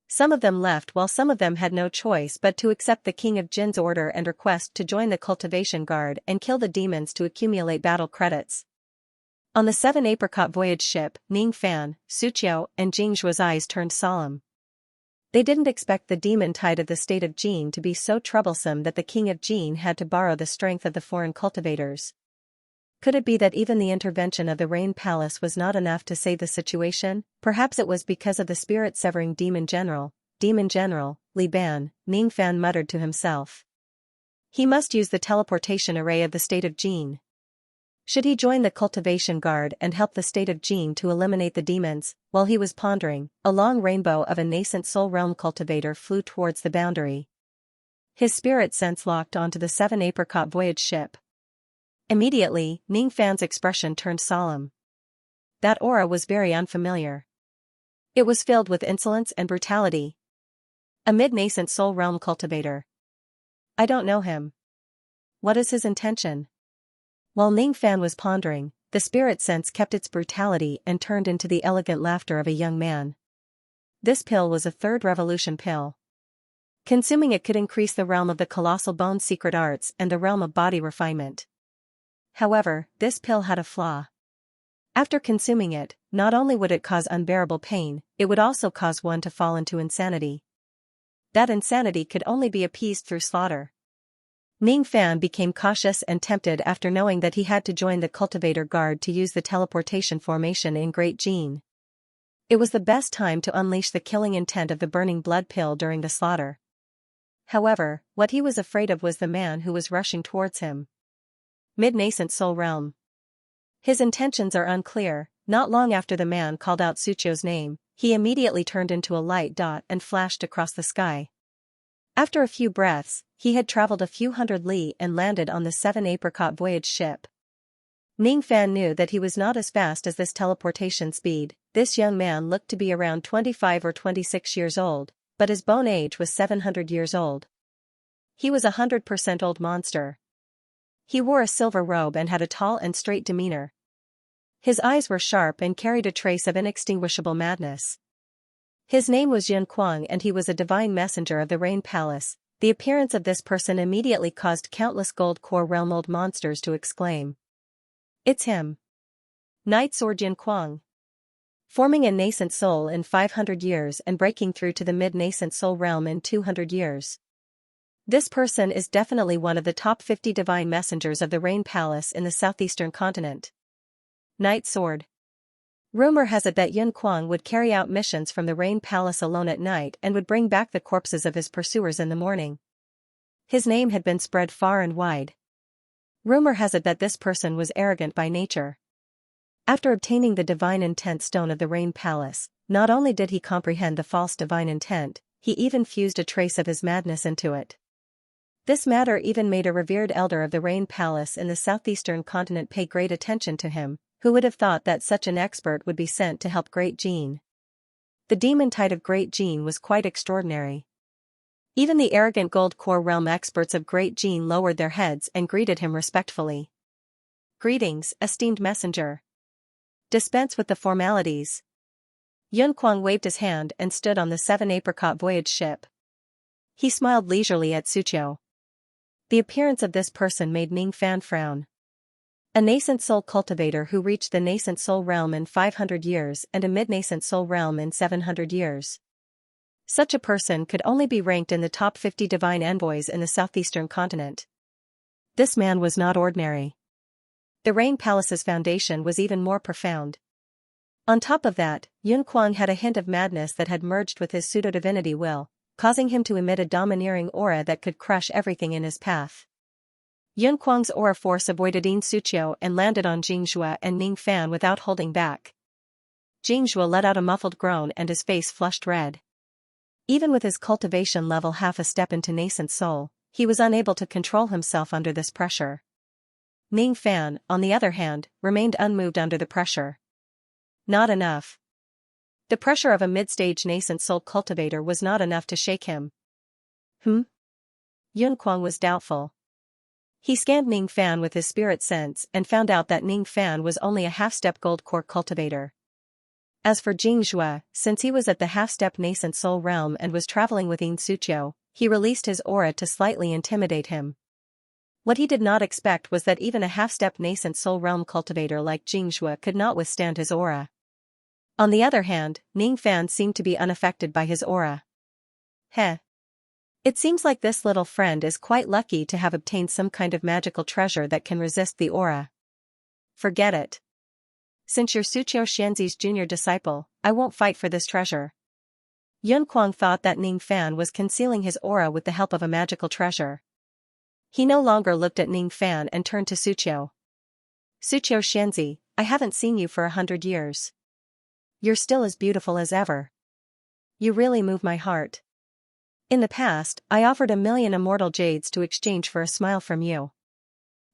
Some of them left while some of them had no choice but to accept the King of Jin's order and request to join the cultivation guard and kill the demons to accumulate battle credits. On the 7-apricot voyage ship, Ning Fan, Suqiu, and Jingshuo's eyes turned solemn. They didn't expect the demon tide of the state of Jin to be so troublesome that the King of Jin had to borrow the strength of the foreign cultivators. Could it be that even the intervention of the Rain Palace was not enough to save the situation? Perhaps it was because of the spirit-severing Demon General, Li Ban, Ning Fan muttered to himself. He must use the teleportation array of the state of Jin. Should he join the cultivation guard and help the state of Jin to eliminate the demons? While he was pondering, a long rainbow of a nascent soul realm cultivator flew towards the boundary. His spirit sense locked onto the 7 Apricot Voyage ship. Immediately, Ningfan's expression turned solemn. That aura was very unfamiliar. It was filled with insolence and brutality. A mid-nascent soul realm cultivator. I don't know him. What is his intention? While Ningfan was pondering, the spirit sense kept its brutality and turned into the elegant laughter of a young man. This pill was a third revolution pill. Consuming it could increase the realm of the colossal bone secret arts and the realm of body refinement. However, this pill had a flaw. After consuming it, not only would it cause unbearable pain, it would also cause one to fall into insanity. That insanity could only be appeased through slaughter. Ningfan became cautious and tempted after knowing that he had to join the cultivator guard to use the teleportation formation in Great Jin. It was the best time to unleash the killing intent of the burning blood pill during the slaughter. However, what he was afraid of was the man who was rushing towards him. Mid-nascent soul realm. His intentions are unclear. Not long after the man called out Suchio's name, he immediately turned into a light dot and flashed across the sky. After a few breaths, he had traveled a few hundred li and landed on the 7 Apricot Voyage ship. Ningfan knew that he was not as fast as this teleportation speed. This young man looked to be around 25 or 26 years old, but his bone age was 700 years old. He was 100% old monster. He wore a silver robe and had a tall and straight demeanor. His eyes were sharp and carried a trace of inextinguishable madness. His name was Yun Kuang and he was a divine messenger of the Rain Palace. The appearance of this person immediately caused countless gold core realm old monsters to exclaim. It's him. Knight Sword Yun Kuang. Forming a nascent soul in 500 years and breaking through to the mid-nascent soul realm in 200 years. This person is definitely one of the top 50 divine messengers of the Rain Palace in the southeastern continent. Knight Sword. Rumor has it that Yun Kuang would carry out missions from the Rain Palace alone at night and would bring back the corpses of his pursuers in the morning. His name had been spread far and wide. Rumor has it that this person was arrogant by nature. After obtaining the divine intent stone of the Rain Palace, not only did he comprehend the false divine intent, he even fused a trace of his madness into it. This matter even made a revered elder of the Rain Palace in the southeastern continent pay great attention to him. Who would have thought that such an expert would be sent to help Great Jin? The demon tide of Great Jin was quite extraordinary. Even the arrogant gold core realm experts of Great Jin lowered their heads and greeted him respectfully. Greetings, esteemed messenger. Dispense with the formalities. Yun Kuang waved his hand and stood on the 7 Apricot Voyage ship. He smiled leisurely at Suchio. The appearance of this person made Ningfan frown. A nascent soul cultivator who reached the nascent soul realm in 500 years and a mid-nascent soul realm in 700 years. Such a person could only be ranked in the top 50 divine envoys in the southeastern continent. This man was not ordinary. The Rain Palace's foundation was even more profound. On top of that, Yun Kuang had a hint of madness that had merged with his pseudo-divinity will, causing him to emit a domineering aura that could crush everything in his path. Yun Kuang's aura force avoided In Suchio and landed on Xianxia and Ningfan without holding back. Xianxia let out a muffled groan and his face flushed red. Even with his cultivation level half a step into nascent soul, he was unable to control himself under this pressure. Ningfan, on the other hand, remained unmoved under the pressure. Not enough. The pressure of a mid-stage nascent soul cultivator was not enough to shake him. Yun Kuang was doubtful. He scanned Ningfan with his spirit sense and found out that Ningfan was only a half-step gold core cultivator. As for Xianxia, since he was at the half-step nascent soul realm and was traveling with In Suchio, he released his aura to slightly intimidate him. What he did not expect was that even a half-step nascent soul realm cultivator like Xianxia could not withstand his aura. On the other hand, Ningfan seemed to be unaffected by his aura. It seems like this little friend is quite lucky to have obtained some kind of magical treasure that can resist the aura. Forget it. Since you're Suchio Xianzi's junior disciple, I won't fight for this treasure. Yun Kuang thought that Ningfan was concealing his aura with the help of a magical treasure. He no longer looked at Ningfan and turned to Suchio. Suqiu Xianxia, I haven't seen you for 100 years. You're still as beautiful as ever. You really move my heart. In the past, I offered 1,000,000 immortal jades to exchange for a smile from you.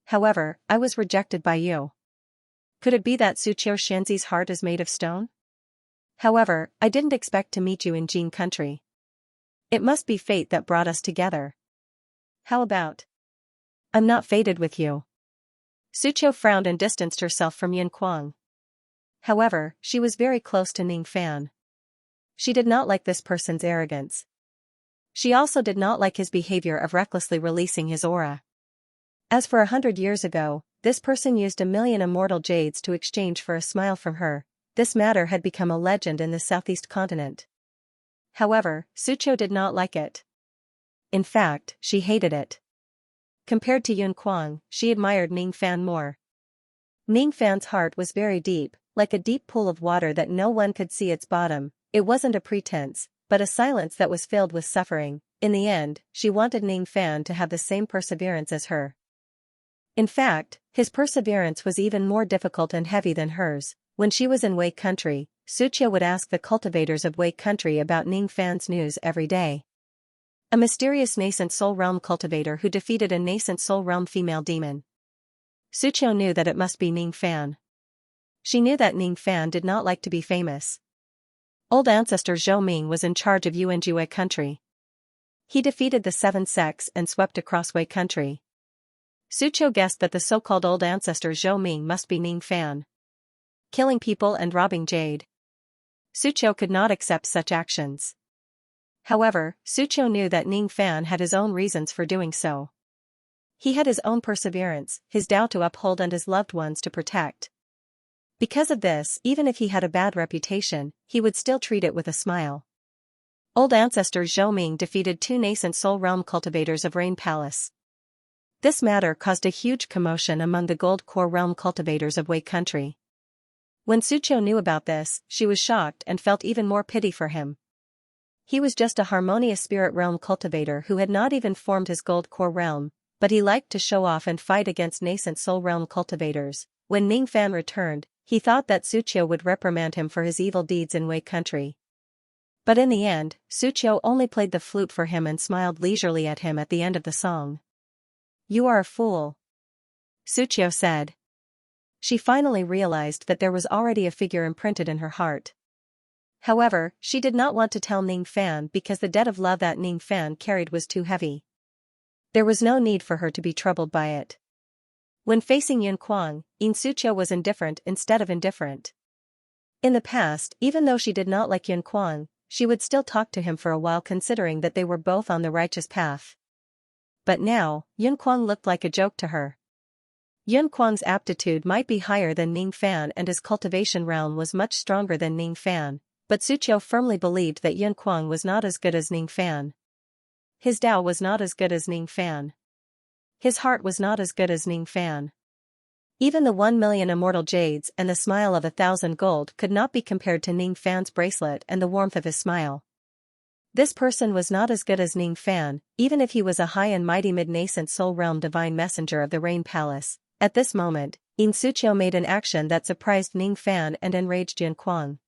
However, I was rejected by you. Could it be that Suqiu Xianxi's heart is made of stone? However, I didn't expect to meet you in Jin country. It must be fate that brought us together. How about? I'm not fated with you. Suqiu frowned and distanced herself from Yin Kuang. However, she was very close to Ning Fan. She did not like this person's arrogance. She also did not like his behavior of recklessly releasing his aura. As for 100 years ago, this person used 1,000,000 immortal jades to exchange for a smile from her. This matter had become a legend in the southeast continent. However, Suqiu did not like it. In fact, she hated it. Compared to Yun Kuang, she admired Ning Fan more. Ning Fan's heart was very deep, like a deep pool of water that no one could see its bottom. It wasn't a pretense, but a silence that was filled with suffering. In the end, she wanted Ning Fan to have the same perseverance as her. In fact, his perseverance was even more difficult and heavy than hers. When she was in Wei country, Suqiu would ask the cultivators of Wei country about Ning Fan's news every day. A mysterious nascent soul realm cultivator who defeated a nascent soul realm female demon. Suqiu knew that it must be Ning Fan. She knew that Ning Fan did not like to be famous. Old ancestor Zhou Ming was in charge of Yuanji Wei country. He defeated the 7 sects and swept across Wei country. Suqiu guessed that the so-called old ancestor Zhou Ming must be Ning Fan. Killing people and robbing jade. Suqiu could not accept such actions. However, Suqiu knew that Ning Fan had his own reasons for doing so. He had his own perseverance, his Tao to uphold and his loved ones to protect. Because of this, even if he had a bad reputation, he would still treat it with a smile. Old ancestor Zhou Ming defeated 2 nascent soul realm cultivators of Rain Palace. This matter caused a huge commotion among the Gold Core realm cultivators of Wei country. When Suqiu knew about this, she was shocked and felt even more pity for him. He was just a harmonious spirit realm cultivator who had not even formed his Gold Core realm, but he liked to show off and fight against nascent soul realm cultivators. When Ning Fan returned, he thought that Suqiu would reprimand him for his evil deeds in Wei country. But in the end, Suqiu only played the flute for him and smiled leisurely at him at the end of the song. "You are a fool," Suqiu said. She finally realized that there was already a figure imprinted in her heart. However, she did not want to tell Ning Fan because the debt of love that Ning Fan carried was too heavy. There was no need for her to be troubled by it. When facing Yun Kuang, Suqiu was indifferent instead of indifferent. In the past, even though she did not like Yun Kuang, she would still talk to him for a while considering that they were both on the righteous path. But now, Yun Kuang looked like a joke to her. Yun Kuang's aptitude might be higher than Ning Fan and his cultivation realm was much stronger than Ning Fan, but Suqiu firmly believed that Yun Kuang was not as good as Ning Fan. His Tao was not as good as Ning Fan. His heart was not as good as Ning Fan. Even the 1,000,000 immortal jades and the smile of 1,000 gold could not be compared to Ning Fan's bracelet and the warmth of his smile. This person was not as good as Ning Fan, even if he was a high and mighty mid-nascent soul realm divine messenger of the Rain Palace. At this moment, Suqiu made an action that surprised Ning Fan and enraged Yun Kuang.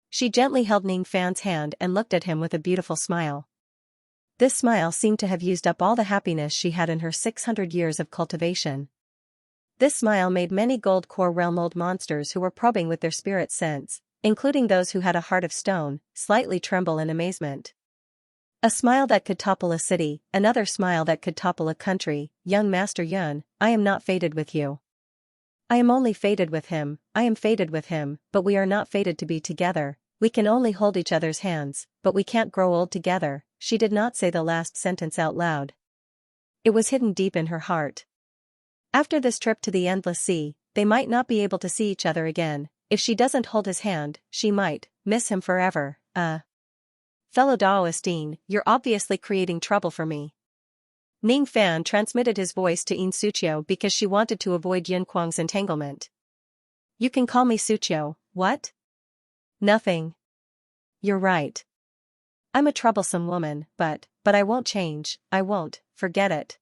She gently held Ning Fan's hand and looked at him with a beautiful smile. This smile seemed to have used up all the happiness she had in her 600 years of cultivation. This smile made many Gold Core realm old monsters who were probing with their spirit sense, including those who had a heart of stone, slightly tremble in amazement. A smile that could topple a city, another smile that could topple a country. Young Master Yun, I am not fated with you. I am only fated with him, I am fated with him, but we are not fated to be together. We can only hold each other's hands, but we can't grow old together. She did not say the last sentence out loud. It was hidden deep in her heart. After this trip to the Endless Sea, they might not be able to see each other again. If she doesn't hold his hand, she might miss him forever. Fellow Daoistine, you're obviously creating trouble for me. Ning Fan transmitted his voice to Suqiu because she wanted to avoid Yun Kuang's entanglement. You can call me Suqiu, what? Nothing. You're right. I'm a troublesome woman, but I won't change, I won't, forget it.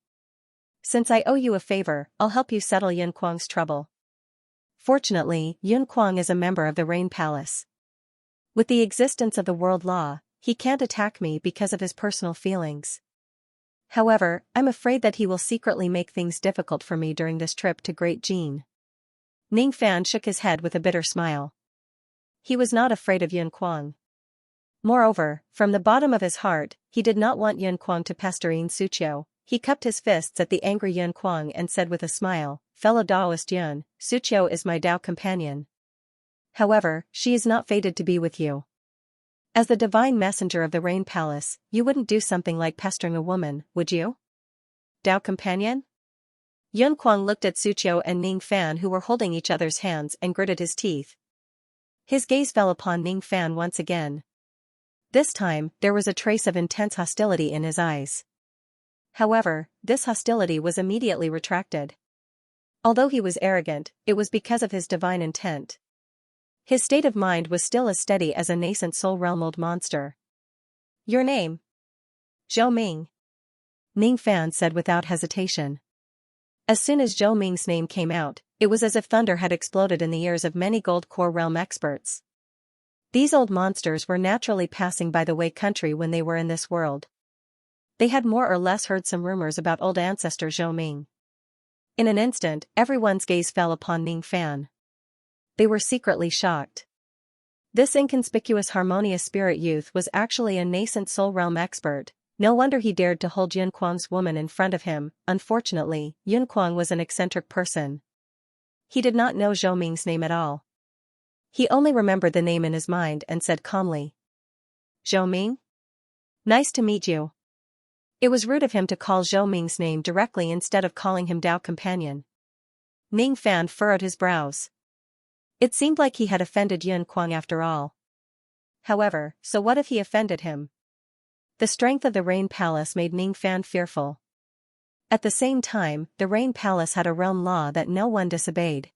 Since I owe you a favor, I'll help you settle Yun Kuang's trouble. Fortunately, Yun Kuang is a member of the Rain Palace. With the existence of the world law, he can't attack me because of his personal feelings. However, I'm afraid that he will secretly make things difficult for me during this trip to Great Jin. Ning Fan shook his head with a bitter smile. He was not afraid of Yun Kuang. Moreover, from the bottom of his heart, he did not want Yun Kuang to pester Xianxia. He cupped his fists at the angry Yun Kuang and said with a smile, "Fellow Daoist Yun, Xianxia is my Dao companion. However, she is not fated to be with you. As the divine messenger of the Rain Palace, you wouldn't do something like pestering a woman, would you? Dao companion?" Yun Kuang looked at Xianxia and Ning Fan, who were holding each other's hands, and gritted his teeth. His gaze fell upon Ning Fan once again. This time, there was a trace of intense hostility in his eyes. However, this hostility was immediately retracted. Although he was arrogant, it was because of his divine intent. His state of mind was still as steady as a nascent soul realm old monster. "Your name?" "Zhou Ming," Ning Fan said without hesitation. As soon as Zhou Ming's name came out, it was as if thunder had exploded in the ears of many Gold Core realm experts. These old monsters were naturally passing by the Wei country when they were in this world. They had more or less heard some rumors about old ancestor Zhou Ming. In an instant, everyone's gaze fell upon Ning Fan. They were secretly shocked. This inconspicuous harmonious spirit youth was actually a nascent soul realm expert. No wonder he dared to hold Yun Kuang's woman in front of him. Unfortunately, Yun Kuang was an eccentric person. He did not know Zhou Ming's name at all. He only remembered the name in his mind and said calmly, "Zhou Ming? Nice to meet you." It was rude of him to call Zhou Ming's name directly instead of calling him Dao companion. Ning Fan furrowed his brows. It seemed like he had offended Yun Kuang after all. However, so what if he offended him? The strength of the Rain Palace made Ning Fan fearful. At the same time, the Rain Palace had a realm law that no one disobeyed.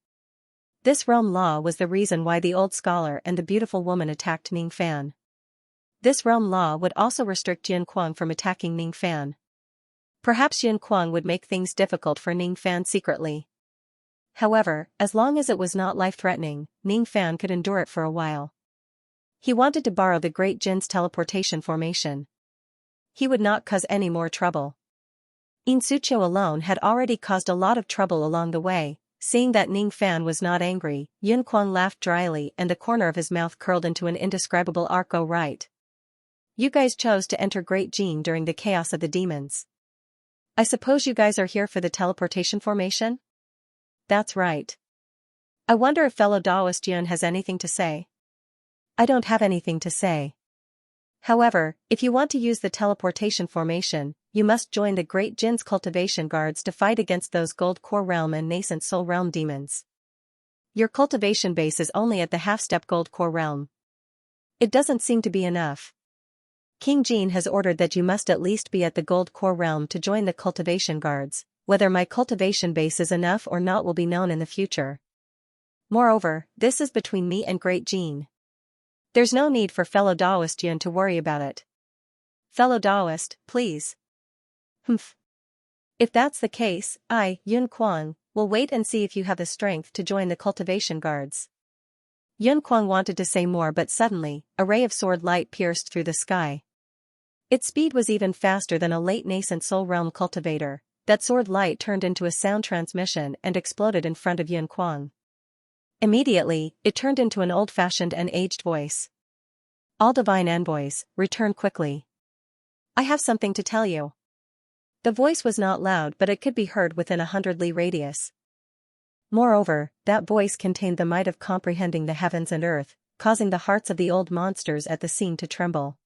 This realm law was the reason why the old scholar and the beautiful woman attacked Ning Fan. This realm law would also restrict Yun Kuang from attacking Ning Fan. Perhaps Yun Kuang would make things difficult for Ning Fan secretly. However, as long as it was not life-threatening, Ning Fan could endure it for a while. He wanted to borrow the Great Jin's teleportation formation. He would not cause any more trouble. Xianxia alone had already caused a lot of trouble along the way. Seeing that Ning Fan was not angry, Yun Kuang laughed dryly and the corner of his mouth curled into an indescribable arc. "Oh right. You guys chose to enter Great Jin during the chaos of the demons. I suppose you guys are here for the teleportation formation?" "That's right. I wonder if fellow Daoist Yun has anything to say." "I don't have anything to say. However, if you want to use the teleportation formation, you must join the Great Jin's cultivation guards to fight against those Gold Core realm and nascent soul realm demons. Your cultivation base is only at the half-step Gold Core realm. It doesn't seem to be enough. King Jin has ordered that you must at least be at the Gold Core realm to join the cultivation guards. Whether my cultivation base is enough or not will be known in the future. Moreover, this is between me and Great Jin. There's no need for fellow Daoist Yun to worry about it. Fellow Daoist, please." "Humph. If that's the case, I, Yun Kuang, will wait and see if you have the strength to join the cultivation guards." Yun Kuang wanted to say more, but suddenly, a ray of sword light pierced through the sky. Its speed was even faster than a late nascent soul realm cultivator. That sword light turned into a sound transmission and exploded in front of Yun Kuang. Immediately, it turned into an old-fashioned and aged voice. "All divine envoys, return quickly. I have something to tell you." The voice was not loud, but it could be heard within 100 li radius. Moreover, that voice contained the might of comprehending the heavens and earth, causing the hearts of the old monsters at the scene to tremble.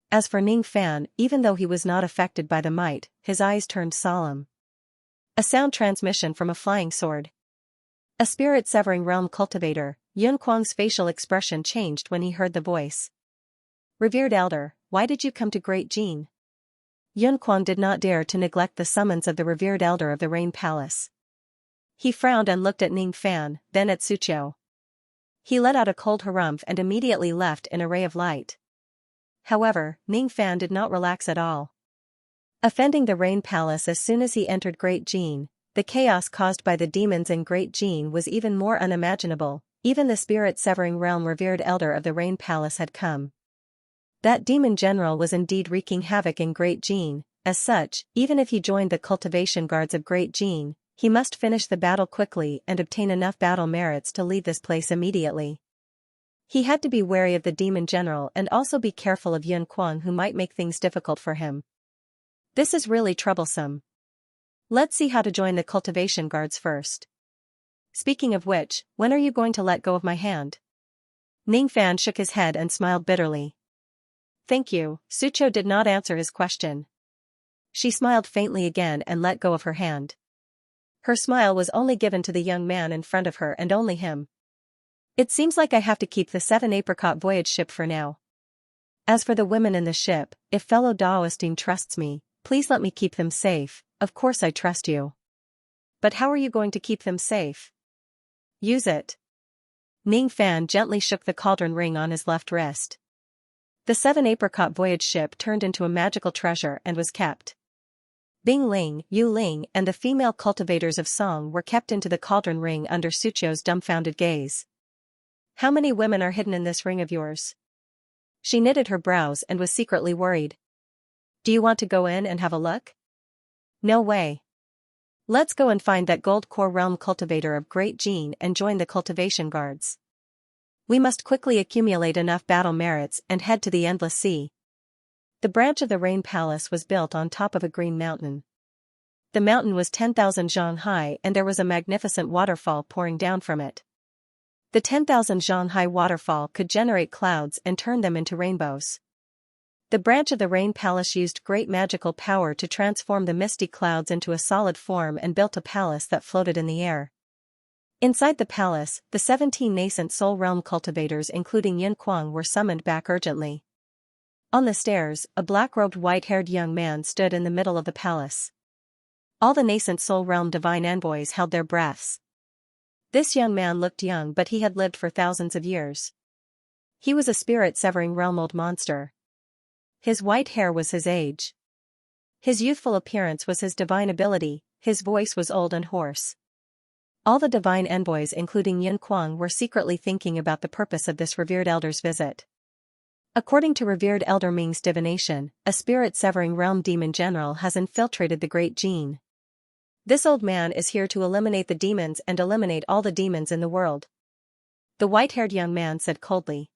As for Ning Fan, even though he was not affected by the might, his eyes turned solemn. A sound transmission from a flying sword. A spirit-severing realm cultivator. Yun Kuang's facial expression changed when he heard the voice. "Revered elder, why did you come to Great Jin?" Yun Kuang did not dare to neglect the summons of the revered elder of the Rain Palace. He frowned and looked at Ning Fan, then at Xianxia. He let out a cold harumph and immediately left in a ray of light. However, Ning Fan did not relax at all. Offending the Rain Palace as soon as he entered Great Jin, the chaos caused by the demons in Great Gene was even more unimaginable. Even the spirit-severing realm revered elder of the Rain Palace had come. That demon general was indeed wreaking havoc in Great Gene. As such, even if he joined the cultivation guards of Great Gene, he must finish the battle quickly and obtain enough battle merits to leave this place immediately. He had to be wary of the demon general and also be careful of Yun Kuang, who might make things difficult for him. This is really troublesome. Let's see how to join the cultivation guards first. Speaking of which, when are you going to let go of my hand? Ning Fan shook his head and smiled bitterly. Thank you. Sucho did not answer his question. She smiled faintly again and let go of her hand. Her smile was only given to the young man in front of her and only him. It seems like I have to keep the 7-apricot voyage ship for now. As for the women in the ship, if fellow Daoistin trusts me, please let me keep them safe. Of course I trust you. But how are you going to keep them safe? Use it. Ning Fan gently shook the cauldron ring on his left wrist. The 7-apricot voyage ship turned into a magical treasure and was kept. Bing Ling, Yu Ling, and the female cultivators of Song were kept into the cauldron ring under Sucho's dumbfounded gaze. How many women are hidden in this ring of yours? She knitted her brows and was secretly worried. Do you want to go in and have a look? No way. Let's go and find that gold core realm cultivator of Great Gene and join the cultivation guards. We must quickly accumulate enough battle merits and head to the Endless Sea. The branch of the Rain Palace was built on top of a green mountain. The mountain was 10,000 zhang high and there was a magnificent waterfall pouring down from it. The 10,000 zhang high waterfall could generate clouds and turn them into rainbows. The branch of the Rain Palace used great magical power to transform the misty clouds into a solid form and built a palace that floated in the air. Inside the palace, the 17 nascent soul realm cultivators including Yun Kuang were summoned back urgently. On the stairs, a black-robed white-haired young man stood in the middle of the palace. All the nascent soul realm divine envoys held their breaths. This young man looked young, but he had lived for thousands of years. He was a spirit-severing realm old monster. His white hair was his age. His youthful appearance was his divine ability, his voice was old and hoarse. All the divine envoys including Yun Kuang were secretly thinking about the purpose of this revered elder's visit. According to revered elder Ming's divination, a spirit-severing realm demon general has infiltrated the Great Gene. This old man is here to eliminate the demons and eliminate all the demons in the world. The white-haired young man said coldly.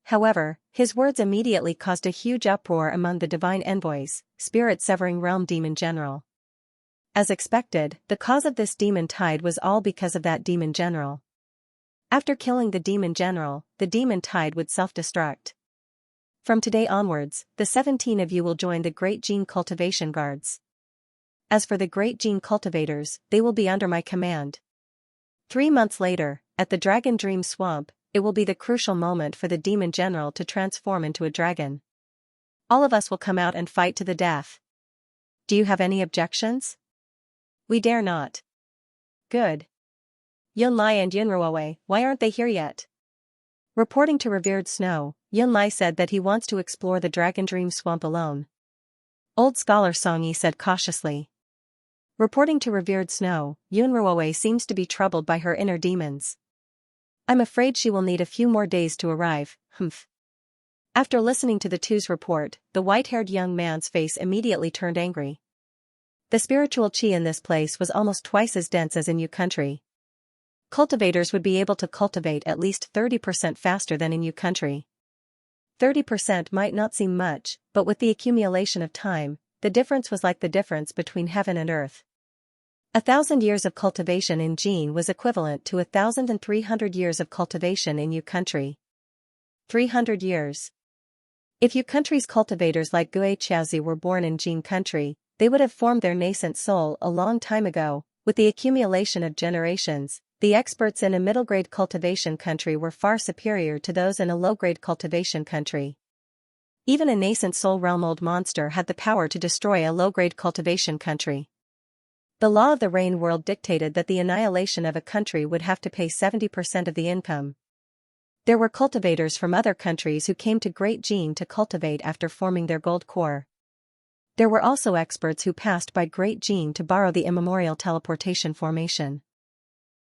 However, his words immediately caused a huge uproar among the divine envoys, spirit-severing realm demon general. As expected, the cause of this demon tide was all because of that demon general. After killing the demon general, the demon tide would self-destruct. From today onwards, the 17 of you will join the Great Gene Cultivation Guards. As for the Great Gene Cultivators, they will be under my command. 3 months later, at the Dragon Dream Swamp, it will be the crucial moment for the demon general to transform into a dragon. All of us will come out and fight to the death. Do you have any objections? We dare not. Good. Yun Lai and Yun Ruowei, why aren't they here yet? Reporting to Revered Snow, Yun Lai said that he wants to explore the Dragon Dream Swamp alone. Old Scholar Song Yi said cautiously. Reporting to Revered Snow, Yun Ruowei seems to be troubled by her inner demons. I'm afraid she will need a few more days to arrive, humph. After listening to the two's report, the white-haired young man's face immediately turned angry. The spiritual chi in this place was almost twice as dense as in Yu country. Cultivators would be able to cultivate at least 30% faster than in Yu country. 30% might not seem much, but with the accumulation of time, the difference was like the difference between heaven and earth. 1,000 years of cultivation in Gene was equivalent to 1,300 years of cultivation in Yu country. 300 years. If Yu country's cultivators like Gui Qiaozi were born in Gene country, they would have formed their nascent soul a long time ago. With the accumulation of generations, the experts in a middle-grade cultivation country were far superior to those in a low-grade cultivation country. Even a nascent soul realm old monster had the power to destroy a low-grade cultivation country. The law of the rain world dictated that the annihilation of a country would have to pay 70% of the income. There were cultivators from other countries who came to Great Gene to cultivate after forming their gold core. There were also experts who passed by Great Jin to borrow the immemorial teleportation formation.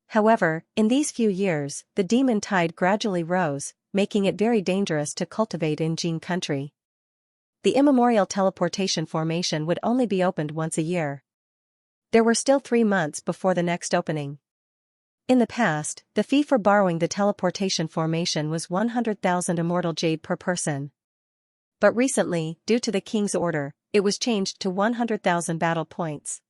However, in these few years, the demon tide gradually rose, making it very dangerous to cultivate in Jin country. The immemorial teleportation formation would only be opened once a year. There were still 3 months before the next opening. In the past, the fee for borrowing the teleportation formation was 100,000 immortal jade per person. But recently, due to the king's order, it was changed to 100,000 battle points.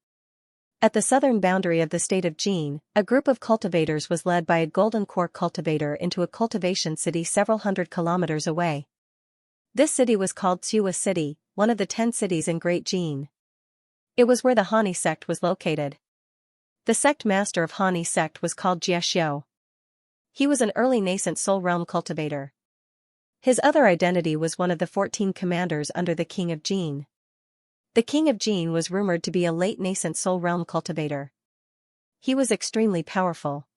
At the southern boundary of the state of Jin, a group of cultivators was led by a golden core cultivator into a cultivation city several hundred kilometers away. This city was called Xianxia City, one of the 10 cities in Great Jin. It was where the Hani sect was located. The sect master of Hani sect was called Xianxia. He was an early nascent soul realm cultivator. His other identity was one of the 14 commanders under the king of Jin. The king of Jin was rumored to be a late nascent soul realm cultivator. He was extremely powerful.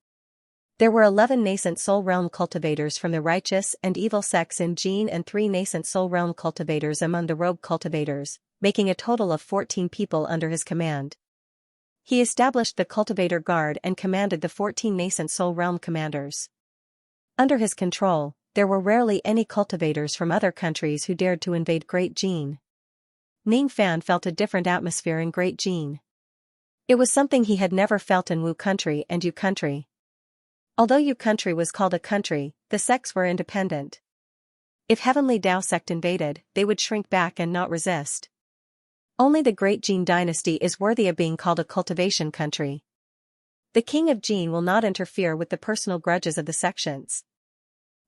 There were 11 nascent soul realm cultivators from the righteous and evil sects in Jin and 3 nascent soul realm cultivators among the rogue cultivators, making a total of 14 people under his command. He established the cultivator guard and commanded the 14 nascent soul realm commanders. Under his control, there were rarely any cultivators from other countries who dared to invade Great Jin. Ning Fan felt a different atmosphere in Great Jin. It was something he had never felt in Wu country and Yu country. Although Yu country was called a country, the sects were independent. If Heavenly Tao sect invaded, they would shrink back and not resist. Only the Great Jin dynasty is worthy of being called a cultivation country. The king of Jin will not interfere with the personal grudges of the sections.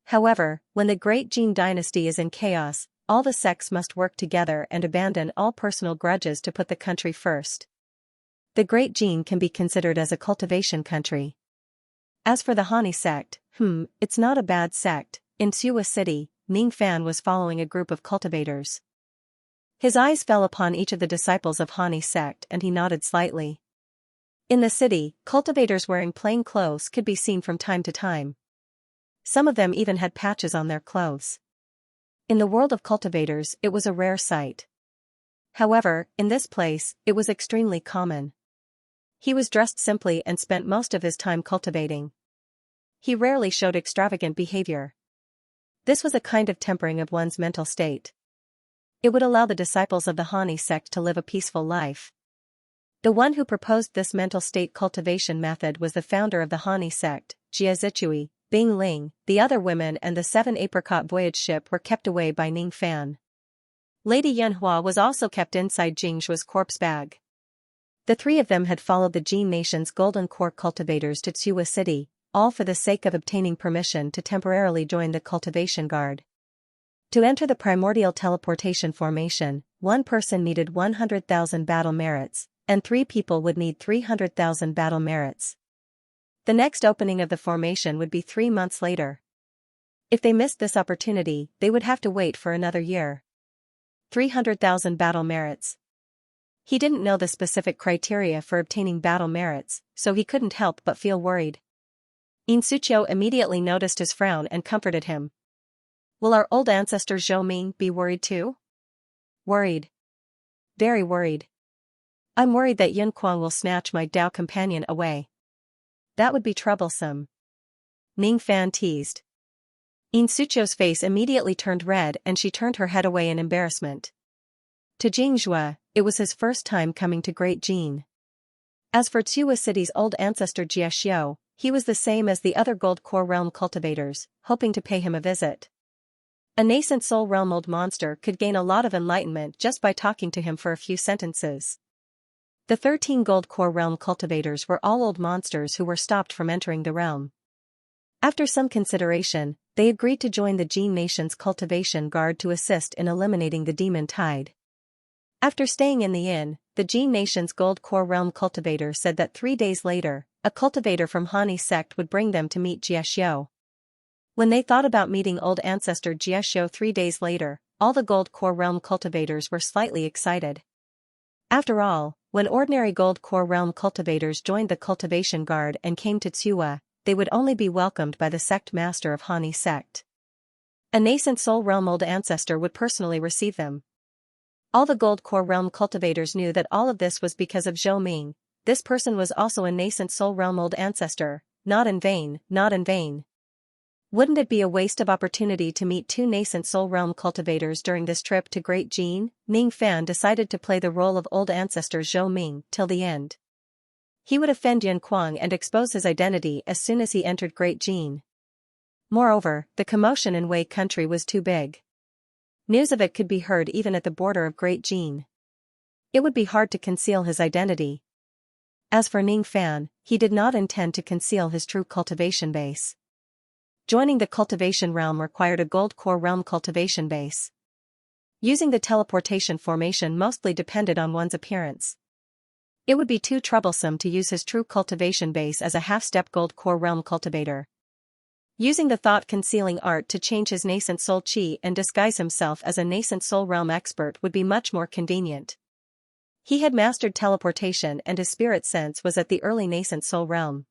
However, when the Great Jin dynasty is in chaos, all the sects must work together and abandon all personal grudges to put the country first. The Great Jin can be considered as a cultivation country. As for the Hani sect, it's not a bad sect. In Xianxia City, Ning Fan was following a group of cultivators. His eyes fell upon each of the disciples of Hani sect and he nodded slightly. In the city, cultivators wearing plain clothes could be seen from time to time. Some of them even had patches on their clothes. In the world of cultivators, it was a rare sight. However, in this place, it was extremely common. He was dressed simply and spent most of his time cultivating. He rarely showed extravagant behavior. This was a kind of tempering of one's mental state. It would allow the disciples of the Hani sect to live a peaceful life. The one who proposed this mental state cultivation method was the founder of the Hani sect, Jia Zichui. Bing Ling, the other women and the 7 apricot voyage ship were kept away by Ning Fan. Lady Yunhua was also kept inside Jingshua's corpse bag. The 3 of them had followed the Jin nation's golden core cultivators to Xianxia City, all for the sake of obtaining permission to temporarily join the cultivation guard. To enter the primordial teleportation formation, one person needed 100,000 battle merits, and 3 people would need 300,000 battle merits. The next opening of the formation would be 3 months later. If they missed this opportunity, they would have to wait for another year. 300,000 battle merits. He didn't know the specific criteria for obtaining battle merits, so he couldn't help but feel worried. In Suqiu immediately noticed his frown and comforted him. Will our old ancestor Zhou Ming be worried too? Worried. Very worried. I'm worried that Yun Kuang will snatch my Dao companion away. That would be troublesome. Ning Fan teased. In Suqiu's face immediately turned red and she turned her head away in embarrassment. To Jingzhua, it was his first time coming to Great Jin. As for Xianxia City's old ancestor Jiaxiu, he was the same as the other gold core realm cultivators, hoping to pay him a visit. A nascent soul realm old monster could gain a lot of enlightenment just by talking to him for a few sentences. The 13 gold core realm cultivators were all old monsters who were stopped from entering the realm. After some consideration, they agreed to join the Jin nation's cultivation guard to assist in eliminating the demon tide. After staying in the inn, the Jin nation's gold core realm cultivator said that 3 days later, a cultivator from Hani sect would bring them to meet Jiaxiu. When they thought about meeting old ancestor Jiaxiu 3 days later, all the gold core realm cultivators were slightly excited. After all, when ordinary gold core realm cultivators joined the cultivation guard and came to Xianxia, they would only be welcomed by the sect master of Hani sect. A nascent soul realm old ancestor would personally receive them. All the Gold Core Realm cultivators knew that all of this was because of Zhou Ming. This person was also a nascent soul realm old ancestor, not in vain, not in vain. Wouldn't it be a waste of opportunity to meet two nascent soul realm cultivators during this trip to Great Jin? Ning Fan decided to play the role of old ancestor Zhou Ming till the end. He would offend Yun Kuang and expose his identity as soon as he entered Great Jin. Moreover, the commotion in Wei country was too big. News of it could be heard even at the border of Great Jin. It would be hard to conceal his identity. As for Ning Fan, he did not intend to conceal his true cultivation base. Joining the cultivation realm required a Gold Core Realm cultivation base. Using the teleportation formation mostly depended on one's appearance. It would be too troublesome to use his true cultivation base as a half-step Gold Core Realm cultivator. Using the thought-concealing art to change his nascent soul chi and disguise himself as a nascent soul realm expert would be much more convenient. He had mastered teleportation and his spirit sense was at the early nascent soul realm.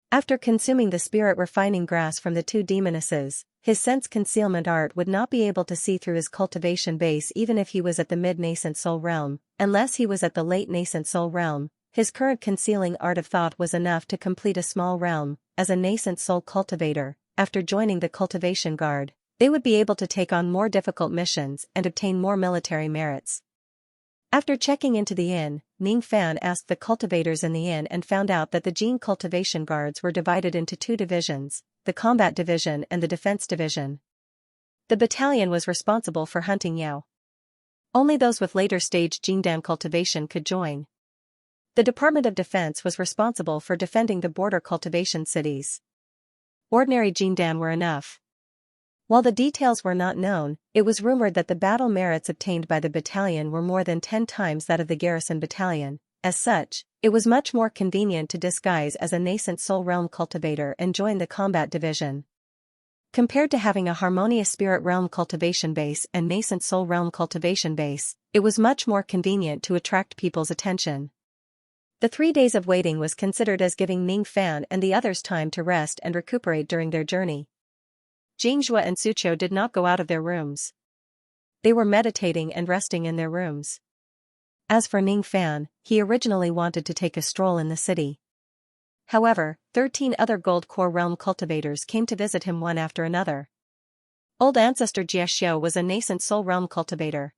After consuming the spirit refining grass from the two demonesses, his sense concealment art would not be able to see through his cultivation base even if he was at the mid-nascent soul realm, unless he was at the late nascent soul realm. His current concealing art of thought was enough to complete a small realm. As a nascent soul cultivator, after joining the cultivation guard, they would be able to take on more difficult missions and obtain more military merits. After checking into the inn, Ning Fan asked the cultivators in the inn and found out that the Jin cultivation guards were divided into two divisions, the combat division and the defense division. The battalion was responsible for hunting Yao. Only those with later stage Jindan cultivation could join. The Department of Defense was responsible for defending the border cultivation cities. Ordinary Jindan were enough. While the details were not known, it was rumored that the battle merits obtained by the battalion were more than 10 times that of the garrison battalion. As such, it was much more convenient to disguise as a nascent soul realm cultivator and join the combat division. Compared to having a harmonious spirit realm cultivation base and nascent soul realm cultivation base, it was much more convenient to attract people's attention. The 3 days of waiting was considered as giving Ning Fan and the others time to rest and recuperate during their journey. Xianxia and Suqiu did not go out of their rooms. They were meditating and resting in their rooms. As for Ning Fan, he originally wanted to take a stroll in the city. However, 13 other Gold Core Realm cultivators came to visit him one after another. Old Ancestor Jiaxiu was a nascent soul realm cultivator.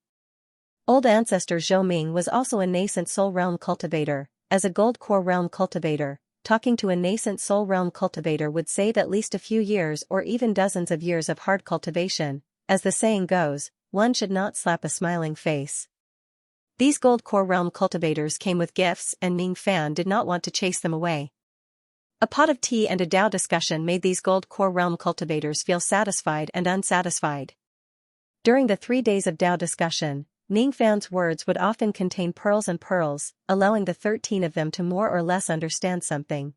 Old Ancestor Zhou Ming was also a nascent soul realm cultivator. As a Gold Core Realm cultivator, talking to a nascent soul realm cultivator would save at least a few years or even dozens of years of hard cultivation. As the saying goes, one should not slap a smiling face. These Gold Core Realm cultivators came with gifts and Ning Fan did not want to chase them away. A pot of tea and a Dao discussion made these Gold Core Realm cultivators feel satisfied and unsatisfied. During the 3 days of Dao discussion, Ning Fan's words would often contain pearls and pearls, allowing the 13 of them to more or less understand something.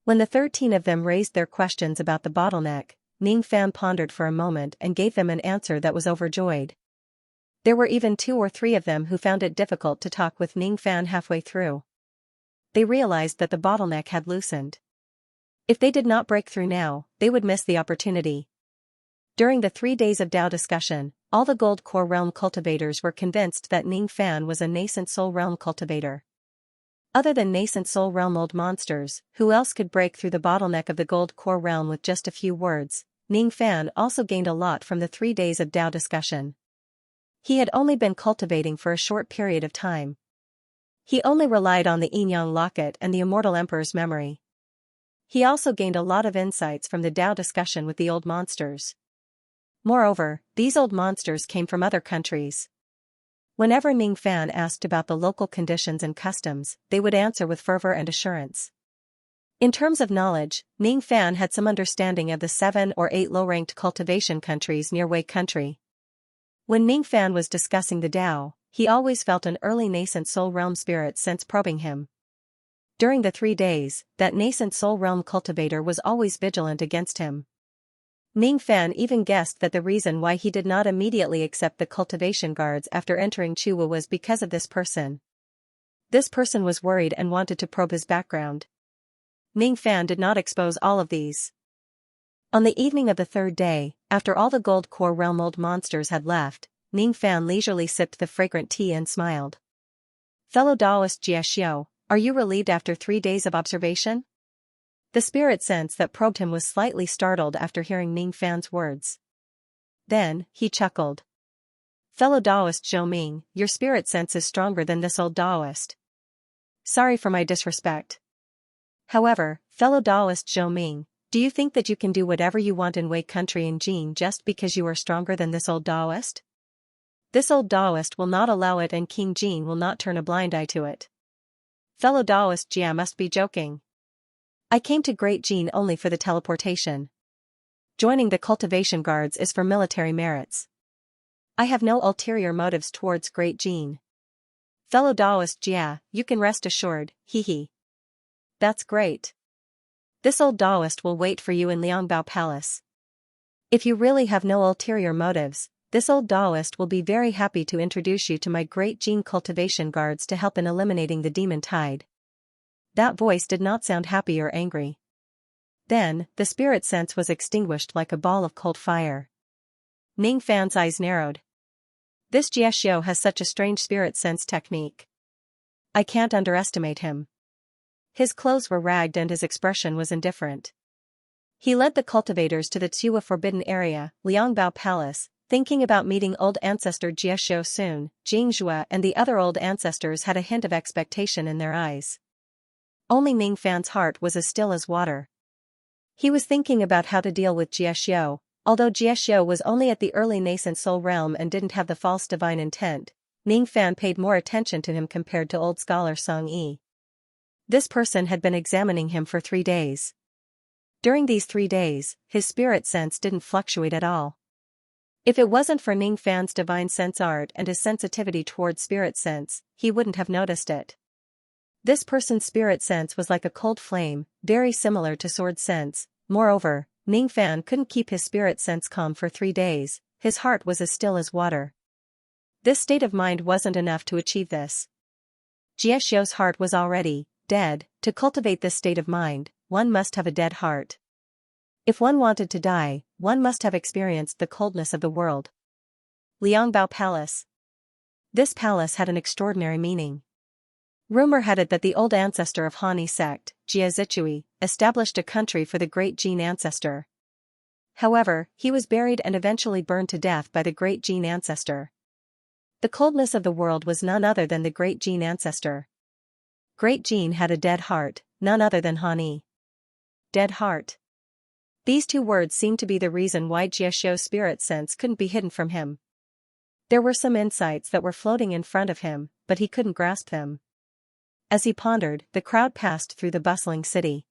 When the 13 of them raised their questions about the bottleneck, Ning Fan pondered for a moment and gave them an answer that was overjoyed. There were even 2 or 3 of them who found it difficult to talk with Ning Fan halfway through. They realized that the bottleneck had loosened. If they did not break through now, they would miss the opportunity. During the 3 days of Dao discussion, all the Gold Core Realm cultivators were convinced that Ning Fan was a nascent soul realm cultivator. Other than nascent soul realm old monsters, who else could break through the bottleneck of the Gold Core Realm with just a few words? Ning Fan also gained a lot from the 3 days of Dao discussion. He had only been cultivating for a short period of time. He only relied on the Yin-Yang locket and the Immortal Emperor's memory. He also gained a lot of insights from the Dao discussion with the old monsters. Moreover, these old monsters came from other countries. Whenever Ning Fan asked about the local conditions and customs, they would answer with fervor and assurance. In terms of knowledge, Ning Fan had some understanding of the 7 or 8 low-ranked cultivation countries near Wei country. When Ning Fan was discussing the Dao, he always felt an early nascent soul realm spirit sense probing him. During the 3 days, that nascent soul realm cultivator was always vigilant against him. Ning Fan even guessed that the reason why he did not immediately accept the cultivation guards after entering Chuwu was because of this person. This person was worried and wanted to probe his background. Ning Fan did not expose all of these. On the evening of the 3rd day, after all the Gold Core Realm old monsters had left, Ning Fan leisurely sipped the fragrant tea and smiled. Fellow Taoist Xianxia, are you relieved after 3 days of observation? The spirit sense that probed him was slightly startled after hearing Ning Fan's words. Then, he chuckled. Fellow Taoist Zhou Ming, your spirit sense is stronger than this old Taoist. Sorry for my disrespect. However, fellow Taoist Zhou Ming, do you think that you can do whatever you want in Wei country in Jin just because you are stronger than this old Taoist? This old Taoist will not allow it, and King Jin will not turn a blind eye to it. Fellow Taoist Jia must be joking. I came to Great Jin only for the teleportation. Joining the cultivation guards is for military merits. I have no ulterior motives towards Great Jin. Fellow Taoist Jia, you can rest assured, hee. That's great. This old Taoist will wait for you in Liangbao Palace. If you really have no ulterior motives, this old Taoist will be very happy to introduce you to my Great Jin cultivation guards to help in eliminating the demon tide. That voice did not sound happy or angry. Then, the spirit sense was extinguished like a ball of cold fire. Ning Fan's eyes narrowed. This Jiaxiu has such a strange spirit sense technique. I can't underestimate him. His clothes were ragged and his expression was indifferent. He led the cultivators to the Tua Forbidden Area, Liangbao Palace, thinking about meeting old ancestor Jiaxiu soon. Jingzhua and the other old ancestors had a hint of expectation in their eyes. Only Ning Fan's heart was as still as water. He was thinking about how to deal with Jiaxiu. Although Jiaxiu was only at the early nascent soul realm and didn't have the false divine intent, Ning Fan paid more attention to him compared to old scholar Song Yi. This person had been examining him for 3 days. During these 3 days, his spirit sense didn't fluctuate at all. If it wasn't for Ning Fan's divine sense art and his sensitivity towards spirit sense, he wouldn't have noticed it. This person's spirit sense was like a cold flame, very similar to sword sense. Moreover, Ning Fan couldn't keep his spirit sense calm for 3 days, his heart was as still as water. This state of mind wasn't enough to achieve this. Jiaxiu's heart was already dead. To cultivate this state of mind, one must have a dead heart. If one wanted to die, one must have experienced the coldness of the world. Liangbao Palace. This palace had an extraordinary meaning. Rumor had it that the old ancestor of Han Yi sect, Jia Zichui, established a country for the Great Jin ancestor. However, he was buried and eventually burned to death by the Great Jin ancestor. The coldness of the world was none other than the Great Jin ancestor. Great Jin had a dead heart, none other than Han Yi. Dead heart. These 2 words seemed to be the reason why Jiaxiu's spirit sense couldn't be hidden from him. There were some insights that were floating in front of him, but he couldn't grasp them. As he pondered, the crowd passed through the bustling city.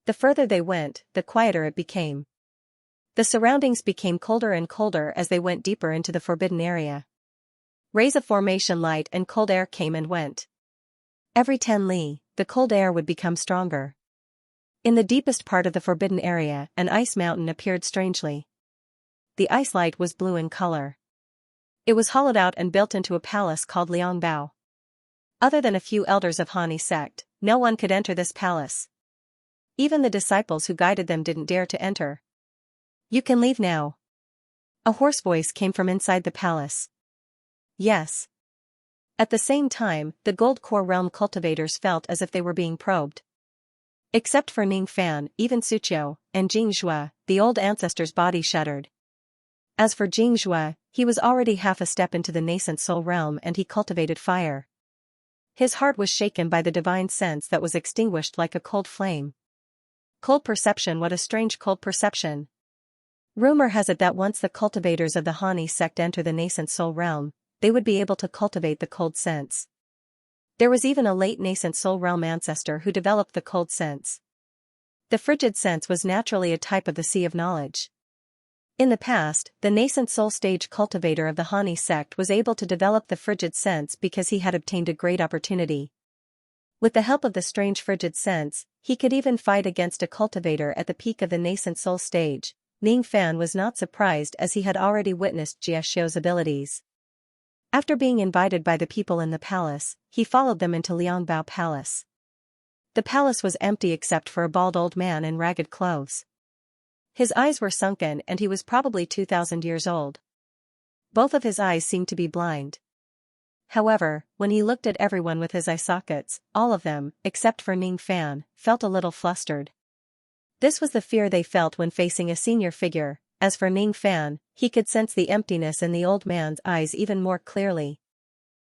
The further they went, the quieter it became. The surroundings became colder and colder as they went deeper into the forbidden area. Rays of formation light and cold air came and went. Every 10 li, the cold air would become stronger. In the deepest part of the forbidden area, an ice mountain appeared strangely. The ice light was blue in color. It was hollowed out and built into a palace called Liangbao. Other than a few elders of Han Yi sect, no one could enter this palace. Even the disciples who guided them didn't dare to enter. You can leave now. A hoarse voice came from inside the palace. Yes. At the same time, the Gold Core Realm cultivators felt as if they were being probed. Except for Ning Fan, even Suqiu, and Jingzhua, the old ancestor's body shuddered. As for Jingzhua, he was already half a step into the nascent soul realm and he cultivated fire. His heart was shaken by the divine sense that was extinguished like a cold flame. Cold perception, what a strange cold perception. Rumor has it that once the cultivators of the Han Yi sect enter the nascent soul realm, they would be able to cultivate the cold sense. There was even a late nascent soul realm ancestor who developed the cold sense. The frigid sense was naturally a type of the sea of knowledge. In the past, the nascent soul stage cultivator of the Han Yi sect was able to develop the frigid sense because he had obtained a great opportunity. With the help of the strange frigid sense, he could even fight against a cultivator at the peak of the nascent soul stage. Ning Fan was not surprised as he had already witnessed Jiaxiu's abilities. After being invited by the people in the palace, he followed them into Liangbao Palace. The palace was empty except for a bald old man in ragged clothes. His eyes were sunken and he was probably 2,000 years old. Both of his eyes seemed to be blind. However, when he looked at everyone with his eye sockets, all of them, except for Ning Fan, felt a little flustered. This was the fear they felt when facing a senior figure. As for Ning Fan, he could sense the emptiness in the old man's eyes even more clearly.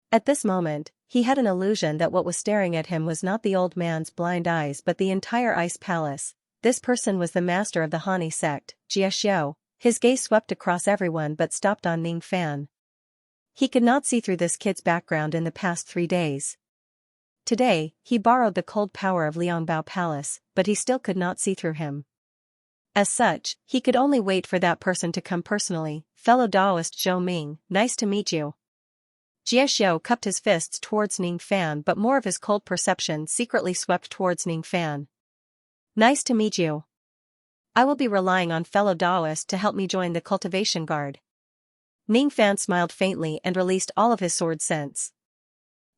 At this moment, he had an illusion that what was staring at him was not the old man's blind eyes but the entire ice palace. This person was the master of the Han sect, Xianxia. His gaze swept across everyone but stopped on Ning Fan. He could not see through this kid's background in the past 3 days. Today, he borrowed the cold power of Liangbao Palace, but he still could not see through him. As such, he could only wait for that person to come personally. Fellow Daoist Zhou Ming, nice to meet you. Xianxia cupped his fists towards Ning Fan, but more of his cold perception secretly swept towards Ning Fan. Nice to meet you. I will be relying on fellow Daoist to help me join the Cultivation Guard. Ning Fan smiled faintly and released all of his sword sense.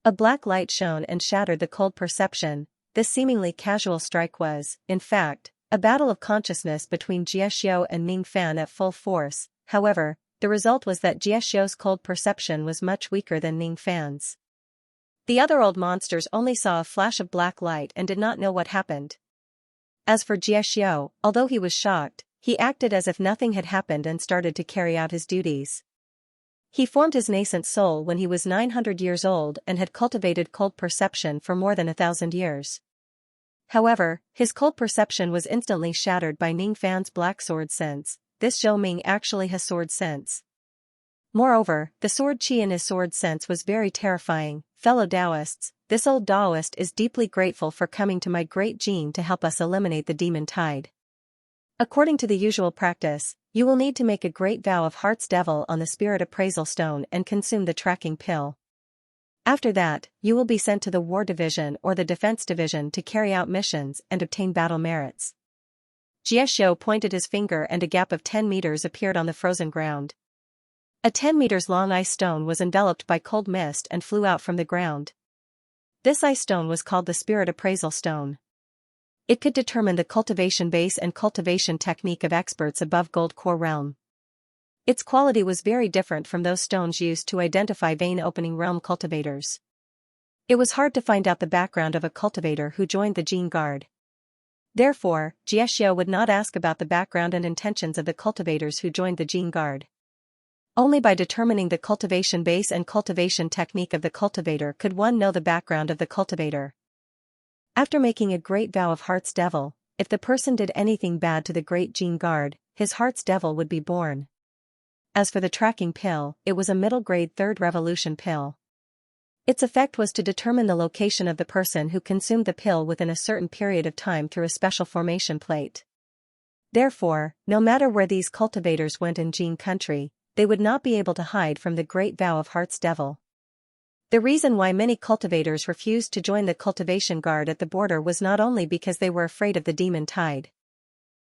A black light shone and shattered the cold perception. This seemingly casual strike was, in fact, a battle of consciousness between Xianxia and Ning Fan at full force. However, the result was that Xiaxia's cold perception was much weaker than Ning Fan's. The other old monsters only saw a flash of black light and did not know what happened. As for Xianxia, although he was shocked, he acted as if nothing had happened and started to carry out his duties. He formed his nascent soul when he was 900 years old and had cultivated cold perception for more than 1,000 years. However, his cold perception was instantly shattered by Ning Fan's black sword sense. This Zhou Ming actually has sword sense. Moreover, the sword chi in his sword sense was very terrifying. Fellow Taoists, this old Taoist is deeply grateful for coming to my great Jin to help us eliminate the demon tide. According to the usual practice, you will need to make a great vow of Heart's Devil on the Spirit Appraisal Stone and consume the tracking pill. After that, you will be sent to the War Division or the Defense Division to carry out missions and obtain battle merits. Xianxia pointed his finger and a gap of 10 meters appeared on the frozen ground. A 10 meters long ice stone was enveloped by cold mist and flew out from the ground. This ice stone was called the Spirit Appraisal Stone. It could determine the cultivation base and cultivation technique of experts above Gold Core Realm. Its quality was very different from those stones used to identify vein opening realm cultivators. It was hard to find out the background of a cultivator who joined the Jin Guard. Therefore, Xianxia would not ask about the background and intentions of the cultivators who joined the Jin Guard. Only by determining the cultivation base and cultivation technique of the cultivator could one know the background of the cultivator. After making a great vow of Heart's Devil, if the person did anything bad to the Great Jin Guard, his Heart's Devil would be born. As for the tracking pill, it was a middle-grade third revolution pill. Its effect was to determine the location of the person who consumed the pill within a certain period of time through a special formation plate. Therefore, no matter where these cultivators went in Jin country, they would not be able to hide from the great vow of Heart's Devil. The reason why many cultivators refused to join the Cultivation Guard at the border was not only because they were afraid of the demon tide.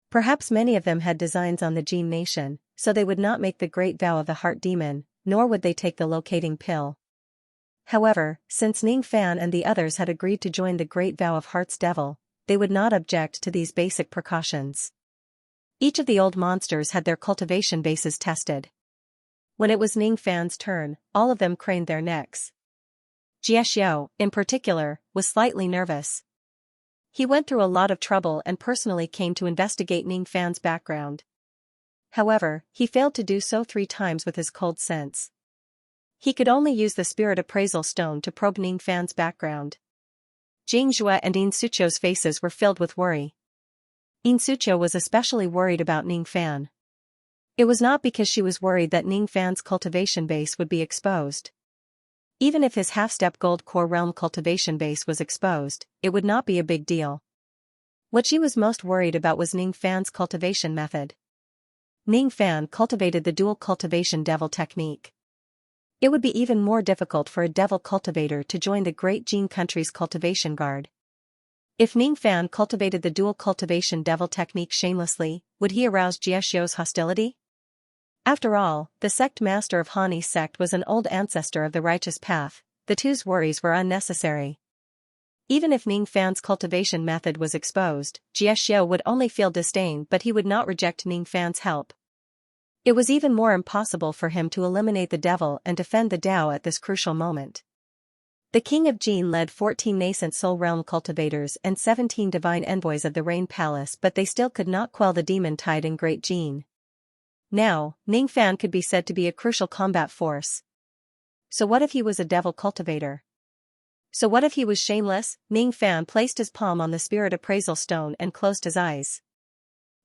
Perhaps many of them had designs on the Jin nation, so they would not make the great vow of the Heart Demon, nor would they take the locating pill. However, since Ning Fan and the others had agreed to join the great vow of Heart's Devil, they would not object to these basic precautions. Each of the old monsters had their cultivation bases tested. When it was Ning Fan's turn, all of them craned their necks. Xianxia, in particular, was slightly nervous. He went through a lot of trouble and personally came to investigate Ning Fan's background. However, he failed to do so 3 times with his cold sense. He could only use the Spirit Appraisal Stone to probe Ning Fan's background. Jingzhua and Insucho's faces were filled with worry. Insucho was especially worried about Ning Fan. It was not because she was worried that Ning Fan's cultivation base would be exposed. Even if his half-step Gold Core Realm cultivation base was exposed, it would not be a big deal. What she was most worried about was Ning Fan's cultivation method. Ning Fan cultivated the dual cultivation devil technique. It would be even more difficult for a devil cultivator to join the Great Jin country's Cultivation Guard. If Ning Fan cultivated the dual cultivation devil technique shamelessly, would he arouse Xiaxia's hostility? After all, the sect master of Han's sect was an old ancestor of the righteous path. The two's worries were unnecessary. Even if Ning Fan's cultivation method was exposed, Xiaxia would only feel disdain, but he would not reject Ning Fan's help. It was even more impossible for him to eliminate the devil and defend the Tao at this crucial moment. The king of Jin led 14 nascent soul realm cultivators and 17 divine envoys of the Rain Palace, but they still could not quell the demon tide in Great Jin. Now, Ningfan could be said to be a crucial combat force. So what if he was a devil cultivator? So what if he was shameless? Ningfan placed his palm on the spirit appraisal stone and closed his eyes.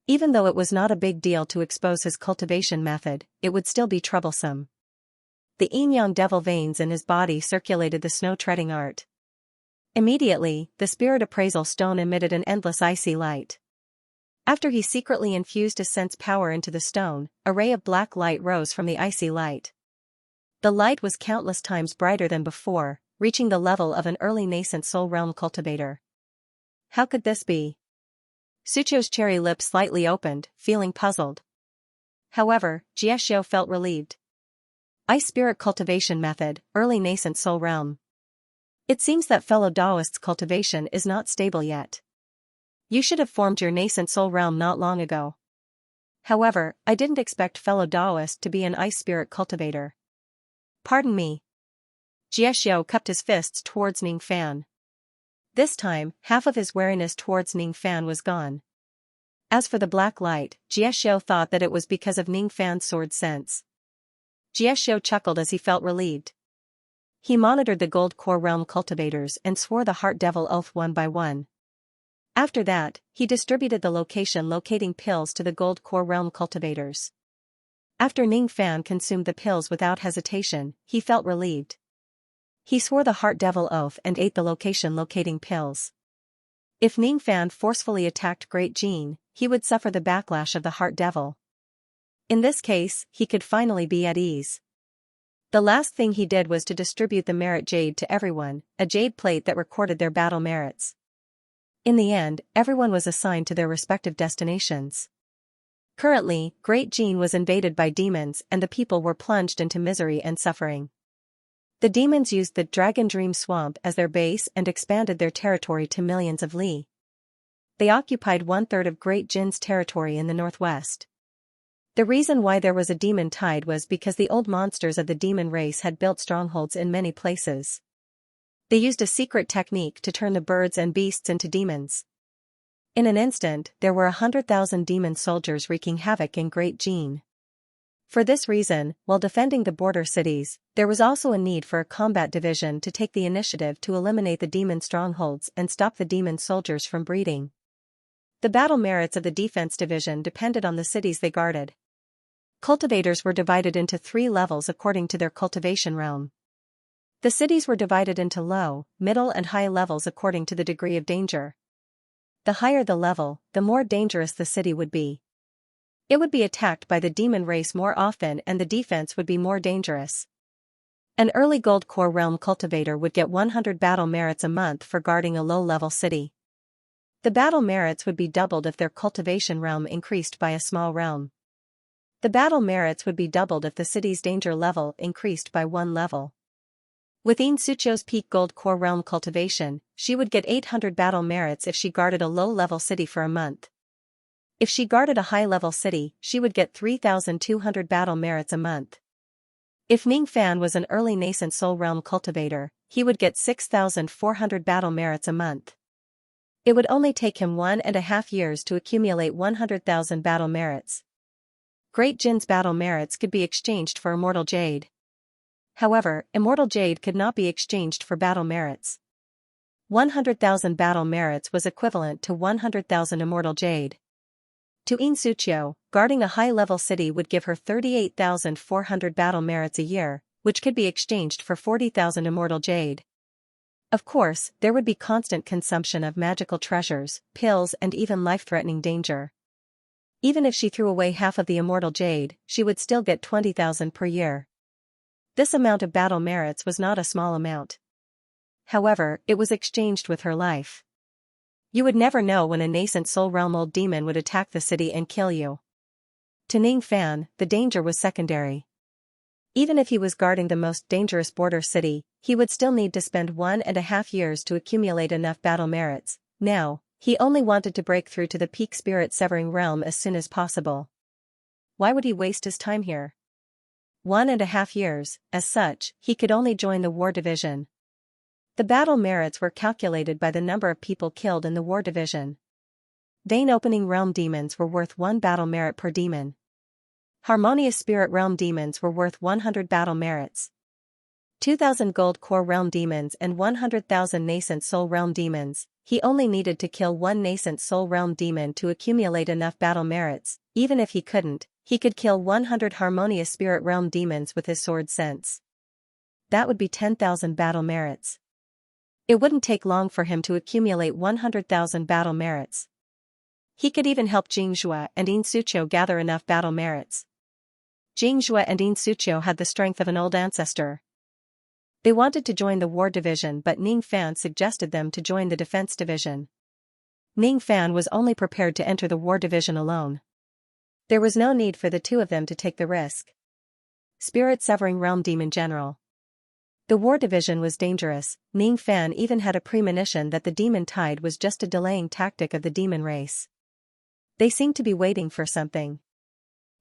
Even though it was not a big deal to expose his cultivation method, it would still be troublesome. The yin-yang devil veins in his body circulated the snow-treading art. Immediately, the spirit appraisal stone emitted an endless icy light. After he secretly infused his sense power into the stone, a ray of black light rose from the icy light. The light was countless times brighter than before, reaching the level of an early nascent soul realm cultivator. How could this be? Sucho's cherry lips slightly opened, feeling puzzled. However, Jieshio felt relieved. Ice spirit cultivation method, early nascent soul realm. It seems that fellow Taoist's cultivation is not stable yet. You should have formed your nascent soul realm not long ago. However, I didn't expect fellow Taoist to be an ice spirit cultivator. Pardon me. Jieshio cupped his fists towards Ningfan. This time, half of his wariness towards Ningfan was gone. As for the black light, Jieshio thought that it was because of Ningfan's sword sense. Jieshio chuckled as he felt relieved. He monitored the gold core realm cultivators and swore the heart devil oath one by one. After that, he distributed the locating pills to the gold core realm cultivators. After Ningfan consumed the pills without hesitation, he felt relieved. He swore the heart devil oath and ate the locating pills. If Ningfan forcefully attacked Great Jin, he would suffer the backlash of the heart devil. In this case, he could finally be at ease. The last thing he did was to distribute the merit jade to everyone, a jade plate that recorded their battle merits. In the end, everyone was assigned to their respective destinations. Currently, Great Jin was invaded by demons and the people were plunged into misery and suffering. The demons used the Dragon Dream Swamp as their base and expanded their territory to millions of li. They occupied 1/3 of Great Jin's territory in the northwest. The reason why there was a demon tide was because the old monsters of the demon race had built strongholds in many places. They used a secret technique to turn the birds and beasts into demons. In an instant, there were 100,000 demon soldiers wreaking havoc in Great Jin. For this reason, while defending the border cities, there was also a need for a combat division to take the initiative to eliminate the demon strongholds and stop the demon soldiers from breeding. The battle merits of the defense division depended on the cities they guarded. Cultivators were divided into 3 levels according to their cultivation realm. The cities were divided into low, middle and high levels according to the degree of danger. The higher the level, the more dangerous the city would be. It would be attacked by the demon race more often and the defense would be more dangerous. An early gold core realm cultivator would get 100 battle merits a month for guarding a low-level city. The battle merits would be doubled if their cultivation realm increased by a small realm. The battle merits would be doubled if the city's danger level increased by 1 level. Within Sucho's peak gold core realm cultivation, she would get 800 battle merits if she guarded a low-level city for a month. If she guarded a high-level city, she would get 3,200 battle merits a month. If Ningfan was an early nascent soul realm cultivator, he would get 6,400 battle merits a month. It would only take him 1.5 years to accumulate 100,000 battle merits. Great Jin's battle merits could be exchanged for immortal jade. However, immortal jade could not be exchanged for battle merits. 100,000 battle merits was equivalent to 100,000 immortal jade. To In Suchio, guarding a high-level city would give her 38,400 battle merits a year, which could be exchanged for 40,000 immortal jade. Of course, there would be constant consumption of magical treasures, pills and even life-threatening danger. Even if she threw away half of the immortal jade, she would still get 20,000 per year. This amount of battle merits was not a small amount. However, it was exchanged with her life. You would never know when a nascent soul realm old demon would attack the city and kill you. To Ningfan, the danger was secondary. Even if he was guarding the most dangerous border city, he would still need to spend 1.5 years to accumulate enough battle merits. Now, he only wanted to break through to the peak spirit severing realm as soon as possible. why would he waste his time here? 1.5 years, as such, he could only join the war division. The battle merits were calculated by the number of people killed in the war division. Vein opening realm demons were worth 1 battle merit per demon. Harmonious spirit realm demons were worth 100 battle merits. 2,000 gold core realm demons and 100,000 nascent soul realm demons. He only needed to kill 1 nascent soul realm demon to accumulate enough battle merits. Even if he couldn't, he could kill 100 harmonious spirit realm demons with his sword sense. That would be 10,000 battle merits. It wouldn't take long for him to accumulate 100,000 battle merits. He could even help Xianxia and Xianxia gather enough battle merits. Xianxia and Xianxia had the strength of an old ancestor. They wanted to join the war division, but Ning Fan suggested them to join the defense division. Ning Fan was only prepared to enter the war division alone. There was no need for the two of them to take the risk. Spirit Severing Realm Demon General. The war division was dangerous. Ning Fan even had a premonition that the demon tide was just a delaying tactic of the demon race. They seemed to be waiting for something.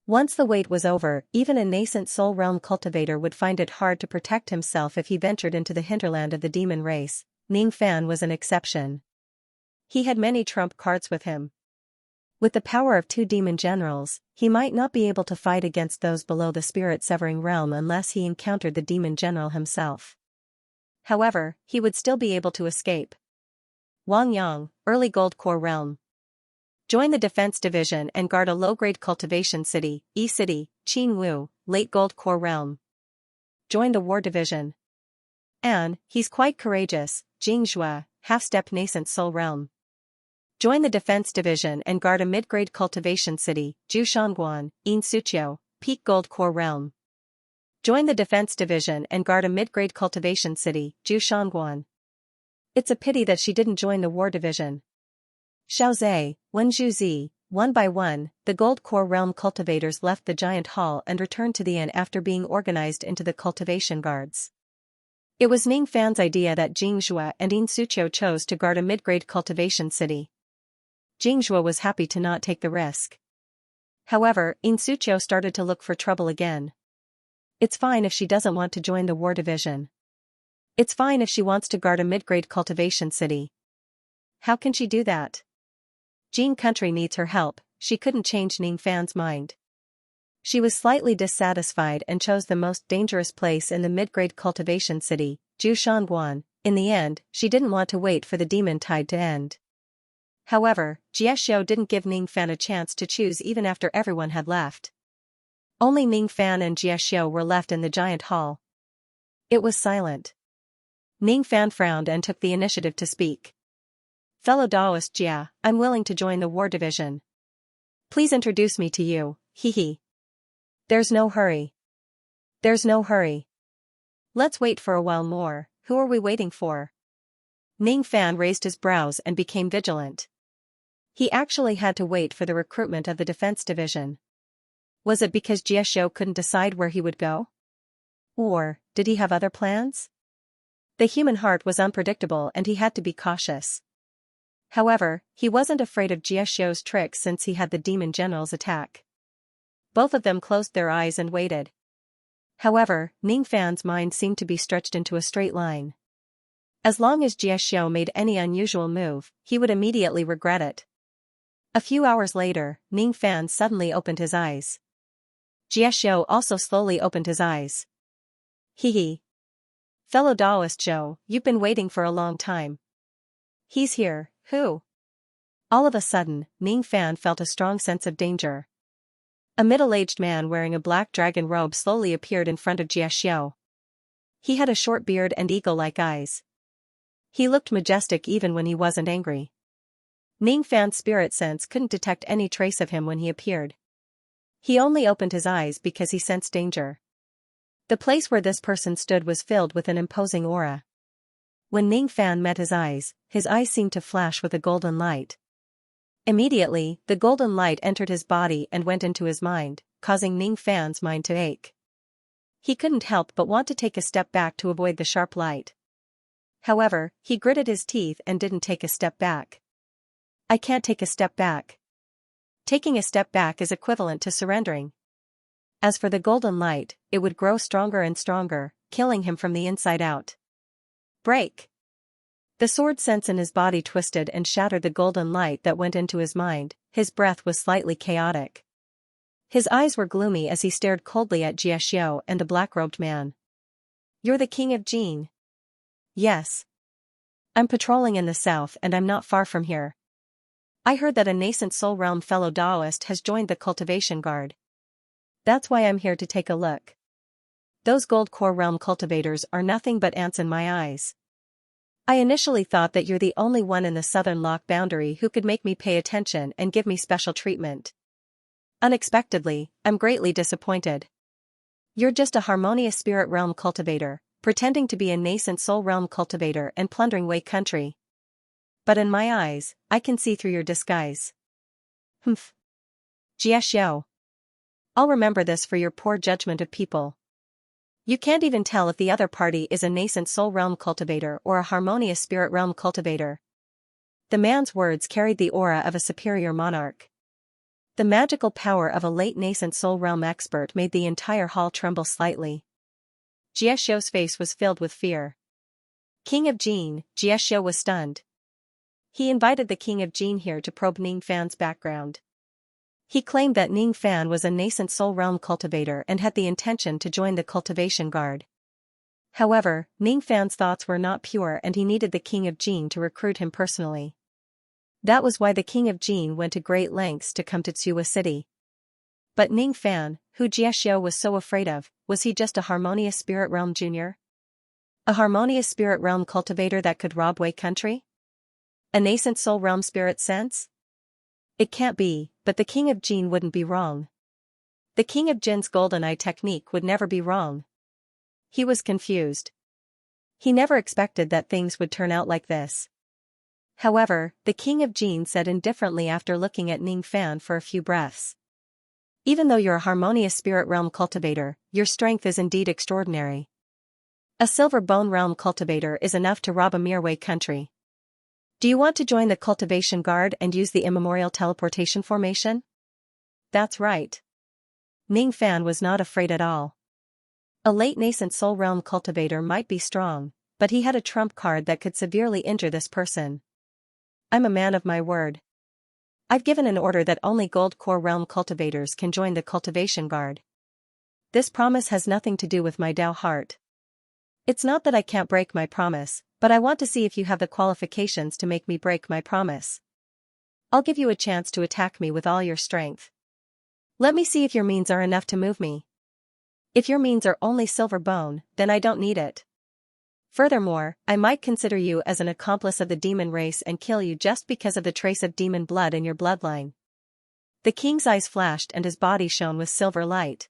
Once the wait was over, even a nascent soul realm cultivator would find it hard to protect himself if he ventured into the hinterland of the demon race. Ning Fan was an exception. He had many trump cards with him. With the power of 2 demon generals, he might not be able to fight against those below the spirit severing realm unless he encountered the demon general himself. However, he would still be able to escape. Wang Yang, early gold core realm. Join the defense division and guard a low-grade cultivation city, E-City, Qingwu, late gold core realm. Join the war division. And, he's quite courageous, Xianxia, half-step nascent soul realm. Join the defense division and guard a mid-grade cultivation city, Jushanguan, Xianxia, peak gold core realm. Join the defense division and guard a mid-grade cultivation city, Jushanguan. It's a pity that she didn't join the war division. Xiaozhe, Wenjuzi, one by one, the gold core realm cultivators left the giant hall and returned to the inn after being organized into the cultivation guards. It was Ning Fan's idea that Xianxia and Xianxia chose to guard a mid-grade cultivation city. Xianxia was happy to not take the risk. However, Xianxia started to look for trouble again. It's fine if she doesn't want to join the war division. It's fine if she wants to guard a mid-grade cultivation city. How can she do that? Jin Country needs her help. She couldn't change Ning Fan's mind. She was slightly dissatisfied and chose the most dangerous place in the mid-grade cultivation city, Jushanguan. In the end, she didn't want to wait for the demon tide to end. However, Jiexiao didn't give Ning Fan a chance to choose even after everyone had left. Only Ning Fan and Jiexiao were left in the giant hall. It was silent. Ning Fan frowned and took the initiative to speak. Fellow Daoist Jia, I'm willing to join the war division. Please introduce me to you, hee. There's no hurry. There's no hurry. Let's wait for a while more. Who are we waiting for? Ning Fan raised his brows and became vigilant. He actually had to wait for the recruitment of the defense division. Was it because Jiexiao couldn't decide where he would go? Or, did he have other plans? The human heart was unpredictable and he had to be cautious. However, he wasn't afraid of Jiexiao's tricks since he had the demon general's attack. Both of them closed their eyes and waited. However, Ning Fan's mind seemed to be stretched into a straight line. As long as Jiexiao made any unusual move, he would immediately regret it. A few hours later, Ning Fan suddenly opened his eyes. Jiexiao also slowly opened his eyes. Hee. Fellow Daoist Zhou, you've been waiting for a long time. He's here. Who? All of a sudden, Ning Fan felt a strong sense of danger. A middle-aged man wearing a black dragon robe slowly appeared in front of Jiexiao. He had a short beard and eagle-like eyes. He looked majestic even when he wasn't angry. Ning Fan's spirit sense couldn't detect any trace of him when he appeared. He only opened his eyes because he sensed danger. The place where this person stood was filled with an imposing aura. When Ning Fan met his eyes seemed to flash with a golden light. Immediately, the golden light entered his body and went into his mind, causing Ning Fan's mind to ache. He couldn't help but want to take a step back to avoid the sharp light. However, he gritted his teeth and didn't take a step back. I can't take a step back. Taking a step back is equivalent to surrendering. As for the golden light, it would grow stronger and stronger, killing him from the inside out. Break! The sword sense in his body twisted and shattered the golden light that went into his mind. His breath was slightly chaotic. His eyes were gloomy as he stared coldly at Xianxia and the black-robed man. "You're the king of Jin?" "Yes. I'm patrolling in the south and I'm not far from here. I heard that a nascent soul realm fellow Daoist has joined the Cultivation Guard. That's why I'm here to take a look. Those gold core realm cultivators are nothing but ants in my eyes. I initially thought that you're the only one in the southern lock boundary who could make me pay attention and give me special treatment. Unexpectedly, I'm greatly disappointed. You're just a harmonious spirit realm cultivator, pretending to be a nascent soul realm cultivator and plundering Wei country. But in my eyes, I can see through your disguise." "Humph. Xiao. I'll remember this for your poor judgment of people. You can't even tell if the other party is a nascent soul realm cultivator or a harmonious spirit realm cultivator." The man's words carried the aura of a superior monarch. The magical power of a late nascent soul realm expert made the entire hall tremble slightly. Xiaoxiao's face was filled with fear. "King of Jin," Xiaoxiao was stunned. He invited the King of Jin here to probe Ning Fan's background. He claimed that Ning Fan was a nascent soul realm cultivator and had the intention to join the Cultivation Guard. However, Ning Fan's thoughts were not pure and he needed the King of Jin to recruit him personally. That was why the King of Jin went to great lengths to come to Tsuwa City. But Ning Fan, who Xiaoxiao was so afraid of, was he just a harmonious spirit realm junior? A harmonious spirit realm cultivator that could rob Wei country? A nascent soul realm spirit sense? It can't be, but the King of Jin wouldn't be wrong. The King of Jin's golden eye technique would never be wrong. He was confused. He never expected that things would turn out like this. However, the King of Jin said indifferently after looking at Ning Fan for a few breaths. "Even though you're a harmonious spirit realm cultivator, your strength is indeed extraordinary. A silver bone realm cultivator is enough to rob a mere Wei country. Do you want to join the Cultivation Guard and use the immemorial teleportation formation?" "That's right." Ning Fan was not afraid at all. A late nascent soul realm cultivator might be strong, but he had a trump card that could severely injure this person. "I'm a man of my word. I've given an order that only gold core realm cultivators can join the Cultivation Guard. This promise has nothing to do with my Dao heart. It's not that I can't break my promise, but I want to see if you have the qualifications to make me break my promise. I'll give you a chance to attack me with all your strength. Let me see if your means are enough to move me. If your means are only silver bone, then I don't need it. Furthermore, I might consider you as an accomplice of the demon race and kill you just because of the trace of demon blood in your bloodline." The king's eyes flashed and his body shone with silver light.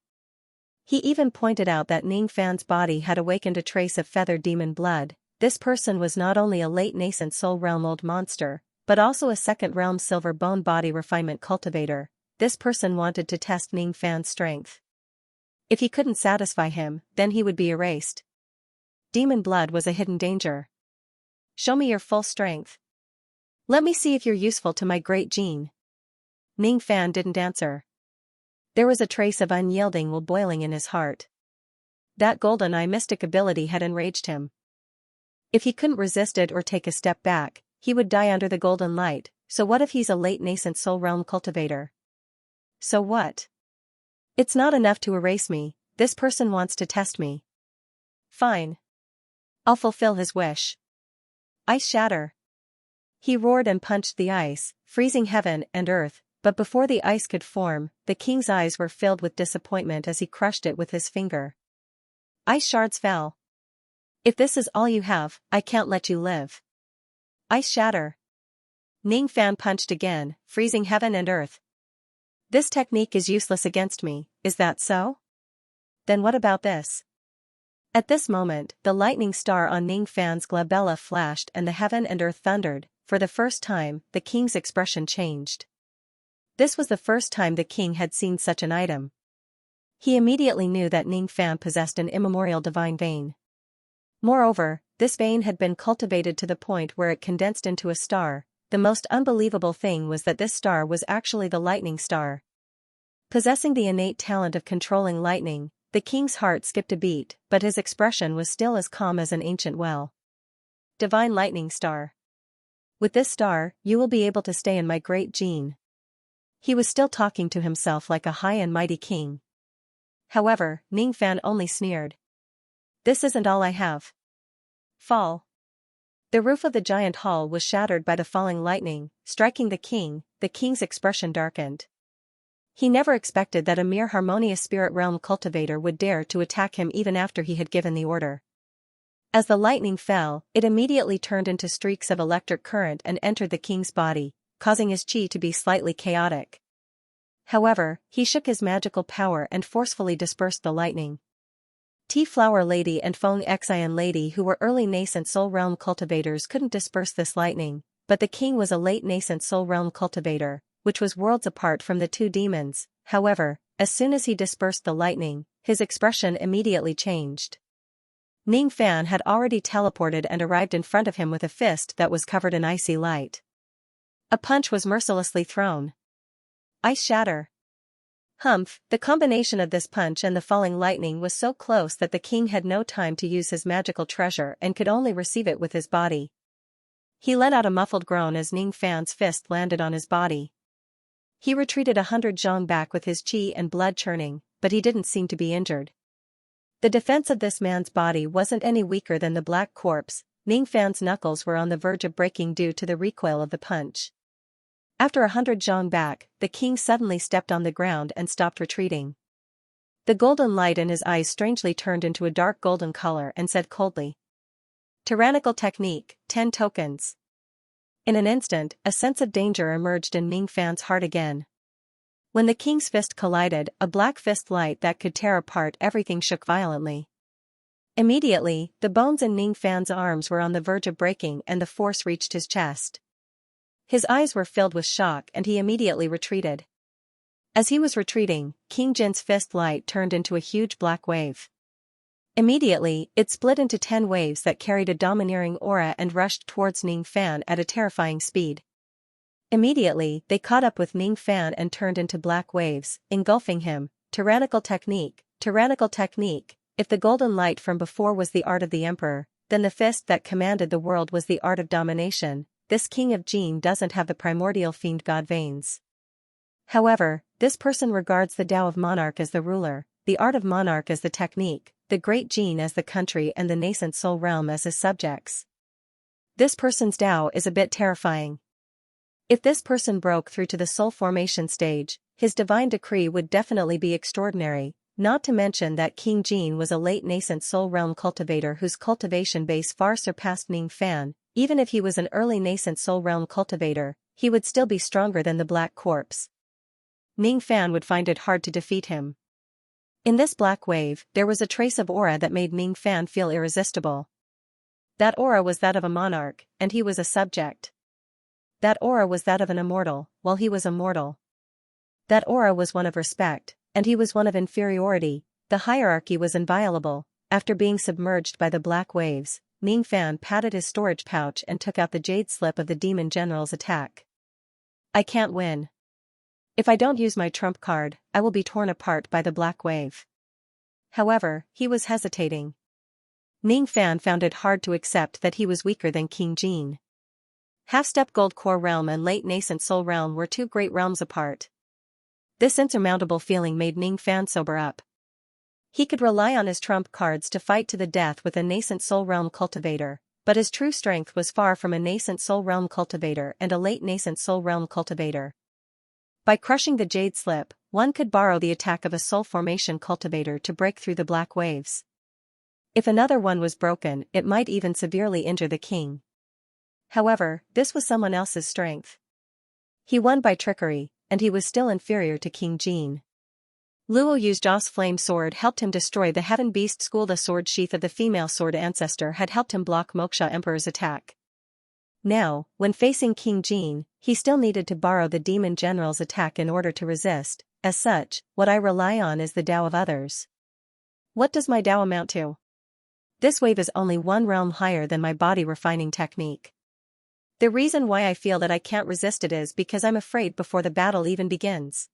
He even pointed out that Ning Fan's body had awakened a trace of feathered demon blood. This person was not only a late nascent soul realm old monster, but also a second realm silver bone body refinement cultivator. This person wanted to test Ning Fan's strength. If he couldn't satisfy him, then he would be erased. Demon blood was a hidden danger. "Show me your full strength. Let me see if you're useful to my great Jin." Ning Fan didn't answer. There was a trace of unyielding will boiling in his heart. That golden eye mystic ability had enraged him. If he couldn't resist it or take a step back, he would die under the golden light. So what if he's a late nascent soul realm cultivator? So what? It's not enough to erase me, this person wants to test me. Fine. I'll fulfill his wish. Ice shatter. He roared and punched the ice, freezing heaven and earth, but before the ice could form, the king's eyes were filled with disappointment as he crushed it with his finger. Ice shards fell. "If this is all you have, I can't let you live." Ice shatter. Ning Fan punched again, freezing heaven and earth. "This technique is useless against me, is that so? Then what about this?" At this moment, the lightning star on Ning Fan's glabella flashed and the heaven and earth thundered. For the first time, the king's expression changed. This was the first time the king had seen such an item. He immediately knew that Ning Fan possessed an immemorial divine vein. Moreover, this vein had been cultivated to the point where it condensed into a star. The most unbelievable thing was that this star was actually the lightning star. Possessing the innate talent of controlling lightning, the king's heart skipped a beat, but his expression was still as calm as an ancient well. Divine lightning star. With this star, you will be able to stay in my great gene. He was still talking to himself like a high and mighty king. However, Ningfan only sneered. This isn't all I have. Fall. The roof of the giant hall was shattered by the falling lightning, striking the king's expression darkened. He never expected that a mere harmonious spirit realm cultivator would dare to attack him even after he had given the order. As the lightning fell, it immediately turned into streaks of electric current and entered the king's body, causing his chi to be slightly chaotic. However, he shook his magical power and forcefully dispersed the lightning. Tea-Flower Lady and Feng Xian Lady, who were early nascent soul realm cultivators, couldn't disperse this lightning, but the king was a late nascent soul realm cultivator, which was worlds apart from the two demons. However, as soon as he dispersed the lightning, his expression immediately changed. Ningfan had already teleported and arrived in front of him with a fist that was covered in icy light. A punch was mercilessly thrown. Ice shatter. Humph, the combination of this punch and the falling lightning was so close that the king had no time to use his magical treasure and could only receive it with his body. He let out a muffled groan as Ningfan's fist landed on his body. He retreated 100 zhong back with his chi and blood churning, but he didn't seem to be injured. The defense of this man's body wasn't any weaker than the black corpse. Ningfan's knuckles were on the verge of breaking due to the recoil of the punch. After 100 zhong back, the king suddenly stepped on the ground and stopped retreating. The golden light in his eyes strangely turned into a dark golden color and said coldly, "Tyrannical technique, 10 tokens." In an instant, a sense of danger emerged in Ningfan's heart again. When the king's fist collided, a black fist light that could tear apart everything shook violently. Immediately, the bones in Ningfan's arms were on the verge of breaking and the force reached his chest. His eyes were filled with shock and he immediately retreated. As he was retreating, King Jin's fist light turned into a huge black wave. Immediately, it split into 10 waves that carried a domineering aura and rushed towards Ningfan at a terrifying speed. Immediately, they caught up with Ningfan and turned into black waves, engulfing him. Tyrannical technique, tyrannical technique. If the golden light from before was the art of the emperor, then the fist that commanded the world was the art of domination. This king of Jin doesn't have the primordial fiend god veins. However, this person regards the Tao of monarch as the ruler, the art of monarch as the technique, the great Jin as the country and the nascent soul realm as his subjects. This person's Tao is a bit terrifying. If this person broke through to the soul formation stage, his divine decree would definitely be extraordinary, not to mention that King Jin was a late nascent soul realm cultivator whose cultivation base far surpassed Ningfan. Even if he was an early nascent soul realm cultivator, he would still be stronger than the black corpse. Ningfan would find it hard to defeat him. In this black wave, there was a trace of aura that made Ningfan feel irresistible. That aura was that of a monarch, and he was a subject. That aura was that of an immortal, while he was a mortal. That aura was one of respect, and he was one of inferiority. The hierarchy was inviolable. After being submerged by the black waves, Ningfan patted his storage pouch and took out the jade slip of the demon general's attack. I can't win. If I don't use my trump card, I will be torn apart by the black wave. However, he was hesitating. Ningfan found it hard to accept that he was weaker than King Jin. Half-step gold core realm and late nascent soul realm were two great realms apart. This insurmountable feeling made Ningfan sober up. He could rely on his trump cards to fight to the death with a nascent soul realm cultivator, but his true strength was far from a nascent soul realm cultivator and a late nascent soul realm cultivator. By crushing the jade slip, one could borrow the attack of a soul formation cultivator to break through the black waves. If another one was broken, it might even severely injure the king. However, this was someone else's strength. He won by trickery, and he was still inferior to King Jin. Luo Yu's Joss flame sword helped him destroy the heaven beast school. The sword sheath of the female sword ancestor had helped him block Moksha Emperor's attack. Now, when facing King Jin, he still needed to borrow the demon general's attack in order to resist. As such, what I rely on is the Tao of others. What does my Tao amount to? This wave is only one realm higher than my body refining technique. The reason why I feel that I can't resist it is because I'm afraid before the battle even begins.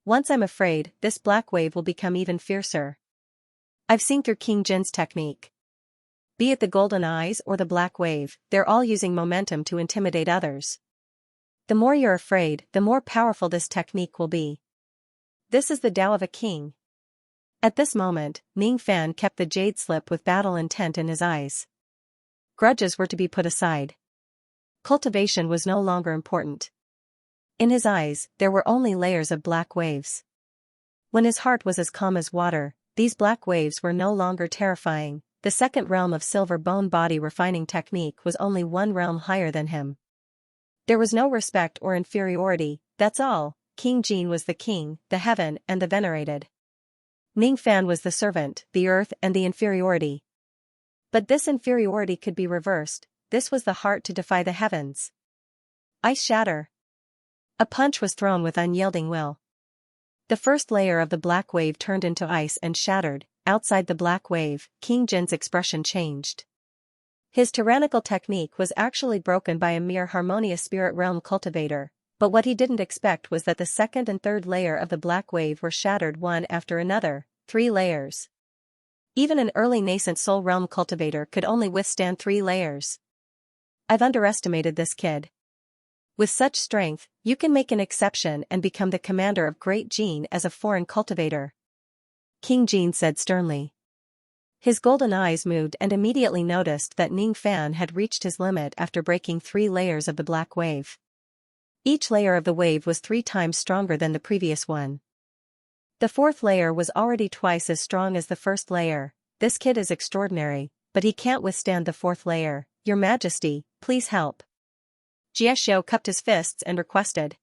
Once I'm afraid, this black wave will become even fiercer. I've seen through King Jin's technique. Be it the golden eyes or the black wave, they're all using momentum to intimidate others. The more you're afraid, the more powerful this technique will be. This is the Tao of a king. At this moment, Ning Fan kept the jade slip with battle intent in his eyes. Grudges were to be put aside. Cultivation was no longer important. In his eyes, there were only layers of black waves. When his heart was as calm as water, these black waves were no longer terrifying. The second realm of silver bone body refining technique was only one realm higher than him. There was no respect or inferiority, that's all. King Jin was the king, the heaven and the venerated. Ning Fan was the servant, the earth and the inferiority. But this inferiority could be reversed. This was the heart to defy the heavens. Ice shatter. A punch was thrown with unyielding will. The first layer of the black wave turned into ice and shattered. Outside the black wave, King Jin's expression changed. His tyrannical technique was actually broken by a mere harmonious spirit realm cultivator, but what he didn't expect was that the second and third layer of the black wave were shattered one after another, 3 layers. Even an early nascent soul realm cultivator could only withstand 3 layers. I've underestimated this kid. With such strength, you can make an exception and become the commander of Great Jin as a foreign cultivator. King Jin said sternly. His golden eyes moved and immediately noticed that Ning Fan had reached his limit after breaking 3 layers of the black wave. Each layer of the wave was 3 times stronger than the previous one. The 4th layer was already twice as strong as the first layer. This kid is extraordinary, but he can't withstand the 4th layer. Your Majesty, please help. Jieshou cupped his fists and requested.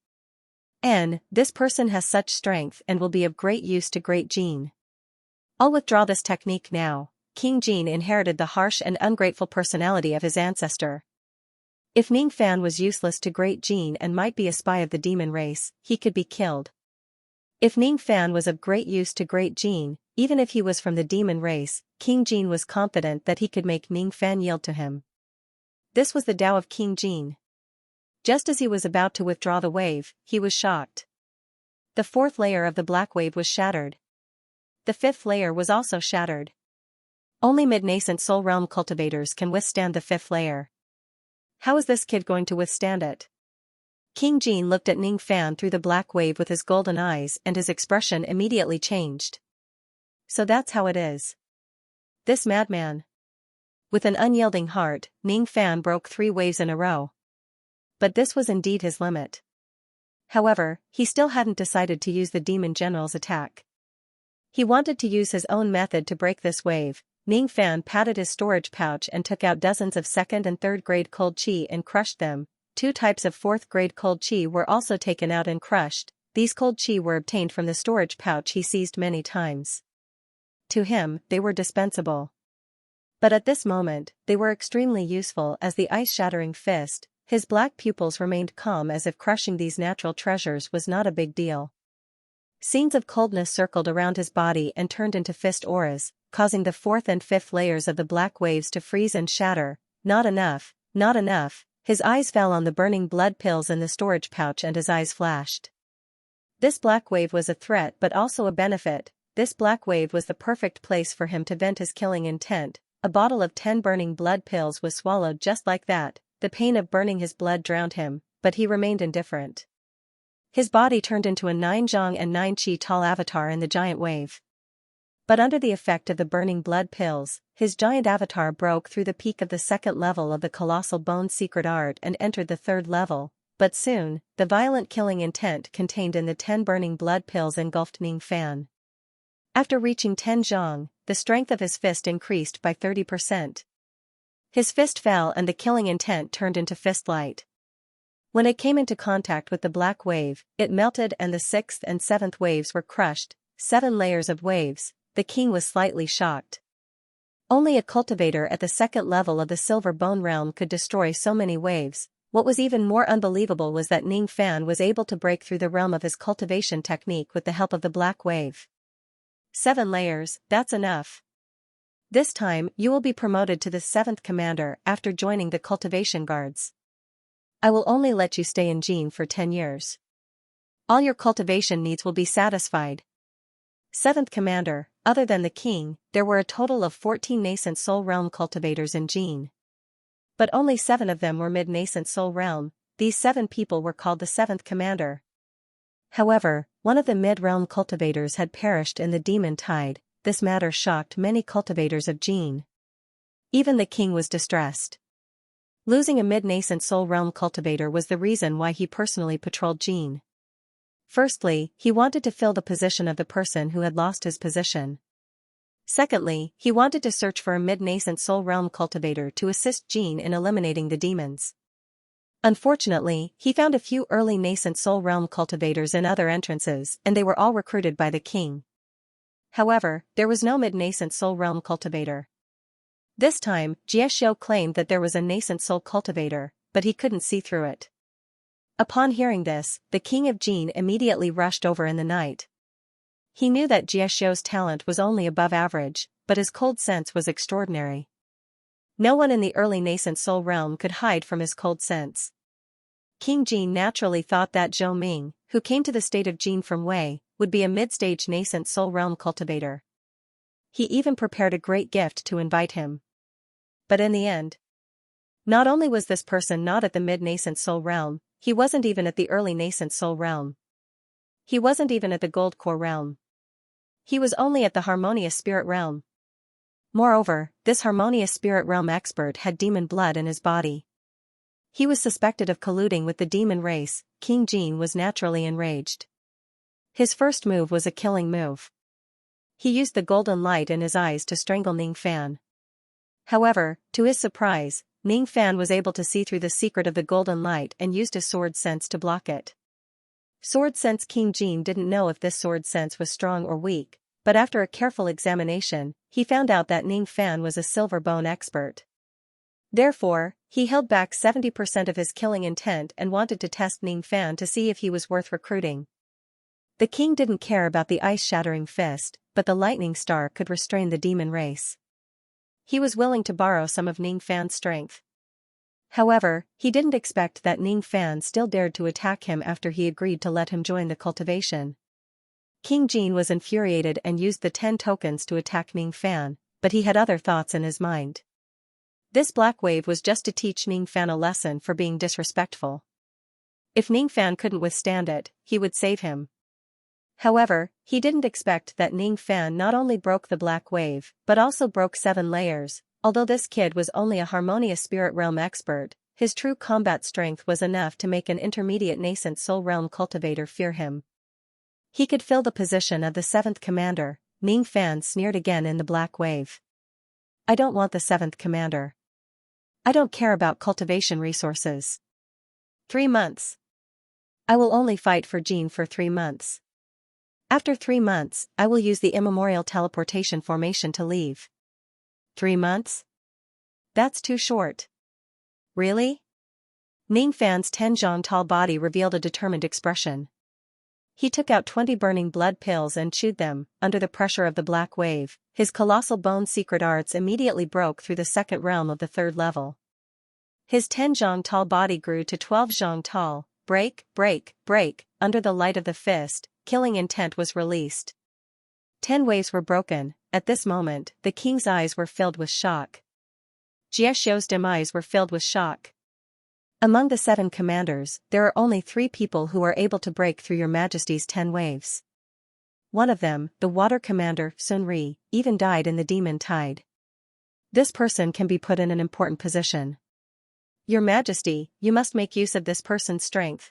This person has such strength and will be of great use to Great Jin. I'll withdraw this technique now. King Jin inherited the harsh and ungrateful personality of his ancestor. If Ning Fan was useless to Great Jin and might be a spy of the demon race, he could be killed. If Ning Fan was of great use to Great Jin, even if he was from the demon race, King Jin was confident that he could make Ning Fan yield to him. This was the Tao of King Jin. Just as he was about to withdraw the wave, he was shocked. The 4th layer of the black wave was shattered. The 5th layer was also shattered. Only mid-nascent soul realm cultivators can withstand the 5th layer. How is this kid going to withstand it? King Jin looked at Ning Fan through the black wave with his golden eyes and his expression immediately changed. So that's how it is. This madman. With an unyielding heart, Ning Fan broke 3 waves in a row. But this was indeed his limit. However, he still hadn't decided to use the demon general's attack. He wanted to use his own method to break this wave. Ning Fan patted his storage pouch and took out dozens of 2nd and 3rd grade cold chi and crushed them. 2 types of 4th grade cold chi were also taken out and crushed. These cold chi were obtained from the storage pouch he seized many times. To him, they were dispensable. But at this moment, they were extremely useful as the ice-shattering fist. His black pupils remained calm as if crushing these natural treasures was not a big deal. Scenes of coldness circled around his body and turned into fist auras, causing the 4th and 5th layers of the black waves to freeze and shatter. Not enough, not enough. His eyes fell on the burning blood pills in the storage pouch and his eyes flashed. This black wave was a threat but also a benefit. This black wave was the perfect place for him to vent his killing intent. A bottle of 10 burning blood pills was swallowed just like that. The pain of burning his blood drowned him, but he remained indifferent. His body turned into a 9 zhang and 9 qi tall avatar in the giant wave. But under the effect of the burning blood pills, his giant avatar broke through the peak of the 2nd level of the colossal bone secret art and entered the 3rd level. But soon, the violent killing intent contained in the 10 burning blood pills engulfed Ning Fan. After reaching 10 zhang, the strength of his fist increased by 30%. His fist fell and the killing intent turned into fist light. When it came into contact with the black wave, it melted and the 6th and 7th waves were crushed. 7 layers of waves. The king was slightly shocked. Only a cultivator at the 2nd level of the silver bone realm could destroy so many waves. What was even more unbelievable was that Ning Fan was able to break through the realm of his cultivation technique with the help of the black wave. 7 layers, that's enough. This time, you will be promoted to the 7th commander after joining the cultivation guards. I will only let you stay in Jin for 10 years. All your cultivation needs will be satisfied. 7th Commander, other than the king, there were a total of 14 nascent soul realm cultivators in Jin. But only 7 of them were mid-nascent soul realm. These 7 people were called the 7th Commander. However, one of the mid-realm cultivators had perished in the demon tide. This matter shocked many cultivators of Jin. Even the king was distressed. Losing a mid-nascent soul realm cultivator was the reason why he personally patrolled Jin. Firstly, he wanted to fill the position of the person who had lost his position. Secondly, he wanted to search for a mid-nascent soul realm cultivator to assist Jin in eliminating the demons. Unfortunately, he found a few early nascent soul realm cultivators in other entrances, and they were all recruited by the king. However, there was no mid-nascent soul realm cultivator. This time, Xianxia claimed that there was a nascent soul cultivator, but he couldn't see through it. Upon hearing this, the king of Jin immediately rushed over in the night. He knew that Xianxia's talent was only above average, but his cold sense was extraordinary. No one in the early nascent soul realm could hide from his cold sense. King Jin naturally thought that Zhou Ming, who came to the state of Jin from Wei, would be a mid-stage nascent soul realm cultivator. He even prepared a great gift to invite him. But in the end, not only was this person not at the mid-nascent soul realm, he wasn't even at the early nascent soul realm. He wasn't even at the gold core realm. He was only at the harmonious spirit realm. Moreover, this harmonious spirit realm expert had demon blood in his body. He was suspected of colluding with the demon race. King Jin was naturally enraged. His first move was a killing move. He used the golden light in his eyes to strangle Ning Fan. However, to his surprise, Ning Fan was able to see through the secret of the golden light and used his sword sense to block it. Sword sense. King Jin didn't know if this sword sense was strong or weak, but after a careful examination, he found out that Ning Fan was a silver bone expert. Therefore, he held back 70% of his killing intent and wanted to test Ning Fan to see if he was worth recruiting. The king didn't care about the ice-shattering fist, but the lightning star could restrain the demon race. He was willing to borrow some of Ning Fan's strength. However, he didn't expect that Ning Fan still dared to attack him after he agreed to let him join the cultivation. King Jin was infuriated and used the 10 tokens to attack Ning Fan, but he had other thoughts in his mind. This black wave was just to teach Ning Fan a lesson for being disrespectful. If Ning Fan couldn't withstand it, he would save him. However, he didn't expect that Ning Fan not only broke the black wave, but also broke 7 layers. Although this kid was only a harmonious spirit realm expert, his true combat strength was enough to make an intermediate nascent soul realm cultivator fear him. He could fill the position of the 7th commander. Ning Fan sneered again in the black wave. I don't want the 7th commander. I don't care about cultivation resources. 3 months. I will only fight for Jin for 3 months. After 3 months, I will use the immemorial teleportation formation to leave. 3 months? That's too short. Really? Ning Fan's 10 zhang tall body revealed a determined expression. He took out 20 burning blood pills and chewed them. Under the pressure of the black wave, his colossal bone secret arts immediately broke through the 2nd realm of the 3rd level. His 10 zhang tall body grew to 12 zhang tall. Break, break, break. Under the light of the fist, killing intent was released. 10 waves were broken. At this moment, the king's eyes were filled with shock. Xiaoxiu's dim eyes were filled with shock. Among the 7 commanders, there are only 3 people who are able to break through your majesty's 10 waves. One of them, the water commander, Sun Ri, even died in the demon tide. This person can be put in an important position. Your majesty, you must make use of this person's strength.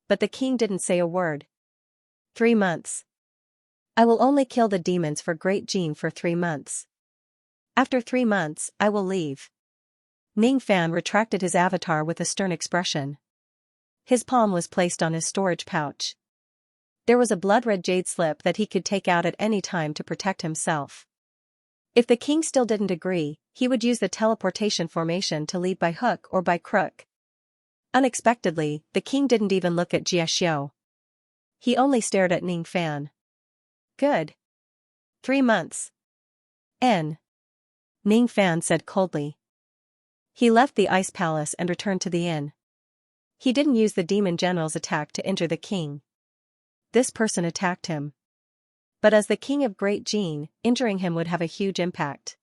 But the king didn't say a word. 3 months. I will only kill the demons for Great Jin for 3 months. After 3 months, I will leave. Ning Fan retracted his avatar with a stern expression. His palm was placed on his storage pouch. There was a blood-red jade slip that he could take out at any time to protect himself. If the king still didn't agree, he would use the teleportation formation to leave by hook or by crook. Unexpectedly, the king didn't even look at Xiaoxiu. He only stared at Ning Fan. Good. 3 months. Ning Fan said coldly. He left the ice palace and returned to the inn. He didn't use the demon general's attack to injure the king. this person attacked him. But as the king of Great Jin, injuring him would have a huge impact.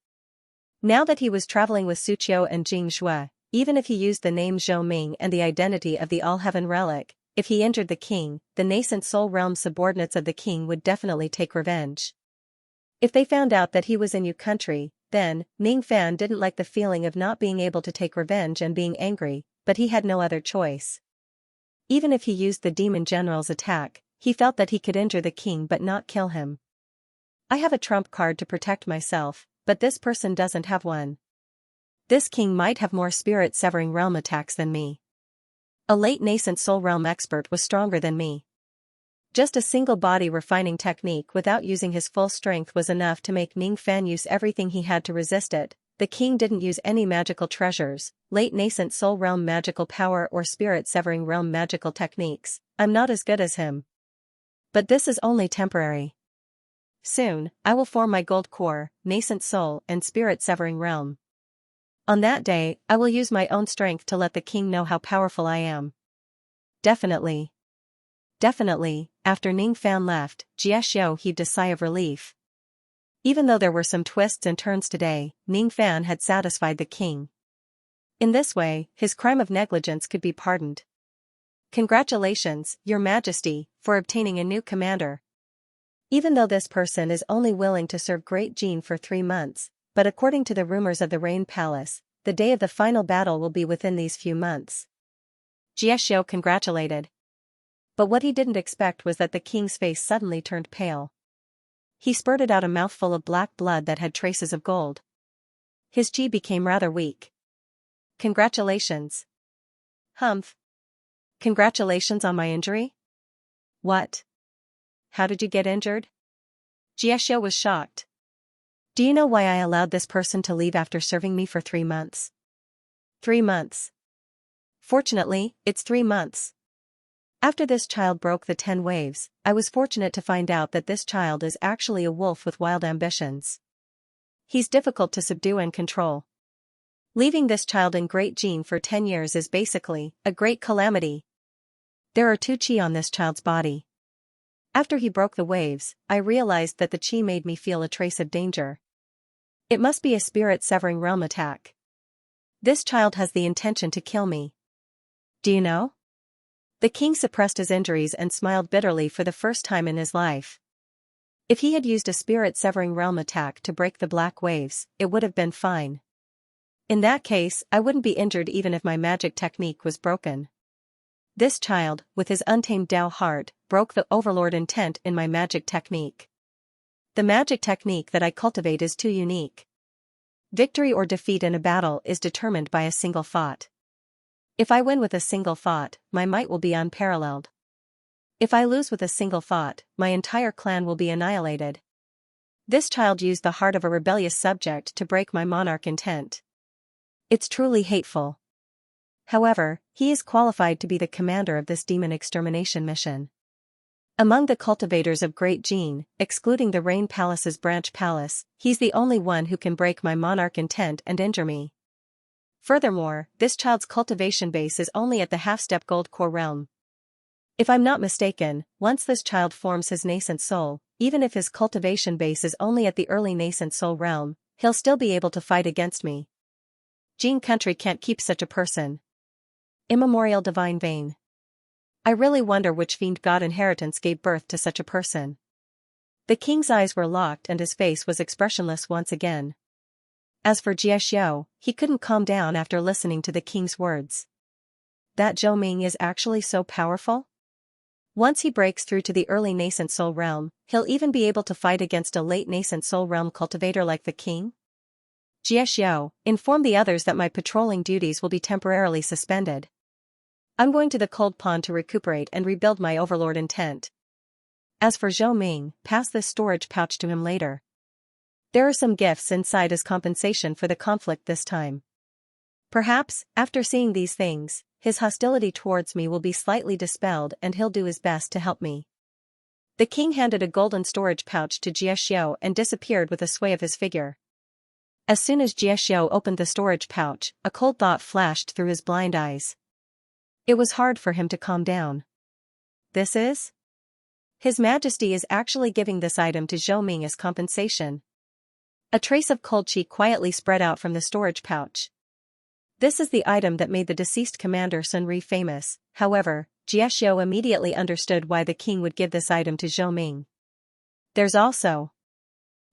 Now that he was traveling with Suqiu and Jing Shui, even if he used the name Zhou Ming and the identity of the All-Heaven Relic, if he injured the king, the nascent soul realm subordinates of the king would definitely take revenge. If they found out that he was in Yu country, then, Ning Fan didn't like the feeling of not being able to take revenge and being angry, but he had no other choice. Even if he used the demon general's attack, he felt that he could injure the king but not kill him. I have a trump card to protect myself, but this person doesn't have one. This king might have more spirit-severing realm attacks than me. A late nascent soul realm expert was stronger than me. Just a single body refining technique without using his full strength was enough to make Ning Fan use everything he had to resist it. The king didn't use any magical treasures, late nascent soul realm magical power or spirit-severing realm magical techniques. I'm not as good as him. But this is only temporary. Soon, I will form my gold core, nascent soul and spirit-severing realm. On that day, I will use my own strength to let the king know how powerful I am. Definitely. Definitely, after Ning Fan left, Jie Xiu heaved a sigh of relief. Even though there were some twists and turns today, Ning Fan had satisfied the king. In this way, his crime of negligence could be pardoned. Congratulations, Your Majesty, for obtaining a new commander. Even though this person is only willing to serve Great Jin for 3 months, but according to the rumors of the Rain Palace, the day of the final battle will be within these few months. Jie Xiu congratulated. But what he didn't expect was that the king's face suddenly turned pale. He spurted out a mouthful of black blood that had traces of gold. His chi became rather weak. Congratulations. Humph. Congratulations on my injury? What? How did you get injured? Jie Xiu was shocked. Do you know why I allowed this person to leave after serving me for 3 months? 3 months. Fortunately, it's 3 months. After this child broke the 10 waves, I was fortunate to find out that this child is actually a wolf with wild ambitions. He's difficult to subdue and control. Leaving this child in Great Jin for 10 years is basically a great calamity. There are 2 chi on this child's body. After he broke the waves, I realized that the chi made me feel a trace of danger. It must be a spirit-severing realm attack. This child has the intention to kill me. Do you know? The king suppressed his injuries and smiled bitterly for the first time in his life. If he had used a spirit-severing realm attack to break the black waves, it would have been fine. In that case, I wouldn't be injured even if my magic technique was broken. This child, with his untamed Tao heart, broke the overlord intent in my magic technique. The magic technique that I cultivate is too unique. Victory or defeat in a battle is determined by a single thought. If I win with a single thought, my might will be unparalleled. If I lose with a single thought, my entire clan will be annihilated. This child used the heart of a rebellious subject to break my monarch intent. It's truly hateful. However, he is qualified to be the commander of this demon extermination mission. Among the cultivators of Great Jin, excluding the Rain Palace's branch palace, he's the only one who can break my monarch intent and injure me. Furthermore, this child's cultivation base is only at the half-step gold core realm. If I'm not mistaken, once this child forms his nascent soul, even if his cultivation base is only at the early nascent soul realm, he'll still be able to fight against me. Jin country can't keep such a person. Immemorial divine vein. I really wonder which fiend god inheritance gave birth to such a person. The king's eyes were locked and his face was expressionless once again. As for Jie Xiu, he couldn't calm down after listening to the king's words. That Zhou Ming is actually so powerful? Once he breaks through to the early nascent soul realm, he'll even be able to fight against a late nascent soul realm cultivator like the king? Jie Xiu, inform the others that my patrolling duties will be temporarily suspended. I'm going to the cold pond to recuperate and rebuild my overlord intent. As for Zhou Ming, pass this storage pouch to him later. There are some gifts inside as compensation for the conflict this time. Perhaps, after seeing these things, his hostility towards me will be slightly dispelled and he'll do his best to help me. The king handed a golden storage pouch to Jie Xiu and disappeared with a sway of his figure. As soon as Jie Xiu opened the storage pouch, a cold thought flashed through his blind eyes. It was hard for him to calm down. This is? His Majesty is actually giving this item to Zhou Ming as compensation. A trace of cold qi quietly spread out from the storage pouch. This is the item that made the deceased commander Sun Ri famous. However, Jie Xiu immediately understood why the king would give this item to Zhou Ming.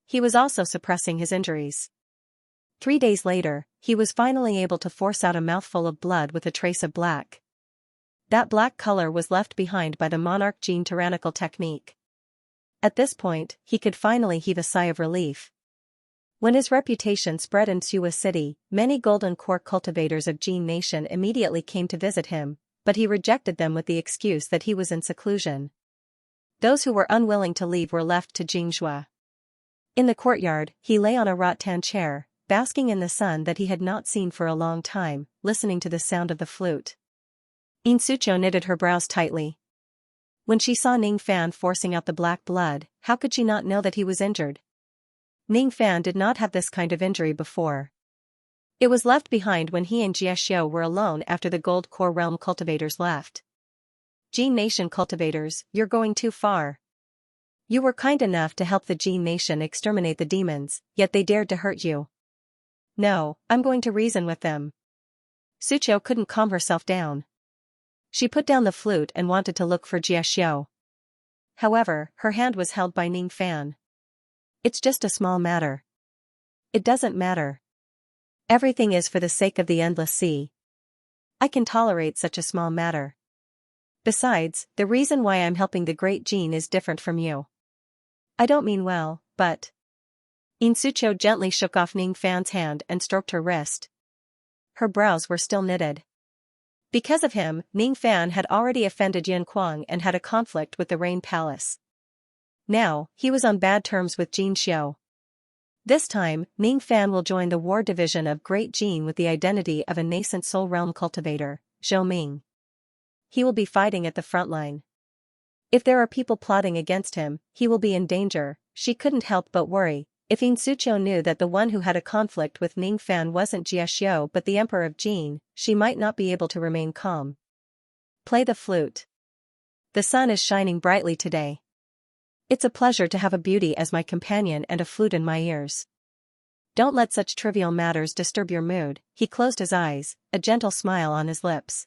He was also suppressing his injuries. 3 days later, he was finally able to force out a mouthful of blood with a trace of black. That black color was left behind by the monarch gene tyrannical technique. At this point, he could finally heave a sigh of relief. When his reputation spread in Xue City, many golden core cultivators of Jin Nation immediately came to visit him, but he rejected them with the excuse that he was in seclusion. Those who were unwilling to leave were left to Jingzhua. In the courtyard, he lay on a rattan chair, basking in the sun that he had not seen for a long time, listening to the sound of the flute. Yin Suqiu knitted her brows tightly. When she saw Ning Fan forcing out the black blood, how could she not know that he was injured? Ning Fan did not have this kind of injury before. It was left behind when he and Jie Xiu were alone after the Gold Core Realm cultivators left. Jin Nation cultivators, you're going too far. You were kind enough to help the Jin Nation exterminate the demons, yet they dared to hurt you. No, I'm going to reason with them. Suqiu couldn't calm herself down. She put down the flute and wanted to look for Jie Xiu. However, her hand was held by Ning Fan. It's just a small matter. It doesn't matter. Everything is for the sake of the endless sea. I can tolerate such a small matter. Besides, the reason why I'm helping the Great Jin is different from you. I don't mean well, but... Yin Suqiu gently shook off Ning Fan's hand and stroked her wrist. Her brows were still knitted. Because of him, Ning Fan had already offended Yin Kuang and had a conflict with the Rain Palace. Now, he was on bad terms with Jin Xiu. This time, Ning Fan will join the war division of Great Jin with the identity of a nascent soul realm cultivator, Zhou Ming. He will be fighting at the front line. If there are people plotting against him, he will be in danger. She couldn't help but worry. If Yin Suqiu knew that the one who had a conflict with Ning Fan wasn't Jie Xiu but the Emperor of Jin, she might not be able to remain calm. Play the flute. The sun is shining brightly today. It's a pleasure to have a beauty as my companion and a flute in my ears. Don't let such trivial matters disturb your mood. He closed his eyes, a gentle smile on his lips.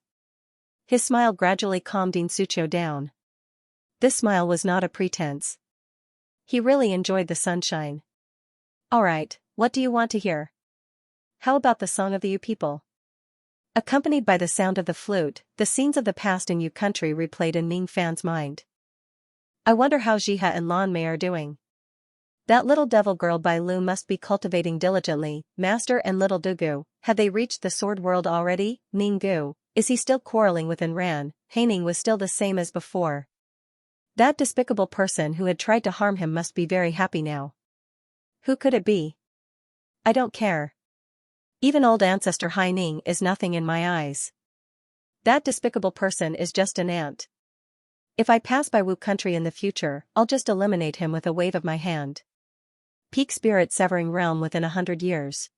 His smile gradually calmed Yin Suqiu down. This smile was not a pretense. He really enjoyed the sunshine. Alright, what do you want to hear? How about the song of the Yu people? Accompanied by the sound of the flute, the scenes of the past in Yu country replayed in Ning Fan's mind. I wonder how Jiha and Lan Mei are doing. That little devil girl Bai Lu must be cultivating diligently. Master and little Dugu, have they reached the sword world already? Ning Gu, is he still quarreling with Enran? Haining was still the same as before. That despicable person who had tried to harm him must be very happy now. Who could it be? I don't care. Even old ancestor Hai Ning is nothing in my eyes. That despicable person is just an ant. If I pass by Wu country in the future, I'll just eliminate him with a wave of my hand. Peak spirit severing realm within 100 years.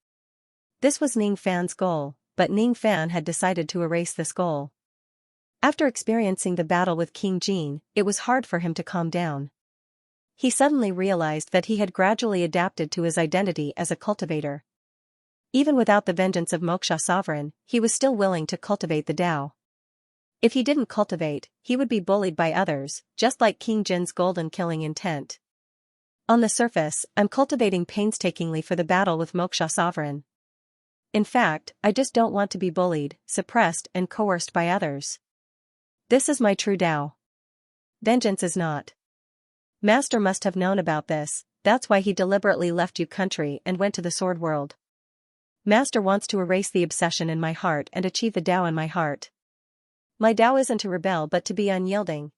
This was Ning Fan's goal, but Ning Fan had decided to erase this goal. After experiencing the battle with King Jin, it was hard for him to calm down. He suddenly realized that he had gradually adapted to his identity as a cultivator. Even without the vengeance of Moksha Sovereign, he was still willing to cultivate the Tao. If he didn't cultivate, he would be bullied by others, just like King Jin's golden killing intent. On the surface, I'm cultivating painstakingly for the battle with Moksha Sovereign. In fact, I just don't want to be bullied, suppressed and coerced by others. This is my true Tao. Vengeance is not. Master must have known about this, that's why he deliberately left Yu country and went to the sword world. Master wants to erase the obsession in my heart and achieve the Tao in my heart. My Tao isn't to rebel but to be unyielding.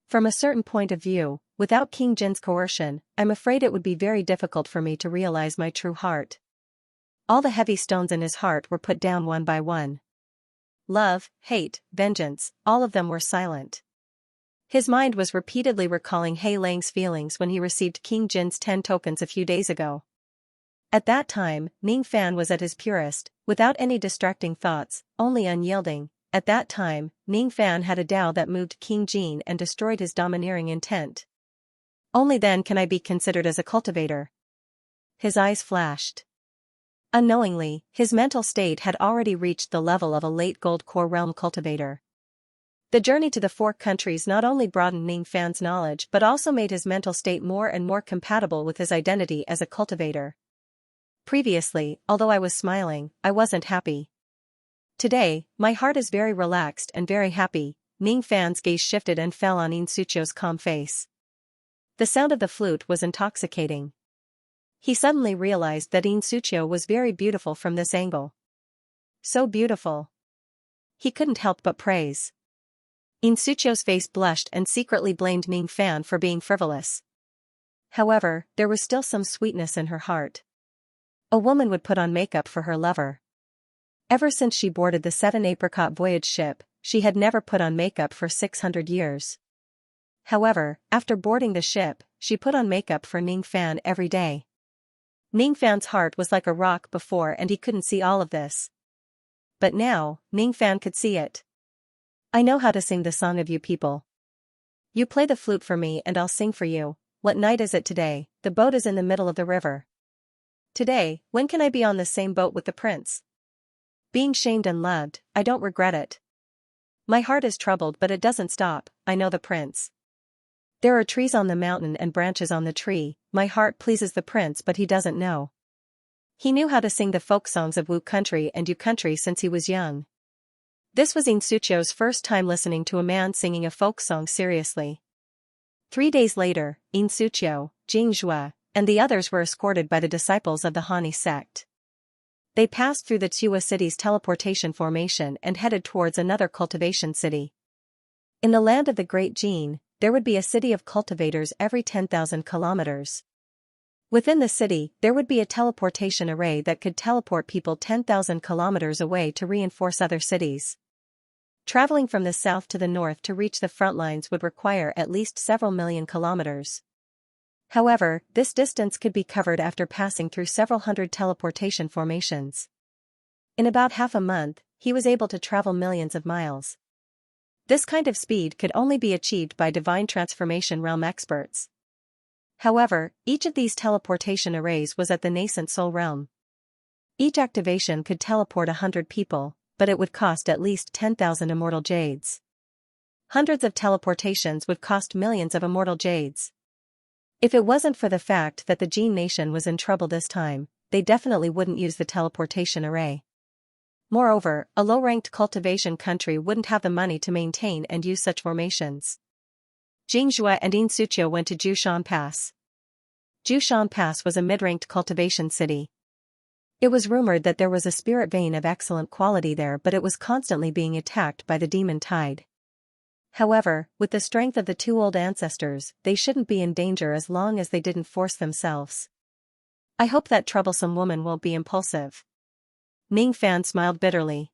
From a certain point of view, without King Jin's coercion, I'm afraid it would be very difficult for me to realize my true heart. All the heavy stones in his heart were put down one by one. Love, hate, vengeance, all of them were silent. His mind was repeatedly recalling Hei Lang's feelings when he received King Jin's 10 tokens a few days ago. At that time, Ning Fan was at his purest, without any distracting thoughts, only unyielding, at that time, Ning Fan had a Dao that moved King Jin and destroyed his domineering intent. Only then can I be considered as a cultivator. His eyes flashed. Unknowingly, his mental state had already reached the level of a late Gold Core realm cultivator. The journey to the four countries not only broadened Ning Fan's knowledge but also made his mental state more and more compatible with his identity as a cultivator. Previously, although I was smiling, I wasn't happy. Today, my heart is very relaxed and very happy. Ning Fan's gaze shifted and fell on In Suchio's calm face. The sound of the flute was intoxicating. He suddenly realized that In Suchio was very beautiful from this angle. So beautiful. He couldn't help but praise. In Suchio's face blushed and secretly blamed Ning Fan for being frivolous. However, there was still some sweetness in her heart. A woman would put on makeup for her lover. Ever since she boarded the 7 Apricot voyage ship, she had never put on makeup for 600 years. However, after boarding the ship, she put on makeup for Ning Fan every day. Ning Fan's heart was like a rock before and he couldn't see all of this. But now, Ning Fan could see it. I know how to sing the song of you people. You play the flute for me and I'll sing for you. What night is it today? The boat is in the middle of the river. Today, when can I be on the same boat with the prince? Being shamed and loved, I don't regret it. My heart is troubled but it doesn't stop, I know the prince. There are trees on the mountain and branches on the tree, my heart pleases the prince but he doesn't know. He knew how to sing the folk songs of Wu country and Yu country since he was young. This was In Suchio's first time listening to a man singing a folk song seriously. 3 days later, In Suchio, Xianxia, and the others were escorted by the disciples of the Hani sect. They passed through the Tua city's teleportation formation and headed towards another cultivation city. In the land of the Great Jin, there would be a city of cultivators every 10,000 kilometers. Within the city, there would be a teleportation array that could teleport people 10,000 kilometers away to reinforce other cities. Traveling from the south to the north to reach the front lines would require at least several million kilometers. However, this distance could be covered after passing through several hundred teleportation formations. In about half a month, he was able to travel millions of miles. This kind of speed could only be achieved by divine transformation realm experts. However, each of these teleportation arrays was at the nascent soul realm. Each activation could teleport 100 people, but it would cost at least 10,000 immortal jades. Hundreds of teleportations would cost millions of immortal jades. If it wasn't for the fact that the Jin nation was in trouble this time, they definitely wouldn't use the teleportation array. Moreover, a low-ranked cultivation country wouldn't have the money to maintain and use such formations. Xianxia and In Suchio went to Jushan Pass. Jushan Pass was a mid-ranked cultivation city. It was rumored that there was a spirit vein of excellent quality there but it was constantly being attacked by the demon tide. However, with the strength of the two old ancestors, they shouldn't be in danger as long as they didn't force themselves. I hope that troublesome woman won't be impulsive. Ning Fan smiled bitterly.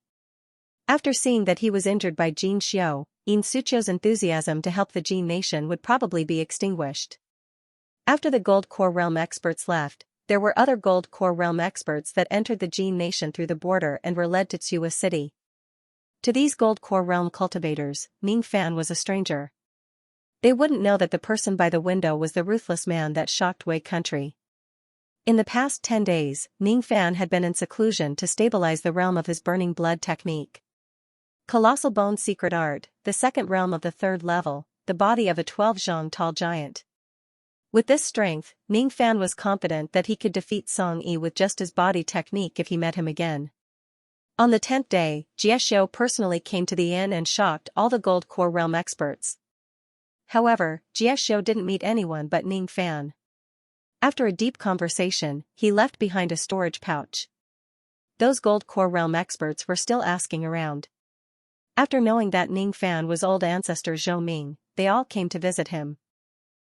After seeing that he was injured by Jin Xiao, In Suchio's enthusiasm to help the Jin nation would probably be extinguished. After the Gold Core realm experts left, there were other Gold Core realm experts that entered the Jin nation through the border and were led to Tua city. To these Gold Core realm cultivators, Ning Fan was a stranger. They wouldn't know that the person by the window was the ruthless man that shocked Wei country. In the past 10 days, Ning Fan had been in seclusion to stabilize the realm of his burning blood technique. Colossal Bone Secret Art, the second realm of the third level, the body of a 12-zhang tall giant. With this strength, Ning Fan was confident that he could defeat Song Yi with just his body technique if he met him again. On the 10th day, Jie Xiao personally came to the inn and shocked all the Gold Core realm experts. However, Jie Xiao didn't meet anyone but Ning Fan. After a deep conversation, he left behind a storage pouch. Those Gold Core realm experts were still asking around. After knowing that Ning Fan was old ancestor Zhou Ming, they all came to visit him.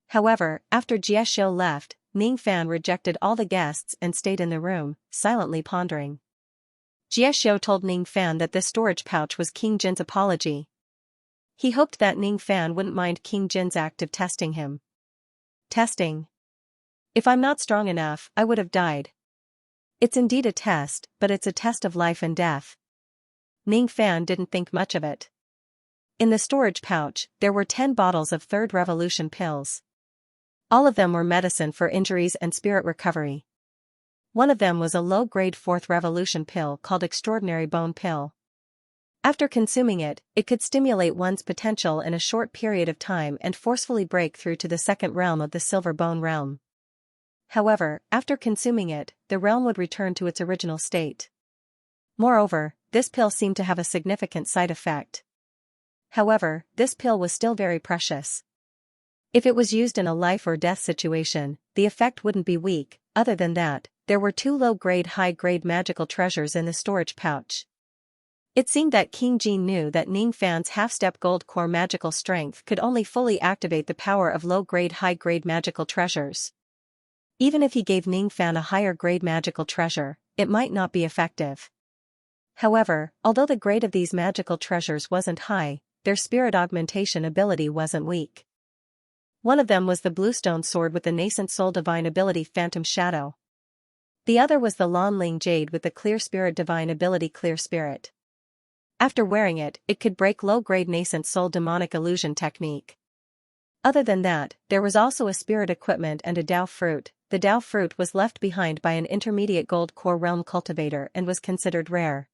However, after Jie Xiao left, Ning Fan rejected all the guests and stayed in the room, silently pondering. Jie Xiao told Ning Fan that this storage pouch was King Jin's apology. He hoped that Ning Fan wouldn't mind King Jin's act of testing him. Testing. If I'm not strong enough, I would have died. It's indeed a test, but it's a test of life and death. Ning Fan didn't think much of it. In the storage pouch, there were 10 bottles of Third Revolution pills. All of them were medicine for injuries and spirit recovery. One of them was a low-grade Fourth Revolution pill called Extraordinary Bone Pill. After consuming it, it could stimulate one's potential in a short period of time and forcefully break through to the second realm of the Silver Bone realm. However, after consuming it, the realm would return to its original state. Moreover, this pill seemed to have a significant side effect. However, this pill was still very precious. If it was used in a life or death situation, the effect wouldn't be weak. Other than that, there were 2 low-grade high-grade magical treasures in the storage pouch. It seemed that King Jin knew that Ning Fan's half-step gold core magical strength could only fully activate the power of low-grade high-grade magical treasures. Even if he gave Ning Fan a higher-grade magical treasure, it might not be effective. However, although the grade of these magical treasures wasn't high, their spirit augmentation ability wasn't weak. One of them was the Bluestone Sword with the nascent soul divine ability Phantom Shadow. The other was the Lan Ling Jade with the Clear Spirit divine ability Clear Spirit. After wearing it, it could break low-grade nascent soul demonic illusion technique. Other than that, there was also a spirit equipment and a Dao fruit. The Dao fruit was left behind by an intermediate gold core realm cultivator and was considered rare.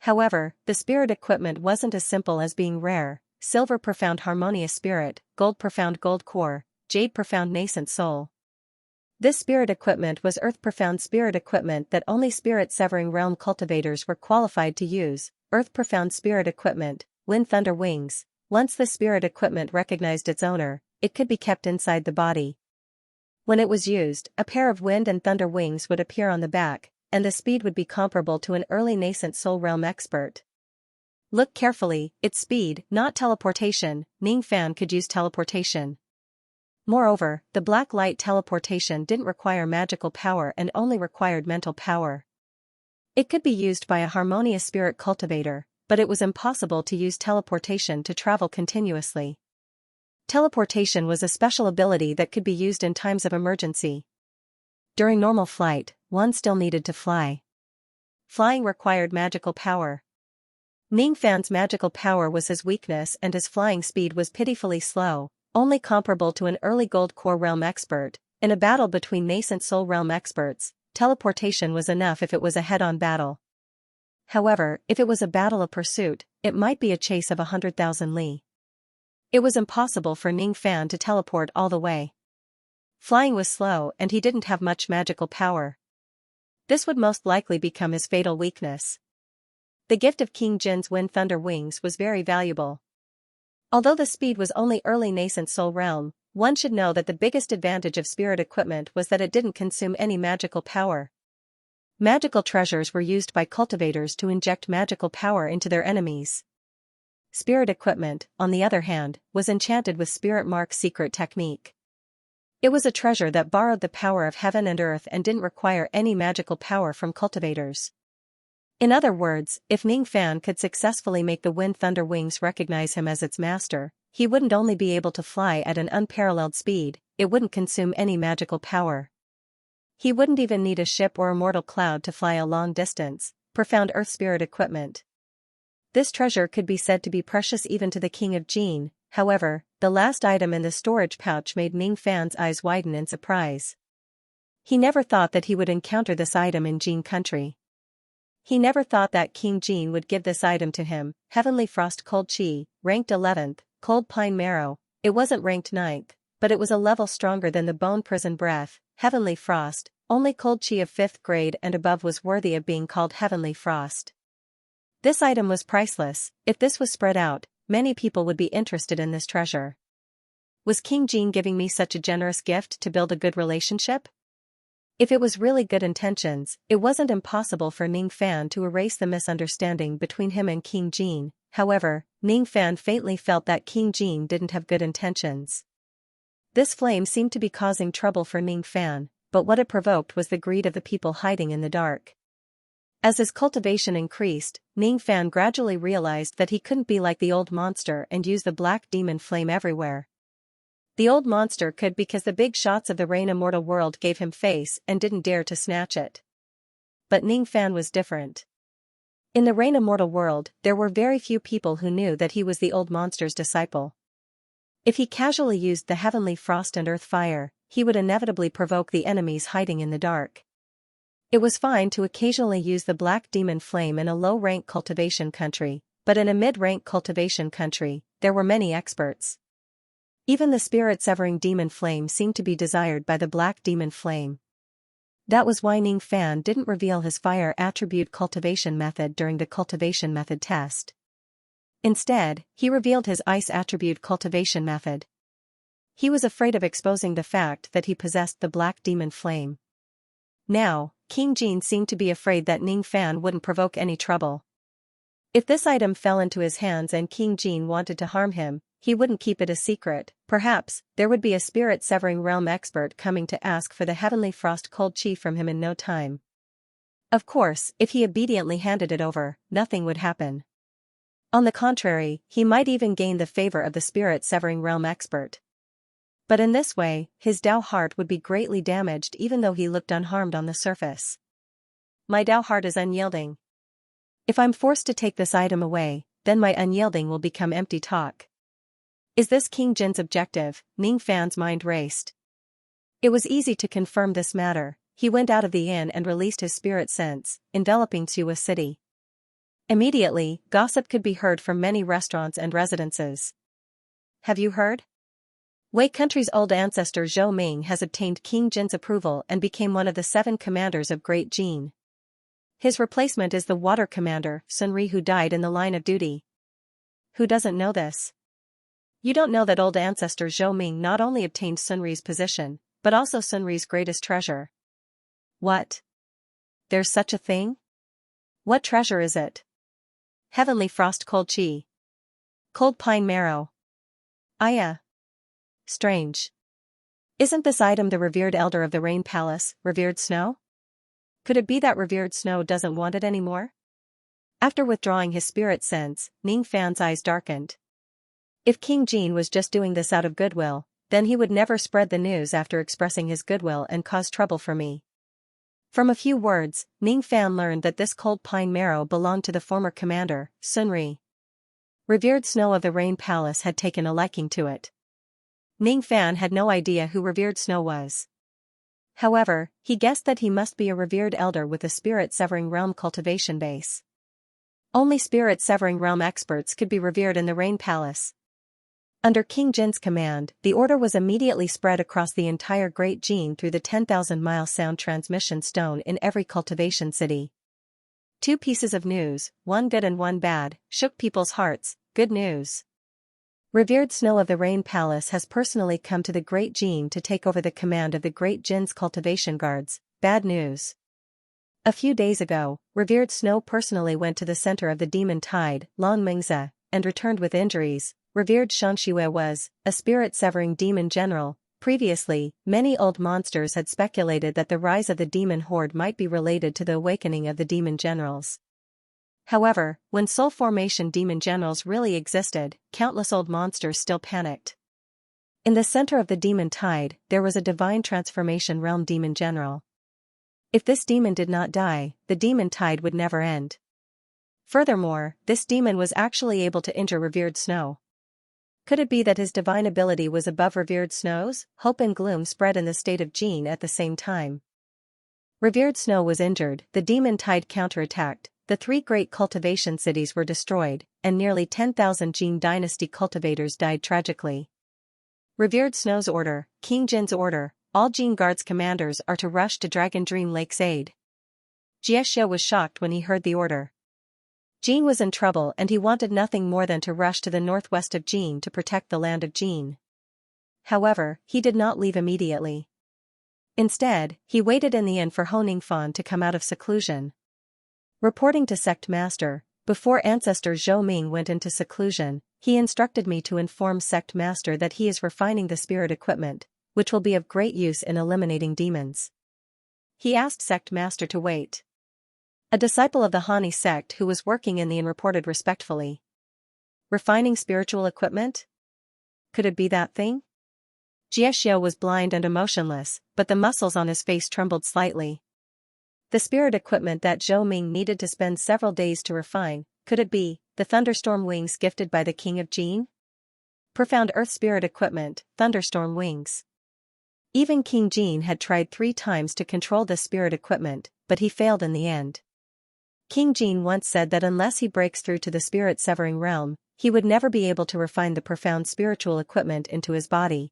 However, the spirit equipment wasn't as simple as being rare: silver profound harmonious spirit, gold profound gold core, jade profound nascent soul. This spirit equipment was earth profound spirit equipment that only spirit severing realm cultivators were qualified to use. Earth profound spirit equipment, wind thunder wings. Once the spirit equipment recognized its owner, it could be kept inside the body. When it was used, a pair of wind and thunder wings would appear on the back, and the speed would be comparable to an early nascent soul realm expert. Look carefully, it's speed, not teleportation. Ning Fan could use teleportation. Moreover, the black light teleportation didn't require magical power and only required mental power. It could be used by a harmonious spirit cultivator, but it was impossible to use teleportation to travel continuously. Teleportation was a special ability that could be used in times of emergency. During normal flight, one still needed to fly. Flying required magical power. Ning Fan's magical power was his weakness and his flying speed was pitifully slow, only comparable to an early gold core realm expert. In a battle between nascent soul realm experts, teleportation was enough if it was a head-on battle. However, if it was a battle of pursuit, it might be a chase of 100,000 li. It was impossible for Ning Fan to teleport all the way. Flying was slow and he didn't have much magical power. This would most likely become his fatal weakness. The gift of King Jin's Wind Thunder Wings was very valuable. Although the speed was only early nascent soul realm, one should know that the biggest advantage of spirit equipment was that it didn't consume any magical power. Magical treasures were used by cultivators to inject magical power into their enemies. Spirit equipment, on the other hand, was enchanted with Spirit Mark secret technique. It was a treasure that borrowed the power of heaven and earth and didn't require any magical power from cultivators. In other words, if Ning Fan could successfully make the Wind Thunder Wings recognize him as its master, he wouldn't only be able to fly at an unparalleled speed, it wouldn't consume any magical power. He wouldn't even need a ship or a mortal cloud to fly a long distance. Profound earth spirit equipment. This treasure could be said to be precious even to the King of Jin. However, the last item in the storage pouch made Ning Fan's eyes widen in surprise. He never thought that he would encounter this item in Jin country. He never thought that King Jin would give this item to him. Heavenly Frost Cold Chi, ranked 11th, Cold Pine Marrow. It wasn't ranked 9th, but it was a level stronger than the Bone Prison Breath. Heavenly Frost, only Cold Chi of 5th grade and above was worthy of being called Heavenly Frost. This item was priceless. If this was spread out, many people would be interested in this treasure. Was King Jin giving me such a generous gift to build a good relationship? If it was really good intentions, it wasn't impossible for Ning Fan to erase the misunderstanding between him and King Jin. However, Ning Fan faintly felt that King Jin didn't have good intentions. This flame seemed to be causing trouble for Ning Fan, but what it provoked was the greed of the people hiding in the dark. As his cultivation increased, Ning Fan gradually realized that he couldn't be like the old monster and use the black demon flame everywhere. The old monster could because the big shots of the Rain Immortal World gave him face and didn't dare to snatch it. But Ning Fan was different. In the Reign Immortal world, there were very few people who knew that he was the old monster's disciple. If he casually used the heavenly frost and earth fire, he would inevitably provoke the enemies hiding in the dark. It was fine to occasionally use the black demon flame in a low-rank cultivation country, but in a mid-rank cultivation country, there were many experts. Even the spirit-severing demon flame seemed to be desired by the black demon flame. That was why Ning Fan didn't reveal his fire attribute cultivation method during the cultivation method test. Instead, he revealed his ice attribute cultivation method. He was afraid of exposing the fact that he possessed the black demon flame. Now, King Jin seemed to be afraid that Ning Fan wouldn't provoke any trouble. If this item fell into his hands and King Jin wanted to harm him, he wouldn't keep it a secret. Perhaps, there would be a spirit-severing realm expert coming to ask for the heavenly frost cold chi from him in no time. Of course, if he obediently handed it over, nothing would happen. On the contrary, he might even gain the favor of the spirit-severing realm expert. But in this way, his Dao heart would be greatly damaged even though he looked unharmed on the surface. My Dao heart is unyielding. If I'm forced to take this item away, then my unyielding will become empty talk. Is this King Jin's objective? Ning Fan's mind raced. It was easy to confirm this matter. He went out of the inn and released his spirit sense, enveloping Xianxia city. Immediately, gossip could be heard from many restaurants and residences. Have you heard? Wei country's old ancestor Zhou Ming has obtained King Jin's approval and became one of the 7 commanders of Great Jin. His replacement is the water commander, Sun Ri, who died in the line of duty. Who doesn't know this? You don't know that old ancestor Zhou Ming not only obtained Sun Ri's position, but also Sun Ri's greatest treasure. What? There's such a thing? What treasure is it? Heavenly frost cold chi. Cold pine marrow. Aya. Strange. Isn't this item the revered elder of the Rain Palace, Revered Snow? Could it be that Revered Snow doesn't want it anymore? After withdrawing his spirit sense, Ning Fan's eyes darkened. If King Jin was just doing this out of goodwill, then he would never spread the news after expressing his goodwill and cause trouble for me. From a few words, Ning Fan learned that this cold pine marrow belonged to the former commander, Sun Ri. Revered Snow of the Rain Palace had taken a liking to it. Ning Fan had no idea who Revered Snow was. However, he guessed that he must be a revered elder with a spirit-severing realm cultivation base. Only spirit-severing realm experts could be revered in the Rain Palace. Under King Jin's command, the order was immediately spread across the entire Great Jin through the 10,000-mile sound transmission stone in every cultivation city. 2 pieces of news, one good and one bad, shook people's hearts. Good news. Revered Snow of the Rain Palace has personally come to the Great Jin to take over the command of the Great Jin's cultivation guards. Bad news. A few days ago, Revered Snow personally went to the center of the demon tide, Long Mingze, and returned with injuries. Revered Xianxia was a spirit-severing demon general. Previously, many old monsters had speculated that the rise of the demon horde might be related to the awakening of the demon generals. However, when soul formation demon generals really existed, countless old monsters still panicked. In the center of the demon tide, there was a divine transformation realm demon general. If this demon did not die, the demon tide would never end. Furthermore, this demon was actually able to injure Revered Snow. Could it be that his divine ability was above Revered Snow's? Hope and gloom spread in the state of Jin at the same time. Revered Snow was injured, the demon tide counterattacked, the 3 great cultivation cities were destroyed, and nearly 10,000 Jin dynasty cultivators died tragically. Revered Snow's order, King Jin's order, all Jin Guards commanders are to rush to Dragon Dream Lake's aid. Xianxia was shocked when he heard the order. Jin was in trouble and he wanted nothing more than to rush to the northwest of Jin to protect the land of Jin. However, he did not leave immediately. Instead, he waited in the inn for Ho Ningfan to come out of seclusion. Reporting to Sect Master, before Ancestor Zhou Ming went into seclusion, he instructed me to inform Sect Master that he is refining the spirit equipment, which will be of great use in eliminating demons. He asked Sect Master to wait. A disciple of the Hani sect who was working in the inn reported respectfully. Refining spiritual equipment? Could it be that thing? Xianxia was blind and emotionless, but the muscles on his face trembled slightly. The spirit equipment that Zhou Ming needed to spend several days to refine, could it be the thunderstorm wings gifted by the king of Jin? Profound earth spirit equipment, thunderstorm wings. Even King Jin had tried 3 times to control this spirit equipment, but he failed in the end. King Jin once said that unless he breaks through to the spirit-severing realm, he would never be able to refine the profound spiritual equipment into his body.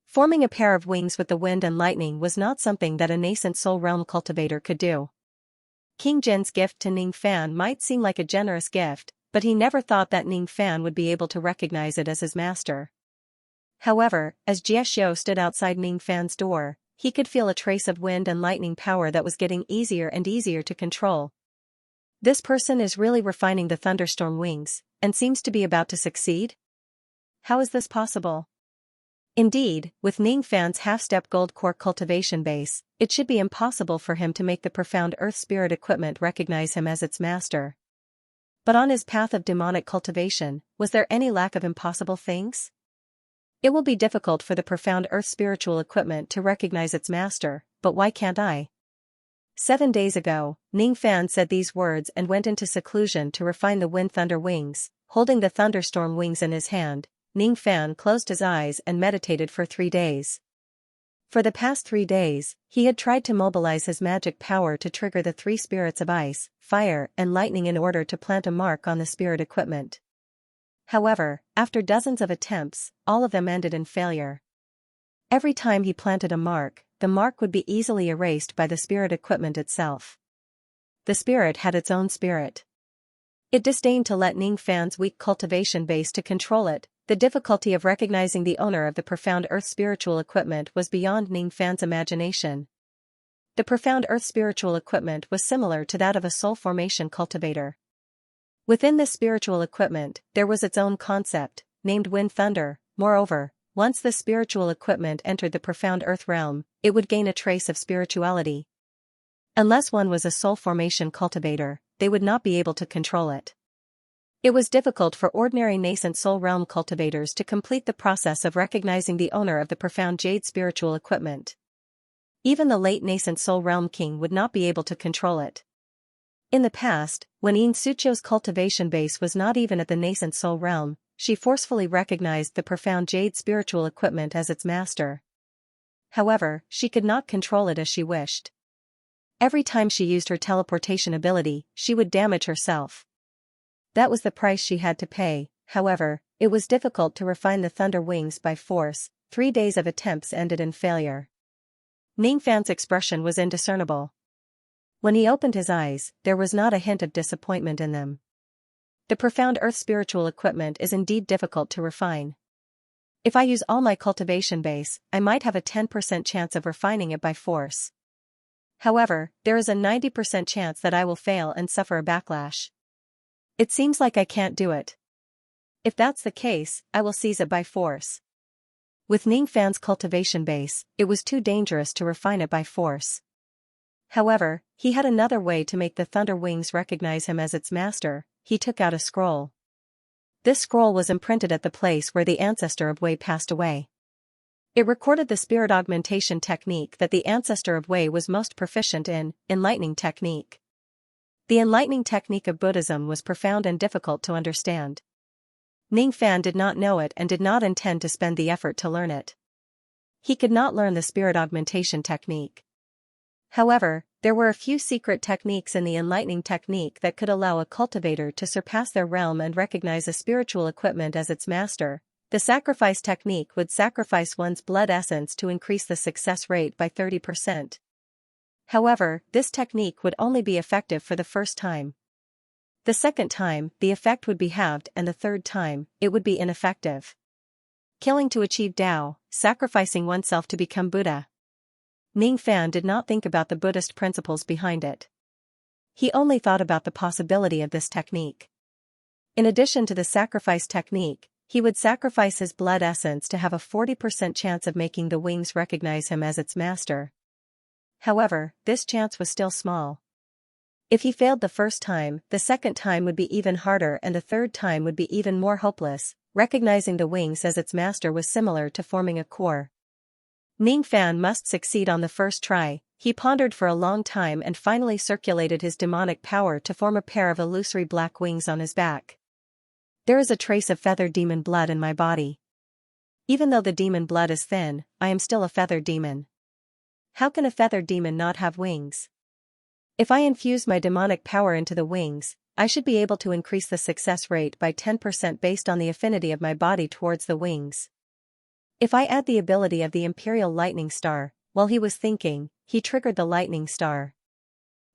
Forming a pair of wings with the wind and lightning was not something that a nascent soul realm cultivator could do. King Jin's gift to Ning Fan might seem like a generous gift, but he never thought that Ning Fan would be able to recognize it as his master. However, as Jie Xiu stood outside Ning Fan's door, he could feel a trace of wind and lightning power that was getting easier and easier to control. This person is really refining the thunderstorm wings, and seems to be about to succeed? How is this possible? Indeed, with Ning Fan's half-step gold core cultivation base, it should be impossible for him to make the profound earth spirit equipment recognize him as its master. But on his path of demonic cultivation, was there any lack of impossible things? It will be difficult for the profound earth spiritual equipment to recognize its master, but why can't I? 7 days ago, Ning Fan said these words and went into seclusion to refine the wind thunder wings. Holding the thunderstorm wings in his hand, Ning Fan closed his eyes and meditated for 3 days. For the past 3 days, he had tried to mobilize his magic power to trigger the 3 spirits of ice, fire, and lightning in order to plant a mark on the spirit equipment. However, after dozens of attempts, all of them ended in failure. Every time he planted a mark, the mark would be easily erased by the spirit equipment itself. The spirit had its own spirit. It disdained to let Ning Fan's weak cultivation base to control it. The difficulty of recognizing the owner of the profound earth spiritual equipment was beyond Ning Fan's imagination. The profound earth spiritual equipment was similar to that of a soul formation cultivator. Within this spiritual equipment, there was its own concept, named wind thunder. Moreover, once the spiritual equipment entered the profound earth realm, it would gain a trace of spirituality. Unless one was a soul formation cultivator, they would not be able to control it. It was difficult for ordinary nascent soul realm cultivators to complete the process of recognizing the owner of the profound jade spiritual equipment. Even the late nascent soul realm king would not be able to control it. In the past, when Yin Sucho's cultivation base was not even at the nascent soul realm, she forcefully recognized the profound jade spiritual equipment as its master. However, she could not control it as she wished. Every time she used her teleportation ability, she would damage herself. That was the price she had to pay. However, it was difficult to refine the thunder wings by force. 3 days of attempts ended in failure. Ning Fan's expression was indiscernible. When he opened his eyes, there was not a hint of disappointment in them. The profound earth spiritual equipment is indeed difficult to refine. If I use all my cultivation base, I might have a 10% chance of refining it by force. However, there is a 90% chance that I will fail and suffer a backlash. It seems like I can't do it. If that's the case, I will seize it by force. With Ning Fan's cultivation base, it was too dangerous to refine it by force. However, he had another way to make the thunder wings recognize him as its master. He took out a scroll. This scroll was imprinted at the place where the ancestor of Wei passed away. It recorded the spirit augmentation technique that the ancestor of Wei was most proficient in, enlightening technique. The enlightening technique of Buddhism was profound and difficult to understand. Ning Fan did not know it and did not intend to spend the effort to learn it. He could not learn the spirit augmentation technique. However, there were a few secret techniques in the enlightening technique that could allow a cultivator to surpass their realm and recognize a spiritual equipment as its master. The sacrifice technique would sacrifice one's blood essence to increase the success rate by 30%. However, this technique would only be effective for the first time. The second time, the effect would be halved, and the third time, it would be ineffective. Killing to achieve Tao, sacrificing oneself to become Buddha. Ning Fan did not think about the Buddhist principles behind it. He only thought about the possibility of this technique. In addition to the sacrifice technique, he would sacrifice his blood essence to have a 40% chance of making the wings recognize him as its master. However, this chance was still small. If he failed the first time, the second time would be even harder and the third time would be even more hopeless. Recognizing the wings as its master was similar to forming a core. Ning Fan must succeed on the first try. he pondered for a long time and finally circulated his demonic power to form a pair of illusory black wings on his back. There is a trace of feathered demon blood in my body. Even though the demon blood is thin, I am still a feathered demon. How can a feathered demon not have wings? If I infuse my demonic power into the wings, I should be able to increase the success rate by 10% based on the affinity of my body towards the wings. If I add the ability of the Imperial Lightning Star, while he was thinking, he triggered the lightning star.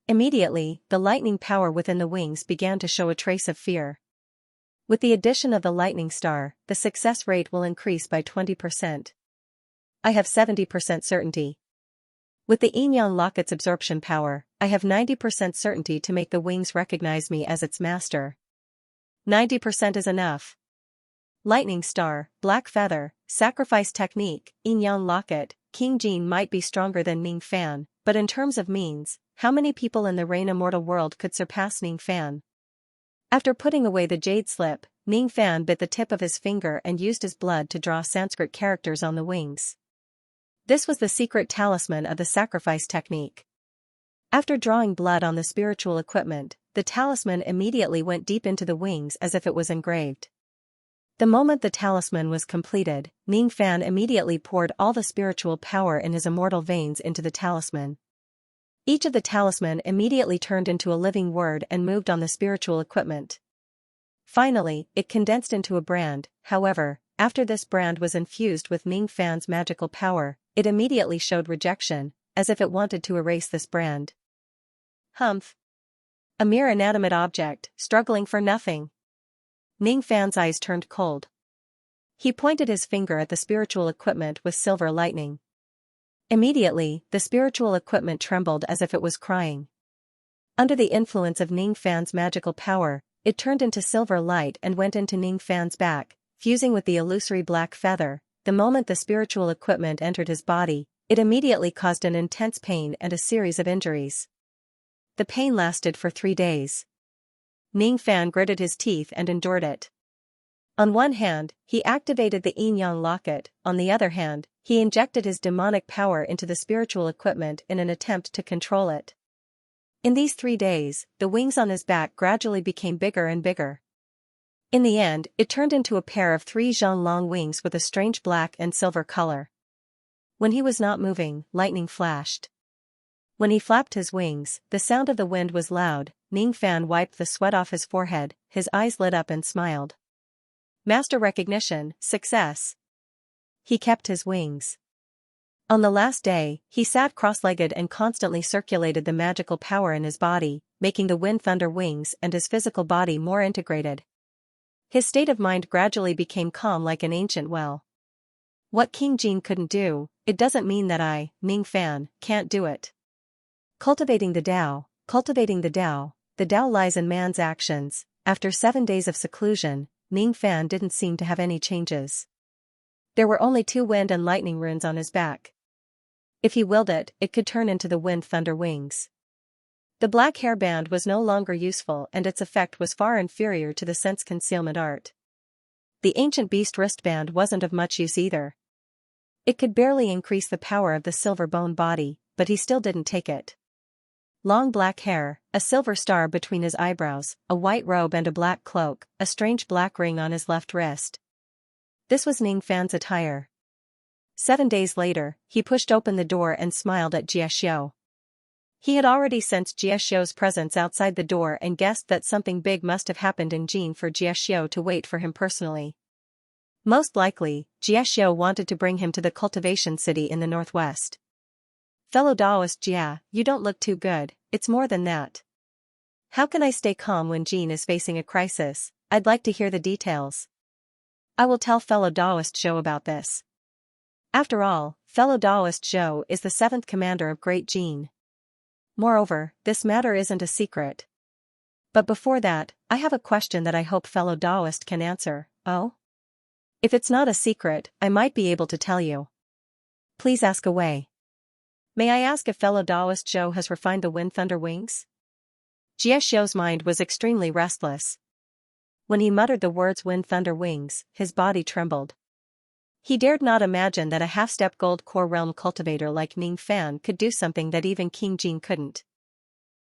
Immediately, the lightning power within the wings began to show a trace of fear. With the addition of the lightning star, the success rate will increase by 20%. I have 70% certainty. With the Yin-Yang Locket's absorption power, I have 90% certainty to make the wings recognize me as its master. 90% is enough. Lightning Star, Black Feather, Sacrifice Technique, Yin-Yang Locket, King Jin might be stronger than Ning Fan, but in terms of means, how many people in the Rain Immortal world could surpass Ning Fan? After putting away the jade slip, Ning Fan bit the tip of his finger and used his blood to draw Sanskrit characters on the wings. This was the secret talisman of the sacrifice technique. After drawing blood on the spiritual equipment, the talisman immediately went deep into the wings as if it was engraved. The moment the talisman was completed, Ning Fan immediately poured all the spiritual power in his immortal veins into the talisman. Each of the talisman immediately turned into a living word and moved on the spiritual equipment. Finally, it condensed into a brand. However, after this brand was infused with Ning Fan's magical power, it immediately showed rejection, as if it wanted to erase this brand. Humph. A mere inanimate object, struggling for nothing. Ning Fan's eyes turned cold. He pointed his finger at the spiritual equipment with silver lightning. Immediately, the spiritual equipment trembled as if it was crying. Under the influence of Ning Fan's magical power, it turned into silver light and went into Ning Fan's back, fusing with the illusory black feather. The moment the spiritual equipment entered his body, it immediately caused an intense pain and a series of injuries. The pain lasted for 3 days. Ning Fan gritted his teeth and endured it. On one hand, he activated the Yin-Yang Locket, on the other hand, he injected his demonic power into the spiritual equipment in an attempt to control it. In these 3 days, the wings on his back gradually became bigger and bigger. In the end, it turned into a pair of 3 long wings with a strange black and silver color. When he was not moving, lightning flashed. When he flapped his wings, the sound of the wind was loud. Ning Fan wiped the sweat off his forehead, his eyes lit up and smiled. Master recognition, success. He kept his wings. On the last day, he sat cross-legged and constantly circulated the magical power in his body, making the wind thunder wings and his physical body more integrated. His state of mind gradually became calm like an ancient well. What King Jin couldn't do, it doesn't mean that I, Ning Fan, can't do it. Cultivating the Tao, the Tao lies in man's actions. After 7 days of seclusion, Ning Fan didn't seem to have any changes. There were only 2 wind and lightning runes on his back. If he willed it, it could turn into the wind thunder wings. The black hairband was no longer useful and its effect was far inferior to the sense concealment art. The ancient beast wristband wasn't of much use either. It could barely increase the power of the silver bone body, but he still didn't take it. Long black hair, a silver star between his eyebrows, a white robe and a black cloak, a strange black ring on his left wrist. This was Ning Fan's attire. 7 days later, he pushed open the door and smiled at Xianxia. He had already sensed Xiao's presence outside the door and guessed that something big must have happened in Jin for Xiao to wait for him personally. Most likely, Xiao wanted to bring him to the Cultivation City in the northwest. Fellow Taoist Jia, you don't look too good, it's more than that. How can I stay calm when Jin is facing a crisis? I'd like to hear the details. I will tell fellow Taoist Zhou about this. After all, fellow Taoist Zhou is the 7th commander of Great Jin. Moreover, this matter isn't a secret. But before that, I have a question that I hope fellow Taoist can answer. Oh? If it's not a secret, I might be able to tell you. Please ask away. May I ask if fellow Taoist Zhou has refined the wind thunder wings? Xiao's mind was extremely restless. When he muttered the words wind thunder wings, his body trembled. He dared not imagine that a half-step gold core realm cultivator like Ning Fan could do something that even King Jin couldn't.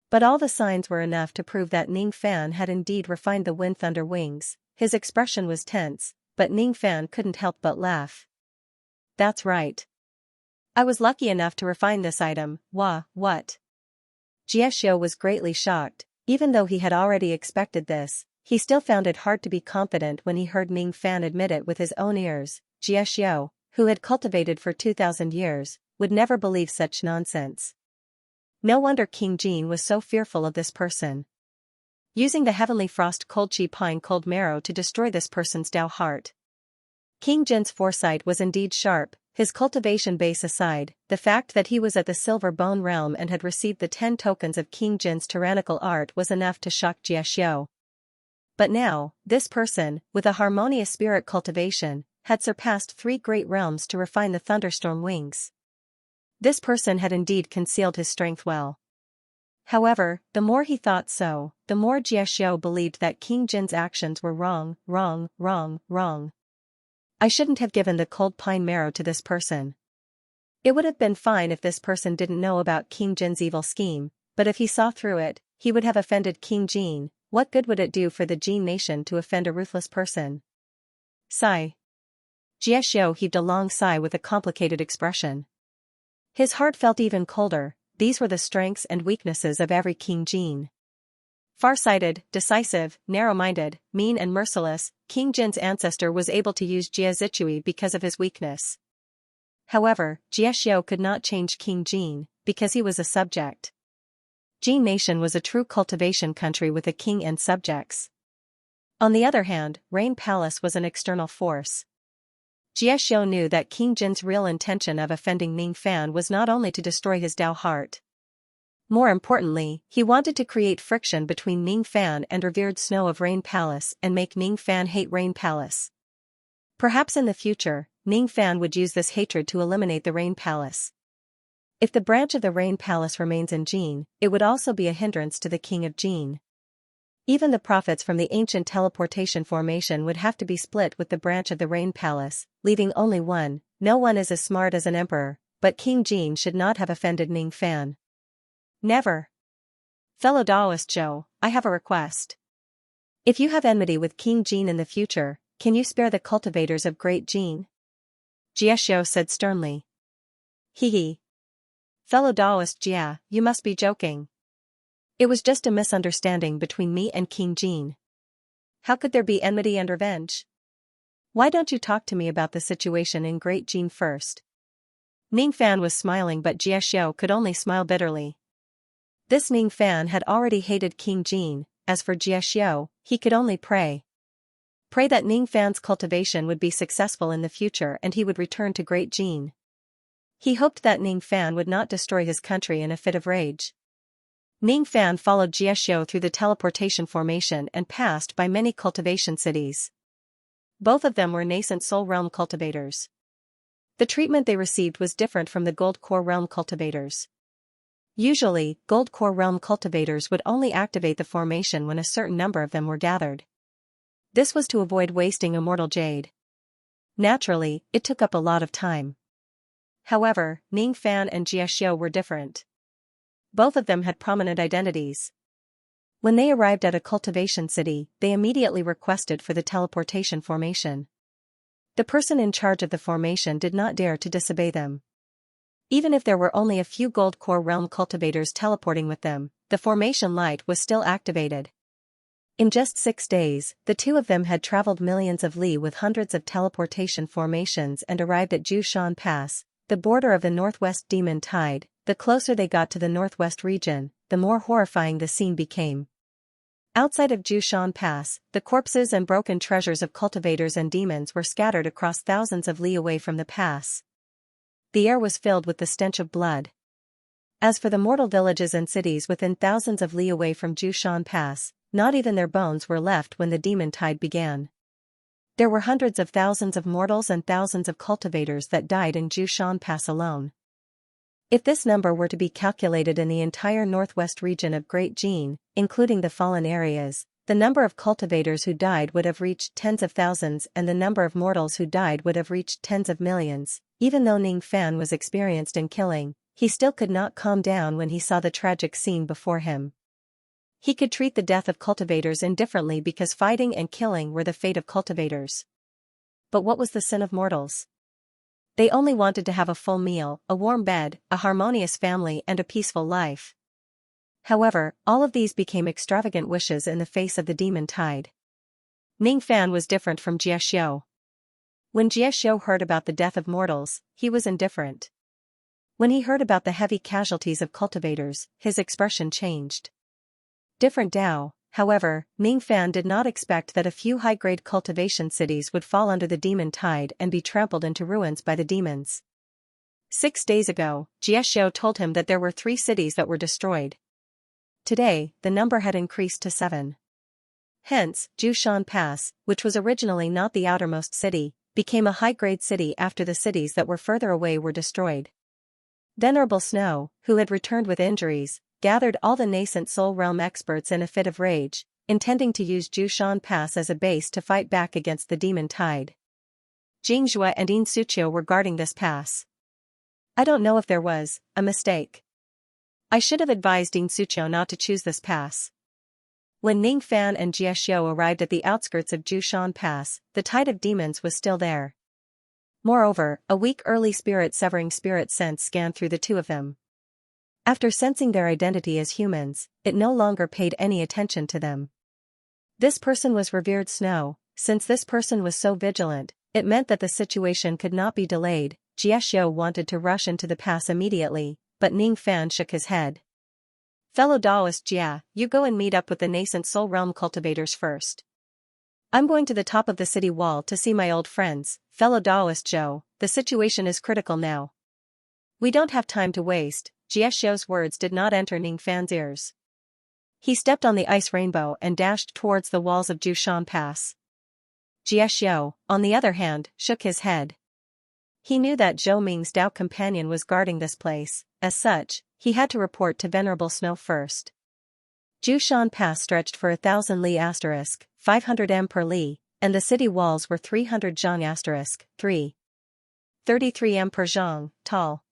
But all the signs were enough to prove that Ning Fan had indeed refined the Wind Thunder wings. His expression was tense, but Ning Fan couldn't help but laugh. That's right. I was lucky enough to refine this item. What? Xianxia was greatly shocked. Even though he had already expected this, he still found it hard to be confident when he heard Ning Fan admit it with his own ears. Xianxia, who had cultivated for 2,000 years, would never believe such nonsense. No wonder King Jin was so fearful of this person. Using the heavenly frost cold chi pine cold marrow to destroy this person's Dao heart. King Jin's foresight was indeed sharp. His cultivation base aside, the fact that he was at the Silver Bone Realm and had received the 10 tokens of King Jin's tyrannical art was enough to shock Xianxia. But now, this person, with a harmonious spirit cultivation, had surpassed 3 great realms to refine the thunderstorm wings. This person had indeed concealed his strength well. However, the more he thought so, the more Xianxia believed that King Jin's actions were wrong. I shouldn't have given the cold pine marrow to this person. It would have been fine if this person didn't know about King Jin's evil scheme, but if he saw through it, he would have offended King Jin. What good would it do for the Jin nation to offend a ruthless person? Sigh. Xianxia heaved a long sigh with a complicated expression. His heart felt even colder. These were the strengths and weaknesses of every King Jin. Far-sighted, decisive, narrow-minded, mean and merciless, King Jin's ancestor was able to use Jia Zichui because of his weakness. However, Xianxia could not change King Jin, because he was a subject. Jin nation was a true cultivation country with a king and subjects. On the other hand, Rain Palace was an external force. Xianxia knew that King Jin's real intention of offending Ning Fan was not only to destroy his Dao heart. More importantly, he wanted to create friction between Ning Fan and revered Snow of Rain Palace and make Ning Fan hate Rain Palace. Perhaps in the future, Ning Fan would use this hatred to eliminate the Rain Palace. If the branch of the Rain Palace remains in Jin, it would also be a hindrance to the King of Jin. Even the prophets from the ancient teleportation formation would have to be split with the branch of the Rain Palace, leaving only one. No one is as smart as an emperor, but King Jin should not have offended Ning Fan. Never. Fellow Daoist Zhou, I have a request. If you have enmity with King Jin in the future, can you spare the cultivators of Great Jin? Xianxia said sternly. Hee. Fellow Daoist Jia, you must be joking. It was just a misunderstanding between me and King Jin. How could there be enmity and revenge? Why don't you talk to me about the situation in Great Jin first? Ning Fan was smiling, but Xianxia could only smile bitterly. This Ning Fan had already hated King Jin. As for Xianxia, he could only pray. Pray that Ning Fan's cultivation would be successful in the future and he would return to Great Jin. He hoped that Ning Fan would not destroy his country in a fit of rage. Ning Fan followed Xianxia through the teleportation formation and passed by many cultivation cities. Both of them were nascent soul realm cultivators. The treatment they received was different from the gold core realm cultivators. Usually, gold core realm cultivators would only activate the formation when a certain number of them were gathered. This was to avoid wasting immortal jade. Naturally, it took up a lot of time. However, Ning Fan and Xianxia were different. Both of them had prominent identities. When they arrived at a cultivation city, they immediately requested for the teleportation formation. The person in charge of the formation did not dare to disobey them. Even if there were only a few gold core realm cultivators teleporting with them, the formation light was still activated. In just 6 days, the two of them had traveled millions of li with hundreds of teleportation formations and arrived at Jushan Pass, the border of the Northwest Demon Tide. The closer they got to the Northwest region, the more horrifying the scene became. Outside of Jushan Pass, the corpses and broken treasures of cultivators and demons were scattered across thousands of li away from the pass. The air was filled with the stench of blood. As for the mortal villages and cities within thousands of li away from Jushan Pass, not even their bones were left when the demon tide began. There were hundreds of thousands of mortals and thousands of cultivators that died in Jushan Pass alone. If this number were to be calculated in the entire northwest region of Great Jin, including the fallen areas, the number of cultivators who died would have reached tens of thousands and the number of mortals who died would have reached tens of millions. Even though Ning Fan was experienced in killing, he still could not calm down when he saw the tragic scene before him. He could treat the death of cultivators indifferently because fighting and killing were the fate of cultivators. But what was the sin of mortals? They only wanted to have a full meal, a warm bed, a harmonious family and a peaceful life. However, all of these became extravagant wishes in the face of the demon tide. Ning Fan was different from Xianxia. When Xianxia heard about the death of mortals, he was indifferent. When he heard about the heavy casualties of cultivators, his expression changed. Different Dao, however, Ning Fan did not expect that a few high-grade cultivation cities would fall under the demon tide and be trampled into ruins by the demons. 6 days ago, Xianxia told him that there were 3 cities that were destroyed. Today, the number had increased to 7. Hence, Jushan Pass, which was originally not the outermost city, became a high-grade city after the cities that were further away were destroyed. Venerable Snow, who had returned with injuries, gathered all the nascent soul realm experts in a fit of rage, intending to use Jushan Pass as a base to fight back against the demon tide. Jingzhua and Xianxia were guarding this pass. I don't know if there was a mistake. I should have advised Xianxia not to choose this pass. When Ning Fan and Xianxia arrived at the outskirts of Jushan Pass, the tide of demons was still there. Moreover, a weak early spirit-severing spirit sense scanned through the two of them. After sensing their identity as humans, it no longer paid any attention to them. This person was revered Snow. Since this person was so vigilant, it meant that the situation could not be delayed. Xianxia wanted to rush into the pass immediately, but Ning Fan shook his head. Fellow Daoist Jia, you go and meet up with the nascent soul realm cultivators first. I'm going to the top of the city wall to see my old friends. Fellow Daoist Zhou, the situation is critical now. We don't have time to waste. Xiaoxiao's words did not enter Ning Fan's ears. He stepped on the ice rainbow and dashed towards the walls of Jushan Pass. Xiaoxiao, on the other hand, shook his head. He knew that Zhou Ming's Dao companion was guarding this place. As such, he had to report to Venerable Snow first. Jushan Pass stretched for 1,000 li *, 500 m per li, and the city walls were 300 zhang * 3. 33 m per zhang, tall.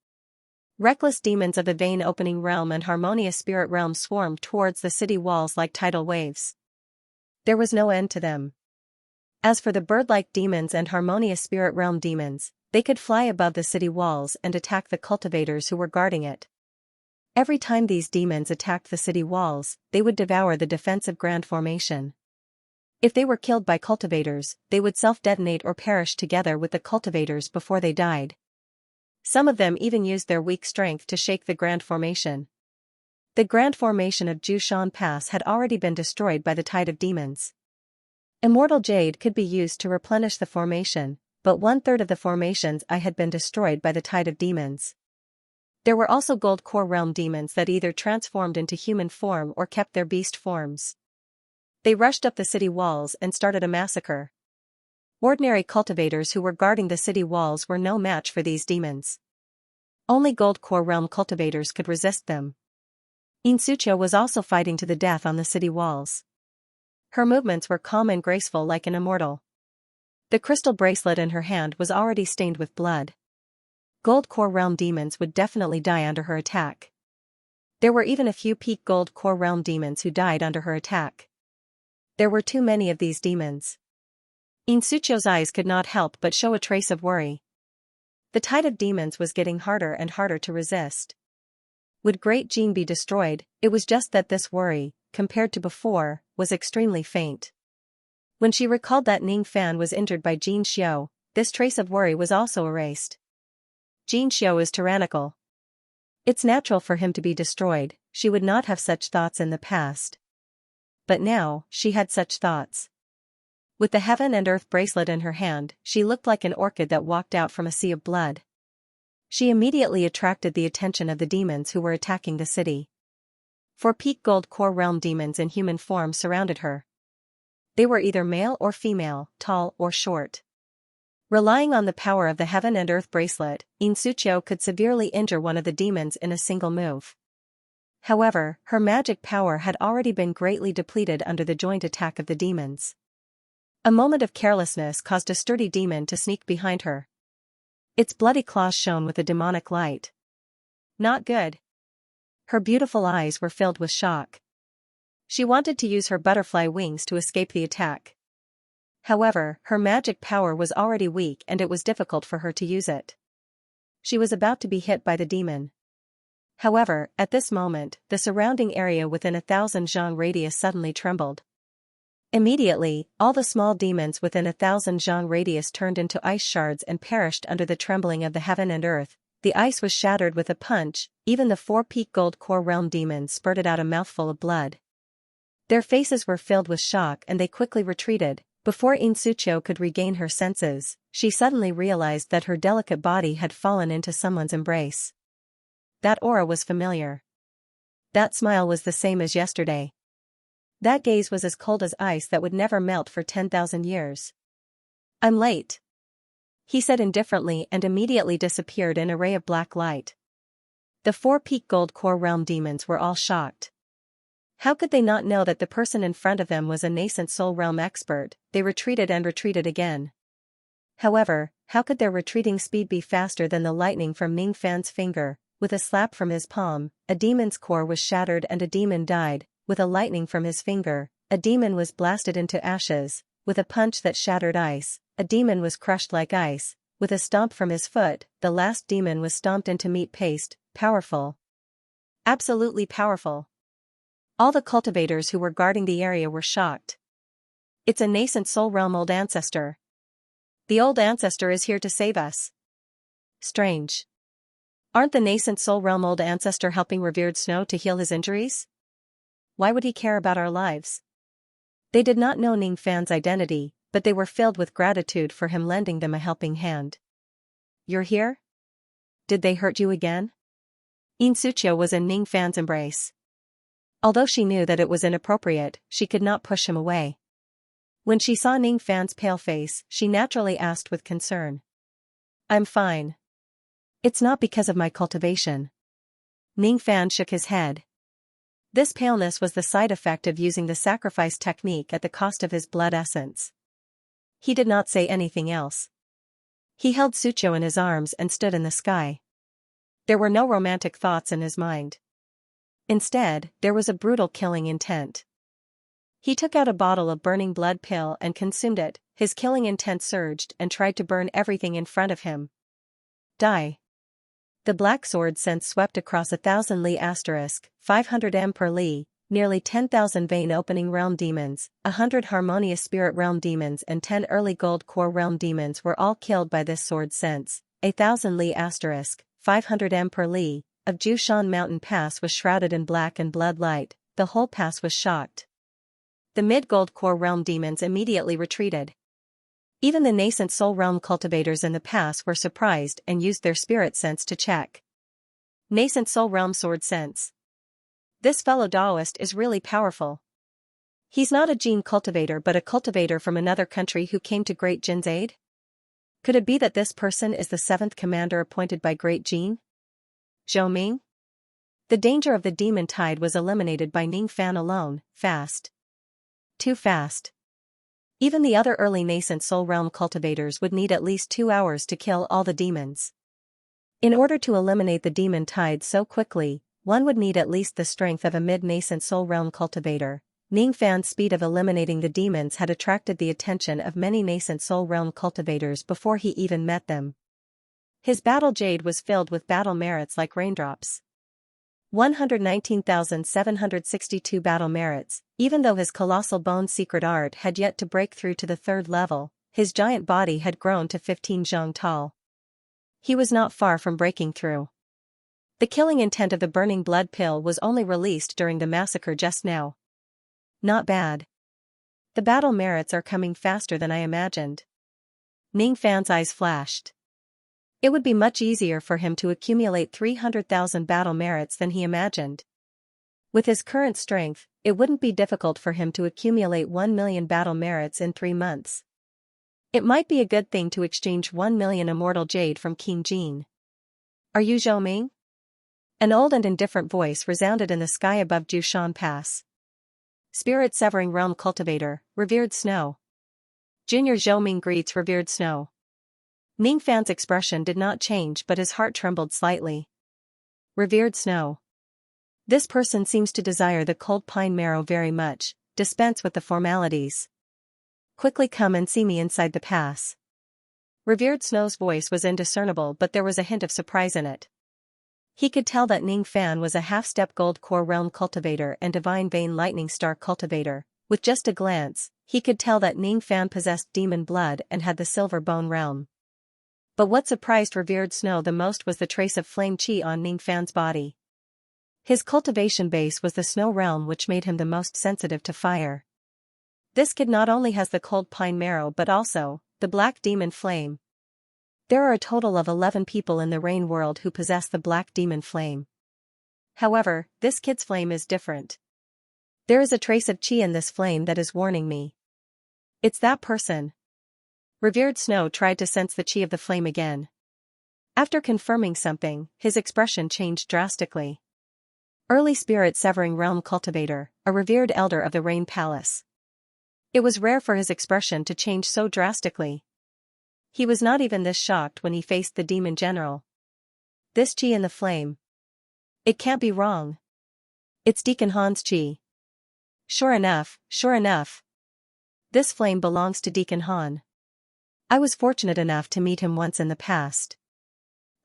Reckless demons of the vein opening realm and harmonious spirit realm swarmed towards the city walls like tidal waves. There was no end to them. As for the bird-like demons and harmonious spirit realm demons, they could fly above the city walls and attack the cultivators who were guarding it. Every time these demons attacked the city walls, they would devour the defensive grand formation. If they were killed by cultivators, they would self-detonate or perish together with the cultivators before they died. Some of them even used their weak strength to shake the grand formation. The grand formation of Jushan Pass had already been destroyed by the tide of demons. Immortal jade could be used to replenish the formation, but 1/3 of the formations had been destroyed by the tide of demons. There were also gold core realm demons that either transformed into human form or kept their beast forms. They rushed up the city walls and started a massacre. Ordinary cultivators who were guarding the city walls were no match for these demons. Only gold core realm cultivators could resist them. Xianxia was also fighting to the death on the city walls. Her movements were calm and graceful like an immortal. The crystal bracelet in her hand was already stained with blood. Gold core realm demons would definitely die under her attack. There were even a few peak gold core realm demons who died under her attack. There were too many of these demons. Xianxia's eyes could not help but show a trace of worry. The tide of demons was getting harder and harder to resist. Would Great Jin be destroyed? It was just that this worry, compared to before, was extremely faint. When she recalled that Ning Fan was injured by Jin Xiao, this trace of worry was also erased. Jin Xiao is tyrannical. It's natural for him to be destroyed. She would not have such thoughts in the past. But now, she had such thoughts. With the heaven and earth bracelet in her hand, she looked like an orchid that walked out from a sea of blood. She immediately attracted the attention of the demons who were attacking the city. 4 peak gold core realm demons in human form surrounded her. They were either male or female, tall or short. Relying on the power of the heaven and earth bracelet, Xianxia could severely injure one of the demons in a single move. However, her magic power had already been greatly depleted under the joint attack of the demons. A moment of carelessness caused a sturdy demon to sneak behind her. Its bloody claws shone with a demonic light. Not good. Her beautiful eyes were filled with shock. She wanted to use her butterfly wings to escape the attack. However, her magic power was already weak and it was difficult for her to use it. She was about to be hit by the demon. However, at this moment, the surrounding area within 1,000 zhang radius suddenly trembled. Immediately, all the small demons within 1,000 zhang radius turned into ice shards and perished under the trembling of the heaven and earth. The ice was shattered with a punch, even the 4-peak gold core realm demons spurted out a mouthful of blood. Their faces were filled with shock and they quickly retreated. Before Xianxia could regain her senses, she suddenly realized that her delicate body had fallen into someone's embrace. That aura was familiar. That smile was the same as yesterday. That gaze was as cold as ice that would never melt for 10,000 years. "I'm late," he said indifferently and immediately disappeared in an array of black light. The 4-peak gold core realm demons were all shocked. How could they not know that the person in front of them was a nascent soul realm expert? They retreated and retreated again. However, how could their retreating speed be faster than the lightning from Ning Fan's finger? With a slap from his palm, a demon's core was shattered and a demon died. With a lightning from his finger, a demon was blasted into ashes. With a punch that shattered ice, a demon was crushed like ice. With a stomp from his foot, the last demon was stomped into meat paste. Powerful. Absolutely powerful. All the cultivators who were guarding the area were shocked. It's a nascent soul realm old ancestor. The old ancestor is here to save us. Strange. Aren't the nascent soul realm old ancestor helping revered Snow to heal his injuries? Why would he care about our lives? They did not know Ning Fan's identity, but they were filled with gratitude for him lending them a helping hand. You're here? Did they hurt you again? Xianxia was in Ning Fan's embrace. Although she knew that it was inappropriate, she could not push him away. When she saw Ning Fan's pale face, she naturally asked with concern. "I'm fine. It's not because of my cultivation." Ning Fan shook his head. This paleness was the side effect of using the sacrifice technique at the cost of his blood essence. He did not say anything else. He held Xianxia in his arms and stood in the sky. There were no romantic thoughts in his mind. Instead, there was a brutal killing intent. He took out a bottle of burning blood pill and consumed it. His killing intent surged and tried to burn everything in front of him. Die. The black sword sense swept across 1,000 li * 500 m per li, nearly 10,000 vein opening realm demons, 100 harmonious spirit realm demons and 10 early gold core realm demons were all killed by this sword sense. 1,000 li * 500 m per li of Jushan Mountain Pass was shrouded in black and blood light. The whole pass was shocked. The mid-gold core realm demons immediately retreated. Even the nascent soul realm cultivators in the pass were surprised and used their spirit sense to check. Nascent soul realm sword sense. This fellow Taoist is really powerful. He's not a gene cultivator but a cultivator from another country who came to Great Jin's aid? Could it be that this person is the 7th commander appointed by Great Jin? Zhou Ming? The danger of the demon tide was eliminated by Ning Fan alone. Fast. Too fast. Even the other early nascent soul realm cultivators would need at least 2 hours to kill all the demons. In order to eliminate the demon tide so quickly, one would need at least the strength of a mid-nascent soul realm cultivator. Ning Fan's speed of eliminating the demons had attracted the attention of many nascent soul realm cultivators before he even met them. His battle jade was filled with battle merits like raindrops. 119,762 battle merits. Even though his colossal bone secret art had yet to break through to the 3rd level, his giant body had grown to 15 zhang tall. He was not far from breaking through. The killing intent of the burning blood pill was only released during the massacre just now. Not bad. The battle merits are coming faster than I imagined. Ning Fan's eyes flashed. It would be much easier for him to accumulate 300,000 battle merits than he imagined. With his current strength, it wouldn't be difficult for him to accumulate 1 million battle merits in 3 months. It might be a good thing to exchange 1 million immortal jade from King Jin. Are you Zhou Ming? An old and indifferent voice resounded in the sky above Jushan Pass. Spirit-severing realm cultivator, revered Snow. Junior Zhou Ming greets revered Snow. Ning Fan's expression did not change, but his heart trembled slightly. Revered Snow. This person seems to desire the cold pine marrow very much. Dispense with the formalities. Quickly come and see me inside the pass. Revered Snow's voice was indiscernible, but there was a hint of surprise in it. He could tell that Ning Fan was a half-step gold core realm cultivator and divine vein lightning star cultivator. With just a glance, he could tell that Ning Fan possessed demon blood and had the silver bone realm. But what surprised revered Snow the most was the trace of flame chi on Ning Fan's body. His cultivation base was the snow realm, which made him the most sensitive to fire. This kid not only has the cold pine marrow but also the black demon flame. There are a total of 11 people in the rain world who possess the black demon flame. However, this kid's flame is different. There is a trace of chi in this flame that is warning me. It's that person. Revered Snow tried to sense the chi of the flame again. After confirming something, his expression changed drastically. Early spirit-severing realm cultivator, a revered elder of the Rain Palace. It was rare for his expression to change so drastically. He was not even this shocked when he faced the demon general. This chi in the flame. It can't be wrong. It's Deacon Han's chi. Sure enough, sure enough. This flame belongs to Deacon Han. I was fortunate enough to meet him once in the past.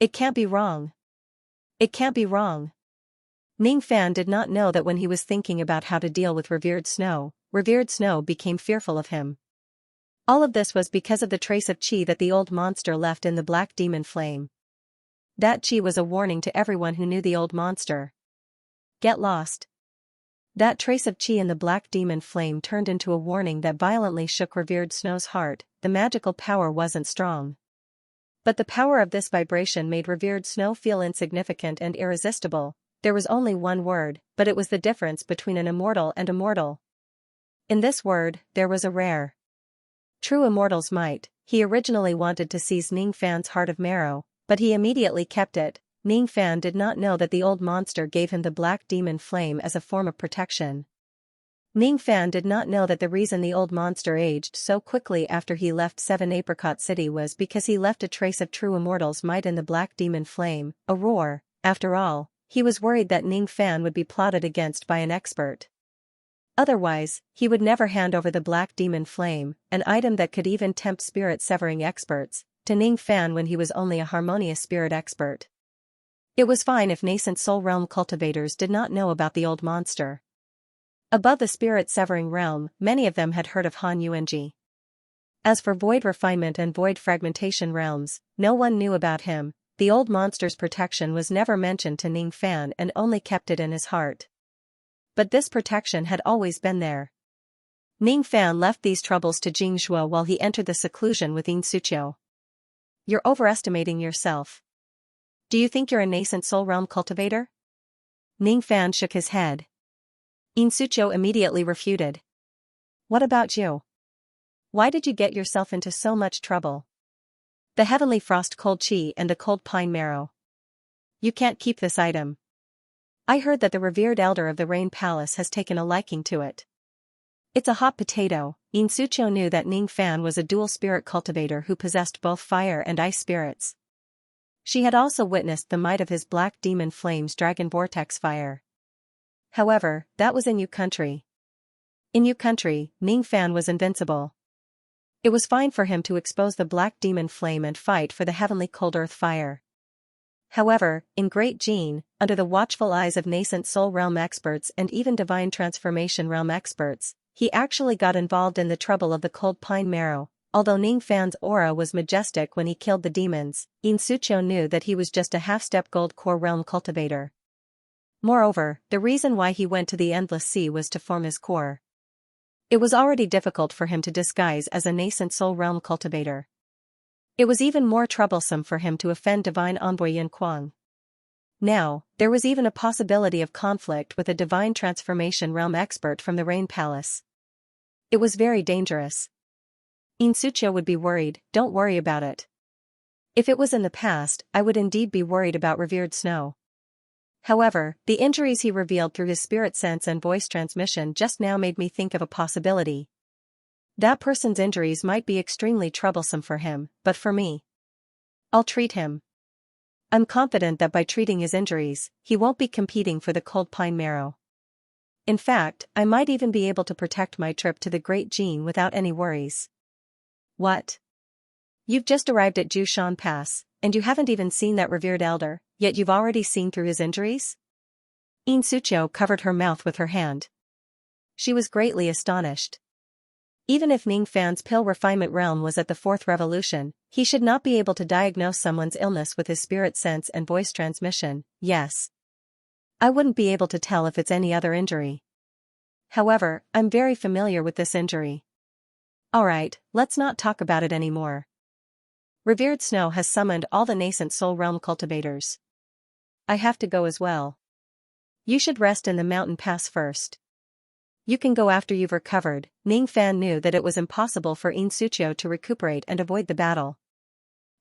It can't be wrong. It can't be wrong. Ning Fan did not know that when he was thinking about how to deal with revered Snow became fearful of him. All of this was because of the trace of chi that the old monster left in the black demon flame. That chi was a warning to everyone who knew the old monster. Get lost. That trace of chi in the black demon flame turned into a warning that violently shook revered Snow's heart. The magical power wasn't strong. But the power of this vibration made revered Snow feel insignificant and irresistible. There was only one word, but it was the difference between an immortal and a mortal. In this word, there was a rare. True immortal's might. He originally wanted to seize Ning Fan's heart of marrow, but he immediately kept it. Ning Fan did not know that the old monster gave him the black demon flame as a form of protection. Ning Fan did not know that the reason the old monster aged so quickly after he left Seven Apricot City was because he left a trace of true immortal's might in the black demon flame, a roar. After all, he was worried that Ning Fan would be plotted against by an expert. Otherwise, he would never hand over the black demon flame, an item that could even tempt spirit-severing experts, to Ning Fan when he was only a harmonious spirit expert. It was fine if nascent soul realm cultivators did not know about the old monster. Above the spirit-severing realm, many of them had heard of Han Yuanji. As for void refinement and void fragmentation realms, no one knew about him. The old monster's protection was never mentioned to Ning Fan and only kept it in his heart. But this protection had always been there. Ning Fan left these troubles to Jing Zhuo while he entered the seclusion with Yin Suqiu. You're overestimating yourself. Do you think you're a nascent soul realm cultivator? Ning Fan shook his head. Yin Suqiu immediately refuted. What about you? Why did you get yourself into so much trouble? The heavenly frost cold chi and the cold pine marrow. You can't keep this item. I heard that the revered elder of the Rain Palace has taken a liking to it. It's a hot potato. Yin Suqiu knew that Ning Fan was a dual spirit cultivator who possessed both fire and ice spirits. She had also witnessed the might of his black demon flame's dragon vortex fire. However, that was in Yu country. In Yu country, Ning Fan was invincible. It was fine for him to expose the black demon flame and fight for the heavenly cold earth fire. However, in Great Jin, under the watchful eyes of nascent soul realm experts and even divine transformation realm experts, he actually got involved in the trouble of the cold pine marrow. Although Ning Fan's aura was majestic when he killed the demons, Yin Suqiu knew that he was just a half-step gold core realm cultivator. Moreover, the reason why he went to the Endless Sea was to form his core. It was already difficult for him to disguise as a nascent soul realm cultivator. It was even more troublesome for him to offend Divine Envoy Yin Kuang. Now, there was even a possibility of conflict with a divine transformation realm expert from the Rain Palace. It was very dangerous. Yin Suqiu would be worried. Don't worry about it. If it was in the past, I would indeed be worried about revered Snow. However, the injuries he revealed through his spirit sense and voice transmission just now made me think of a possibility. That person's injuries might be extremely troublesome for him, but for me, I'll treat him. I'm confident that by treating his injuries, he won't be competing for the cold pine marrow. In fact, I might even be able to protect my trip to the Great Jin without any worries. What? You've just arrived at Jushan Pass, and you haven't even seen that revered elder, yet you've already seen through his injuries? Xianxia covered her mouth with her hand. She was greatly astonished. Even if Ning Fan's pill refinement realm was at the fourth revolution, he should not be able to diagnose someone's illness with his spirit sense and voice transmission. Yes, I wouldn't be able to tell if it's any other injury. However, I'm very familiar with this injury. Alright, let's not talk about it anymore. Revered Snow has summoned all the nascent soul realm cultivators. I have to go as well. You should rest in the mountain pass first. You can go after you've recovered. Ning Fan knew that it was impossible for Xianxia to recuperate and avoid the battle.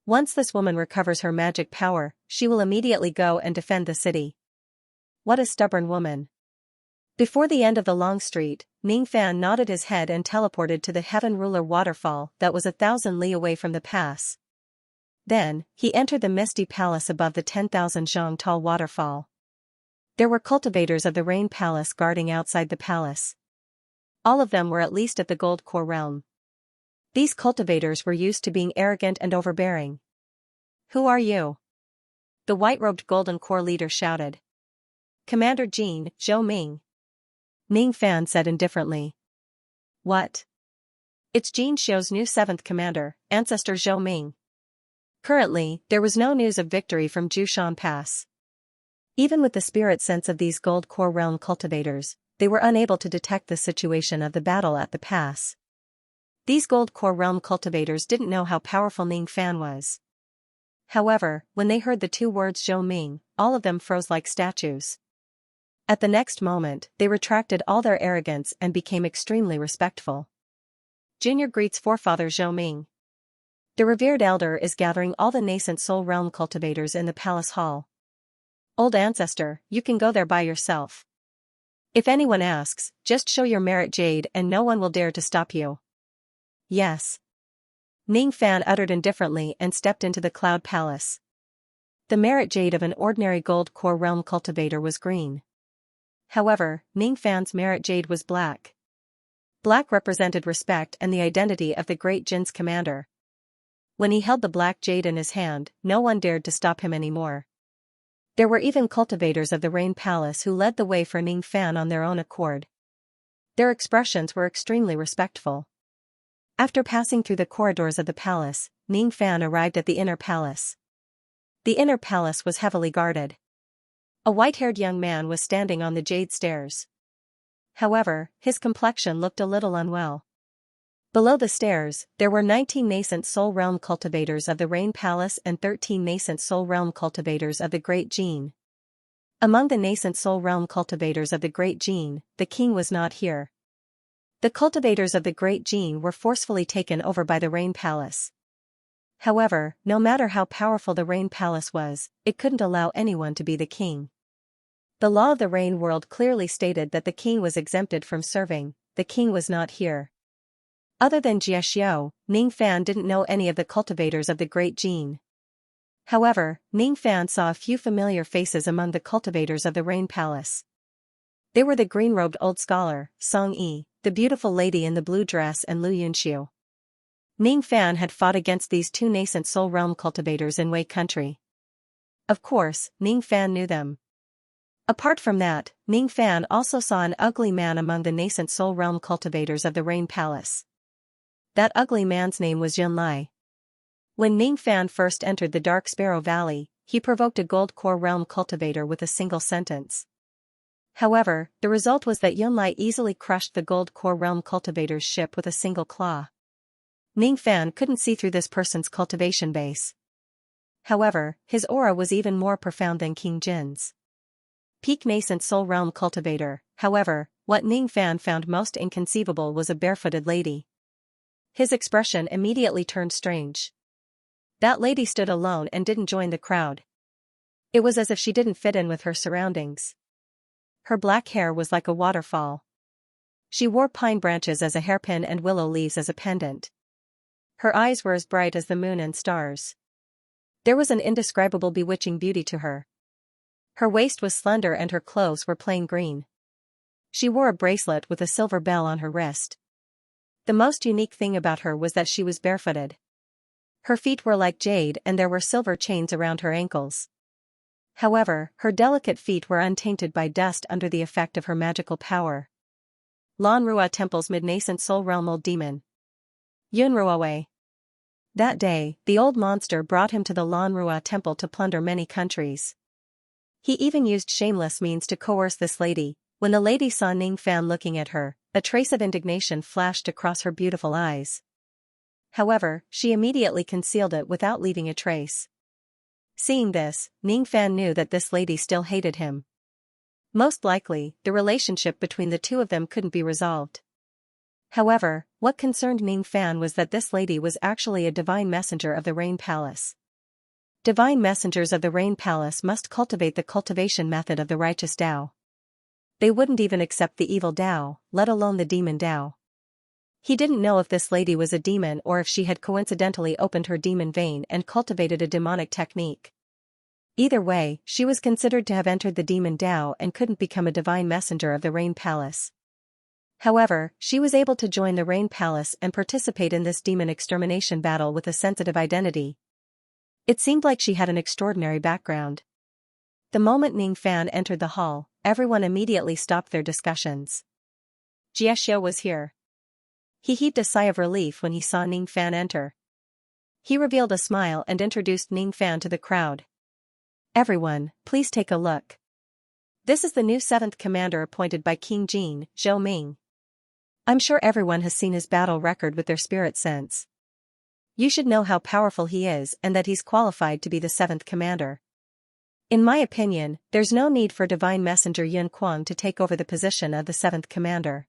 Once this woman recovers her magic power, she will immediately go and defend the city. What a stubborn woman. Before the end of the long street, Ning Fan nodded his head and teleported to the Heaven Ruler waterfall that was 1,000 li away from the pass. Then, he entered the misty palace above the 10,000 zhang tall waterfall. There were cultivators of the Rain Palace guarding outside the palace. All of them were at least at the Gold Core realm. These cultivators were used to being arrogant and overbearing. Who are you? The white-robed Golden Core leader shouted. Commander Jin, Zhou Ming. Ning Fan said indifferently. What? It's Jin Xiu's new 7th commander, Ancestor Zhou Ming. Currently, there was no news of victory from Jushan Pass. Even with the spirit sense of these Gold Core realm cultivators, they were unable to detect the situation of the battle at the pass. These Gold Core realm cultivators didn't know how powerful Ning Fan was. However, when they heard the 2 words Zhou Ming, all of them froze like statues. At the next moment, they retracted all their arrogance and became extremely respectful. Junior greets forefather Zhou Ming. The revered elder is gathering all the nascent soul realm cultivators in the palace hall. Old ancestor, you can go there by yourself. If anyone asks, just show your merit jade and no one will dare to stop you. Yes. Ning Fan uttered indifferently and stepped into the cloud palace. The merit jade of an ordinary Gold Core realm cultivator was green. However, Ning Fan's merit jade was black. Black represented respect and the identity of the Great Jin's commander. When he held the black jade in his hand, no one dared to stop him anymore. There were even cultivators of the Rain Palace who led the way for Ning Fan on their own accord. Their expressions were extremely respectful. After passing through the corridors of the palace, Ning Fan arrived at the inner palace. The inner palace was heavily guarded. A white-haired young man was standing on the jade stairs. However, his complexion looked a little unwell. Below the stairs, there were 19 nascent soul realm cultivators of the Rain Palace and 13 nascent soul realm cultivators of the Great Jin. Among the nascent soul realm cultivators of the Great Jin, the king was not here. The cultivators of the Great Jin were forcefully taken over by the Rain Palace. However, no matter how powerful the Rain Palace was, it couldn't allow anyone to be the king. The law of the Rain world clearly stated that the king was exempted from serving. The king was not here. Other than Xiaxiao, Ning Fan didn't know any of the cultivators of the Great Jin. However, Ning Fan saw a few familiar faces among the cultivators of the Rain Palace. They were the green-robed old scholar, Song Yi, the beautiful lady in the blue dress and Lu Yunxiu. Ning Fan had fought against these 2 nascent soul realm cultivators in Wei country. Of course, Ning Fan knew them. Apart from that, Ning Fan also saw an ugly man among the nascent soul realm cultivators of the Rain Palace. That ugly man's name was Yunlai. When Ning Fan first entered the Dark Sparrow Valley, he provoked a Gold Core realm cultivator with a single sentence. However, the result was that Yunlai easily crushed the Gold Core realm cultivator's ship with a single claw. Ning Fan couldn't see through this person's cultivation base. However, his aura was even more profound than King Jin's. Peak nascent soul realm cultivator. However, what Ning Fan found most inconceivable was a barefooted lady. His expression immediately turned strange. That lady stood alone and didn't join the crowd. It was as if she didn't fit in with her surroundings. Her black hair was like a waterfall. She wore pine branches as a hairpin and willow leaves as a pendant. Her eyes were as bright as the moon and stars. There was an indescribable bewitching beauty to her. Her waist was slender and her clothes were plain green. She wore a bracelet with a silver bell on her wrist. The most unique thing about her was that she was barefooted. Her feet were like jade and there were silver chains around her ankles. However, her delicate feet were untainted by dust under the effect of her magical power. Lanrua Temple's mid-nascent soul realm old demon. Yunruawe. That day, the old monster brought him to the Lanrua Temple to plunder many countries. He even used shameless means to coerce this lady. When the lady saw Ning Fan looking at her, a trace of indignation flashed across her beautiful eyes. However, she immediately concealed it without leaving a trace. Seeing this, Ning Fan knew that this lady still hated him. Most likely, the relationship between the two of them couldn't be resolved. However, what concerned Ning Fan was that this lady was actually a divine messenger of the Rain Palace. Divine messengers of the Rain Palace must cultivate the cultivation method of the righteous Tao. They wouldn't even accept the evil Tao, let alone the demon Tao. He didn't know if this lady was a demon or if she had coincidentally opened her demon vein and cultivated a demonic technique. Either way, she was considered to have entered the demon Tao and couldn't become a divine messenger of the Rain Palace. However, she was able to join the Rain Palace and participate in this demon extermination battle with a sensitive identity. It seemed like she had an extraordinary background. The moment Ning Fan entered the hall, everyone immediately stopped their discussions. Xianxia was here. He heaved a sigh of relief when he saw Ning Fan enter. He revealed a smile and introduced Ning Fan to the crowd. Everyone, please take a look. This is the new 7th commander appointed by King Jin, Zhou Ming. I'm sure everyone has seen his battle record with their spirit sense. You should know how powerful he is and that he's qualified to be the 7th commander. In my opinion, there's no need for Divine Messenger Yun Kuang to take over the position of the 7th commander.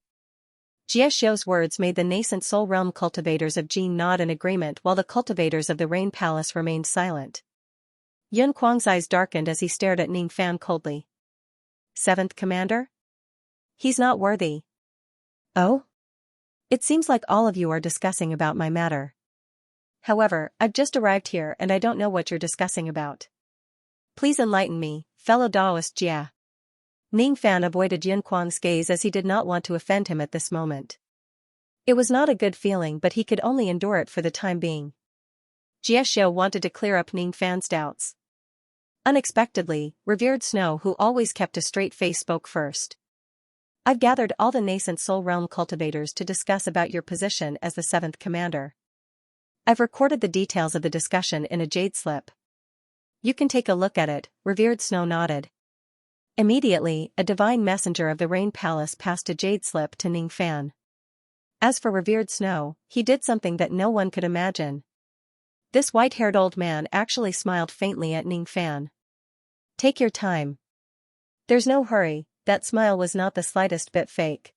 Jie Xiu's words made the nascent soul realm cultivators of Jin nod in agreement while the cultivators of the Rain Palace remained silent. Yun Kuang's eyes darkened as he stared at Ning Fan coldly. 7th commander? He's not worthy. Oh? It seems like all of you are discussing about my matter. However, I've just arrived here and I don't know what you're discussing about. Please enlighten me, fellow Daoist Jia. Ning Fan avoided Yun Kuang's gaze as he did not want to offend him at this moment. It was not a good feeling but he could only endure it for the time being. Jie Xiu wanted to clear up Ning Fan's doubts. Unexpectedly, Revered Snow, who always kept a straight face, spoke first. I've gathered all the nascent soul realm cultivators to discuss about your position as the 7th commander. I've recorded the details of the discussion in a jade slip. You can take a look at it. Revered Snow nodded. Immediately, a divine messenger of the Rain Palace passed a jade slip to Ning Fan. As for Revered Snow, he did something that no one could imagine. This white-haired old man actually smiled faintly at Ning Fan. Take your time. There's no hurry. That smile was not the slightest bit fake.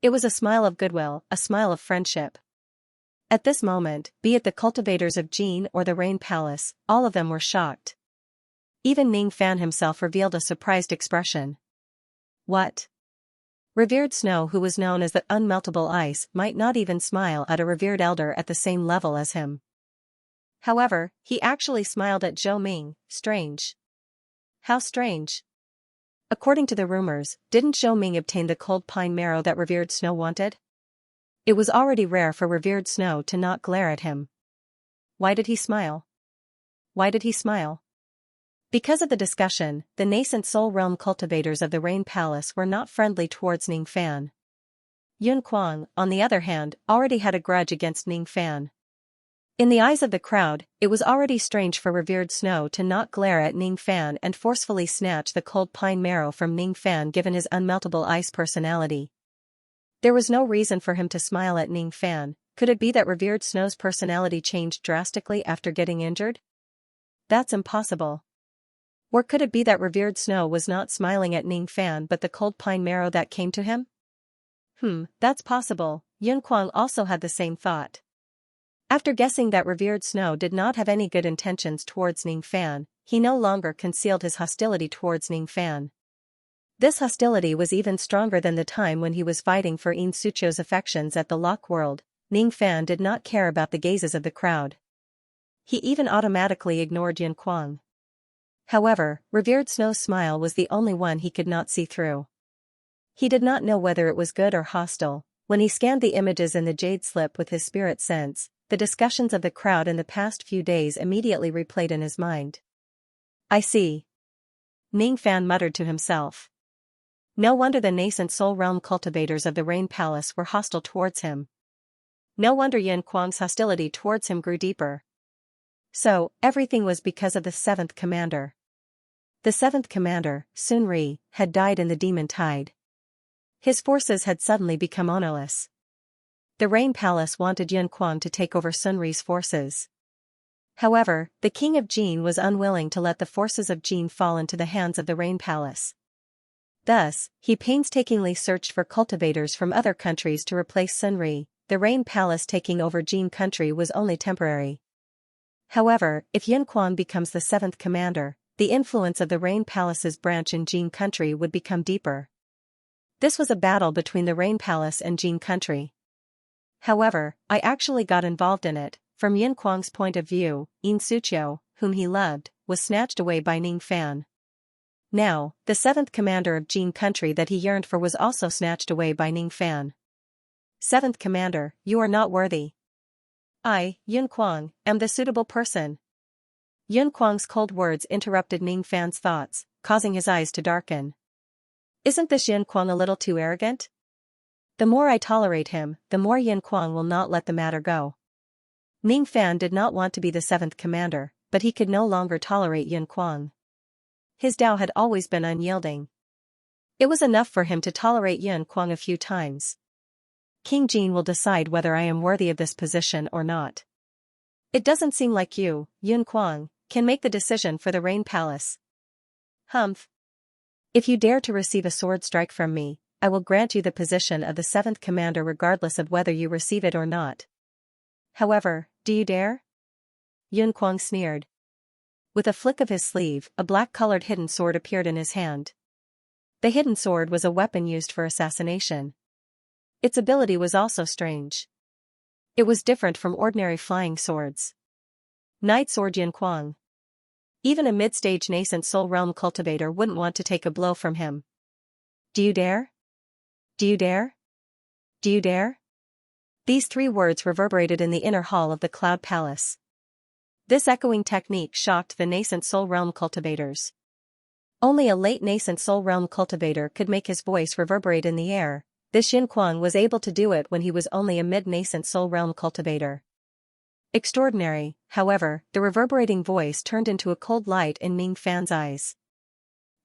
It was a smile of goodwill, a smile of friendship. At this moment, be it the cultivators of Jin or the Rain Palace, all of them were shocked. Even Ning Fan himself revealed a surprised expression. What? Revered Snow, who was known as the unmeltable ice, might not even smile at a revered elder at the same level as him. However, he actually smiled at Zhou Ming. Strange. How strange. According to the rumors, didn't Zhou Ming obtain the cold pine marrow that Revered Snow wanted? It was already rare for Revered Snow to not glare at him. Why did he smile? Why did he smile? Because of the discussion, the nascent soul realm cultivators of the Rain Palace were not friendly towards Ning Fan. Yun Kuang, on the other hand, already had a grudge against Ning Fan. In the eyes of the crowd, it was already strange for Revered Snow to not glare at Ning Fan and forcefully snatch the cold pine marrow from Ning Fan given his unmeltable ice personality. There was no reason for him to smile at Ning Fan. Could it be that Revered Snow's personality changed drastically after getting injured? That's impossible. Or could it be that Revered Snow was not smiling at Ning Fan but the cold pine marrow that came to him? That's possible. Yun Kuang also had the same thought. After guessing that revered Snow did not have any good intentions towards Ning Fan, he no longer concealed his hostility towards Ning Fan. This hostility was even stronger than the time when he was fighting for Yin Sucho's affections at the Lock World. Ning Fan did not care about the gazes of the crowd. He even automatically ignored Yin Kuang. However, revered Snow's smile was the only one he could not see through. He did not know whether it was good or hostile. When he scanned the images in the jade slip with his spirit sense, the discussions of the crowd in the past few days immediately replayed in his mind. I see. Ning Fan muttered to himself. No wonder the nascent soul realm cultivators of the Rain Palace were hostile towards him. No wonder Yin Kuang's hostility towards him grew deeper. So, everything was because of the seventh commander. The seventh commander, Sun Ri, had died in the demon tide. His forces had suddenly become ownerless. The Rain Palace wanted Yin Kuang to take over Sun Ri's forces. However, the king of Jin was unwilling to let the forces of Jin fall into the hands of the Rain Palace. Thus, he painstakingly searched for cultivators from other countries to replace Sun Ri. The Rain Palace taking over Jin country was only temporary. However, if Yin Kuang becomes the seventh commander, the influence of the Rain Palace's branch in Jin country would become deeper. This was a battle between the Rain Palace and Jin country. However, I actually got involved in it. From Yin Kuang's point of view, Yin Sucho, whom he loved, was snatched away by Ning Fan. Now, the seventh commander of Jin country that he yearned for was also snatched away by Ning Fan. Seventh commander, you are not worthy. I, Yin Kuang, am the suitable person. Yin Kuang's cold words interrupted Ning Fan's thoughts, causing his eyes to darken. Isn't this Yin Kuang a little too arrogant? The more I tolerate him, the more Yin Kuang will not let the matter go. Ning Fan did not want to be the seventh commander, but he could no longer tolerate Yin Kuang. His Tao had always been unyielding. It was enough for him to tolerate Yin Kuang a few times. King Jin will decide whether I am worthy of this position or not. It doesn't seem like you, Yin Kuang, can make the decision for the Rain Palace. Humph. If you dare to receive a sword strike from me, I will grant you the position of the seventh commander regardless of whether you receive it or not. However, do you dare? Yin Kuang sneered. With a flick of his sleeve, a black-colored hidden sword appeared in his hand. The hidden sword was a weapon used for assassination. Its ability was also strange. It was different from ordinary flying swords. Night Sword Yin Kuang. Even a mid-stage nascent soul realm cultivator wouldn't want to take a blow from him. Do you dare? Do you dare? Do you dare? These three words reverberated in the inner hall of the Cloud Palace. This echoing technique shocked the nascent soul realm cultivators. Only a late nascent soul realm cultivator could make his voice reverberate in the air. This Yin Kuang was able to do it when he was only a mid-nascent soul realm cultivator. Extraordinary, however, the reverberating voice turned into a cold light in Ning Fan's eyes.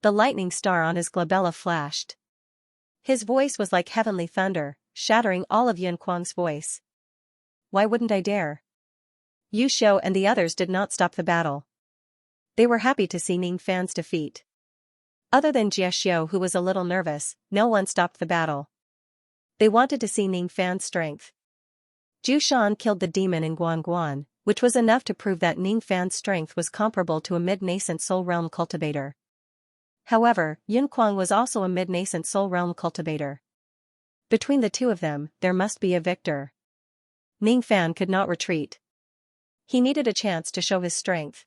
The lightning star on his glabella flashed. His voice was like heavenly thunder, shattering all of Yin Kuang's voice. Why wouldn't I dare? Yu Xiu and the others did not stop the battle. They were happy to see Ning Fan's defeat. Other than Jie Xiu, who was a little nervous, no one stopped the battle. They wanted to see Ning Fan's strength. Zhu Shan killed the demon in Guan, which was enough to prove that Ning Fan's strength was comparable to a mid-nascent soul realm cultivator. However, Yin Kuang was also a mid-nascent soul realm cultivator. Between the two of them, there must be a victor. Ning Fan could not retreat. He needed a chance to show his strength.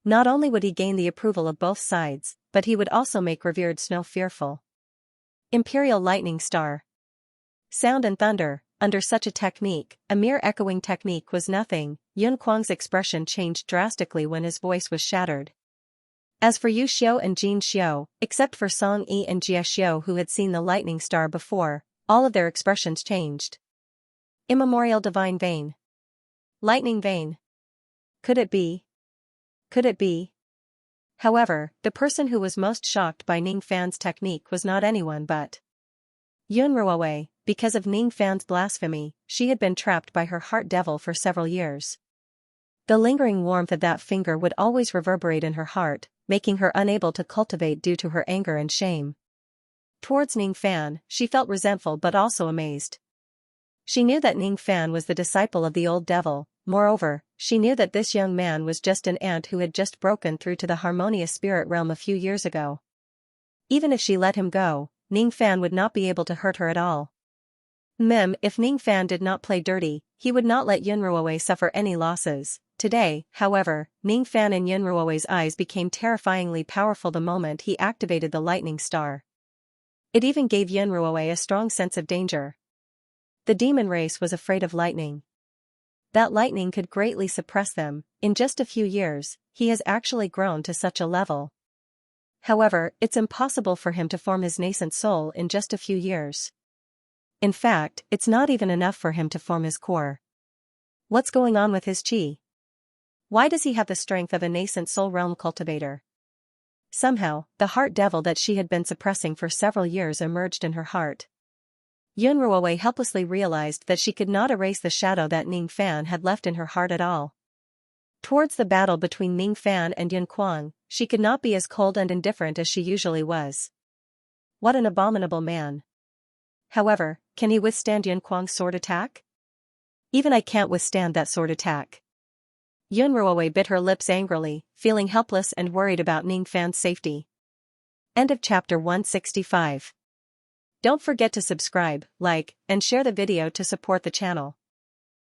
Not only would he gain the approval of both sides, but he would also make revered Snow fearful. Imperial Lightning Star. Sound and thunder. Under such a technique, a mere echoing technique was nothing. Yin Kuang's expression changed drastically when his voice was shattered. As for Yu Xiu and Jin Xiu, except for Song Yi and Jie Xiu who had seen the lightning star before, all of their expressions changed. Immemorial Divine Vein. Lightning Vein. Could it be? Could it be? However, the person who was most shocked by Ning Fan's technique was not anyone but Yun Ruowei. Because of Ning Fan's blasphemy, she had been trapped by her heart devil for several years. The lingering warmth of that finger would always reverberate in her heart, making her unable to cultivate due to her anger and shame. Towards Ning Fan, she felt resentful but also amazed. She knew that Ning Fan was the disciple of the old devil. Moreover, she knew that this young man was just an ant who had just broken through to the harmonious spirit realm a few years ago. Even if she let him go, Ning Fan would not be able to hurt her at all. If Ning Fan did not play dirty, he would not let Yunruowei suffer any losses. Today, however, Ning Fan in Yunruowei's eyes became terrifyingly powerful the moment he activated the lightning star. It even gave Yunruowei a strong sense of danger. The demon race was afraid of lightning. That lightning could greatly suppress them. In just a few years, he has actually grown to such a level. However, it's impossible for him to form his nascent soul in just a few years. In fact, it's not even enough for him to form his core. What's going on with his chi? Why does he have the strength of a nascent soul realm cultivator? Somehow, the heart devil that she had been suppressing for several years emerged in her heart. Yunruowei helplessly realized that she could not erase the shadow that Ning Fan had left in her heart at all. Towards the battle between Ning Fan and Yun Kuang, she could not be as cold and indifferent as she usually was. What an abominable man. However, can he withstand Yun Kuang's sword attack? Even I can't withstand that sword attack. Yunruowei bit her lips angrily, feeling helpless and worried about Ning Fan's safety. End of chapter 165. Don't forget to subscribe, like, and share the video to support the channel.